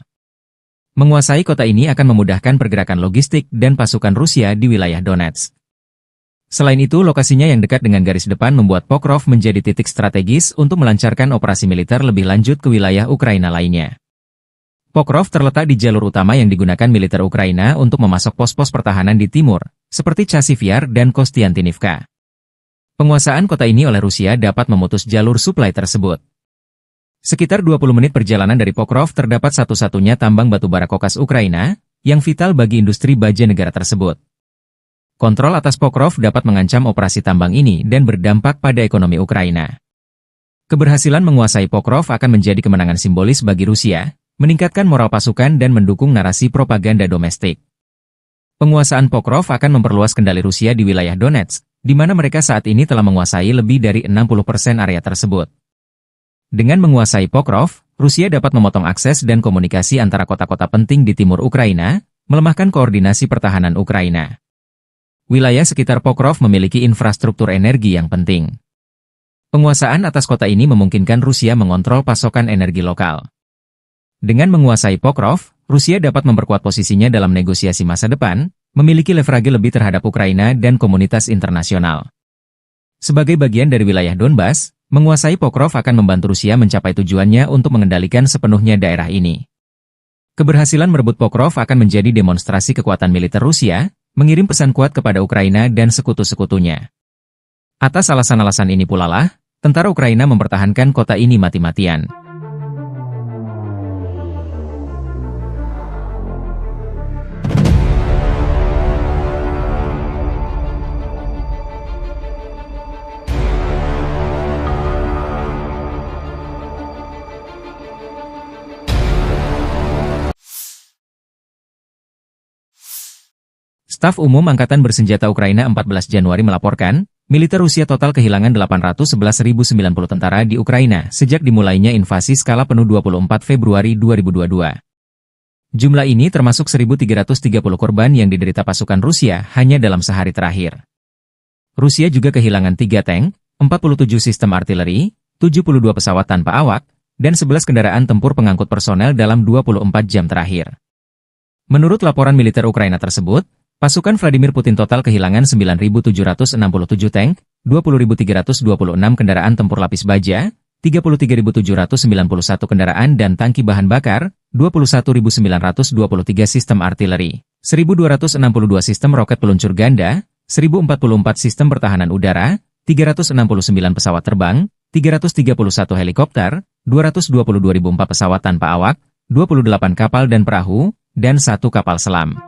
Menguasai kota ini akan memudahkan pergerakan logistik dan pasukan Rusia di wilayah Donetsk. Selain itu, lokasinya yang dekat dengan garis depan membuat Pokrov menjadi titik strategis untuk melancarkan operasi militer lebih lanjut ke wilayah Ukraina lainnya. Pokrov terletak di jalur utama yang digunakan militer Ukraina untuk memasok pos-pos pertahanan di timur, seperti Chasiv Yar dan Kostiantinivka. Penguasaan kota ini oleh Rusia dapat memutus jalur suplai tersebut. Sekitar 20 menit perjalanan dari Pokrov terdapat satu-satunya tambang batubara kokas Ukraina, yang vital bagi industri baja negara tersebut. Kontrol atas Pokrov dapat mengancam operasi tambang ini dan berdampak pada ekonomi Ukraina. Keberhasilan menguasai Pokrov akan menjadi kemenangan simbolis bagi Rusia, meningkatkan moral pasukan dan mendukung narasi propaganda domestik. Penguasaan Pokrov akan memperluas kendali Rusia di wilayah Donetsk, di mana mereka saat ini telah menguasai lebih dari 60% area tersebut. Dengan menguasai Pokrov, Rusia dapat memotong akses dan komunikasi antara kota-kota penting di timur Ukraina, melemahkan koordinasi pertahanan Ukraina. Wilayah sekitar Pokrov memiliki infrastruktur energi yang penting. Penguasaan atas kota ini memungkinkan Rusia mengontrol pasokan energi lokal. Dengan menguasai Pokrov, Rusia dapat memperkuat posisinya dalam negosiasi masa depan, memiliki leverage lebih terhadap Ukraina dan komunitas internasional. Sebagai bagian dari wilayah Donbas, menguasai Pokrov akan membantu Rusia mencapai tujuannya untuk mengendalikan sepenuhnya daerah ini. Keberhasilan merebut Pokrov akan menjadi demonstrasi kekuatan militer Rusia, mengirim pesan kuat kepada Ukraina dan sekutu-sekutunya. Atas alasan-alasan ini pula lah, tentara Ukraina mempertahankan kota ini mati-matian. Staf Umum Angkatan Bersenjata Ukraina 14 Januari melaporkan, militer Rusia total kehilangan 811.090 tentara di Ukraina sejak dimulainya invasi skala penuh 24 Februari 2022. Jumlah ini termasuk 1.330 korban yang diderita pasukan Rusia hanya dalam sehari terakhir. Rusia juga kehilangan 3 tank, 47 sistem artileri, 72 pesawat tanpa awak, dan 11 kendaraan tempur pengangkut personel dalam 24 jam terakhir. Menurut laporan militer Ukraina tersebut, pasukan Vladimir Putin total kehilangan 9.767 tank, 20.326 kendaraan tempur lapis baja, 33.791 kendaraan dan tangki bahan bakar, 21.923 sistem artileri, 1.262 sistem roket peluncur ganda, 1.044 sistem pertahanan udara, 369 pesawat terbang, 331 helikopter, 222.004 pesawat tanpa awak, 28 kapal dan perahu, dan 1 kapal selam.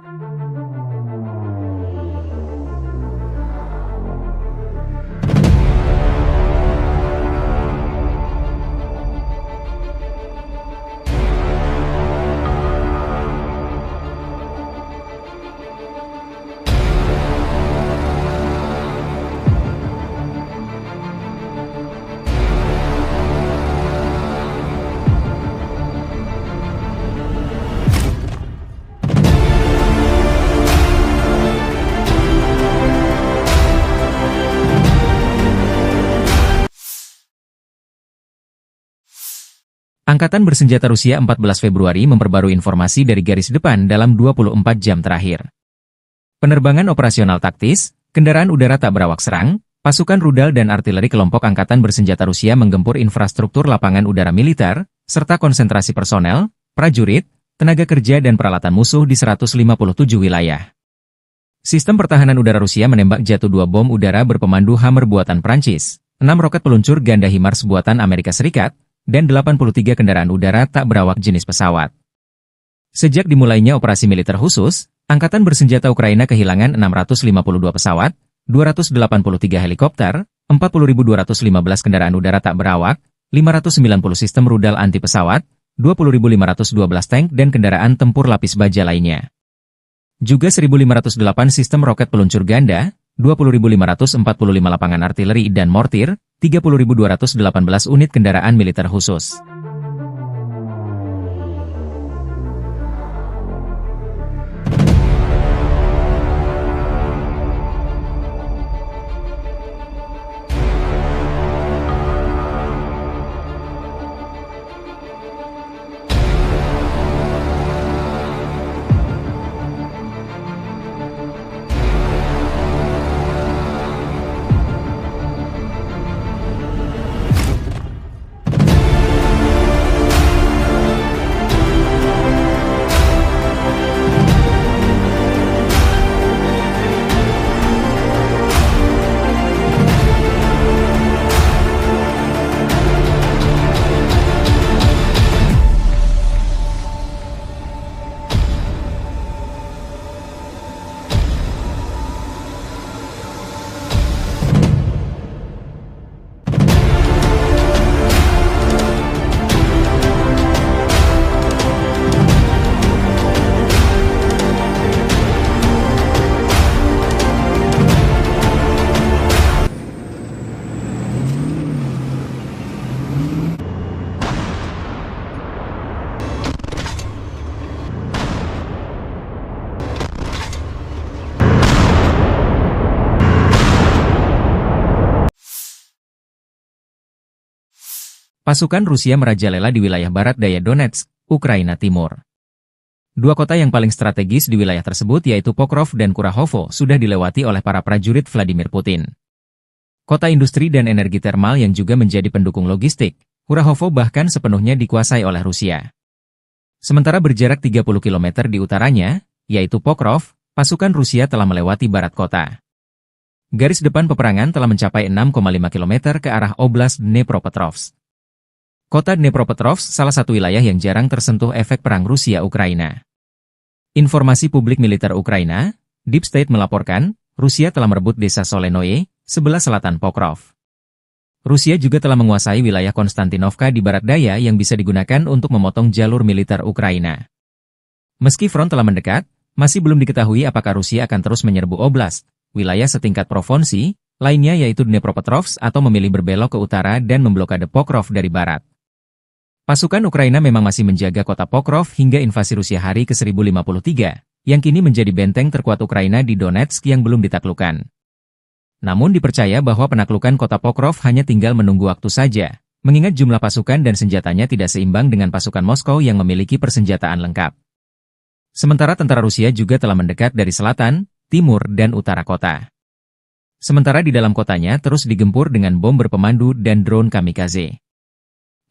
Angkatan bersenjata Rusia 14 Februari memperbarui informasi dari garis depan dalam 24 jam terakhir. Penerbangan operasional taktis, kendaraan udara tak berawak serang, pasukan rudal dan artileri kelompok angkatan bersenjata Rusia menggempur infrastruktur lapangan udara militer, serta konsentrasi personel, prajurit, tenaga kerja dan peralatan musuh di 157 wilayah. Sistem pertahanan udara Rusia menembak jatuh 2 bom udara berpemandu Hammer buatan Prancis, 6 roket peluncur ganda HIMARS buatan Amerika Serikat, dan 83 kendaraan udara tak berawak jenis pesawat. Sejak dimulainya operasi militer khusus, Angkatan bersenjata Ukraina kehilangan 652 pesawat, 283 helikopter, 40.215 kendaraan udara tak berawak, 590 sistem rudal anti pesawat, 20.512 tank dan kendaraan tempur lapis baja lainnya. Juga 1.508 sistem roket peluncur ganda, 20.545 lapangan artileri dan mortir, 30.218 unit kendaraan militer khusus. Pasukan Rusia merajalela di wilayah barat daya Donetsk, Ukraina Timur. Dua kota yang paling strategis di wilayah tersebut yaitu Pokrov dan Kurahovo sudah dilewati oleh para prajurit Vladimir Putin. Kota industri dan energi termal yang juga menjadi pendukung logistik, Kurahovo bahkan sepenuhnya dikuasai oleh Rusia. Sementara berjarak 30 km di utaranya, yaitu Pokrov, pasukan Rusia telah melewati barat kota. Garis depan peperangan telah mencapai 6,5 km ke arah Oblast Dnepropetrovsk. Kota Dnepropetrovsk salah satu wilayah yang jarang tersentuh efek perang Rusia-Ukraina. Informasi publik militer Ukraina, Deep State melaporkan, Rusia telah merebut desa Solenoye, sebelah selatan Pokrov. Rusia juga telah menguasai wilayah Konstantinovka di barat daya yang bisa digunakan untuk memotong jalur militer Ukraina. Meski front telah mendekat, masih belum diketahui apakah Rusia akan terus menyerbu oblast, wilayah setingkat provinsi, lainnya yaitu Dnepropetrovsk atau memilih berbelok ke utara dan memblokade Pokrov dari barat. Pasukan Ukraina memang masih menjaga kota Pokrov hingga invasi Rusia hari ke-1053, yang kini menjadi benteng terkuat Ukraina di Donetsk yang belum ditaklukkan. Namun dipercaya bahwa penaklukan kota Pokrov hanya tinggal menunggu waktu saja, mengingat jumlah pasukan dan senjatanya tidak seimbang dengan pasukan Moskow yang memiliki persenjataan lengkap. Sementara tentara Rusia juga telah mendekat dari selatan, timur dan utara kota. Sementara di dalam kotanya terus digempur dengan bom berpemandu dan drone kamikaze.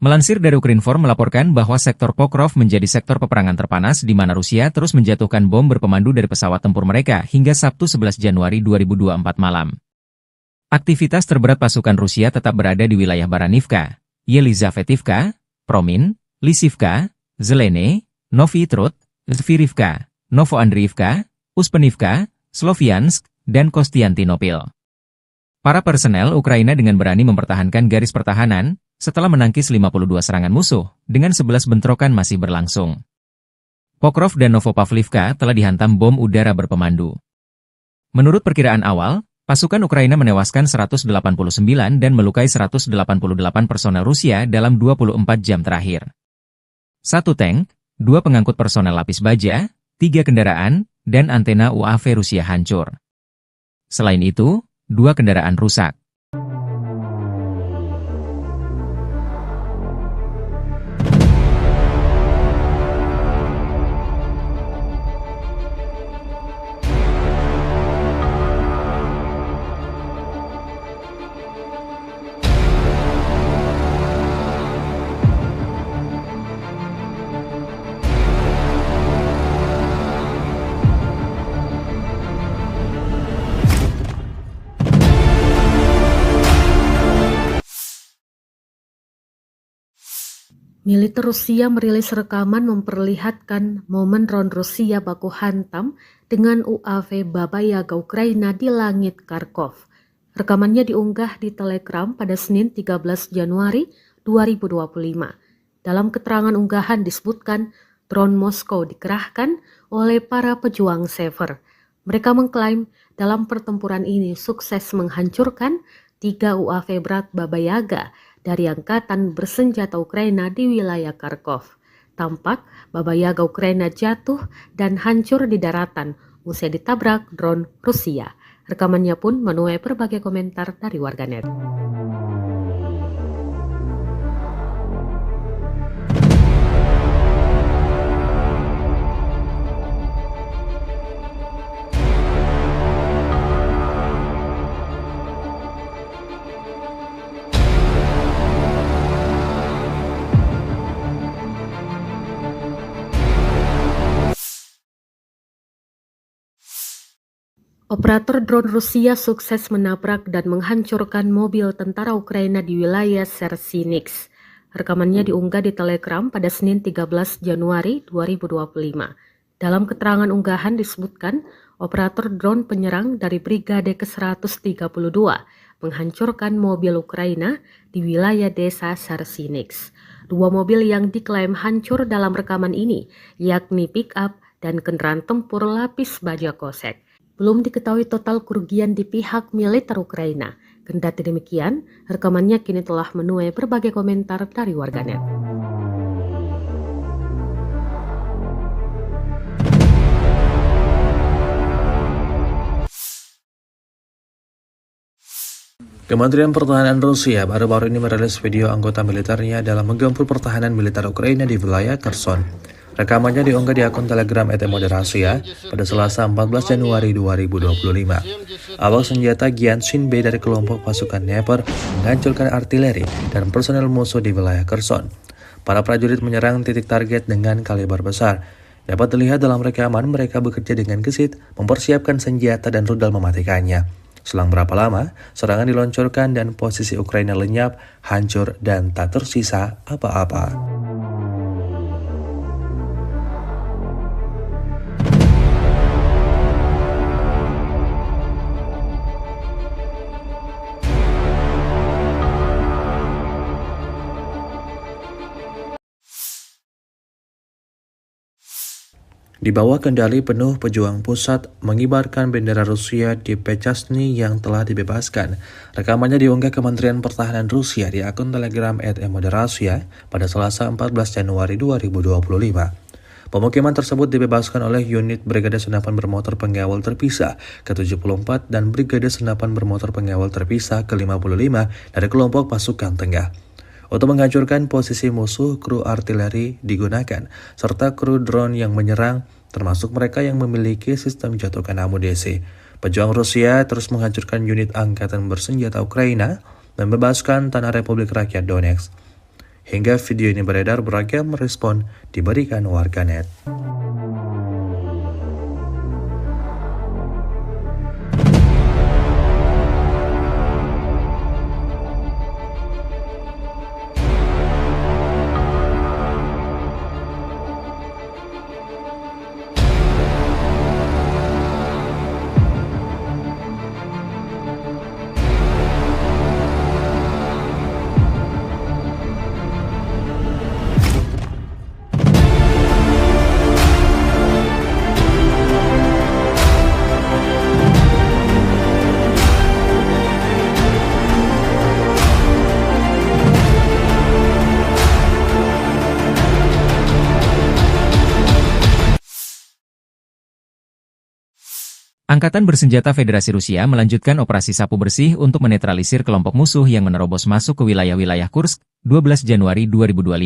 Melansir dari Ukrinform melaporkan bahwa sektor Pokrov menjadi sektor peperangan terpanas di mana Rusia terus menjatuhkan bom berpemandu dari pesawat tempur mereka hingga Sabtu 11 Januari 2024 malam. Aktivitas terberat pasukan Rusia tetap berada di wilayah Baranivka, Yelizavetivka, Promin, Lisivka, Zelene, Novy Trud, Zvirivka, Novoandriivka, Uspenivka, Sloviansk, dan Kostiantynopil. Para personel Ukraina dengan berani mempertahankan garis pertahanan setelah menangkis 52 serangan musuh, dengan 11 bentrokan masih berlangsung. Pokrov dan Novopavlivka telah dihantam bom udara berpemandu. Menurut perkiraan awal, pasukan Ukraina menewaskan 189 dan melukai 188 personel Rusia dalam 24 jam terakhir. 1 tank, 2 pengangkut personel lapis baja, 3 kendaraan, dan antena UAV Rusia hancur. Selain itu, 2 kendaraan rusak. Militer Rusia merilis rekaman memperlihatkan momen drone Rusia baku hantam dengan UAV Baba Yaga Ukraina di langit Kharkov. Rekamannya diunggah di Telegram pada Senin 13 Januari 2025. Dalam keterangan unggahan disebutkan drone Moskow dikerahkan oleh para pejuang Sever. Mereka mengklaim dalam pertempuran ini sukses menghancurkan 3 UAV berat Baba Yaga dari Angkatan Bersenjata Ukraina di wilayah Kharkov. Tampak Baba Yaga Ukraina jatuh dan hancur di daratan usai ditabrak drone Rusia. Rekamannya pun menuai berbagai komentar dari warganet. Operator drone Rusia sukses menabrak dan menghancurkan mobil tentara Ukraina di wilayah Sersinix. Rekamannya diunggah di Telegram pada Senin 13 Januari 2025. Dalam keterangan unggahan disebutkan, operator drone penyerang dari Brigade ke-132 menghancurkan mobil Ukraina di wilayah desa Sersinix. 2 mobil yang diklaim hancur dalam rekaman ini, yakni pick-up dan kendaraan tempur lapis baja kosek. Belum diketahui total kerugian di pihak militer Ukraina. Kendati demikian, rekamannya kini telah menuai berbagai komentar dari warganet. Kementerian Pertahanan Rusia baru-baru ini merilis video anggota militernya dalam menggempur pertahanan militer Ukraina di wilayah Kherson. Rekamannya diunggah di akun Telegram @moderasia pada Selasa 14 Januari 2025. Awak senjata Gyanshin B dari kelompok pasukan Dnepr menghancurkan artileri dan personel musuh di wilayah Kherson. Para prajurit menyerang titik target dengan kaliber besar. Dapat dilihat dalam rekaman mereka bekerja dengan gesit, mempersiapkan senjata dan rudal mematikannya. Selang berapa lama, serangan diluncurkan dan posisi Ukraina lenyap, hancur, dan tak tersisa apa-apa. Di bawah kendali penuh pejuang pusat mengibarkan bendera Rusia di Pechasny yang telah dibebaskan. Rekamannya diunggah Kementerian Pertahanan Rusia di akun Telegram @moderasia pada Selasa 14 Januari 2025. Pemukiman tersebut dibebaskan oleh unit Brigade Senapan Bermotor Pengawal Terpisah ke-74 dan Brigade Senapan Bermotor Pengawal Terpisah ke-55 dari kelompok pasukan tengah. Untuk menghancurkan posisi musuh, kru artileri digunakan, serta kru drone yang menyerang, termasuk mereka yang memiliki sistem jatuhkan amunisi. Pejuang Rusia terus menghancurkan unit angkatan bersenjata Ukraina dan membebaskan tanah Republik Rakyat Donetsk. Hingga video ini beredar, beragam respon diberikan warganet. Angkatan Bersenjata Federasi Rusia melanjutkan operasi sapu bersih untuk menetralisir kelompok musuh yang menerobos masuk ke wilayah-wilayah Kursk, 12 Januari 2025.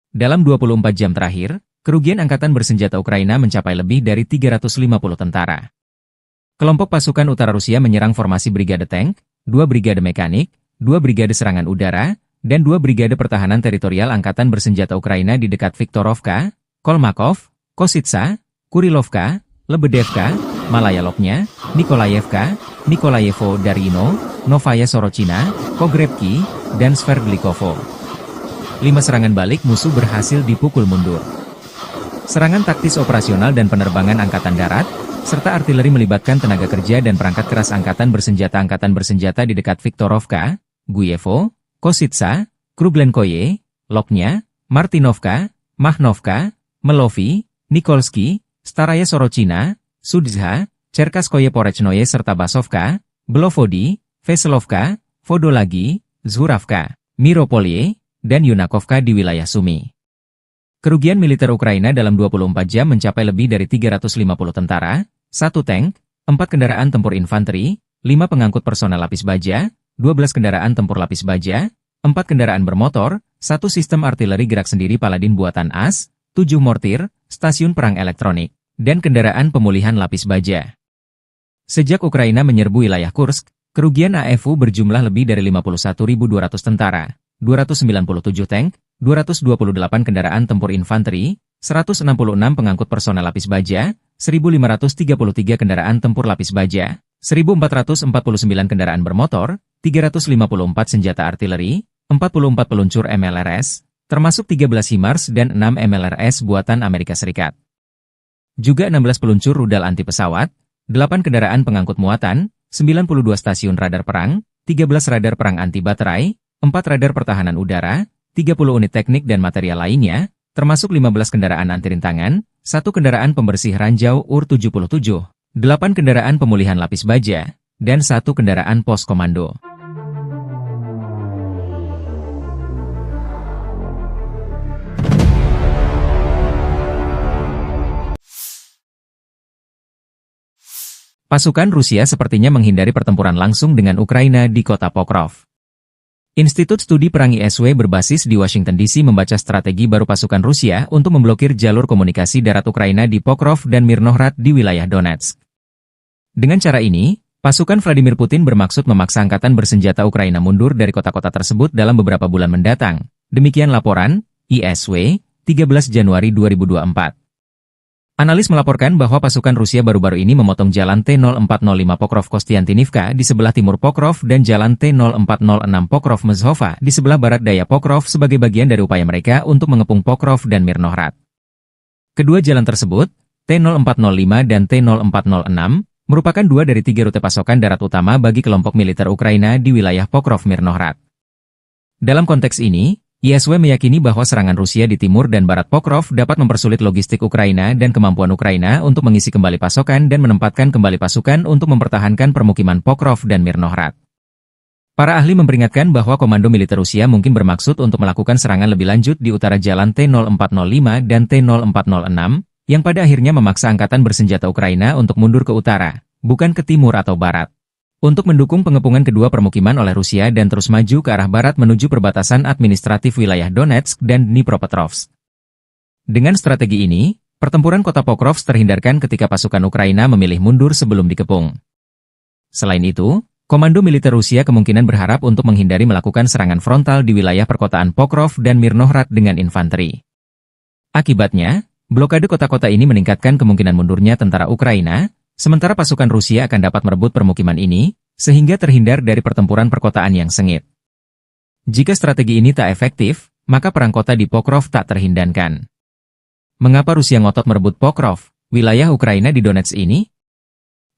Dalam 24 jam terakhir, kerugian Angkatan Bersenjata Ukraina mencapai lebih dari 350 tentara. Kelompok pasukan utara Rusia menyerang formasi brigade tank, 2 brigade mekanik, 2 brigade serangan udara, dan 2 brigade pertahanan teritorial Angkatan Bersenjata Ukraina di dekat Viktorovka, Kolmakov, Kositsa, Kurilovka, Lebedevka, Malaya Lopnya, Nikolayevka, Nikolayevo Darino, Novaya Sorochina, Pogrebki, dan Sverdlikovo. 5 serangan balik musuh berhasil dipukul mundur. Serangan taktis operasional dan penerbangan Angkatan Darat, serta artileri melibatkan tenaga kerja dan perangkat keras Angkatan Bersenjata di dekat Viktorovka, Guyevo, Kositsa, Kruglenkoye, Lopnya, Martinovka, Mahnovka, Melovi, Nikolsky, Staraya Sorochina, Sudzha, Cherkaskoye Porechnoye serta Basovka, Belovodi, Veselovka, Vodolagi, Zhuravka, Miropolye, dan Yunakovka di wilayah Sumy. Kerugian militer Ukraina dalam 24 jam mencapai lebih dari 350 tentara, 1 tank, 4 kendaraan tempur infanteri, 5 pengangkut personel lapis baja, 12 kendaraan tempur lapis baja, 4 kendaraan bermotor, 1 sistem artileri gerak sendiri Paladin buatan AS, 7 mortir, stasiun perang elektronik, dan kendaraan pemulihan lapis baja. Sejak Ukraina menyerbu wilayah Kursk, kerugian AFU berjumlah lebih dari 51.200 tentara, 297 tank, 228 kendaraan tempur infanteri, 166 pengangkut personel lapis baja, 1.533 kendaraan tempur lapis baja, 1.449 kendaraan bermotor, 354 senjata artileri, 44 peluncur MLRS, termasuk 13 HIMARS dan 6 MLRS buatan Amerika Serikat. Juga 16 peluncur rudal anti pesawat, 8 kendaraan pengangkut muatan, 92 stasiun radar perang, 13 radar perang anti baterai, 4 radar pertahanan udara, 30 unit teknik dan material lainnya, termasuk 15 kendaraan anti rintangan, 1 kendaraan pembersih ranjau UR-77, 8 kendaraan pemulihan lapis baja, dan 1 kendaraan pos komando. Pasukan Rusia sepertinya menghindari pertempuran langsung dengan Ukraina di kota Pokrov. Institut Studi Perang ISW berbasis di Washington DC membaca strategi baru pasukan Rusia untuk memblokir jalur komunikasi darat Ukraina di Pokrov dan Mirnohrad di wilayah Donetsk. Dengan cara ini, pasukan Vladimir Putin bermaksud memaksa Angkatan Bersenjata Ukraina mundur dari kota-kota tersebut dalam beberapa bulan mendatang. Demikian laporan ISW, 13 Januari 2024. Analis melaporkan bahwa pasukan Rusia baru-baru ini memotong jalan T-0405 Pokrov-Kostiantinivka di sebelah timur Pokrov dan jalan T-0406 Pokrov-Mezhova di sebelah barat daya Pokrov sebagai bagian dari upaya mereka untuk mengepung Pokrov dan Mirnohrad. Kedua jalan tersebut, T-0405 dan T-0406, merupakan 2 dari 3 rute pasokan darat utama bagi kelompok militer Ukraina di wilayah Pokrov-Mirnohrad. Dalam konteks ini, ISW meyakini bahwa serangan Rusia di timur dan barat Pokrov dapat mempersulit logistik Ukraina dan kemampuan Ukraina untuk mengisi kembali pasokan dan menempatkan kembali pasukan untuk mempertahankan permukiman Pokrov dan Mirnohrad. Para ahli memperingatkan bahwa komando militer Rusia mungkin bermaksud untuk melakukan serangan lebih lanjut di utara jalan T-0405 dan T-0406, yang pada akhirnya memaksa Angkatan Bersenjata Ukraina untuk mundur ke utara, bukan ke timur atau barat, untuk mendukung pengepungan kedua permukiman oleh Rusia dan terus maju ke arah barat menuju perbatasan administratif wilayah Donetsk dan Dnipropetrovsk. Dengan strategi ini, pertempuran kota Pokrov terhindarkan ketika pasukan Ukraina memilih mundur sebelum dikepung. Selain itu, Komando militer Rusia kemungkinan berharap untuk menghindari melakukan serangan frontal di wilayah perkotaan Pokrov dan Mirnohrad dengan infanteri. Akibatnya, blokade kota-kota ini meningkatkan kemungkinan mundurnya tentara Ukraina, sementara pasukan Rusia akan dapat merebut permukiman ini, sehingga terhindar dari pertempuran perkotaan yang sengit. Jika strategi ini tak efektif, maka perang kota di Pokrov tak terhindarkan. Mengapa Rusia ngotot merebut Pokrov, wilayah Ukraina di Donetsk ini?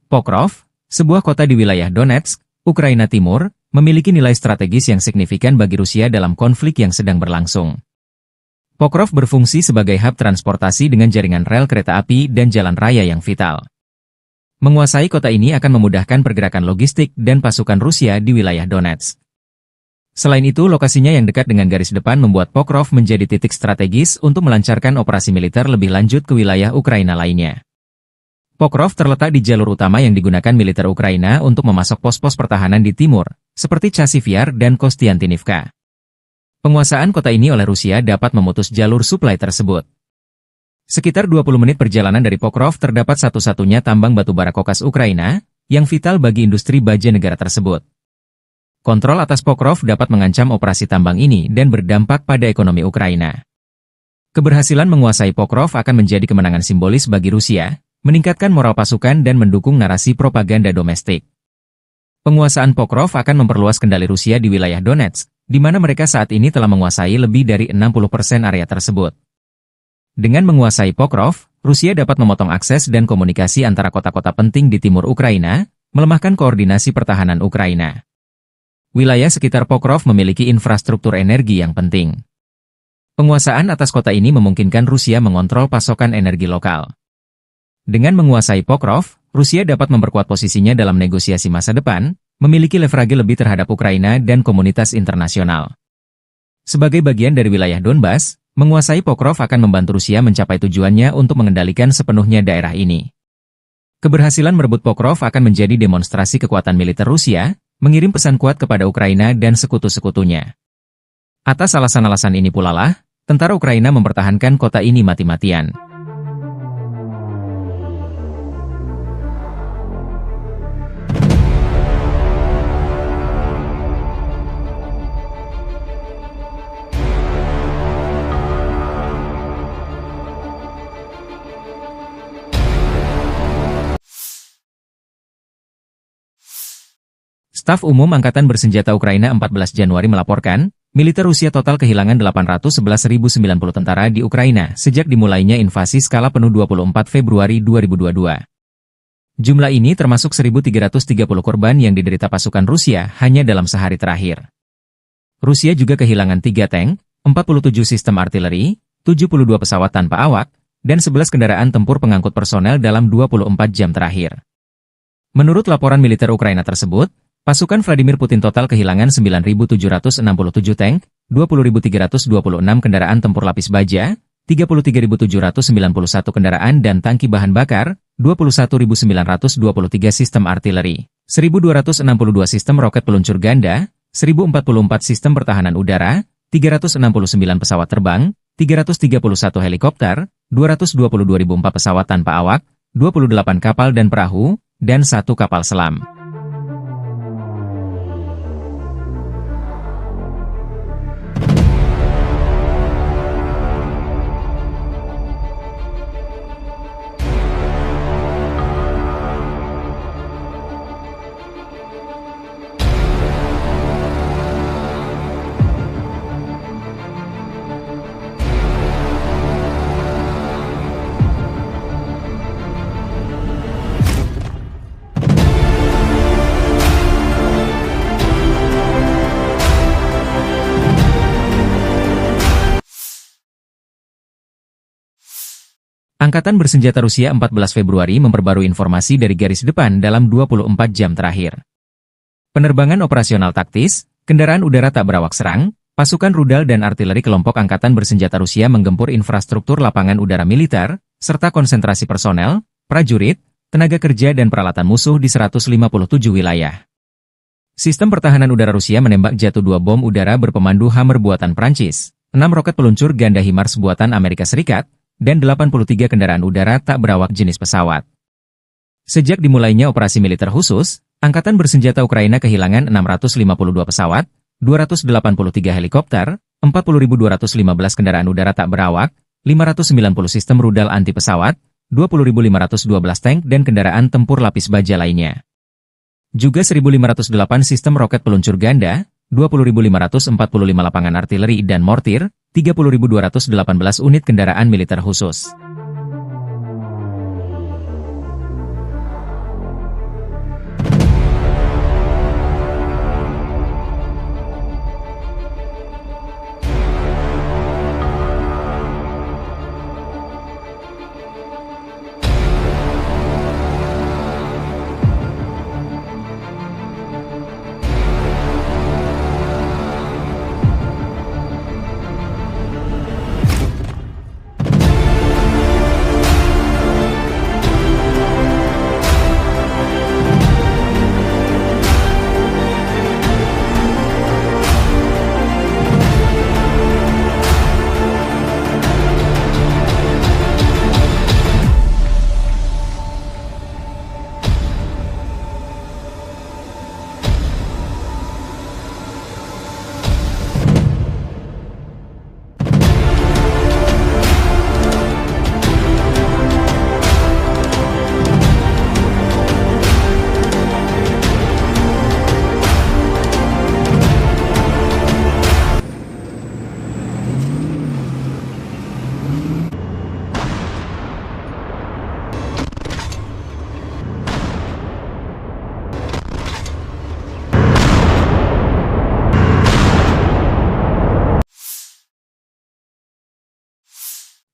Pokrov, sebuah kota di wilayah Donetsk, Ukraina Timur, memiliki nilai strategis yang signifikan bagi Rusia dalam konflik yang sedang berlangsung. Pokrov berfungsi sebagai hub transportasi dengan jaringan rel kereta api dan jalan raya yang vital. Menguasai kota ini akan memudahkan pergerakan logistik dan pasukan Rusia di wilayah Donetsk. Selain itu, lokasinya yang dekat dengan garis depan membuat Pokrov menjadi titik strategis untuk melancarkan operasi militer lebih lanjut ke wilayah Ukraina lainnya. Pokrov terletak di jalur utama yang digunakan militer Ukraina untuk memasok pos-pos pertahanan di timur, seperti Chasiv Yar dan Kostiantynivka. Penguasaan kota ini oleh Rusia dapat memutus jalur suplai tersebut. Sekitar 20 menit perjalanan dari Pokrov terdapat satu-satunya tambang batubara kokas Ukraina, yang vital bagi industri baja negara tersebut. Kontrol atas Pokrov dapat mengancam operasi tambang ini dan berdampak pada ekonomi Ukraina. Keberhasilan menguasai Pokrov akan menjadi kemenangan simbolis bagi Rusia, meningkatkan moral pasukan dan mendukung narasi propaganda domestik. Penguasaan Pokrov akan memperluas kendali Rusia di wilayah Donetsk, di mana mereka saat ini telah menguasai lebih dari 60% area tersebut. Dengan menguasai Pokrov, Rusia dapat memotong akses dan komunikasi antara kota-kota penting di timur Ukraina, melemahkan koordinasi pertahanan Ukraina. Wilayah sekitar Pokrov memiliki infrastruktur energi yang penting. Penguasaan atas kota ini memungkinkan Rusia mengontrol pasokan energi lokal. Dengan menguasai Pokrov, Rusia dapat memperkuat posisinya dalam negosiasi masa depan, memiliki leverage lebih terhadap Ukraina dan komunitas internasional. Sebagai bagian dari wilayah Donbas, menguasai Pokrov akan membantu Rusia mencapai tujuannya untuk mengendalikan sepenuhnya daerah ini. Keberhasilan merebut Pokrov akan menjadi demonstrasi kekuatan militer Rusia, mengirim pesan kuat kepada Ukraina dan sekutu-sekutunya. Atas alasan-alasan ini pula lah, tentara Ukraina mempertahankan kota ini mati-matian. Staf Umum Angkatan Bersenjata Ukraina 14 Januari melaporkan, militer Rusia total kehilangan 811.090 tentara di Ukraina sejak dimulainya invasi skala penuh 24 Februari 2022. Jumlah ini termasuk 1.330 korban yang diderita pasukan Rusia hanya dalam sehari terakhir. Rusia juga kehilangan 3 tank, 47 sistem artileri, 72 pesawat tanpa awak, dan 11 kendaraan tempur pengangkut personel dalam 24 jam terakhir. Menurut laporan militer Ukraina tersebut, pasukan Vladimir Putin total kehilangan 9.767 tank, 20.326 kendaraan tempur lapis baja, 33.791 kendaraan dan tangki bahan bakar, 21.923 sistem artileri, 1.262 sistem roket peluncur ganda, 1.044 sistem pertahanan udara, 369 pesawat terbang, 331 helikopter, 222.004 pesawat tanpa awak, 28 kapal dan perahu, dan 1 kapal selam. Angkatan Bersenjata Rusia 14 Februari memperbarui informasi dari garis depan dalam 24 jam terakhir. Penerbangan operasional taktis, kendaraan udara tak berawak serang, pasukan rudal dan artileri kelompok Angkatan Bersenjata Rusia menggempur infrastruktur lapangan udara militer, serta konsentrasi personel, prajurit, tenaga kerja dan peralatan musuh di 157 wilayah. Sistem pertahanan udara Rusia menembak jatuh 2 bom udara berpemandu Hammer buatan Prancis, 6 roket peluncur ganda HIMARS buatan Amerika Serikat, dan 83 kendaraan udara tak berawak jenis pesawat. Sejak dimulainya operasi militer khusus, Angkatan Bersenjata Ukraina kehilangan 652 pesawat, 283 helikopter, 40.215 kendaraan udara tak berawak, 590 sistem rudal anti pesawat, 20.512 tank dan kendaraan tempur lapis baja lainnya. Juga 1.508 sistem roket peluncur ganda, 20.545 lapangan artileri dan mortir, 30.218 unit kendaraan militer khusus.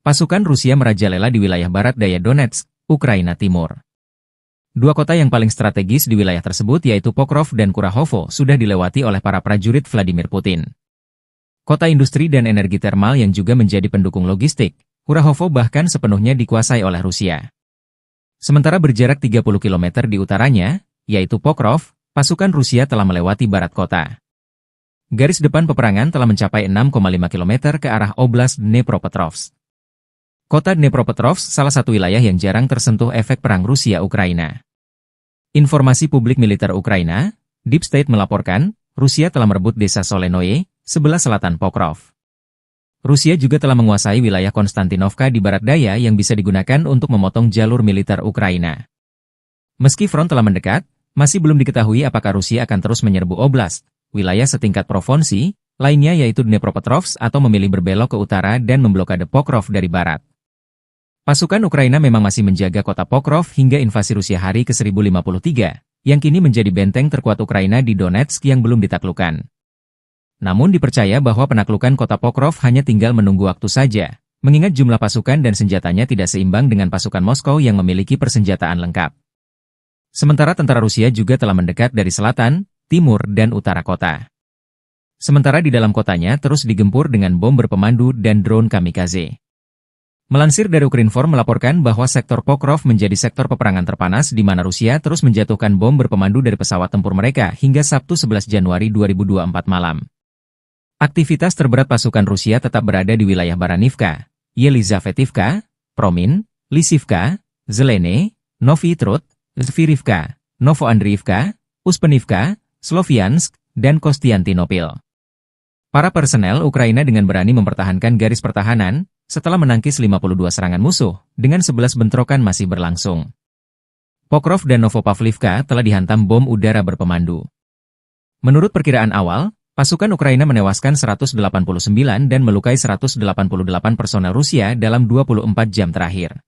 Pasukan Rusia merajalela di wilayah barat daya Donetsk, Ukraina Timur. Dua kota yang paling strategis di wilayah tersebut yaitu Pokrov dan Kurahovo sudah dilewati oleh para prajurit Vladimir Putin. Kota industri dan energi termal yang juga menjadi pendukung logistik, Kurahovo bahkan sepenuhnya dikuasai oleh Rusia. Sementara berjarak 30 km di utaranya, yaitu Pokrov, pasukan Rusia telah melewati barat kota. Garis depan peperangan telah mencapai 6,5 km ke arah Oblast Dnepropetrovsk. Kota Dnepropetrovsk salah satu wilayah yang jarang tersentuh efek perang Rusia-Ukraina. Informasi publik militer Ukraina, Deep State melaporkan, Rusia telah merebut desa Solenoye, sebelah selatan Pokrov. Rusia juga telah menguasai wilayah Konstantinovka di barat daya yang bisa digunakan untuk memotong jalur militer Ukraina. Meski front telah mendekat, masih belum diketahui apakah Rusia akan terus menyerbu oblast, wilayah setingkat provinsi, lainnya yaitu Dnepropetrovsk atau memilih berbelok ke utara dan memblokade Pokrov dari barat. Pasukan Ukraina memang masih menjaga kota Pokrov hingga invasi Rusia hari ke-1053, yang kini menjadi benteng terkuat Ukraina di Donetsk yang belum ditaklukkan. Namun dipercaya bahwa penaklukan kota Pokrov hanya tinggal menunggu waktu saja, mengingat jumlah pasukan dan senjatanya tidak seimbang dengan pasukan Moskow yang memiliki persenjataan lengkap. Sementara tentara Rusia juga telah mendekat dari selatan, timur, dan utara kota. Sementara di dalam kotanya terus digempur dengan bom berpemandu dan drone kamikaze. Melansir dari Ukrinform melaporkan bahwa sektor Pokrov menjadi sektor peperangan terpanas di mana Rusia terus menjatuhkan bom berpemandu dari pesawat tempur mereka hingga Sabtu 11 Januari 2024 malam. Aktivitas terberat pasukan Rusia tetap berada di wilayah Baranivka, Yelizavetivka, Promin, Lisivka, Zelene, Novi Trud, Zvirivka, Novoandriivka, Uspenivka, Sloviansk, dan Kostiantinopil. Para personel Ukraina dengan berani mempertahankan garis pertahanan, setelah menangkis 52 serangan musuh, dengan 11 bentrokan masih berlangsung. Pokrov dan Novopavlivka telah dihantam bom udara berpemandu. Menurut perkiraan awal, pasukan Ukraina menewaskan 189 dan melukai 188 personel Rusia dalam 24 jam terakhir.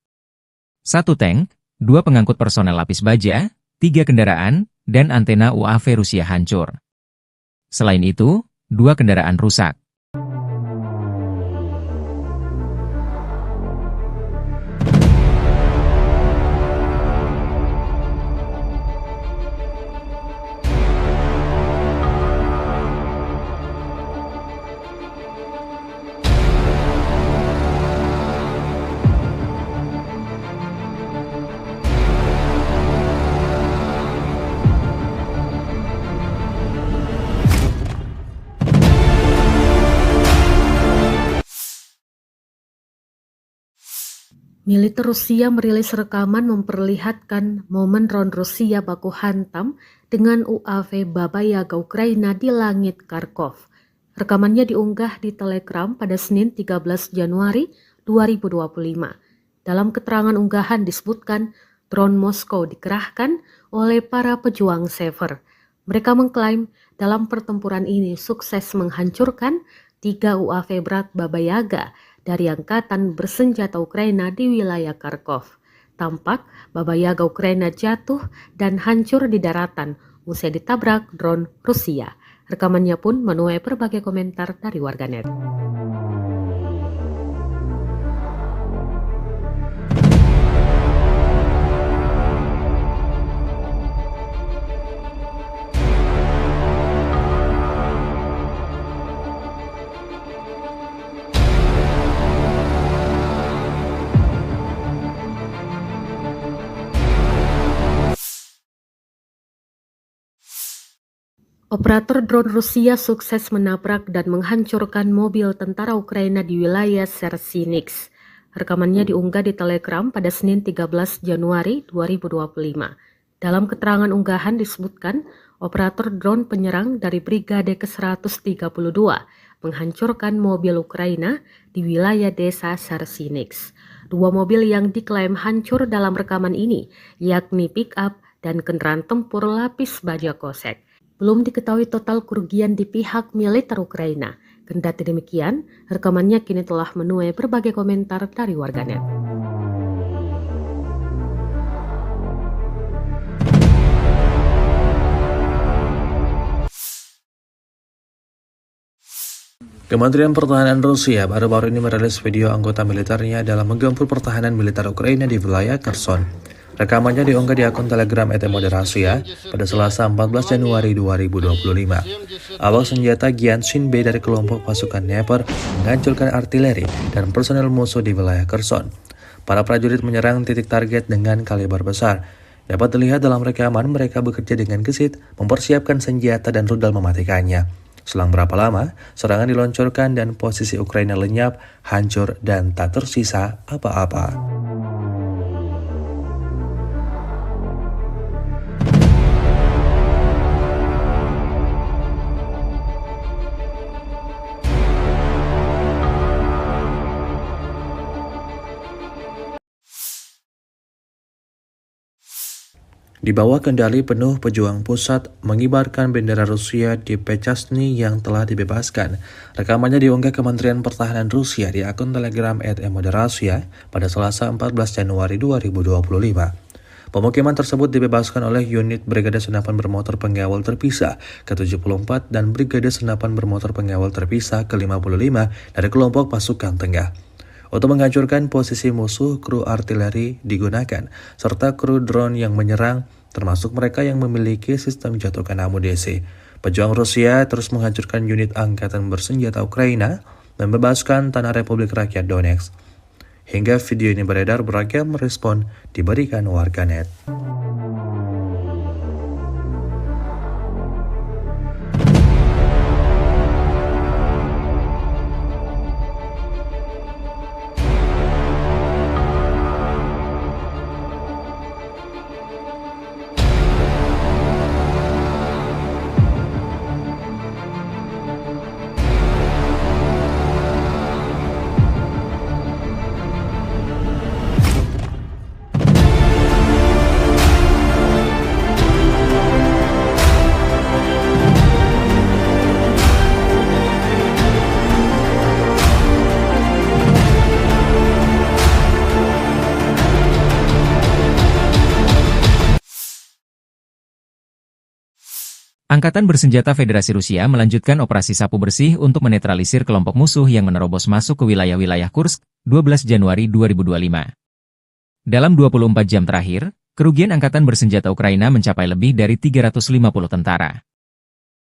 1 tank, 2 pengangkut personel lapis baja, 3 kendaraan, dan antena UAV Rusia hancur. Selain itu, 2 kendaraan rusak. Militer Rusia merilis rekaman memperlihatkan momen drone Rusia baku hantam dengan UAV Baba Yaga Ukraina di langit Kharkov. Rekamannya diunggah di Telegram pada Senin 13 Januari 2025. Dalam keterangan unggahan disebutkan drone Moskow dikerahkan oleh para pejuang Sever. Mereka mengklaim dalam pertempuran ini sukses menghancurkan 3 UAV berat Baba Yaga dari Angkatan Bersenjata Ukraina di wilayah Kharkov. Tampak Baba Yaga Ukraina jatuh dan hancur di daratan usai ditabrak drone Rusia. Rekamannya pun menuai berbagai komentar dari warganet. Operator drone Rusia sukses menabrak dan menghancurkan mobil tentara Ukraina di wilayah Sersinix. Rekamannya diunggah di Telegram pada Senin 13 Januari 2025. Dalam keterangan unggahan disebutkan, operator drone penyerang dari Brigade ke-132 menghancurkan mobil Ukraina di wilayah desa Sersinix. 2 mobil yang diklaim hancur dalam rekaman ini, yakni pick-up dan kendaraan tempur lapis baja kosek. Belum diketahui total kerugian di pihak militer Ukraina. Kendati demikian, rekamannya kini telah menuai berbagai komentar dari warganet. Kementerian Pertahanan Rusia baru-baru ini merilis video anggota militernya dalam menggempur pertahanan militer Ukraina di wilayah Kherson. Rekamannya diunggah di akun Telegram @moderasia pada Selasa 14 Januari 2025. Awak senjata Gyanshin B dari kelompok pasukan Dnepr menghancurkan artileri dan personel musuh di wilayah Kherson. Para prajurit menyerang titik target dengan kaliber besar. Dapat dilihat dalam rekaman mereka bekerja dengan gesit, mempersiapkan senjata dan rudal mematikannya. Selang berapa lama, serangan diluncurkan dan posisi Ukraina lenyap, hancur, dan tak tersisa apa-apa. Di bawah kendali penuh pejuang pusat mengibarkan bendera Rusia di Pechasny yang telah dibebaskan. Rekamannya diunggah Kementerian Pertahanan Rusia di akun Telegram @moderasia pada Selasa 14 Januari 2025. Pemukiman tersebut dibebaskan oleh unit Brigade Senapan Bermotor Pengawal Terpisah ke-74 dan Brigade Senapan Bermotor Pengawal Terpisah ke-55 dari kelompok pasukan tengah. Untuk menghancurkan posisi musuh, kru artileri digunakan, serta kru drone yang menyerang, termasuk mereka yang memiliki sistem jatuhkan amunisi. Pejuang Rusia terus menghancurkan unit angkatan bersenjata Ukraina dan membebaskan tanah Republik Rakyat Donetsk. Hingga video ini beredar, beragam respon diberikan warganet. Angkatan Bersenjata Federasi Rusia melanjutkan operasi sapu bersih untuk menetralisir kelompok musuh yang menerobos masuk ke wilayah-wilayah Kursk, 12 Januari 2025. Dalam 24 jam terakhir, kerugian Angkatan Bersenjata Ukraina mencapai lebih dari 350 tentara.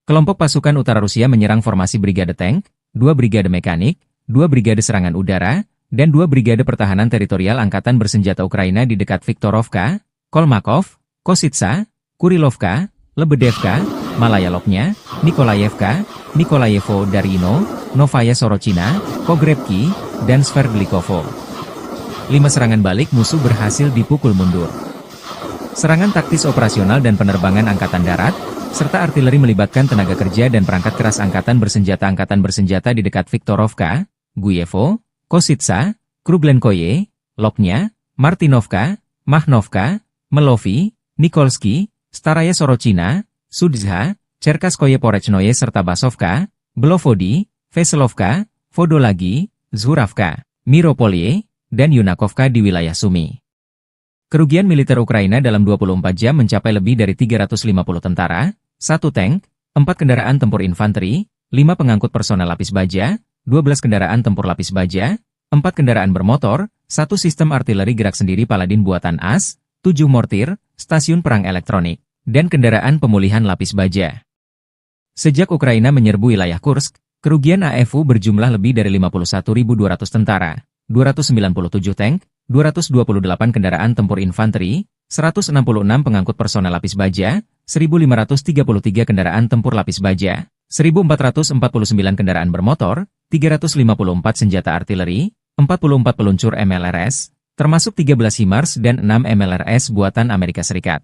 Kelompok pasukan utara Rusia menyerang formasi Brigade Tank, 2 Brigade Mekanik, 2 Brigade Serangan Udara, dan 2 Brigade Pertahanan Teritorial Angkatan Bersenjata Ukraina di dekat Viktorovka, Kolmakov, Kositsa, Kurilovka, Lebedevka, Malaya Lopnya, Nikolayevka, Nikolayevo Darino, Novaya Sorochina, Pogrebki, dan Sverdlikovo. 5 serangan balik musuh berhasil dipukul mundur. Serangan taktis operasional dan penerbangan angkatan darat, serta artileri melibatkan tenaga kerja dan perangkat keras angkatan bersenjata di dekat Viktorovka, Guyevo, Kositsa, Kruglenkoye, Loknya, Martinovka, Mahnovka, Melovi, Nikolski, Staraya Sorochina, Sudzha, Cherkaskoye Porechnoye serta Basovka, Belovodi, Veselovka, Vodolagi, Zhuravka, Miropolye, dan Yunakovka di wilayah Sumy. Kerugian militer Ukraina dalam 24 jam mencapai lebih dari 350 tentara, 1 tank, 4 kendaraan tempur infanteri, 5 pengangkut personel lapis baja, 12 kendaraan tempur lapis baja, 4 kendaraan bermotor, 1 sistem artileri gerak sendiri Paladin buatan AS, 7 mortir, stasiun perang elektronik, dan kendaraan pemulihan lapis baja. Sejak Ukraina menyerbu wilayah Kursk, kerugian AFU berjumlah lebih dari 51.200 tentara, 297 tank, 228 kendaraan tempur infanteri, 166 pengangkut personel lapis baja, 1.533 kendaraan tempur lapis baja, 1.449 kendaraan bermotor, 354 senjata artileri, 44 peluncur MLRS, termasuk 13 HIMARS dan 6 MLRS buatan Amerika Serikat.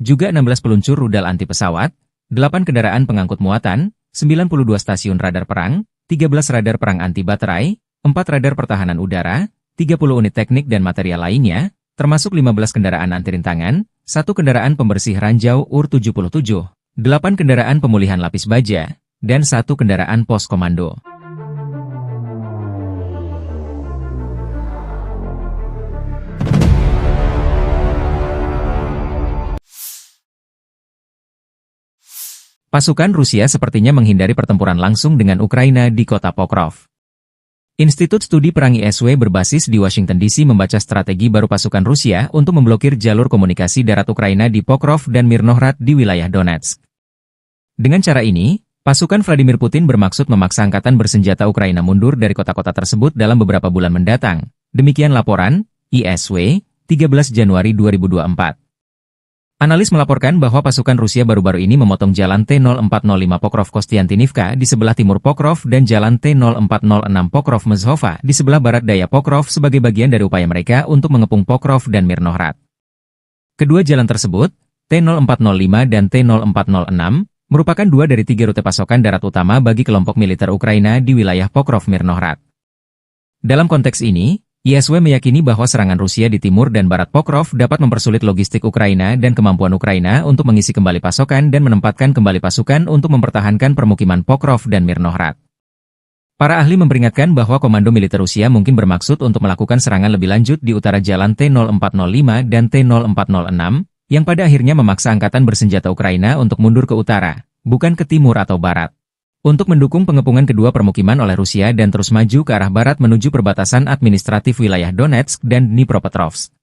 Juga 16 peluncur rudal anti pesawat, 8 kendaraan pengangkut muatan, 92 stasiun radar perang, 13 radar perang anti baterai, 4 radar pertahanan udara, 30 unit teknik dan material lainnya, termasuk 15 kendaraan anti rintangan, 1 kendaraan pembersih ranjau UR-77, 8 kendaraan pemulihan lapis baja, dan 1 kendaraan pos komando. Pasukan Rusia sepertinya menghindari pertempuran langsung dengan Ukraina di kota Pokrov. Institut Studi Perang ISW berbasis di Washington DC membaca strategi baru pasukan Rusia untuk memblokir jalur komunikasi darat Ukraina di Pokrov dan Mirnohrad di wilayah Donetsk. Dengan cara ini, pasukan Vladimir Putin bermaksud memaksa angkatan bersenjata Ukraina mundur dari kota-kota tersebut dalam beberapa bulan mendatang. Demikian laporan ISW, 13 Januari 2024. Analis melaporkan bahwa pasukan Rusia baru-baru ini memotong jalan T-0405 Pokrov-Kostiantynivka di sebelah timur Pokrov dan jalan T-0406 Pokrov-Mezhova di sebelah barat daya Pokrov sebagai bagian dari upaya mereka untuk mengepung Pokrov dan Mirnohrad. Kedua jalan tersebut, T-0405 dan T-0406, merupakan 2 dari 3 rute pasokan darat utama bagi kelompok militer Ukraina di wilayah Pokrov-Mirnohrad. Dalam konteks ini, ISW meyakini bahwa serangan Rusia di timur dan barat Pokrov dapat mempersulit logistik Ukraina dan kemampuan Ukraina untuk mengisi kembali pasokan dan menempatkan kembali pasukan untuk mempertahankan permukiman Pokrov dan Mirnohrad. Para ahli memperingatkan bahwa komando militer Rusia mungkin bermaksud untuk melakukan serangan lebih lanjut di utara jalan T-0405 dan T-0406, yang pada akhirnya memaksa angkatan bersenjata Ukraina untuk mundur ke utara, bukan ke timur atau barat, untuk mendukung pengepungan kedua permukiman oleh Rusia dan terus maju ke arah barat menuju perbatasan administratif wilayah Donetsk dan Dnipropetrovsk.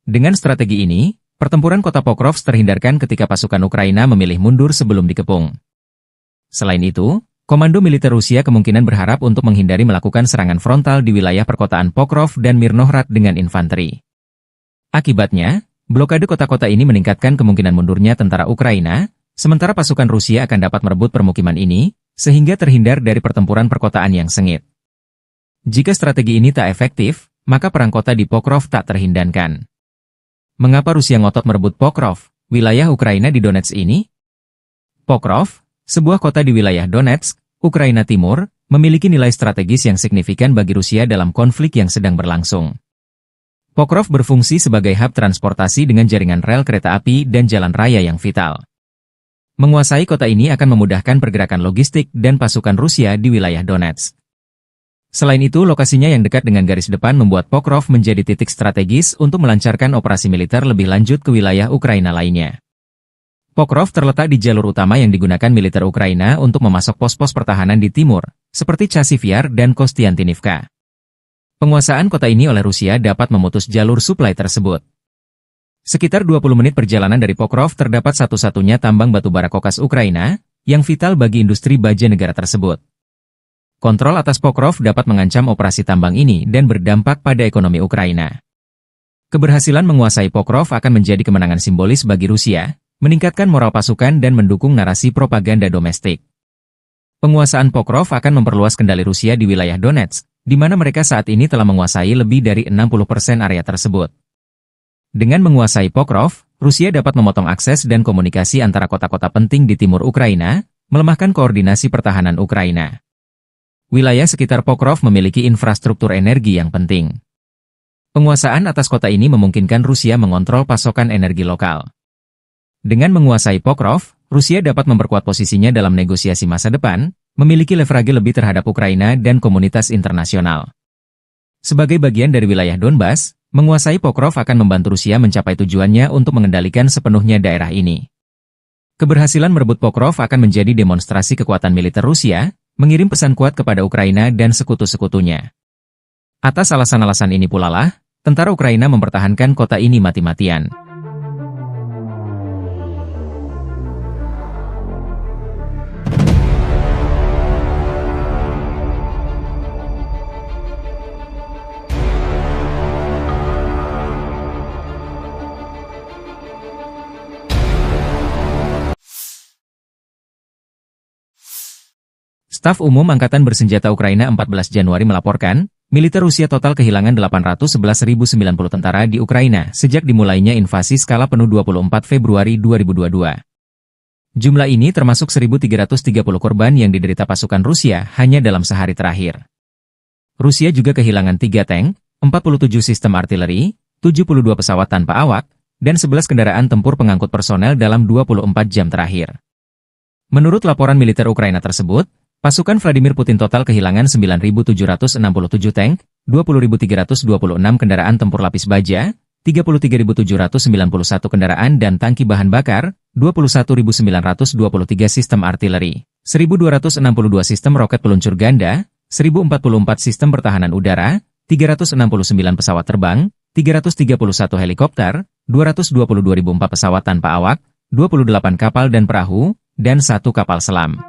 Dengan strategi ini, pertempuran kota Pokrov terhindarkan ketika pasukan Ukraina memilih mundur sebelum dikepung. Selain itu, komando militer Rusia kemungkinan berharap untuk menghindari melakukan serangan frontal di wilayah perkotaan Pokrov dan Mirnohrad dengan infanteri. Akibatnya, blokade kota-kota ini meningkatkan kemungkinan mundurnya tentara Ukraina, sementara pasukan Rusia akan dapat merebut permukiman ini, sehingga terhindar dari pertempuran perkotaan yang sengit. Jika strategi ini tak efektif, maka perang kota di Pokrov tak terhindarkan. Mengapa Rusia ngotot merebut Pokrov, wilayah Ukraina di Donetsk ini? Pokrov, sebuah kota di wilayah Donetsk, Ukraina Timur, memiliki nilai strategis yang signifikan bagi Rusia dalam konflik yang sedang berlangsung. Pokrov berfungsi sebagai hub transportasi dengan jaringan rel kereta api dan jalan raya yang vital. Menguasai kota ini akan memudahkan pergerakan logistik dan pasukan Rusia di wilayah Donetsk. Selain itu, lokasinya yang dekat dengan garis depan membuat Pokrov menjadi titik strategis untuk melancarkan operasi militer lebih lanjut ke wilayah Ukraina lainnya. Pokrov terletak di jalur utama yang digunakan militer Ukraina untuk memasok pos-pos pertahanan di timur, seperti Chasiv Yar dan Kostiantynivka. Penguasaan kota ini oleh Rusia dapat memutus jalur suplai tersebut. Sekitar 20 menit perjalanan dari Pokrov terdapat satu-satunya tambang batubara kokas Ukraina, yang vital bagi industri baja negara tersebut. Kontrol atas Pokrov dapat mengancam operasi tambang ini dan berdampak pada ekonomi Ukraina. Keberhasilan menguasai Pokrov akan menjadi kemenangan simbolis bagi Rusia, meningkatkan moral pasukan dan mendukung narasi propaganda domestik. Penguasaan Pokrov akan memperluas kendali Rusia di wilayah Donetsk, di mana mereka saat ini telah menguasai lebih dari 60% area tersebut. Dengan menguasai Pokrov, Rusia dapat memotong akses dan komunikasi antara kota-kota penting di timur Ukraina, melemahkan koordinasi pertahanan Ukraina. Wilayah sekitar Pokrov memiliki infrastruktur energi yang penting. Penguasaan atas kota ini memungkinkan Rusia mengontrol pasokan energi lokal. Dengan menguasai Pokrov, Rusia dapat memperkuat posisinya dalam negosiasi masa depan, memiliki leverage lebih terhadap Ukraina dan komunitas internasional. Sebagai bagian dari wilayah Donbas, menguasai Pokrov akan membantu Rusia mencapai tujuannya untuk mengendalikan sepenuhnya daerah ini. Keberhasilan merebut Pokrov akan menjadi demonstrasi kekuatan militer Rusia, mengirim pesan kuat kepada Ukraina dan sekutu-sekutunya. Atas alasan-alasan ini pula lah, tentara Ukraina mempertahankan kota ini mati-matian. Staf Umum Angkatan Bersenjata Ukraina 14 Januari melaporkan, militer Rusia total kehilangan 811.090 tentara di Ukraina sejak dimulainya invasi skala penuh 24 Februari 2022. Jumlah ini termasuk 1.330 korban yang diderita pasukan Rusia hanya dalam sehari terakhir. Rusia juga kehilangan 3 tank, 47 sistem artileri, 72 pesawat tanpa awak, dan 11 kendaraan tempur pengangkut personel dalam 24 jam terakhir. Menurut laporan militer Ukraina tersebut, pasukan Vladimir Putin total kehilangan 9.767 tank, 20.326 kendaraan tempur lapis baja, 33.791 kendaraan dan tangki bahan bakar, 21.923 sistem artileri, 1.262 sistem roket peluncur ganda, 1.044 sistem pertahanan udara, 369 pesawat terbang, 331 helikopter, 222.004 pesawat tanpa awak, 28 kapal dan perahu, dan 1 kapal selam.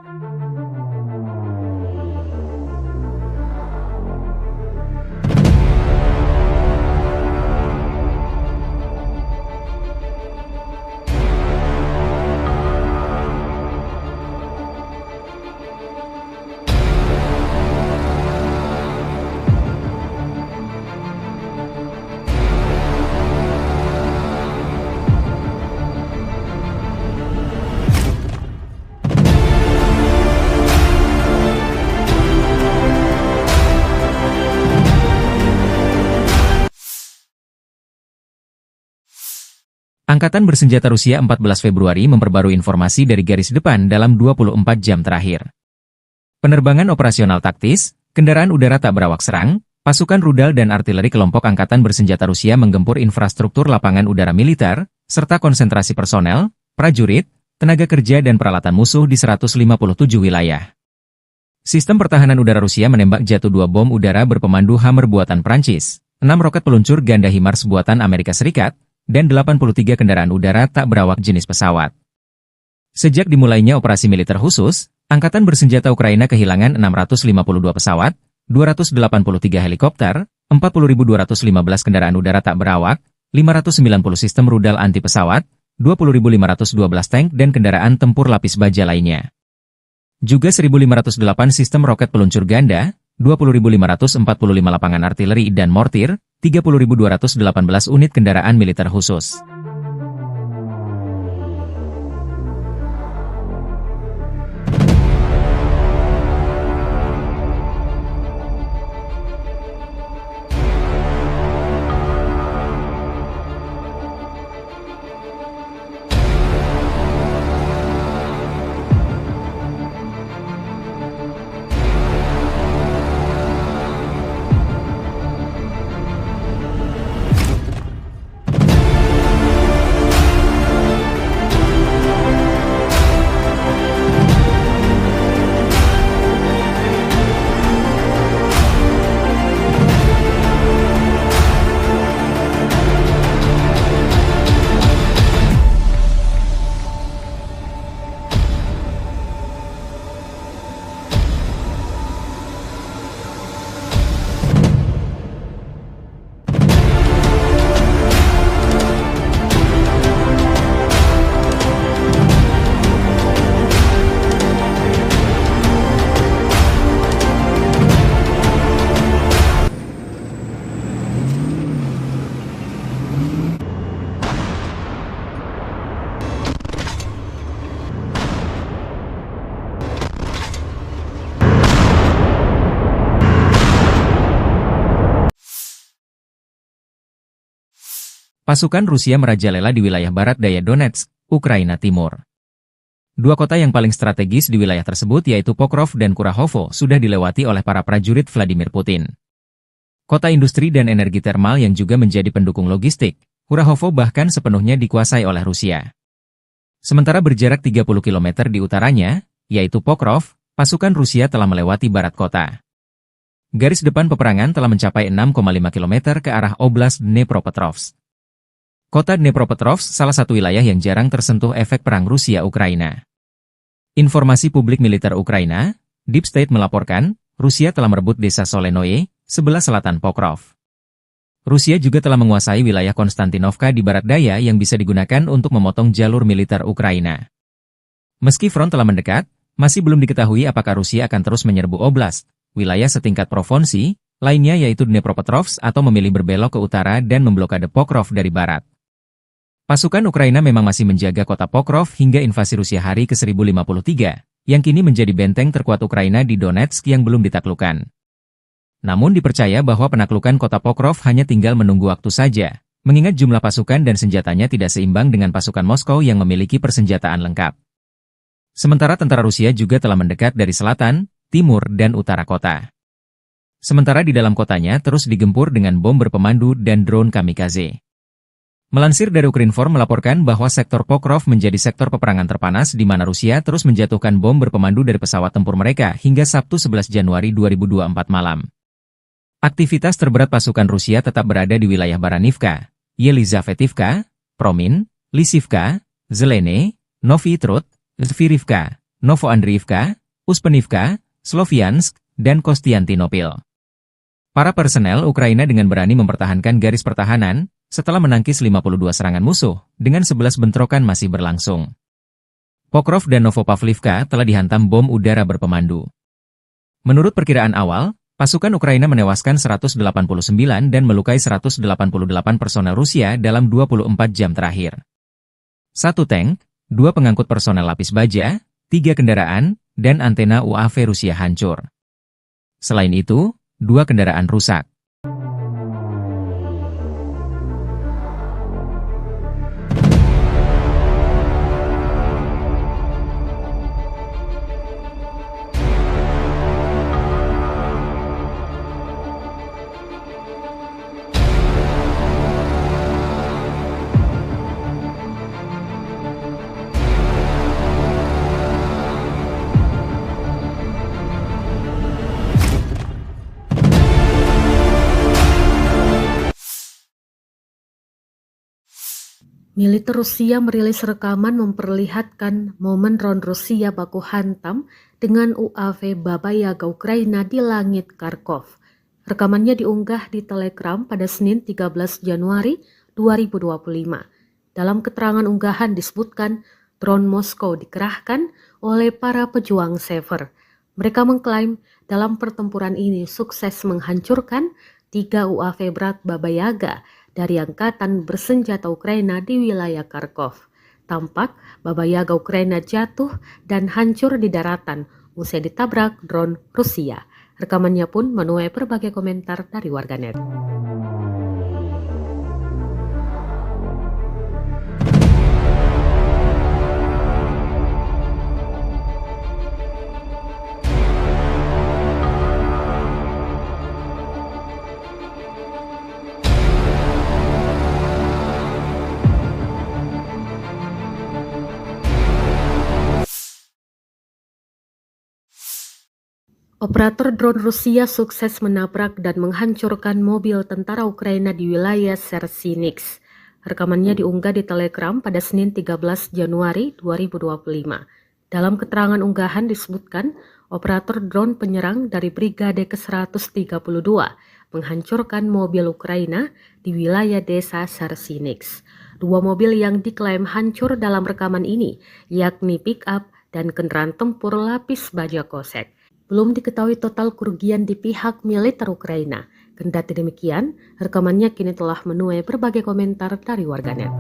Angkatan Bersenjata Rusia 14 Februari memperbarui informasi dari garis depan dalam 24 jam terakhir. Penerbangan operasional taktis, kendaraan udara tak berawak serang, pasukan rudal dan artileri kelompok Angkatan Bersenjata Rusia menggempur infrastruktur lapangan udara militer, serta konsentrasi personel, prajurit, tenaga kerja dan peralatan musuh di 157 wilayah. Sistem pertahanan udara Rusia menembak jatuh 2 bom udara berpemandu Hammer buatan Prancis, 6 roket peluncur ganda HIMARS buatan Amerika Serikat, dan 83 kendaraan udara tak berawak jenis pesawat. Sejak dimulainya operasi militer khusus, Angkatan Bersenjata Ukraina kehilangan 652 pesawat, 283 helikopter, 40.215 kendaraan udara tak berawak, 590 sistem rudal anti pesawat, 20.512 tank dan kendaraan tempur lapis baja lainnya. Juga 1.508 sistem roket peluncur ganda, 20.545 lapangan artileri dan mortir, 30.218 unit kendaraan militer khusus. pasukan Rusia merajalela di wilayah barat daya Donetsk, Ukraina Timur. Dua kota yang paling strategis di wilayah tersebut yaitu Pokrov dan Kurahovo sudah dilewati oleh para prajurit Vladimir Putin. Kota industri dan energi termal yang juga menjadi pendukung logistik, Kurahovo bahkan sepenuhnya dikuasai oleh Rusia. Sementara berjarak 30 km di utaranya, yaitu Pokrov, pasukan Rusia telah melewati barat kota. Garis depan peperangan telah mencapai 6,5 km ke arah Oblast Dnepropetrovsk. Kota Dnepropetrovsk salah satu wilayah yang jarang tersentuh efek perang Rusia-Ukraina. Informasi publik militer Ukraina, Deep State melaporkan, Rusia telah merebut desa Solenoye, sebelah selatan Pokrov. Rusia juga telah menguasai wilayah Konstantinovka di barat daya yang bisa digunakan untuk memotong jalur militer Ukraina. Meski front telah mendekat, masih belum diketahui apakah Rusia akan terus menyerbu oblast, wilayah setingkat provinsi, lainnya yaitu Dnepropetrovsk atau memilih berbelok ke utara dan memblokade Pokrov dari barat. Pasukan Ukraina memang masih menjaga kota Pokrov hingga invasi Rusia hari ke-1053, yang kini menjadi benteng terkuat Ukraina di Donetsk yang belum ditaklukkan. Namun dipercaya bahwa penaklukan kota Pokrov hanya tinggal menunggu waktu saja, mengingat jumlah pasukan dan senjatanya tidak seimbang dengan pasukan Moskow yang memiliki persenjataan lengkap. Sementara tentara Rusia juga telah mendekat dari selatan, timur, dan utara kota. Sementara di dalam kotanya terus digempur dengan bom berpemandu dan drone kamikaze. Melansir dari Ukrinform melaporkan bahwa sektor Pokrov menjadi sektor peperangan terpanas di mana Rusia terus menjatuhkan bom berpemandu dari pesawat tempur mereka hingga Sabtu 11 Januari 2024 malam. Aktivitas terberat pasukan Rusia tetap berada di wilayah Baranivka, Yelizavetivka, Promin, Lisivka, Zelene, Novi Trud, Zvirivka, Novoandriivka, Uspenivka, Sloviansk, dan Kostiantinopil. Para personel Ukraina dengan berani mempertahankan garis pertahanan, setelah menangkis 52 serangan musuh, dengan 11 bentrokan masih berlangsung. Pokrov dan Novopavlivka telah dihantam bom udara berpemandu. Menurut perkiraan awal, pasukan Ukraina menewaskan 189 dan melukai 188 personel Rusia dalam 24 jam terakhir. 1 tank, 2 pengangkut personel lapis baja, 3 kendaraan, dan antena UAV Rusia hancur. Selain itu, 2 kendaraan rusak. Militer Rusia merilis rekaman memperlihatkan momen drone Rusia baku hantam dengan UAV Baba Yaga Ukraina di langit Kharkov. Rekamannya diunggah di Telegram pada Senin 13 Januari 2025. Dalam keterangan unggahan disebutkan drone Moskow dikerahkan oleh para pejuang Sever. Mereka mengklaim dalam pertempuran ini sukses menghancurkan 3 UAV berat Baba Yaga dari angkatan bersenjata Ukraina di wilayah Kharkov. Tampak Baba Yaga Ukraina jatuh dan hancur di daratan usai ditabrak drone Rusia. Rekamannya pun menuai berbagai komentar dari warganet. Operator drone Rusia sukses menabrak dan menghancurkan mobil tentara Ukraina di wilayah Sersinix. Rekamannya diunggah di Telegram pada Senin 13 Januari 2025. Dalam keterangan unggahan disebutkan, operator drone penyerang dari Brigade ke-132 menghancurkan mobil Ukraina di wilayah desa Sersinix. 2 mobil yang diklaim hancur dalam rekaman ini, yakni pick-up dan kendaraan tempur lapis baja kosek. Belum diketahui total kerugian di pihak militer Ukraina. Kendati demikian, rekamannya kini telah menuai berbagai komentar dari warganet.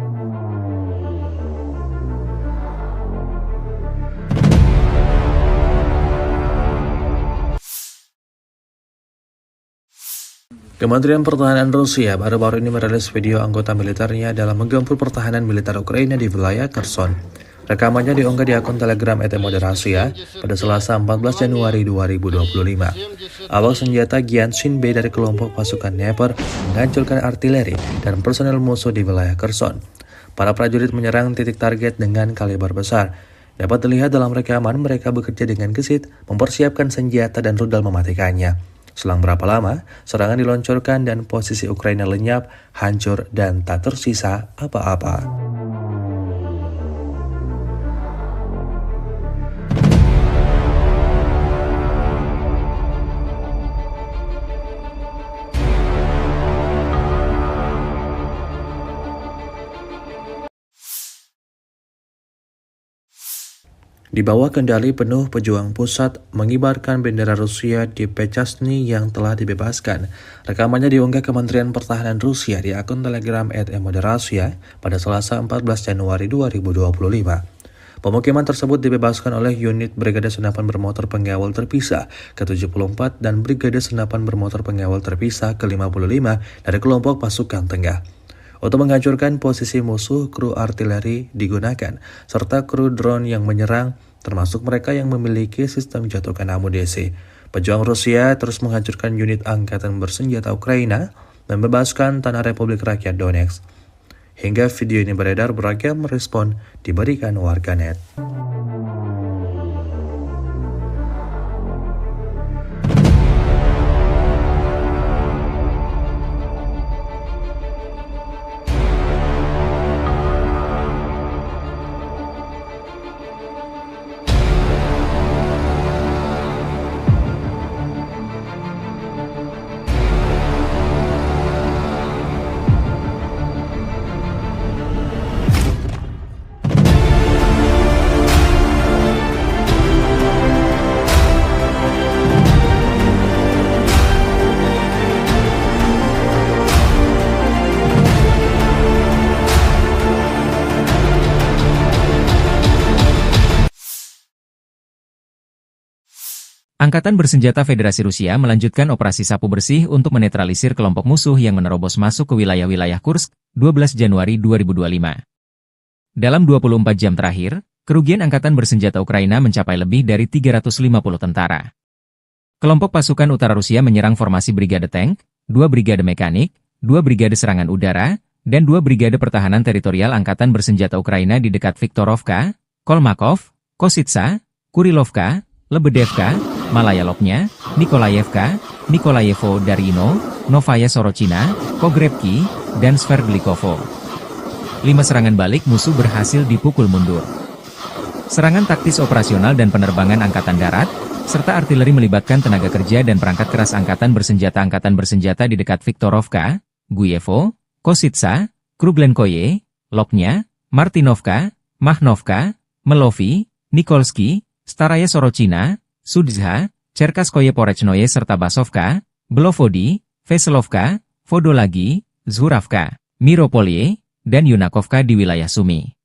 Kementerian Pertahanan Rusia baru-baru ini merilis video anggota militernya dalam menggempur pertahanan militer Ukraina di wilayah Kherson. Rekamannya diunggah di akun Telegram @moderasia pada Selasa 14 Januari 2025. Awak senjata Gyanshin B dari kelompok pasukan Dnepr menghancurkan artileri dan personel musuh di wilayah Kherson. Para prajurit menyerang titik target dengan kaliber besar. Dapat dilihat dalam rekaman mereka bekerja dengan gesit, mempersiapkan senjata dan rudal mematikannya. Selang berapa lama, serangan diluncurkan dan posisi Ukraina lenyap, hancur, dan tak tersisa apa-apa. Di bawah kendali penuh pejuang pusat mengibarkan bendera Rusia di Pechasny yang telah dibebaskan. Rekamannya diunggah Kementerian Pertahanan Rusia di akun Telegram @moderasia pada Selasa 14 Januari 2025. Pemukiman tersebut dibebaskan oleh unit Brigade Senapan Bermotor Pengawal Terpisah ke-74 dan Brigade Senapan Bermotor Pengawal Terpisah ke-55 dari kelompok pasukan tengah. Untuk menghancurkan posisi musuh, kru artileri digunakan, serta kru drone yang menyerang, termasuk mereka yang memiliki sistem jatuhkan amunisi. Pejuang Rusia terus menghancurkan unit angkatan bersenjata Ukraina, membebaskan tanah Republik Rakyat Donetsk. Hingga video ini beredar, beragam respon diberikan warganet. Angkatan Bersenjata Federasi Rusia melanjutkan operasi sapu bersih untuk menetralisir kelompok musuh yang menerobos masuk ke wilayah-wilayah Kursk, 12 Januari 2025. Dalam 24 jam terakhir, kerugian Angkatan Bersenjata Ukraina mencapai lebih dari 350 tentara. Kelompok pasukan utara Rusia menyerang formasi Brigade Tank, 2 Brigade Mekanik, 2 Brigade Serangan Udara, dan 2 Brigade Pertahanan Teritorial Angkatan Bersenjata Ukraina di dekat Viktorovka, Kolmakov, Kositsa, Kurilovka, Lebedevka, Malaya Lopnya, Nikolayevka, Nikolayevo Darino, Novaya Sorochina, Pogrebki, dan Sverdlikovo. 5 serangan balik musuh berhasil dipukul mundur. Serangan taktis operasional dan penerbangan angkatan darat, serta artileri melibatkan tenaga kerja dan perangkat keras angkatan bersenjata di dekat Viktorovka, Guyevo, Kositsa, Kruglenkoye, Lopnya, Martinovka, Mahnovka, Melovi, Nikolski, Staraya Sorochina, Sudzha, Cherkaskoye Porechnoye serta Basovka, Belovodi, Veselovka, Vodolagi, Zhuravka, Miropolye, dan Yunakovka di wilayah Sumy.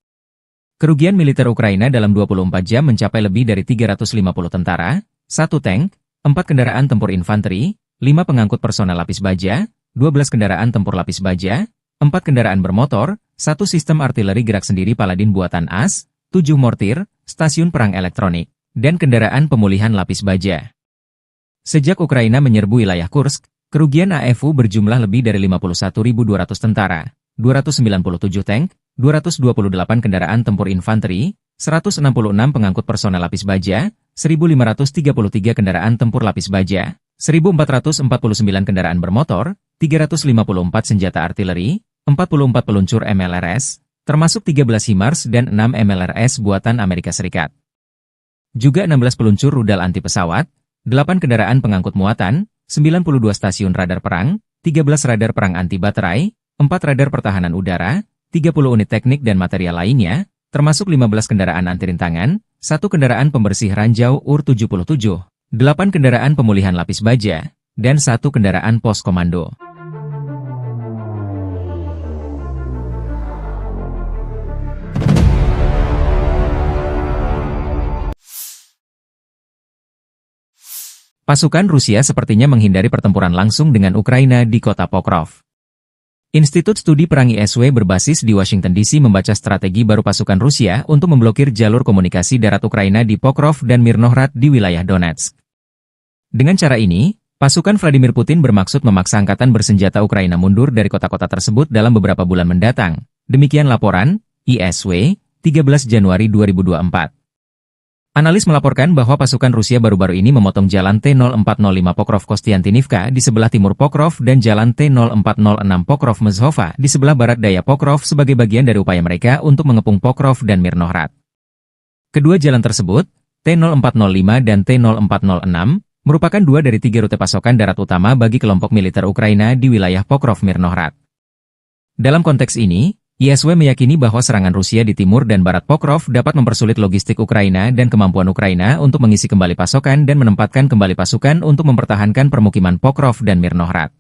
Kerugian militer Ukraina dalam 24 jam mencapai lebih dari 350 tentara, 1 tank, 4 kendaraan tempur infanteri, 5 pengangkut personel lapis baja, 12 kendaraan tempur lapis baja, 4 kendaraan bermotor, 1 sistem artileri gerak sendiri Paladin buatan AS, 7 mortir, stasiun perang elektronik, dan kendaraan pemulihan lapis baja. Sejak Ukraina menyerbu wilayah Kursk, kerugian AFU berjumlah lebih dari 51.200 tentara, 297 tank, 228 kendaraan tempur infanteri, 166 pengangkut personel lapis baja, 1.533 kendaraan tempur lapis baja, 1.449 kendaraan bermotor, 354 senjata artileri, 44 peluncur MLRS, termasuk 13 HIMARS dan 6 MLRS buatan Amerika Serikat. Juga 16 peluncur rudal anti pesawat, 8 kendaraan pengangkut muatan, 92 stasiun radar perang, 13 radar perang anti baterai, 4 radar pertahanan udara, 30 unit teknik dan material lainnya, termasuk 15 kendaraan anti rintangan, 1 kendaraan pembersih ranjau UR-77, 8 kendaraan pemulihan lapis baja, dan 1 kendaraan pos komando. pasukan Rusia sepertinya menghindari pertempuran langsung dengan Ukraina di kota Pokrov. Institut Studi Perang ISW berbasis di Washington DC membaca strategi baru pasukan Rusia untuk memblokir jalur komunikasi darat Ukraina di Pokrov dan Mirnohrad di wilayah Donetsk. Dengan cara ini, pasukan Vladimir Putin bermaksud memaksa angkatan bersenjata Ukraina mundur dari kota-kota tersebut dalam beberapa bulan mendatang. Demikian laporan ISW, 13 Januari 2024. Analis melaporkan bahwa pasukan Rusia baru-baru ini memotong jalan T-0405 Pokrov-Kostiantinivka di sebelah timur Pokrov dan jalan T-0406 Pokrov-Mezhova di sebelah barat daya Pokrov sebagai bagian dari upaya mereka untuk mengepung Pokrov dan Mirnohrad. Kedua jalan tersebut, T-0405 dan T-0406, merupakan dua dari tiga rute pasokan darat utama bagi kelompok militer Ukraina di wilayah Pokrov-Mirnohrad. Dalam konteks ini, ISW meyakini bahwa serangan Rusia di timur dan barat Pokrov dapat mempersulit logistik Ukraina dan kemampuan Ukraina untuk mengisi kembali pasokan dan menempatkan kembali pasukan untuk mempertahankan permukiman Pokrov dan Mirnohrad.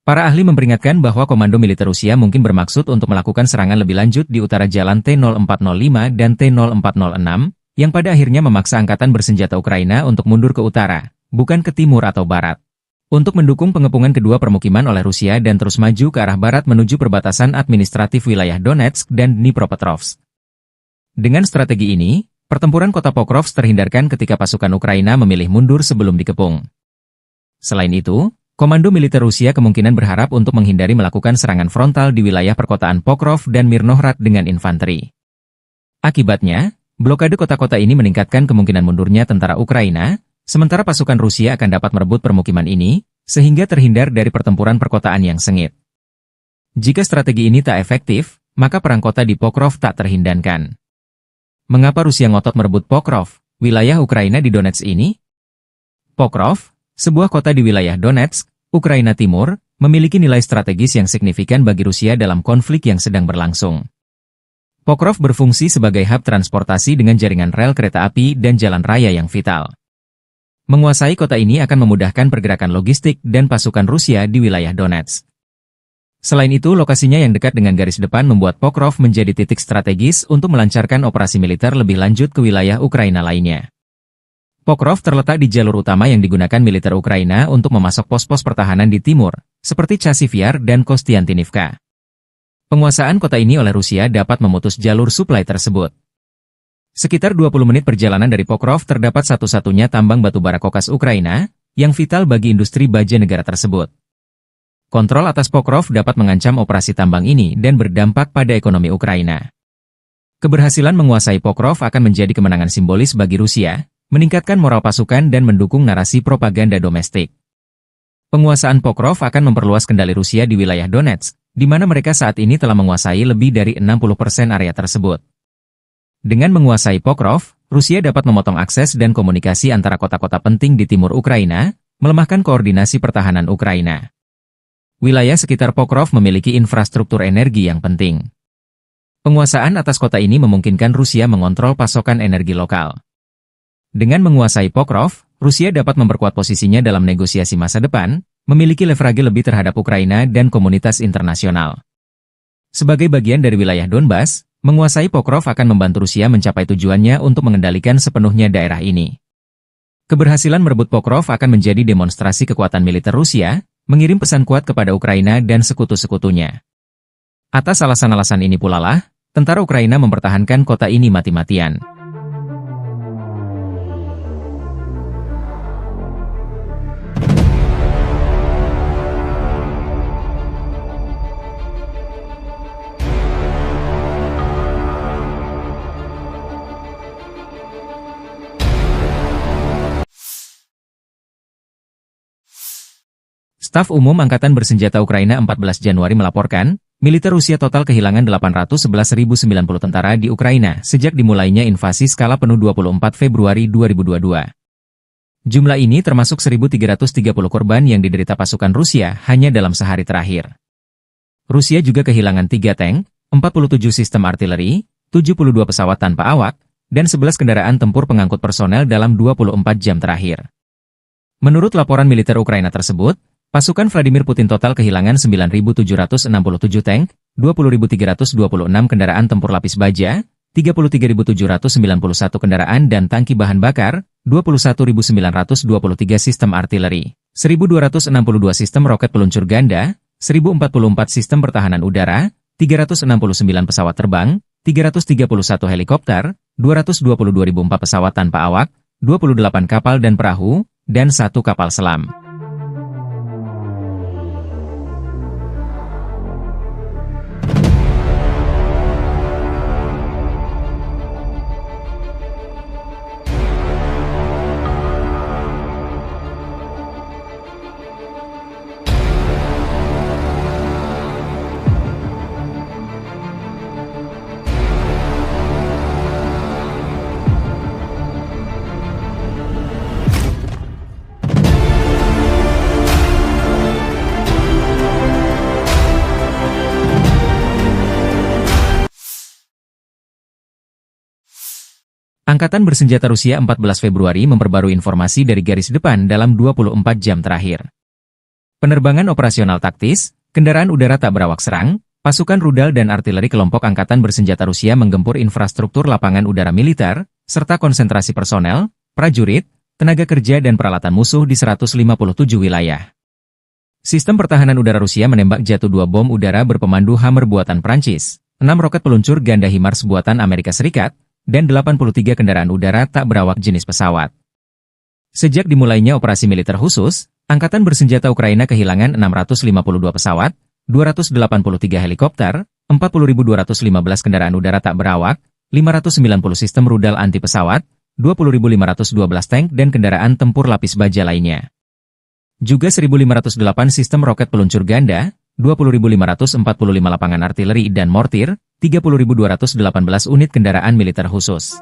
Para ahli memperingatkan bahwa komando militer Rusia mungkin bermaksud untuk melakukan serangan lebih lanjut di utara jalan T-0405 dan T-0406, yang pada akhirnya memaksa angkatan bersenjata Ukraina untuk mundur ke utara, bukan ke timur atau barat, untuk mendukung pengepungan kedua permukiman oleh Rusia dan terus maju ke arah barat menuju perbatasan administratif wilayah Donetsk dan Dnipropetrovsk. Dengan strategi ini, pertempuran kota Pokrov terhindarkan ketika pasukan Ukraina memilih mundur sebelum dikepung. Selain itu, komando militer Rusia kemungkinan berharap untuk menghindari melakukan serangan frontal di wilayah perkotaan Pokrov dan Mirnohrad dengan infanteri. Akibatnya, blokade kota-kota ini meningkatkan kemungkinan mundurnya tentara Ukraina, sementara pasukan Rusia akan dapat merebut permukiman ini, sehingga terhindar dari pertempuran perkotaan yang sengit. Jika strategi ini tak efektif, maka perang kota di Pokrov tak terhindarkan. Mengapa Rusia ngotot merebut Pokrov, wilayah Ukraina di Donetsk ini? Pokrov, sebuah kota di wilayah Donetsk, Ukraina Timur, memiliki nilai strategis yang signifikan bagi Rusia dalam konflik yang sedang berlangsung. Pokrov berfungsi sebagai hub transportasi dengan jaringan rel kereta api dan jalan raya yang vital. Menguasai kota ini akan memudahkan pergerakan logistik dan pasukan Rusia di wilayah Donetsk. Selain itu, lokasinya yang dekat dengan garis depan membuat Pokrov menjadi titik strategis untuk melancarkan operasi militer lebih lanjut ke wilayah Ukraina lainnya. Pokrov terletak di jalur utama yang digunakan militer Ukraina untuk memasok pos-pos pertahanan di timur, seperti Chasiv Yar dan Kostiantinivka. Penguasaan kota ini oleh Rusia dapat memutus jalur suplai tersebut. Sekitar 20 menit perjalanan dari Pokrov terdapat satu-satunya tambang batubara kokas Ukraina, yang vital bagi industri baja negara tersebut. Kontrol atas Pokrov dapat mengancam operasi tambang ini dan berdampak pada ekonomi Ukraina. Keberhasilan menguasai Pokrov akan menjadi kemenangan simbolis bagi Rusia, meningkatkan moral pasukan dan mendukung narasi propaganda domestik. Penguasaan Pokrov akan memperluas kendali Rusia di wilayah Donetsk, di mana mereka saat ini telah menguasai lebih dari 60% area tersebut. Dengan menguasai Pokrov, Rusia dapat memotong akses dan komunikasi antara kota-kota penting di timur Ukraina, melemahkan koordinasi pertahanan Ukraina. Wilayah sekitar Pokrov memiliki infrastruktur energi yang penting. Penguasaan atas kota ini memungkinkan Rusia mengontrol pasokan energi lokal. Dengan menguasai Pokrov, Rusia dapat memperkuat posisinya dalam negosiasi masa depan, memiliki leverage lebih terhadap Ukraina dan komunitas internasional. Sebagai bagian dari wilayah Donbas, menguasai Pokrov akan membantu Rusia mencapai tujuannya untuk mengendalikan sepenuhnya daerah ini. Keberhasilan merebut Pokrov akan menjadi demonstrasi kekuatan militer Rusia, mengirim pesan kuat kepada Ukraina dan sekutu-sekutunya. Atas alasan-alasan ini pula lah, tentara Ukraina mempertahankan kota ini mati-matian. Staf Umum Angkatan Bersenjata Ukraina 14 Januari melaporkan, militer Rusia total kehilangan 811.090 tentara di Ukraina sejak dimulainya invasi skala penuh 24 Februari 2022. Jumlah ini termasuk 1.330 korban yang diderita pasukan Rusia hanya dalam sehari terakhir. Rusia juga kehilangan 3 tank, 47 sistem artileri, 72 pesawat tanpa awak, dan 11 kendaraan tempur pengangkut personel dalam 24 jam terakhir. Menurut laporan militer Ukraina tersebut, pasukan Vladimir Putin total kehilangan 9.767 tank, 20.326 kendaraan tempur lapis baja, 33.791 kendaraan dan tangki bahan bakar, 21.923 sistem artileri, 1.262 sistem roket peluncur ganda, 1.044 sistem pertahanan udara, 369 pesawat terbang, 331 helikopter, 222.004 pesawat tanpa awak, 28 kapal dan perahu, dan 1 kapal selam. Angkatan bersenjata Rusia 14 Februari memperbarui informasi dari garis depan dalam 24 jam terakhir. Penerbangan operasional taktis, kendaraan udara tak berawak serang, pasukan rudal dan artileri kelompok angkatan bersenjata Rusia menggempur infrastruktur lapangan udara militer, serta konsentrasi personel, prajurit, tenaga kerja dan peralatan musuh di 157 wilayah. Sistem pertahanan udara Rusia menembak jatuh 2 bom udara berpemandu Hammer buatan Prancis, 6 roket peluncur ganda HIMARS buatan Amerika Serikat, dan 83 kendaraan udara tak berawak jenis pesawat. Sejak dimulainya operasi militer khusus, Angkatan bersenjata Ukraina kehilangan 652 pesawat, 283 helikopter, 40.215 kendaraan udara tak berawak, 590 sistem rudal anti pesawat, 20.512 tank dan kendaraan tempur lapis baja lainnya. Juga 1.508 sistem roket peluncur ganda, 20.545 lapangan artileri dan mortir, 30.218 unit kendaraan militer khusus.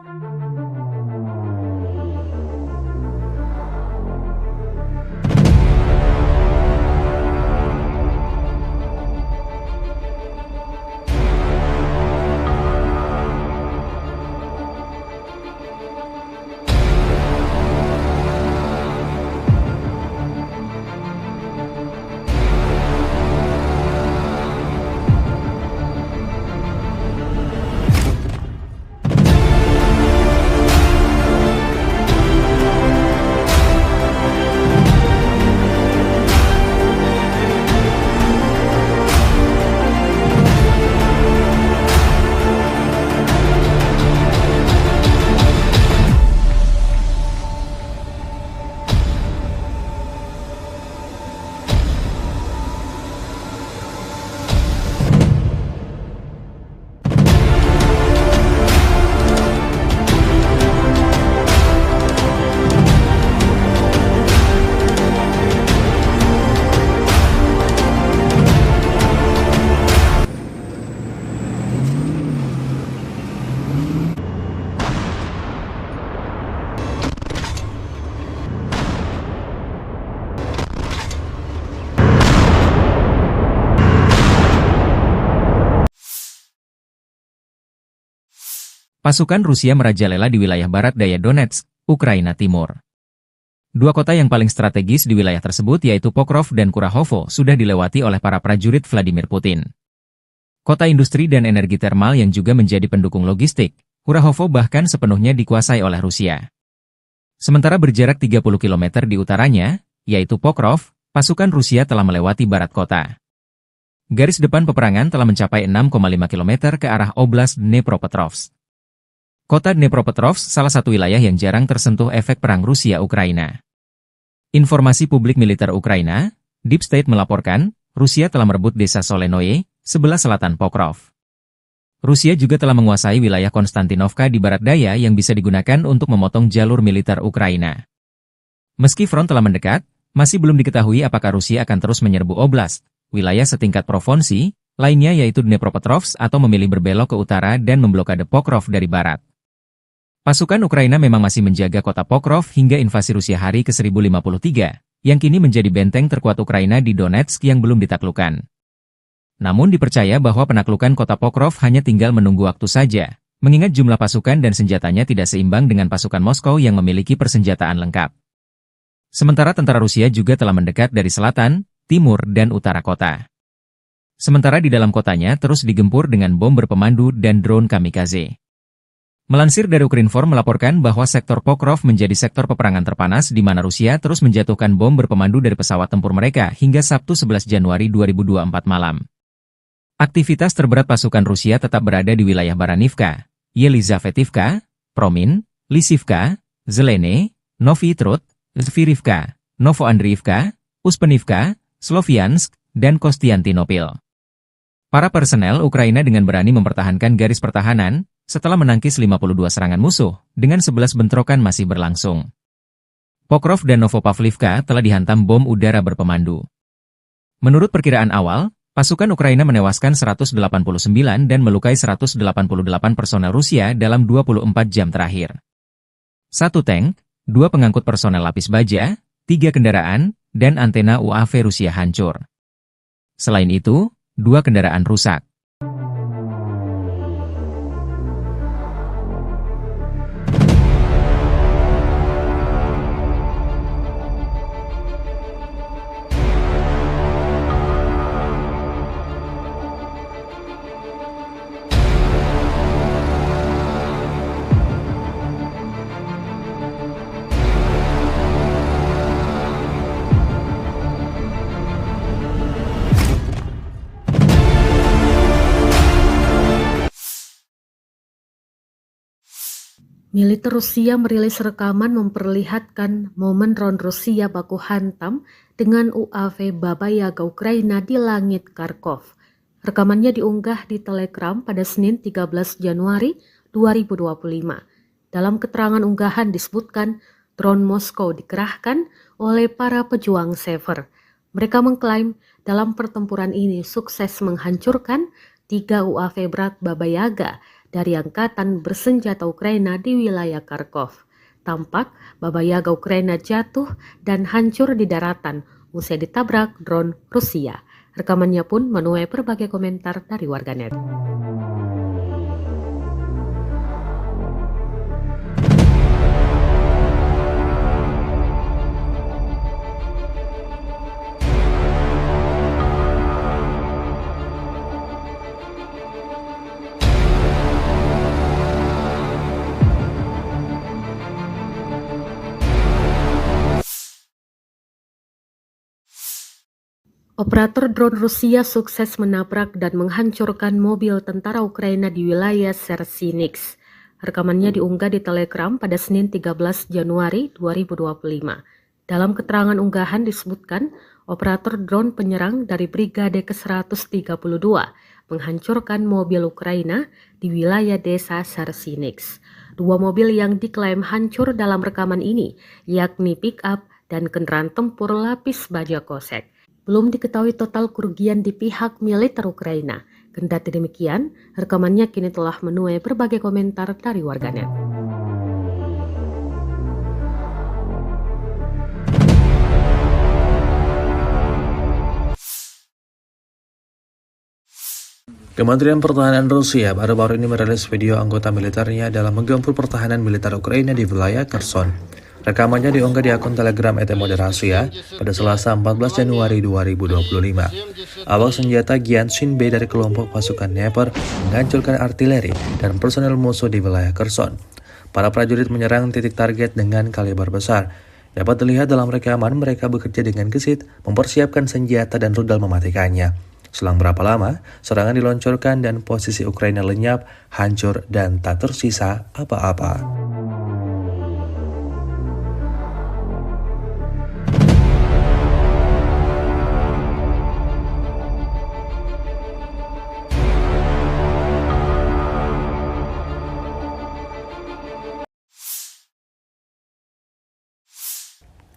Pasukan Rusia merajalela di wilayah barat daya Donetsk, Ukraina Timur. Dua kota yang paling strategis di wilayah tersebut yaitu Pokrov dan Kurahovo sudah dilewati oleh para prajurit Vladimir Putin. Kota industri dan energi termal yang juga menjadi pendukung logistik, Kurahovo bahkan sepenuhnya dikuasai oleh Rusia. Sementara berjarak 30 km di utaranya, yaitu Pokrov, pasukan Rusia telah melewati barat kota. Garis depan peperangan telah mencapai 6,5 km ke arah Oblast Dnepropetrovsk. Kota Dnepropetrovsk salah satu wilayah yang jarang tersentuh efek perang Rusia-Ukraina. Informasi publik militer Ukraina, Deep State melaporkan, Rusia telah merebut desa Solenoye, sebelah selatan Pokrov. Rusia juga telah menguasai wilayah Konstantinovka di barat daya yang bisa digunakan untuk memotong jalur militer Ukraina. Meski front telah mendekat, masih belum diketahui apakah Rusia akan terus menyerbu oblast, wilayah setingkat provinsi, lainnya yaitu Dnepropetrovsk atau memilih berbelok ke utara dan memblokade Pokrov dari barat. Pasukan Ukraina memang masih menjaga kota Pokrov hingga invasi Rusia hari ke-1053, yang kini menjadi benteng terkuat Ukraina di Donetsk yang belum ditaklukkan. Namun dipercaya bahwa penaklukan kota Pokrov hanya tinggal menunggu waktu saja, mengingat jumlah pasukan dan senjatanya tidak seimbang dengan pasukan Moskow yang memiliki persenjataan lengkap. Sementara tentara Rusia juga telah mendekat dari selatan, timur dan utara kota. Sementara di dalam kotanya terus digempur dengan bom berpemandu dan drone kamikaze. Melansir dari Ukrinform melaporkan bahwa sektor Pokrov menjadi sektor peperangan terpanas di mana Rusia terus menjatuhkan bom berpemandu dari pesawat tempur mereka hingga Sabtu 11 Januari 2024 malam. Aktivitas terberat pasukan Rusia tetap berada di wilayah Baranivka, Yelizavetivka, Promin, Lisivka, Zelene, Novi Trud, Zvirivka, Novoandriivka, Uspenivka, Sloviansk, dan Kostiantinopil. Para personel Ukraina dengan berani mempertahankan garis pertahanan setelah menangkis 52 serangan musuh, dengan 11 bentrokan masih berlangsung. Pokrov dan Novopavlivka telah dihantam bom udara berpemandu. Menurut perkiraan awal, pasukan Ukraina menewaskan 189 dan melukai 188 personel Rusia dalam 24 jam terakhir. 1 tank, 2 pengangkut personel lapis baja, 3 kendaraan, dan antena UAV Rusia hancur. Selain itu, 2 kendaraan rusak. Militer Rusia merilis rekaman memperlihatkan momen drone Rusia baku hantam dengan UAV Baba Yaga Ukraina di langit Kharkov. Rekamannya diunggah di Telegram pada Senin 13 Januari 2025. Dalam keterangan unggahan disebutkan drone Moskow dikerahkan oleh para pejuang Sever. Mereka mengklaim dalam pertempuran ini sukses menghancurkan 3 UAV berat Baba Yaga dari Angkatan Bersenjata Ukraina di wilayah Kharkov. Tampak Baba Yaga Ukraina jatuh dan hancur di daratan usai ditabrak drone Rusia. Rekamannya pun menuai berbagai komentar dari warganet. Operator drone Rusia sukses menabrak dan menghancurkan mobil tentara Ukraina di wilayah Sersinix. Rekamannya diunggah di Telegram pada Senin 13 Januari 2025. Dalam keterangan unggahan disebutkan, operator drone penyerang dari Brigade ke-132 menghancurkan mobil Ukraina di wilayah desa Sersinix. 2 mobil yang diklaim hancur dalam rekaman ini, yakni pick-up dan kendaraan tempur lapis baja kosek. Belum diketahui total kerugian di pihak militer Ukraina. Kendati demikian, rekamannya kini telah menuai berbagai komentar dari warganet. Kementerian Pertahanan Rusia baru-baru ini merilis video anggota militernya dalam menggempur pertahanan militer Ukraina di wilayah Kherson. Rekamannya diunggah di akun Telegram @moderasia pada Selasa 14 Januari 2025. Awak senjata Gyanshin B dari kelompok pasukan Dnepr menghancurkan artileri dan personel musuh di wilayah Kherson. Para prajurit menyerang titik target dengan kaliber besar. Dapat dilihat dalam rekaman mereka bekerja dengan gesit, mempersiapkan senjata dan rudal mematikannya. Selang berapa lama, serangan diluncurkan dan posisi Ukraina lenyap, hancur, dan tak tersisa apa-apa.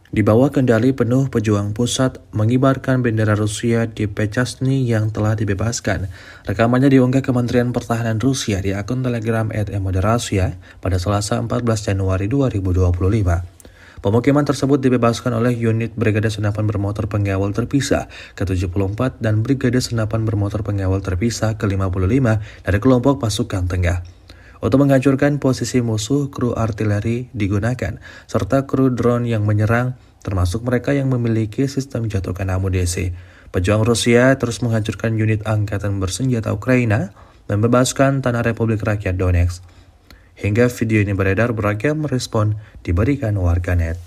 Di bawah kendali penuh pejuang pusat mengibarkan bendera Rusia di Pechasny yang telah dibebaskan. Rekamannya diunggah Kementerian Pertahanan Rusia di akun Telegram @moderasia pada Selasa 14 Januari 2025. Pemukiman tersebut dibebaskan oleh unit Brigade Senapan Bermotor Pengawal Terpisah ke-74 dan Brigade Senapan Bermotor Pengawal Terpisah ke-55 dari kelompok pasukan tengah. Untuk menghancurkan posisi musuh, kru artileri digunakan, serta kru drone yang menyerang, termasuk mereka yang memiliki sistem jatuhkan amunisi. Pejuang Rusia terus menghancurkan unit angkatan bersenjata Ukraina dan membebaskan tanah Republik Rakyat Donetsk. Hingga video ini beredar, beragam respon diberikan warganet.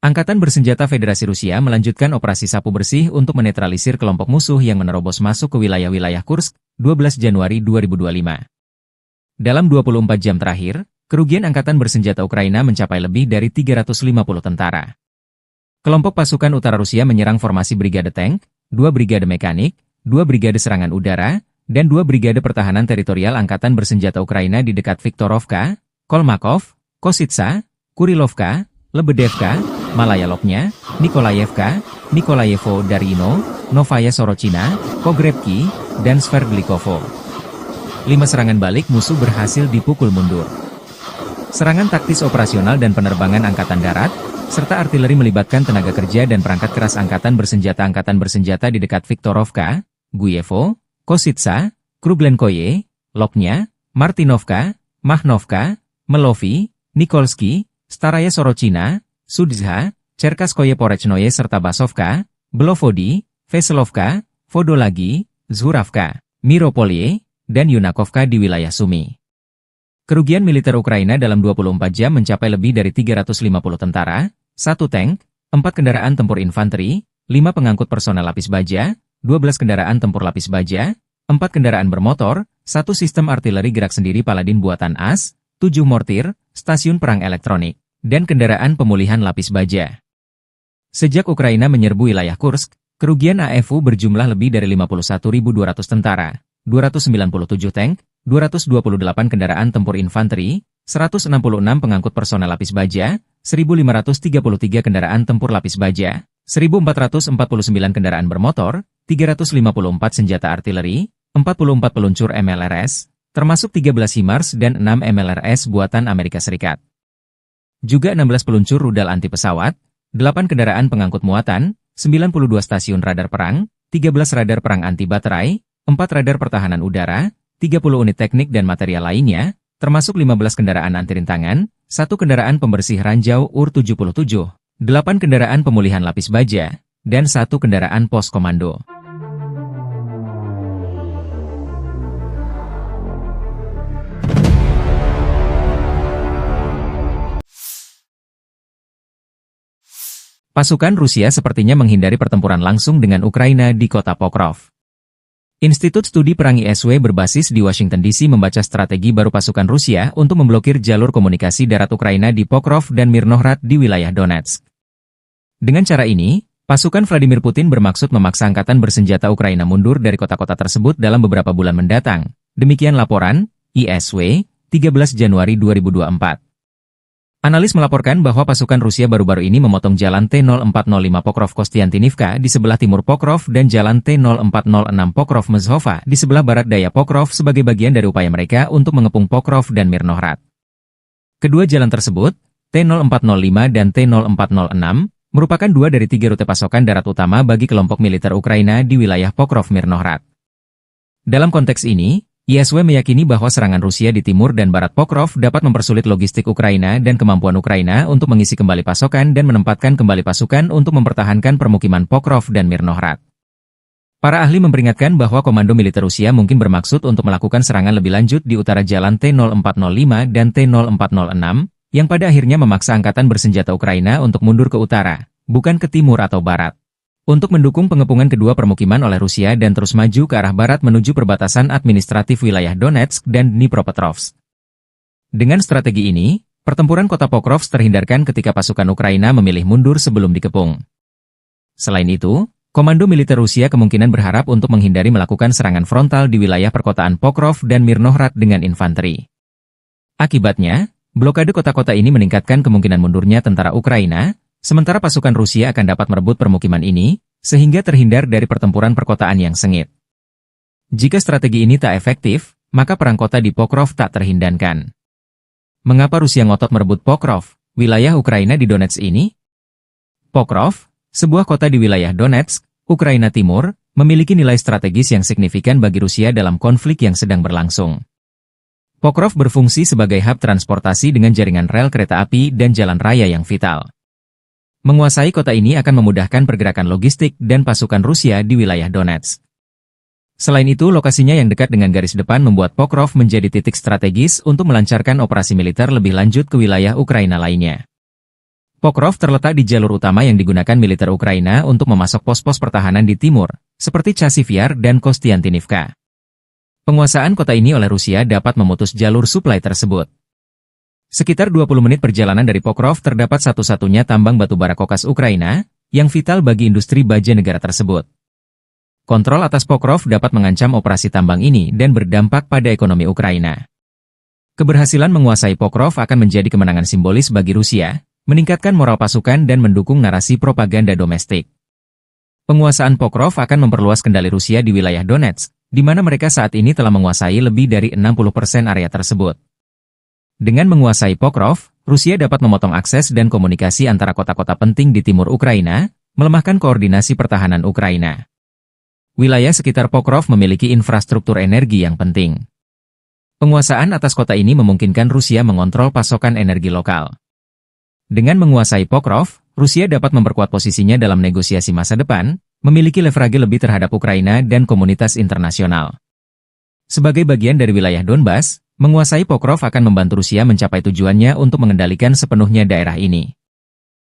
Angkatan Bersenjata Federasi Rusia melanjutkan operasi sapu bersih untuk menetralisir kelompok musuh yang menerobos masuk ke wilayah-wilayah Kursk, 12 Januari 2025. Dalam 24 jam terakhir, kerugian Angkatan Bersenjata Ukraina mencapai lebih dari 350 tentara. Kelompok pasukan utara Rusia menyerang formasi brigade tank, 2 brigade mekanik, 2 brigade serangan udara, dan 2 brigade pertahanan teritorial Angkatan Bersenjata Ukraina di dekat Viktorovka, Kolmakov, Kositsa, Kurilovka, Lebedevka, Malaya Lopnya, Nikolayevka, Nikolayevo Darino, Novaya Sorochina, Pogrebki, dan Sverdlikovo. 5 serangan balik musuh berhasil dipukul mundur. Serangan taktis operasional dan penerbangan Angkatan Darat, serta artileri melibatkan tenaga kerja dan perangkat keras Angkatan Bersenjata di dekat Viktorovka, Guyevo, Kositsa, Kruglenkoye, Lopnya, Martinovka, Mahnovka, Melovi, Nikolski, Staraya Sorochina, Sudzha, Cherkaskoye Porechnoye serta Basovka, Belovodi, Veselovka, Vodolagi, Zhuravka, Miropolye, dan Yunakovka di wilayah Sumy. Kerugian militer Ukraina dalam 24 jam mencapai lebih dari 350 tentara, 1 tank, 4 kendaraan tempur infanteri, 5 pengangkut personel lapis baja, 12 kendaraan tempur lapis baja, 4 kendaraan bermotor, 1 sistem artileri gerak sendiri Paladin buatan AS, 7 mortir, stasiun perang elektronik, dan kendaraan pemulihan lapis baja. Sejak Ukraina menyerbu wilayah Kursk, kerugian AFU berjumlah lebih dari 51.200 tentara, 297 tank, 228 kendaraan tempur infanteri, 166 pengangkut personel lapis baja, 1.533 kendaraan tempur lapis baja, 1.449 kendaraan bermotor, 354 senjata artileri, 44 peluncur MLRS, termasuk 13 HIMARS dan 6 MLRS buatan Amerika Serikat. Juga 16 peluncur rudal anti pesawat, 8 kendaraan pengangkut muatan, 92 stasiun radar perang, 13 radar perang anti baterai, 4 radar pertahanan udara, 30 unit teknik dan material lainnya, termasuk 15 kendaraan anti rintangan, 1 kendaraan pembersih ranjau UR-77, 8 kendaraan pemulihan lapis baja, dan 1 kendaraan pos komando. Pasukan Rusia sepertinya menghindari pertempuran langsung dengan Ukraina di kota Pokrov. Institut Studi Perang ISW berbasis di Washington DC membaca strategi baru pasukan Rusia untuk memblokir jalur komunikasi darat Ukraina di Pokrov dan Mirnohrad di wilayah Donetsk. Dengan cara ini, pasukan Vladimir Putin bermaksud memaksa Angkatan Bersenjata Ukraina mundur dari kota-kota tersebut dalam beberapa bulan mendatang. Demikian laporan ISW, 13 Januari 2024. Analis melaporkan bahwa pasukan Rusia baru-baru ini memotong jalan T-0405 Pokrov-Kostiantinivka di sebelah timur Pokrov dan jalan T-0406 Pokrov-Mezhova di sebelah barat daya Pokrov sebagai bagian dari upaya mereka untuk mengepung Pokrov dan Mirnohrad. Kedua jalan tersebut, T-0405 dan T-0406, merupakan 2 dari 3 rute pasokan darat utama bagi kelompok militer Ukraina di wilayah Pokrov-Mirnohrad. Dalam konteks ini, ISW meyakini bahwa serangan Rusia di timur dan barat Pokrov dapat mempersulit logistik Ukraina dan kemampuan Ukraina untuk mengisi kembali pasokan dan menempatkan kembali pasukan untuk mempertahankan permukiman Pokrov dan Mirnohrad. Para ahli memperingatkan bahwa komando militer Rusia mungkin bermaksud untuk melakukan serangan lebih lanjut di utara jalan T-0405 dan T-0406, yang pada akhirnya memaksa Angkatan Bersenjata Ukraina untuk mundur ke utara, bukan ke timur atau barat, untuk mendukung pengepungan kedua permukiman oleh Rusia dan terus maju ke arah barat menuju perbatasan administratif wilayah Donetsk dan Dnipropetrovsk. Dengan strategi ini, pertempuran kota Pokrov terhindarkan ketika pasukan Ukraina memilih mundur sebelum dikepung. Selain itu, Komando militer Rusia kemungkinan berharap untuk menghindari melakukan serangan frontal di wilayah perkotaan Pokrov dan Mirnohrad dengan infanteri. Akibatnya, blokade kota-kota ini meningkatkan kemungkinan mundurnya tentara Ukraina, sementara pasukan Rusia akan dapat merebut permukiman ini, sehingga terhindar dari pertempuran perkotaan yang sengit. Jika strategi ini tak efektif, maka perang kota di Pokrov tak terhindarkan. Mengapa Rusia ngotot merebut Pokrov, wilayah Ukraina di Donetsk ini? Pokrov, sebuah kota di wilayah Donetsk, Ukraina Timur, memiliki nilai strategis yang signifikan bagi Rusia dalam konflik yang sedang berlangsung. Pokrov berfungsi sebagai hub transportasi dengan jaringan rel kereta api dan jalan raya yang vital. Menguasai kota ini akan memudahkan pergerakan logistik dan pasukan Rusia di wilayah Donetsk. Selain itu, lokasinya yang dekat dengan garis depan membuat Pokrov menjadi titik strategis untuk melancarkan operasi militer lebih lanjut ke wilayah Ukraina lainnya. Pokrov terletak di jalur utama yang digunakan militer Ukraina untuk memasok pos-pos pertahanan di timur, seperti Chasiv Yar dan Kostiantinivka. Penguasaan kota ini oleh Rusia dapat memutus jalur suplai tersebut. Sekitar 20 menit perjalanan dari Pokrov terdapat satu-satunya tambang batubara kokas Ukraina, yang vital bagi industri baja negara tersebut. Kontrol atas Pokrov dapat mengancam operasi tambang ini dan berdampak pada ekonomi Ukraina. Keberhasilan menguasai Pokrov akan menjadi kemenangan simbolis bagi Rusia, meningkatkan moral pasukan dan mendukung narasi propaganda domestik. Penguasaan Pokrov akan memperluas kendali Rusia di wilayah Donetsk, di mana mereka saat ini telah menguasai lebih dari 60% area tersebut. Dengan menguasai Pokrov, Rusia dapat memotong akses dan komunikasi antara kota-kota penting di timur Ukraina, melemahkan koordinasi pertahanan Ukraina. Wilayah sekitar Pokrov memiliki infrastruktur energi yang penting. Penguasaan atas kota ini memungkinkan Rusia mengontrol pasokan energi lokal. Dengan menguasai Pokrov, Rusia dapat memperkuat posisinya dalam negosiasi masa depan, memiliki leverage lebih terhadap Ukraina dan komunitas internasional. Sebagai bagian dari wilayah Donbas, menguasai Pokrov akan membantu Rusia mencapai tujuannya untuk mengendalikan sepenuhnya daerah ini.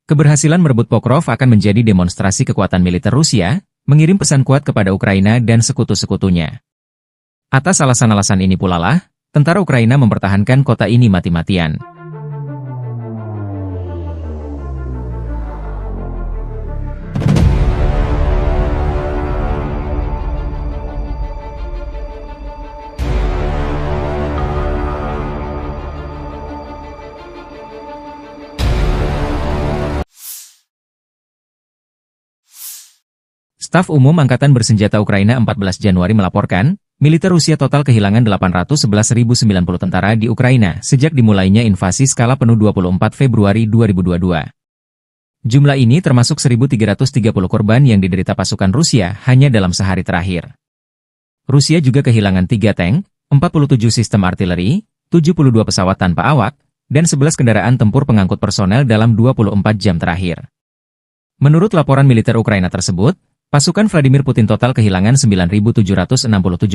Keberhasilan merebut Pokrov akan menjadi demonstrasi kekuatan militer Rusia, mengirim pesan kuat kepada Ukraina dan sekutu-sekutunya. Atas alasan-alasan ini pula lah, tentara Ukraina mempertahankan kota ini mati-matian. Staf Umum Angkatan Bersenjata Ukraina 14 Januari melaporkan, militer Rusia total kehilangan 811.090 tentara di Ukraina sejak dimulainya invasi skala penuh 24 Februari 2022. Jumlah ini termasuk 1.330 korban yang diderita pasukan Rusia hanya dalam sehari terakhir. Rusia juga kehilangan 3 tank, 47 sistem artileri, 72 pesawat tanpa awak, dan 11 kendaraan tempur pengangkut personel dalam 24 jam terakhir. Menurut laporan militer Ukraina tersebut, pasukan Vladimir Putin total kehilangan 9.767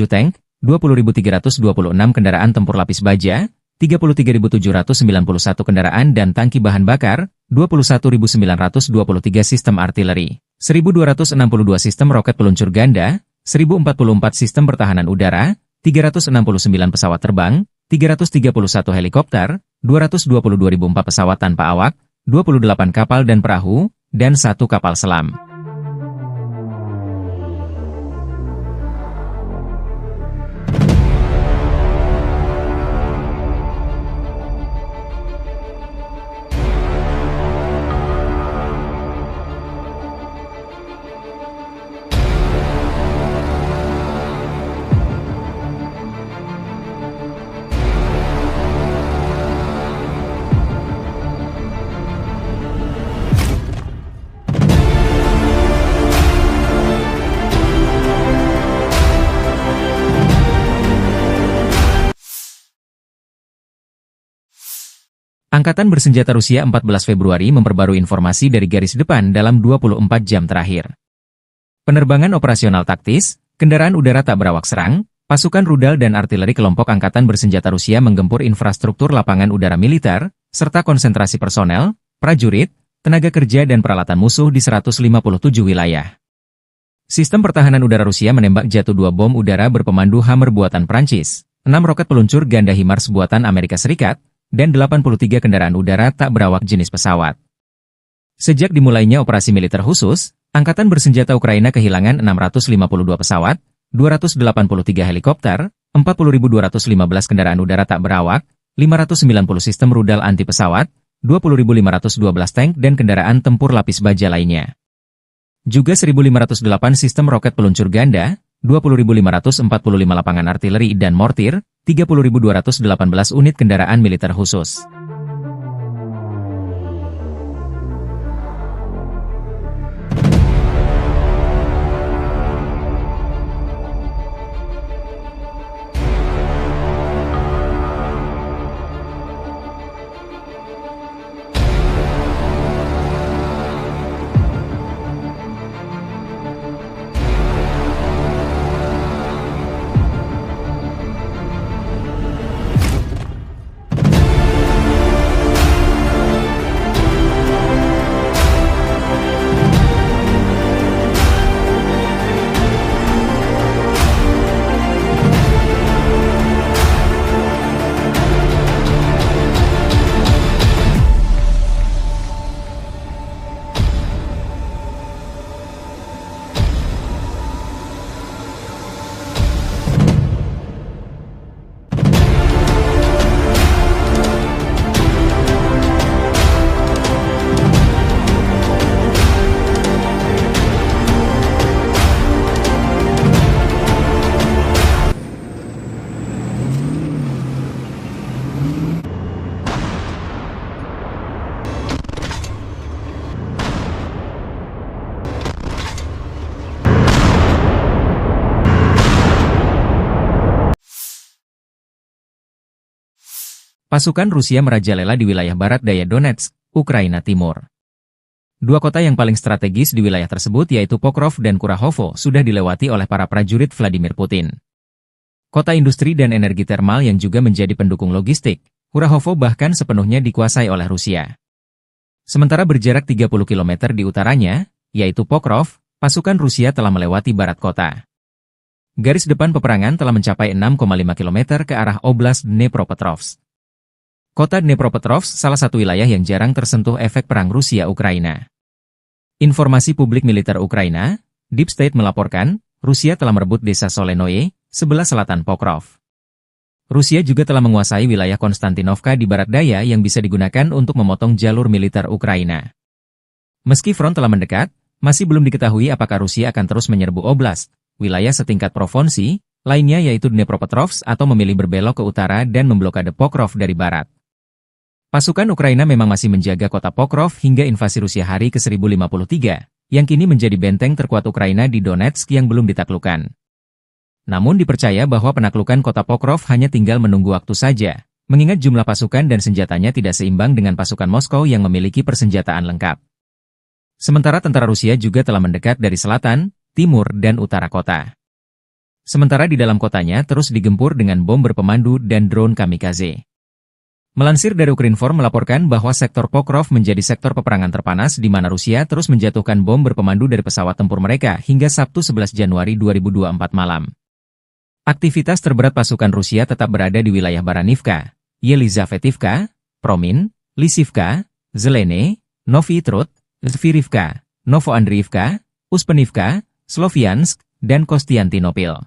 tank, 20.326 kendaraan tempur lapis baja, 33.791 kendaraan dan tangki bahan bakar, 21.923 sistem artileri, 1.262 sistem roket peluncur ganda, 1.044 sistem pertahanan udara, 369 pesawat terbang, 331 helikopter, 222.004 pesawat tanpa awak, 28 kapal dan perahu, dan 1 kapal selam. Angkatan Bersenjata Rusia 14 Februari memperbarui informasi dari garis depan dalam 24 jam terakhir. Penerbangan operasional taktis, kendaraan udara tak berawak serang, pasukan rudal dan artileri kelompok Angkatan Bersenjata Rusia menggempur infrastruktur lapangan udara militer, serta konsentrasi personel, prajurit, tenaga kerja dan peralatan musuh di 157 wilayah. Sistem pertahanan udara Rusia menembak jatuh 2 bom udara berpemandu Hammer buatan Prancis, 6 roket peluncur ganda HIMARS buatan Amerika Serikat, dan 83 kendaraan udara tak berawak jenis pesawat. Sejak dimulainya operasi militer khusus, Angkatan Bersenjata Ukraina kehilangan 652 pesawat, 283 helikopter, 40.215 kendaraan udara tak berawak, 590 sistem rudal anti pesawat, 20.512 tank dan kendaraan tempur lapis baja lainnya. Juga 1.508 sistem roket peluncur ganda, 20.545 lapangan artileri dan mortir, 30.218 unit kendaraan militer khusus. Pasukan Rusia merajalela di wilayah barat daya Donetsk, Ukraina Timur. Dua kota yang paling strategis di wilayah tersebut yaitu Pokrov dan Kurahovo sudah dilewati oleh para prajurit Vladimir Putin. Kota industri dan energi termal yang juga menjadi pendukung logistik, Kurahovo bahkan sepenuhnya dikuasai oleh Rusia. Sementara berjarak 30 km di utaranya, yaitu Pokrov, pasukan Rusia telah melewati barat kota. Garis depan peperangan telah mencapai 6,5 km ke arah Oblast Dnepropetrovsk. Kota Dnepropetrovsk salah satu wilayah yang jarang tersentuh efek perang Rusia-Ukraina. Informasi publik militer Ukraina, Deep State melaporkan, Rusia telah merebut desa Solenoye, sebelah selatan Pokrov. Rusia juga telah menguasai wilayah Konstantinovka di barat daya yang bisa digunakan untuk memotong jalur militer Ukraina. Meski front telah mendekat, masih belum diketahui apakah Rusia akan terus menyerbu oblast, wilayah setingkat provinsi, lainnya yaitu Dnepropetrovsk atau memilih berbelok ke utara dan memblokade Pokrov dari barat. Pasukan Ukraina memang masih menjaga kota Pokrov hingga invasi Rusia hari ke-1053, yang kini menjadi benteng terkuat Ukraina di Donetsk yang belum ditaklukkan. Namun dipercaya bahwa penaklukan kota Pokrov hanya tinggal menunggu waktu saja, mengingat jumlah pasukan dan senjatanya tidak seimbang dengan pasukan Moskow yang memiliki persenjataan lengkap. Sementara tentara Rusia juga telah mendekat dari selatan, timur dan utara kota. Sementara di dalam kotanya terus digempur dengan bom berpemandu dan drone kamikaze. Melansir dari Ukrinform melaporkan bahwa sektor Pokrov menjadi sektor peperangan terpanas di mana Rusia terus menjatuhkan bom berpemandu dari pesawat tempur mereka hingga Sabtu 11 Januari 2024 malam. Aktivitas terberat pasukan Rusia tetap berada di wilayah Baranivka, Yelizavetivka, Promin, Lisivka, Zelene, Novy Trud, Zvirivka, Novoandriivka, Uspenivka, Sloviansk, dan Kostiantinopil.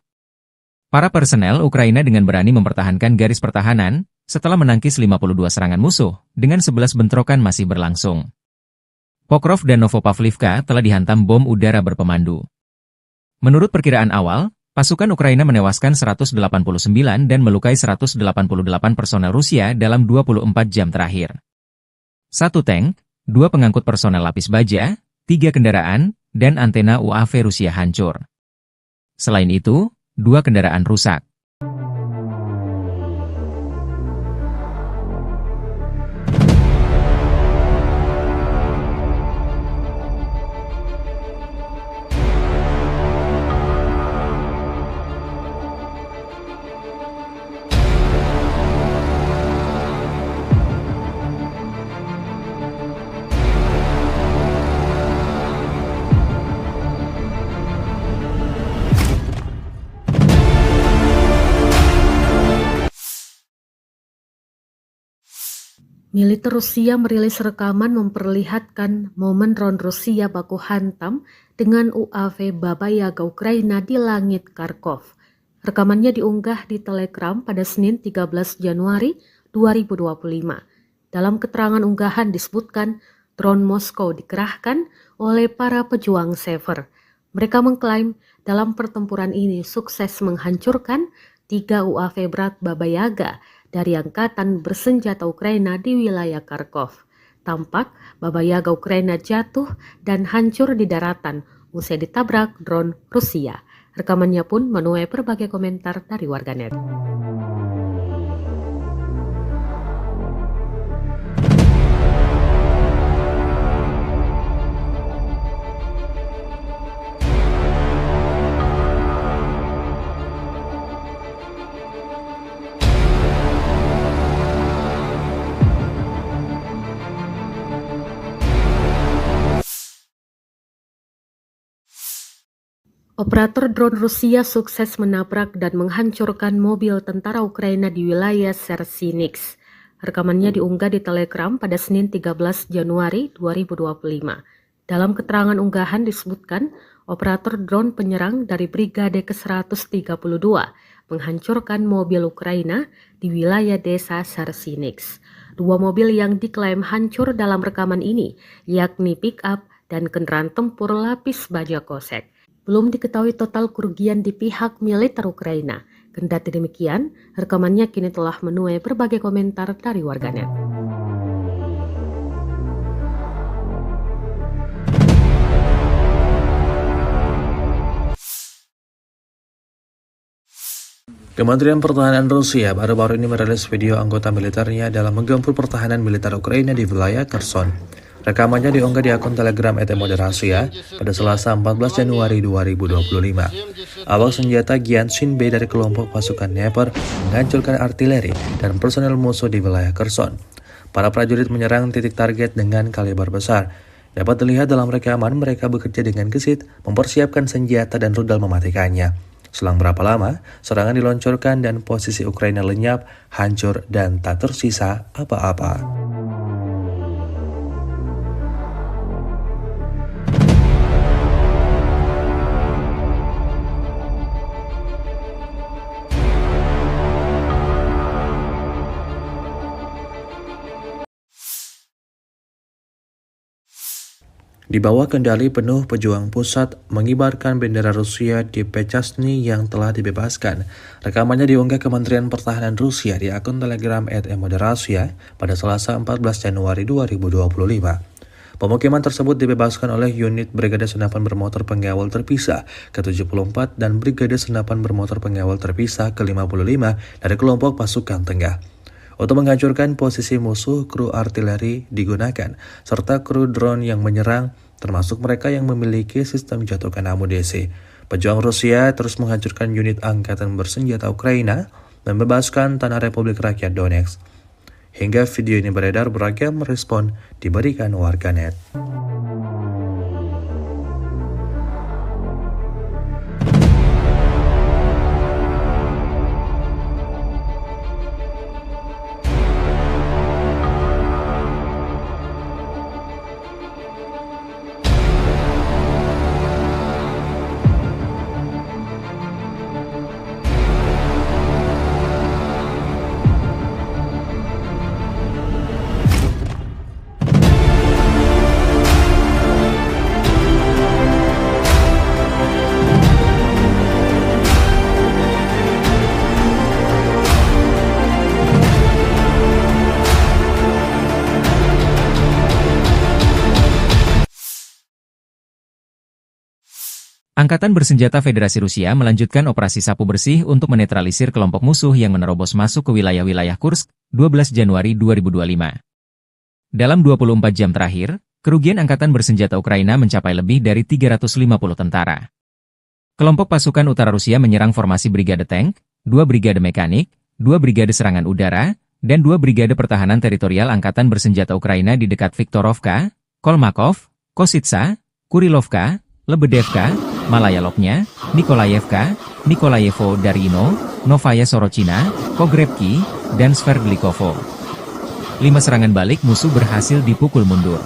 Para personel Ukraina dengan berani mempertahankan garis pertahanan, setelah menangkis 52 serangan musuh, dengan 11 bentrokan masih berlangsung. Pokrov dan Novopavlivka telah dihantam bom udara berpemandu. Menurut perkiraan awal, pasukan Ukraina menewaskan 189 dan melukai 188 personel Rusia dalam 24 jam terakhir. 1 tank, 2 pengangkut personel lapis baja, 3 kendaraan, dan antena UAV Rusia hancur. Selain itu, 2 kendaraan rusak. Militer Rusia merilis rekaman memperlihatkan momen drone Rusia baku hantam dengan UAV Baba Yaga Ukraina di langit Kharkov. Rekamannya diunggah di Telegram pada Senin 13 Januari 2025. Dalam keterangan unggahan disebutkan drone Moskow dikerahkan oleh para pejuang Sever. Mereka mengklaim dalam pertempuran ini sukses menghancurkan 3 UAV berat Baba Yaga dari angkatan bersenjata Ukraina di wilayah Kharkov. Tampak Baba Yaga Ukraina jatuh dan hancur di daratan usai ditabrak drone Rusia. Rekamannya pun menuai berbagai komentar dari warganet. Operator drone Rusia sukses menabrak dan menghancurkan mobil tentara Ukraina di wilayah Sersinix. Rekamannya diunggah di Telegram pada Senin 13 Januari 2025. Dalam keterangan unggahan disebutkan, operator drone penyerang dari Brigade ke-132 menghancurkan mobil Ukraina di wilayah desa Sersinix. 2 mobil yang diklaim hancur dalam rekaman ini, yakni pick-up dan kendaraan tempur lapis baja kosek. Belum diketahui total kerugian di pihak militer Ukraina. Kendati demikian, rekamannya kini telah menuai berbagai komentar dari warganet. Kementerian Pertahanan Rusia baru-baru ini merilis video anggota militernya dalam menggempur pertahanan militer Ukraina di wilayah Kherson. Rekamannya diunggah di akun Telegram @moderasiya pada Selasa 14 Januari 2025. Awak senjata Gyanshin B dari kelompok pasukan Dnepr menghancurkan artileri dan personel musuh di wilayah Kherson. Para prajurit menyerang titik target dengan kaliber besar. Dapat dilihat dalam rekaman mereka bekerja dengan gesit, mempersiapkan senjata dan rudal mematikannya. Selang berapa lama, serangan diluncurkan dan posisi Ukraina lenyap, hancur, dan tak tersisa apa-apa. Di bawah kendali penuh pejuang pusat mengibarkan bendera Rusia di Pechasny yang telah dibebaskan. Rekamannya diunggah Kementerian Pertahanan Rusia di akun Telegram @moderasiya pada Selasa 14 Januari 2025. Pemukiman tersebut dibebaskan oleh unit Brigade Senapan Bermotor Pengawal Terpisah ke-74 dan Brigade Senapan Bermotor Pengawal Terpisah ke-55 dari kelompok pasukan tengah. Untuk menghancurkan posisi musuh, kru artileri digunakan, serta kru drone yang menyerang, termasuk mereka yang memiliki sistem jatuhkan amunisi. Pejuang Rusia terus menghancurkan unit angkatan bersenjata Ukraina, membebaskan tanah Republik Rakyat Donetsk. Hingga video ini beredar, beragam respon diberikan warganet. Angkatan Bersenjata Federasi Rusia melanjutkan operasi sapu bersih untuk menetralisir kelompok musuh yang menerobos masuk ke wilayah-wilayah Kursk, 12 Januari 2025. Dalam 24 jam terakhir, kerugian Angkatan Bersenjata Ukraina mencapai lebih dari 350 tentara. Kelompok pasukan utara Rusia menyerang formasi Brigade Tank, 2 Brigade Mekanik, 2 Brigade Serangan Udara, dan 2 Brigade Pertahanan Teritorial Angkatan Bersenjata Ukraina di dekat Viktorovka, Kolmakov, Kositsa, Kurilovka, Lebedevka, Malaya Lopnya, Nikolayevka, Nikolayevo Darino, Novaya Sorochina, Pogrebki, dan Sverdlikovo. 5 serangan balik musuh berhasil dipukul mundur.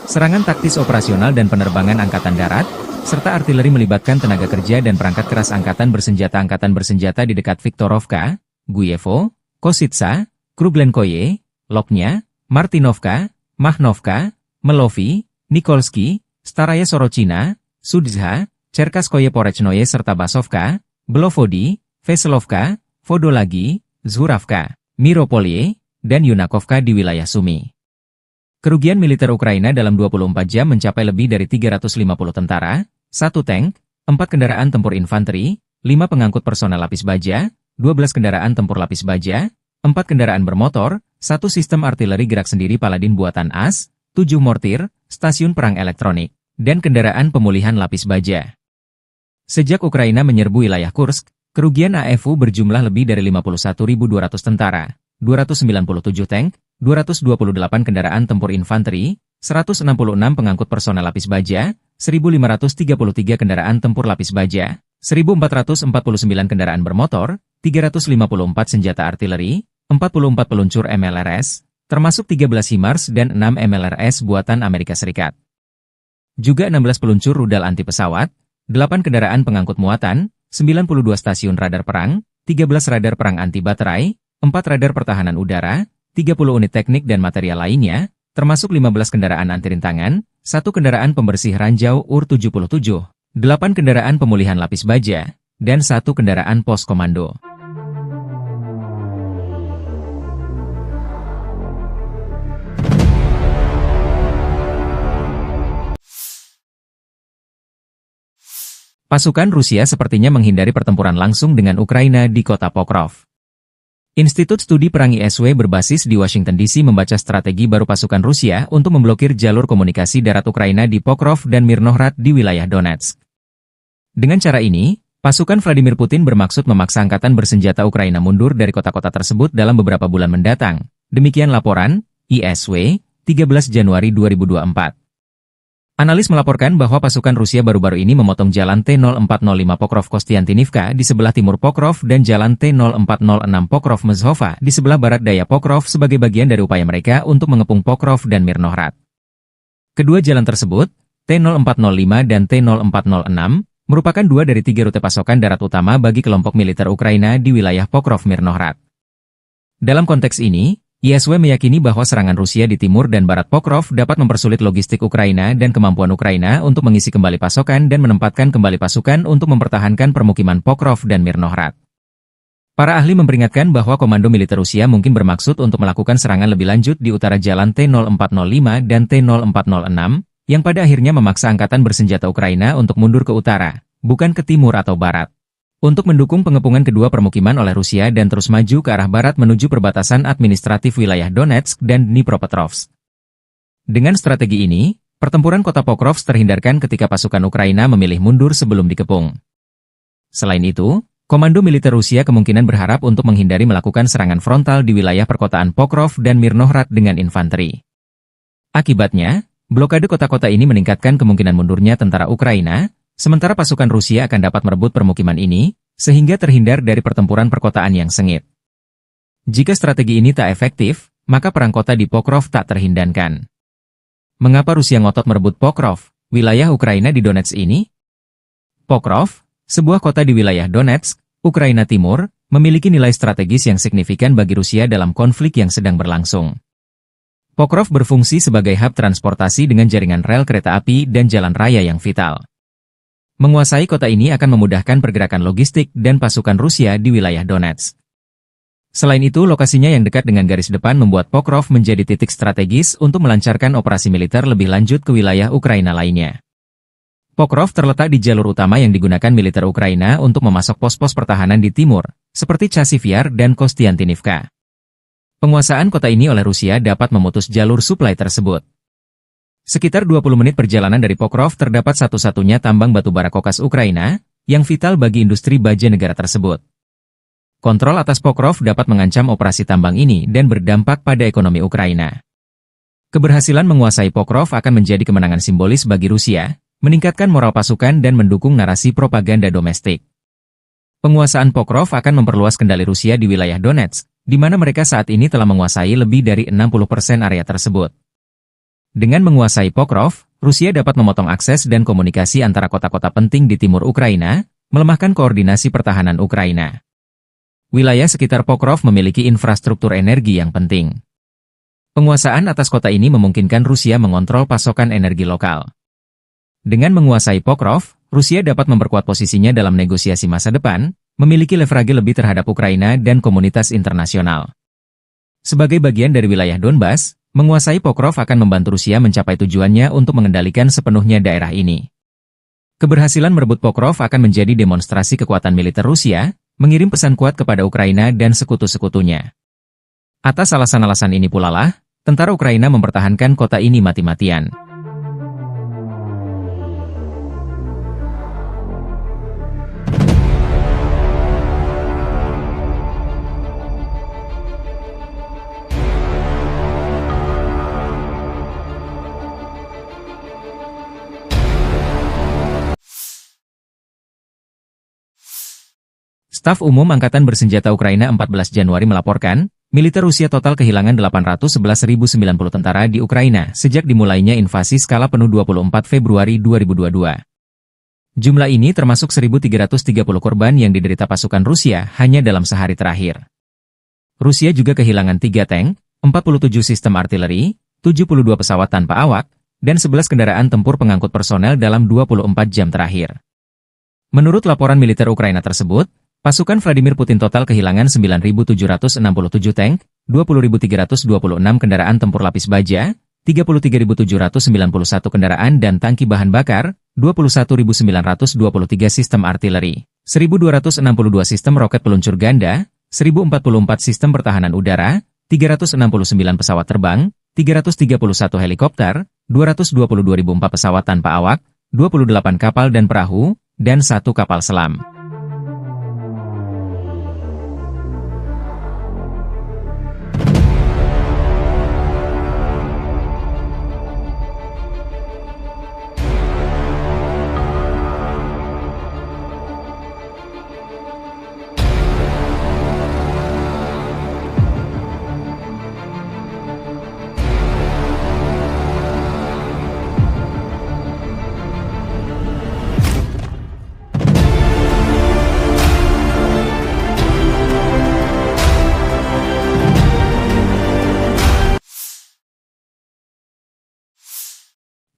Serangan taktis operasional dan penerbangan angkatan darat, serta artileri melibatkan tenaga kerja dan perangkat keras angkatan bersenjata di dekat Viktorovka, Guyevo, Kositsa, Kruglenkoye, Loknya, Martinovka, Mahnovka, Melovi, Nikolski, Staraya Sorochina, Sudzha, Cherkaskoye Porechnoye serta Basovka, Belovodi, Veselovka, Vodolagi, Zhuravka, Miropolye, dan Yunakovka di wilayah Sumy. Kerugian militer Ukraina dalam 24 jam mencapai lebih dari 350 tentara, 1 tank, 4 kendaraan tempur infanteri, 5 pengangkut personel lapis baja, 12 kendaraan tempur lapis baja, 4 kendaraan bermotor, 1 sistem artileri gerak sendiri Paladin buatan AS, 7 mortir, stasiun perang elektronik, dan kendaraan pemulihan lapis baja. Sejak Ukraina menyerbu wilayah Kursk, kerugian AFU berjumlah lebih dari 51.200 tentara, 297 tank, 228 kendaraan tempur infanteri, 166 pengangkut personel lapis baja, 1.533 kendaraan tempur lapis baja, 1.449 kendaraan bermotor, 354 senjata artileri, 44 peluncur MLRS, termasuk 13 HIMARS dan 6 MLRS buatan Amerika Serikat. Juga 16 peluncur rudal anti pesawat, 8 kendaraan pengangkut muatan, 92 stasiun radar perang, 13 radar perang anti baterai, 4 radar pertahanan udara, 30 unit teknik dan material lainnya, termasuk 15 kendaraan anti-rintangan, 1 kendaraan pembersih ranjau UR-77, 8 kendaraan pemulihan lapis baja, dan 1 kendaraan pos komando. Pasukan Rusia sepertinya menghindari pertempuran langsung dengan Ukraina di kota Pokrov. Institut Studi Perang ISW berbasis di Washington DC membaca strategi baru pasukan Rusia untuk memblokir jalur komunikasi darat Ukraina di Pokrov dan Mirnohrad di wilayah Donetsk. Dengan cara ini, pasukan Vladimir Putin bermaksud memaksa angkatan bersenjata Ukraina mundur dari kota-kota tersebut dalam beberapa bulan mendatang. Demikian laporan ISW, 13 Januari 2024. Analis melaporkan bahwa pasukan Rusia baru-baru ini memotong jalan T-0405 Pokrov-Kostiantinivka di sebelah timur Pokrov dan jalan T-0406 Pokrov-Mezhova di sebelah barat daya Pokrov sebagai bagian dari upaya mereka untuk mengepung Pokrov dan Mirnohrad. Kedua jalan tersebut, T-0405 dan T-0406, merupakan 2 dari 3 rute pasokan darat utama bagi kelompok militer Ukraina di wilayah Pokrov-Mirnohrad. Dalam konteks ini, ISW meyakini bahwa serangan Rusia di timur dan barat Pokrov dapat mempersulit logistik Ukraina dan kemampuan Ukraina untuk mengisi kembali pasokan dan menempatkan kembali pasukan untuk mempertahankan permukiman Pokrov dan Mirnohrad. Para ahli memperingatkan bahwa komando militer Rusia mungkin bermaksud untuk melakukan serangan lebih lanjut di utara jalan T-0405 dan T-0406, yang pada akhirnya memaksa angkatan bersenjata Ukraina untuk mundur ke utara, bukan ke timur atau barat, untuk mendukung pengepungan kedua permukiman oleh Rusia dan terus maju ke arah barat menuju perbatasan administratif wilayah Donetsk dan Dnipropetrovsk. Dengan strategi ini, pertempuran kota Pokrov terhindarkan ketika pasukan Ukraina memilih mundur sebelum dikepung. Selain itu, komando militer Rusia kemungkinan berharap untuk menghindari melakukan serangan frontal di wilayah perkotaan Pokrov dan Mirnohrad dengan infanteri. Akibatnya, blokade kota-kota ini meningkatkan kemungkinan mundurnya tentara Ukraina, sementara pasukan Rusia akan dapat merebut permukiman ini, sehingga terhindar dari pertempuran perkotaan yang sengit. Jika strategi ini tak efektif, maka perang kota di Pokrov tak terhindarkan. Mengapa Rusia ngotot merebut Pokrov, wilayah Ukraina di Donetsk ini? Pokrov, sebuah kota di wilayah Donetsk, Ukraina Timur, memiliki nilai strategis yang signifikan bagi Rusia dalam konflik yang sedang berlangsung. Pokrov berfungsi sebagai hub transportasi dengan jaringan rel kereta api dan jalan raya yang vital. Menguasai kota ini akan memudahkan pergerakan logistik dan pasukan Rusia di wilayah Donetsk. Selain itu, lokasinya yang dekat dengan garis depan membuat Pokrov menjadi titik strategis untuk melancarkan operasi militer lebih lanjut ke wilayah Ukraina lainnya. Pokrov terletak di jalur utama yang digunakan militer Ukraina untuk memasok pos-pos pertahanan di timur, seperti Chasiv Yar dan Kostiantinivka. Penguasaan kota ini oleh Rusia dapat memutus jalur suplai tersebut. Sekitar 20 menit perjalanan dari Pokrov terdapat satu-satunya tambang batubara kokas Ukraina, yang vital bagi industri baja negara tersebut. Kontrol atas Pokrov dapat mengancam operasi tambang ini dan berdampak pada ekonomi Ukraina. Keberhasilan menguasai Pokrov akan menjadi kemenangan simbolis bagi Rusia, meningkatkan moral pasukan dan mendukung narasi propaganda domestik. Penguasaan Pokrov akan memperluas kendali Rusia di wilayah Donetsk, di mana mereka saat ini telah menguasai lebih dari 60% area tersebut. Dengan menguasai Pokrov, Rusia dapat memotong akses dan komunikasi antara kota-kota penting di timur Ukraina, melemahkan koordinasi pertahanan Ukraina. Wilayah sekitar Pokrov memiliki infrastruktur energi yang penting. Penguasaan atas kota ini memungkinkan Rusia mengontrol pasokan energi lokal. Dengan menguasai Pokrov, Rusia dapat memperkuat posisinya dalam negosiasi masa depan, memiliki leverage lebih terhadap Ukraina dan komunitas internasional. Sebagai bagian dari wilayah Donbas, menguasai Pokrov akan membantu Rusia mencapai tujuannya untuk mengendalikan sepenuhnya daerah ini. Keberhasilan merebut Pokrov akan menjadi demonstrasi kekuatan militer Rusia, mengirim pesan kuat kepada Ukraina dan sekutu-sekutunya. Atas alasan-alasan ini pula lah, tentara Ukraina mempertahankan kota ini mati-matian. Staf Umum Angkatan Bersenjata Ukraina 14 Januari melaporkan, militer Rusia total kehilangan 811.090 tentara di Ukraina sejak dimulainya invasi skala penuh 24 Februari 2022. Jumlah ini termasuk 1.330 korban yang diderita pasukan Rusia hanya dalam sehari terakhir. Rusia juga kehilangan 3 tank, 47 sistem artileri, 72 pesawat tanpa awak, dan 11 kendaraan tempur pengangkut personel dalam 24 jam terakhir. Menurut laporan militer Ukraina tersebut, pasukan Vladimir Putin total kehilangan 9.767 tank, 20.326 kendaraan tempur lapis baja, 33.791 kendaraan dan tangki bahan bakar, 21.923 sistem artileri, 1.262 sistem roket peluncur ganda, 1.044 sistem pertahanan udara, 369 pesawat terbang, 331 helikopter, 222.004 pesawat tanpa awak, 28 kapal dan perahu, dan 1 kapal selam.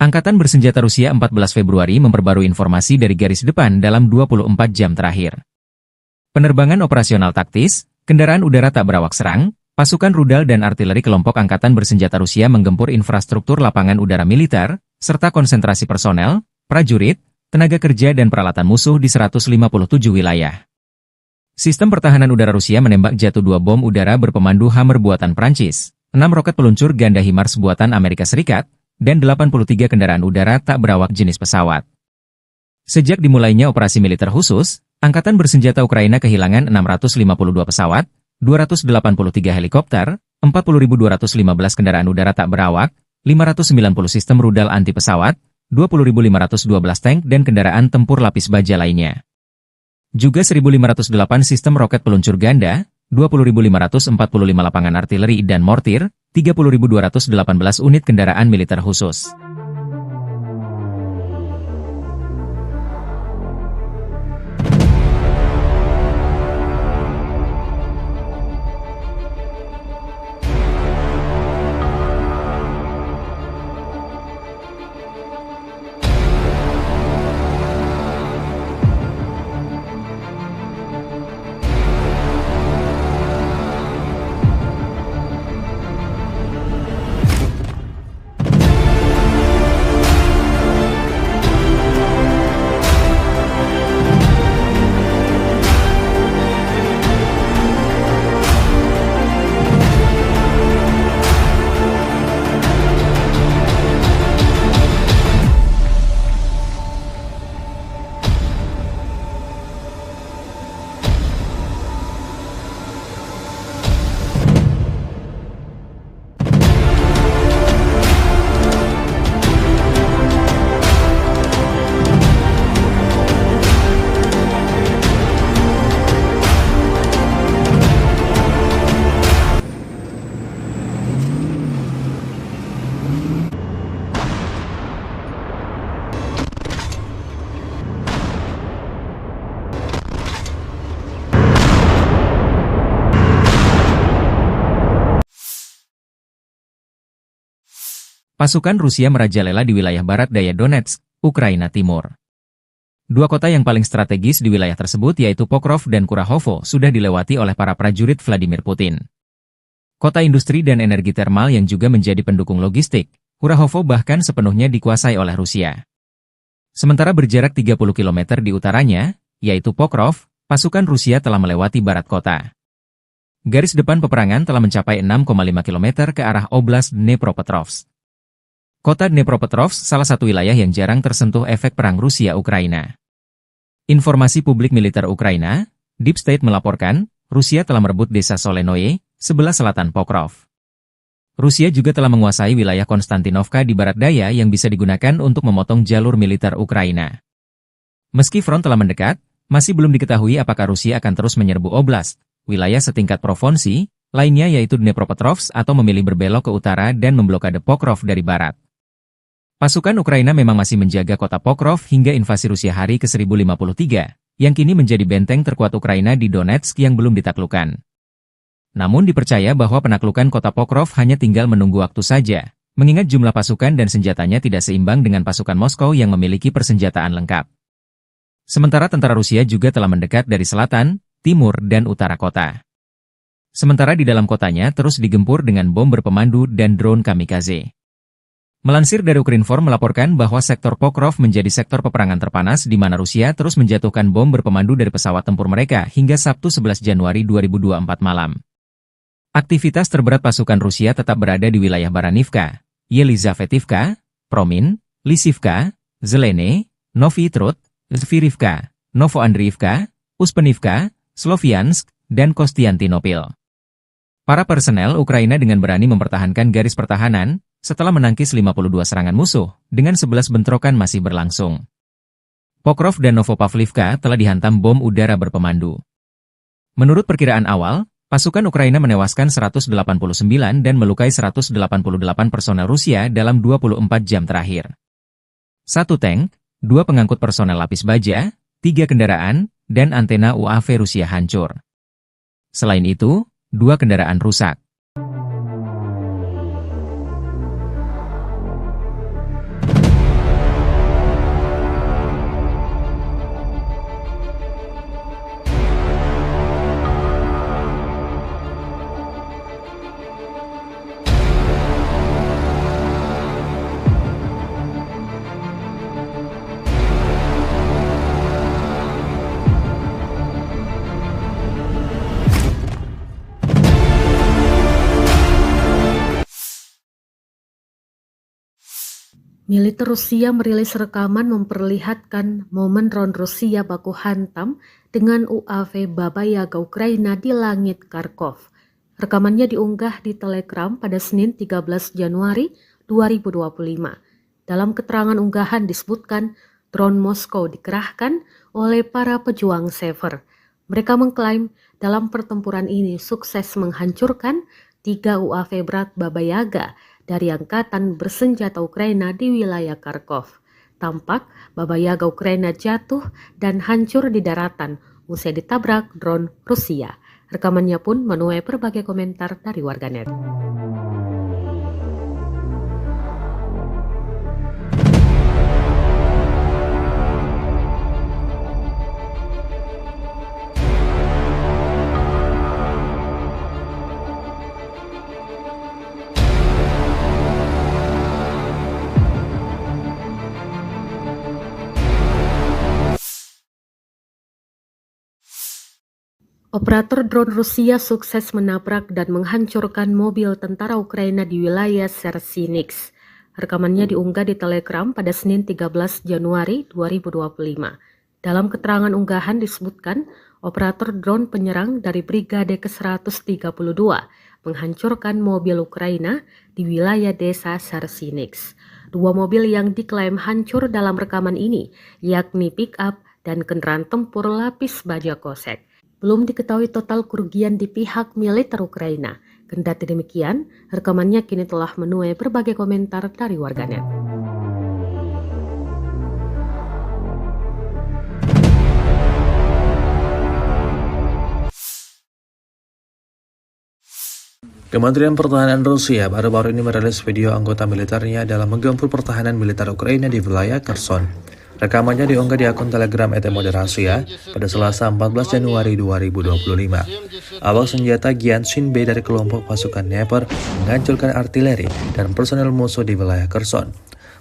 Angkatan Bersenjata Rusia 14 Februari memperbarui informasi dari garis depan dalam 24 jam terakhir. Penerbangan operasional taktis, kendaraan udara tak berawak serang, pasukan rudal dan artileri kelompok Angkatan Bersenjata Rusia menggempur infrastruktur lapangan udara militer, serta konsentrasi personel, prajurit, tenaga kerja dan peralatan musuh di 157 wilayah. Sistem pertahanan udara Rusia menembak jatuh 2 bom udara berpemandu Hammer buatan Prancis, 6 roket peluncur ganda HIMARS buatan Amerika Serikat, dan 83 kendaraan udara tak berawak jenis pesawat. Sejak dimulainya operasi militer khusus, Angkatan Bersenjata Ukraina kehilangan 652 pesawat, 283 helikopter, 40.215 kendaraan udara tak berawak, 590 sistem rudal anti pesawat, 20.512 tank dan kendaraan tempur lapis baja lainnya. Juga 1.508 sistem roket peluncur ganda, 20.545 lapangan artileri dan mortir, 30.218 unit kendaraan militer khusus. pasukan Rusia merajalela di wilayah barat daya Donetsk, Ukraina Timur. Dua kota yang paling strategis di wilayah tersebut yaitu Pokrov dan Kurahovo sudah dilewati oleh para prajurit Vladimir Putin. Kota industri dan energi termal yang juga menjadi pendukung logistik, Kurahovo bahkan sepenuhnya dikuasai oleh Rusia. Sementara berjarak 30 km di utaranya, yaitu Pokrov, pasukan Rusia telah melewati barat kota. Garis depan peperangan telah mencapai 6,5 km ke arah Oblast Dnepropetrovsk. Kota Dnepropetrovsk salah satu wilayah yang jarang tersentuh efek perang Rusia-Ukraina. Informasi publik militer Ukraina, Deep State melaporkan, Rusia telah merebut desa Solenoye, sebelah selatan Pokrov. Rusia juga telah menguasai wilayah Konstantinovka di barat daya yang bisa digunakan untuk memotong jalur militer Ukraina. Meski front telah mendekat, masih belum diketahui apakah Rusia akan terus menyerbu oblast, wilayah setingkat provinsi, lainnya yaitu Dnepropetrovsk atau memilih berbelok ke utara dan memblokade Pokrov dari barat. Pasukan Ukraina memang masih menjaga kota Pokrov hingga invasi Rusia hari ke-1053, yang kini menjadi benteng terkuat Ukraina di Donetsk yang belum ditaklukkan. Namun dipercaya bahwa penaklukan kota Pokrov hanya tinggal menunggu waktu saja, mengingat jumlah pasukan dan senjatanya tidak seimbang dengan pasukan Moskow yang memiliki persenjataan lengkap. Sementara tentara Rusia juga telah mendekat dari selatan, timur, dan utara kota. Sementara di dalam kotanya terus digempur dengan bom berpemandu dan drone kamikaze. Melansir dari Ukrinform melaporkan bahwa sektor Pokrov menjadi sektor peperangan terpanas di mana Rusia terus menjatuhkan bom berpemandu dari pesawat tempur mereka hingga Sabtu 11 Januari 2024 malam. Aktivitas terberat pasukan Rusia tetap berada di wilayah Baranivka, Yelizavetivka, Promin, Lisivka, Zelene, Novy Trud, Zvirivka, Novoandriivka, Uspenivka, Sloviansk, dan Kostiantynopil. Para personel Ukraina dengan berani mempertahankan garis pertahanan, setelah menangkis 52 serangan musuh, dengan 11 bentrokan masih berlangsung. Pokrov dan Novopavlivka telah dihantam bom udara berpemandu. Menurut perkiraan awal, pasukan Ukraina menewaskan 189 dan melukai 188 personel Rusia dalam 24 jam terakhir. 1 tank, 2 pengangkut personel lapis baja, 3 kendaraan, dan antena UAV Rusia hancur. Selain itu, 2 kendaraan rusak. Militer Rusia merilis rekaman memperlihatkan momen drone Rusia baku hantam dengan UAV Baba Yaga Ukraina di langit Kharkov. Rekamannya diunggah di Telegram pada Senin 13 Januari 2025. Dalam keterangan unggahan disebutkan drone Moskow dikerahkan oleh para pejuang Sever. Mereka mengklaim dalam pertempuran ini sukses menghancurkan 3 UAV berat Baba Yaga dari angkatan bersenjata Ukraina di wilayah Kharkov. Tampak Baba Yaga Ukraina jatuh dan hancur di daratan usai ditabrak drone Rusia. Rekamannya pun menuai berbagai komentar dari warganet. Operator drone Rusia sukses menabrak dan menghancurkan mobil tentara Ukraina di wilayah Sersinix. Rekamannya diunggah di Telegram pada Senin 13 Januari 2025. Dalam keterangan unggahan disebutkan, operator drone penyerang dari Brigade ke-132 menghancurkan mobil Ukraina di wilayah desa Sersinix. 2 mobil yang diklaim hancur dalam rekaman ini, yakni pick-up dan kendaraan tempur lapis baja kosek. Belum diketahui total kerugian di pihak militer Ukraina. Kendati demikian, rekamannya kini telah menuai berbagai komentar dari warganet. Kementerian Pertahanan Rusia baru-baru ini merilis video anggota militernya dalam menggempur pertahanan militer Ukraina di wilayah Kherson. Rekamannya diunggah di akun Telegram @moderasia pada Selasa 14 Januari 2025. Awak senjata Gyanshin B dari kelompok pasukan Dnepr menghancurkan artileri dan personel musuh di wilayah Kherson.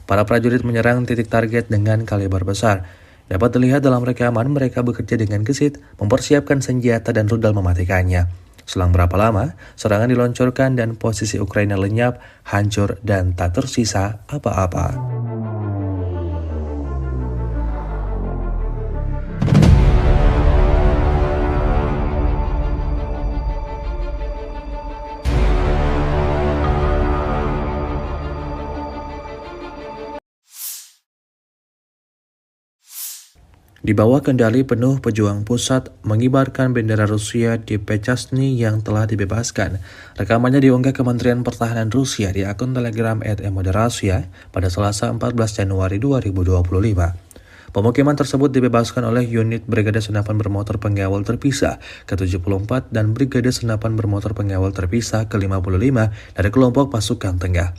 Para prajurit menyerang titik target dengan kaliber besar. Dapat dilihat dalam rekaman mereka bekerja dengan gesit, mempersiapkan senjata dan rudal mematikannya. Selang berapa lama, serangan diluncurkan dan posisi Ukraina lenyap, hancur, dan tak tersisa apa-apa. Di bawah kendali penuh pejuang pusat mengibarkan bendera Rusia di Pechasny yang telah dibebaskan. Rekamannya diunggah Kementerian Pertahanan Rusia di akun Telegram @moderasia pada Selasa 14 Januari 2025. Pemukiman tersebut dibebaskan oleh unit Brigade Senapan Bermotor Pengawal Terpisah ke-74 dan Brigade Senapan Bermotor Pengawal Terpisah ke-55 dari kelompok pasukan tengah.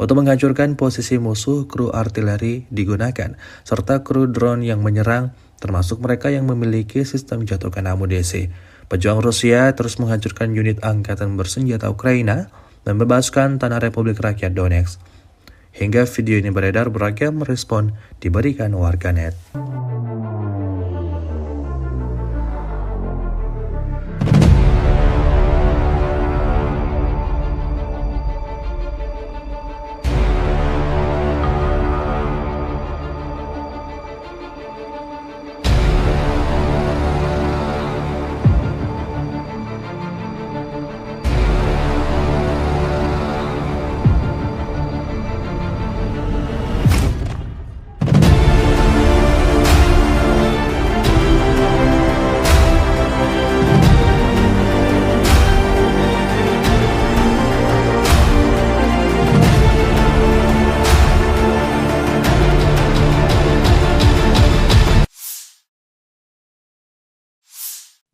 Untuk menghancurkan posisi musuh, kru artileri digunakan, serta kru drone yang menyerang, termasuk mereka yang memiliki sistem jatuhkan amunisi. Pejuang Rusia terus menghancurkan unit angkatan bersenjata Ukraina dan membebaskan tanah Republik Rakyat Donetsk. Hingga video ini beredar, beragam respon diberikan warganet.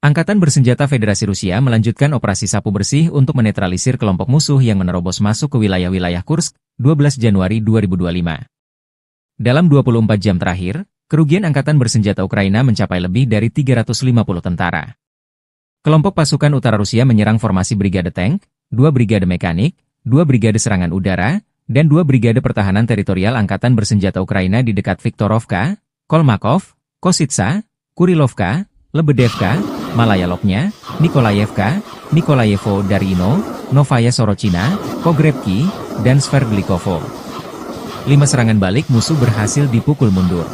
Angkatan Bersenjata Federasi Rusia melanjutkan operasi sapu bersih untuk menetralisir kelompok musuh yang menerobos masuk ke wilayah-wilayah Kursk, 12 Januari 2025. Dalam 24 jam terakhir, kerugian Angkatan Bersenjata Ukraina mencapai lebih dari 350 tentara. Kelompok pasukan utara Rusia menyerang formasi Brigade Tank, 2 Brigade Mekanik, 2 Brigade Serangan Udara, dan 2 Brigade Pertahanan Teritorial Angkatan Bersenjata Ukraina di dekat Viktorovka, Kolmakov, Kositsa, Kurilovka, Lebedevka, Malaya Lopnya, Nikolayevka, Nikolayevo Darino, Novaya Sorochina, Pogrebki, dan Sverdlikovo. 5 serangan balik musuh berhasil dipukul mundur.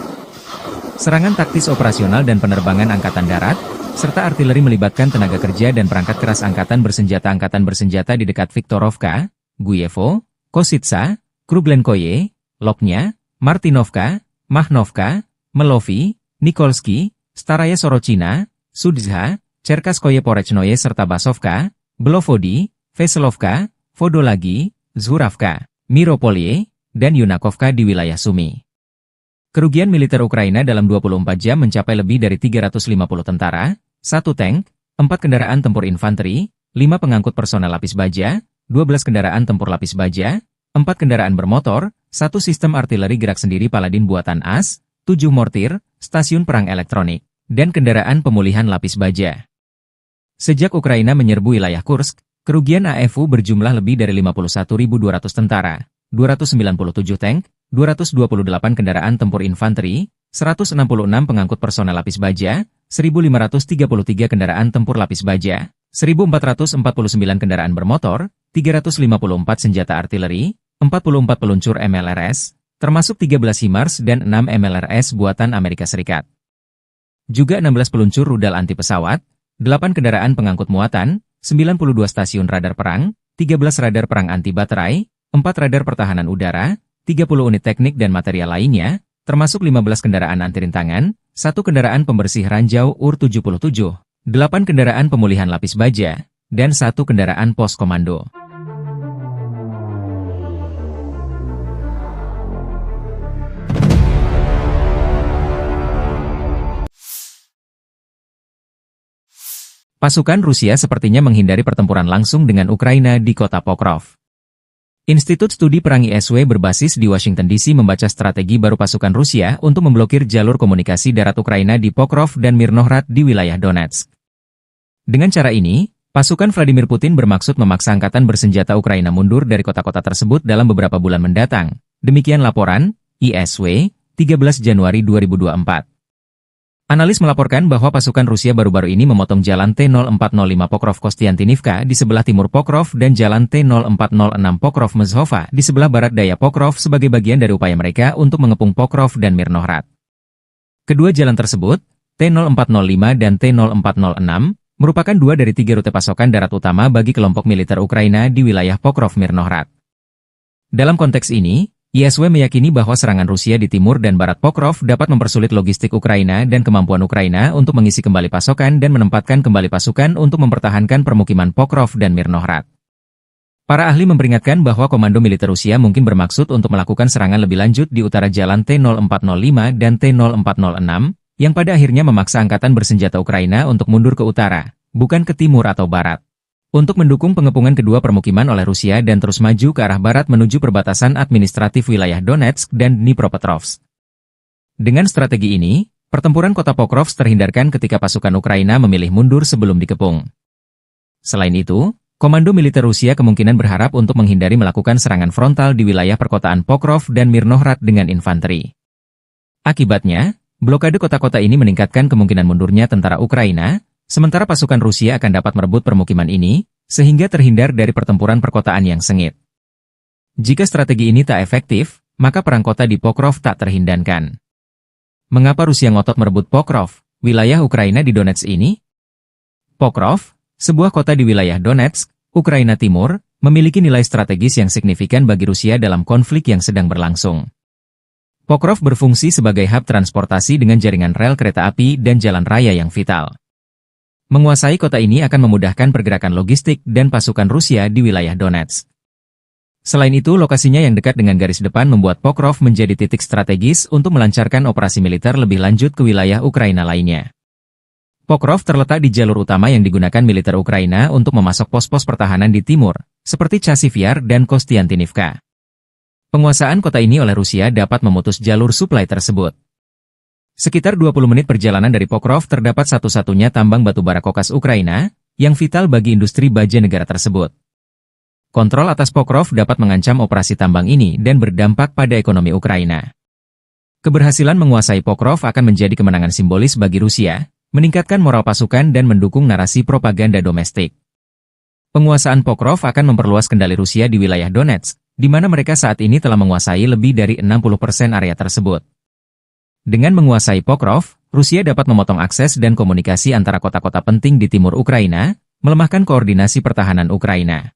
Serangan taktis operasional dan penerbangan angkatan darat, serta artileri melibatkan tenaga kerja dan perangkat keras Angkatan Bersenjata di dekat Viktorovka, Guyevo, Kositsa, Kruglenkoye, Lopnya, Martinovka, Mahnovka, Melovi, Nikolsky, Staraya Sorochina, Sudzha, Cherkaskoye Porechnoye serta Basovka, Belovodi, Veselovka, Vodolagi, Zhuravka, Miropolye, dan Yunakovka di wilayah Sumy. Kerugian militer Ukraina dalam 24 jam mencapai lebih dari 350 tentara, 1 tank, 4 kendaraan tempur infanteri, 5 pengangkut personel lapis baja, 12 kendaraan tempur lapis baja, 4 kendaraan bermotor, 1 sistem artileri gerak sendiri Paladin buatan AS, 7 mortir, stasiun perang elektronik, dan kendaraan pemulihan lapis baja. Sejak Ukraina menyerbu wilayah Kursk, kerugian AFU berjumlah lebih dari 51.200 tentara, 297 tank, 228 kendaraan tempur infanteri, 166 pengangkut personel lapis baja, 1.533 kendaraan tempur lapis baja, 1.449 kendaraan bermotor, 354 senjata artileri, 44 peluncur MLRS, termasuk 13 HIMARS dan 6 MLRS buatan Amerika Serikat. Juga 16 peluncur rudal anti pesawat, 8 kendaraan pengangkut muatan, 92 stasiun radar perang, 13 radar perang anti baterai, 4 radar pertahanan udara, 30 unit teknik dan material lainnya, termasuk 15 kendaraan anti rintangan, 1 kendaraan pembersih ranjau UR-77, 8 kendaraan pemulihan lapis baja, dan 1 kendaraan pos komando. Pasukan Rusia sepertinya menghindari pertempuran langsung dengan Ukraina di kota Pokrov. Institut Studi Perang ISW berbasis di Washington DC membaca strategi baru pasukan Rusia untuk memblokir jalur komunikasi darat Ukraina di Pokrov dan Mirnohrad di wilayah Donetsk. Dengan cara ini, pasukan Vladimir Putin bermaksud memaksa angkatan bersenjata Ukraina mundur dari kota-kota tersebut dalam beberapa bulan mendatang. Demikian laporan ISW, 13 Januari 2024. Analis melaporkan bahwa pasukan Rusia baru-baru ini memotong jalan T-0405 Pokrov-Kostiantinivka di sebelah timur Pokrov dan jalan T-0406 Pokrov-Mezhova di sebelah barat daya Pokrov sebagai bagian dari upaya mereka untuk mengepung Pokrov dan Mirnohrad. Kedua jalan tersebut, T-0405 dan T-0406, merupakan dua dari tiga rute pasokan darat utama bagi kelompok militer Ukraina di wilayah Pokrov-Mirnohrad. Dalam konteks ini, ISW meyakini bahwa serangan Rusia di timur dan barat Pokrov dapat mempersulit logistik Ukraina dan kemampuan Ukraina untuk mengisi kembali pasokan dan menempatkan kembali pasukan untuk mempertahankan permukiman Pokrov dan Mirnohrad. Para ahli memperingatkan bahwa komando militer Rusia mungkin bermaksud untuk melakukan serangan lebih lanjut di utara jalan T-0405 dan T-0406, yang pada akhirnya memaksa angkatan bersenjata Ukraina untuk mundur ke utara, bukan ke timur atau barat, untuk mendukung pengepungan kedua permukiman oleh Rusia dan terus maju ke arah barat menuju perbatasan administratif wilayah Donetsk dan Dnipropetrovsk. Dengan strategi ini, pertempuran kota Pokrov terhindarkan ketika pasukan Ukraina memilih mundur sebelum dikepung. Selain itu, komando militer Rusia kemungkinan berharap untuk menghindari melakukan serangan frontal di wilayah perkotaan Pokrov dan Mirnohrad dengan infanteri. Akibatnya, blokade kota-kota ini meningkatkan kemungkinan mundurnya tentara Ukraina, sementara pasukan Rusia akan dapat merebut permukiman ini, sehingga terhindar dari pertempuran perkotaan yang sengit. Jika strategi ini tak efektif, maka perang kota di Pokrov tak terhindarkan. Mengapa Rusia ngotot merebut Pokrov, wilayah Ukraina di Donetsk ini? Pokrov, sebuah kota di wilayah Donetsk, Ukraina Timur, memiliki nilai strategis yang signifikan bagi Rusia dalam konflik yang sedang berlangsung. Pokrov berfungsi sebagai hub transportasi dengan jaringan rel kereta api dan jalan raya yang vital. Menguasai kota ini akan memudahkan pergerakan logistik dan pasukan Rusia di wilayah Donetsk. Selain itu, lokasinya yang dekat dengan garis depan membuat Pokrov menjadi titik strategis untuk melancarkan operasi militer lebih lanjut ke wilayah Ukraina lainnya. Pokrov terletak di jalur utama yang digunakan militer Ukraina untuk memasok pos-pos pertahanan di timur, seperti Chasiv Yar dan Kostiantinivka. Penguasaan kota ini oleh Rusia dapat memutus jalur suplai tersebut. Sekitar 20 menit perjalanan dari Pokrov terdapat satu-satunya tambang batubara kokas Ukraina, yang vital bagi industri baja negara tersebut. Kontrol atas Pokrov dapat mengancam operasi tambang ini dan berdampak pada ekonomi Ukraina. Keberhasilan menguasai Pokrov akan menjadi kemenangan simbolis bagi Rusia, meningkatkan moral pasukan dan mendukung narasi propaganda domestik. Penguasaan Pokrov akan memperluas kendali Rusia di wilayah Donetsk, di mana mereka saat ini telah menguasai lebih dari 60% area tersebut. Dengan menguasai Pokrov, Rusia dapat memotong akses dan komunikasi antara kota-kota penting di timur Ukraina, melemahkan koordinasi pertahanan Ukraina.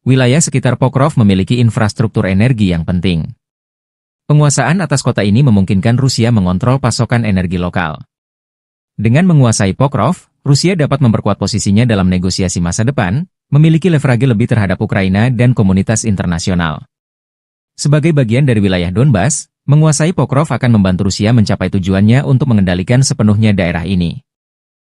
Wilayah sekitar Pokrov memiliki infrastruktur energi yang penting. Penguasaan atas kota ini memungkinkan Rusia mengontrol pasokan energi lokal. Dengan menguasai Pokrov, Rusia dapat memperkuat posisinya dalam negosiasi masa depan, memiliki leverage lebih terhadap Ukraina dan komunitas internasional. Sebagai bagian dari wilayah Donbas, menguasai Pokrov akan membantu Rusia mencapai tujuannya untuk mengendalikan sepenuhnya daerah ini.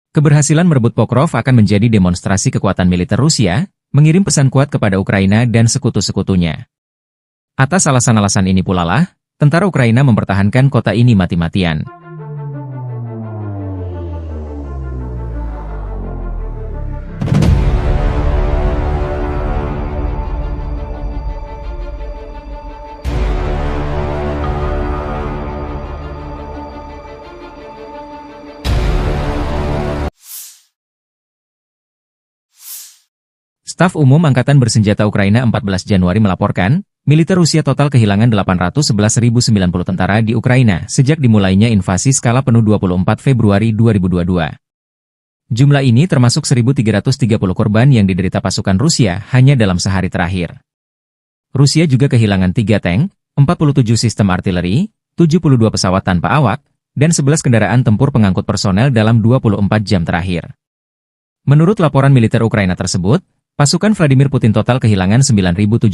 Keberhasilan merebut Pokrov akan menjadi demonstrasi kekuatan militer Rusia, mengirim pesan kuat kepada Ukraina dan sekutu-sekutunya. Atas alasan-alasan ini pula lah, tentara Ukraina mempertahankan kota ini mati-matian. Staf Umum Angkatan Bersenjata Ukraina 14 Januari melaporkan, militer Rusia total kehilangan 811.090 tentara di Ukraina sejak dimulainya invasi skala penuh 24 Februari 2022. Jumlah ini termasuk 1.330 korban yang diderita pasukan Rusia hanya dalam sehari terakhir. Rusia juga kehilangan 3 tank, 47 sistem artileri, 72 pesawat tanpa awak, dan 11 kendaraan tempur pengangkut personel dalam 24 jam terakhir. Menurut laporan militer Ukraina tersebut, pasukan Vladimir Putin total kehilangan 9.767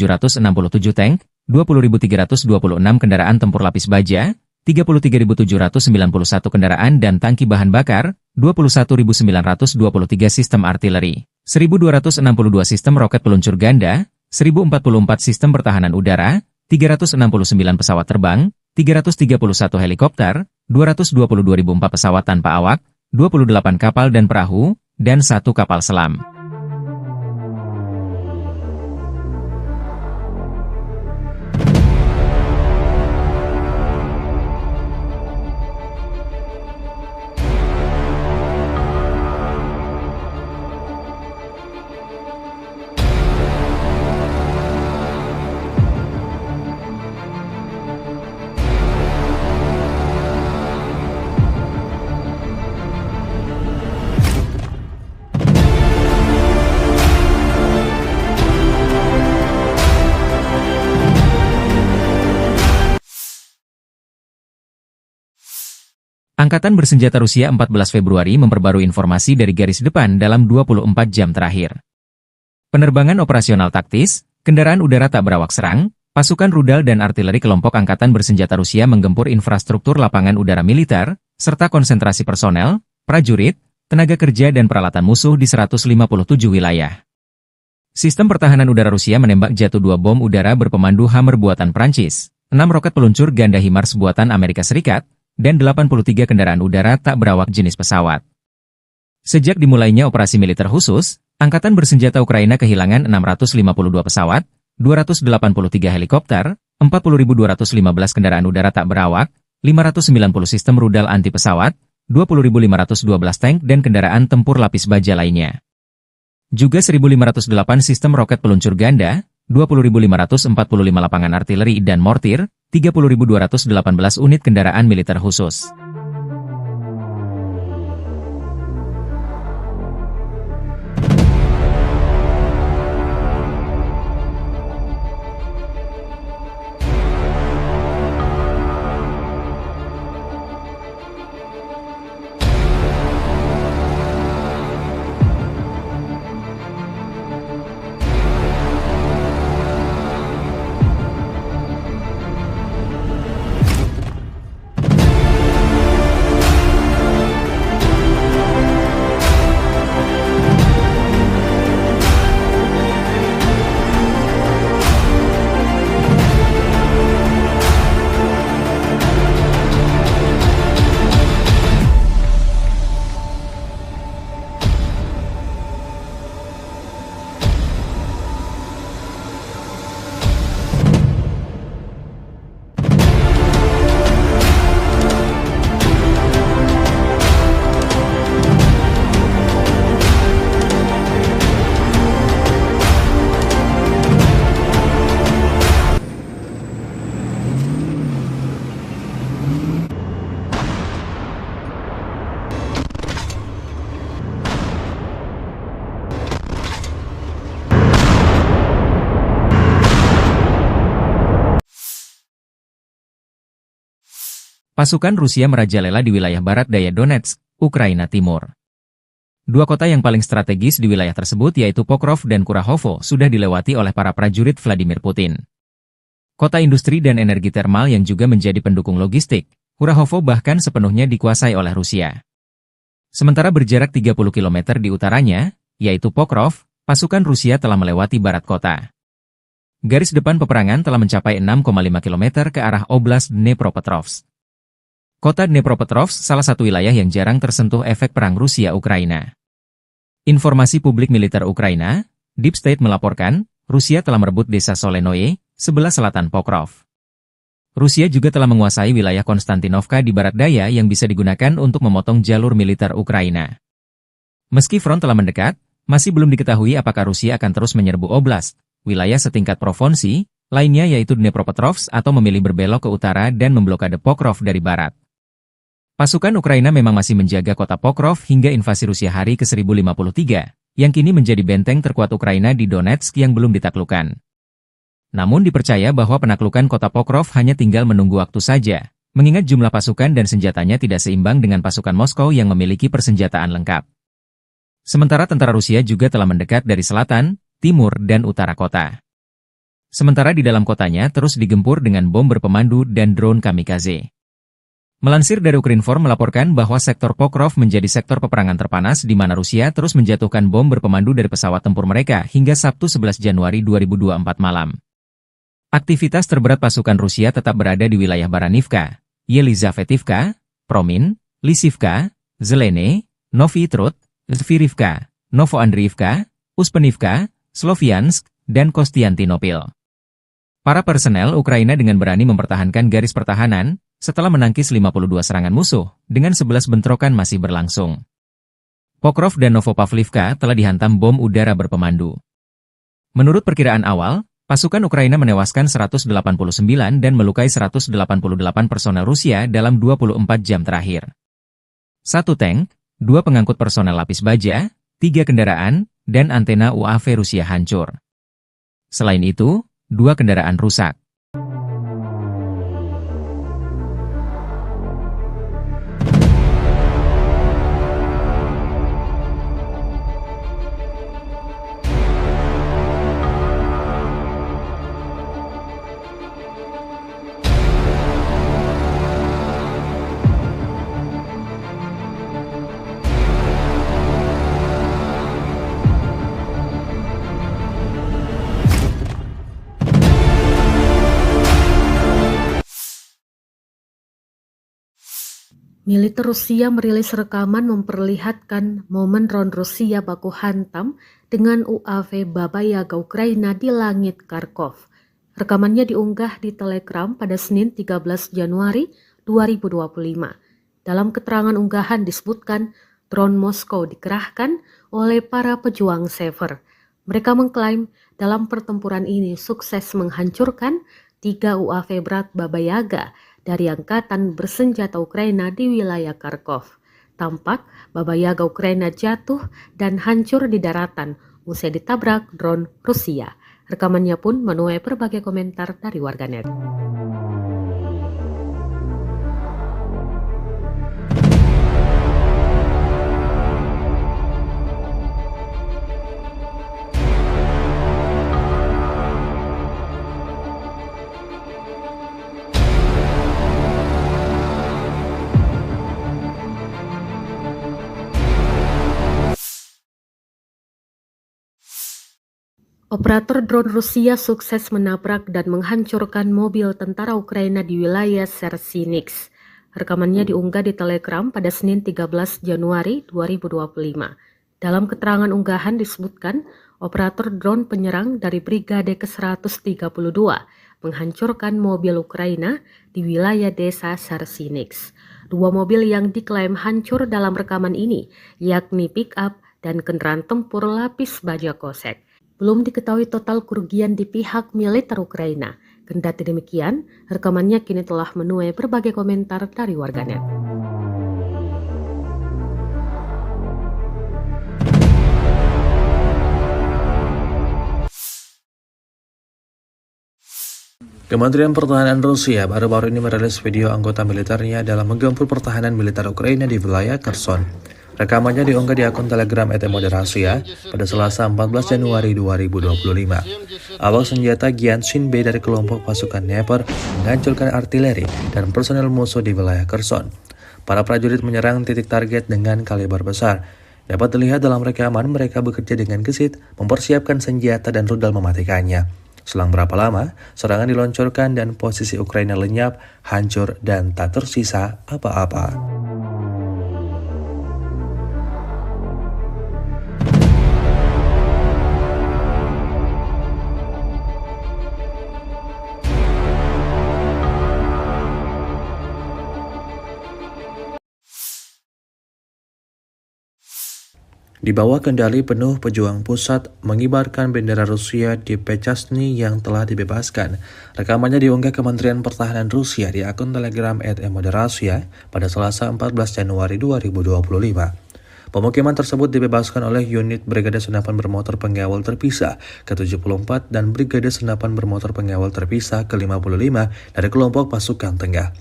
tank, 20.326 kendaraan tempur lapis baja, 33.791 kendaraan dan tangki bahan bakar, 21.923 sistem artileri, 1.262 sistem roket peluncur ganda, 1.044 sistem pertahanan udara, 369 pesawat terbang, 331 helikopter, 222.004 pesawat tanpa awak, 28 kapal dan perahu, dan 1 kapal selam. Angkatan Bersenjata Rusia 14 Februari memperbarui informasi dari garis depan dalam 24 jam terakhir. Penerbangan operasional taktis, kendaraan udara tak berawak serang, pasukan rudal dan artileri kelompok Angkatan Bersenjata Rusia menggempur infrastruktur lapangan udara militer, serta konsentrasi personel, prajurit, tenaga kerja dan peralatan musuh di 157 wilayah. Sistem pertahanan udara Rusia menembak jatuh 2 bom udara berpemandu Hammer buatan Prancis, 6 roket peluncur ganda HIMARS buatan Amerika Serikat, dan 83 kendaraan udara tak berawak jenis pesawat. Sejak dimulainya operasi militer khusus, Angkatan Bersenjata Ukraina kehilangan 652 pesawat, 283 helikopter, 40.215 kendaraan udara tak berawak, 590 sistem rudal anti pesawat, 20.512 tank dan kendaraan tempur lapis baja lainnya. Juga 1.508 sistem roket peluncur ganda, 20.545 lapangan artileri dan mortir, 30.218 unit kendaraan militer khusus. Pasukan Rusia merajalela di wilayah barat daya Donetsk, Ukraina Timur. 2 kota yang paling strategis di wilayah tersebut yaitu Pokrov dan Kurahovo sudah dilewati oleh para prajurit Vladimir Putin. Kota industri dan energi termal yang juga menjadi pendukung logistik, Kurahovo bahkan sepenuhnya dikuasai oleh Rusia. Sementara berjarak 30 km di utaranya, yaitu Pokrov, pasukan Rusia telah melewati barat kota. Garis depan peperangan telah mencapai 6,5 km ke arah Oblast Dnepropetrovsk. Kota Dnepropetrovsk salah satu wilayah yang jarang tersentuh efek perang Rusia-Ukraina. Informasi publik militer Ukraina, Deep State melaporkan, Rusia telah merebut desa Solenoye, sebelah selatan Pokrov. Rusia juga telah menguasai wilayah Konstantinovka di barat daya yang bisa digunakan untuk memotong jalur militer Ukraina. Meski front telah mendekat, masih belum diketahui apakah Rusia akan terus menyerbu oblast, wilayah setingkat provinsi, lainnya yaitu Dnepropetrovsk atau memilih berbelok ke utara dan memblokade Pokrov dari barat. Pasukan Ukraina memang masih menjaga kota Pokrov hingga invasi Rusia hari ke-1053, yang kini menjadi benteng terkuat Ukraina di Donetsk yang belum ditaklukkan. Namun dipercaya bahwa penaklukan kota Pokrov hanya tinggal menunggu waktu saja, mengingat jumlah pasukan dan senjatanya tidak seimbang dengan pasukan Moskow yang memiliki persenjataan lengkap. Sementara tentara Rusia juga telah mendekat dari selatan, timur dan utara kota. Sementara di dalam kotanya terus digempur dengan bom berpemandu dan drone kamikaze. Melansir dari Ukrinform melaporkan bahwa sektor Pokrov menjadi sektor peperangan terpanas di mana Rusia terus menjatuhkan bom berpemandu dari pesawat tempur mereka hingga Sabtu 11 Januari 2024 malam. Aktivitas terberat pasukan Rusia tetap berada di wilayah Baranivka, Yelizavetivka, Promin, Lisivka, Zelene, Novi Trud, Zvirivka, Novoandriivka, Uspenivka, Sloviansk, dan Kostiantinopil. Para personel Ukraina dengan berani mempertahankan garis pertahanan, setelah menangkis 52 serangan musuh, dengan 11 bentrokan masih berlangsung. Pokrov dan Novopavlivka telah dihantam bom udara berpemandu. Menurut perkiraan awal, pasukan Ukraina menewaskan 189 dan melukai 188 personel Rusia dalam 24 jam terakhir. 1 tank, 2 pengangkut personel lapis baja, 3 kendaraan, dan antena UAV Rusia hancur. Selain itu, 2 kendaraan rusak. Militer Rusia merilis rekaman memperlihatkan momen drone Rusia baku hantam dengan UAV Baba Yaga Ukraina di langit Kharkov. Rekamannya diunggah di Telegram pada Senin 13 Januari 2025. Dalam keterangan unggahan disebutkan drone Moskow dikerahkan oleh para pejuang Sever. Mereka mengklaim dalam pertempuran ini sukses menghancurkan 3 UAV berat Baba Yaga dari Angkatan Bersenjata Ukraina di wilayah Kharkov. Tampak Baba Yaga Ukraina jatuh dan hancur di daratan usai ditabrak drone Rusia. Rekamannya pun menuai berbagai komentar dari warganet. Operator drone Rusia sukses menabrak dan menghancurkan mobil tentara Ukraina di wilayah Sersinix. Rekamannya diunggah di Telegram pada Senin 13 Januari 2025. Dalam keterangan unggahan disebutkan, operator drone penyerang dari Brigade ke-132 menghancurkan mobil Ukraina di wilayah desa Sersinix. 2 mobil yang diklaim hancur dalam rekaman ini, yakni pick-up dan kendaraan tempur lapis baja kosek. Belum diketahui total kerugian di pihak militer Ukraina. Kendati demikian, rekamannya kini telah menuai berbagai komentar dari warganet. Kementerian Pertahanan Rusia baru-baru ini merilis video anggota militernya dalam menggempur pertahanan militer Ukraina di wilayah Kherson. Rekamannya diunggah di akun Telegram @moderasia pada Selasa 14 Januari 2025. Awak senjata Gyanshin B dari kelompok pasukan Dnepr menghancurkan artileri dan personel musuh di wilayah Kherson. Para prajurit menyerang titik target dengan kaliber besar. Dapat dilihat dalam rekaman mereka bekerja dengan gesit, mempersiapkan senjata dan rudal mematikannya. Selang berapa lama, serangan diluncurkan dan posisi Ukraina lenyap, hancur, dan tak tersisa apa-apa. Di bawah kendali penuh pejuang pusat mengibarkan bendera Rusia di Pechasny yang telah dibebaskan. Rekamannya diunggah Kementerian Pertahanan Rusia di akun Telegram @moderasia pada Selasa 14 Januari 2025. Pemukiman tersebut dibebaskan oleh unit Brigade Senapan Bermotor Pengawal Terpisah ke-74 dan Brigade Senapan Bermotor Pengawal Terpisah ke-55 dari kelompok pasukan tengah.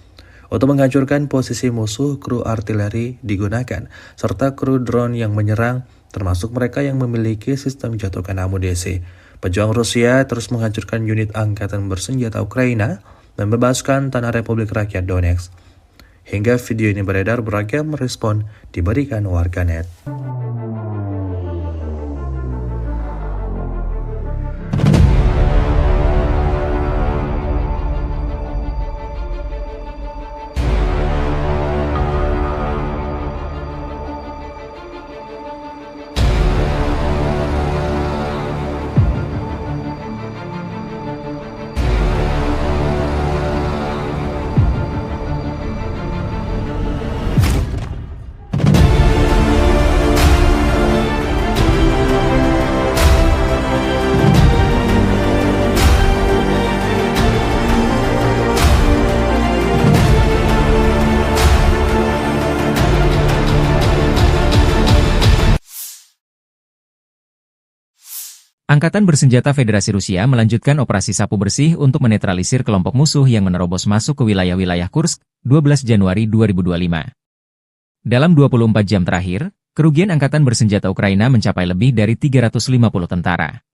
Untuk menghancurkan posisi musuh, kru artileri digunakan, serta kru drone yang menyerang, termasuk mereka yang memiliki sistem jatuhkan amunisi. Pejuang Rusia terus menghancurkan unit angkatan bersenjata Ukraina dan membebaskan tanah Republik Rakyat Donetsk. Hingga video ini beredar, beragam respon diberikan warganet. Angkatan Bersenjata Federasi Rusia melanjutkan operasi sapu bersih untuk menetralisir kelompok musuh yang menerobos masuk ke wilayah-wilayah Kursk, 12 Januari 2025. Dalam 24 jam terakhir, kerugian Angkatan Bersenjata Ukraina mencapai lebih dari 350 tentara.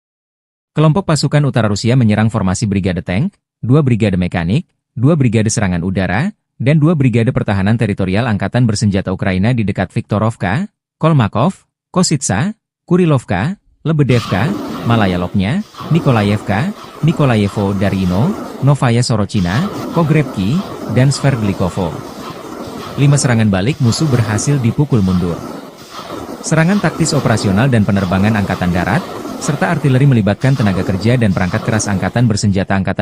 Kelompok pasukan utara Rusia menyerang formasi Brigade Tank, 2 Brigade Mekanik, 2 Brigade Serangan Udara, dan 2 Brigade Pertahanan Teritorial Angkatan Bersenjata Ukraina di dekat Viktorovka, Kolmakov, Kositsa, Kurilovka, Lebedevka, Malaya Lopnya, Nikolayevka, Nikolayevo Darino, Novaya Sorochina, Pogrebki, dan Sverdlikovo. 5 serangan balik musuh berhasil dipukul mundur. Serangan taktis operasional dan penerbangan Angkatan Darat, serta artileri melibatkan tenaga kerja dan perangkat keras Angkatan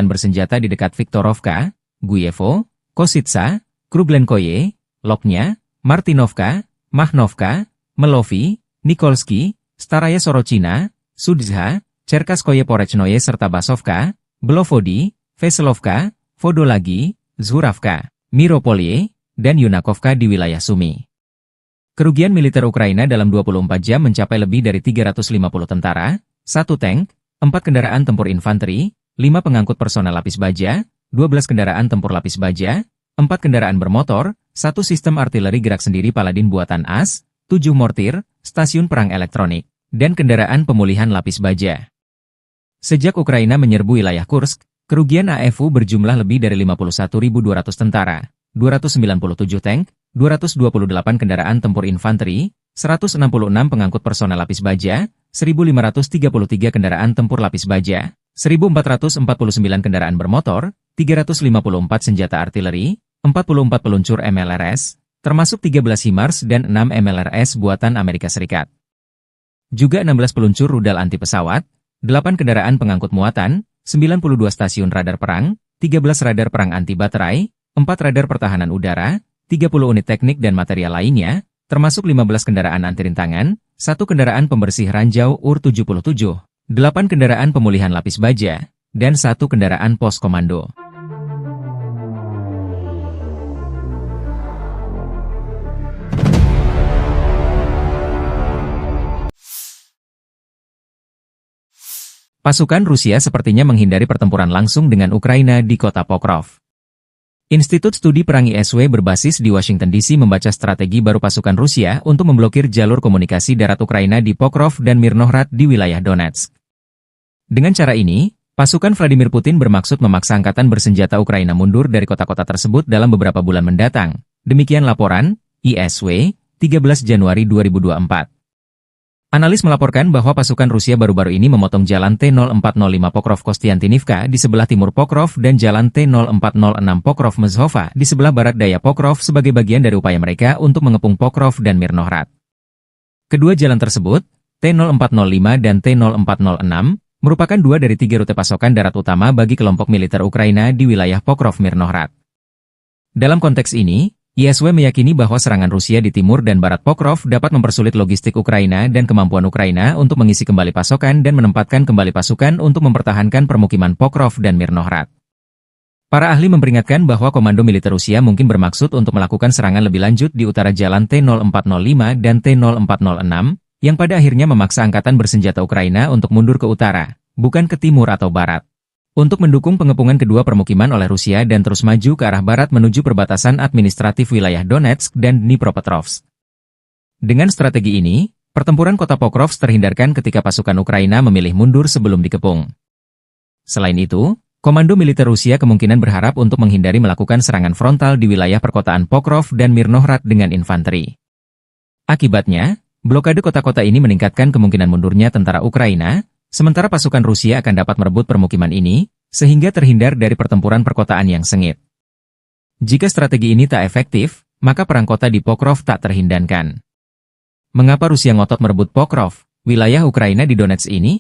Bersenjata di dekat Viktorovka, Guyevo, Kositsa, Kruglenkoye, Lopnya, Martinovka, Mahnovka, Melovi, Nikolski, Staraya Sorochina, Sudzha, Cherkaskoye Porechnoye serta Basovka, Belovodi, Veselovka, Vodolagi, Zhuravka, Miropolye, dan Yunakovka di wilayah Sumy. Kerugian militer Ukraina dalam 24 jam mencapai lebih dari 350 tentara, 1 tank, 4 kendaraan tempur infanteri, 5 pengangkut personel lapis baja, 12 kendaraan tempur lapis baja, 4 kendaraan bermotor, 1 sistem artileri gerak sendiri Paladin buatan AS, 7 mortir, stasiun perang elektronik, dan kendaraan pemulihan lapis baja. Sejak Ukraina menyerbu wilayah Kursk, kerugian AFU berjumlah lebih dari 51.200 tentara, 297 tank, 228 kendaraan tempur infanteri, 166 pengangkut personel lapis baja, 1.533 kendaraan tempur lapis baja, 1.449 kendaraan bermotor, 354 senjata artileri, 44 peluncur MLRS, termasuk 13 HIMARS dan 6 MLRS buatan Amerika Serikat. Juga 16 peluncur rudal anti pesawat, 8 kendaraan pengangkut muatan, 92 stasiun radar perang, 13 radar perang anti baterai, 4 radar pertahanan udara, 30 unit teknik dan material lainnya, termasuk 15 kendaraan anti rintangan, 1 kendaraan pembersih ranjau UR-77, 8 kendaraan pemulihan lapis baja, dan 1 kendaraan pos komando. Pasukan Rusia sepertinya menghindari pertempuran langsung dengan Ukraina di kota Pokrov. Institut Studi Perang ISW berbasis di Washington DC membaca strategi baru pasukan Rusia untuk memblokir jalur komunikasi darat Ukraina di Pokrov dan Mirnohrad di wilayah Donetsk. Dengan cara ini, pasukan Vladimir Putin bermaksud memaksa Angkatan Bersenjata Ukraina mundur dari kota-kota tersebut dalam beberapa bulan mendatang. Demikian laporan ISW, 13 Januari 2024. Analis melaporkan bahwa pasukan Rusia baru-baru ini memotong jalan T-0405 Pokrov-Kostiantinivka di sebelah timur Pokrov dan jalan T-0406 Pokrov-Mezhova di sebelah barat daya Pokrov sebagai bagian dari upaya mereka untuk mengepung Pokrov dan Mirnohrad. Kedua jalan tersebut, T-0405 dan T-0406, merupakan 2 dari 3 rute pasokan darat utama bagi kelompok militer Ukraina di wilayah Pokrov-Mirnohrad. Dalam konteks ini, ISW meyakini bahwa serangan Rusia di timur dan barat Pokrov dapat mempersulit logistik Ukraina dan kemampuan Ukraina untuk mengisi kembali pasokan dan menempatkan kembali pasukan untuk mempertahankan permukiman Pokrov dan Mirnohrad. Para ahli memperingatkan bahwa komando militer Rusia mungkin bermaksud untuk melakukan serangan lebih lanjut di utara jalan T-0405 dan T-0406, yang pada akhirnya memaksa Angkatan Bersenjata Ukraina untuk mundur ke utara, bukan ke timur atau barat, untuk mendukung pengepungan kedua permukiman oleh Rusia dan terus maju ke arah barat menuju perbatasan administratif wilayah Donetsk dan Dnipropetrovsk. Dengan strategi ini, pertempuran kota Pokrovsk terhindarkan ketika pasukan Ukraina memilih mundur sebelum dikepung. Selain itu, Komando militer Rusia kemungkinan berharap untuk menghindari melakukan serangan frontal di wilayah perkotaan Pokrov dan Mirnohrad dengan infanteri. Akibatnya, blokade kota-kota ini meningkatkan kemungkinan mundurnya tentara Ukraina, sementara pasukan Rusia akan dapat merebut permukiman ini, sehingga terhindar dari pertempuran perkotaan yang sengit. Jika strategi ini tak efektif, maka perang kota di Pokrov tak terhindarkan. Mengapa Rusia ngotot merebut Pokrov, wilayah Ukraina di Donetsk ini?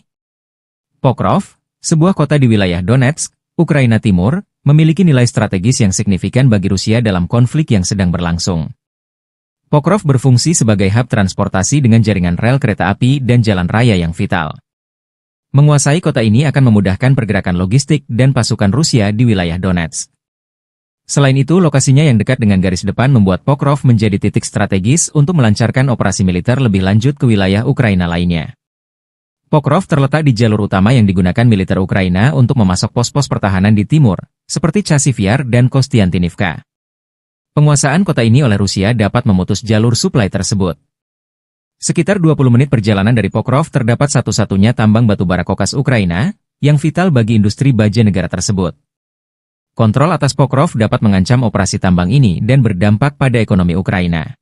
Pokrov, sebuah kota di wilayah Donetsk, Ukraina Timur, memiliki nilai strategis yang signifikan bagi Rusia dalam konflik yang sedang berlangsung. Pokrov berfungsi sebagai hub transportasi dengan jaringan rel kereta api dan jalan raya yang vital. Menguasai kota ini akan memudahkan pergerakan logistik dan pasukan Rusia di wilayah Donetsk. Selain itu, lokasinya yang dekat dengan garis depan membuat Pokrov menjadi titik strategis untuk melancarkan operasi militer lebih lanjut ke wilayah Ukraina lainnya. Pokrov terletak di jalur utama yang digunakan militer Ukraina untuk memasok pos-pos pertahanan di timur, seperti Chasiv Yar dan Kostiantynivka. Penguasaan kota ini oleh Rusia dapat memutus jalur suplai tersebut. Sekitar 20 menit perjalanan dari Pokrov terdapat satu-satunya tambang batubara kokas Ukraina, yang vital bagi industri baja negara tersebut. Kontrol atas Pokrov dapat mengancam operasi tambang ini dan berdampak pada ekonomi Ukraina.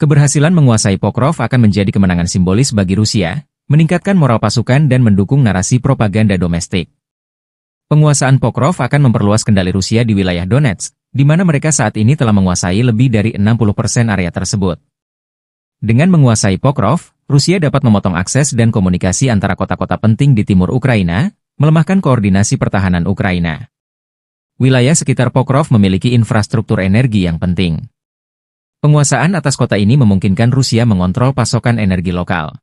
Keberhasilan menguasai Pokrov akan menjadi kemenangan simbolis bagi Rusia, meningkatkan moral pasukan dan mendukung narasi propaganda domestik. Penguasaan Pokrov akan memperluas kendali Rusia di wilayah Donetsk, di mana mereka saat ini telah menguasai lebih dari 60% area tersebut. Dengan menguasai Pokrov, Rusia dapat memotong akses dan komunikasi antara kota-kota penting di timur Ukraina, melemahkan koordinasi pertahanan Ukraina. Wilayah sekitar Pokrov memiliki infrastruktur energi yang penting. Penguasaan atas kota ini memungkinkan Rusia mengontrol pasokan energi lokal.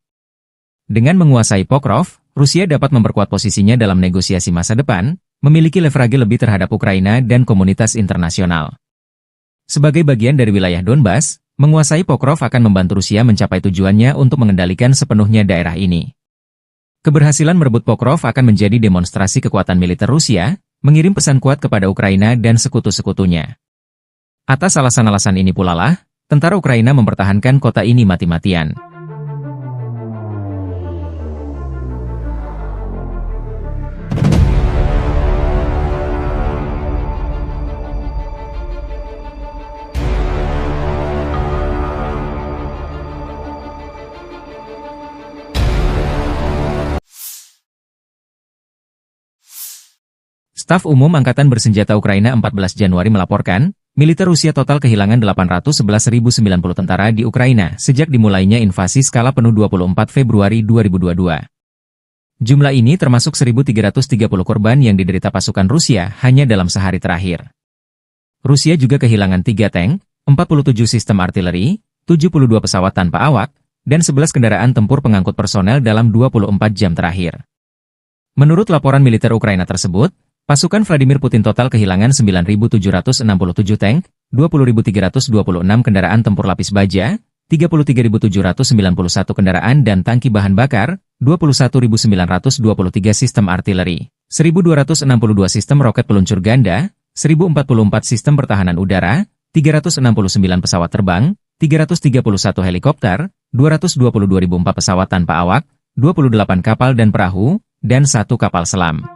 Dengan menguasai Pokrov, Rusia dapat memperkuat posisinya dalam negosiasi masa depan, memiliki leverage lebih terhadap Ukraina dan komunitas internasional. Sebagai bagian dari wilayah Donbas, menguasai Pokrov akan membantu Rusia mencapai tujuannya untuk mengendalikan sepenuhnya daerah ini. Keberhasilan merebut Pokrov akan menjadi demonstrasi kekuatan militer Rusia, mengirim pesan kuat kepada Ukraina dan sekutu-sekutunya. Atas alasan-alasan ini pula lah, tentara Ukraina mempertahankan kota ini mati-matian. Staf Umum Angkatan Bersenjata Ukraina 14 Januari melaporkan, militer Rusia total kehilangan 811.090 tentara di Ukraina sejak dimulainya invasi skala penuh 24 Februari 2022. Jumlah ini termasuk 1.330 korban yang diderita pasukan Rusia hanya dalam sehari terakhir. Rusia juga kehilangan 3 tank, 47 sistem artileri, 72 pesawat tanpa awak, dan 11 kendaraan tempur pengangkut personel dalam 24 jam terakhir. Menurut laporan militer Ukraina tersebut, pasukan Vladimir Putin total kehilangan 9.767 tank, 20.326 kendaraan tempur lapis baja, 33.791 kendaraan dan tangki bahan bakar, 21.923 sistem artileri, 1.262 sistem roket peluncur ganda, 1.044 sistem pertahanan udara, 369 pesawat terbang, 331 helikopter, 222.004 pesawat tanpa awak, 28 kapal dan perahu, dan 1 kapal selam.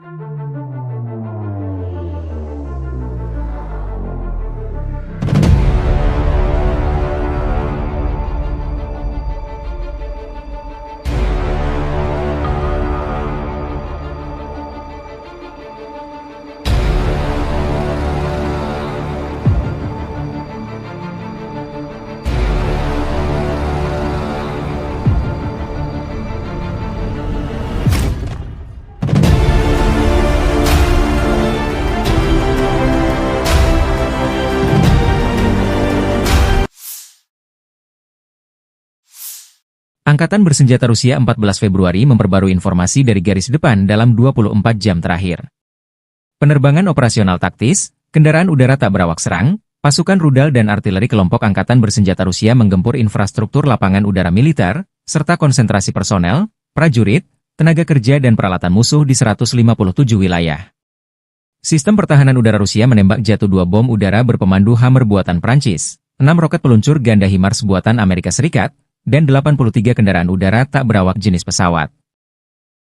Angkatan Bersenjata Rusia 14 Februari memperbarui informasi dari garis depan dalam 24 jam terakhir. Penerbangan operasional taktis, kendaraan udara tak berawak serang, pasukan rudal dan artileri kelompok Angkatan Bersenjata Rusia menggempur infrastruktur lapangan udara militer, serta konsentrasi personel, prajurit, tenaga kerja dan peralatan musuh di 157 wilayah. Sistem pertahanan udara Rusia menembak jatuh 2 bom udara berpemandu Hammer buatan Prancis, 6 roket peluncur ganda HIMARS buatan Amerika Serikat, dan 83 kendaraan udara tak berawak jenis pesawat.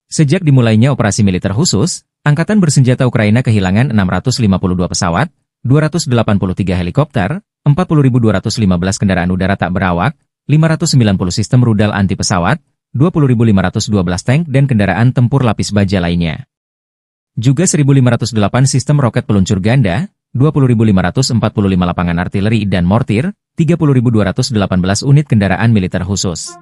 Sejak dimulainya operasi militer khusus, Angkatan bersenjata Ukraina kehilangan 652 pesawat, 283 helikopter, 40.215 kendaraan udara tak berawak, 590 sistem rudal anti pesawat, 20.512 tank dan kendaraan tempur lapis baja lainnya. Juga 1.508 sistem roket peluncur ganda, 20.545 lapangan artileri dan mortir, 30.218 unit kendaraan militer khusus.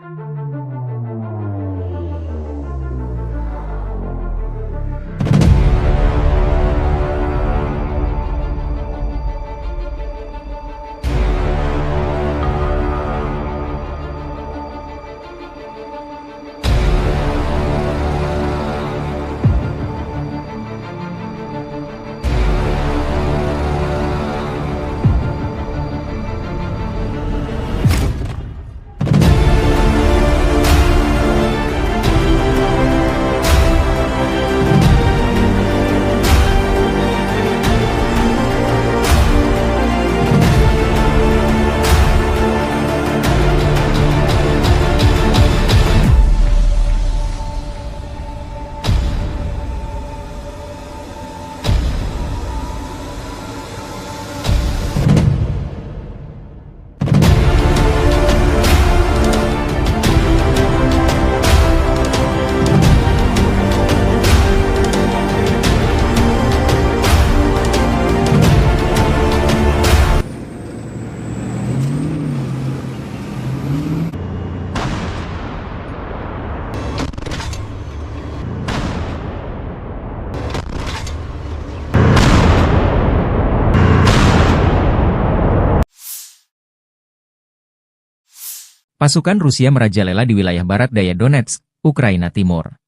Pasukan Rusia merajalela di wilayah barat daya Donetsk, Ukraina Timur.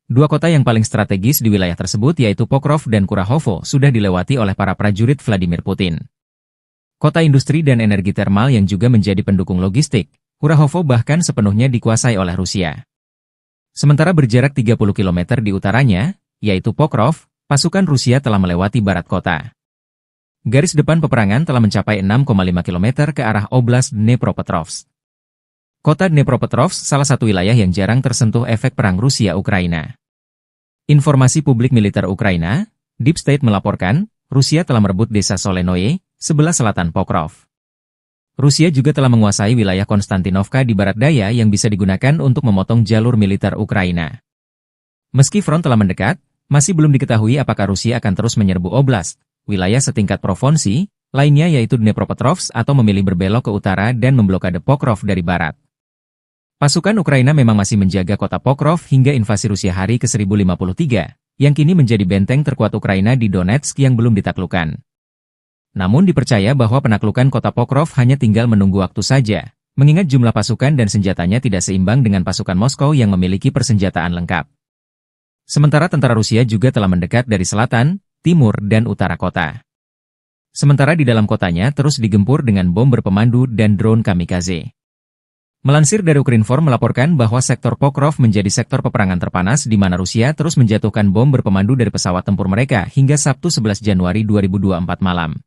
Dua kota yang paling strategis di wilayah tersebut yaitu Pokrov dan Kurahovo sudah dilewati oleh para prajurit Vladimir Putin. Kota industri dan energi termal yang juga menjadi pendukung logistik, Kurahovo bahkan sepenuhnya dikuasai oleh Rusia. Sementara berjarak 30 km di utaranya, yaitu Pokrov, pasukan Rusia telah melewati barat kota. Garis depan peperangan telah mencapai 6,5 km ke arah Oblast Dnepropetrovsk. Kota Dnepropetrovsk salah satu wilayah yang jarang tersentuh efek perang Rusia-Ukraina. Informasi publik militer Ukraina, Deep State melaporkan, Rusia telah merebut desa Solenoye, sebelah selatan Pokrov. Rusia juga telah menguasai wilayah Konstantinovka di barat daya yang bisa digunakan untuk memotong jalur militer Ukraina. Meski front telah mendekat, masih belum diketahui apakah Rusia akan terus menyerbu oblast, wilayah setingkat provinsi, lainnya yaitu Dnepropetrovsk atau memilih berbelok ke utara dan memblokade Pokrov dari barat. Pasukan Ukraina memang masih menjaga kota Pokrov hingga invasi Rusia hari ke-1053, yang kini menjadi benteng terkuat Ukraina di Donetsk yang belum ditaklukkan. Namun dipercaya bahwa penaklukan kota Pokrov hanya tinggal menunggu waktu saja, mengingat jumlah pasukan dan senjatanya tidak seimbang dengan pasukan Moskow yang memiliki persenjataan lengkap. Sementara tentara Rusia juga telah mendekat dari selatan, timur, dan utara kota. Sementara di dalam kotanya terus digempur dengan bom berpemandu dan drone kamikaze. Melansir dari Ukrinform melaporkan bahwa sektor Pokrov menjadi sektor peperangan terpanas di mana Rusia terus menjatuhkan bom berpemandu dari pesawat tempur mereka hingga Sabtu 11 Januari 2024 malam.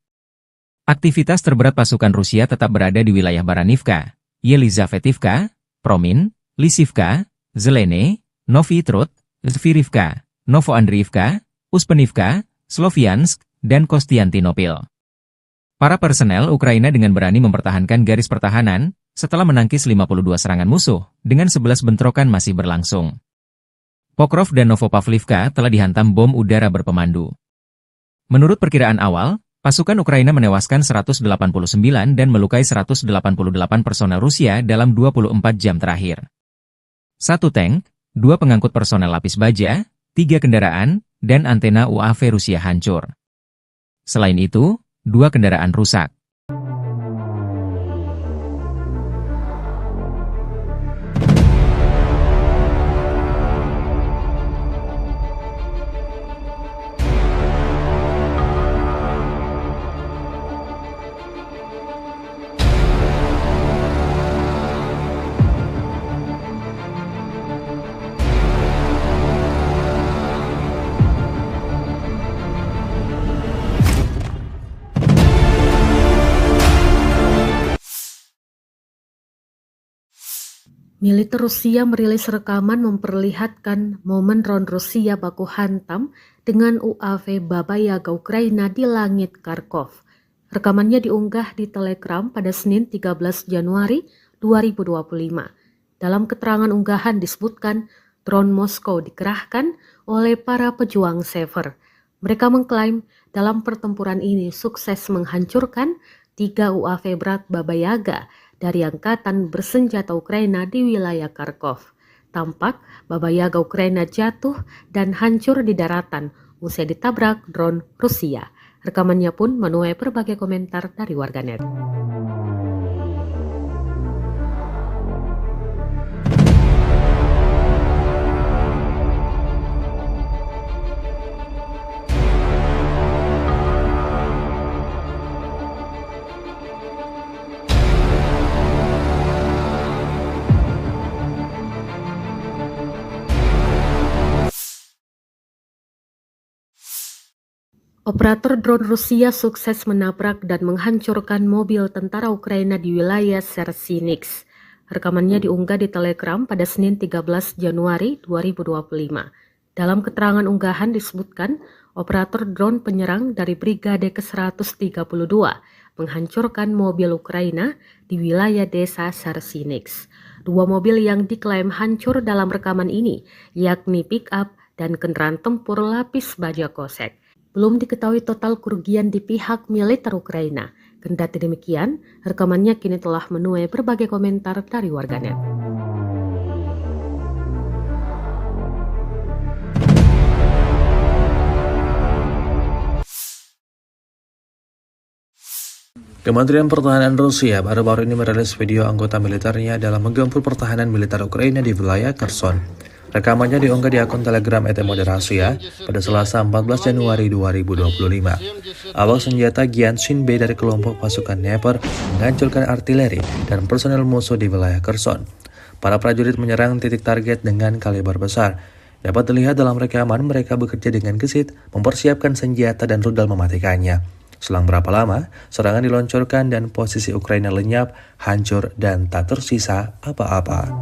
Aktivitas terberat pasukan Rusia tetap berada di wilayah Baranivka, Yelizavetivka, Promin, Lisivka, Zelene, Novi Trud, Zvirivka, Novoandriivka, Uspenivka, Sloviansk, dan Kostiantinopil. Para personel Ukraina dengan berani mempertahankan garis pertahanan, setelah menangkis 52 serangan musuh, dengan 11 bentrokan masih berlangsung. Pokrov dan Novopavlivka telah dihantam bom udara berpemandu. Menurut perkiraan awal, pasukan Ukraina menewaskan 189 dan melukai 188 personel Rusia dalam 24 jam terakhir. 1 tank, 2 pengangkut personel lapis baja, 3 kendaraan, dan antena UAV Rusia hancur. Selain itu, 2 kendaraan rusak. Militer Rusia merilis rekaman memperlihatkan momen drone Rusia baku hantam dengan UAV Baba Yaga Ukraina di langit Kharkov. Rekamannya diunggah di Telegram pada Senin 13 Januari 2025. Dalam keterangan unggahan disebutkan drone Moskow dikerahkan oleh para pejuang Sever. Mereka mengklaim dalam pertempuran ini sukses menghancurkan 3 UAV berat Baba Yaga dari Angkatan Bersenjata Ukraina di wilayah Kharkov. Tampak Baba Yaga Ukraina jatuh dan hancur di daratan usai ditabrak drone Rusia. Rekamannya pun menuai berbagai komentar dari warganet. Operator drone Rusia sukses menabrak dan menghancurkan mobil tentara Ukraina di wilayah Sersinix. Rekamannya diunggah di Telegram pada Senin 13 Januari 2025. Dalam keterangan unggahan disebutkan, operator drone penyerang dari Brigade ke-132 menghancurkan mobil Ukraina di wilayah desa Sersinix. 2 mobil yang diklaim hancur dalam rekaman ini, yakni pick-up dan kendaraan tempur lapis baja kosek. Belum diketahui total kerugian di pihak militer Ukraina. Kendati demikian, rekamannya kini telah menuai berbagai komentar dari warganet. Kementerian Pertahanan Rusia baru-baru ini merilis video anggota militernya dalam menggempur pertahanan militer Ukraina di wilayah Kherson. Rekamannya diunggah di akun Telegram @moderasia pada Selasa 14 Januari 2025. Awak senjata Gyanshin B dari kelompok pasukan Dnepr menghancurkan artileri dan personel musuh di wilayah Kherson. Para prajurit menyerang titik target dengan kaliber besar. Dapat dilihat dalam rekaman mereka bekerja dengan gesit, mempersiapkan senjata dan rudal mematikannya. Selang berapa lama, serangan diluncurkan dan posisi Ukraina lenyap, hancur, dan tak tersisa apa-apa.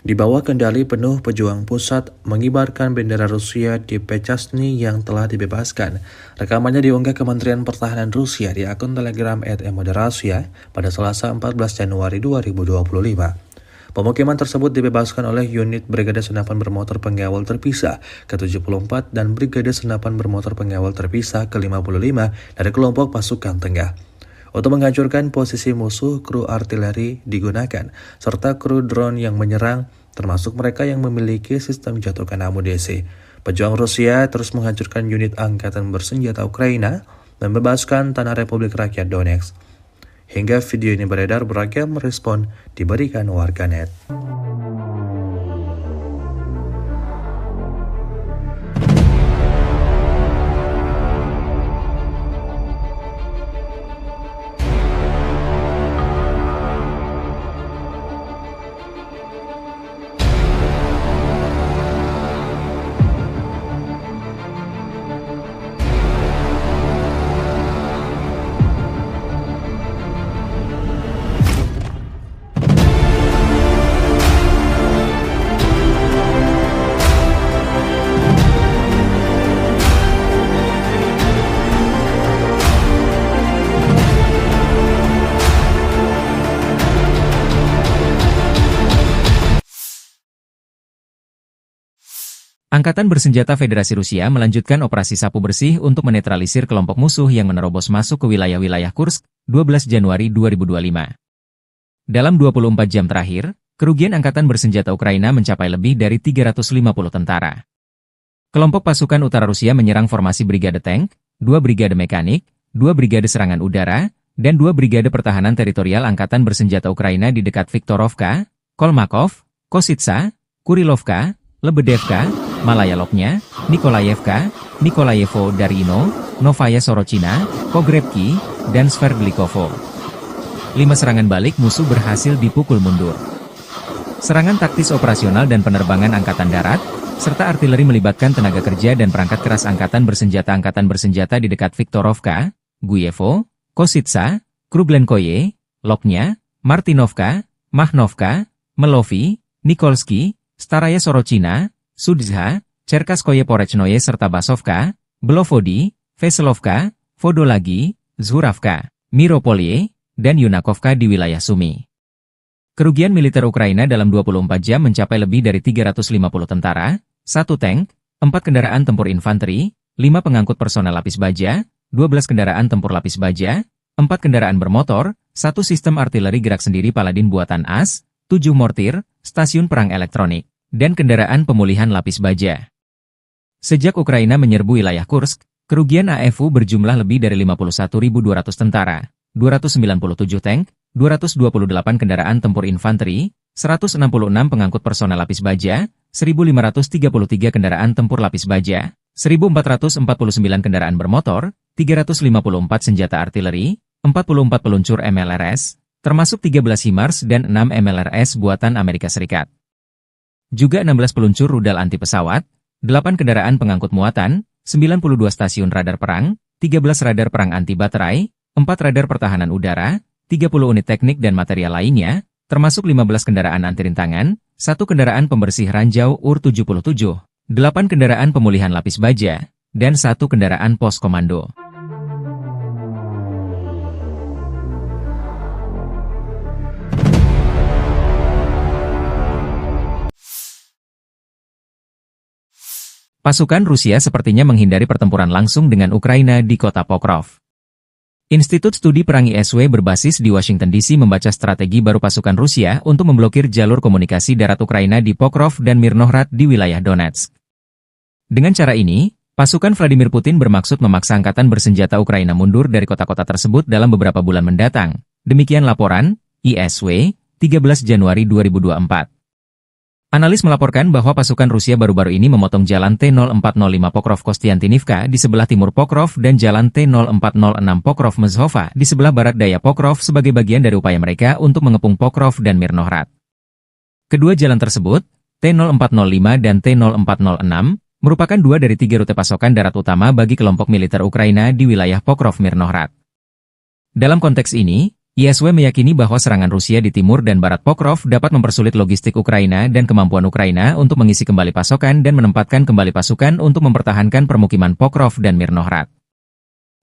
Di bawah kendali penuh pejuang pusat mengibarkan bendera Rusia di Pechasny yang telah dibebaskan. Rekamannya diunggah Kementerian Pertahanan Rusia di akun Telegram @moderasia pada Selasa 14 Januari 2025. Pemukiman tersebut dibebaskan oleh unit Brigade Senapan Bermotor Pengawal Terpisah ke-74 dan Brigade Senapan Bermotor Pengawal Terpisah ke-55 dari kelompok pasukan tengah. Untuk menghancurkan posisi musuh, kru artileri digunakan, serta kru drone yang menyerang, termasuk mereka yang memiliki sistem jatuhkan amunisi. Pejuang Rusia terus menghancurkan unit angkatan bersenjata Ukraina dan membebaskan tanah Republik Rakyat Donetsk. Hingga video ini beredar, beragam respon diberikan warganet. Angkatan Bersenjata Federasi Rusia melanjutkan operasi sapu bersih untuk menetralisir kelompok musuh yang menerobos masuk ke wilayah-wilayah Kursk, 12 Januari 2025. Dalam 24 jam terakhir, kerugian Angkatan Bersenjata Ukraina mencapai lebih dari 350 tentara. Kelompok pasukan utara Rusia menyerang formasi Brigade Tank, 2 Brigade Mekanik, 2 Brigade Serangan Udara, dan 2 Brigade Pertahanan Teritorial Angkatan Bersenjata Ukraina di dekat Viktorovka, Kolmakov, Kositsa, Kurilovka, Lebedevka, Malaya Lopnya, Nikolayevka, Nikolayevo Darino, Novaya Sorochina, Pogrebki, dan Sverdlikovo. 5 serangan balik musuh berhasil dipukul mundur. Serangan taktis operasional dan penerbangan Angkatan Darat, serta artileri melibatkan tenaga kerja dan perangkat keras angkatan bersenjata di dekat Viktorovka, Guyevo, Kositsa, Kruglenkoye, Loknya, Martinovka, Mahnovka, Melovi, Nikolski, Staraya Sorochina, Sudzha, Cherkaskoye Porechnoye serta Basovka, Belovodi, Veselovka, Vodolagi, Zhuravka, Miropolye, dan Yunakovka di wilayah Sumy. Kerugian militer Ukraina dalam 24 jam mencapai lebih dari 350 tentara, 1 tank, 4 kendaraan tempur infanteri, 5 pengangkut personel lapis baja, 12 kendaraan tempur lapis baja, 4 kendaraan bermotor, 1 sistem artileri gerak sendiri Paladin buatan AS, 7 mortir, stasiun perang elektronik, dan kendaraan pemulihan lapis baja. Sejak Ukraina menyerbu wilayah Kursk, kerugian AFU berjumlah lebih dari 51.200 tentara, 297 tank, 228 kendaraan tempur infanteri, 166 pengangkut personel lapis baja, 1.533 kendaraan tempur lapis baja, 1.449 kendaraan bermotor, 354 senjata artileri, 44 peluncur MLRS, termasuk 13 HIMARS dan 6 MLRS buatan Amerika Serikat. Juga 16 peluncur rudal anti pesawat, 8 kendaraan pengangkut muatan, 92 stasiun radar perang, 13 radar perang anti baterai, 4 radar pertahanan udara, 30 unit teknik dan material lainnya, termasuk 15 kendaraan anti rintangan, 1 kendaraan pembersih ranjau UR-77, 8 kendaraan pemulihan lapis baja, dan 1 kendaraan pos komando. Pasukan Rusia sepertinya menghindari pertempuran langsung dengan Ukraina di kota Pokrov. Institut Studi Perang ISW berbasis di Washington DC membaca strategi baru pasukan Rusia untuk memblokir jalur komunikasi darat Ukraina di Pokrov dan Mirnohrad di wilayah Donetsk. Dengan cara ini, pasukan Vladimir Putin bermaksud memaksa angkatan bersenjata Ukraina mundur dari kota-kota tersebut dalam beberapa bulan mendatang. Demikian laporan ISW, 13 Januari 2024. Analis melaporkan bahwa pasukan Rusia baru-baru ini memotong jalan T-0405 Pokrov-Kostiantinivka di sebelah timur Pokrov dan jalan T-0406 Pokrov-Mezhova di sebelah barat daya Pokrov sebagai bagian dari upaya mereka untuk mengepung Pokrov dan Mirnohrad. Kedua jalan tersebut, T-0405 dan T-0406, merupakan 2 dari 3 rute pasokan darat utama bagi kelompok militer Ukraina di wilayah Pokrov-Mirnohrad. Dalam konteks ini, ISW meyakini bahwa serangan Rusia di timur dan barat Pokrov dapat mempersulit logistik Ukraina dan kemampuan Ukraina untuk mengisi kembali pasokan dan menempatkan kembali pasukan untuk mempertahankan permukiman Pokrov dan Mirnohrad.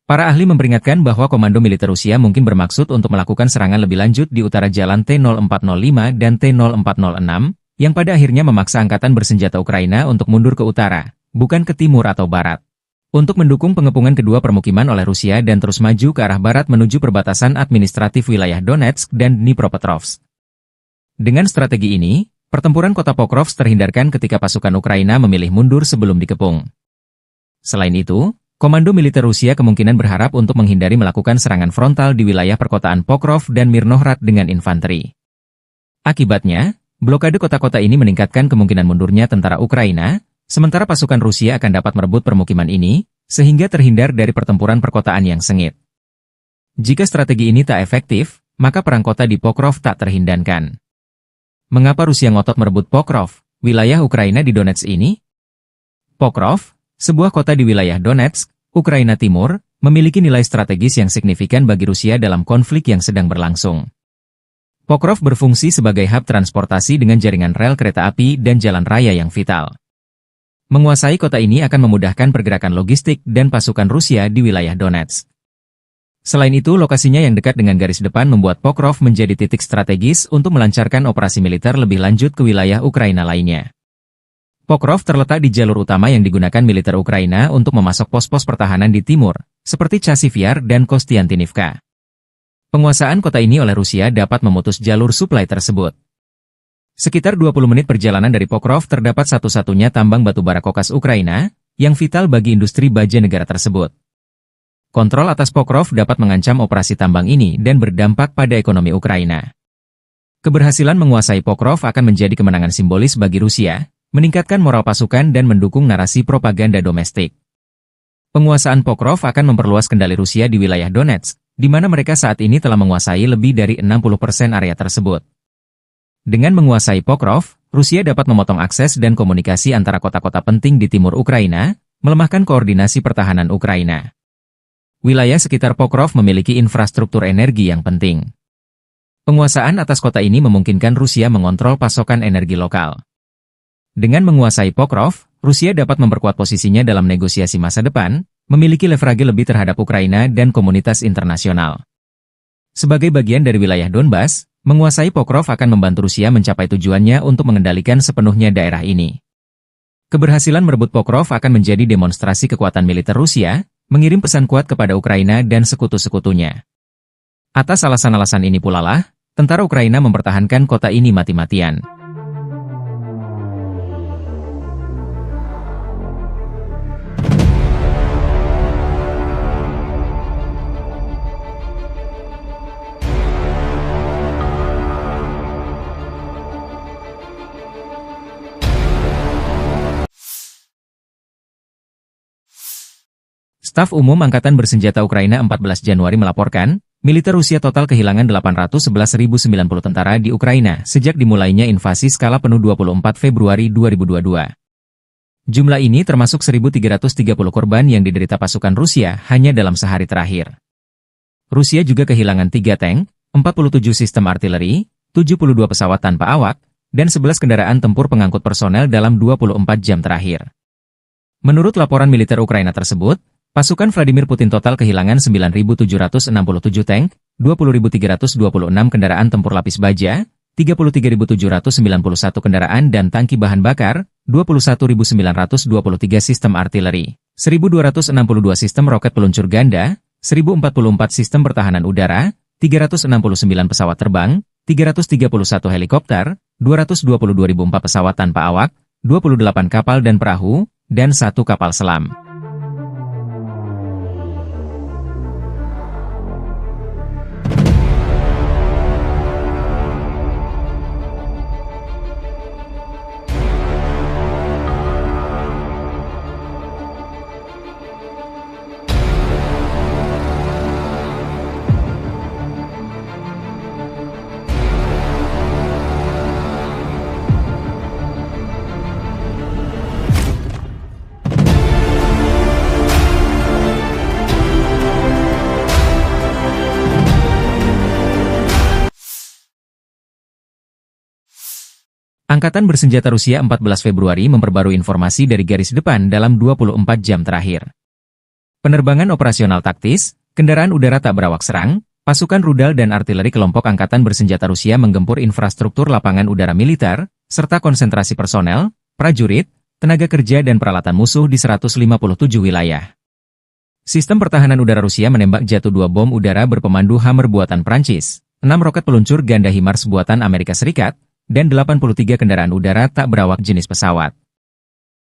Para ahli memperingatkan bahwa komando militer Rusia mungkin bermaksud untuk melakukan serangan lebih lanjut di utara jalan T-0405 dan T-0406, yang pada akhirnya memaksa angkatan bersenjata Ukraina untuk mundur ke utara, bukan ke timur atau barat, untuk mendukung pengepungan kedua permukiman oleh Rusia dan terus maju ke arah barat menuju perbatasan administratif wilayah Donetsk dan Dnipropetrovsk. Dengan strategi ini, pertempuran kota Pokrov terhindarkan ketika pasukan Ukraina memilih mundur sebelum dikepung. Selain itu, komando militer Rusia kemungkinan berharap untuk menghindari melakukan serangan frontal di wilayah perkotaan Pokrov dan Mirnohrad dengan infanteri. Akibatnya, blokade kota-kota ini meningkatkan kemungkinan mundurnya tentara Ukraina, sementara pasukan Rusia akan dapat merebut permukiman ini, sehingga terhindar dari pertempuran perkotaan yang sengit. Jika strategi ini tak efektif, maka perang kota di Pokrov tak terhindarkan. Mengapa Rusia ngotot merebut Pokrov, wilayah Ukraina di Donetsk ini? Pokrov, sebuah kota di wilayah Donetsk, Ukraina Timur, memiliki nilai strategis yang signifikan bagi Rusia dalam konflik yang sedang berlangsung. Pokrov berfungsi sebagai hub transportasi dengan jaringan rel kereta api dan jalan raya yang vital. Menguasai kota ini akan memudahkan pergerakan logistik dan pasukan Rusia di wilayah Donetsk. Selain itu, lokasinya yang dekat dengan garis depan membuat Pokrov menjadi titik strategis untuk melancarkan operasi militer lebih lanjut ke wilayah Ukraina lainnya. Pokrov terletak di jalur utama yang digunakan militer Ukraina untuk memasok pos-pos pertahanan di timur, seperti Chasiv Yar dan Kostiantinivka. Penguasaan kota ini oleh Rusia dapat memutus jalur suplai tersebut. Sekitar 20 menit perjalanan dari Pokrov terdapat satu-satunya tambang batubara kokas Ukraina, yang vital bagi industri baja negara tersebut. Kontrol atas Pokrov dapat mengancam operasi tambang ini dan berdampak pada ekonomi Ukraina. Keberhasilan menguasai Pokrov akan menjadi kemenangan simbolis bagi Rusia, meningkatkan moral pasukan dan mendukung narasi propaganda domestik. Penguasaan Pokrov akan memperluas kendali Rusia di wilayah Donetsk, di mana mereka saat ini telah menguasai lebih dari 60% area tersebut. Dengan menguasai Pokrov, Rusia dapat memotong akses dan komunikasi antara kota-kota penting di timur Ukraina, melemahkan koordinasi pertahanan Ukraina. Wilayah sekitar Pokrov memiliki infrastruktur energi yang penting. Penguasaan atas kota ini memungkinkan Rusia mengontrol pasokan energi lokal. Dengan menguasai Pokrov, Rusia dapat memperkuat posisinya dalam negosiasi masa depan, memiliki leverage lebih terhadap Ukraina dan komunitas internasional. Sebagai bagian dari wilayah Donbas, menguasai Pokrov akan membantu Rusia mencapai tujuannya untuk mengendalikan sepenuhnya daerah ini. Keberhasilan merebut Pokrov akan menjadi demonstrasi kekuatan militer Rusia, mengirim pesan kuat kepada Ukraina dan sekutu-sekutunya. Atas alasan-alasan ini pula lah, tentara Ukraina mempertahankan kota ini mati-matian. Staf Umum Angkatan Bersenjata Ukraina 14 Januari melaporkan, militer Rusia total kehilangan 811.090 tentara di Ukraina sejak dimulainya invasi skala penuh 24 Februari 2022. Jumlah ini termasuk 1.330 korban yang diderita pasukan Rusia hanya dalam sehari terakhir. Rusia juga kehilangan 3 tank, 47 sistem artileri, 72 pesawat tanpa awak, dan 11 kendaraan tempur pengangkut personel dalam 24 jam terakhir. Menurut laporan militer Ukraina tersebut, pasukan Vladimir Putin total kehilangan 9.767 tank, 20.326 kendaraan tempur lapis baja, 33.791 kendaraan dan tangki bahan bakar, 21.923 sistem artileri, 1.262 sistem roket peluncur ganda, 1.044 sistem pertahanan udara, 369 pesawat terbang, 331 helikopter, 222.004 pesawat tanpa awak, 28 kapal dan perahu, dan 1 kapal selam. Angkatan Bersenjata Rusia 14 Februari memperbarui informasi dari garis depan dalam 24 jam terakhir. Penerbangan operasional taktis, kendaraan udara tak berawak serang, pasukan rudal dan artileri kelompok Angkatan Bersenjata Rusia menggempur infrastruktur lapangan udara militer, serta konsentrasi personel, prajurit, tenaga kerja dan peralatan musuh di 157 wilayah. Sistem pertahanan udara Rusia menembak jatuh 2 bom udara berpemandu Hammer buatan Prancis, 6 roket peluncur ganda HIMARS buatan Amerika Serikat, dan 83 kendaraan udara tak berawak jenis pesawat.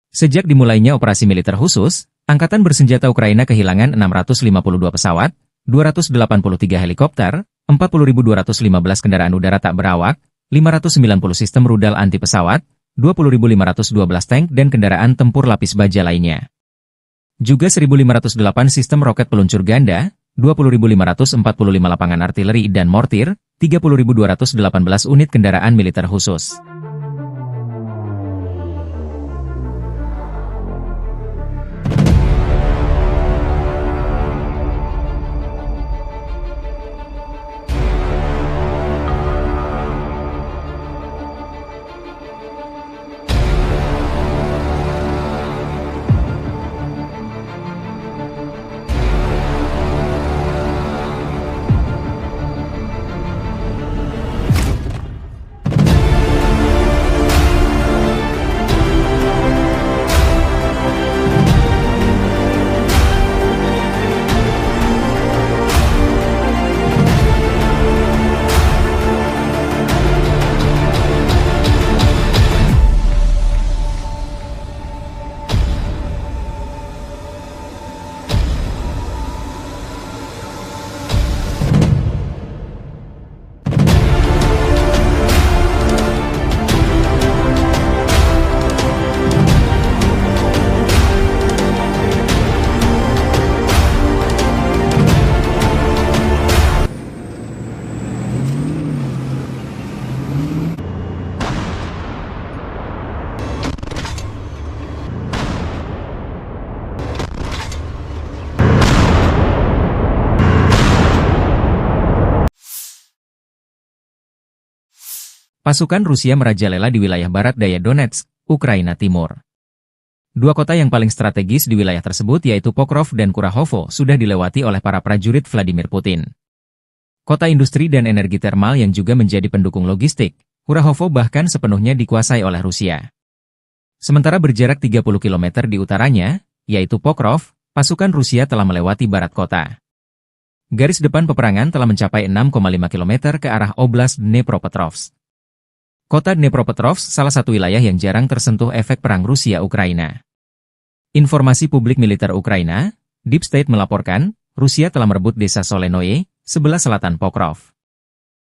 Sejak dimulainya operasi militer khusus, Angkatan Bersenjata Ukraina kehilangan 652 pesawat, 283 helikopter, 40.215 kendaraan udara tak berawak, 590 sistem rudal anti pesawat, 20.512 tank dan kendaraan tempur lapis baja lainnya. Juga 1.508 sistem roket peluncur ganda, 20.545 lapangan artileri dan mortir, 30.218 unit kendaraan militer khusus. Pasukan Rusia merajalela di wilayah barat daya Donetsk, Ukraina Timur. Dua kota yang paling strategis di wilayah tersebut yaitu Pokrov dan Kurahovo sudah dilewati oleh para prajurit Vladimir Putin. Kota industri dan energi termal yang juga menjadi pendukung logistik, Kurahovo bahkan sepenuhnya dikuasai oleh Rusia. Sementara berjarak 30 km di utaranya, yaitu Pokrov, pasukan Rusia telah melewati barat kota. Garis depan peperangan telah mencapai 6,5 km ke arah Oblast Dnepropetrovsk. Kota Dnepropetrovsk salah satu wilayah yang jarang tersentuh efek perang Rusia-Ukraina. Informasi publik militer Ukraina, Deep State melaporkan, Rusia telah merebut desa Solenoye, sebelah selatan Pokrov.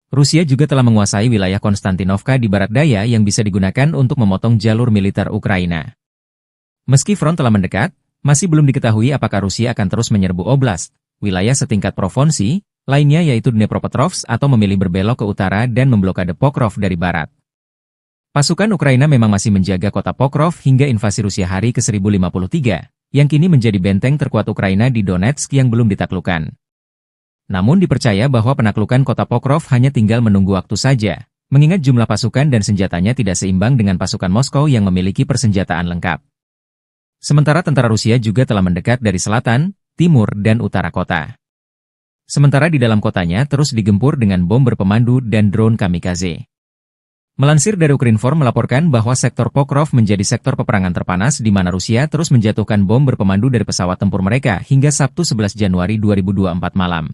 Rusia juga telah menguasai wilayah Konstantinovka di barat daya yang bisa digunakan untuk memotong jalur militer Ukraina. Meski front telah mendekat, masih belum diketahui apakah Rusia akan terus menyerbu oblast, wilayah setingkat provinsi, lainnya yaitu Dnepropetrovsk atau memilih berbelok ke utara dan memblokade Pokrov dari barat. Pasukan Ukraina memang masih menjaga kota Pokrov hingga invasi Rusia hari ke-1053, yang kini menjadi benteng terkuat Ukraina di Donetsk yang belum ditaklukkan. Namun dipercaya bahwa penaklukan kota Pokrov hanya tinggal menunggu waktu saja, mengingat jumlah pasukan dan senjatanya tidak seimbang dengan pasukan Moskow yang memiliki persenjataan lengkap. Sementara tentara Rusia juga telah mendekat dari selatan, timur, dan utara kota. Sementara di dalam kotanya terus digempur dengan bom berpemandu dan drone kamikaze. Melansir dari Ukrinform melaporkan bahwa sektor Pokrov menjadi sektor peperangan terpanas di mana Rusia terus menjatuhkan bom berpemandu dari pesawat tempur mereka hingga Sabtu 11 Januari 2024 malam.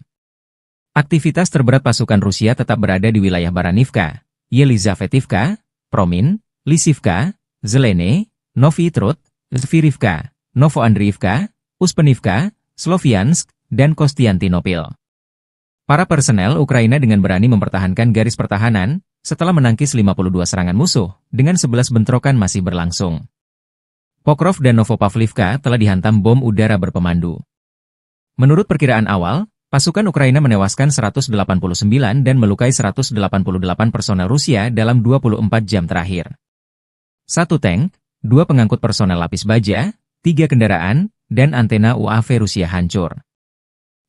Aktivitas terberat pasukan Rusia tetap berada di wilayah Baranivka, Yelizavetivka, Promin, Lisivka, Zelene, Novi Trud, Zvirivka, Novoandriivka, Uspenivka, Sloviansk, dan Kostiantinopil. Para personel Ukraina dengan berani mempertahankan garis pertahanan, setelah menangkis 52 serangan musuh, dengan 11 bentrokan masih berlangsung. Pokrov dan Novopavlivka telah dihantam bom udara berpemandu. Menurut perkiraan awal, pasukan Ukraina menewaskan 189 dan melukai 188 personel Rusia dalam 24 jam terakhir. 1 tank, 2 pengangkut personel lapis baja, 3 kendaraan, dan antena UAV Rusia hancur.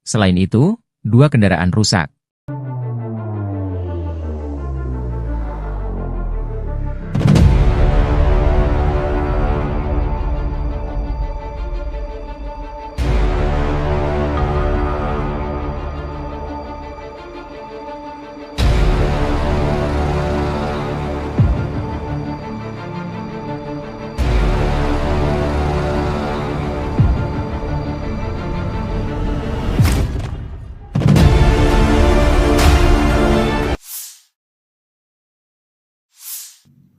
Selain itu, 2 kendaraan rusak.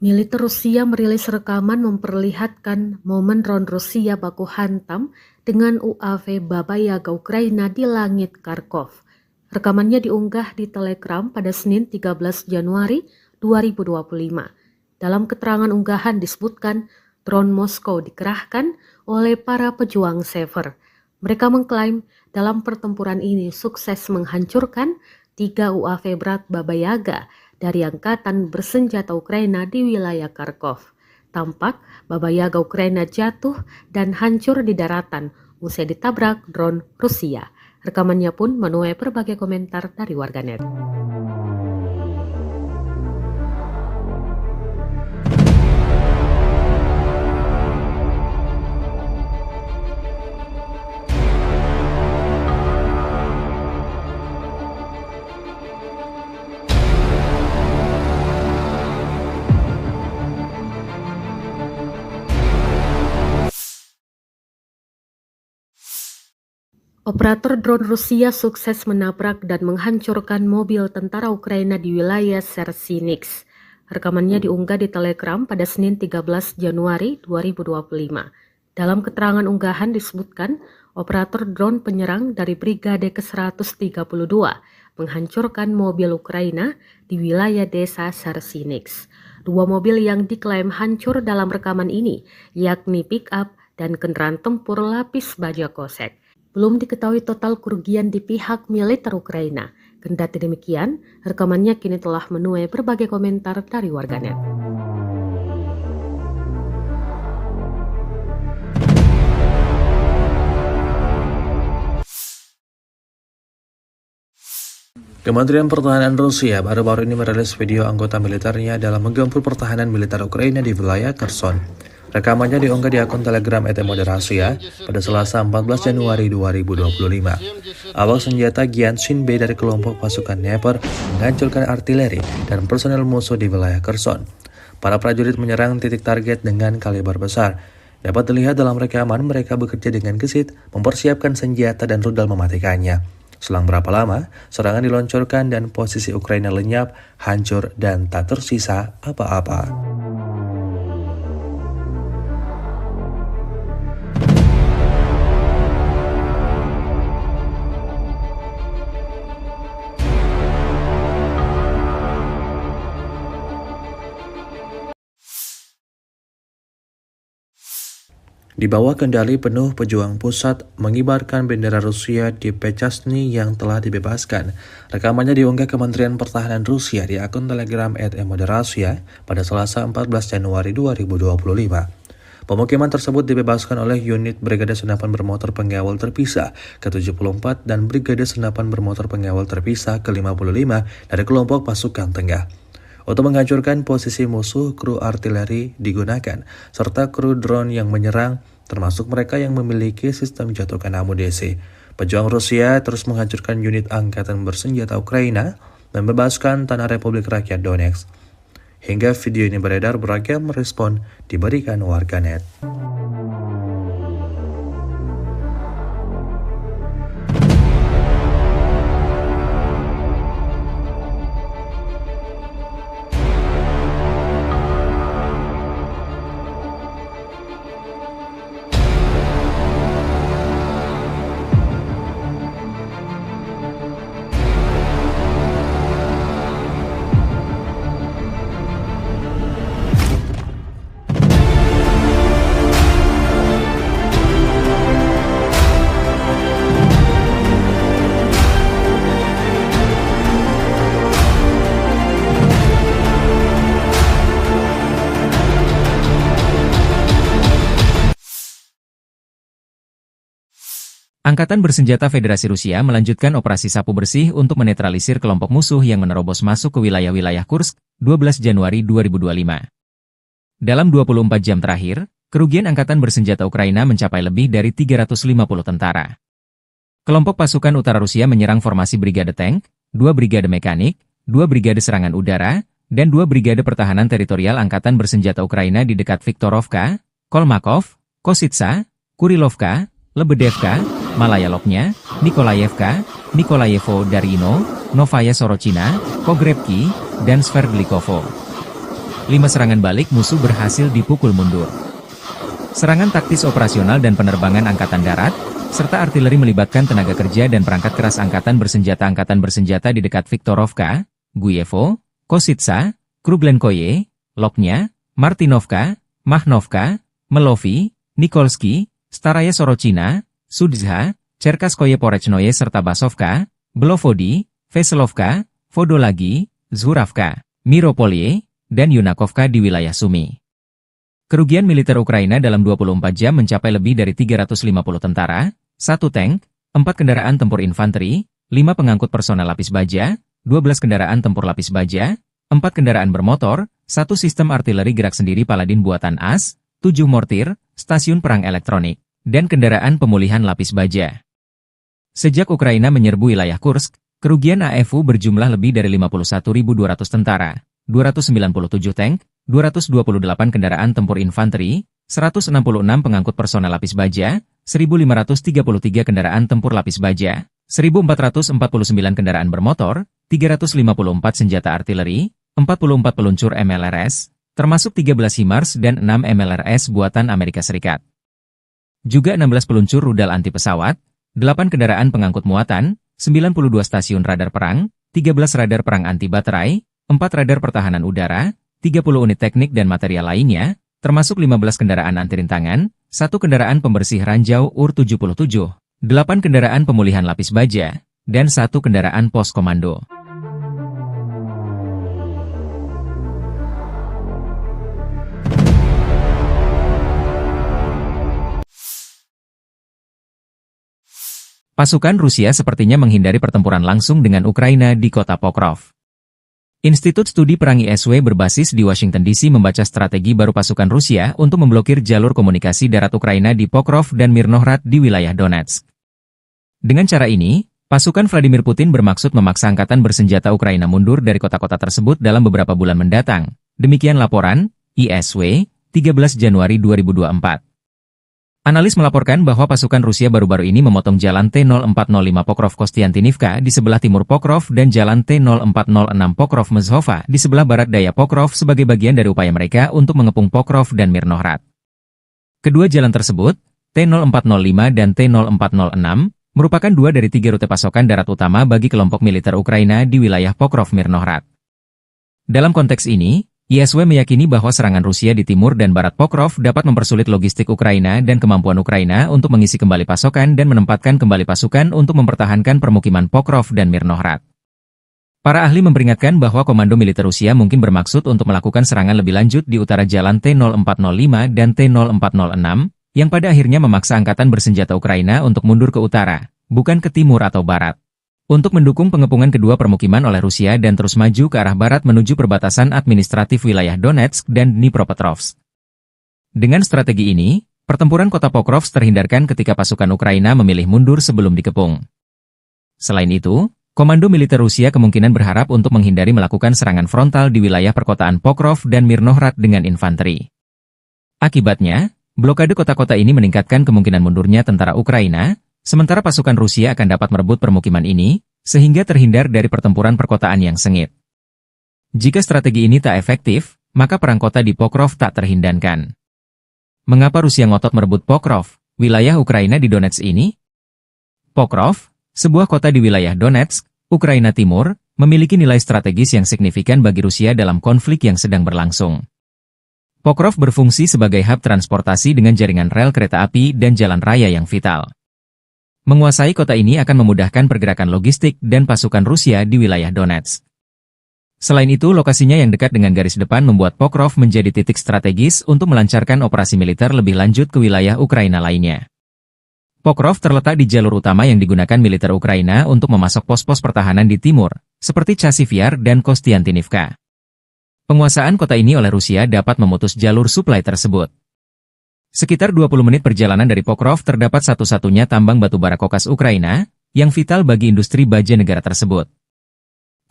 Militer Rusia merilis rekaman memperlihatkan momen drone Rusia baku hantam dengan UAV Baba Yaga Ukraina di langit Kharkov. Rekamannya diunggah di Telegram pada Senin 13 Januari 2025. Dalam keterangan unggahan disebutkan drone Moskow dikerahkan oleh para pejuang Sever. Mereka mengklaim dalam pertempuran ini sukses menghancurkan 3 UAV berat Baba Yaga dari Angkatan Bersenjata Ukraina di wilayah Kharkov. Tampak Baba Yaga Ukraina jatuh dan hancur di daratan usai ditabrak drone Rusia. Rekamannya pun menuai berbagai komentar dari warganet. Operator drone Rusia sukses menabrak dan menghancurkan mobil tentara Ukraina di wilayah Sersinix. Rekamannya diunggah di Telegram pada Senin 13 Januari 2025. Dalam keterangan unggahan disebutkan, operator drone penyerang dari Brigade ke-132 menghancurkan mobil Ukraina di wilayah desa Sersinix. 2 mobil yang diklaim hancur dalam rekaman ini, yakni pick-up dan kendaraan tempur lapis baja kosek. Belum diketahui total kerugian di pihak militer Ukraina. Kendati demikian, rekamannya kini telah menuai berbagai komentar dari warganet. Kementerian Pertahanan Rusia baru-baru ini merilis video anggota militernya dalam menggempur pertahanan militer Ukraina di wilayah Kherson. Rekamannya diunggah di akun Telegram @moderasia pada Selasa 14 Januari 2025. Awak senjata Gyanshin B dari kelompok pasukan Dnepr menghancurkan artileri dan personel musuh di wilayah Kherson. Para prajurit menyerang titik target dengan kaliber besar. Dapat dilihat dalam rekaman mereka bekerja dengan gesit, mempersiapkan senjata dan rudal mematikannya. Selang berapa lama, serangan diluncurkan dan posisi Ukraina lenyap, hancur, dan tak tersisa apa-apa. Di bawah kendali penuh pejuang pusat mengibarkan bendera Rusia di Pechasny yang telah dibebaskan. Rekamannya diunggah Kementerian Pertahanan Rusia di akun Telegram @moderasia pada Selasa 14 Januari 2025. Pemukiman tersebut dibebaskan oleh unit Brigade Senapan Bermotor Pengawal Terpisah ke-74 dan Brigade Senapan Bermotor Pengawal Terpisah ke-55 dari kelompok pasukan tengah. Untuk menghancurkan posisi musuh, kru artileri digunakan, serta kru drone yang menyerang, termasuk mereka yang memiliki sistem jatuhkan amunisi. Pejuang Rusia terus menghancurkan unit angkatan bersenjata Ukraina dan membebaskan tanah Republik Rakyat Donetsk. Hingga video ini beredar, beragam respon diberikan warganet. Angkatan Bersenjata Federasi Rusia melanjutkan operasi sapu bersih untuk menetralisir kelompok musuh yang menerobos masuk ke wilayah-wilayah Kursk, 12 Januari 2025. Dalam 24 jam terakhir, kerugian Angkatan Bersenjata Ukraina mencapai lebih dari 350 tentara. Kelompok pasukan utara Rusia menyerang formasi Brigade Tank, 2 Brigade Mekanik, 2 Brigade Serangan Udara, dan 2 Brigade Pertahanan Teritorial Angkatan Bersenjata Ukraina di dekat Viktorovka, Kolmakov, Kositsa, Kurilovka, Lebedevka, Malayaloknya, Nikolayevka, Nikolayevo Darino, Novaya Sorochina, Pogrebki, dan Sverdlikovo. 5 serangan balik musuh berhasil dipukul mundur. Serangan taktis operasional dan penerbangan Angkatan Darat, serta artileri melibatkan tenaga kerja dan perangkat keras Angkatan Bersenjata di dekat Viktorovka, Guyevo, Kositsa, Kruglenkoye, Loknya, Martinovka, Mahnovka, Melovi, Nikolski, Staraya Sorochina, Sudzha, Cherkaskoye Porechnoye serta Basovka, Belovodi, Veselovka, Vodolagi, Zhuravka, Miropolye, dan Yunakovka di wilayah Sumy. Kerugian militer Ukraina dalam 24 jam mencapai lebih dari 350 tentara, 1 tank, 4 kendaraan tempur infanteri, 5 pengangkut personel lapis baja, 12 kendaraan tempur lapis baja, 4 kendaraan bermotor, 1 sistem artileri gerak sendiri Paladin buatan AS, 7 mortir, stasiun perang elektronik, dan kendaraan pemulihan lapis baja. Sejak Ukraina menyerbu wilayah Kursk, kerugian AFU berjumlah lebih dari 51.200 tentara, 297 tank, 228 kendaraan tempur infanteri, 166 pengangkut personel lapis baja, 1.533 kendaraan tempur lapis baja, 1.449 kendaraan bermotor, 354 senjata artileri, 44 peluncur MLRS, termasuk 13 HIMARS dan 6 MLRS buatan Amerika Serikat. Juga 16 peluncur rudal anti pesawat, 8 kendaraan pengangkut muatan, 92 stasiun radar perang, 13 radar perang anti baterai, 4 radar pertahanan udara, 30 unit teknik dan material lainnya, termasuk 15 kendaraan anti rintangan, 1 kendaraan pembersih ranjau UR-77, 8 kendaraan pemulihan lapis baja, dan 1 kendaraan pos komando. pasukan Rusia sepertinya menghindari pertempuran langsung dengan Ukraina di kota Pokrov. Institut Studi Perang ISW berbasis di Washington DC membaca strategi baru pasukan Rusia untuk memblokir jalur komunikasi darat Ukraina di Pokrov dan Mirnohrad di wilayah Donetsk. Dengan cara ini, pasukan Vladimir Putin bermaksud memaksa angkatan bersenjata Ukraina mundur dari kota-kota tersebut dalam beberapa bulan mendatang. Demikian laporan ISW, 13 Januari 2024. Analis melaporkan bahwa pasukan Rusia baru-baru ini memotong jalan T-0405 Pokrov-Kostiantinivka di sebelah timur Pokrov dan jalan T-0406 Pokrov-Mezhova di sebelah barat daya Pokrov sebagai bagian dari upaya mereka untuk mengepung Pokrov dan Mirnohrad. Kedua jalan tersebut, T-0405 dan T-0406, merupakan dua dari tiga rute pasokan darat utama bagi kelompok militer Ukraina di wilayah Pokrov-Mirnohrad. Dalam konteks ini, ISW meyakini bahwa serangan Rusia di timur dan barat Pokrov dapat mempersulit logistik Ukraina dan kemampuan Ukraina untuk mengisi kembali pasokan dan menempatkan kembali pasukan untuk mempertahankan permukiman Pokrov dan Mirnohrad. Para ahli memperingatkan bahwa komando militer Rusia mungkin bermaksud untuk melakukan serangan lebih lanjut di utara jalan T-0405 dan T-0406, yang pada akhirnya memaksa angkatan bersenjata Ukraina untuk mundur ke utara, bukan ke timur atau barat, untuk mendukung pengepungan kedua permukiman oleh Rusia dan terus maju ke arah barat menuju perbatasan administratif wilayah Donetsk dan Dnipropetrovsk. Dengan strategi ini, pertempuran kota Pokrov terhindarkan ketika pasukan Ukraina memilih mundur sebelum dikepung. Selain itu, komando militer Rusia kemungkinan berharap untuk menghindari melakukan serangan frontal di wilayah perkotaan Pokrov dan Mirnohrad dengan infanteri. Akibatnya, blokade kota-kota ini meningkatkan kemungkinan mundurnya tentara Ukraina, sementara pasukan Rusia akan dapat merebut permukiman ini, sehingga terhindar dari pertempuran perkotaan yang sengit. Jika strategi ini tak efektif, maka perang kota di Pokrov tak terhindarkan. Mengapa Rusia ngotot merebut Pokrov, wilayah Ukraina di Donetsk ini? Pokrov, sebuah kota di wilayah Donetsk, Ukraina Timur, memiliki nilai strategis yang signifikan bagi Rusia dalam konflik yang sedang berlangsung. Pokrov berfungsi sebagai hub transportasi dengan jaringan rel kereta api dan jalan raya yang vital. Menguasai kota ini akan memudahkan pergerakan logistik dan pasukan Rusia di wilayah Donetsk. Selain itu, lokasinya yang dekat dengan garis depan membuat Pokrov menjadi titik strategis untuk melancarkan operasi militer lebih lanjut ke wilayah Ukraina lainnya. Pokrov terletak di jalur utama yang digunakan militer Ukraina untuk memasok pos-pos pertahanan di timur, seperti Chasiv Yar dan Kostiantinivka. Penguasaan kota ini oleh Rusia dapat memutus jalur suplai tersebut. Sekitar 20 menit perjalanan dari Pokrov terdapat satu-satunya tambang batubara kokas Ukraina, yang vital bagi industri baja negara tersebut.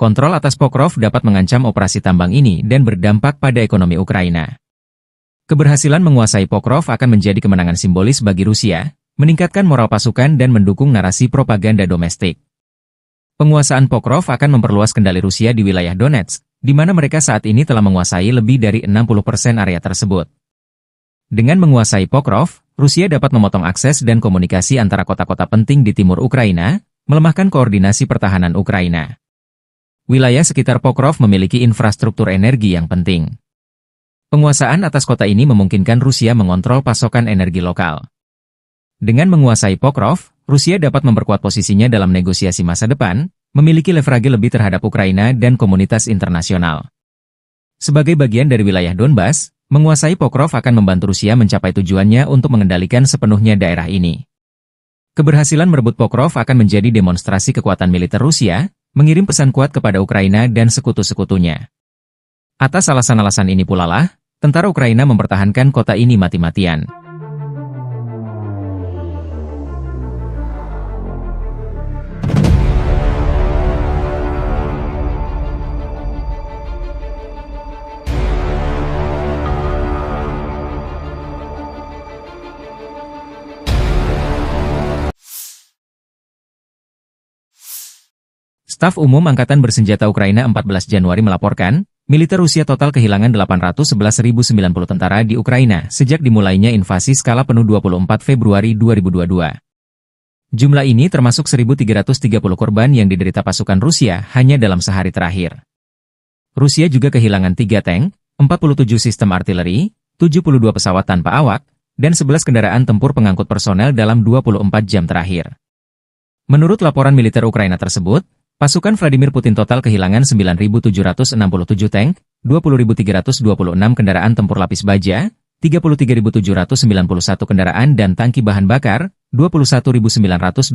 Kontrol atas Pokrov dapat mengancam operasi tambang ini dan berdampak pada ekonomi Ukraina. Keberhasilan menguasai Pokrov akan menjadi kemenangan simbolis bagi Rusia, meningkatkan moral pasukan dan mendukung narasi propaganda domestik. Penguasaan Pokrov akan memperluas kendali Rusia di wilayah Donetsk, di mana mereka saat ini telah menguasai lebih dari 60% area tersebut. Dengan menguasai Pokrov, Rusia dapat memotong akses dan komunikasi antara kota-kota penting di timur Ukraina, melemahkan koordinasi pertahanan Ukraina. Wilayah sekitar Pokrov memiliki infrastruktur energi yang penting. Penguasaan atas kota ini memungkinkan Rusia mengontrol pasokan energi lokal. Dengan menguasai Pokrov, Rusia dapat memperkuat posisinya dalam negosiasi masa depan, memiliki leverage lebih terhadap Ukraina dan komunitas internasional. Sebagai bagian dari wilayah Donbas, menguasai Pokrov akan membantu Rusia mencapai tujuannya untuk mengendalikan sepenuhnya daerah ini. Keberhasilan merebut Pokrov akan menjadi demonstrasi kekuatan militer Rusia, mengirim pesan kuat kepada Ukraina dan sekutu-sekutunya. Atas alasan-alasan ini pula lah, tentara Ukraina mempertahankan kota ini mati-matian. Staf Umum Angkatan Bersenjata Ukraina 14 Januari melaporkan, militer Rusia total kehilangan 811.090 tentara di Ukraina sejak dimulainya invasi skala penuh 24 Februari 2022. Jumlah ini termasuk 1.330 korban yang diderita pasukan Rusia hanya dalam sehari terakhir. Rusia juga kehilangan 3 tank, 47 sistem artileri, 72 pesawat tanpa awak, dan 11 kendaraan tempur pengangkut personel dalam 24 jam terakhir. Menurut laporan militer Ukraina tersebut, pasukan Vladimir Putin total kehilangan 9.767 tank, 20.326 kendaraan tempur lapis baja, 33.791 kendaraan dan tangki bahan bakar, 21.923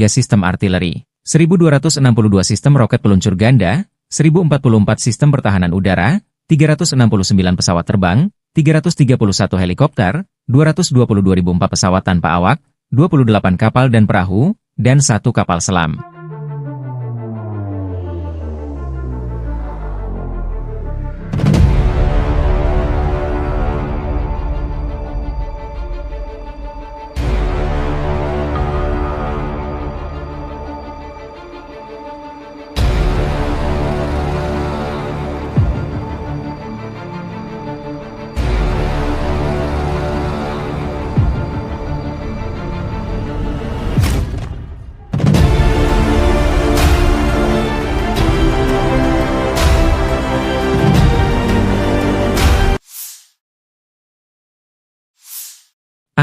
sistem artileri, 1.262 sistem roket peluncur ganda, 1.044 sistem pertahanan udara, 369 pesawat terbang, 331 helikopter, 222.004 pesawat tanpa awak, 28 kapal dan perahu, dan 1 kapal selam.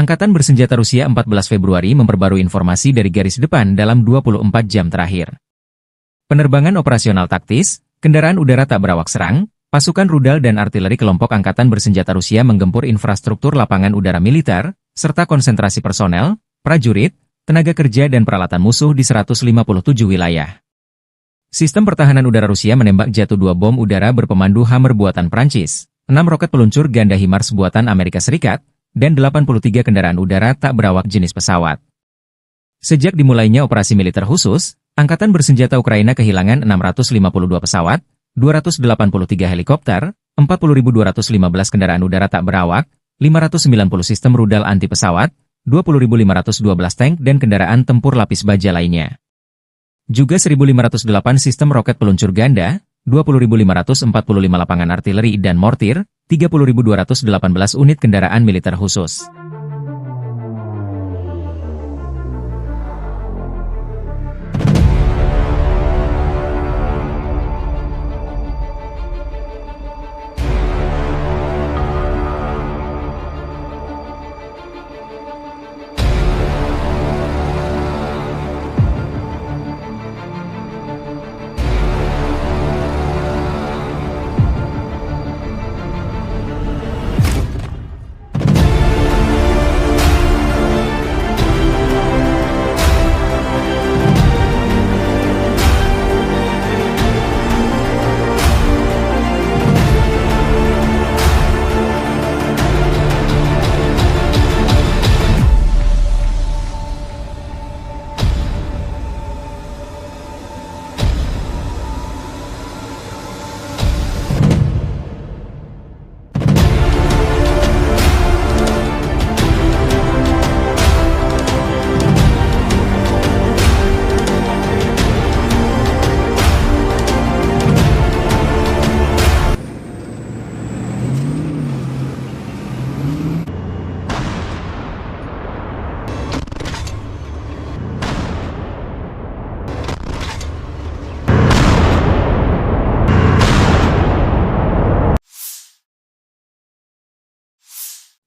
Angkatan bersenjata Rusia 14 Februari memperbarui informasi dari garis depan dalam 24 jam terakhir. Penerbangan operasional taktis, kendaraan udara tak berawak serang, pasukan rudal dan artileri kelompok angkatan bersenjata Rusia menggempur infrastruktur lapangan udara militer, serta konsentrasi personel, prajurit, tenaga kerja dan peralatan musuh di 157 wilayah. Sistem pertahanan udara Rusia menembak jatuh 2 bom udara berpemandu Hammer buatan Prancis, 6 roket peluncur ganda HIMARS buatan Amerika Serikat, dan 83 kendaraan udara tak berawak jenis pesawat. Sejak dimulainya operasi militer khusus, Angkatan bersenjata Ukraina kehilangan 652 pesawat, 283 helikopter, 40.215 kendaraan udara tak berawak, 590 sistem rudal anti pesawat, 20.512 tank dan kendaraan tempur lapis baja lainnya. Juga 1.508 sistem roket peluncur ganda, 20.545 lapangan artileri dan mortir, 30.218 unit kendaraan militer khusus.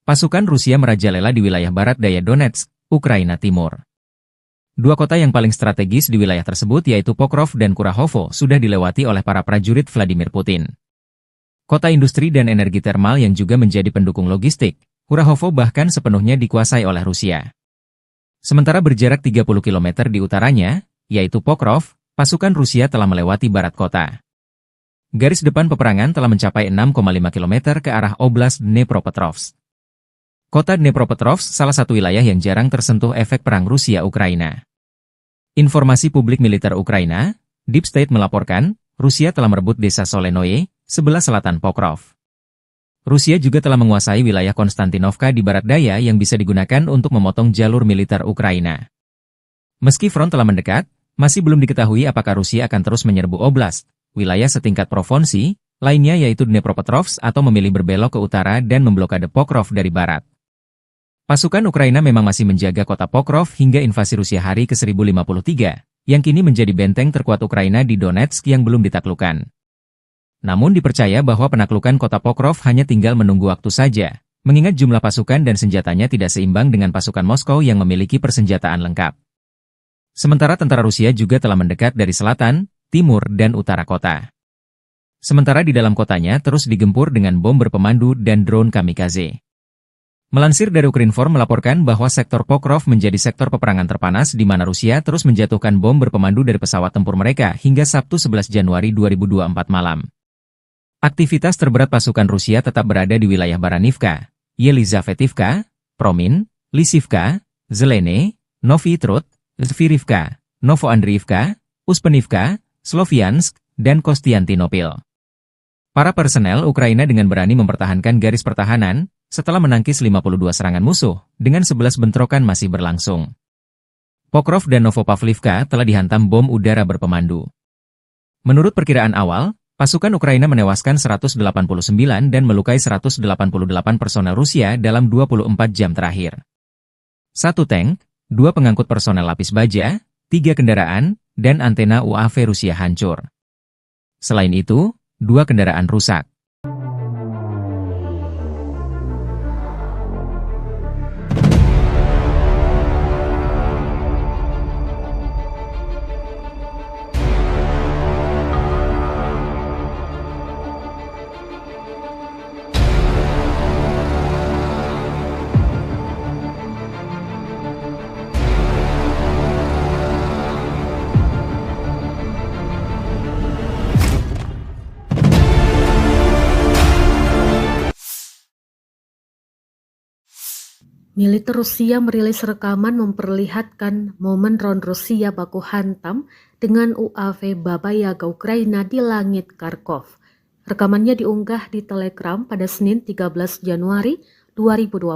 Pasukan Rusia merajalela di wilayah barat daya Donetsk, Ukraina Timur. Dua kota yang paling strategis di wilayah tersebut yaitu Pokrov dan Kurahovo sudah dilewati oleh para prajurit Vladimir Putin. Kota industri dan energi termal yang juga menjadi pendukung logistik, Kurahovo bahkan sepenuhnya dikuasai oleh Rusia. Sementara berjarak 30 km di utaranya, yaitu Pokrov, pasukan Rusia telah melewati barat kota. Garis depan peperangan telah mencapai 6,5 km ke arah Oblast Dnepropetrovsk. Kota Dnepropetrovsk salah satu wilayah yang jarang tersentuh efek perang Rusia-Ukraina. Informasi publik militer Ukraina, Deep State melaporkan, Rusia telah merebut desa Solenoye, sebelah selatan Pokrov. Rusia juga telah menguasai wilayah Konstantinovka di barat daya yang bisa digunakan untuk memotong jalur militer Ukraina. Meski front telah mendekat, masih belum diketahui apakah Rusia akan terus menyerbu oblast, wilayah setingkat provinsi, lainnya yaitu Dnepropetrovsk atau memilih berbelok ke utara dan memblokade Pokrov dari barat. Pasukan Ukraina memang masih menjaga kota Pokrov hingga invasi Rusia hari ke-1053, yang kini menjadi benteng terkuat Ukraina di Donetsk yang belum ditaklukkan. Namun dipercaya bahwa penaklukan kota Pokrov hanya tinggal menunggu waktu saja, mengingat jumlah pasukan dan senjatanya tidak seimbang dengan pasukan Moskow yang memiliki persenjataan lengkap. Sementara tentara Rusia juga telah mendekat dari selatan, timur dan utara kota. Sementara di dalam kotanya terus digempur dengan bom berpemandu dan drone kamikaze. Melansir dari Ukrinform melaporkan bahwa sektor Pokrov menjadi sektor peperangan terpanas di mana Rusia terus menjatuhkan bom berpemandu dari pesawat tempur mereka hingga Sabtu 11 Januari 2024 malam. Aktivitas terberat pasukan Rusia tetap berada di wilayah Baranivka, Yelizavetivka, Promin, Lisivka, Zelene, Novi Trud, Zvirivka, Novoandriivka, Uspenivka, Sloviansk, dan Kostiantinopil. Para personel Ukraina dengan berani mempertahankan garis pertahanan setelah menangkis 52 serangan musuh, dengan 11 bentrokan masih berlangsung. Pokrov dan Novopavlivka telah dihantam bom udara berpemandu. Menurut perkiraan awal, pasukan Ukraina menewaskan 189 dan melukai 188 personel Rusia dalam 24 jam terakhir. 1 tank, 2 pengangkut personel lapis baja, 3 kendaraan, dan antena UAV Rusia hancur. Selain itu, 2 kendaraan rusak. Militer Rusia merilis rekaman memperlihatkan momen drone Rusia baku hantam dengan UAV Baba Yaga Ukraina di langit Kharkov. Rekamannya diunggah di Telegram pada Senin 13 Januari 2025.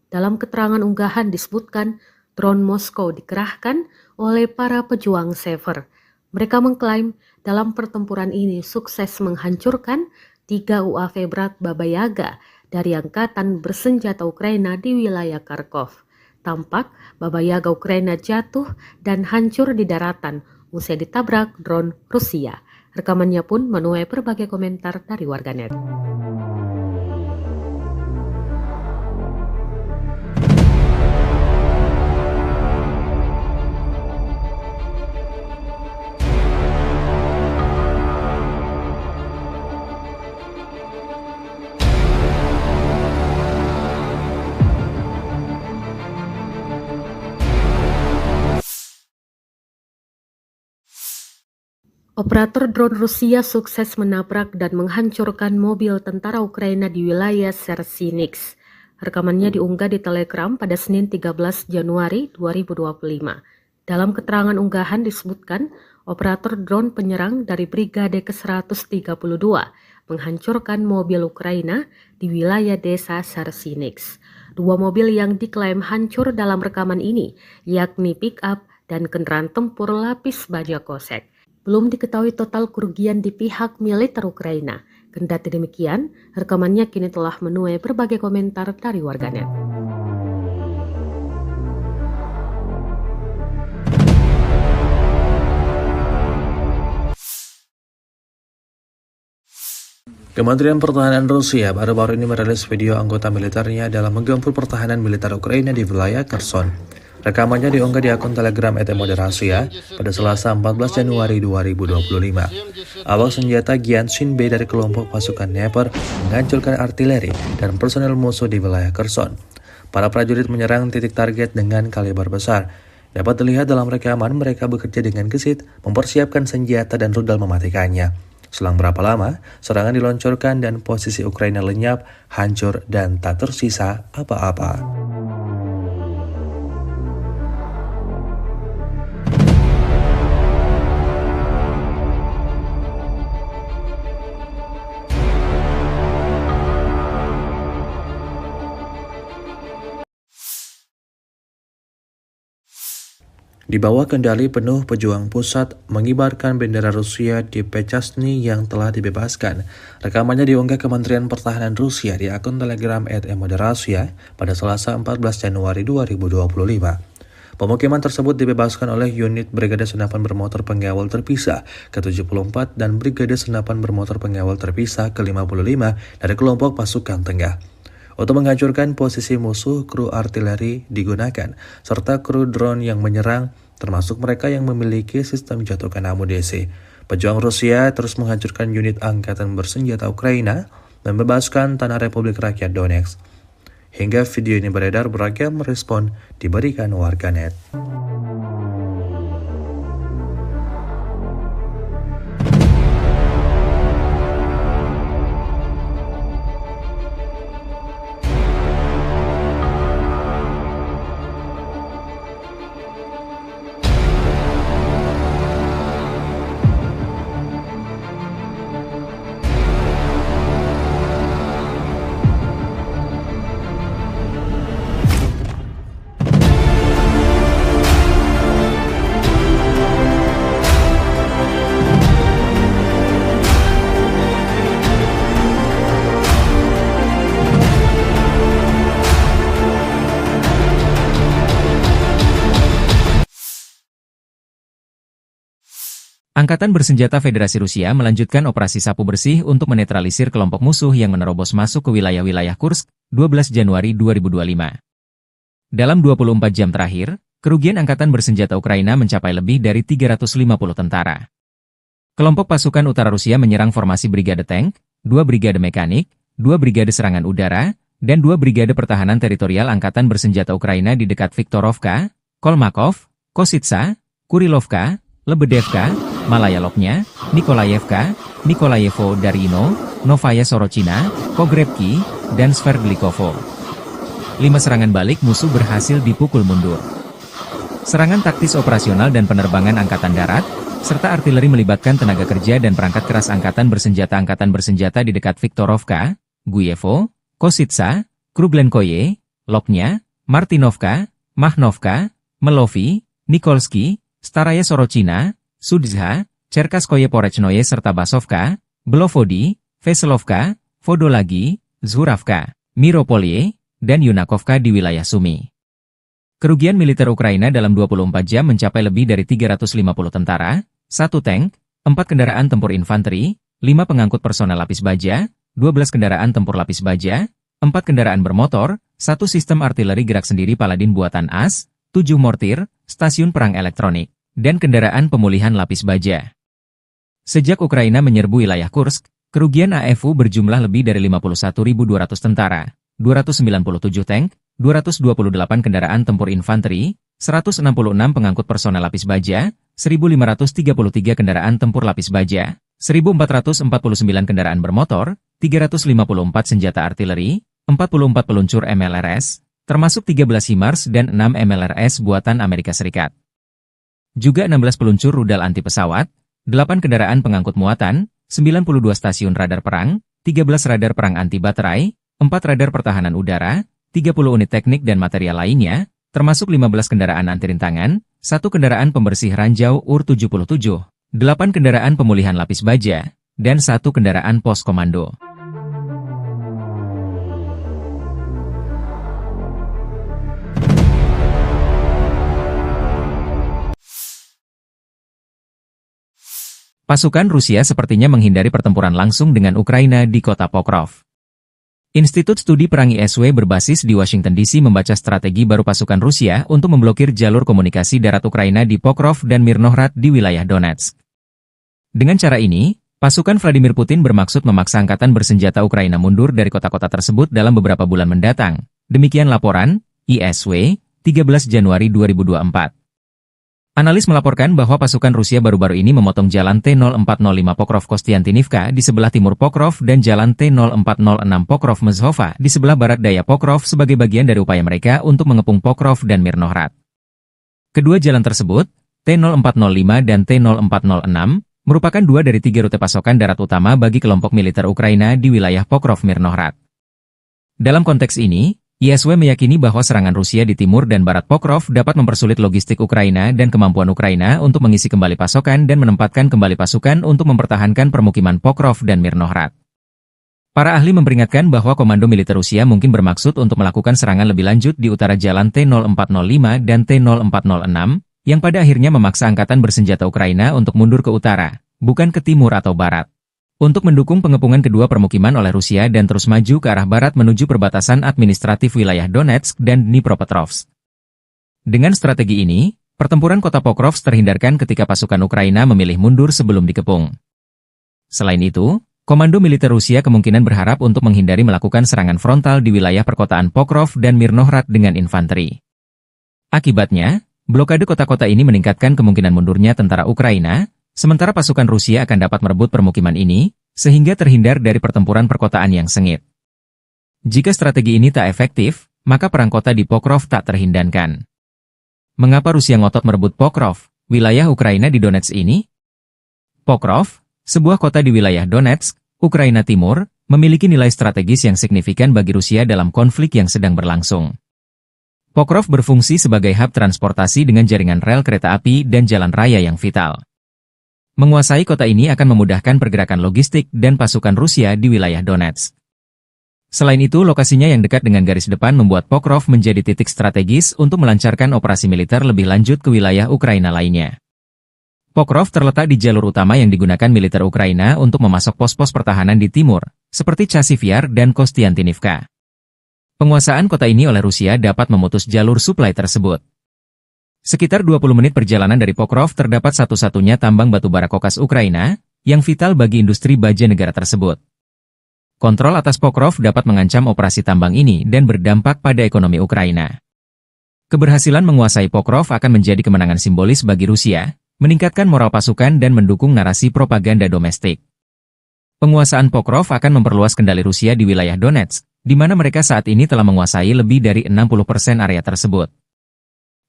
Dalam keterangan unggahan disebutkan drone Moskow dikerahkan oleh para pejuang Sever. Mereka mengklaim dalam pertempuran ini sukses menghancurkan 3 UAV berat Baba Yaga dari Angkatan Bersenjata Ukraina di wilayah Kharkov. Tampak Baba Yaga Ukraina jatuh dan hancur di daratan usai ditabrak drone Rusia. Rekamannya pun menuai berbagai komentar dari warganet. Operator drone Rusia sukses menabrak dan menghancurkan mobil tentara Ukraina di wilayah Sersinix. Rekamannya diunggah di Telegram pada Senin 13 Januari 2025. Dalam keterangan unggahan disebutkan, operator drone penyerang dari Brigade ke-132 menghancurkan mobil Ukraina di wilayah desa Sersinix. 2 mobil yang diklaim hancur dalam rekaman ini, yakni pick-up dan kendaraan tempur lapis baja kosek. Belum diketahui total kerugian di pihak militer Ukraina. Kendati demikian, rekamannya kini telah menuai berbagai komentar dari warganet. Kementerian Pertahanan Rusia baru-baru ini merilis video anggota militernya dalam menggempur pertahanan militer Ukraina di wilayah Kherson. Rekamannya diunggah di akun Telegram @moderasia pada Selasa 14 Januari 2025. Awak senjata Gyanshin B dari kelompok pasukan Dnepr menghancurkan artileri dan personel musuh di wilayah Kherson. Para prajurit menyerang titik target dengan kaliber besar. Dapat dilihat dalam rekaman mereka bekerja dengan gesit, mempersiapkan senjata dan rudal mematikannya. Selang berapa lama, serangan diluncurkan dan posisi Ukraina lenyap, hancur, dan tak tersisa apa-apa. Di bawah kendali penuh pejuang pusat mengibarkan bendera Rusia di Pechasny yang telah dibebaskan. Rekamannya diunggah Kementerian Pertahanan Rusia di akun Telegram @moderasia pada Selasa 14 Januari 2025. Pemukiman tersebut dibebaskan oleh unit Brigade Senapan Bermotor Pengawal Terpisah ke-74 dan Brigade Senapan Bermotor Pengawal Terpisah ke-55 dari kelompok pasukan tengah. Untuk menghancurkan posisi musuh, kru artileri digunakan, serta kru drone yang menyerang, termasuk mereka yang memiliki sistem jatuhkan amunisi. Pejuang Rusia terus menghancurkan unit angkatan bersenjata Ukraina dan membebaskan tanah Republik Rakyat Donetsk. Hingga video ini beredar, beragam respon diberikan warganet. Angkatan Bersenjata Federasi Rusia melanjutkan operasi sapu bersih untuk menetralisir kelompok musuh yang menerobos masuk ke wilayah-wilayah Kursk, 12 Januari 2025. Dalam 24 jam terakhir, kerugian Angkatan Bersenjata Ukraina mencapai lebih dari 350 tentara. Kelompok pasukan utara Rusia menyerang formasi Brigade Tank, 2 Brigade Mekanik, 2 Brigade Serangan Udara, dan 2 Brigade Pertahanan Teritorial Angkatan Bersenjata Ukraina di dekat Viktorovka, Kolmakov, Kositsa, Kurilovka, Lebedevka, Malaya Lopnya, Nikolayevka, Nikolayevo Darino, Novaya Sorochina, Pogrebki, dan Sverdlikovo. 5 serangan balik musuh berhasil dipukul mundur. Serangan taktis operasional dan penerbangan Angkatan Darat, serta artileri melibatkan tenaga kerja dan perangkat keras Angkatan Bersenjata di dekat Viktorovka, Guyevo, Kositsa, Kruglenkoye, Lopnya, Martinovka, Mahnovka, Melovi, Nikolski, Staraya Sorochina, Sudzha, Cherkaskoye Porechnoye serta Basovka, Belovodi, Veselovka, Vodolagi, Zhuravka, Miropolye, dan Yunakovka di wilayah Sumy. Kerugian militer Ukraina dalam 24 jam mencapai lebih dari 350 tentara, 1 tank, 4 kendaraan tempur infanteri, 5 pengangkut personel lapis baja, 12 kendaraan tempur lapis baja, 4 kendaraan bermotor, 1 sistem artileri gerak sendiri Paladin buatan AS, 7 mortir, stasiun perang elektronik, dan kendaraan pemulihan lapis baja. Sejak Ukraina menyerbu wilayah Kursk, kerugian AFU berjumlah lebih dari 51.200 tentara, 297 tank, 228 kendaraan tempur infanteri, 166 pengangkut personel lapis baja, 1.533 kendaraan tempur lapis baja, 1.449 kendaraan bermotor, 354 senjata artileri, 44 peluncur MLRS, termasuk 13 HIMARS dan 6 MLRS buatan Amerika Serikat. Juga 16 peluncur rudal anti pesawat, 8 kendaraan pengangkut muatan, 92 stasiun radar perang, 13 radar perang anti baterai, 4 radar pertahanan udara, 30 unit teknik dan material lainnya, termasuk 15 kendaraan anti rintangan, 1 kendaraan pembersih ranjau UR-77, 8 kendaraan pemulihan lapis baja, dan 1 kendaraan pos komando. Pasukan Rusia sepertinya menghindari pertempuran langsung dengan Ukraina di kota Pokrov. Institut Studi Perang ISW berbasis di Washington DC membaca strategi baru pasukan Rusia untuk memblokir jalur komunikasi darat Ukraina di Pokrov dan Mirnohrad di wilayah Donetsk. Dengan cara ini, pasukan Vladimir Putin bermaksud memaksa angkatan bersenjata Ukraina mundur dari kota-kota tersebut dalam beberapa bulan mendatang. Demikian laporan ISW, 13 Januari 2024. Analis melaporkan bahwa pasukan Rusia baru-baru ini memotong jalan T-0405 Pokrov-Kostiantinivka di sebelah timur Pokrov dan jalan T-0406 Pokrov-Mezhova di sebelah barat daya Pokrov sebagai bagian dari upaya mereka untuk mengepung Pokrov dan Mirnohrad. Kedua jalan tersebut, T-0405 dan T-0406, merupakan 2 dari 3 rute pasokan darat utama bagi kelompok militer Ukraina di wilayah Pokrov-Mirnohrad. Dalam konteks ini, ISW meyakini bahwa serangan Rusia di timur dan barat Pokrov dapat mempersulit logistik Ukraina dan kemampuan Ukraina untuk mengisi kembali pasokan dan menempatkan kembali pasukan untuk mempertahankan permukiman Pokrov dan Mirnohrad. Para ahli memperingatkan bahwa komando militer Rusia mungkin bermaksud untuk melakukan serangan lebih lanjut di utara jalan T-0405 dan T-0406, yang pada akhirnya memaksa angkatan bersenjata Ukraina untuk mundur ke utara, bukan ke timur atau barat, untuk mendukung pengepungan kedua permukiman oleh Rusia dan terus maju ke arah barat menuju perbatasan administratif wilayah Donetsk dan Dnipropetrovsk. Dengan strategi ini, pertempuran kota Pokrov terhindarkan ketika pasukan Ukraina memilih mundur sebelum dikepung. Selain itu, Komando militer Rusia kemungkinan berharap untuk menghindari melakukan serangan frontal di wilayah perkotaan Pokrov dan Mirnohrad dengan infanteri. Akibatnya, blokade kota-kota ini meningkatkan kemungkinan mundurnya tentara Ukraina, sementara pasukan Rusia akan dapat merebut permukiman ini, sehingga terhindar dari pertempuran perkotaan yang sengit. Jika strategi ini tak efektif, maka perang kota di Pokrov tak terhindarkan. Mengapa Rusia ngotot merebut Pokrov, wilayah Ukraina di Donetsk ini? Pokrov, sebuah kota di wilayah Donetsk, Ukraina Timur, memiliki nilai strategis yang signifikan bagi Rusia dalam konflik yang sedang berlangsung. Pokrov berfungsi sebagai hub transportasi dengan jaringan rel kereta api dan jalan raya yang vital. Menguasai kota ini akan memudahkan pergerakan logistik dan pasukan Rusia di wilayah Donetsk. Selain itu, lokasinya yang dekat dengan garis depan membuat Pokrov menjadi titik strategis untuk melancarkan operasi militer lebih lanjut ke wilayah Ukraina lainnya. Pokrov terletak di jalur utama yang digunakan militer Ukraina untuk memasok pos-pos pertahanan di timur, seperti Chasiv Yar dan Kostiantynivka. Penguasaan kota ini oleh Rusia dapat memutus jalur suplai tersebut. Sekitar 20 menit perjalanan dari Pokrov terdapat satu-satunya tambang batubara kokas Ukraina, yang vital bagi industri baja negara tersebut. Kontrol atas Pokrov dapat mengancam operasi tambang ini dan berdampak pada ekonomi Ukraina. Keberhasilan menguasai Pokrov akan menjadi kemenangan simbolis bagi Rusia, meningkatkan moral pasukan dan mendukung narasi propaganda domestik. Penguasaan Pokrov akan memperluas kendali Rusia di wilayah Donetsk, di mana mereka saat ini telah menguasai lebih dari 60% area tersebut.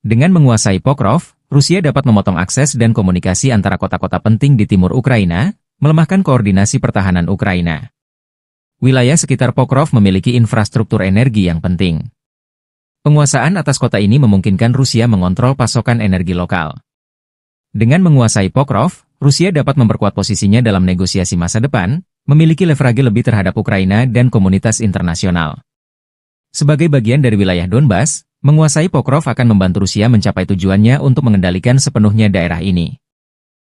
Dengan menguasai Pokrov, Rusia dapat memotong akses dan komunikasi antara kota-kota penting di timur Ukraina, melemahkan koordinasi pertahanan Ukraina. Wilayah sekitar Pokrov memiliki infrastruktur energi yang penting. Penguasaan atas kota ini memungkinkan Rusia mengontrol pasokan energi lokal. Dengan menguasai Pokrov, Rusia dapat memperkuat posisinya dalam negosiasi masa depan, memiliki leverage lebih terhadap Ukraina dan komunitas internasional. Sebagai bagian dari wilayah Donbas, menguasai Pokrov akan membantu Rusia mencapai tujuannya untuk mengendalikan sepenuhnya daerah ini.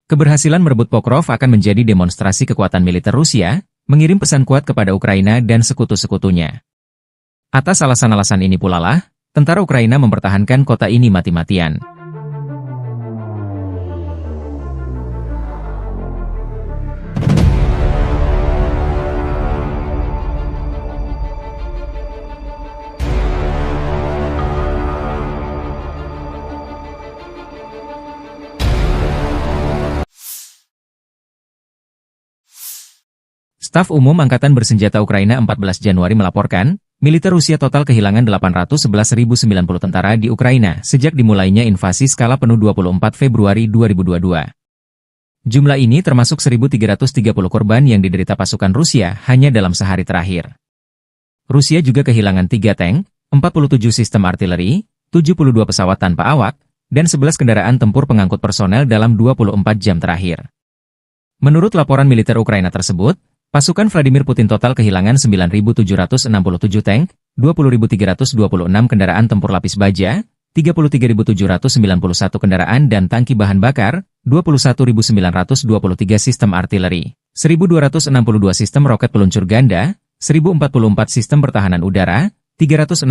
Keberhasilan merebut Pokrov akan menjadi demonstrasi kekuatan militer Rusia, mengirim pesan kuat kepada Ukraina dan sekutu-sekutunya. Atas alasan-alasan ini pula lah, tentara Ukraina mempertahankan kota ini mati-matian. Staf Umum Angkatan Bersenjata Ukraina 14 Januari melaporkan, militer Rusia total kehilangan 811.090 tentara di Ukraina sejak dimulainya invasi skala penuh 24 Februari 2022. Jumlah ini termasuk 1.330 korban yang diderita pasukan Rusia hanya dalam sehari terakhir. Rusia juga kehilangan 3 tank, 47 sistem artileri, 72 pesawat tanpa awak, dan 11 kendaraan tempur pengangkut personel dalam 24 jam terakhir. Menurut laporan militer Ukraina tersebut, pasukan Vladimir Putin total kehilangan 9.767 tank, 20.326 kendaraan tempur lapis baja, 33.791 kendaraan dan tangki bahan bakar, 21.923 sistem artileri, 1.262 sistem roket peluncur ganda, 1.044 sistem pertahanan udara, 369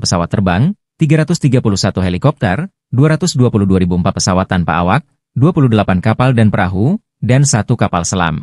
pesawat terbang, 331 helikopter, 222.004 pesawat tanpa awak, 28 kapal dan perahu, dan 1 kapal selam.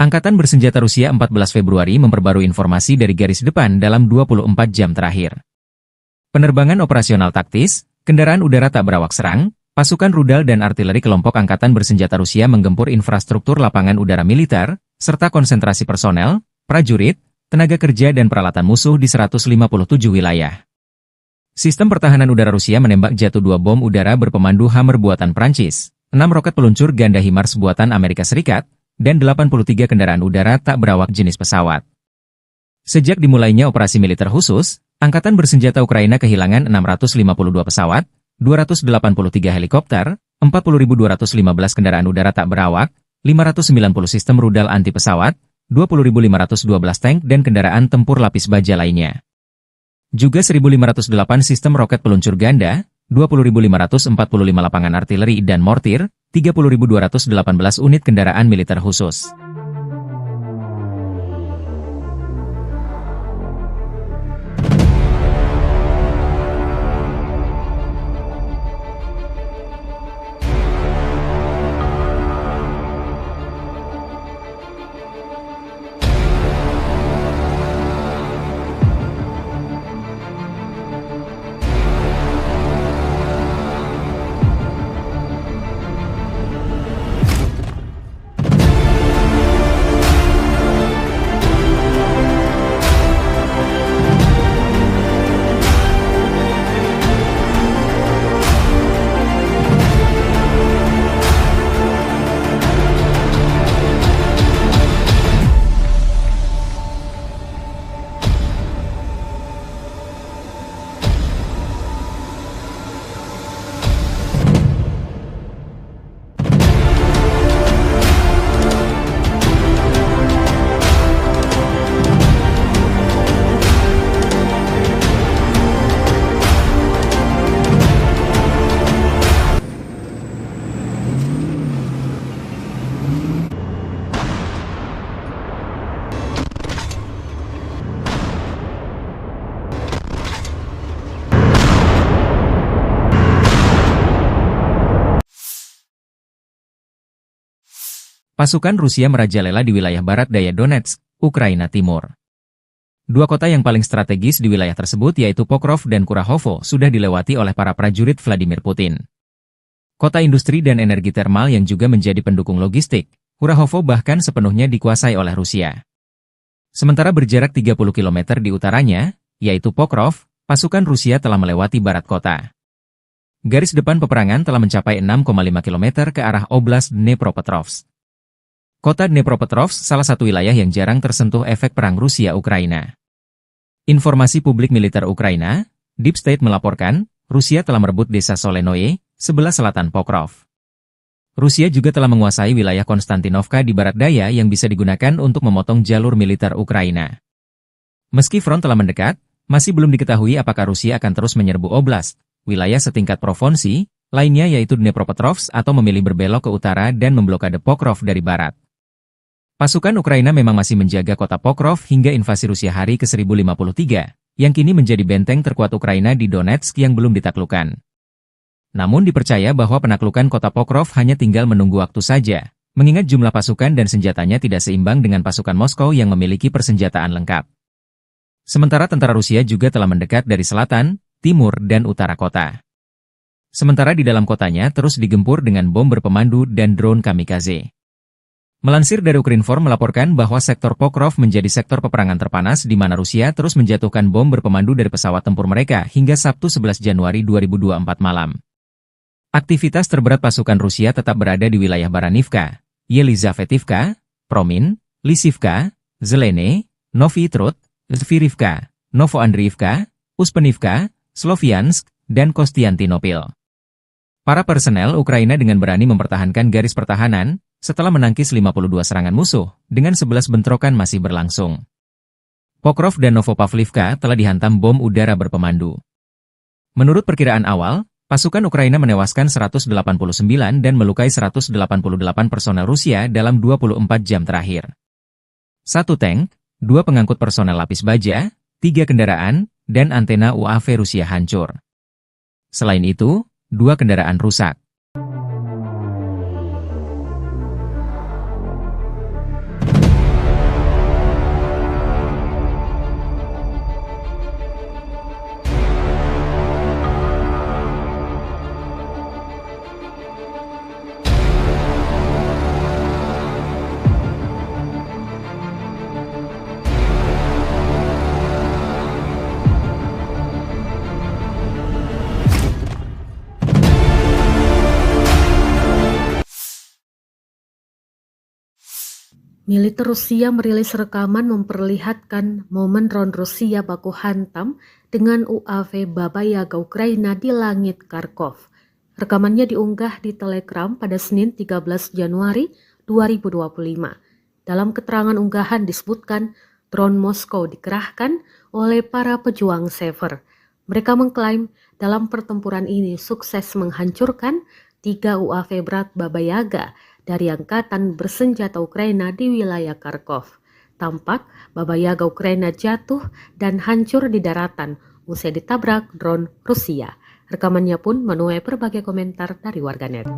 Angkatan Bersenjata Rusia 14 Februari memperbarui informasi dari garis depan dalam 24 jam terakhir. Penerbangan operasional taktis, kendaraan udara tak berawak serang, pasukan rudal dan artileri kelompok Angkatan Bersenjata Rusia menggempur infrastruktur lapangan udara militer, serta konsentrasi personel, prajurit, tenaga kerja dan peralatan musuh di 157 wilayah. Sistem pertahanan udara Rusia menembak jatuh 2 bom udara berpemandu Hammer buatan Prancis, 6 roket peluncur ganda HIMARS buatan Amerika Serikat, dan 83 kendaraan udara tak berawak jenis pesawat. Sejak dimulainya operasi militer khusus, Angkatan Bersenjata Ukraina kehilangan 652 pesawat, 283 helikopter, 40.215 kendaraan udara tak berawak, 590 sistem rudal anti pesawat, 20.512 tank dan kendaraan tempur lapis baja lainnya. Juga 1.508 sistem roket peluncur ganda, 20.545 lapangan artileri dan mortir, 30.218 unit kendaraan militer khusus. Pasukan Rusia merajalela di wilayah barat daya Donetsk, Ukraina Timur. Dua kota yang paling strategis di wilayah tersebut yaitu Pokrov dan Kurahovo sudah dilewati oleh para prajurit Vladimir Putin. Kota industri dan energi termal yang juga menjadi pendukung logistik, Kurahovo bahkan sepenuhnya dikuasai oleh Rusia. Sementara berjarak 30 km di utaranya, yaitu Pokrov, pasukan Rusia telah melewati barat kota. Garis depan peperangan telah mencapai 6,5 km ke arah Oblast Dnepropetrovsk. Kota Dnepropetrovsk salah satu wilayah yang jarang tersentuh efek perang Rusia-Ukraina. Informasi publik militer Ukraina, Deep State melaporkan, Rusia telah merebut desa Solenoye, sebelah selatan Pokrov. Rusia juga telah menguasai wilayah Konstantinovka di barat daya yang bisa digunakan untuk memotong jalur militer Ukraina. Meski front telah mendekat, masih belum diketahui apakah Rusia akan terus menyerbu oblast, wilayah setingkat provinsi, lainnya yaitu Dnepropetrovsk atau memilih berbelok ke utara dan memblokade Pokrov dari barat. Pasukan Ukraina memang masih menjaga kota Pokrov hingga invasi Rusia hari ke-1053, yang kini menjadi benteng terkuat Ukraina di Donetsk yang belum ditaklukkan. Namun dipercaya bahwa penaklukan kota Pokrov hanya tinggal menunggu waktu saja, mengingat jumlah pasukan dan senjatanya tidak seimbang dengan pasukan Moskow yang memiliki persenjataan lengkap. Sementara tentara Rusia juga telah mendekat dari selatan, timur dan utara kota. Sementara di dalam kotanya terus digempur dengan bom berpemandu dan drone kamikaze. Melansir dari Ukrinform melaporkan bahwa sektor Pokrov menjadi sektor peperangan terpanas di mana Rusia terus menjatuhkan bom berpemandu dari pesawat tempur mereka hingga Sabtu 11 Januari 2024 malam. Aktivitas terberat pasukan Rusia tetap berada di wilayah Baranivka, Yelizavetivka, Promin, Lisivka, Zelene, Novy Trud, Zvirivka, Novoandriivka, Uspenivka, Sloviansk, dan Kostiantynopil. Para personel Ukraina dengan berani mempertahankan garis pertahanan, setelah menangkis 52 serangan musuh, dengan 11 bentrokan masih berlangsung. Pokrov dan Novopavlivka telah dihantam bom udara berpemandu. Menurut perkiraan awal, pasukan Ukraina menewaskan 189 dan melukai 188 personel Rusia dalam 24 jam terakhir. 1 tank, 2 pengangkut personel lapis baja, 3 kendaraan, dan antena UAV Rusia hancur. Selain itu, 2 kendaraan rusak. Militer Rusia merilis rekaman memperlihatkan momen drone Rusia baku hantam dengan UAV Baba Yaga Ukraina di langit Kharkov. Rekamannya diunggah di Telegram pada Senin 13 Januari 2025. Dalam keterangan unggahan disebutkan drone Moskow dikerahkan oleh para pejuang Sever. Mereka mengklaim dalam pertempuran ini sukses menghancurkan 3 UAV berat Baba Yaga dari Angkatan Bersenjata Ukraina di wilayah Kharkov. Tampak Baba Yaga Ukraina jatuh dan hancur di daratan usai ditabrak drone Rusia. Rekamannya pun menuai berbagai komentar dari warganet.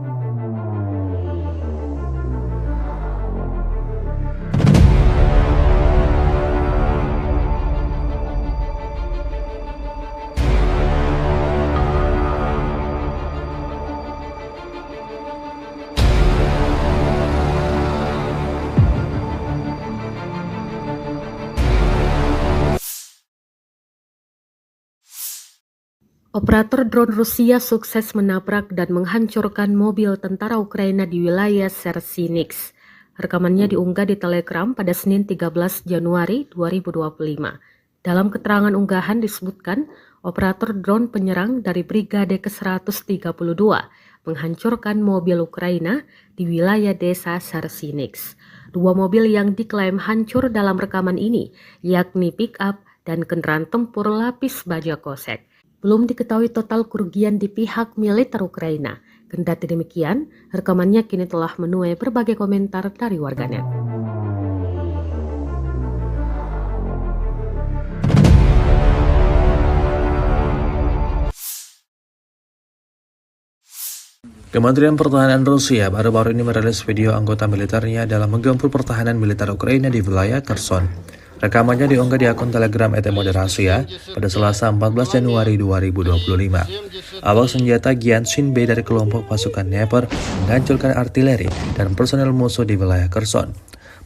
Operator drone Rusia sukses menabrak dan menghancurkan mobil tentara Ukraina di wilayah Sersinix. Rekamannya diunggah di Telegram pada Senin 13 Januari 2025. Dalam keterangan unggahan disebutkan, operator drone penyerang dari Brigade ke-132 menghancurkan mobil Ukraina di wilayah desa Sersinix. 2 mobil yang diklaim hancur dalam rekaman ini, yakni pick-up dan kendaraan tempur lapis baja kosek. Belum diketahui total kerugian di pihak militer Ukraina. Kendati demikian, rekamannya kini telah menuai berbagai komentar dari warganet. Kementerian Pertahanan Rusia baru-baru ini merilis video anggota militernya dalam menggempur pertahanan militer Ukraina di wilayah Kherson. Rekamannya diunggah di akun Telegram @moderasia pada Selasa 14 Januari 2025. Awak senjata Gyanshin B dari kelompok pasukan Dnepr menghancurkan artileri dan personel musuh di wilayah Kherson.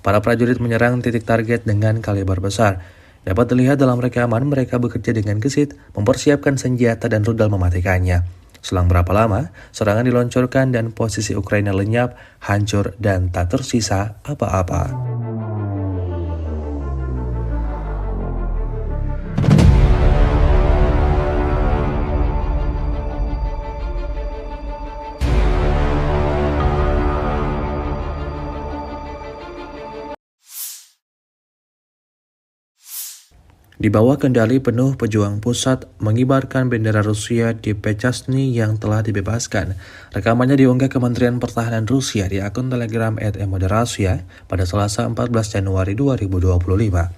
Para prajurit menyerang titik target dengan kaliber besar. Dapat dilihat dalam rekaman mereka bekerja dengan gesit, mempersiapkan senjata dan rudal mematikannya. Selang berapa lama, serangan diluncurkan dan posisi Ukraina lenyap, hancur, dan tak tersisa apa-apa. Di bawah kendali penuh pejuang pusat mengibarkan bendera Rusia di Pechasny yang telah dibebaskan. Rekamannya diunggah Kementerian Pertahanan Rusia di akun Telegram @moderasia pada Selasa 14 Januari 2025.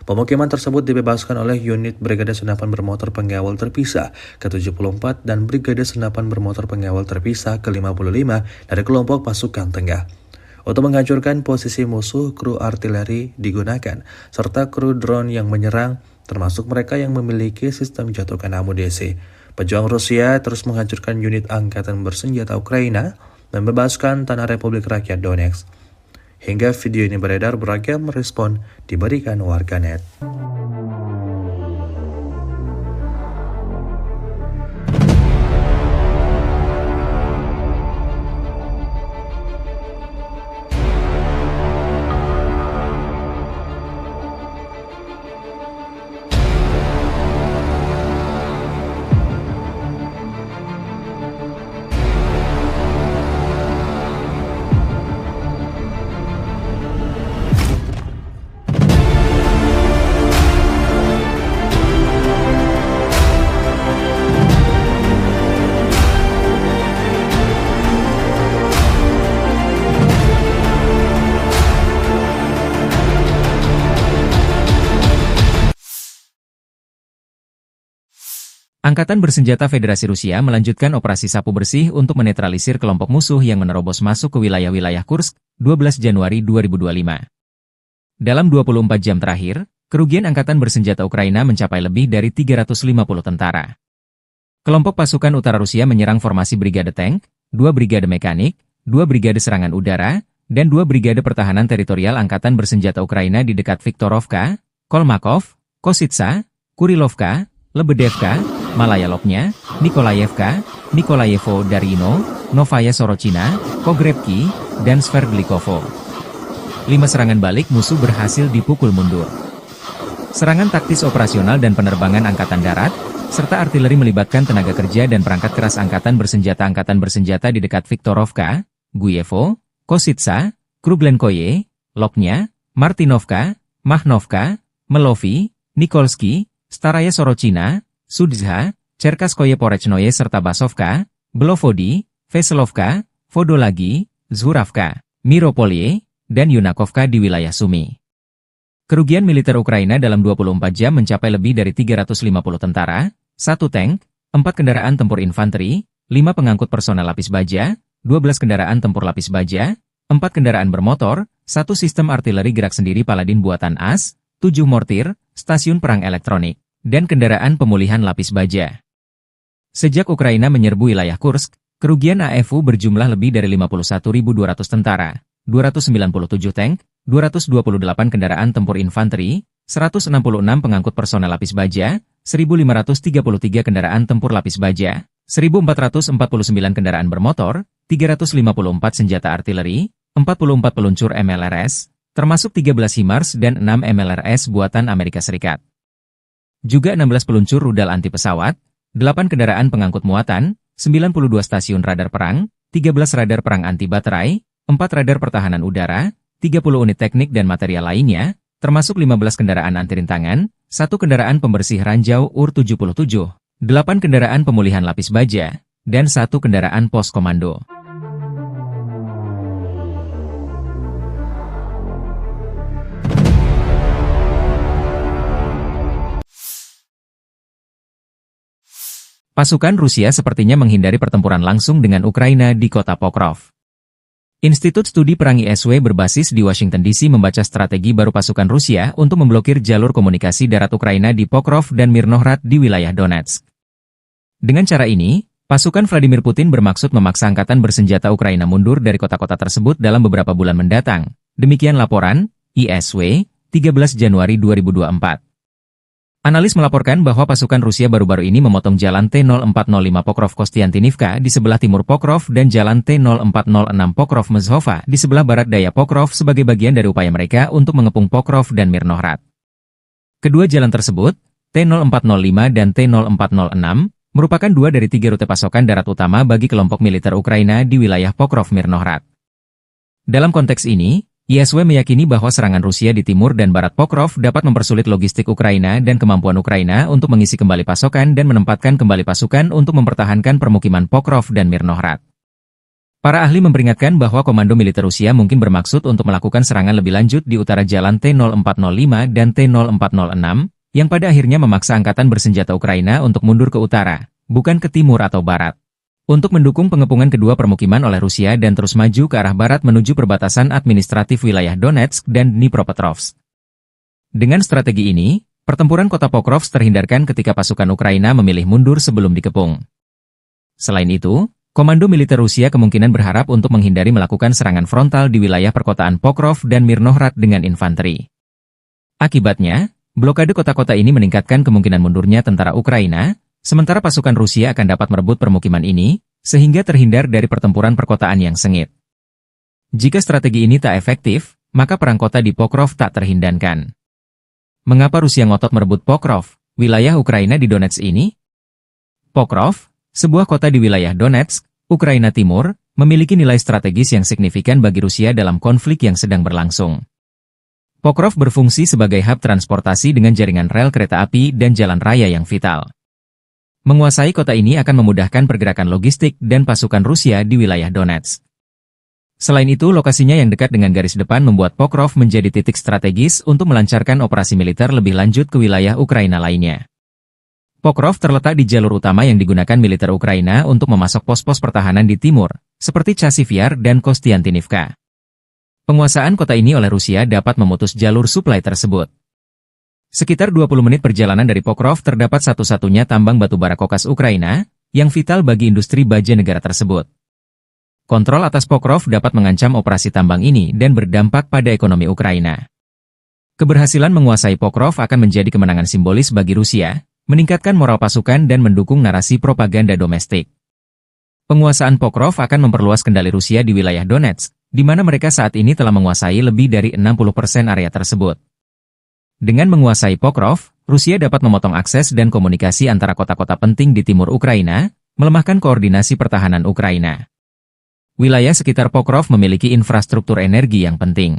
Pemukiman tersebut dibebaskan oleh unit Brigade Senapan Bermotor Pengawal Terpisah ke-74 dan Brigade Senapan Bermotor Pengawal Terpisah ke-55 dari kelompok pasukan tengah. Untuk menghancurkan posisi musuh, kru artileri digunakan, serta kru drone yang menyerang, termasuk mereka yang memiliki sistem jatuhkan amunisi. Pejuang Rusia terus menghancurkan unit angkatan bersenjata Ukraina, membebaskan tanah Republik Rakyat Donetsk. Hingga video ini beredar, beragam respon diberikan warganet. Angkatan Bersenjata Federasi Rusia melanjutkan operasi sapu bersih untuk menetralisir kelompok musuh yang menerobos masuk ke wilayah-wilayah Kursk, 12 Januari 2025. Dalam 24 jam terakhir, kerugian Angkatan Bersenjata Ukraina mencapai lebih dari 350 tentara. Kelompok pasukan utara Rusia menyerang formasi Brigade Tank, 2 Brigade Mekanik, 2 Brigade Serangan Udara, dan 2 Brigade Pertahanan Teritorial Angkatan Bersenjata Ukraina di dekat Viktorovka, Kolmakov, Kositsa, Kurilovka, Lebedevka, Malaya Lopnya, Nikolayevka, Nikolayevo Darino, Novaya Sorochina, Pogrebki, dan Sverdlikovo. 5 serangan balik musuh berhasil dipukul mundur. Serangan taktis operasional dan penerbangan angkatan darat, serta artileri melibatkan tenaga kerja dan perangkat keras angkatan bersenjata di dekat Viktorovka, Guyevo, Kositsa, Kruglenkoye, Loknya, Martinovka, Mahnovka, Melovi, Nikolski, Staraya Sorochina, Sudzha, Cherkaskoye Porechnoye serta Basovka, Belovodi, Veselovka, Vodolagi, Zhuravka, Miropolye, dan Yunakovka di wilayah Sumy. Kerugian militer Ukraina dalam 24 jam mencapai lebih dari 350 tentara, 1 tank, 4 kendaraan tempur infanteri, 5 pengangkut personel lapis baja, 12 kendaraan tempur lapis baja, 4 kendaraan bermotor, 1 sistem artileri gerak sendiri Paladin buatan AS, 7 mortir, stasiun perang elektronik, dan kendaraan pemulihan lapis baja. Sejak Ukraina menyerbu wilayah Kursk, kerugian AFU berjumlah lebih dari 51.200 tentara, 297 tank, 228 kendaraan tempur infanteri, 166 pengangkut personel lapis baja, 1.533 kendaraan tempur lapis baja, 1.449 kendaraan bermotor, 354 senjata artileri, 44 peluncur MLRS, termasuk 13 HIMARS dan 6 MLRS buatan Amerika Serikat. Juga 16 peluncur rudal anti pesawat, 8 kendaraan pengangkut muatan, 92 stasiun radar perang, 13 radar perang anti baterai, 4 radar pertahanan udara, 30 unit teknik dan material lainnya, termasuk 15 kendaraan anti rintangan, 1 kendaraan pembersih ranjau UR-77, 8 kendaraan pemulihan lapis baja, dan 1 kendaraan pos komando. Pasukan Rusia sepertinya menghindari pertempuran langsung dengan Ukraina di kota Pokrov. Institut Studi Perang ISW berbasis di Washington DC membaca strategi baru pasukan Rusia untuk memblokir jalur komunikasi darat Ukraina di Pokrov dan Mirnohrad di wilayah Donetsk. Dengan cara ini, pasukan Vladimir Putin bermaksud memaksa angkatan bersenjata Ukraina mundur dari kota-kota tersebut dalam beberapa bulan mendatang. Demikian laporan ISW, 13 Januari 2024. Analis melaporkan bahwa pasukan Rusia baru-baru ini memotong jalan T-0405 Pokrov-Kostiantynivka di sebelah timur Pokrov dan jalan T-0406 Pokrov-Mezhova di sebelah barat daya Pokrov sebagai bagian dari upaya mereka untuk mengepung Pokrov dan Mirnohrad. Kedua jalan tersebut, T-0405 dan T-0406, merupakan 2 dari 3 rute pasokan darat utama bagi kelompok militer Ukraina di wilayah Pokrov-Mirnohrad. Dalam konteks ini, ISW meyakini bahwa serangan Rusia di timur dan barat Pokrov dapat mempersulit logistik Ukraina dan kemampuan Ukraina untuk mengisi kembali pasokan dan menempatkan kembali pasukan untuk mempertahankan permukiman Pokrov dan Mirnohrad. Para ahli memperingatkan bahwa komando militer Rusia mungkin bermaksud untuk melakukan serangan lebih lanjut di utara jalan T-0405 dan T-0406, yang pada akhirnya memaksa angkatan bersenjata Ukraina untuk mundur ke utara, bukan ke timur atau barat, untuk mendukung pengepungan kedua permukiman oleh Rusia dan terus maju ke arah barat menuju perbatasan administratif wilayah Donetsk dan Dnipropetrovsk. Dengan strategi ini, pertempuran kota Pokrov terhindarkan ketika pasukan Ukraina memilih mundur sebelum dikepung. Selain itu, komando militer Rusia kemungkinan berharap untuk menghindari melakukan serangan frontal di wilayah perkotaan Pokrov dan Mirnohrad dengan infanteri. Akibatnya, blokade kota-kota ini meningkatkan kemungkinan mundurnya tentara Ukraina, sementara pasukan Rusia akan dapat merebut permukiman ini, sehingga terhindar dari pertempuran perkotaan yang sengit. Jika strategi ini tak efektif, maka perang kota di Pokrov tak terhindarkan. Mengapa Rusia ngotot merebut Pokrov, wilayah Ukraina di Donetsk ini? Pokrov, sebuah kota di wilayah Donetsk, Ukraina Timur, memiliki nilai strategis yang signifikan bagi Rusia dalam konflik yang sedang berlangsung. Pokrov berfungsi sebagai hub transportasi dengan jaringan rel kereta api dan jalan raya yang vital. Menguasai kota ini akan memudahkan pergerakan logistik dan pasukan Rusia di wilayah Donetsk. Selain itu, lokasinya yang dekat dengan garis depan membuat Pokrov menjadi titik strategis untuk melancarkan operasi militer lebih lanjut ke wilayah Ukraina lainnya. Pokrov terletak di jalur utama yang digunakan militer Ukraina untuk memasok pos-pos pertahanan di timur, seperti Chasiv Yar dan Kostiantynivka. Penguasaan kota ini oleh Rusia dapat memutus jalur suplai tersebut. Sekitar 20 menit perjalanan dari Pokrov terdapat satu-satunya tambang batubara kokas Ukraina, yang vital bagi industri baja negara tersebut. Kontrol atas Pokrov dapat mengancam operasi tambang ini dan berdampak pada ekonomi Ukraina. Keberhasilan menguasai Pokrov akan menjadi kemenangan simbolis bagi Rusia, meningkatkan moral pasukan dan mendukung narasi propaganda domestik. Penguasaan Pokrov akan memperluas kendali Rusia di wilayah Donetsk, di mana mereka saat ini telah menguasai lebih dari 60% area tersebut. Dengan menguasai Pokrov, Rusia dapat memotong akses dan komunikasi antara kota-kota penting di timur Ukraina, melemahkan koordinasi pertahanan Ukraina. Wilayah sekitar Pokrov memiliki infrastruktur energi yang penting.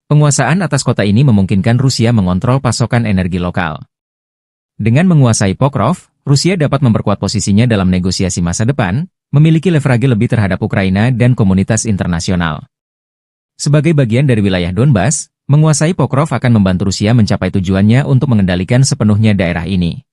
Penguasaan atas kota ini memungkinkan Rusia mengontrol pasokan energi lokal. Dengan menguasai Pokrov, Rusia dapat memperkuat posisinya dalam negosiasi masa depan, memiliki leverage lebih terhadap Ukraina dan komunitas internasional. Sebagai bagian dari wilayah Donbas, menguasai Pokrov akan membantu Rusia mencapai tujuannya untuk mengendalikan sepenuhnya daerah ini.